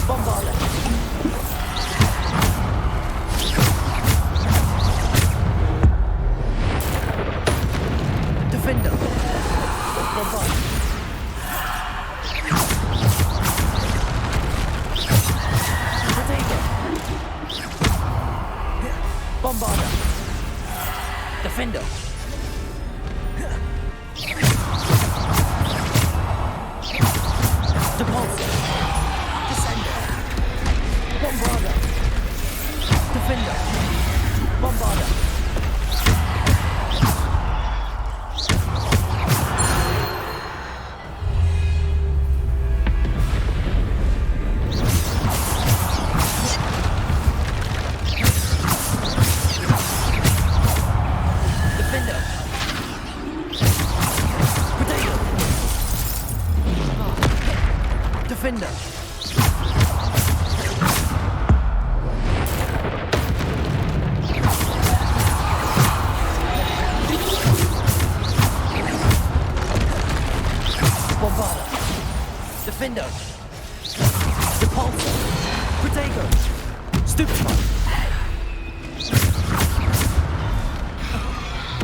Bombarda. Defender. Bombarda. Protego. Bombarda. Defender. Depulso. Descender. Bombarda. Defender. Bombarda. Defender. Protego. Defender. Bombarda. Defender. Depulso. Protego. Stupefy.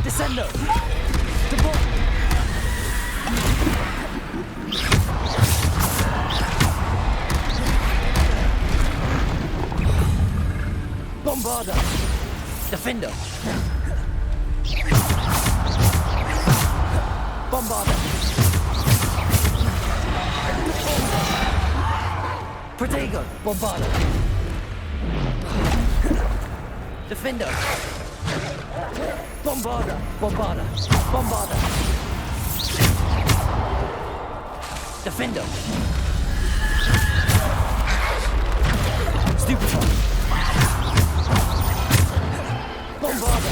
Descendo. Bombarda. Defender. Bombarda. Protego. Bombarda. Defender. Bombarda. Bombarda. Bombarda. Defender. Stupefy. Bombarda.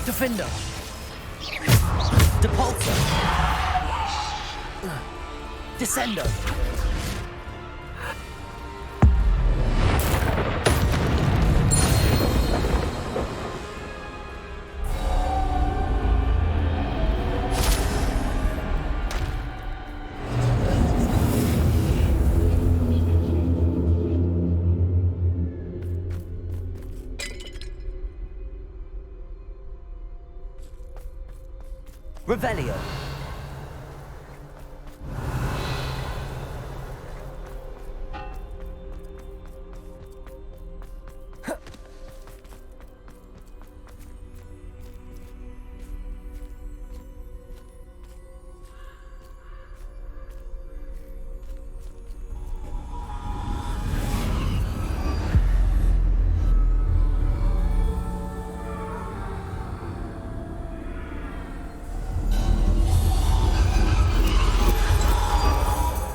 Defender. Depulso. Descendo. Revelio.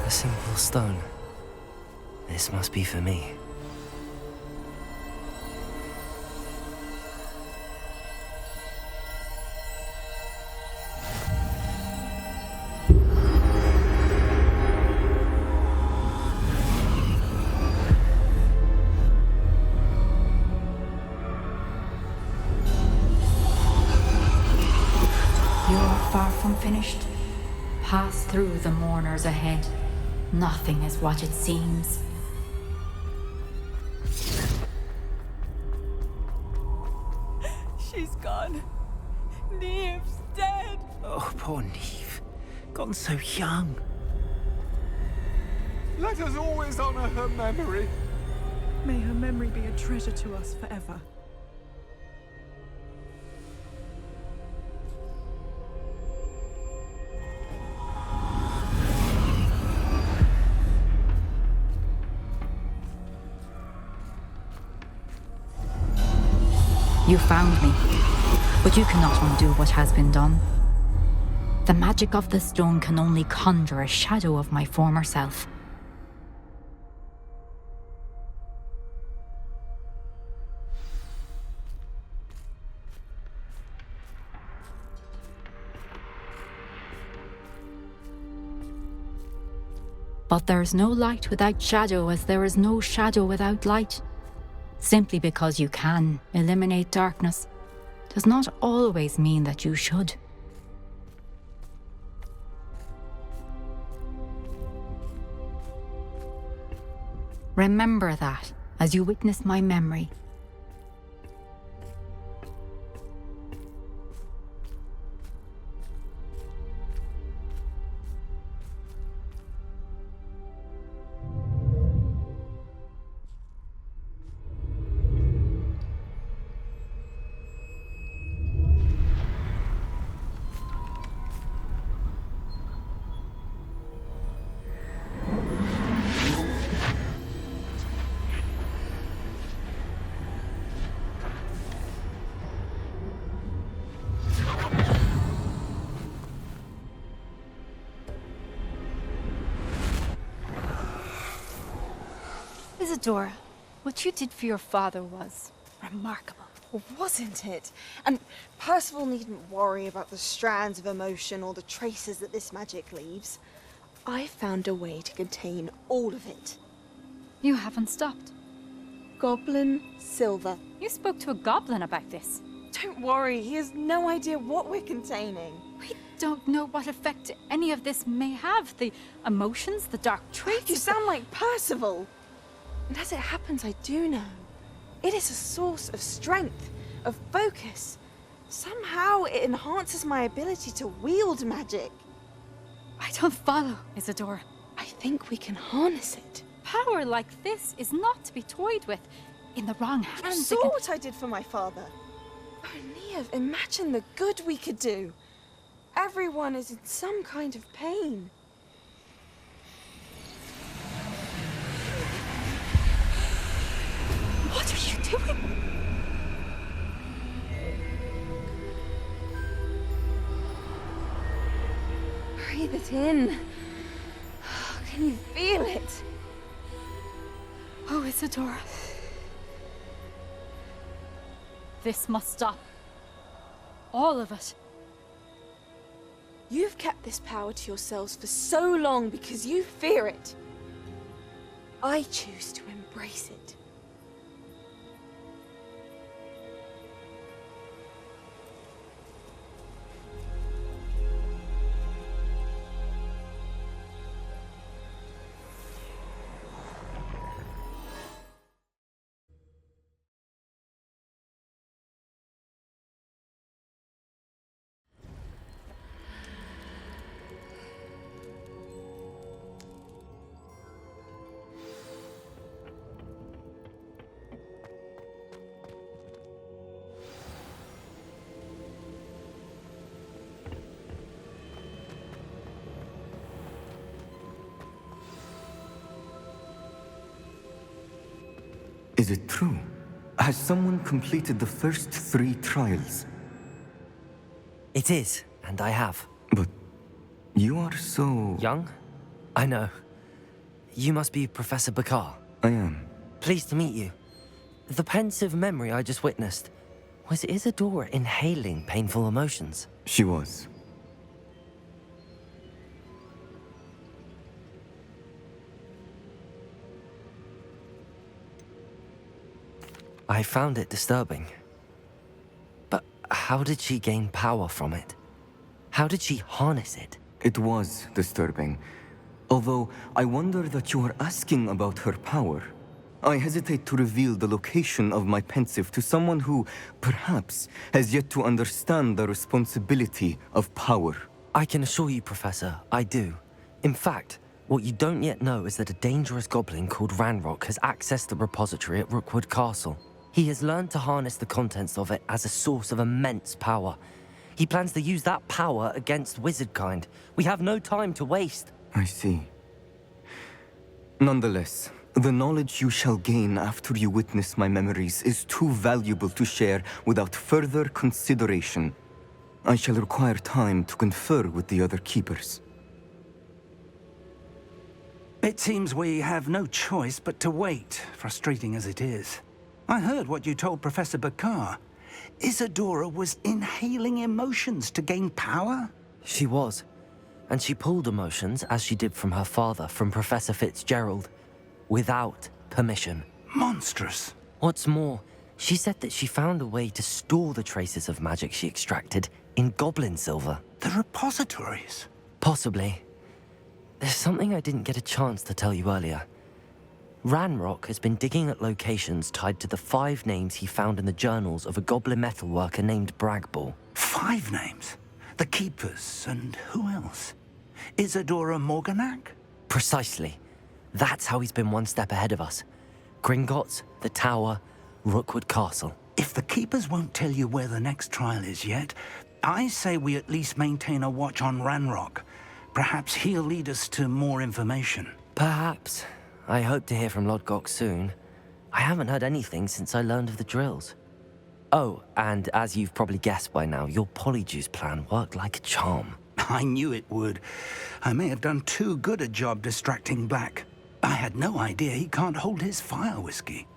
A simple stone. This must be for me. You're far from finished. Pass through the mourners ahead. Nothing is what it seems. She's gone. Neve's dead. Oh, poor Neve. Gone so young. Let us always honor her memory. May her memory be a treasure to us forever. You found me, but you cannot undo what has been done. The magic of the stone can only conjure a shadow of my former self. But there is no light without shadow, as there is no shadow without light. Simply because you can eliminate darkness does not always mean that you should. Remember that as you witness my memory. Isadora, what you did for your father was remarkable. Well, wasn't it? And Percival needn't worry about the strands of emotion or the traces that this magic leaves. I found a way to contain all of it. You haven't stopped. Goblin Silver. You spoke to a goblin about this. Don't worry, he has no idea what we're containing. We don't know what effect any of this may have. The emotions, the dark traits. You sound like Percival. And as it happens, I do know. It is a source of strength, of focus. Somehow it enhances my ability to wield magic. I don't follow, Isadora. I think we can harness it. Power like this is not to be toyed with. In the wrong hands. You saw what I did for my father. Oh, Neve, imagine the good we could do. Everyone is in some kind of pain. What are you doing? Breathe it in. Can you feel it? Oh, Isadora. This must stop. All of it. You've kept this power to yourselves for so long because you fear it. I choose to embrace it. Is it true? Has someone completed the first 3 trials? It is, and I have. But you are so... Young? I know. You must be Professor Bakar. I am. Pleased to meet you. The pensive memory I just witnessed, was Isadora inhaling painful emotions? She was. I found it disturbing. But how did she gain power from it? How did she harness it? It was disturbing. Although, I wonder that you are asking about her power. I hesitate to reveal the location of my pensive to someone who, perhaps, has yet to understand the responsibility of power. I can assure you, Professor, I do. In fact, what you don't yet know is that a dangerous goblin called Ranrock has accessed the repository at Rookwood Castle. He has learned to harness the contents of it as a source of immense power. He plans to use that power against wizardkind. We have no time to waste. I see. Nonetheless, the knowledge you shall gain after you witness my memories is too valuable to share without further consideration. I shall require time to confer with the other keepers. It seems we have no choice but to wait, frustrating as it is. I heard what you told Professor Bakar. Isadora was inhaling emotions to gain power? She was. And she pulled emotions, as she did from her father, from Professor Fitzgerald, without permission. Monstrous. What's more, she said that she found a way to store the traces of magic she extracted in goblin silver. The repositories? Possibly. There's something I didn't get a chance to tell you earlier. Ranrock has been digging at locations tied to the 5 names he found in the journals of a goblin metalworker named Bragball. 5 names? The Keepers, and who else? Isadora Morganac? Precisely. That's how he's been one step ahead of us. Gringotts, the Tower, Rookwood Castle. If the Keepers won't tell you where the next trial is yet, I say we at least maintain a watch on Ranrock. Perhaps he'll lead us to more information. Perhaps. I hope to hear from Lodgok soon. I haven't heard anything since I learned of the drills. Oh, and as you've probably guessed by now, your Polyjuice plan worked like a charm. I knew it would. I may have done too good a job distracting Black. I had no idea he can't hold his fire whiskey.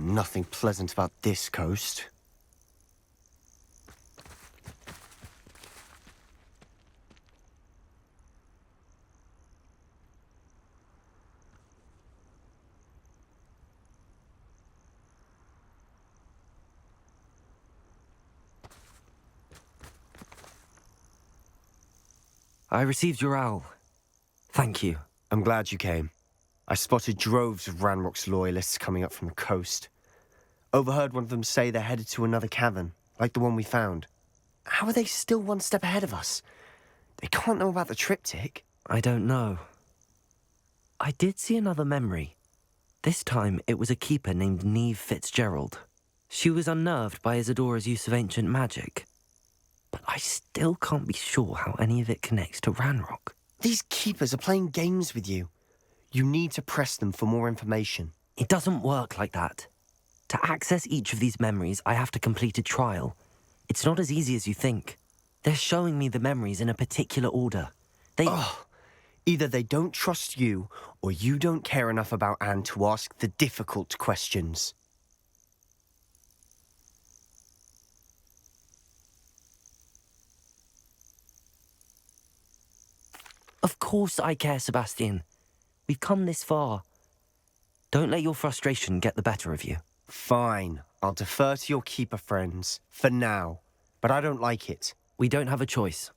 Nothing pleasant about this coast. I received your owl. Thank you. I'm glad you came. I spotted droves of Ranrock's loyalists coming up from the coast. Overheard one of them say they're headed to another cavern, like the one we found. How are they still one step ahead of us? They can't know about the triptych. I don't know. I did see another memory. This time it was a keeper named Neve Fitzgerald. She was unnerved by Isadora's use of ancient magic. But I still can't be sure how any of it connects to Ranrock. These keepers are playing games with you. You need to press them for more information. It doesn't work like that. To access each of these memories, I have to complete a trial. It's not as easy as you think. They're showing me the memories in a particular order. Oh, Either they don't trust you, or you don't care enough about Anne to ask the difficult questions. Of course I care, Sebastian. We've come this far. Don't let your frustration get the better of you. Fine. I'll defer to your keeper friends, for now. But I don't like it. We don't have a choice.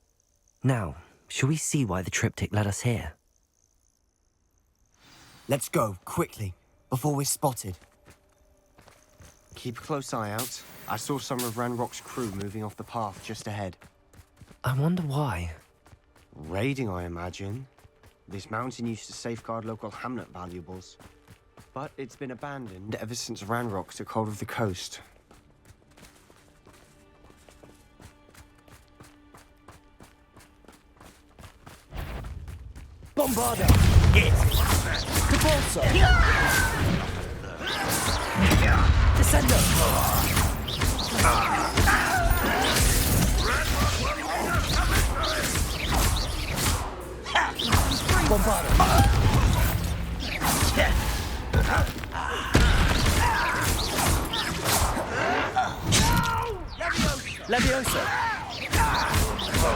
Now, shall we see why the triptych led us here? Let's go, quickly, before we're spotted. Keep a close eye out. I saw some of Ranrock's crew moving off the path just ahead. I wonder why. Raiding, I imagine. This mountain used to safeguard local hamlet valuables. But it's been abandoned ever since Ranrock took hold of the coast. Bombarda! Hit! Capulso! Descendo! Bombarda! Leviosa!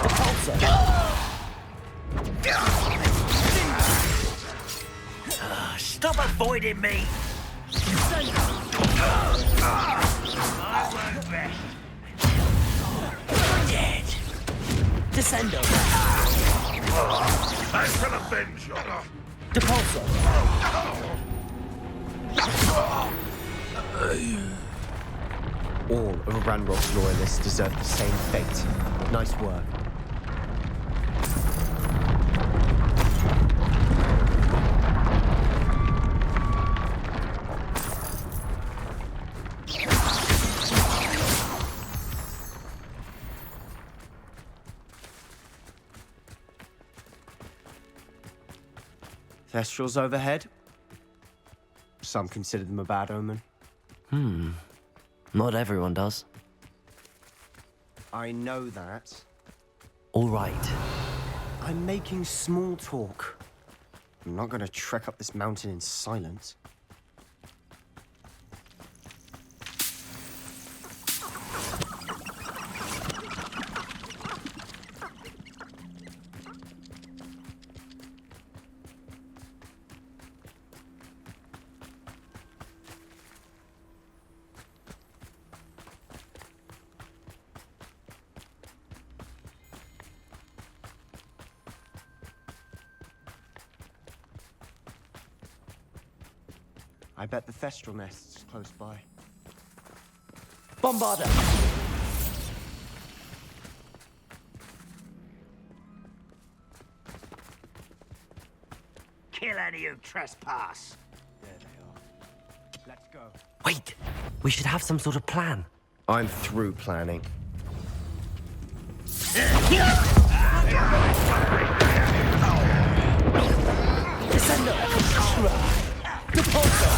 Depulso! Stop avoiding me! Dead! Descendo! I shall avenge you! Depulso! All of Ranrock's loyalists deserve the same fate. Nice work. Thestrals overhead. Some consider them a bad omen. Not everyone does. I know that. All right. I'm making small talk. I'm not going to trek up this mountain in silence. I bet the Thestral nest's close by. Bombarda! Kill any who trespass. There they are. Let's go. Wait! We should have some sort of plan. I'm through planning. Descendo! Depulso!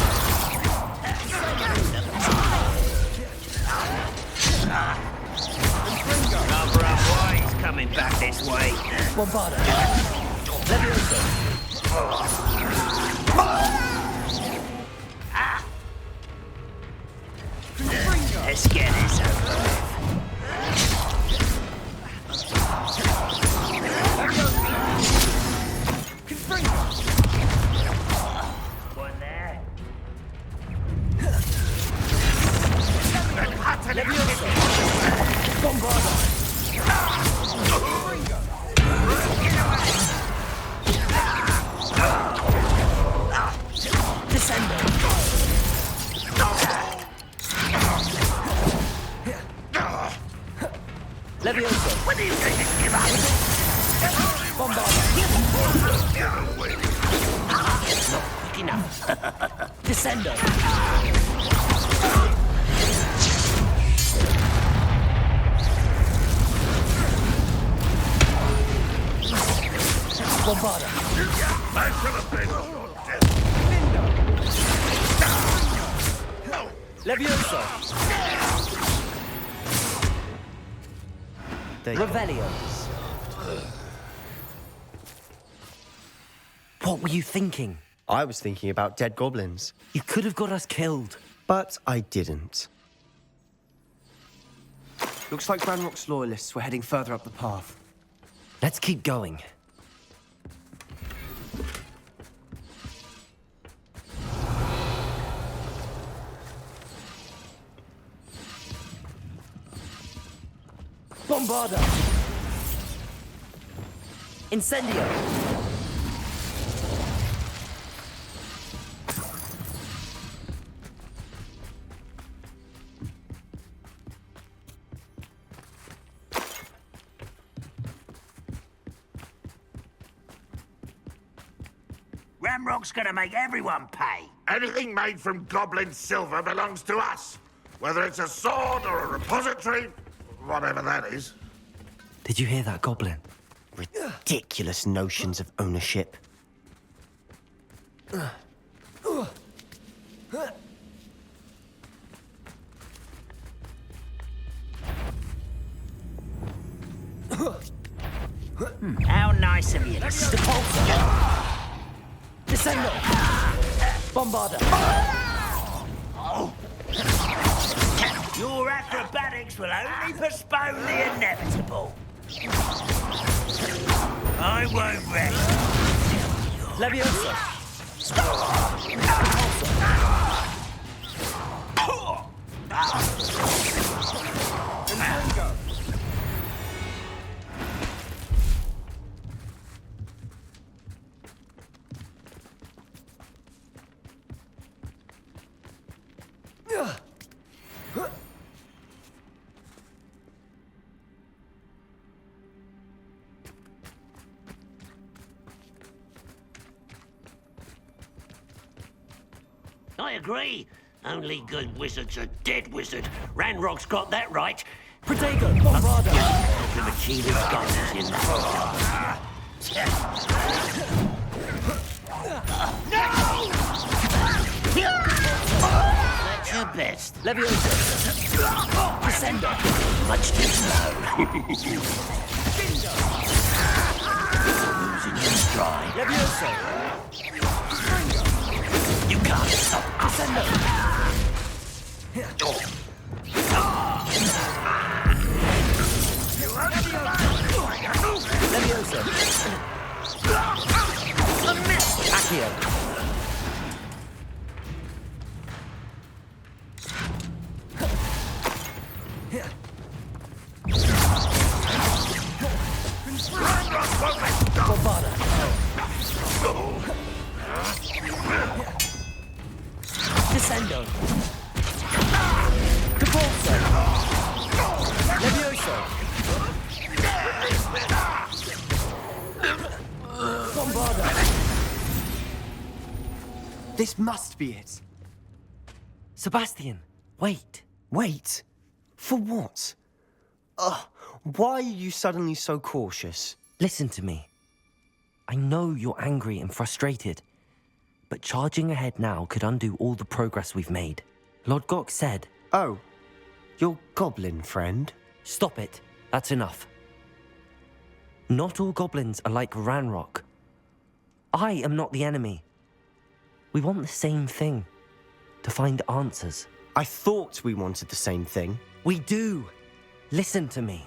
Number of boys coming back this way. Bombarda! Leviosa! Let's get this over with. One there. Leviosa! Bombarda! Descendo! Leviosa! What do you think is give up? Bombarda! Not quick enough. Descendo! Bombarda! I shall avenge your death! Leviosa! There you Revelio! What were you thinking? I was thinking about dead goblins. You could have got us killed. But I didn't. Looks like Ranrock's loyalists were heading further up the path. Let's keep going. Bombarda! Incendio! Ramrock's gonna make everyone pay. Anything made from goblin silver belongs to us. Whether it's a sword or a repository, whatever that is. Did you hear that, Goblin? Ridiculous notions of ownership. How nice of you to Descendo! Bombarda! Your acrobatics will only postpone the inevitable. I won't rest. Leviosa! I agree. Only good wizard's a dead wizard. Ranrock's got that right. Protego! Bombarda! To achieve his goals in the That's your best. Leviosa! Descendo! Much too slow. Losing your stride. Leviosa! You can't stop. Descendo! Leviosa! Accio! Bombarda! Descendo! Capulso! Levioso! Bombarda! This must be it. Sebastian, wait. Wait? For what? Why are you suddenly so cautious? Listen to me. I know you're angry and frustrated, but charging ahead now could undo all the progress we've made. Lord Gok said... Oh, your goblin friend? Stop it. That's enough. Not all goblins are like Ranrock. I am not the enemy. We want the same thing. To find answers. I thought we wanted the same thing. We do. Listen to me.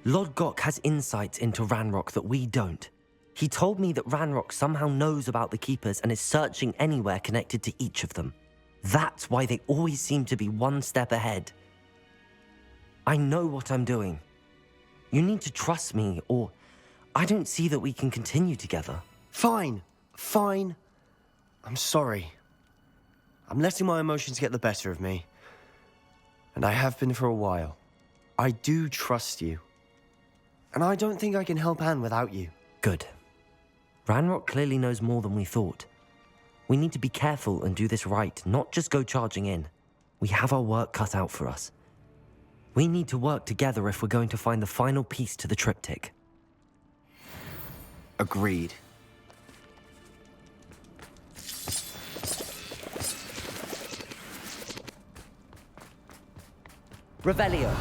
Lord Gok has insights into Ranrock that we don't. He told me that Ranrock somehow knows about the Keepers and is searching anywhere connected to each of them. That's why they always seem to be one step ahead. I know what I'm doing. You need to trust me, or I don't see that we can continue together. Fine. Fine. I'm sorry. I'm letting my emotions get the better of me. And I have been for a while. I do trust you. And I don't think I can help Anne without you. Good. Ranrock clearly knows more than we thought. We need to be careful and do this right, not just go charging in. We have our work cut out for us. We need to work together if we're going to find the final piece to the triptych. Agreed. Revelio.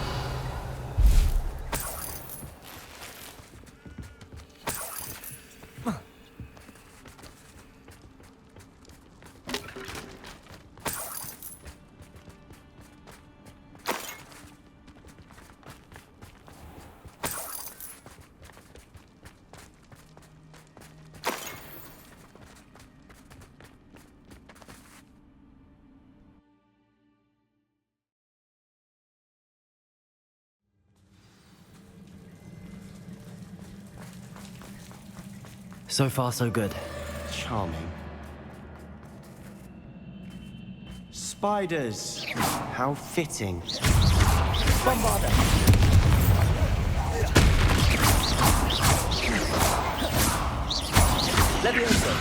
So far, so good. Charming. Spiders! How fitting. Bombarda! Levioso!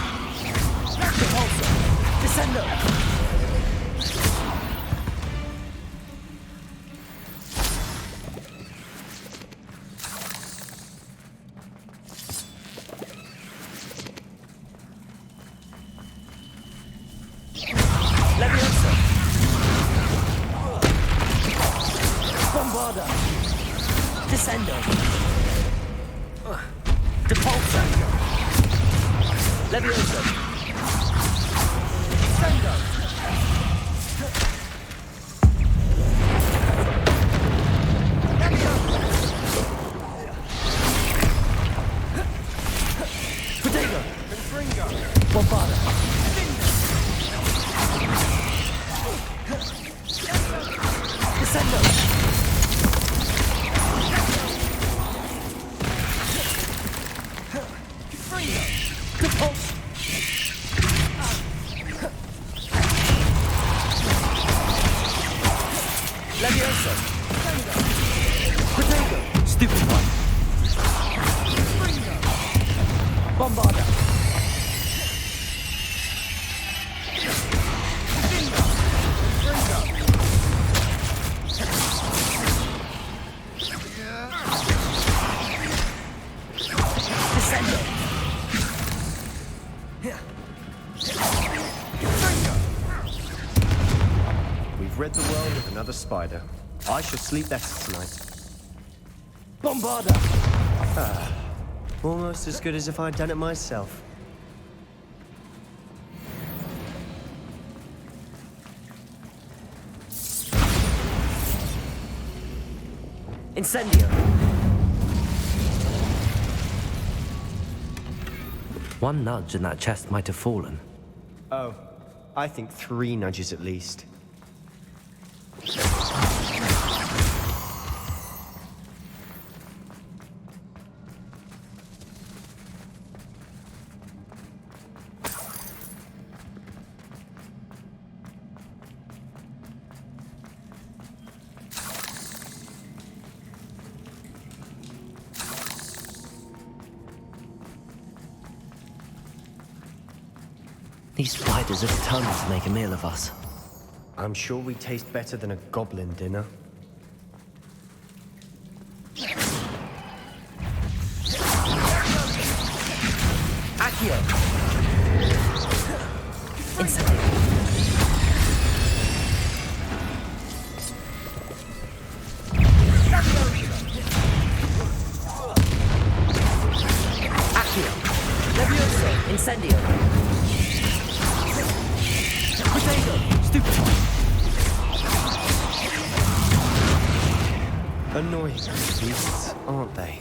Repulsor! Descendo! Levioso! Bombarda! Descendo! Depulso! Levioso! Descendo! Protego! Bombarda! Descendo! Depulso! Levioso! Protego! Stupid one! Bombarda! Descendo! We've rid the world of another spider. I shall sleep better tonight. Bombarda! Ah, almost as good as if I'd done it myself. Incendio! One nudge and that chest might have fallen. Oh, I think 3 nudges at least. These spiders are determined to make a meal of us. I'm sure we taste better than a goblin dinner. Accio! Incendio! Accio! Levioso! Incendio! Protego! Stupid one! Annoying beasts, aren't they?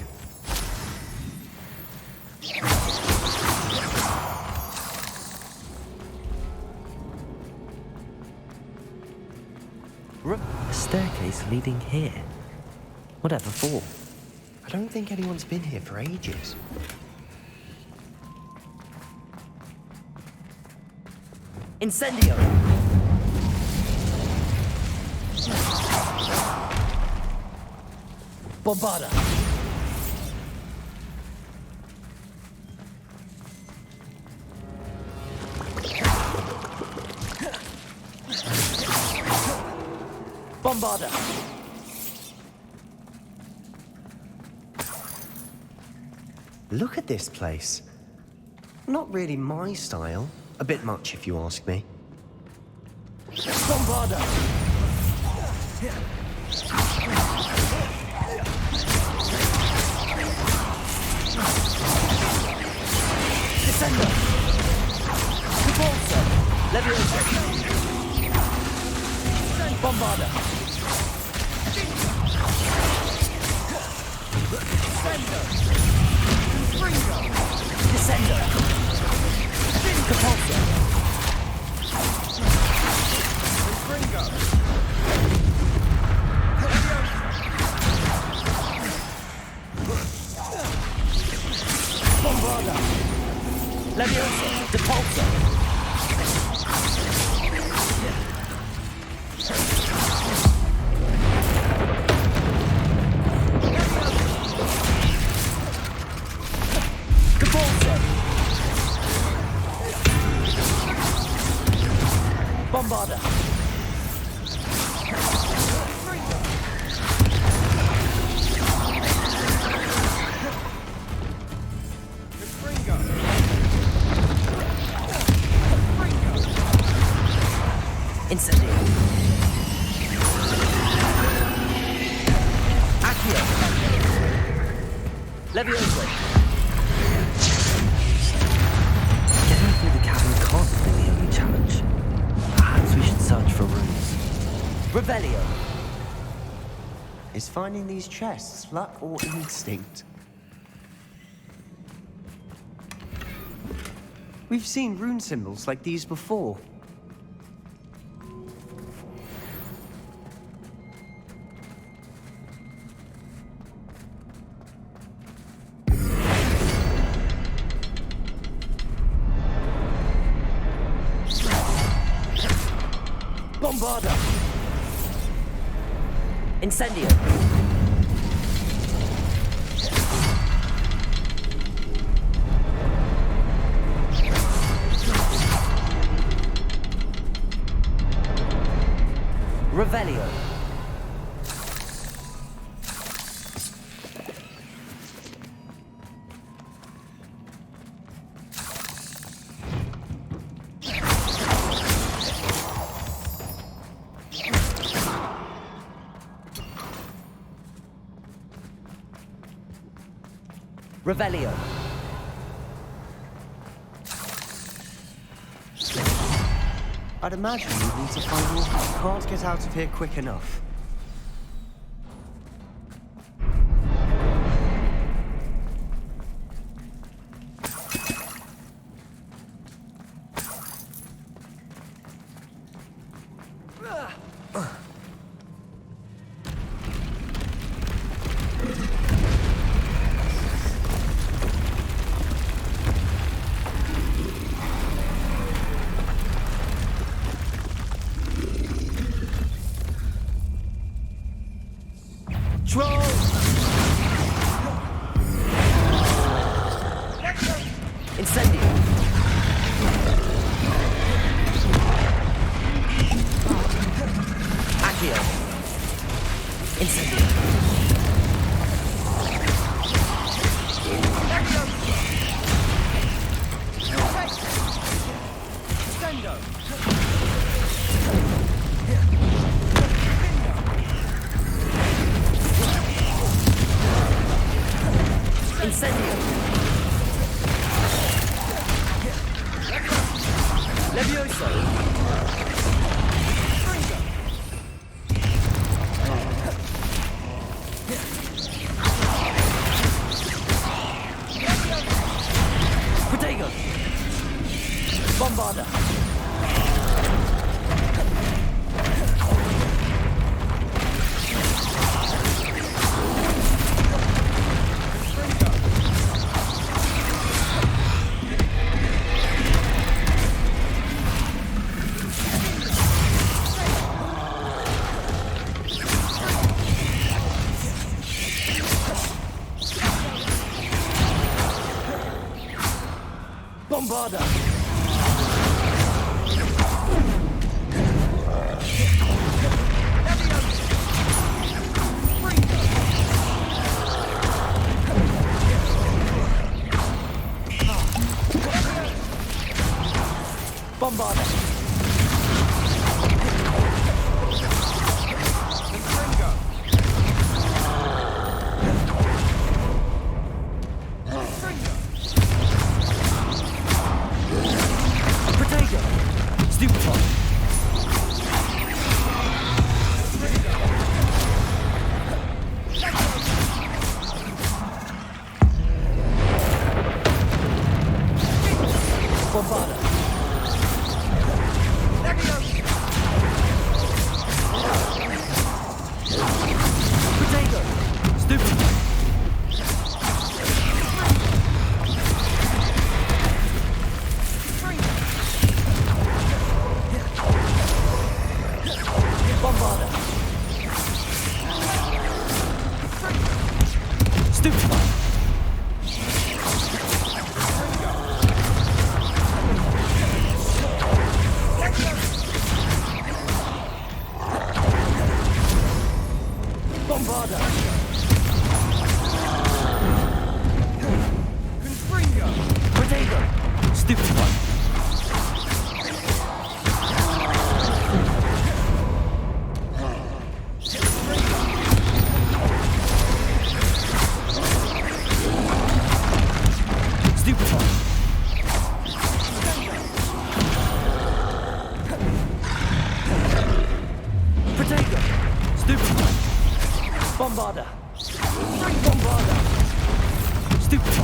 A staircase leading here. Whatever for? I don't think anyone's been here for ages. Incendio! Bombarda! Bombarda! Look at this place. Not really my style. A bit much, if you ask me. Bombarda! Descendo! Repulsor! Levioso! Bombarda! Descendo! Repulsor! Bombarda! Leviosa! Depulso! Depulso! Bombarda! Incendio! Accio! Leviosa! Getting through the cavern can't be the only challenge. Perhaps we should search for runes. Revelio! Is finding these chests luck or instinct? We've seen rune symbols like these before. Bombarda! Incendio! Revelio! Revelio. I'd imagine we need to find more. Can't get out of here quick enough. Incendio! Accio! Incendio! Incendio! Levioso! Protego! Bombarda! Bombarda! Bombarda! Protego! Stupefy! Bombarda! Protego! Stupefy! Stupefy! Protego! Stupefy! Bombarda! Bombarda! Stupefy!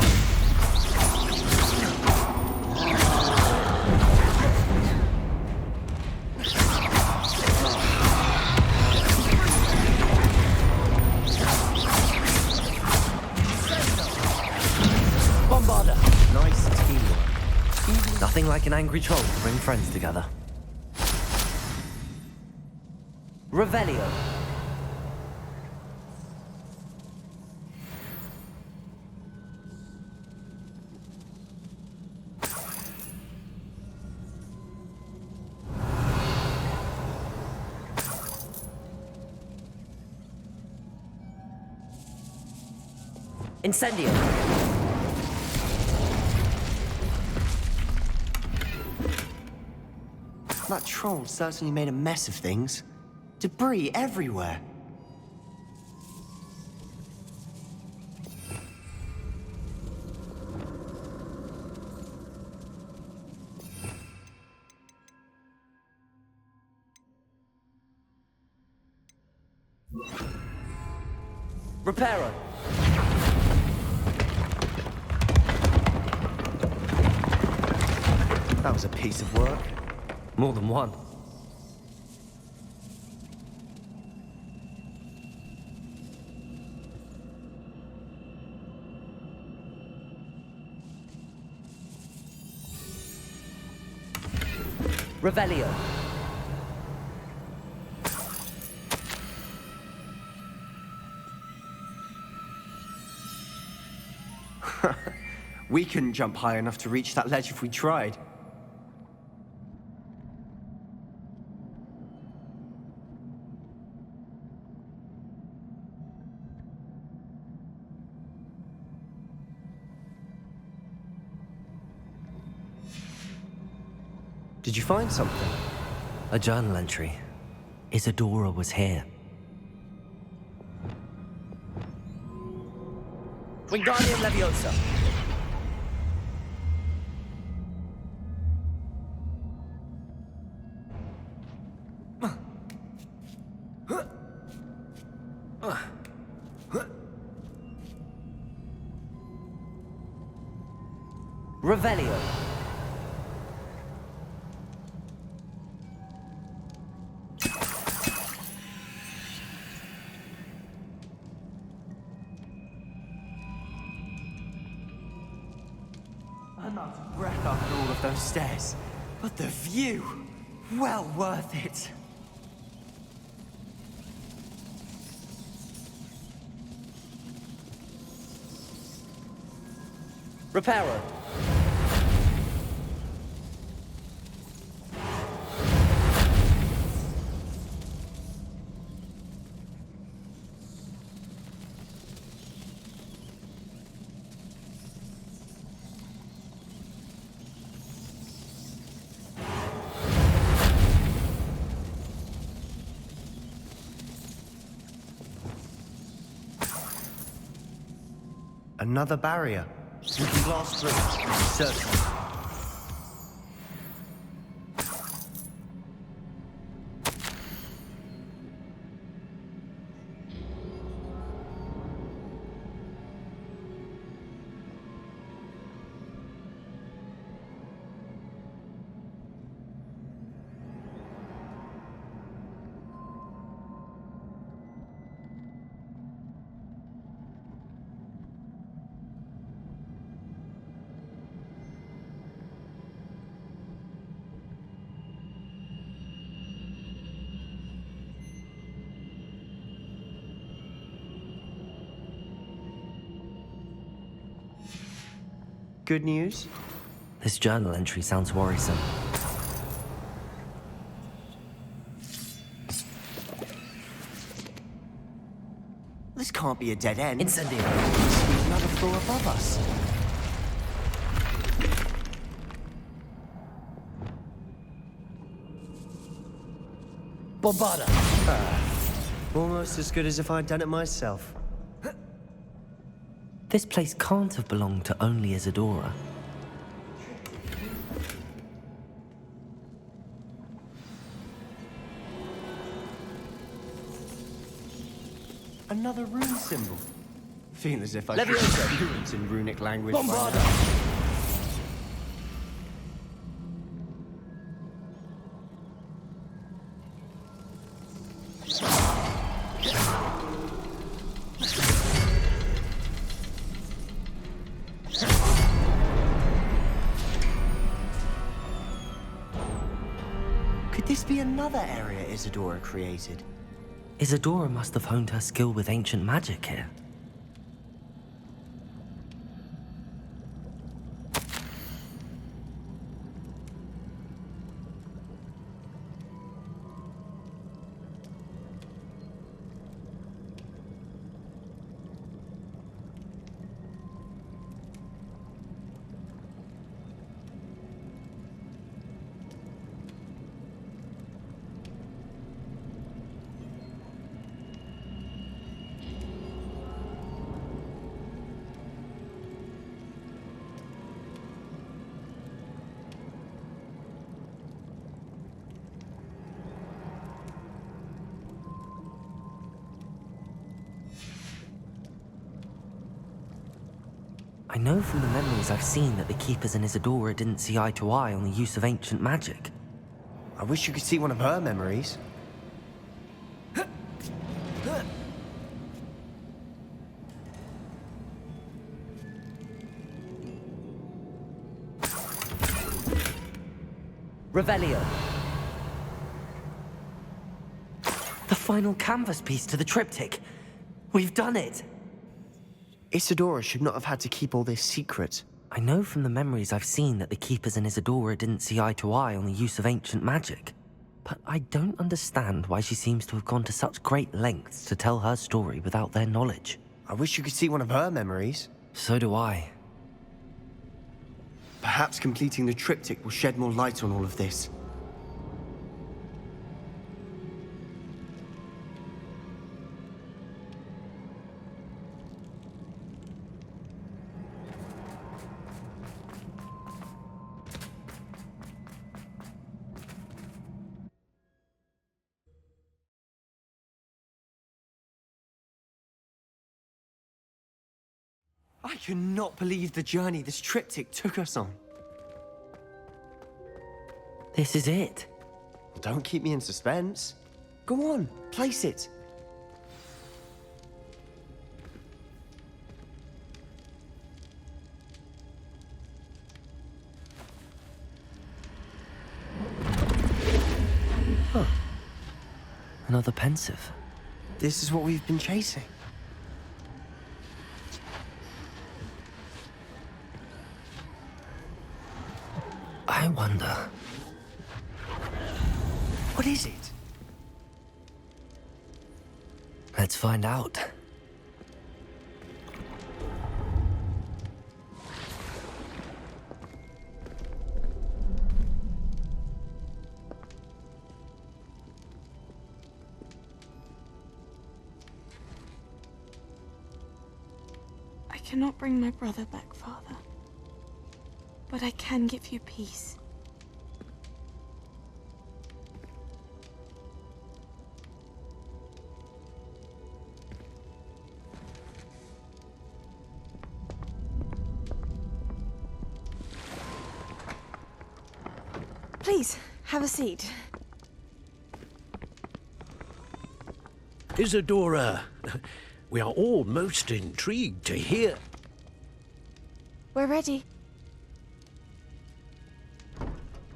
Bombarda! Nice teamwork. Nothing like an angry troll to bring friends together. Revelio. Incendio. That troll certainly made a mess of things. Debris everywhere. Reparo. That was a piece of work. More than one. Revelio. We couldn't jump high enough to reach that ledge if we tried. Did you find something? A journal entry. Isadora was here. Wingardium Leviosa. Revelio. I'm out of breath after all of those stairs. But the view, well worth it. Reparo. Another barrier. We can blast through. Certainly. Good news? This journal entry sounds worrisome. This can't be a dead end. Incendio. Another floor above us. Bombarda. Almost as good as if I'd done it myself. This place can't have belonged to only Isadora. Another rune symbol. Feel as if I should Leviosa! be fluent in runic language by Bombarda! now. Could this be another area Isadora created? Isadora must have honed her skill with ancient magic here. I know from the memories I've seen that the Keepers and Isadora didn't see eye to eye on the use of ancient magic. I wish you could see one of her memories. Revelio. The final canvas piece to the triptych. We've done it! Isadora should not have had to keep all this secret. I know from the memories I've seen that the Keepers and Isadora didn't see eye to eye on the use of ancient magic. But I don't understand why she seems to have gone to such great lengths to tell her story without their knowledge. I wish you could see one of her memories. So do I. Perhaps completing the triptych will shed more light on all of this. I cannot believe the journey this triptych took us on. This is it. Don't keep me in suspense. Go on, place it. Huh. Another pensive. This is what we've been chasing. I wonder... What is it? Let's find out. I cannot bring my brother back, Father. But I can give you peace. Please, have a seat. Isadora, we are all most intrigued to hear. We're ready.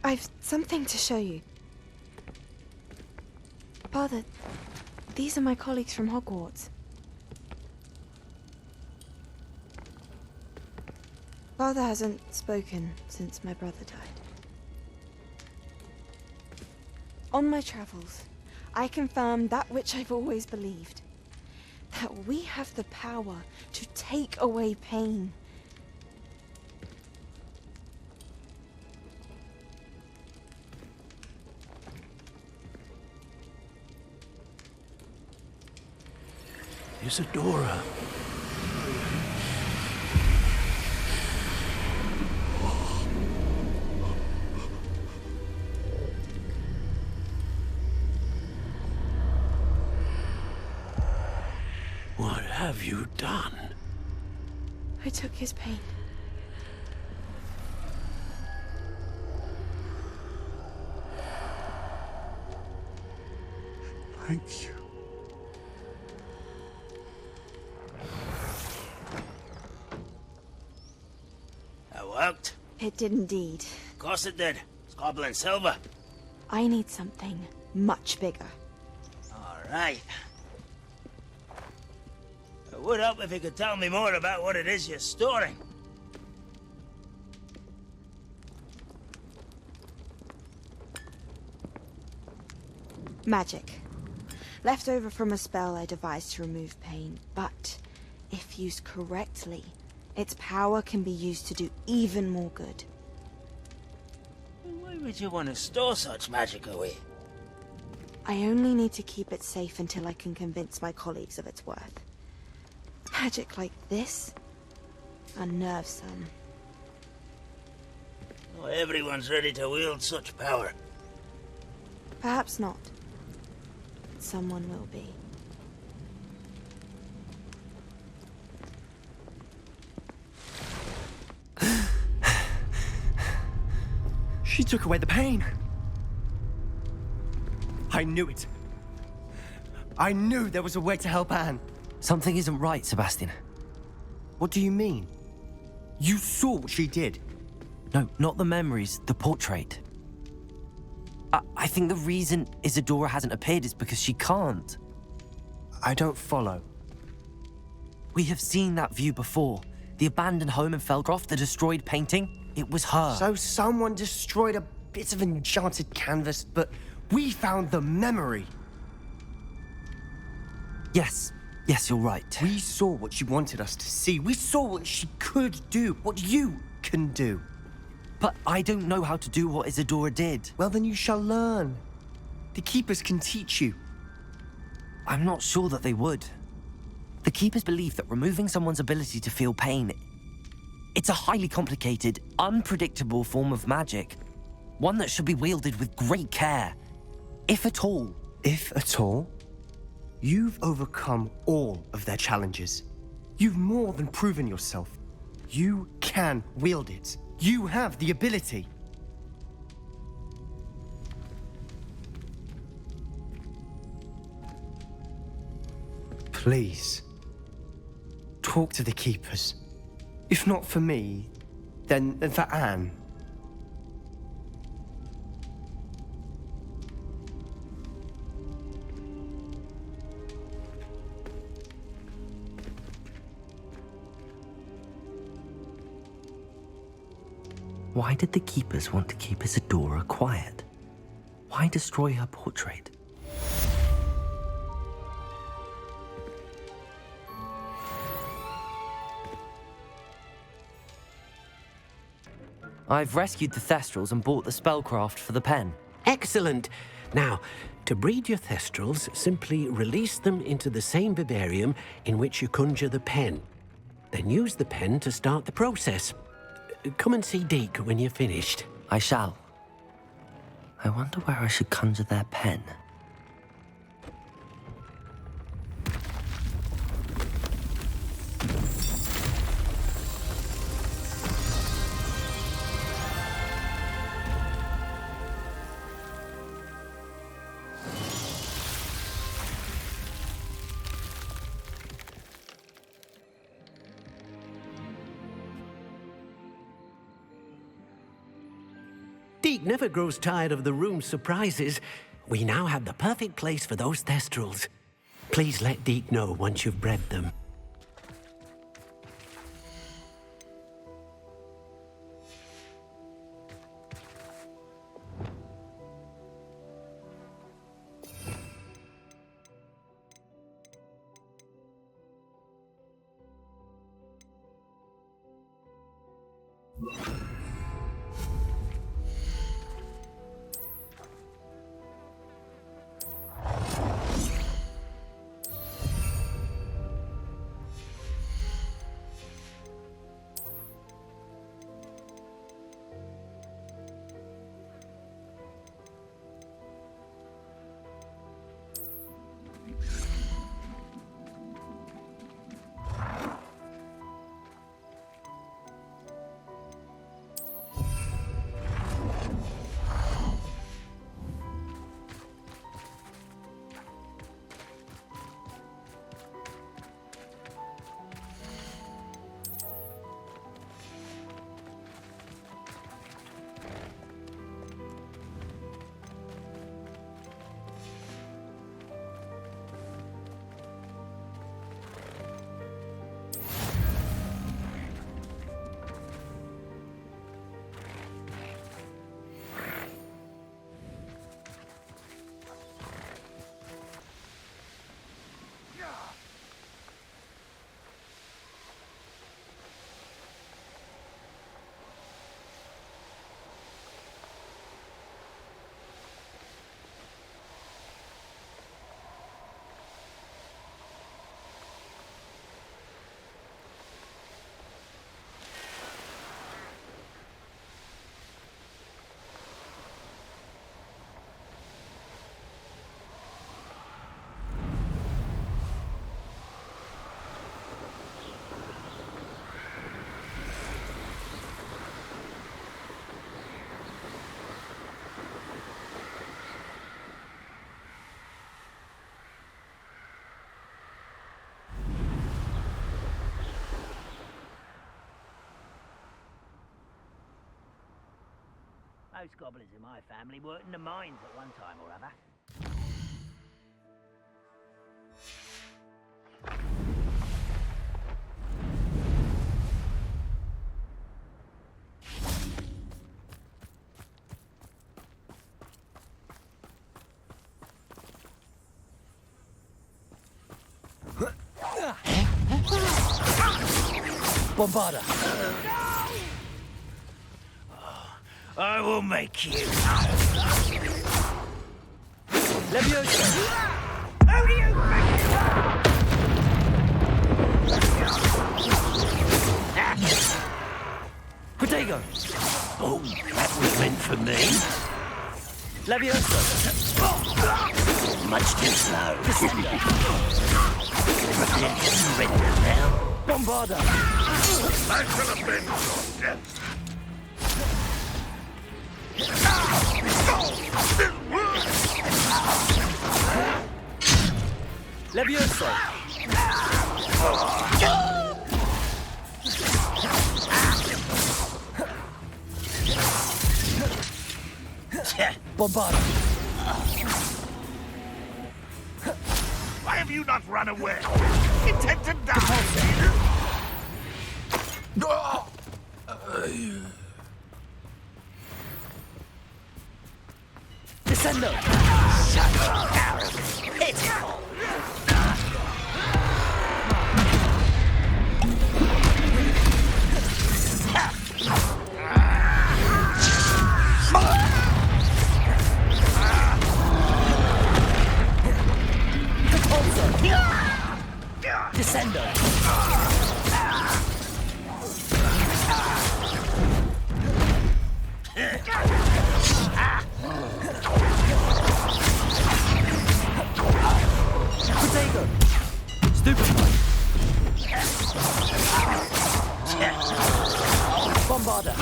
I've something to show you. Father, these are my colleagues from Hogwarts. Father hasn't spoken since my brother died. On my travels, I confirmed that which I've always believed. That we have the power to take away pain. Isadora. took his pain. Thank you. That worked. It did indeed. Of course it did. It's goblin silver. I need something much bigger. All right. It would help if you could tell me more about what it is you're storing. Magic. Left over from a spell I devised to remove pain, but if used correctly, its power can be used to do even more good. Why would you want to store such magic away? I only need to keep it safe until I can convince my colleagues of its worth. Magic like this unnerves some. Not everyone's ready to wield such power. Perhaps not. But someone will be. She took away the pain. I knew it. I knew there was a way to help Anne. Something isn't right, Sebastian. What do you mean? You saw what she did. No, not the memories, the portrait. I think the reason Isadora hasn't appeared is because she can't. I don't follow. We have seen that view before. The abandoned home in Feldcroft, the destroyed painting. It was her. So someone destroyed a bit of enchanted canvas, but we found the memory. Yes, you're right. We saw what she wanted us to see. We saw what she could do, what you can do. But I don't know how to do what Isadora did. Well, then you shall learn. The Keepers can teach you. I'm not sure that they would. The Keepers believe that removing someone's ability to feel pain, it's a highly complicated, unpredictable form of magic. One that should be wielded with great care. If at all. If at all? You've overcome all of their challenges. You've more than proven yourself. You can wield it. You have the ability. Please, talk to the Keepers. If not for me, then for Anne. Why did the Keepers want to keep Isadora quiet? Why destroy her portrait? I've rescued the Thestrals and bought the spellcraft for the pen. Excellent. Now, to breed your Thestrals, simply release them into the same vivarium in which you conjure the pen. Then use the pen to start the process. Come and see Deke when you're finished. I shall. I wonder where I should conjure their pen. Deke never grows tired of the room's surprises. We now have the perfect place for those Thestrals. Please let Deke know once you've bred them. Most goblins in my family worked in the mines at one time or other. Bombarda! I will make you. Leviosa! Who do you think you are? Protego! Oh, that was meant for me. Leviosa! Much too slow. Descender! Surrender now. Bombarda! I should have been dead. Leviosa! Bombarda! Why have you not run away? Intent to die! Descendo! Shut up, arrogant. Pitiful. Descendo! Protego! Stupefy! Bombarda!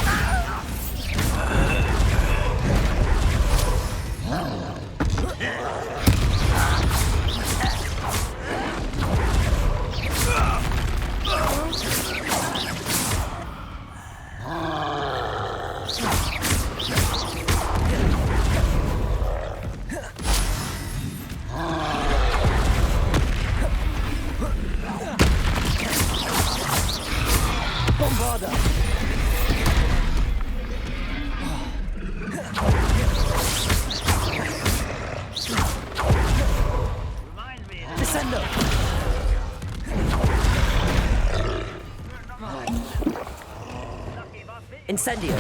Bombarda! Descendo! Incendio!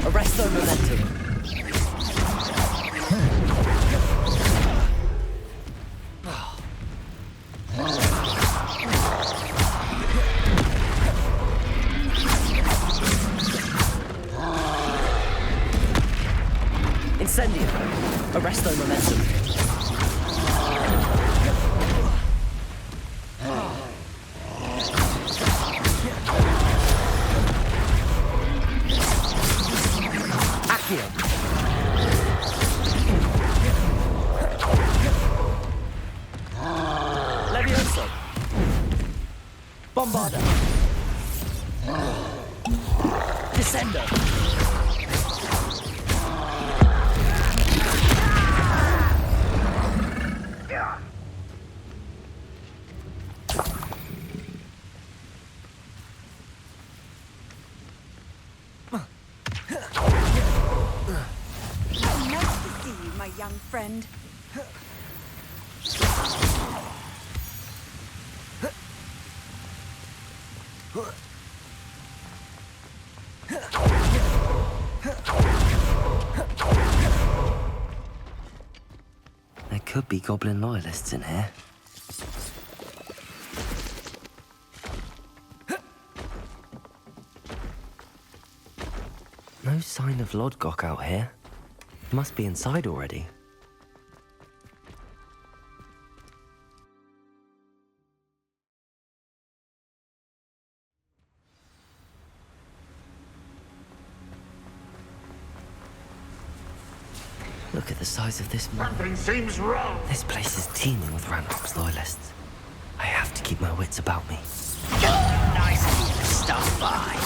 Arresto momentum! Incendio! Arresto momentum! Accio! Levioso! Bombarda! Descendo! Nice to see you, my young friend. There could be goblin loyalists in here. No sign of Lodgok out here. Must be inside already. Look at the size of this mine. Something seems wrong. This place is teeming with Ranrock's loyalists. I have to keep my wits about me. Nice of you to stop by.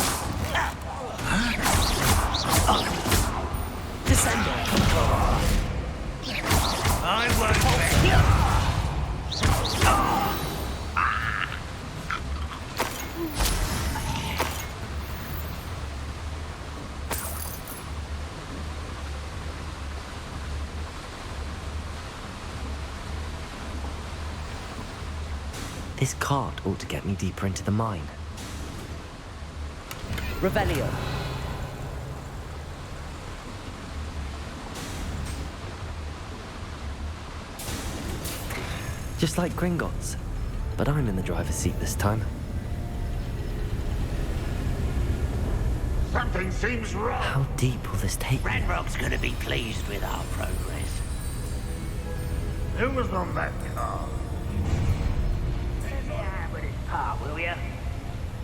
This cart ought to get me deeper into the mine. Revelio. Just like Gringotts, but I'm in the driver's seat this time. Something seems wrong. How deep will this take me? Ranrock's gonna be pleased with our progress. Who was on that car? Let me have with his part, will ya?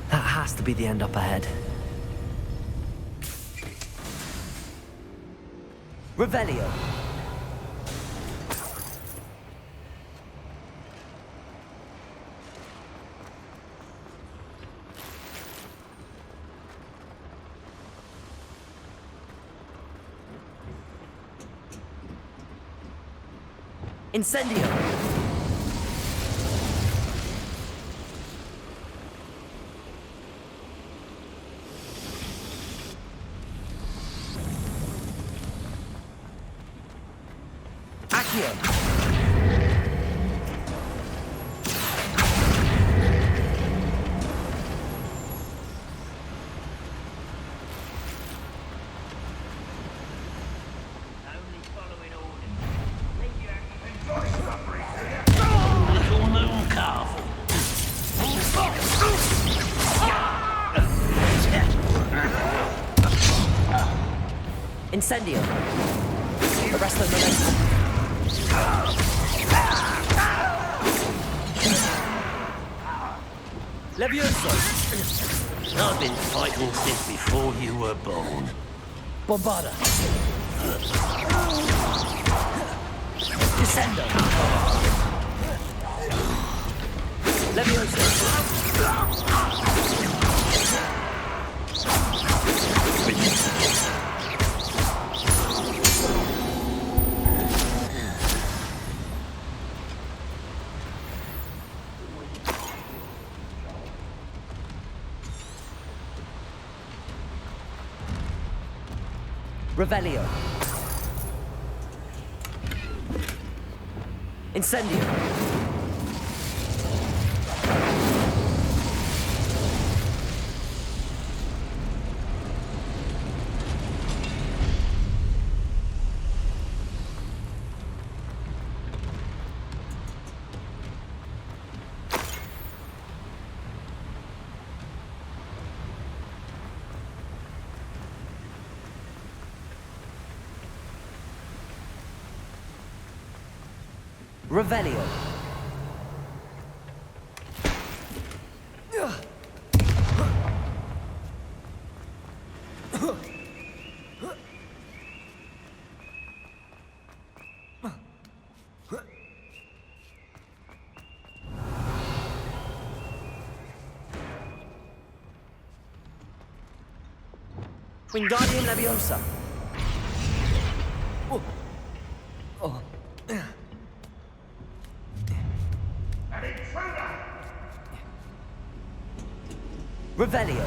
That has to be the end up ahead. Revelio. Incendio! Accio! Little moon calf. Incendio! Arrest the momentum. Levioso! I've been fighting since before you were born. Bombarda! Descendo! Revelio. Incendio. Revelio. Wingardium Leviosa. Oh. Oh. Revelio.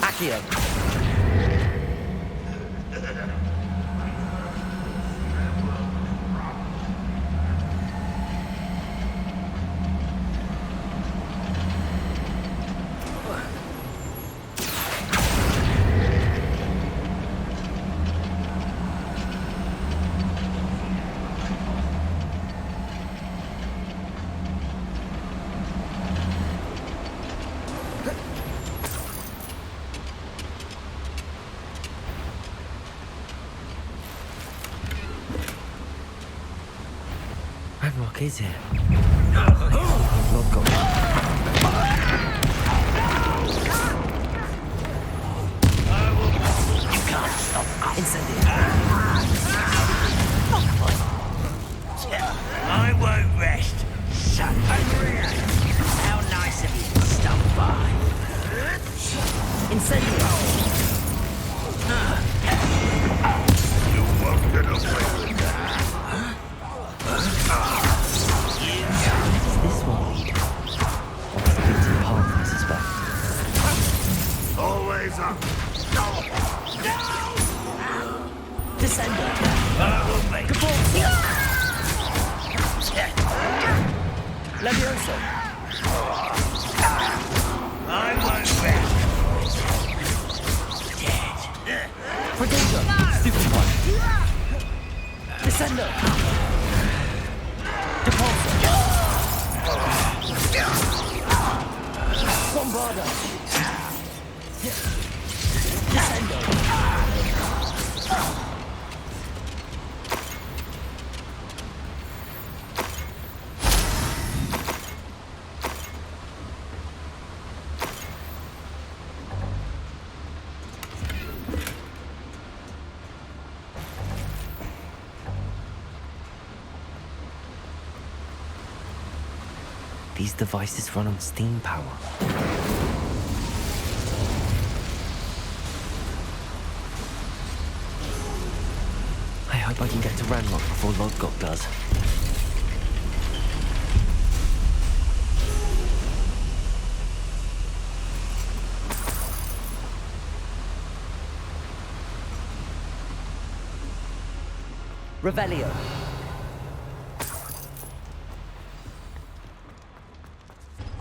Accio. Ranrock is here. Lord God. I won't rest. Shut up. How nice of you to stop by. Incendio! You won't get away with This one lead. Off the beaten path, I suspect. Always up. Descender! I will make Levioso! I won't rest. Protego! Stupid one! Descender! Depulso! Bombarda! Descendo! These devices run on steam power. I hope I can get to Ranrock before Lodgok does. Revelio.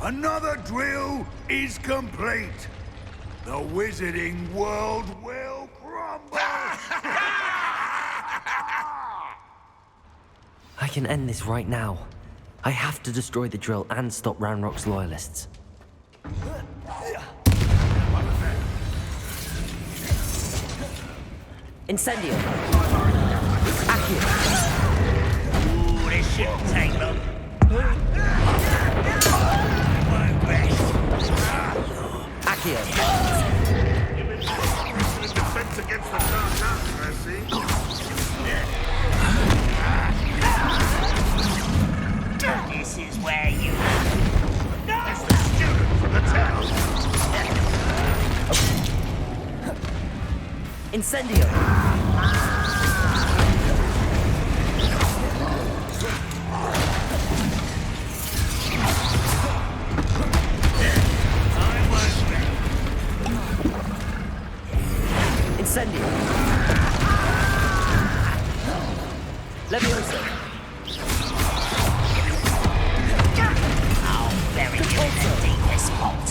Another drill is complete. The wizarding world will crumble. I can end this right now. I have to destroy the drill and stop Ranrock's loyalists. Incendio! Accio! Ooh, this shouldn't take long. Accio! In defense against the dark arts, I see. This is where you... It's the student from the town. Incendio! Incendio! Levioso! I'll bury you in the deepest pot.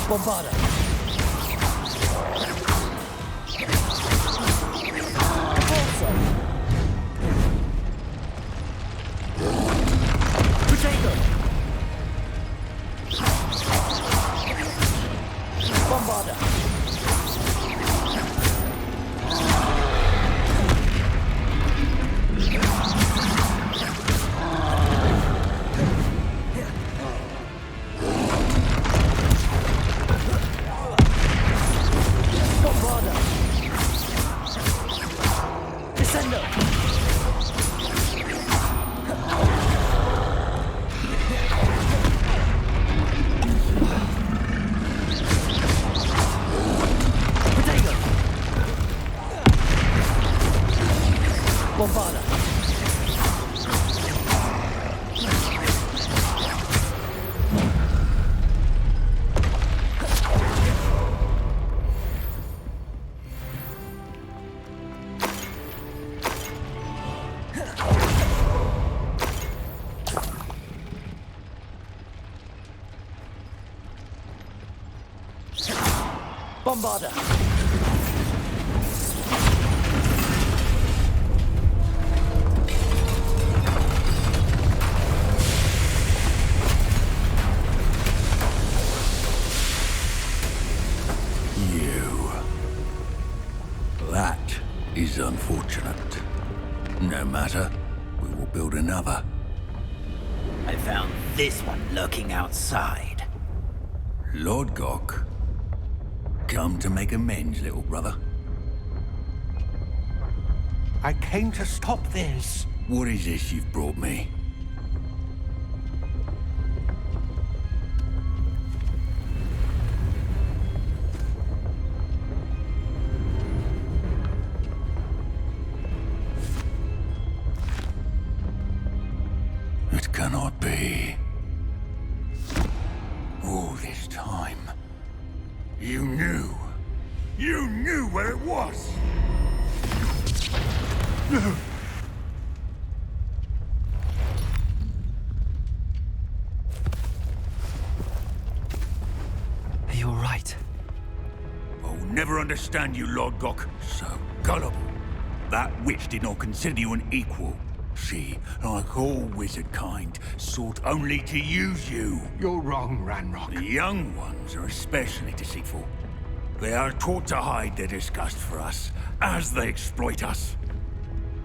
Bombarda! Protego! Bombarda! Bombarda! Descendo! Protego! Bombarda! Bombarder! You. That is unfortunate. No matter, we will build another. I found this one lurking outside. Lord Gok, come to make amends, little brother. I came to stop this. What is this you've brought me? It cannot be. All this time, you knew. You knew where it was! No! Are you alright? I'll never understand you, Lord Gok. So gullible. That witch did not consider you an equal. She, like all wizard kind, sought only to use you. You're wrong, Ranrock. The young ones are especially deceitful. They are taught to hide their disgust for us, as they exploit us.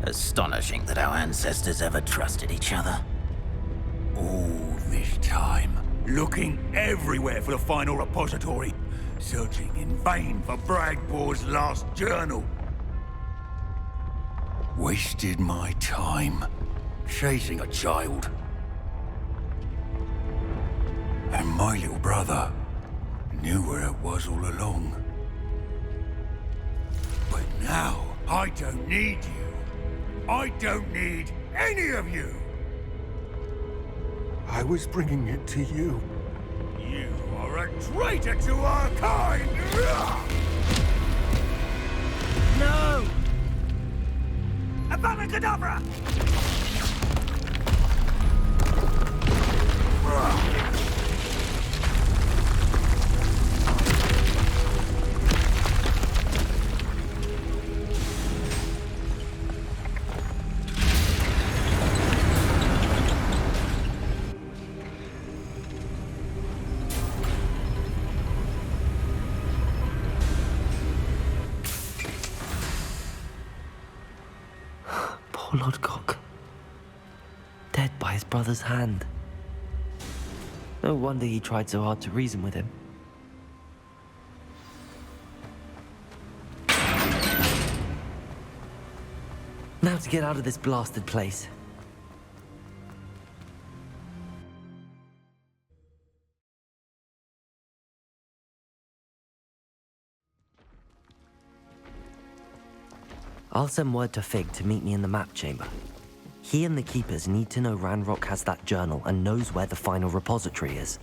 Astonishing that our ancestors ever trusted each other. All this time, looking everywhere for the final repository, searching in vain for Bragbor's last journal. Wasted my time, chasing a child. And my little brother knew where it was all along. But now, I don't need you. I don't need any of you. I was bringing it to you. You are a traitor to our kind! No! Avada Kedavra! Poor Lord Gok. Dead by his brother's hand. No wonder he tried so hard to reason with him. Now to get out of this blasted place. I'll send word to Fig to meet me in the map chamber. He and the Keepers need to know Ranrock has that journal and knows where the final repository is.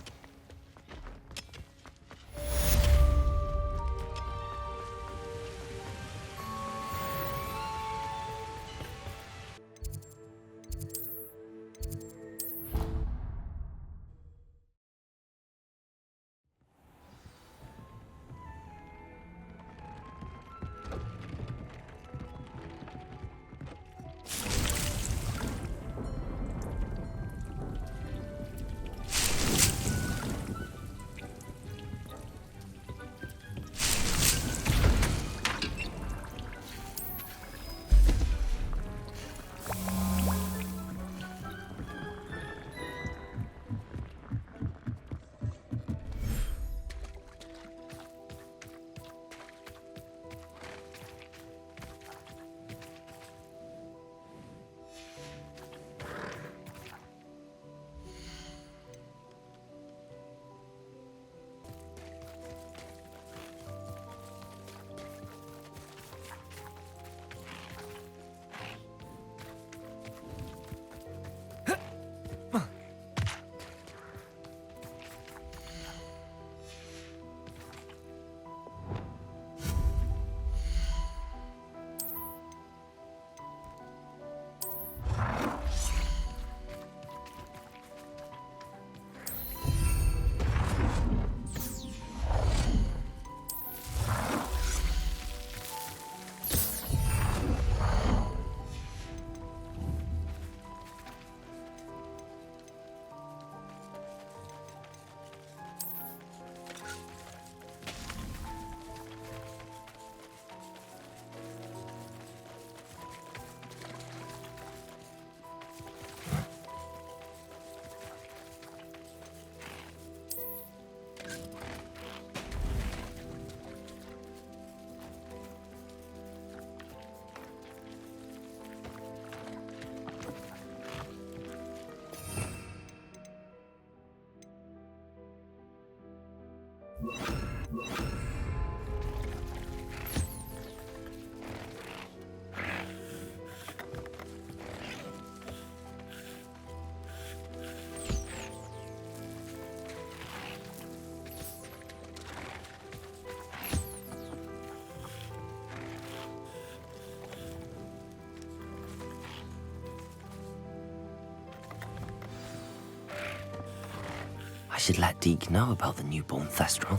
should let Deke know about the newborn Thestral.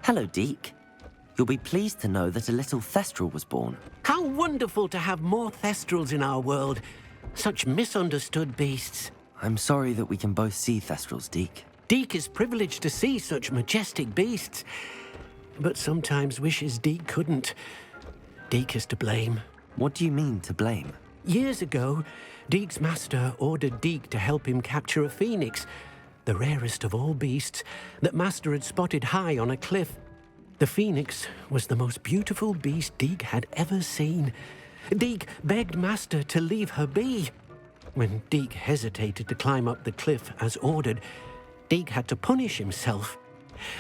Hello, Deke. You'll be pleased to know that a little Thestral was born. How wonderful to have more Thestrals in our world. Such misunderstood beasts. I'm sorry that we can both see Thestrals, Deke. Deke is privileged to see such majestic beasts, but sometimes wishes Deke couldn't. Deke is to blame. What do you mean, to blame? Years ago, Deke's master ordered Deke to help him capture a phoenix, the rarest of all beasts, that Master had spotted high on a cliff. The phoenix was the most beautiful beast Deke had ever seen. Deke begged Master to leave her be. When Deke hesitated to climb up the cliff as ordered, Deke had to punish himself.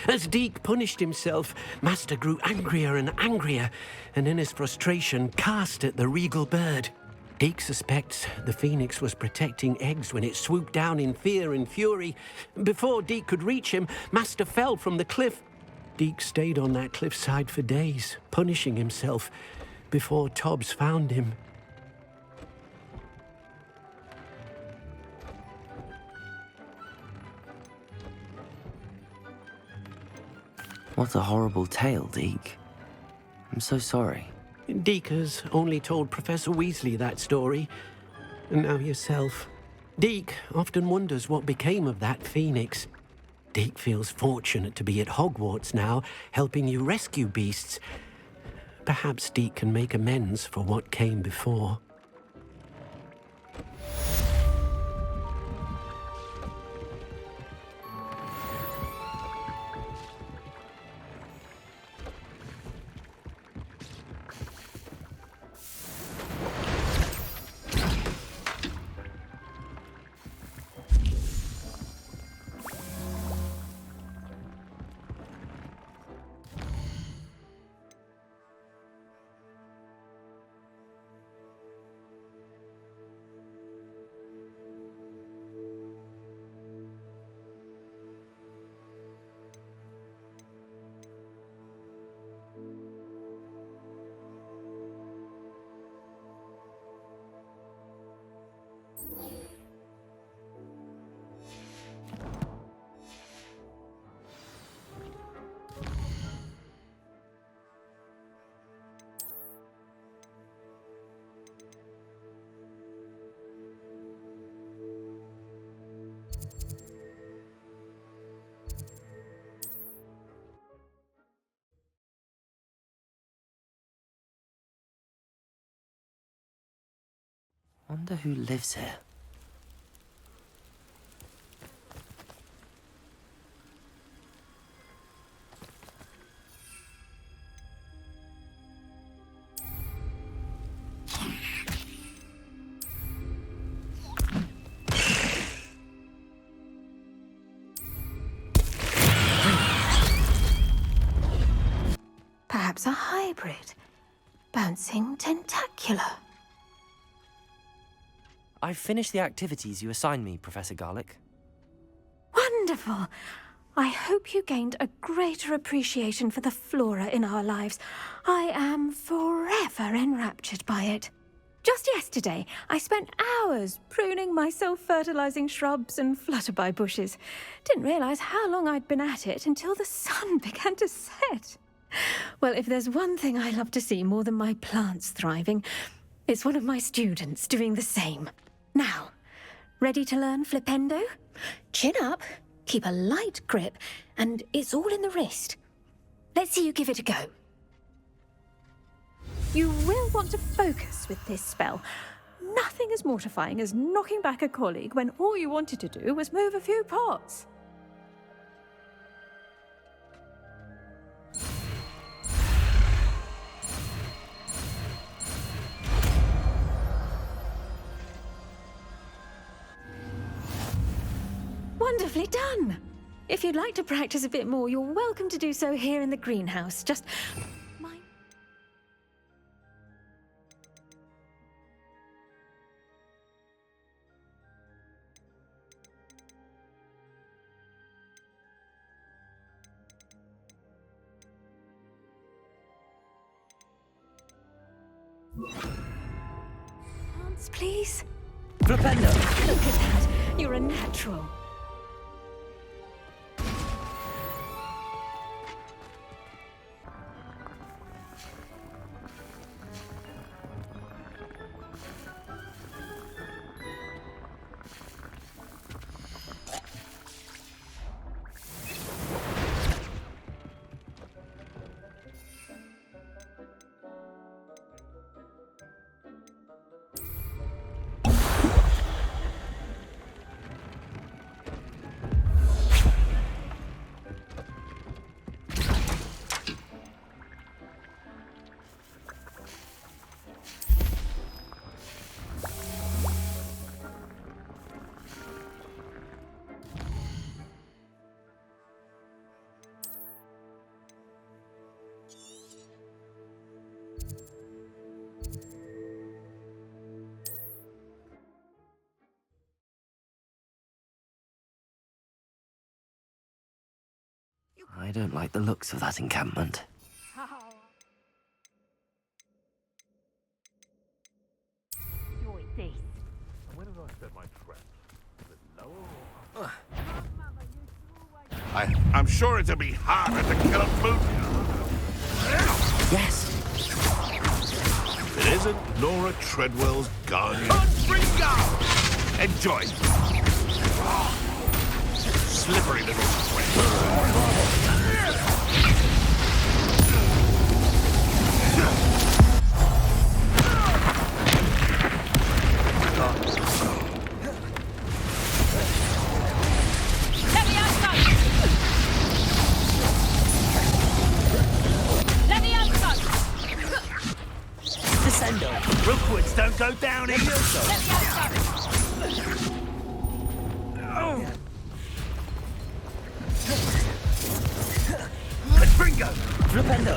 As Deke punished himself, Master grew angrier and angrier, and in his frustration cast at the regal bird. Deke suspects the phoenix was protecting eggs when it swooped down in fear and fury. Before Deke could reach him, Master fell from the cliff. Deke stayed on that cliffside for days, punishing himself, before Tobbs found him. What a horrible tale, Deke. I'm so sorry. Deke has only told Professor Weasley that story, and now yourself. Deke often wonders what became of that phoenix. Deke feels fortunate to be at Hogwarts now, helping you rescue beasts. Perhaps Deke can make amends for what came before. Wonder who lives here. Perhaps a hybrid. Bouncing tentacular. I've finished the activities you assigned me, Professor Garlick. Wonderful! I hope you gained a greater appreciation for the flora in our lives. I am forever enraptured by it. Just yesterday, I spent hours pruning my self-fertilizing shrubs and flutterby bushes. Didn't realize how long I'd been at it until the sun began to set. Well, if there's one thing I love to see more than my plants thriving, it's one of my students doing the same. Now, ready to learn Flipendo? Chin up, keep a light grip, and it's all in the wrist. Let's see you give it a go. You will want to focus with this spell. Nothing as mortifying as knocking back a colleague when all you wanted to do was move a few pots. Wonderfully done! If you'd like to practice a bit more, you're welcome to do so here in the greenhouse. Just mind. Plants, please. Flipendo! Look at that. You're a natural. I don't like the looks of that encampment. Where did I set my traps? I'm sure it'll be harder to kill a boot. Yes. It isn't Nora Treadwell's guardian. Enjoy. Slippery little squid. Descendo. Rookwoods don't go down here. Bringo! Flipendo!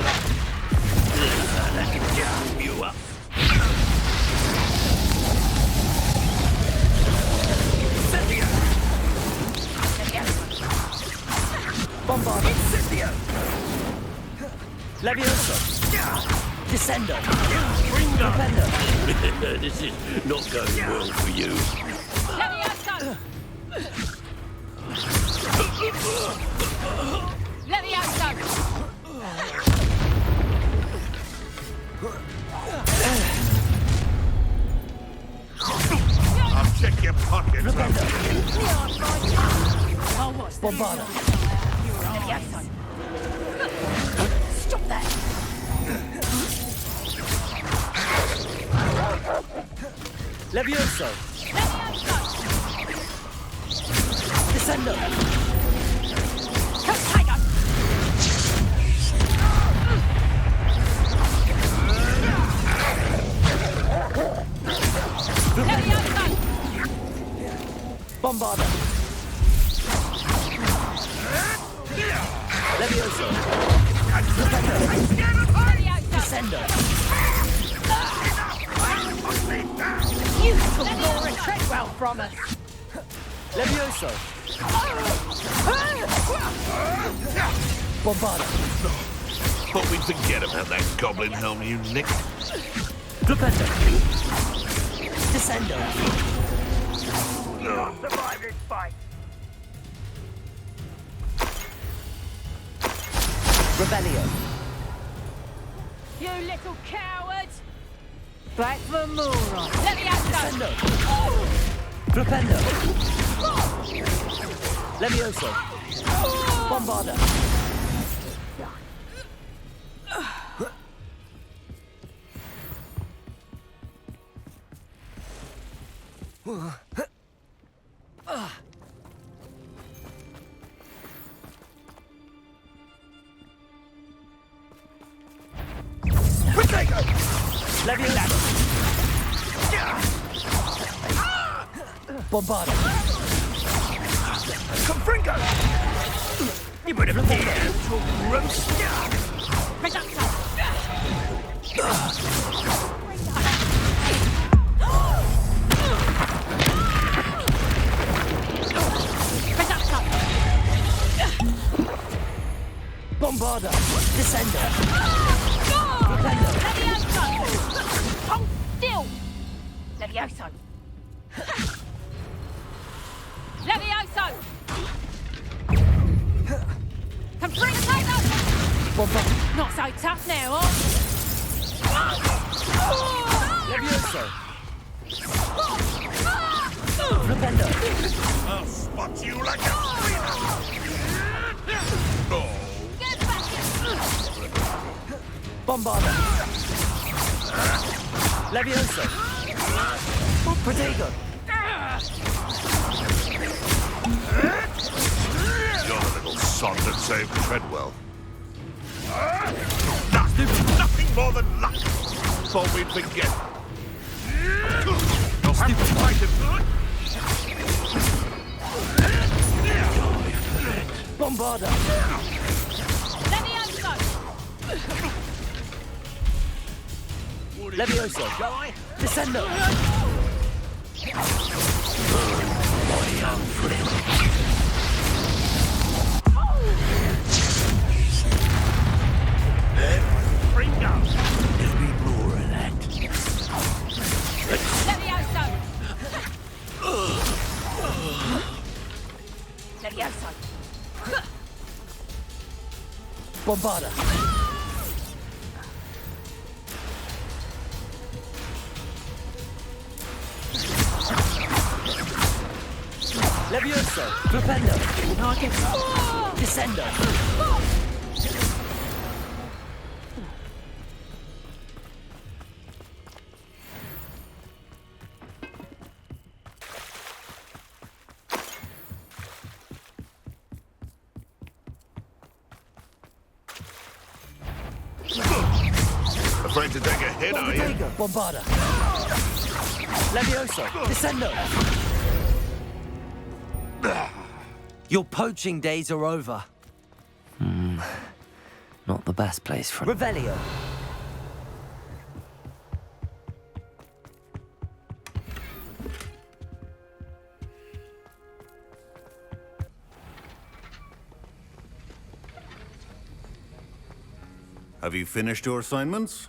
That can jam you up. Incendio! Bombardo! Incendio! Levioso! Descendo! Bringo! Flipendo! This is not going well for you. Levioso! Levioso! I'll check your pockets. Bombardo! Stop that! Levioso! Descendo! Tiger! Bombardo! Levioso! Descendo! You took Nora Treadwell from us! Levioso! Bombardo! Thought we'd forget about that goblin helm you nicked. Flipendo! Descendo! You'll survive this fight. Rebellion! You little coward! Back for more! Let me out! Descendo! Flipendo! Levioso! Bombardo! Levioso! Bombardo! You better fear to roast. Bombarda! Descender! Levioso! Hold still! Levioso! Levioso! Come through the table! Not so tough now, huh? Levioso! Flipendo! I'll spot you like a cleaner! Oh. Bombarda! Levioso! Protego! You're the little sod that saved Treadwell. Nothing more than luck. Thought we'd forget. You'll have to fight him. Bombarda! Levioso! Descendo! My young friend. Bring up! There'll be more of that. Levioso! Levioso! Bombarda! Levioso! Flipendo! Descendo! Afraid to take a hit, are you? Bombarda! Levioso! Descendo! Your poaching days are over. Not the best place for... Revelio! Have you finished your assignments?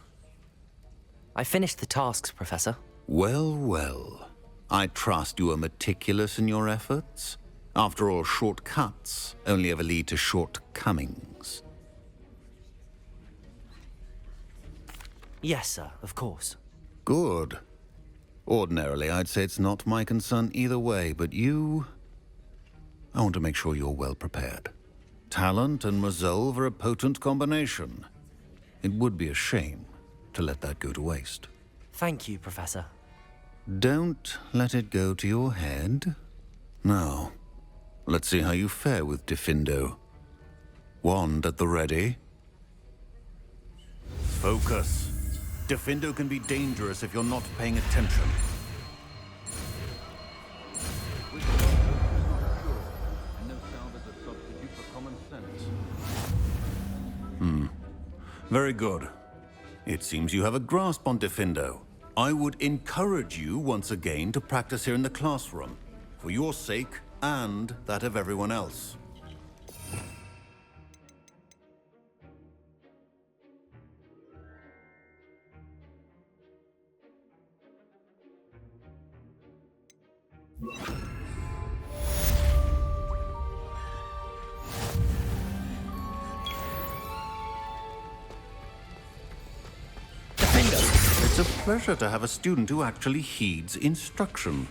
I finished the tasks, Professor. Well, well. I trust you are meticulous in your efforts. After all, shortcuts only ever lead to shortcomings. Yes, sir, of course. Good. Ordinarily, I'd say it's not my concern either way, but you... I want to make sure you're well prepared. Talent and resolve are a potent combination. It would be a shame to let that go to waste. Thank you, Professor. Don't let it go to your head. Now, let's see how you fare with Diffindo. Wand at the ready. Focus. Diffindo can be dangerous if you're not paying attention. Very good. It seems you have a grasp on Diffindo. I would encourage you once again to practice here in the classroom, for your sake and that of everyone else. It's a pleasure to have a student who actually heeds instruction.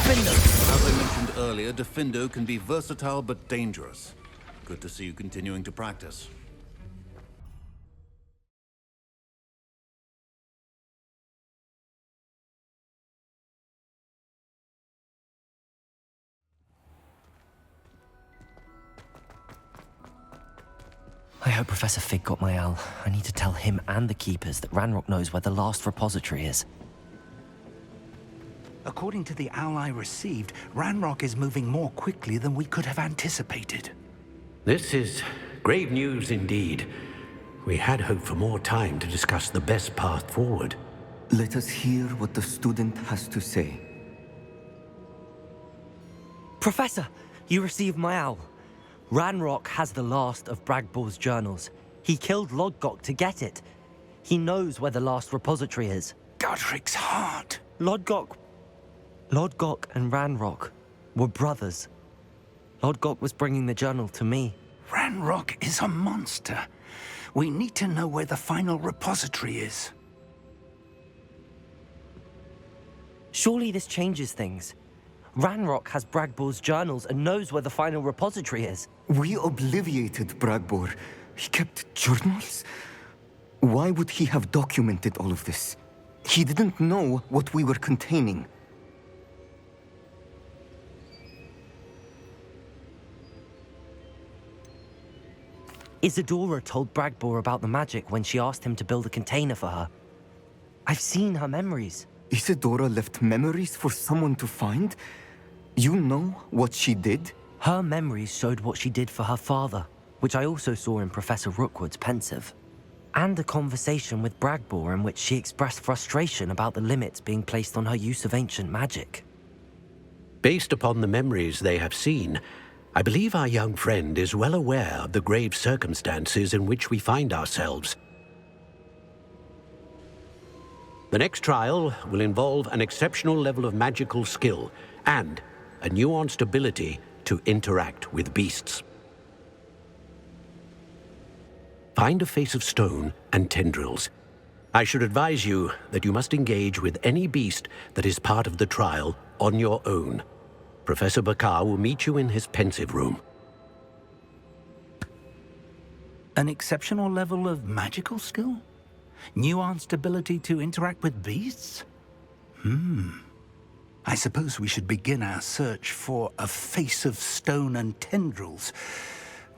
As I mentioned mentioned earlier, Defendo can be versatile but dangerous. Good to see you continuing to practice. I hope Professor Fig got my owl. I need to tell him and the Keepers that Ranrock knows where the last repository is. According to the owl I received, Ranrock is moving more quickly than we could have anticipated. This is grave news indeed. We had hoped for more time to discuss the best path forward. Let us hear what the student has to say. Professor, you received my owl. Ranrock has the last of Bragbor's journals. He killed Lodgok to get it. He knows where the last repository is. Godric's heart. Lodgok and Ranrock were brothers. Lodgok was bringing the journal to me. Ranrock is a monster. We need to know where the final repository is. Surely this changes things. Ranrock has Bragbor's journals and knows where the final repository is. We obliviated Bragbor. He kept journals? Why would he have documented all of this? He didn't know what we were containing. Isadora told Bragbor about the magic when she asked him to build a container for her. I've seen her memories. Isadora left memories for someone to find? You know what she did? Her memories showed what she did for her father, which I also saw in Professor Rookwood's pensive. And a conversation with Bragbor in which she expressed frustration about the limits being placed on her use of ancient magic. Based upon the memories they have seen, I believe our young friend is well aware of the grave circumstances in which we find ourselves. The next trial will involve an exceptional level of magical skill and a nuanced ability to interact with beasts. Find a face of stone and tendrils. I should advise you that you must engage with any beast that is part of the trial on your own. Professor Bakar will meet you in his pensive room. An exceptional level of magical skill? Nuanced ability to interact with beasts? I suppose we should begin our search for a face of stone and tendrils,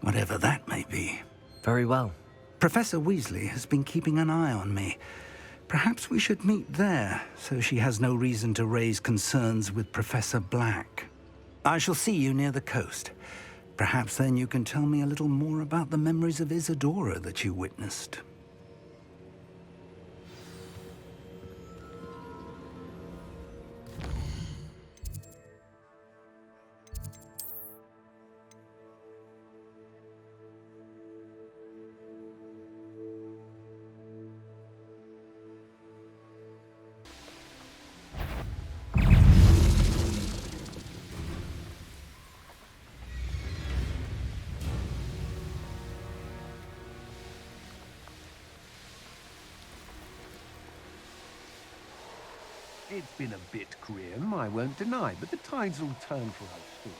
whatever that may be. Very well. Professor Weasley has been keeping an eye on me. Perhaps we should meet there, so she has no reason to raise concerns with Professor Black. I shall see you near the coast. Perhaps then you can tell me a little more about the memories of Isadora that you witnessed. It's been a bit grim, I won't deny, but the tides will turn for us soon.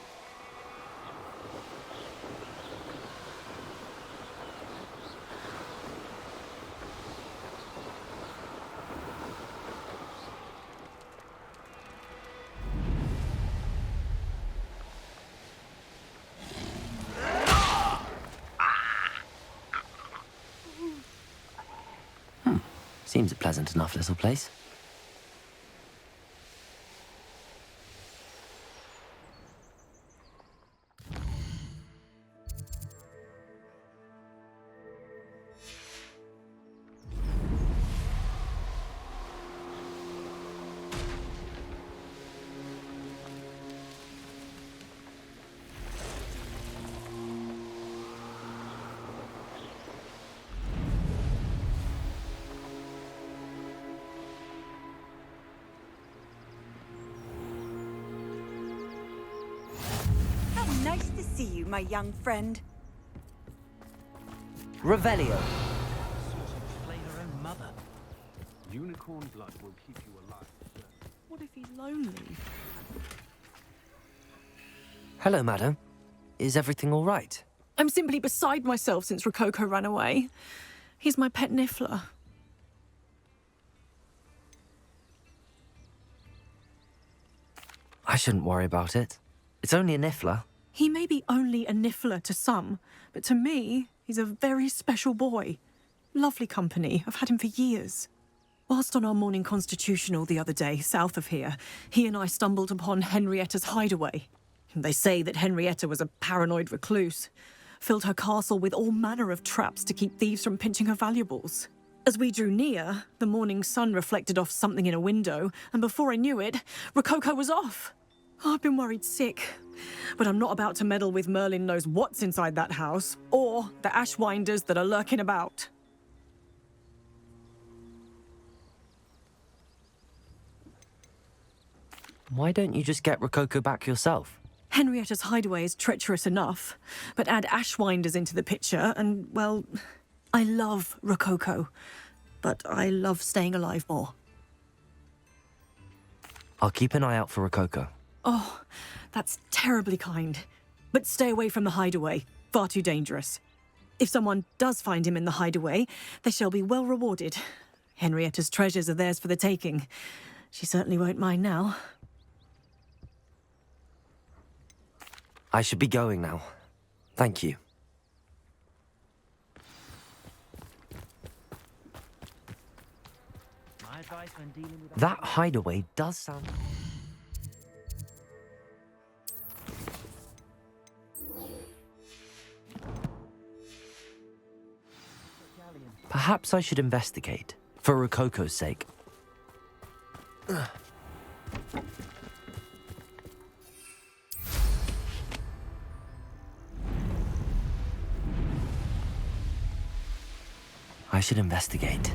Seems a pleasant enough little place. Nice to see you, my young friend. Revelio. Slay her own mother. Unicorn blood will keep you alive. What if he's lonely? Hello, madam. Is everything all right? I'm simply beside myself since Rococo ran away. He's my pet niffler. I shouldn't worry about it. It's only a niffler. He may be only a niffler to some, but to me, he's a very special boy. Lovely company. I've had him for years. Whilst on our morning constitutional the other day, south of here, he and I stumbled upon Henrietta's hideaway. They say that Henrietta was a paranoid recluse, filled her castle with all manner of traps to keep thieves from pinching her valuables. As we drew near, the morning sun reflected off something in a window, and before I knew it, Rococo was off. I've been worried sick, but I'm not about to meddle with Merlin knows what's inside that house, or the Ashwinders that are lurking about. Why don't you just get Rococo back yourself? Henrietta's hideaway is treacherous enough, but add Ashwinders into the picture and, well, I love Rococo, but I love staying alive more. I'll keep an eye out for Rococo. Oh, that's terribly kind. But stay away from the hideaway. Far too dangerous. If someone does find him in the hideaway, they shall be well rewarded. Henrietta's treasures are theirs for the taking. She certainly won't mind now. I should be going now. Thank you. That hideaway does sound... Perhaps I should investigate, for Rococo's sake. I should investigate.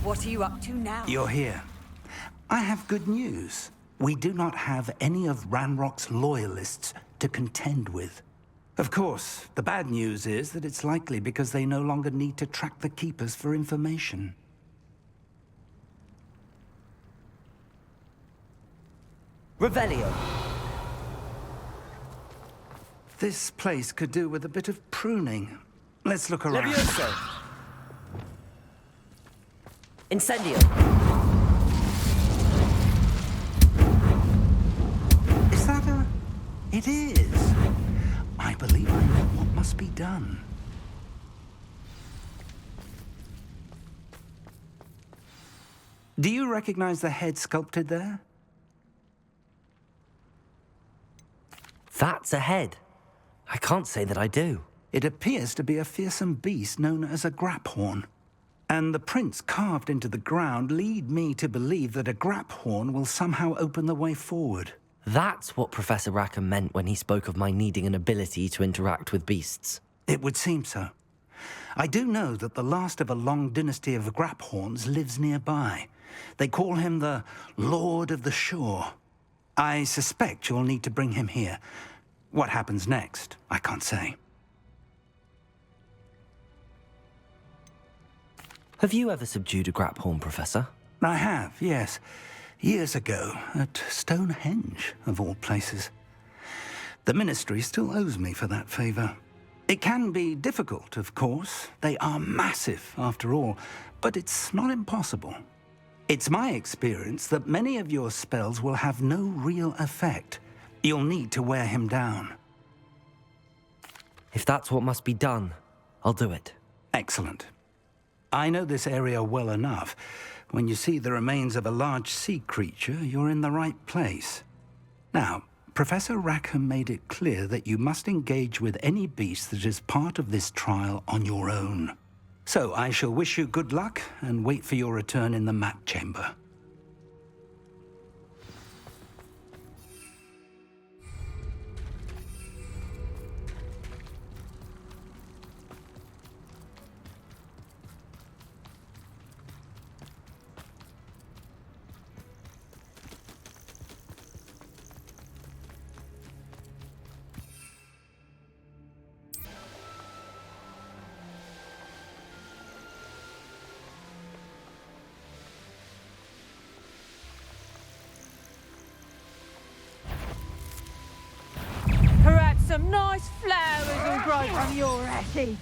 What are you up to now? You're here. I have good news. We do not have any of Ranrock's loyalists to contend with. Of course, the bad news is that it's likely because they no longer need to track the Keepers for information. Revelio. This place could do with a bit of pruning. Let's look around. Levioso. Incendio. Is that a... It is. I believe I know what must be done. Do you recognize the head sculpted there? That's a head. I can't say that I do. It appears to be a fearsome beast known as a graphorn. And the prints carved into the ground lead me to believe that a graphorn will somehow open the way forward. That's what Professor Rackham meant when he spoke of my needing an ability to interact with beasts. It would seem so. I do know that the last of a long dynasty of graphorns lives nearby. They call him the Lord of the Shore. I suspect you'll need to bring him here. What happens next, I can't say. Have you ever subdued a graphorn, Professor? I have, yes. Years ago, at Stonehenge, of all places. The Ministry still owes me for that favor. It can be difficult, of course. They are massive, after all, but it's not impossible. It's my experience that many of your spells will have no real effect. You'll need to wear him down. If that's what must be done, I'll do it. Excellent. I know this area well enough. When you see the remains of a large sea creature, you're in the right place. Now, Professor Rackham made it clear that you must engage with any beast that is part of this trial on your own. So I shall wish you good luck and wait for your return in the map chamber. nice flowers will grow from your attic.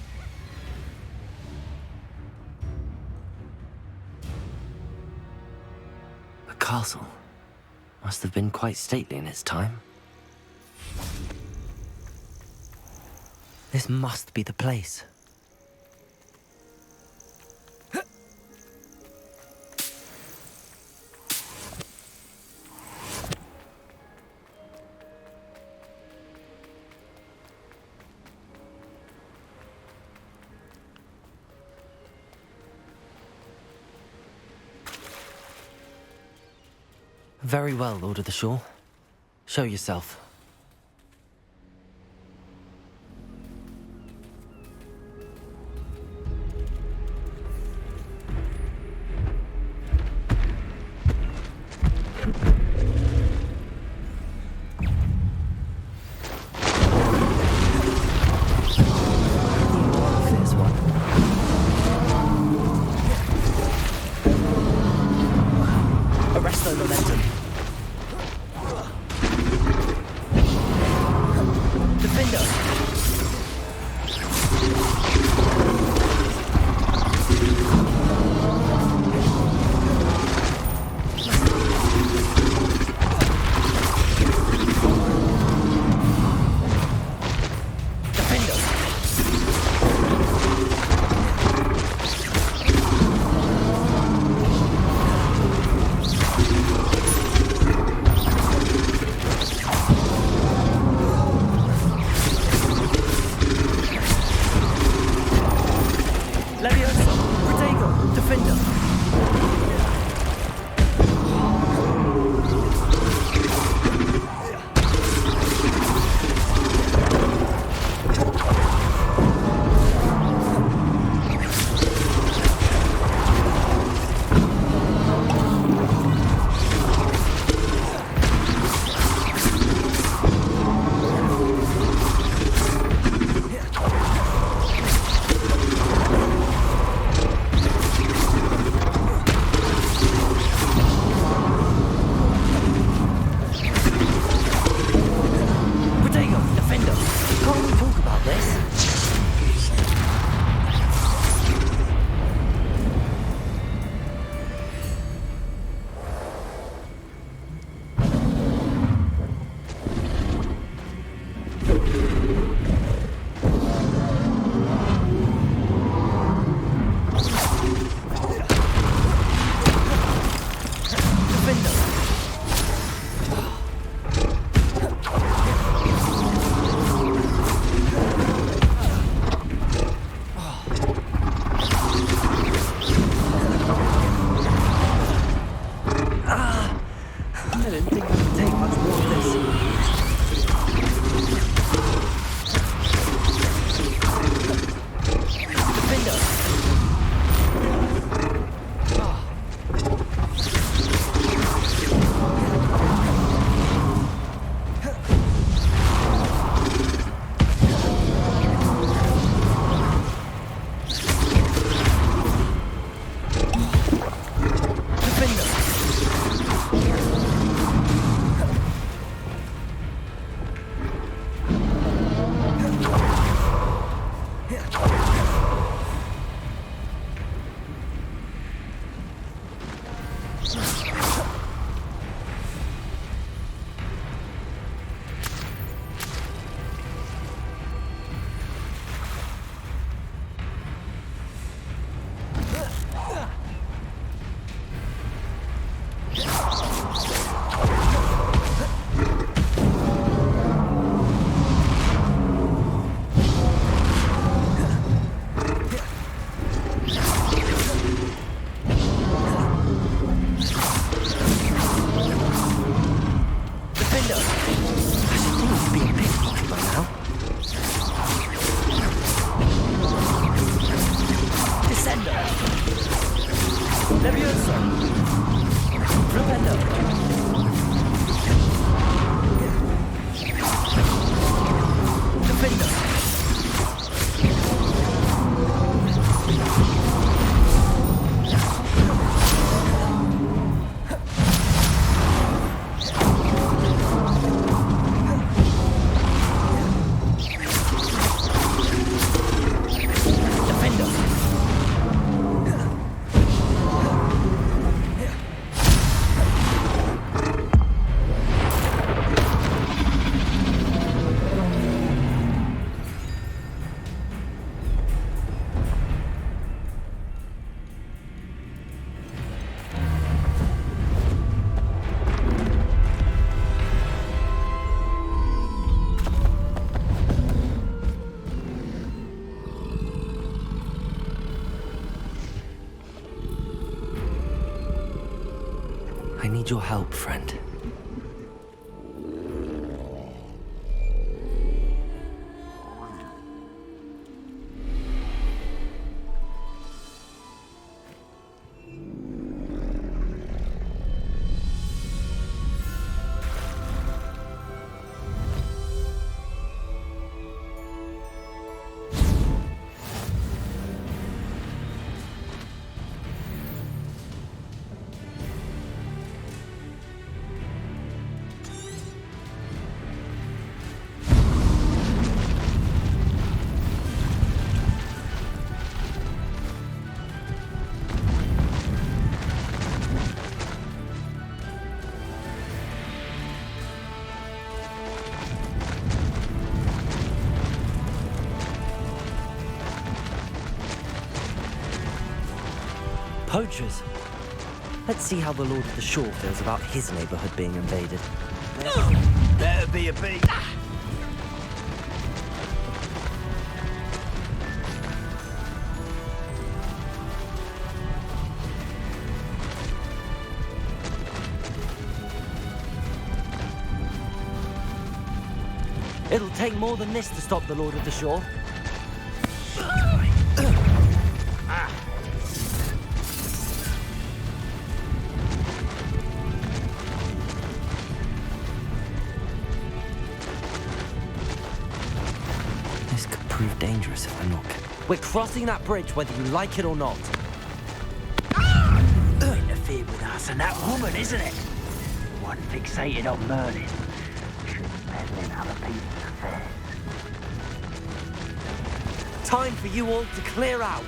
The castle must have been quite stately in its time. This must be the place. Very well, Lord of the Shore. Show yourself. Fierce one. Arrest the momentum. Defender! I need your help, friend. Poachers. Let's see how the Lord of the Shore feels about his neighborhood being invaded. That'd be a beat. It'll take more than this to stop the Lord of the Shore. This could prove dangerous if I knock. We're crossing that bridge whether you like it or not. Interfered with us and that woman, isn't it? One fixated on Merlin. Shouldn't meddle in other people's affairs. Time for you all to clear out.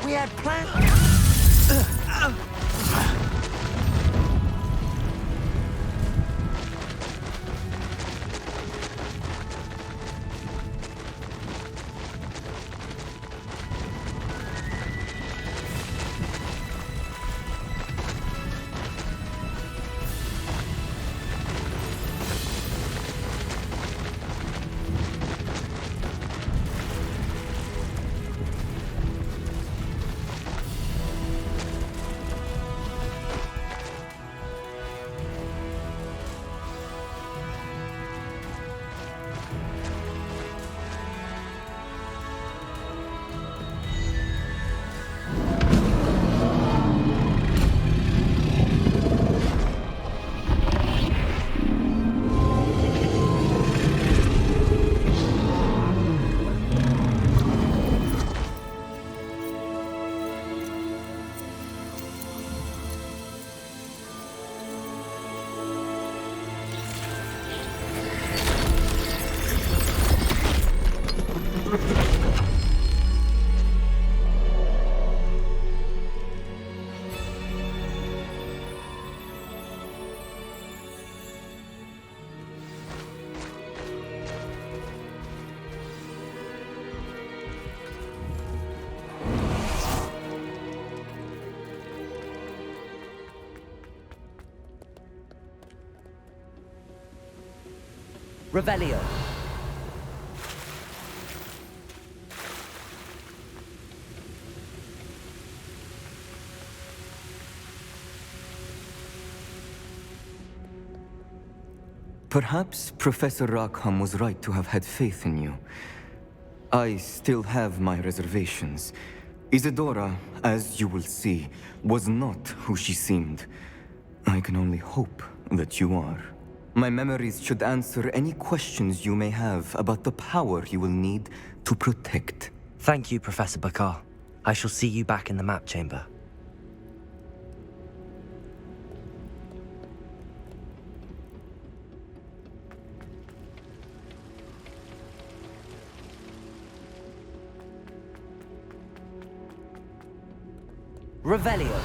We had plans. Revelio. Perhaps Professor Rackham was right to have had faith in you. I still have my reservations. Isadora, as you will see, was not who she seemed. I can only hope that you are. My memories should answer any questions you may have about the power you will need to protect. Thank you, Professor Bakar. I shall see you back in the map chamber. Revelio.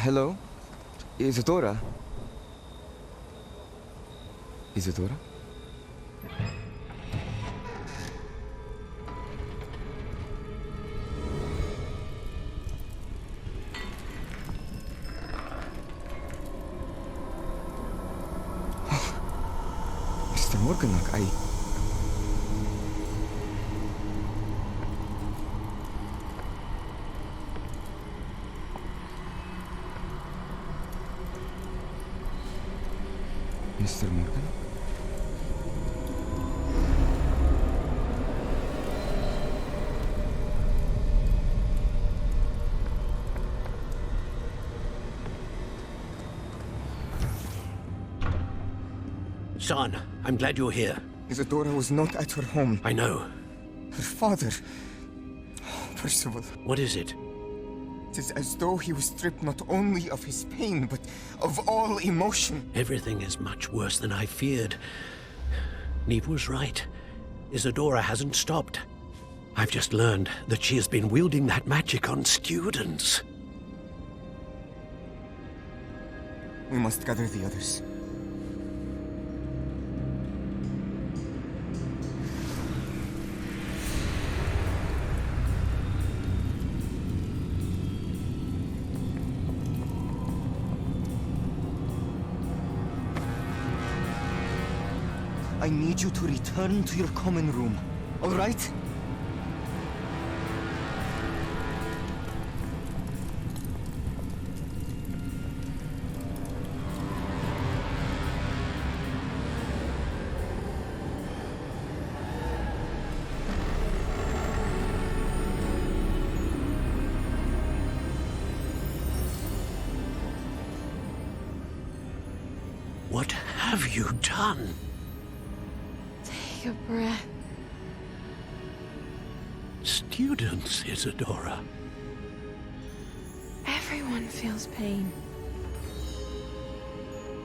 Hello? Isadora? Isadora? Mr. Morganach, Mr. Morgan? Son, I'm glad you're here. Isadora was not at her home. I know. Her father... Percival. What is it? It is as though he was stripped not only of his pain, but of all emotion. Everything is much worse than I feared. Neve was right. Isadora hasn't stopped. I've just learned that she has been wielding that magic on students. We must gather the others. I need you to return to your common room, all right? What have you done? Take a breath. Students, Isadora. Everyone feels pain.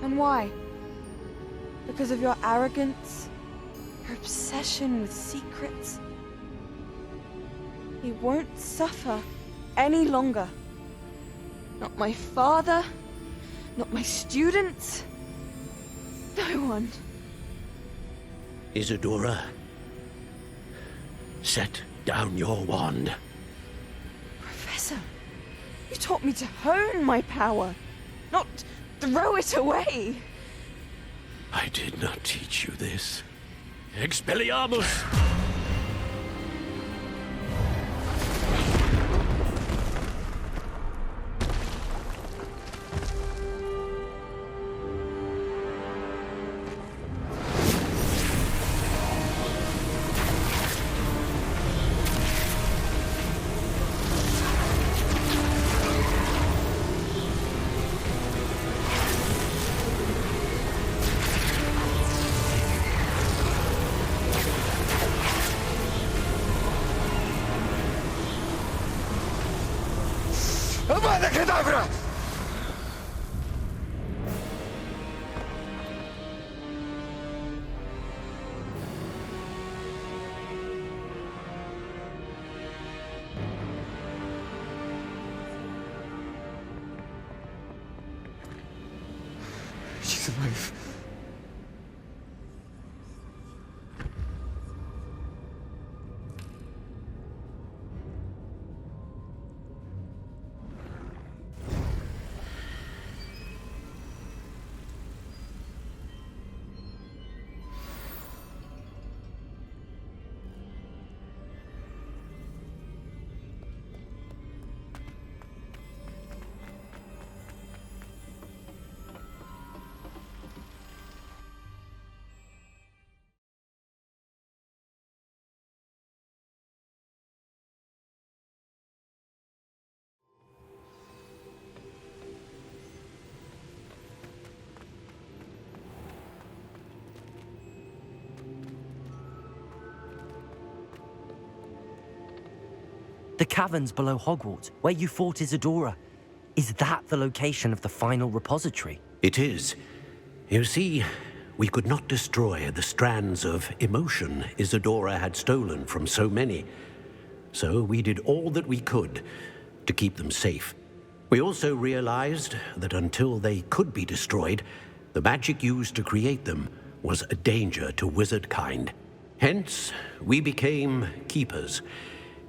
And why? Because of your arrogance? Your obsession with secrets? He won't suffer any longer. Not my father, not my students, no one. Isadora, set down your wand. Professor, you taught me to hone my power, not throw it away. I did not teach you this. Expelliarmus! Avada Kedavra! She's alive. The caverns below Hogwarts, where you fought Isadora. Is that the location of the final repository? It is. You see, we could not destroy the strands of emotion Isadora had stolen from so many. So we did all that we could to keep them safe. We also realized that until they could be destroyed, the magic used to create them was a danger to wizard kind. Hence, we became keepers.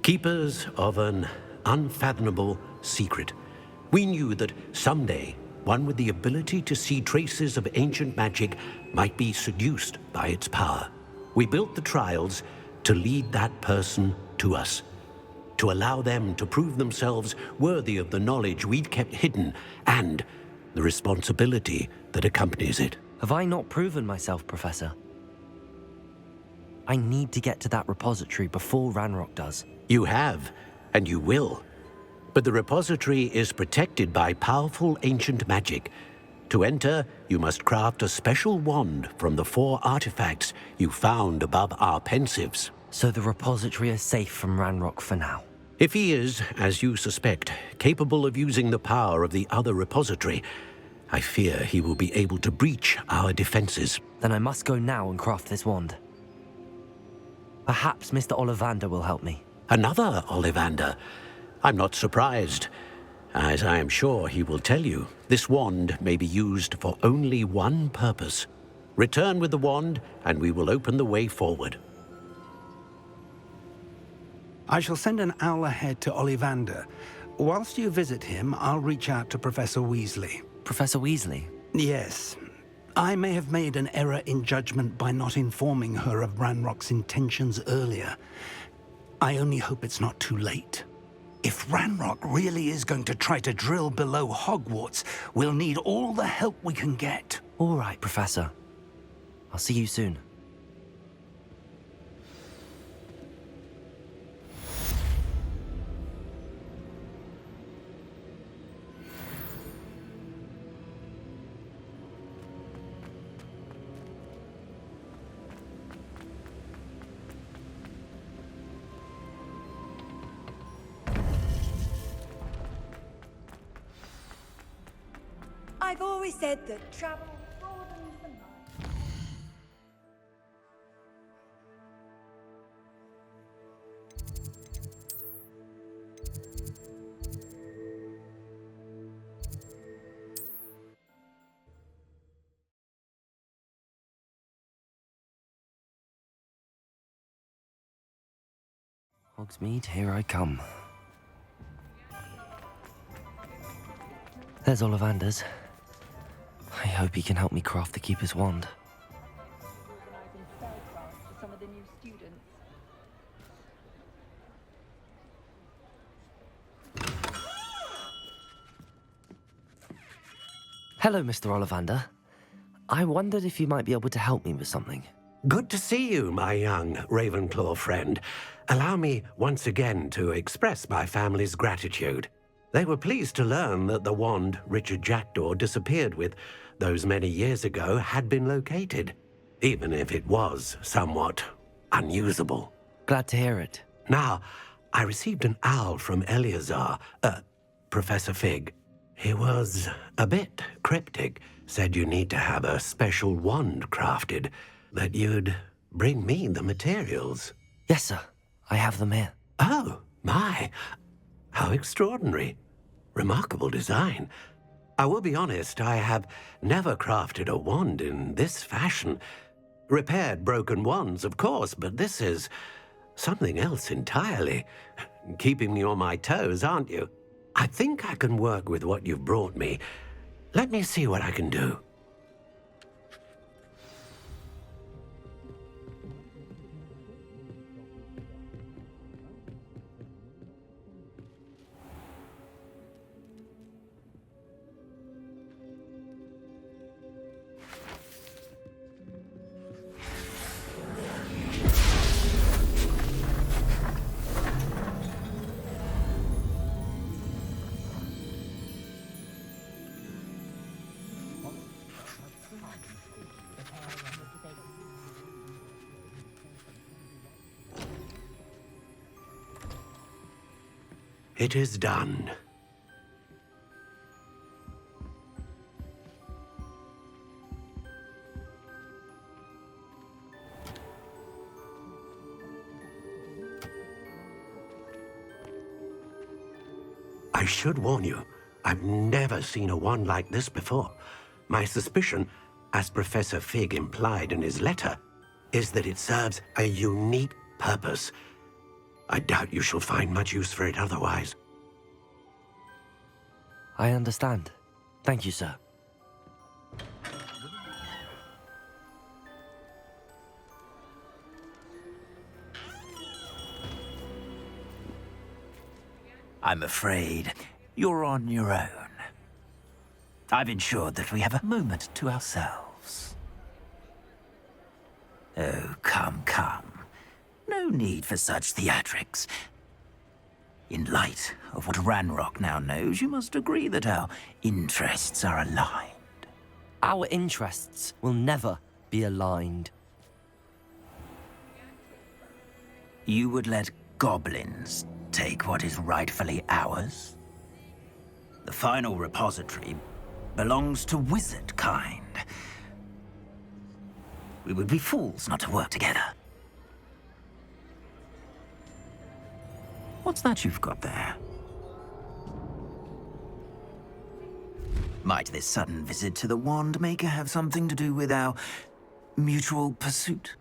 Keepers of an unfathomable secret. We knew that someday, one with the ability to see traces of ancient magic might be seduced by its power. We built the trials to lead that person to us, to allow them to prove themselves worthy of the knowledge we'd kept hidden and the responsibility that accompanies it. Have I not proven myself, Professor? I need to get to that repository before Ranrock does. You have, and you will. But the repository is protected by powerful ancient magic. To enter, you must craft a special wand from the 4 artifacts you found above our pensives. So the repository is safe from Ranrock for now? If he is, as you suspect, capable of using the power of the other repository, I fear he will be able to breach our defenses. Then I must go now and craft this wand. Perhaps Mr. Ollivander will help me. Another Ollivander? I'm not surprised. As I am sure he will tell you, this wand may be used for only one purpose. Return with the wand, and we will open the way forward. I shall send an owl ahead to Ollivander. Whilst you visit him, I'll reach out to Professor Weasley. Professor Weasley? Yes. I may have made an error in judgment by not informing her of Ranrock's intentions earlier. I only hope it's not too late. If Ranrock really is going to try to drill below Hogwarts, we'll need all the help we can get. All right, Professor. I'll see you soon. I've always said that travel broadens the mind. Hogsmeade, here I come. There's Ollivander's. I hope he can help me craft the Keeper's wand. Hello, Mr. Ollivander. I wondered if you might be able to help me with something. Good to see you, my young Ravenclaw friend. Allow me once again to express my family's gratitude. They were pleased to learn that the wand Richard Jackdaw disappeared with those many years ago had been located, even if it was somewhat unusable. Glad to hear it. Now, I received an owl from Eleazar, Professor Fig. He was a bit cryptic, said you need to have a special wand crafted, that you'd bring me the materials. Yes, sir. I have them here. Oh, my. How extraordinary. Remarkable design. I will be honest, I have never crafted a wand in this fashion. Repaired broken wands, of course, but this is something else entirely. Keeping me on my toes, aren't you? I think I can work with what you've brought me. Let me see what I can do. It is done. I should warn you, I've never seen a wand like this before. My suspicion, as Professor Fig implied in his letter, is that it serves a unique purpose. I doubt you shall find much use for it otherwise. I understand. Thank you, sir. I'm afraid you're on your own. I've ensured that we have a moment to ourselves. Oh, come, come. No need for such theatrics. In light of what Ranrock now knows, you must agree that our interests are aligned. Our interests will never be aligned. You would let goblins take what is rightfully ours? The final repository belongs to wizard kind. We would be fools not to work together. What's that you've got there? Might this sudden visit to the Wand Maker have something to do with our mutual pursuit?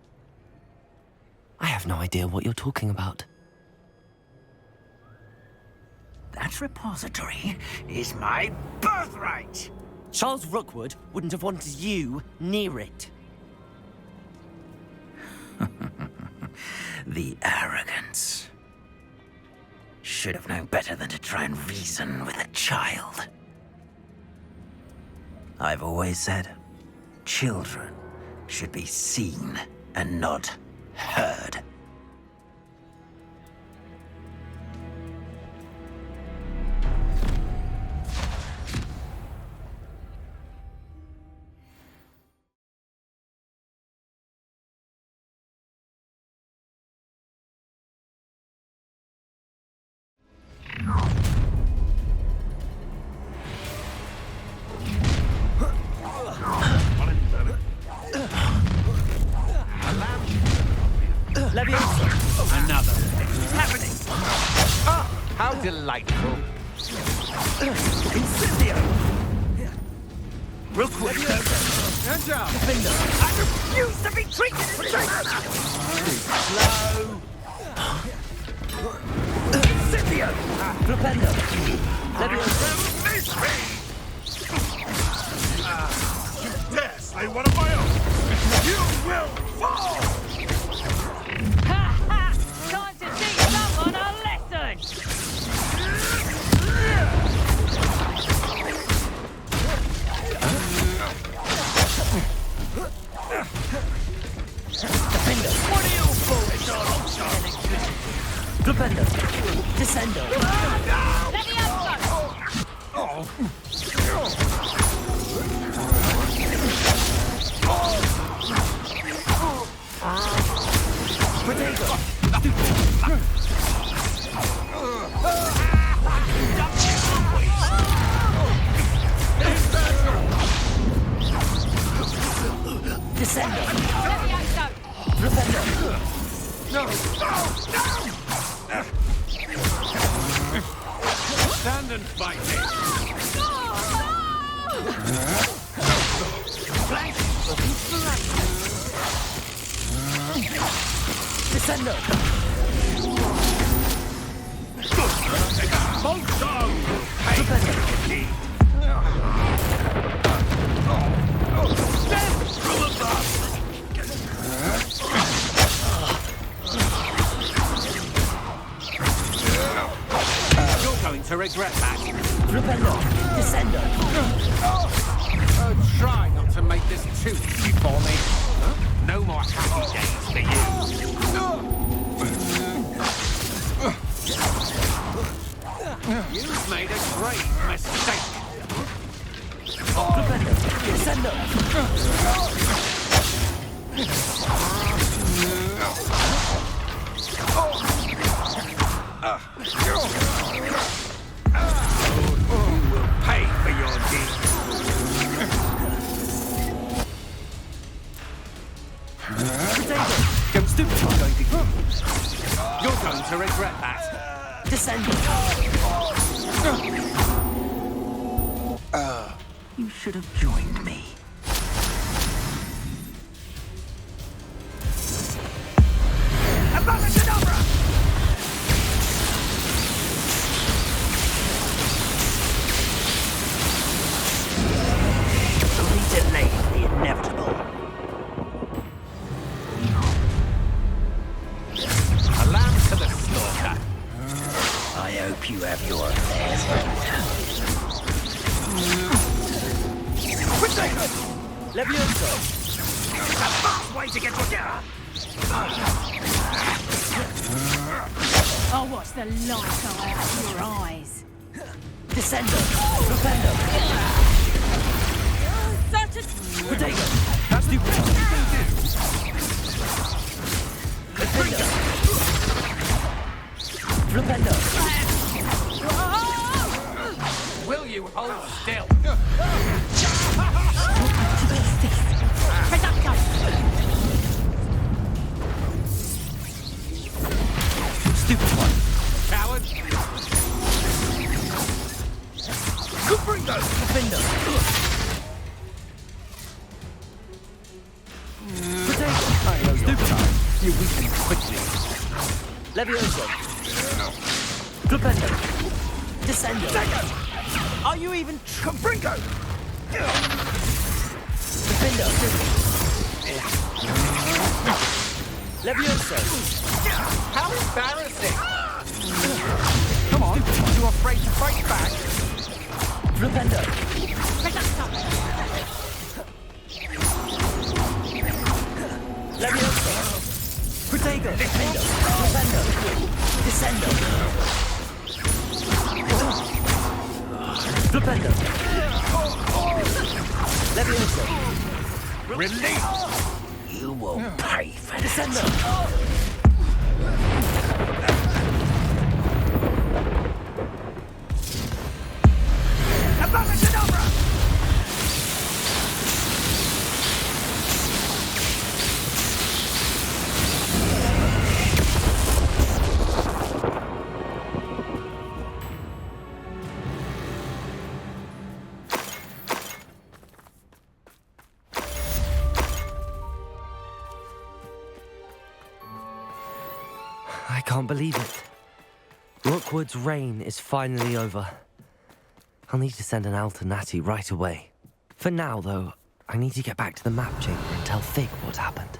I have no idea what you're talking about. That repository is my birthright! Charles Rookwood wouldn't have wanted you near it. The arrogance. Should have known better than to try and reason with a child. I've always said, children should be seen and not heard. Another. What's happening? Ah, how delightful. Incendio! Rookwood! Hands up! Defender! I refuse to be treated as slow! Incendio! Propender! You dare slay one of my own! You will fall! Time to teach someone a lesson! Defender! What are you fools on? Propender! Descender! Descender! Propender! No! Stand and fight me! Descender! You're going to regret that. Propender! Descender! Try not to make this too easy for me. No more happy days for you. You've made a great mistake. Propender! Descender! You will pay for your deeds. You're going to regret that. Descender! You should have joined me. Only delayed the inevitable. A lamb to the slaughter. I hope you have your affairs Levioso! It's a fast way to get to dinner! I'll watch the light go out of your eyes. Descendo! Propendo! Such a... Potato! That's stupid! Defendo! Flipendo! Will you hold still? Stupid one! Coward! Cubrino! Defendo! Potato! I know stupid one! You weaken quickly. Levioso! Flipendo! Descendo! Are you even... Cabringo! Defendo! Levioso! How embarrassing! Come on, are you afraid to fight back? Flipendo! Levioso! Protego! Defendo! Flipendo! Descendo! Flipendo! Levioso! Release! You will pay for Descendo! I can't believe it. Rookwood's reign is finally over. I'll need to send an owl to Natty right away. For now, though, I need to get back to the map chamber and tell Fig what happened.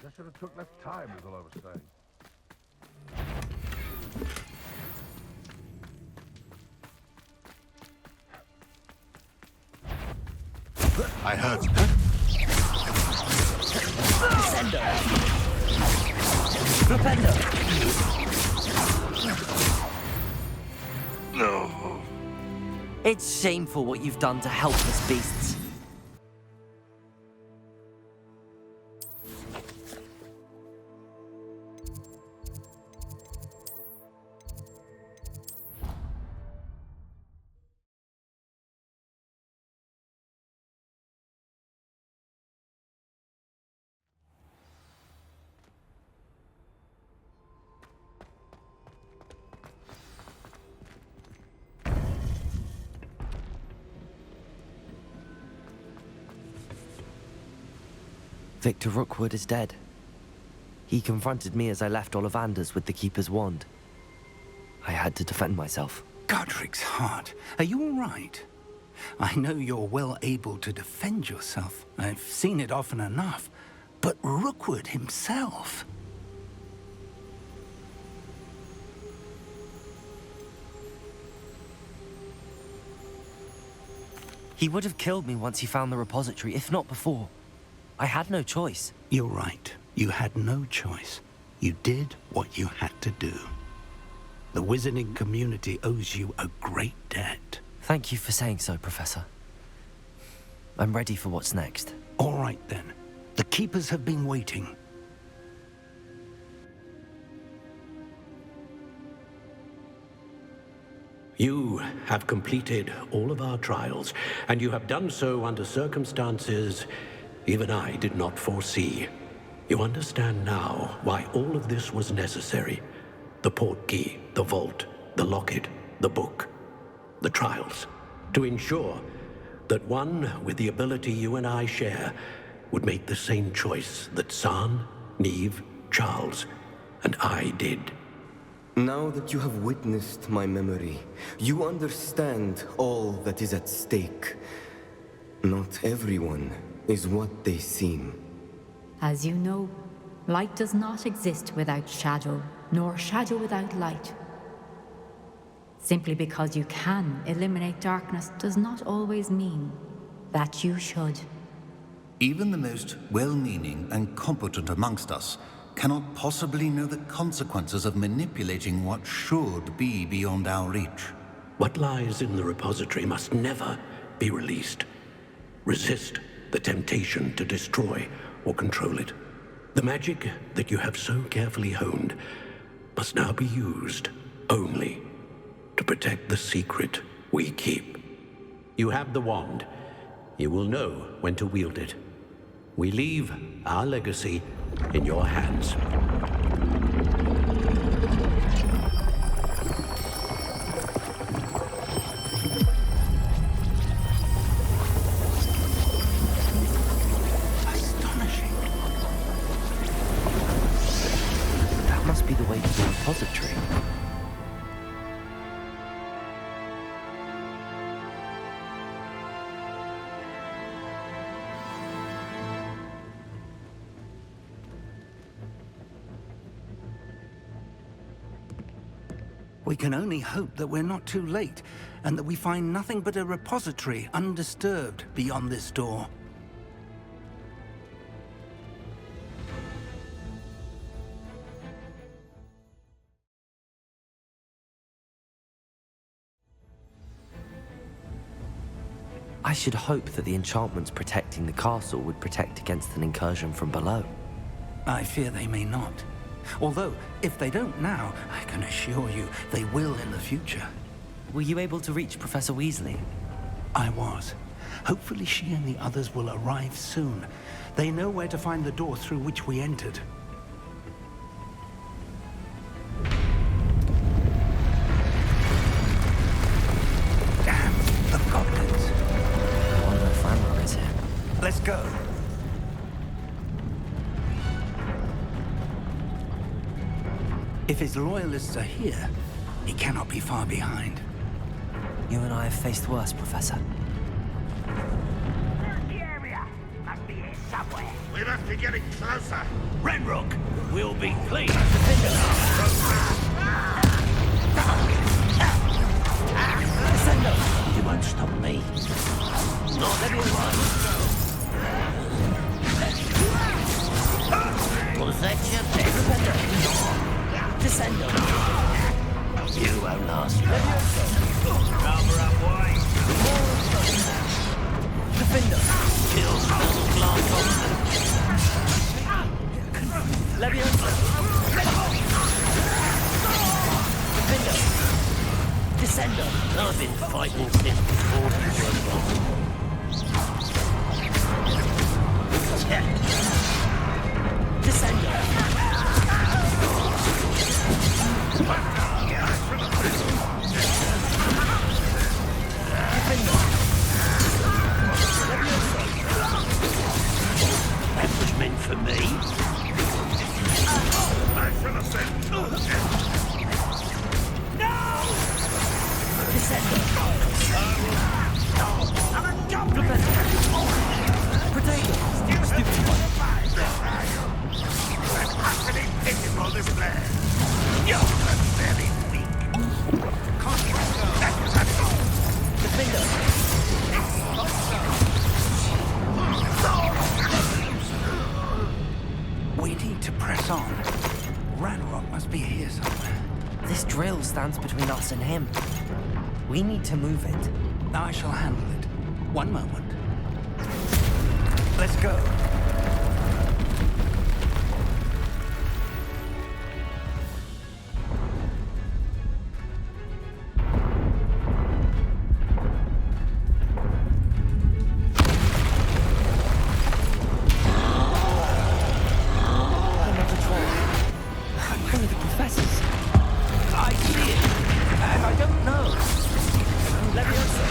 I should have took less time, is all I was saying. I heard. Descendo! Flipendo! No. It's shameful what you've done to helpless beasts. Victor Rookwood is dead. He confronted me as I left Ollivander's with the Keeper's wand. I had to defend myself. Godric's heart. Are you all right? I know you're well able to defend yourself. I've seen it often enough. But Rookwood himself... He would have killed me once he found the repository, if not before. I had no choice. You're right. You had no choice. You did what you had to do. The wizarding community owes you a great debt. Thank you for saying so, Professor. I'm ready for what's next. All right, then. The Keepers have been waiting. You have completed all of our trials, and you have done so under circumstances even I did not foresee. You understand now why all of this was necessary. The portkey, the vault, the locket, the book, the trials. To ensure that one with the ability you and I share would make the same choice that San, Neve, Charles, and I did. Now that you have witnessed my memory, you understand all that is at stake. Not everyone is what they seem. As you know, light does not exist without shadow, nor shadow without light. Simply because you can eliminate darkness does not always mean that you should. Even the most well-meaning and competent amongst us cannot possibly know the consequences of manipulating what should be beyond our reach. What lies in the repository must never be released. Resist the temptation to destroy or control it. The magic that you have so carefully honed must now be used only to protect the secret we keep. You have the wand. You will know when to wield it. We leave our legacy in your hands. Astonishing. That must be the way to the repository. We can only hope that we're not too late, and that we find nothing but a repository undisturbed beyond this door. I should hope that the enchantments protecting the castle would protect against an incursion from below. I fear they may not. Although, if they don't now, I can assure you they will in the future. Were you able to reach Professor Weasley? I was. Hopefully she and the others will arrive soon. They know where to find the door through which we entered. Damn, the goblins. I wonder if Ranrock is here. Let's go. If his loyalists are here, he cannot be far behind. You and I have faced worse, Professor. The area must be here somewhere. We must be getting closer. Ranrock will be pleased. You won't stop me. Not everyone. Was that your best? Descendo. You won't last long. Cover up wide. Defender. Kill those glass monsters. Leviosa. Defender. Descender. I've been fighting since before you were born. Descender. That was meant for me. No! Descender. Potato. Stupid one. Utterly pitiful display. You're very weak. Defender. We need to press on. Ranrock must be here somewhere. This drill stands between us and him. We need to move it. I shall handle it. One moment. Let's go. one of the professors. I see it, and I don't know. Leviosa.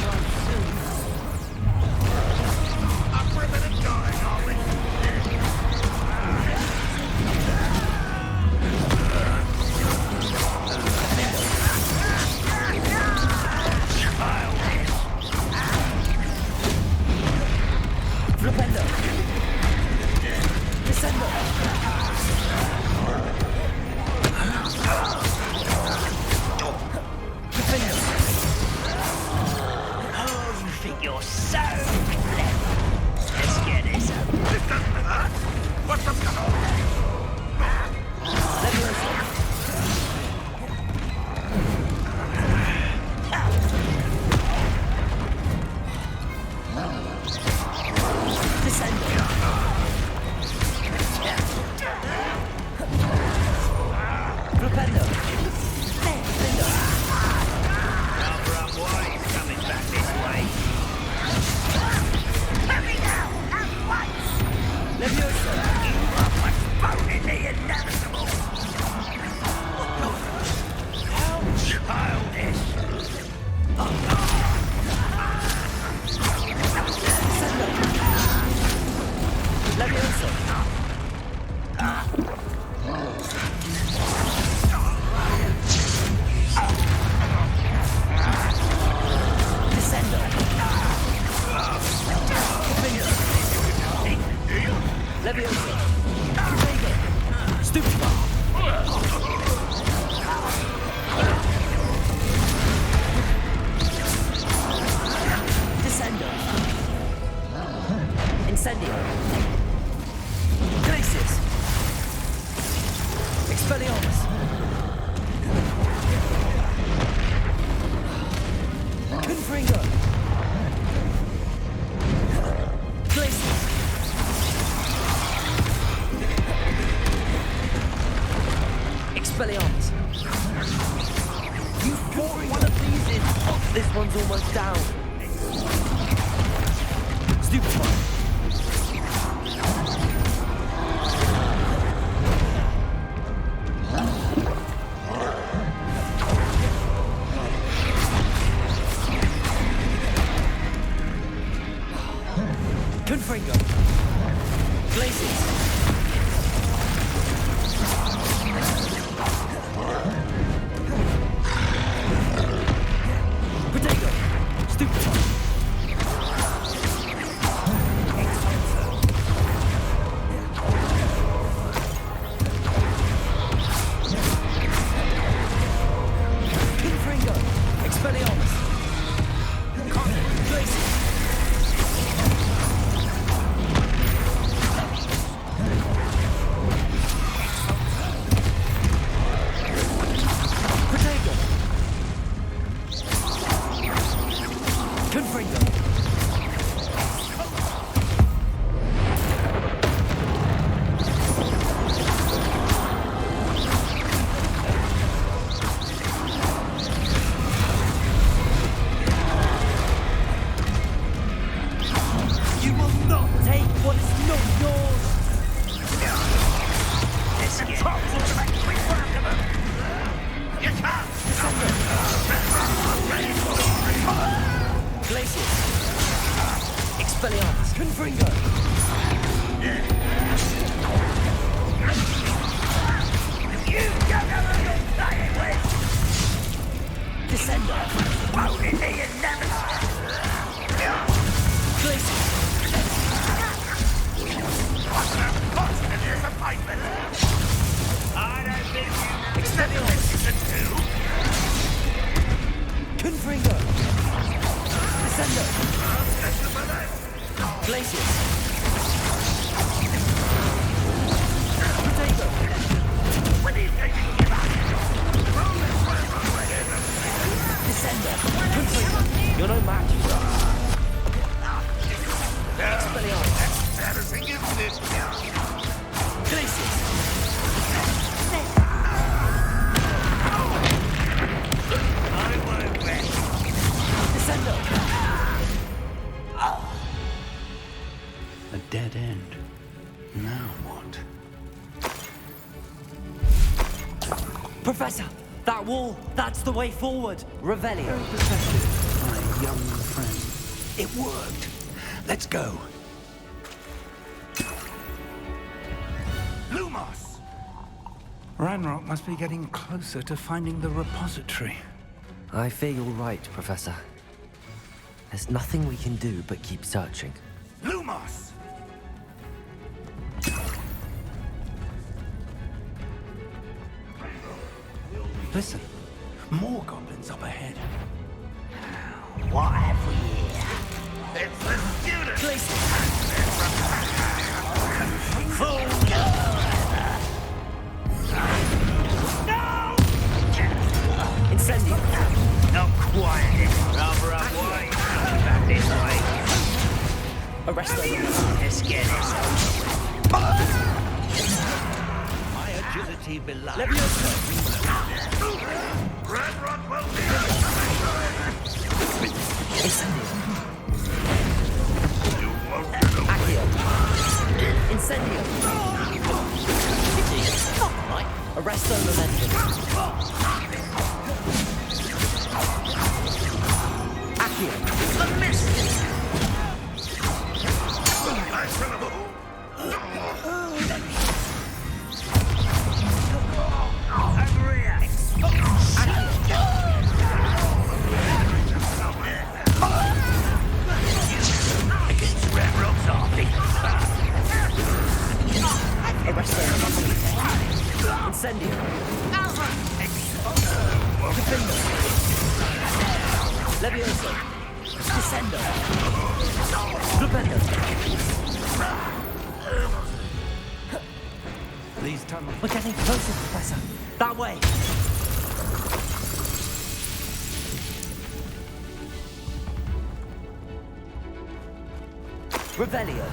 Up for a bit of dying, are we? Flipendo. Descendo. Flipendo. Oh, you think you're so clever. Let's get this over. This doesn't hurt. What's the Expelliarmus. You fought one of these in. Oh, this one's almost down. Stupefy. Confringo. Glacius. Potato. Stupefy. Professor, that wall, that's the way forward. Revelio. Very pathetic, my young friend. It worked. Let's go. Lumos! Ranrock must be getting closer to finding the repository. I fear you're right, Professor. There's nothing we can do but keep searching. Lumos! Listen, more goblins up ahead. What have we here? It's the student! Fool! No! Incendio. Not quiet. Rather unwise. Back this way. Arrest them. Let's get this over with. My agility belies. Levioso. Ranrock will be... Incendio. You won't get away. Accio. Incendio. Right. Arresto momentum. Accio. A miss! Incendio. Levioso. Descendo. Flipendo. These tunnels... We're getting closer, Professor. That way. Revelio.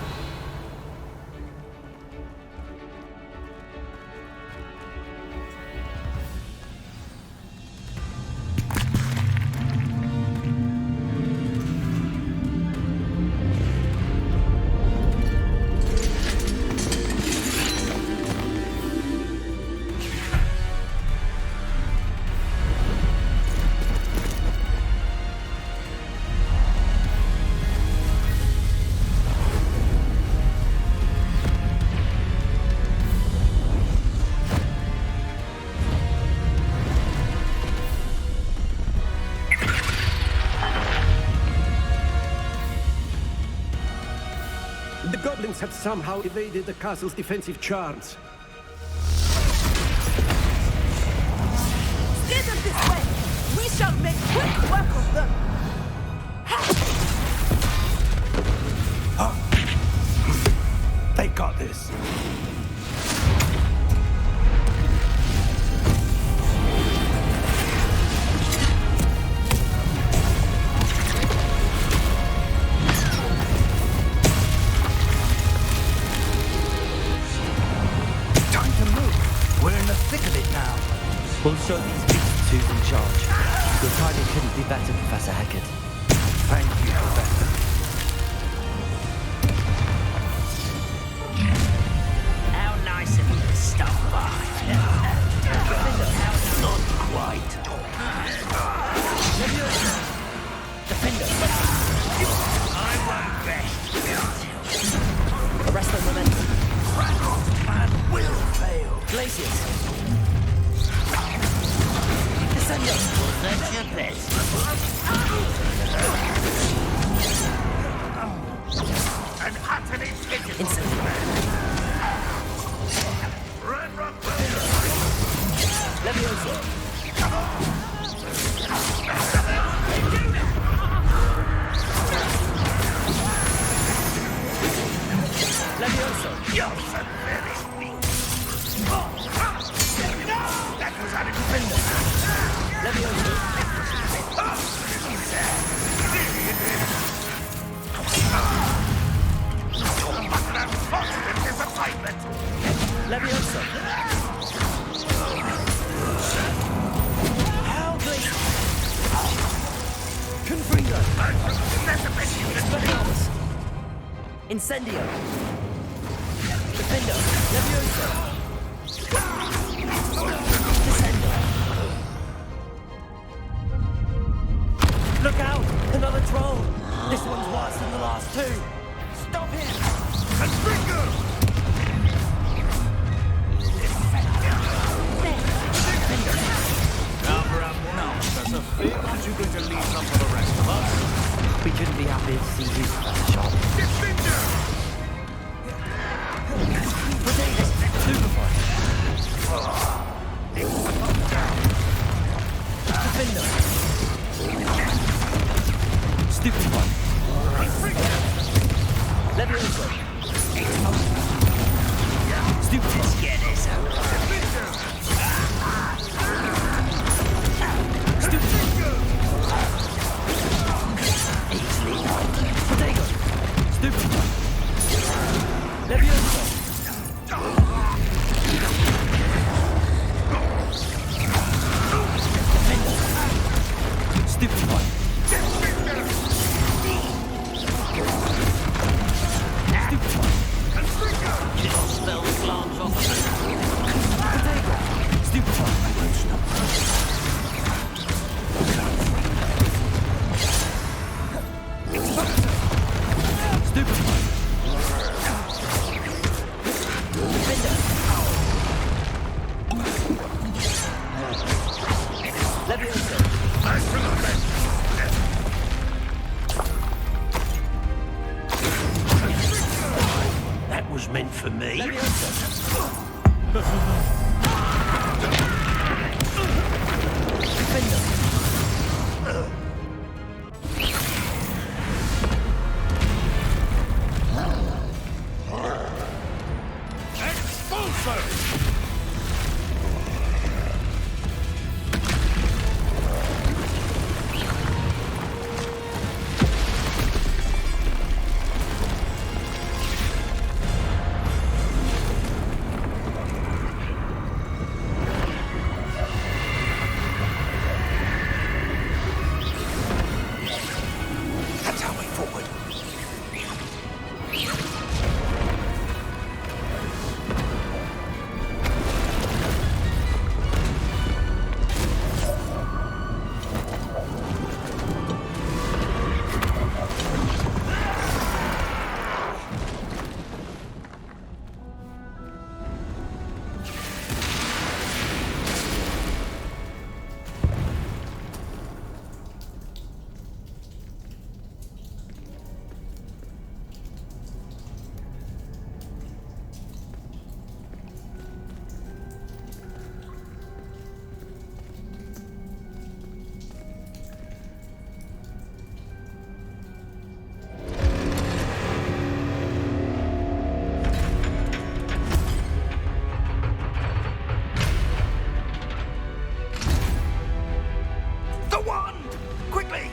The goblins have somehow evaded the castle's defensive charms. Steer them this way! We shall make quick work of them! They got this. We'll show these beasts who's in charge. Your timing couldn't be better, Professor Heckard. Thank you, Professor. How nice of you to stop by. Not quite. Defender. I won't rest. Arrest the momentum. Man will fail. Glacius. Descendo. Was that your best? And utterly pitiful. Ranrock Levioso. Levioso. You're so very weak. That was out of defender. Levioso. Positive disappointment. Levioso. How great. Confringo. Expelliarmus. Incendio. Defendo. Levioso. Descendo. a fig? Aren't you going to leave some for the rest of us? We couldn't be happy to see his first shot. Defender! Superfly. Defender. Stupefy. Levioso. Stupefy. Let's get this out. Stupefy. Easily. Potato. Stupefy. Levioso. Stupid one. Stupid one. It'll spell the glance off of Potato. Stupid one. Stupid one. Levioso. That was meant for me. That's our way forward. The wand! Quickly!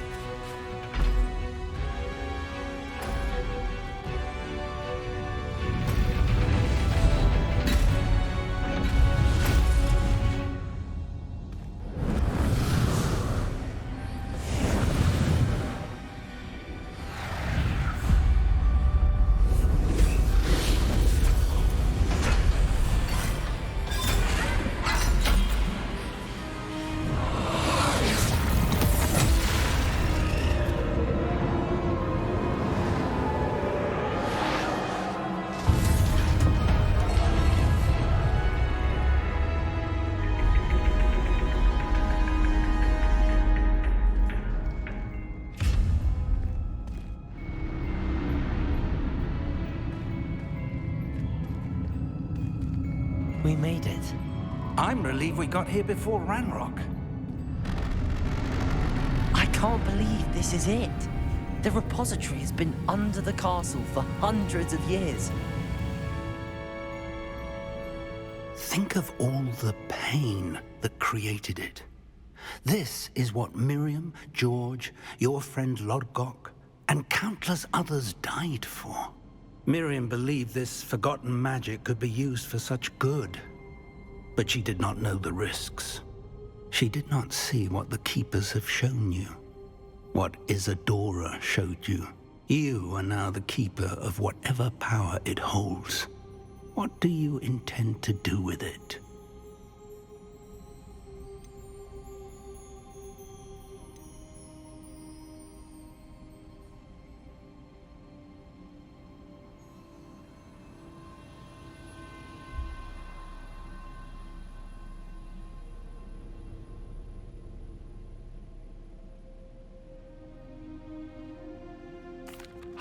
We made it. I'm relieved we got here before Ranrock. I can't believe this is it. The repository has been under the castle for hundreds of years. Think of all the pain that created it. This is what Miriam, George, your friend Lodgok, and countless others died for. Miriam believed this forgotten magic could be used for such good, but she did not know the risks. She did not see what the Keepers have shown you, what Isadora showed you. You are now the Keeper of whatever power it holds. What do you intend to do with it?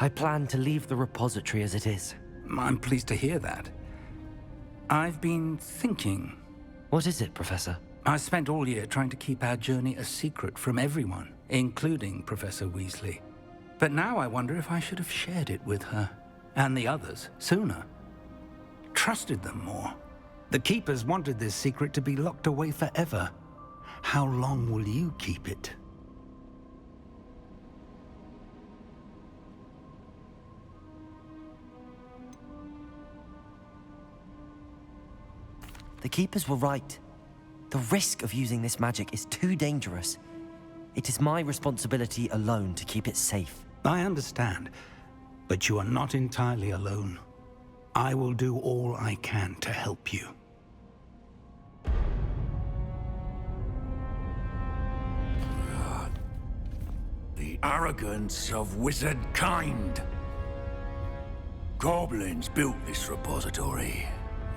I plan to leave the repository as it is. I'm pleased to hear that. I've been thinking. What is it, Professor? I spent all year trying to keep our journey a secret from everyone, including Professor Weasley. But now I wonder if I should have shared it with her, and the others, sooner. Trusted them more. The Keepers wanted this secret to be locked away forever. How long will you keep it? The Keepers were right. The risk of using this magic is too dangerous. It is my responsibility alone to keep it safe. I understand, but you are not entirely alone. I will do all I can to help you. The arrogance of wizard kind. Goblins built this repository.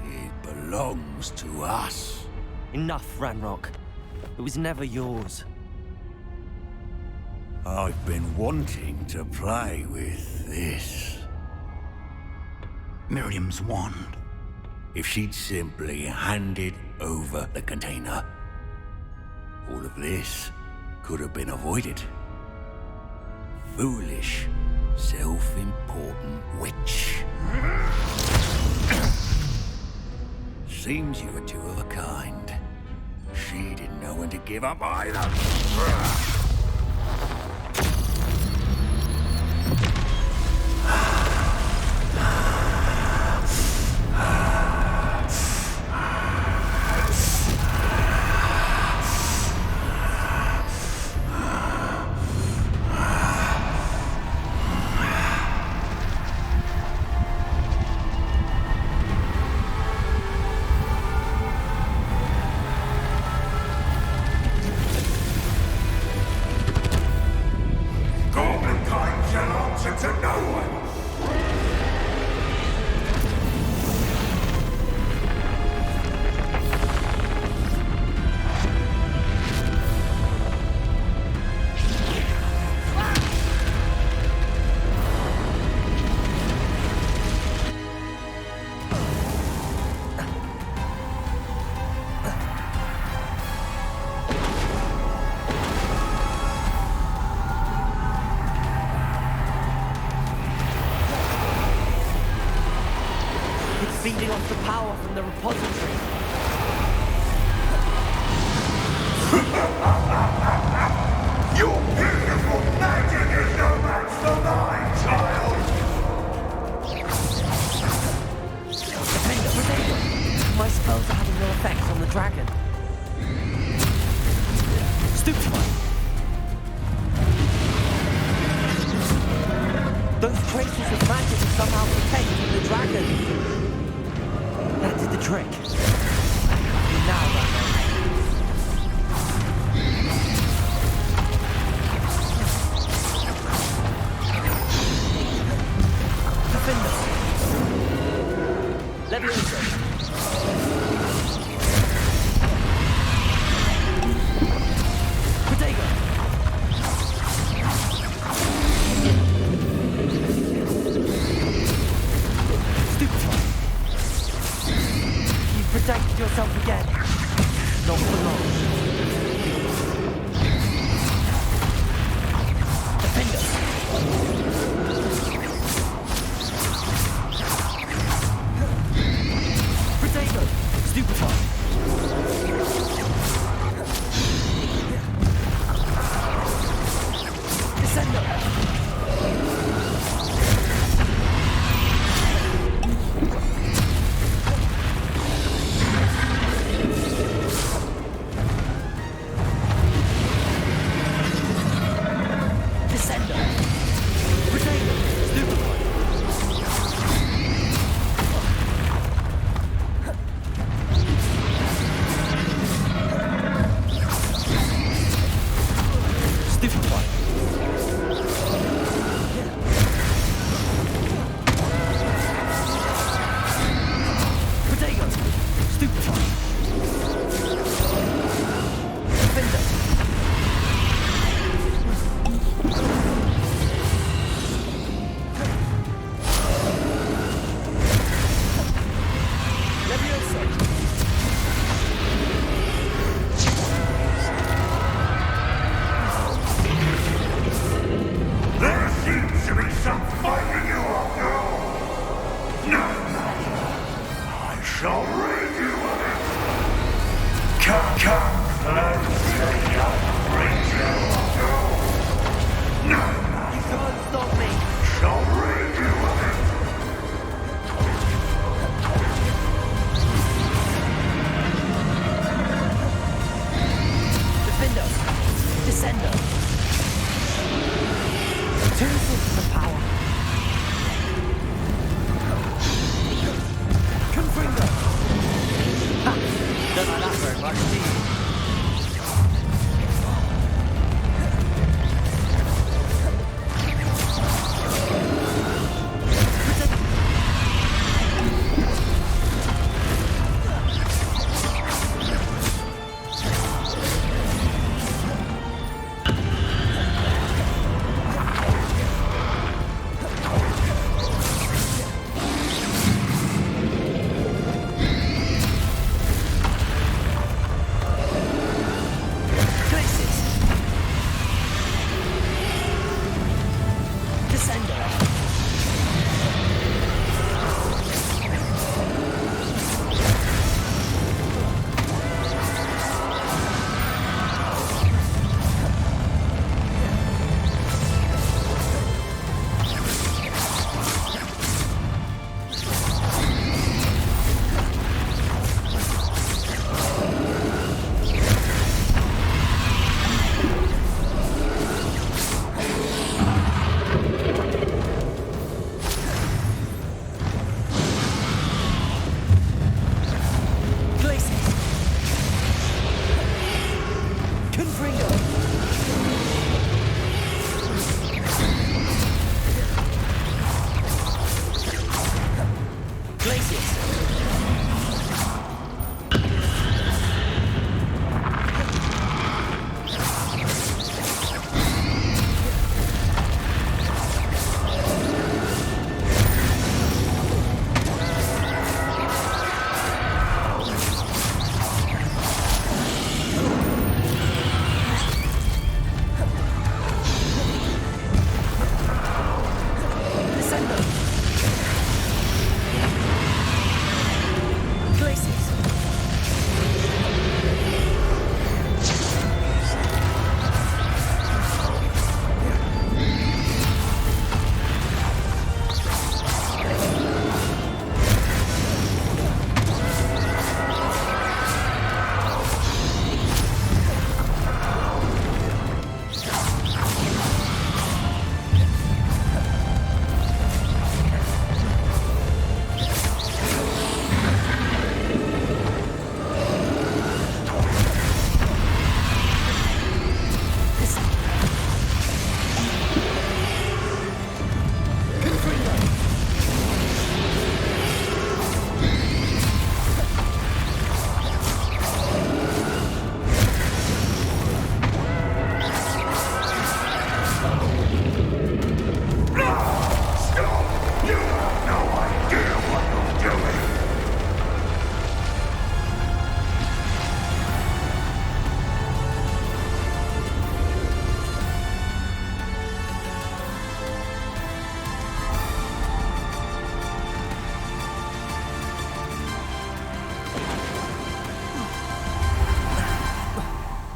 It belongs to us. Enough, Ranrock. It was never yours. I've been wanting to play with this. Miriam's wand. If she'd simply handed over the container, all of this could have been avoided. Foolish, self-important witch. Seems you were two of a kind. She didn't know when to give up either. Feeding off the power from the repository. Your beautiful magic is no match for mine, child! My spells are having no effect on the dragon. Stupefy! Those traces of magic are somehow protecting the dragon. That did the trick. Now, Defender. Leviosa. can't stop me. Defender. Descender. Two sources of power. Confringo. Ha! Don't like that very much, do you?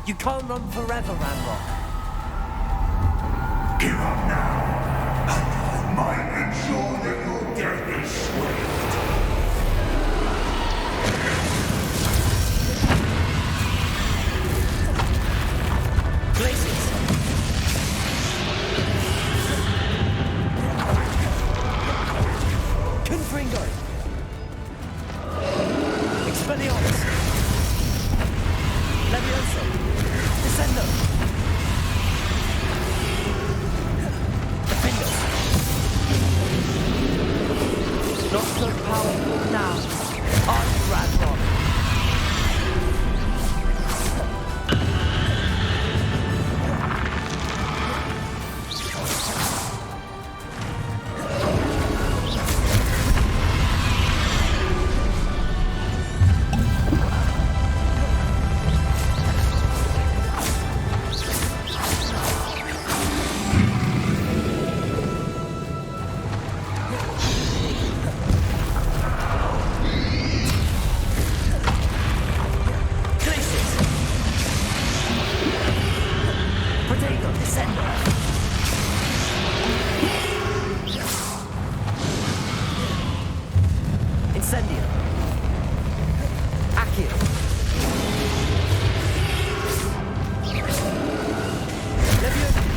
You can't run forever, Ranrock. Give up now, and I might ensure that your death is swift. Glaciers! Confringo! Expelliarmus! Levioso! Descendo! Defendo! Not so Potato, Descender. Incendio. Accio. Leviosa.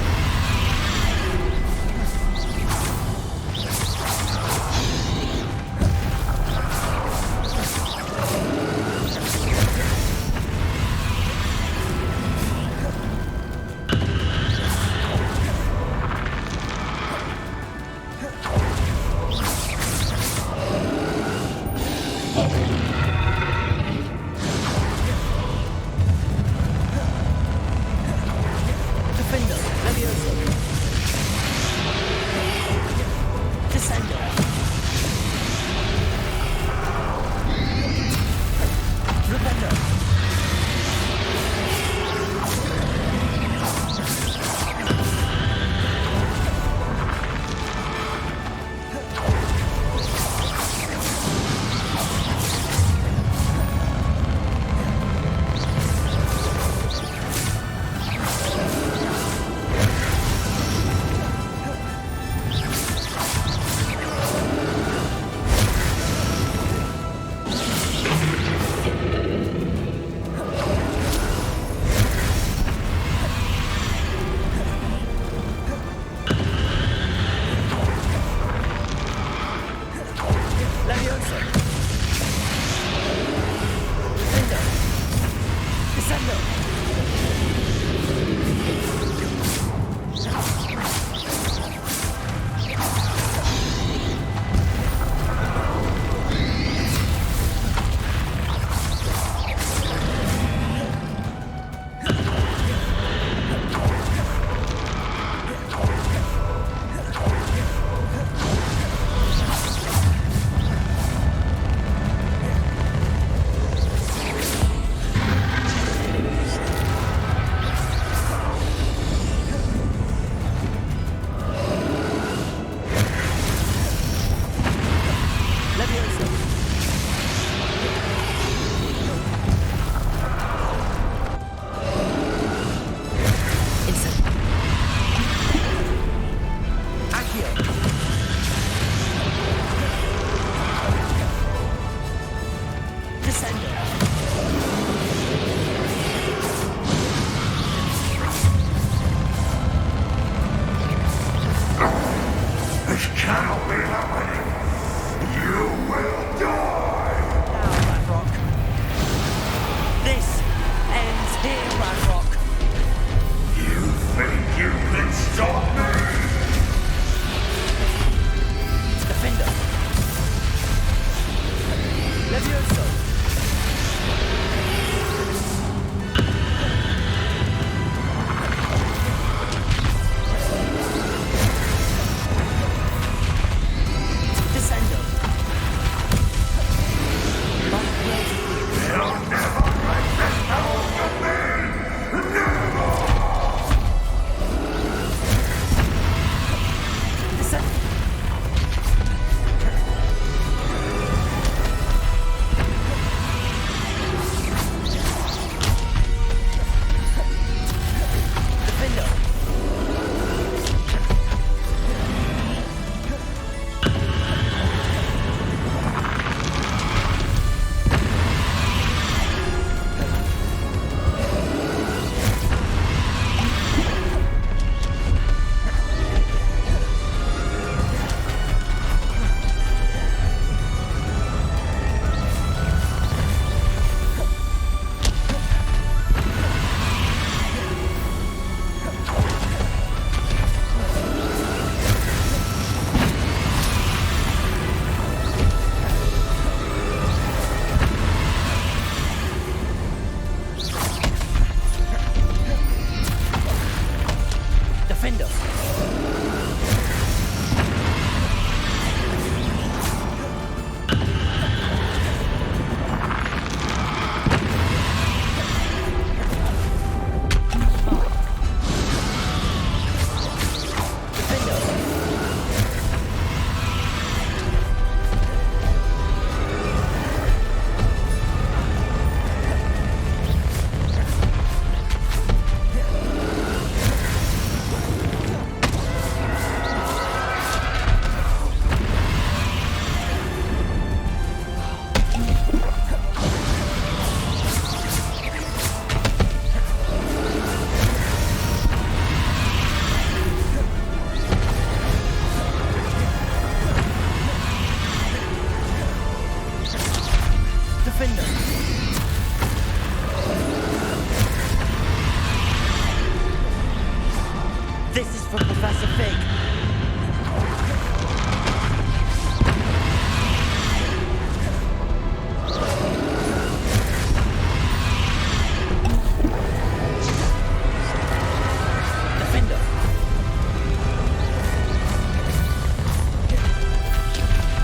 This is for Professor Fig. Defender.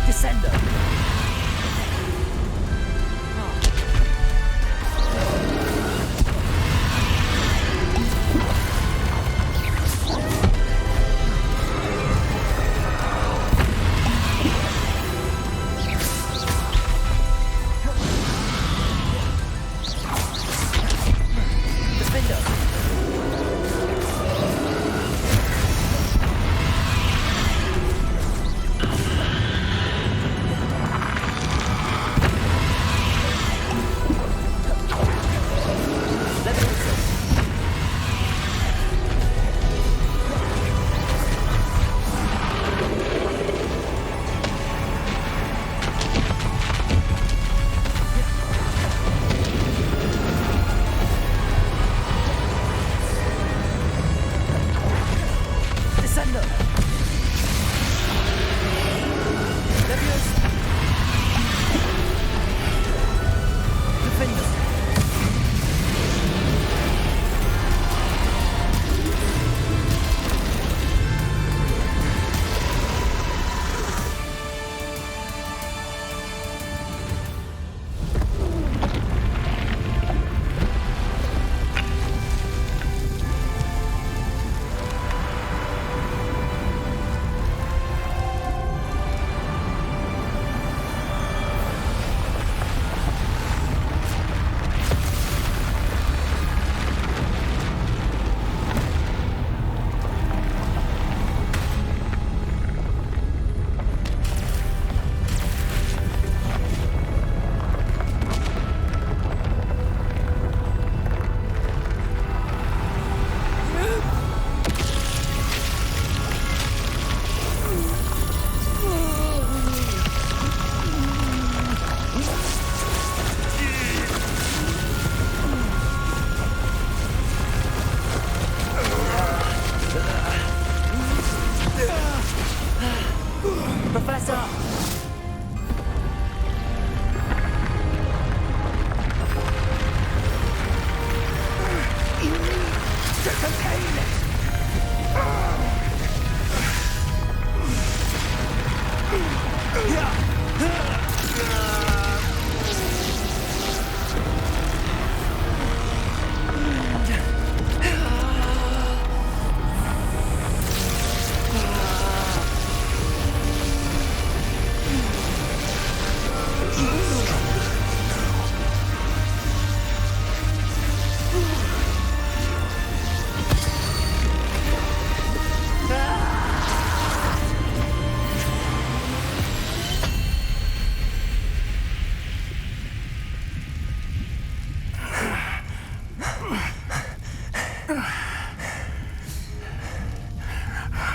Descender.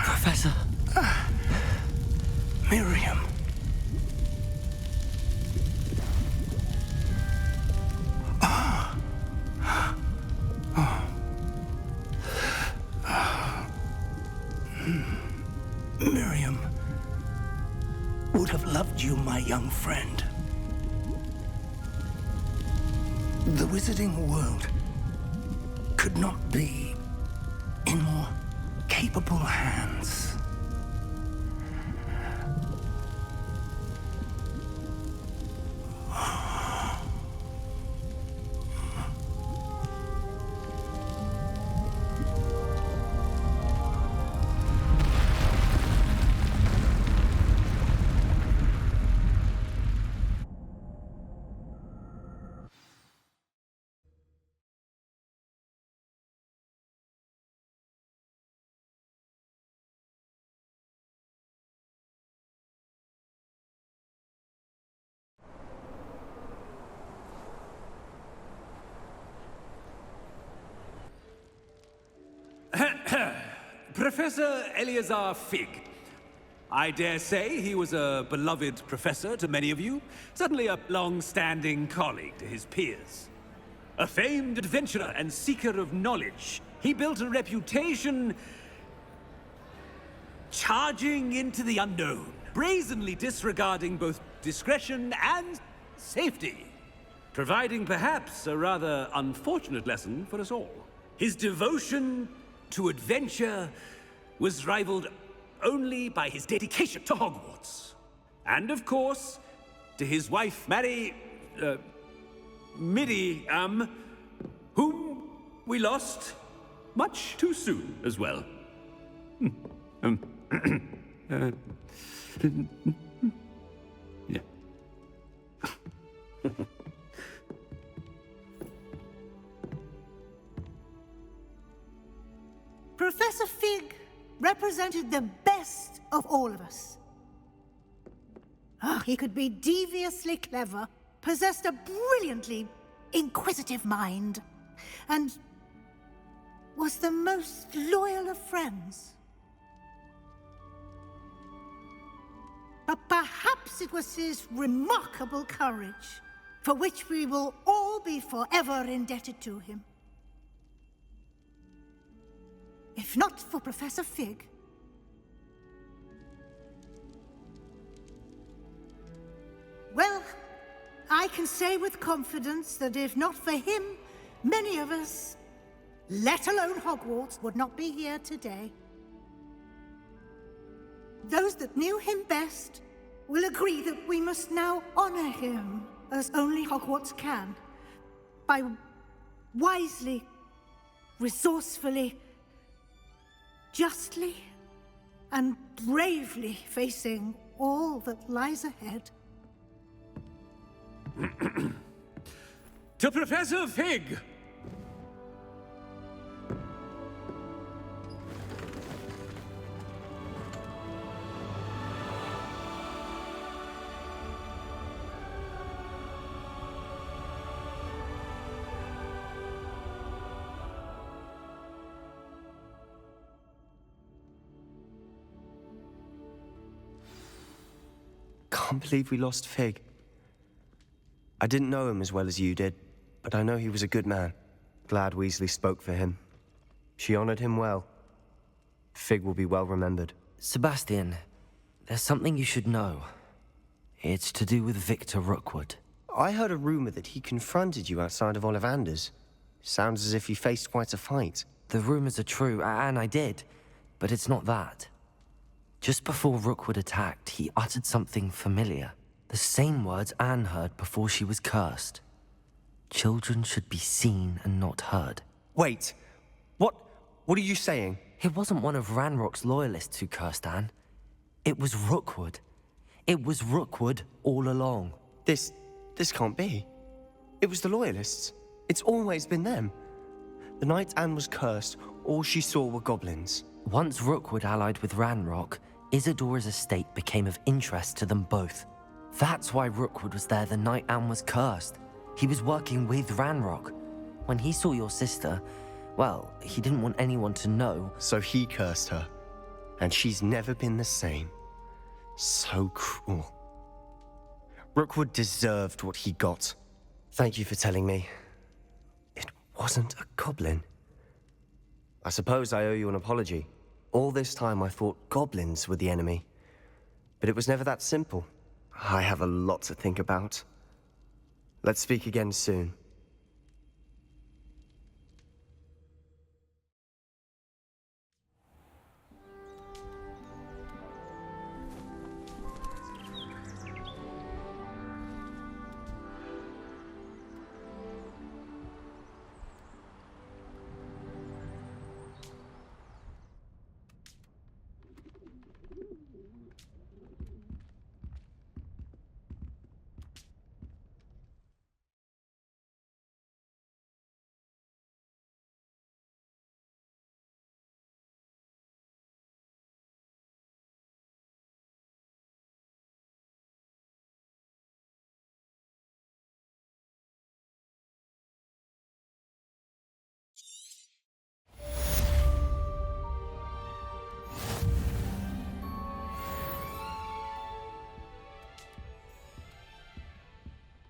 Professor. Miriam. Miriam would have loved you, my young friend. The wizarding world could not be in more capable hands. Professor Eleazar Fig. I dare say he was a beloved professor to many of you, certainly a long-standing colleague to his peers. A famed adventurer and seeker of knowledge, he built a reputation charging into the unknown, brazenly disregarding both discretion and safety, providing perhaps a rather unfortunate lesson for us all. His devotion to adventure was rivaled only by his dedication to Hogwarts. And of course, to his wife, Midi, whom we lost much too soon as well. Yeah. Professor Fig represented the best of all of us. He could be deviously clever, possessed a brilliantly inquisitive mind, and was the most loyal of friends. But perhaps it was his remarkable courage, for which we will all be forever indebted to him. If not for Professor Fig, well, I can say with confidence that if not for him, many of us, let alone Hogwarts, would not be here today. Those that knew him best will agree that we must now honor him as only Hogwarts can, by wisely, resourcefully, justly, and bravely facing all that lies ahead. To Professor Fig! Can't believe we lost Fig. I didn't know him as well as you did, but I know he was a good man. Glad Weasley spoke for him. She honored him well. Fig will be well remembered. Sebastian, there's something you should know. It's to do with Victor Rookwood. I heard a rumor that he confronted you outside of Ollivander's. Sounds as if you faced quite a fight. The rumors are true, and I did, but it's not that. Just before Rookwood attacked, he uttered something familiar. The same words Anne heard before she was cursed. Children should be seen and not heard. Wait, what are you saying? It wasn't one of Ranrock's loyalists who cursed Anne. It was Rookwood. It was Rookwood all along. This can't be. It was the loyalists. It's always been them. The night Anne was cursed, all she saw were goblins. Once Rookwood allied with Ranrock, Isadora's estate became of interest to them both. That's why Rookwood was there the night Anne was cursed. He was working with Ranrock. When he saw your sister, well, he didn't want anyone to know. So he cursed her. And she's never been the same. So cruel. Rookwood deserved what he got. Thank you for telling me. It wasn't a goblin. I suppose I owe you an apology. All this time I thought goblins were the enemy. But it was never that simple. I have a lot to think about. Let's speak again soon.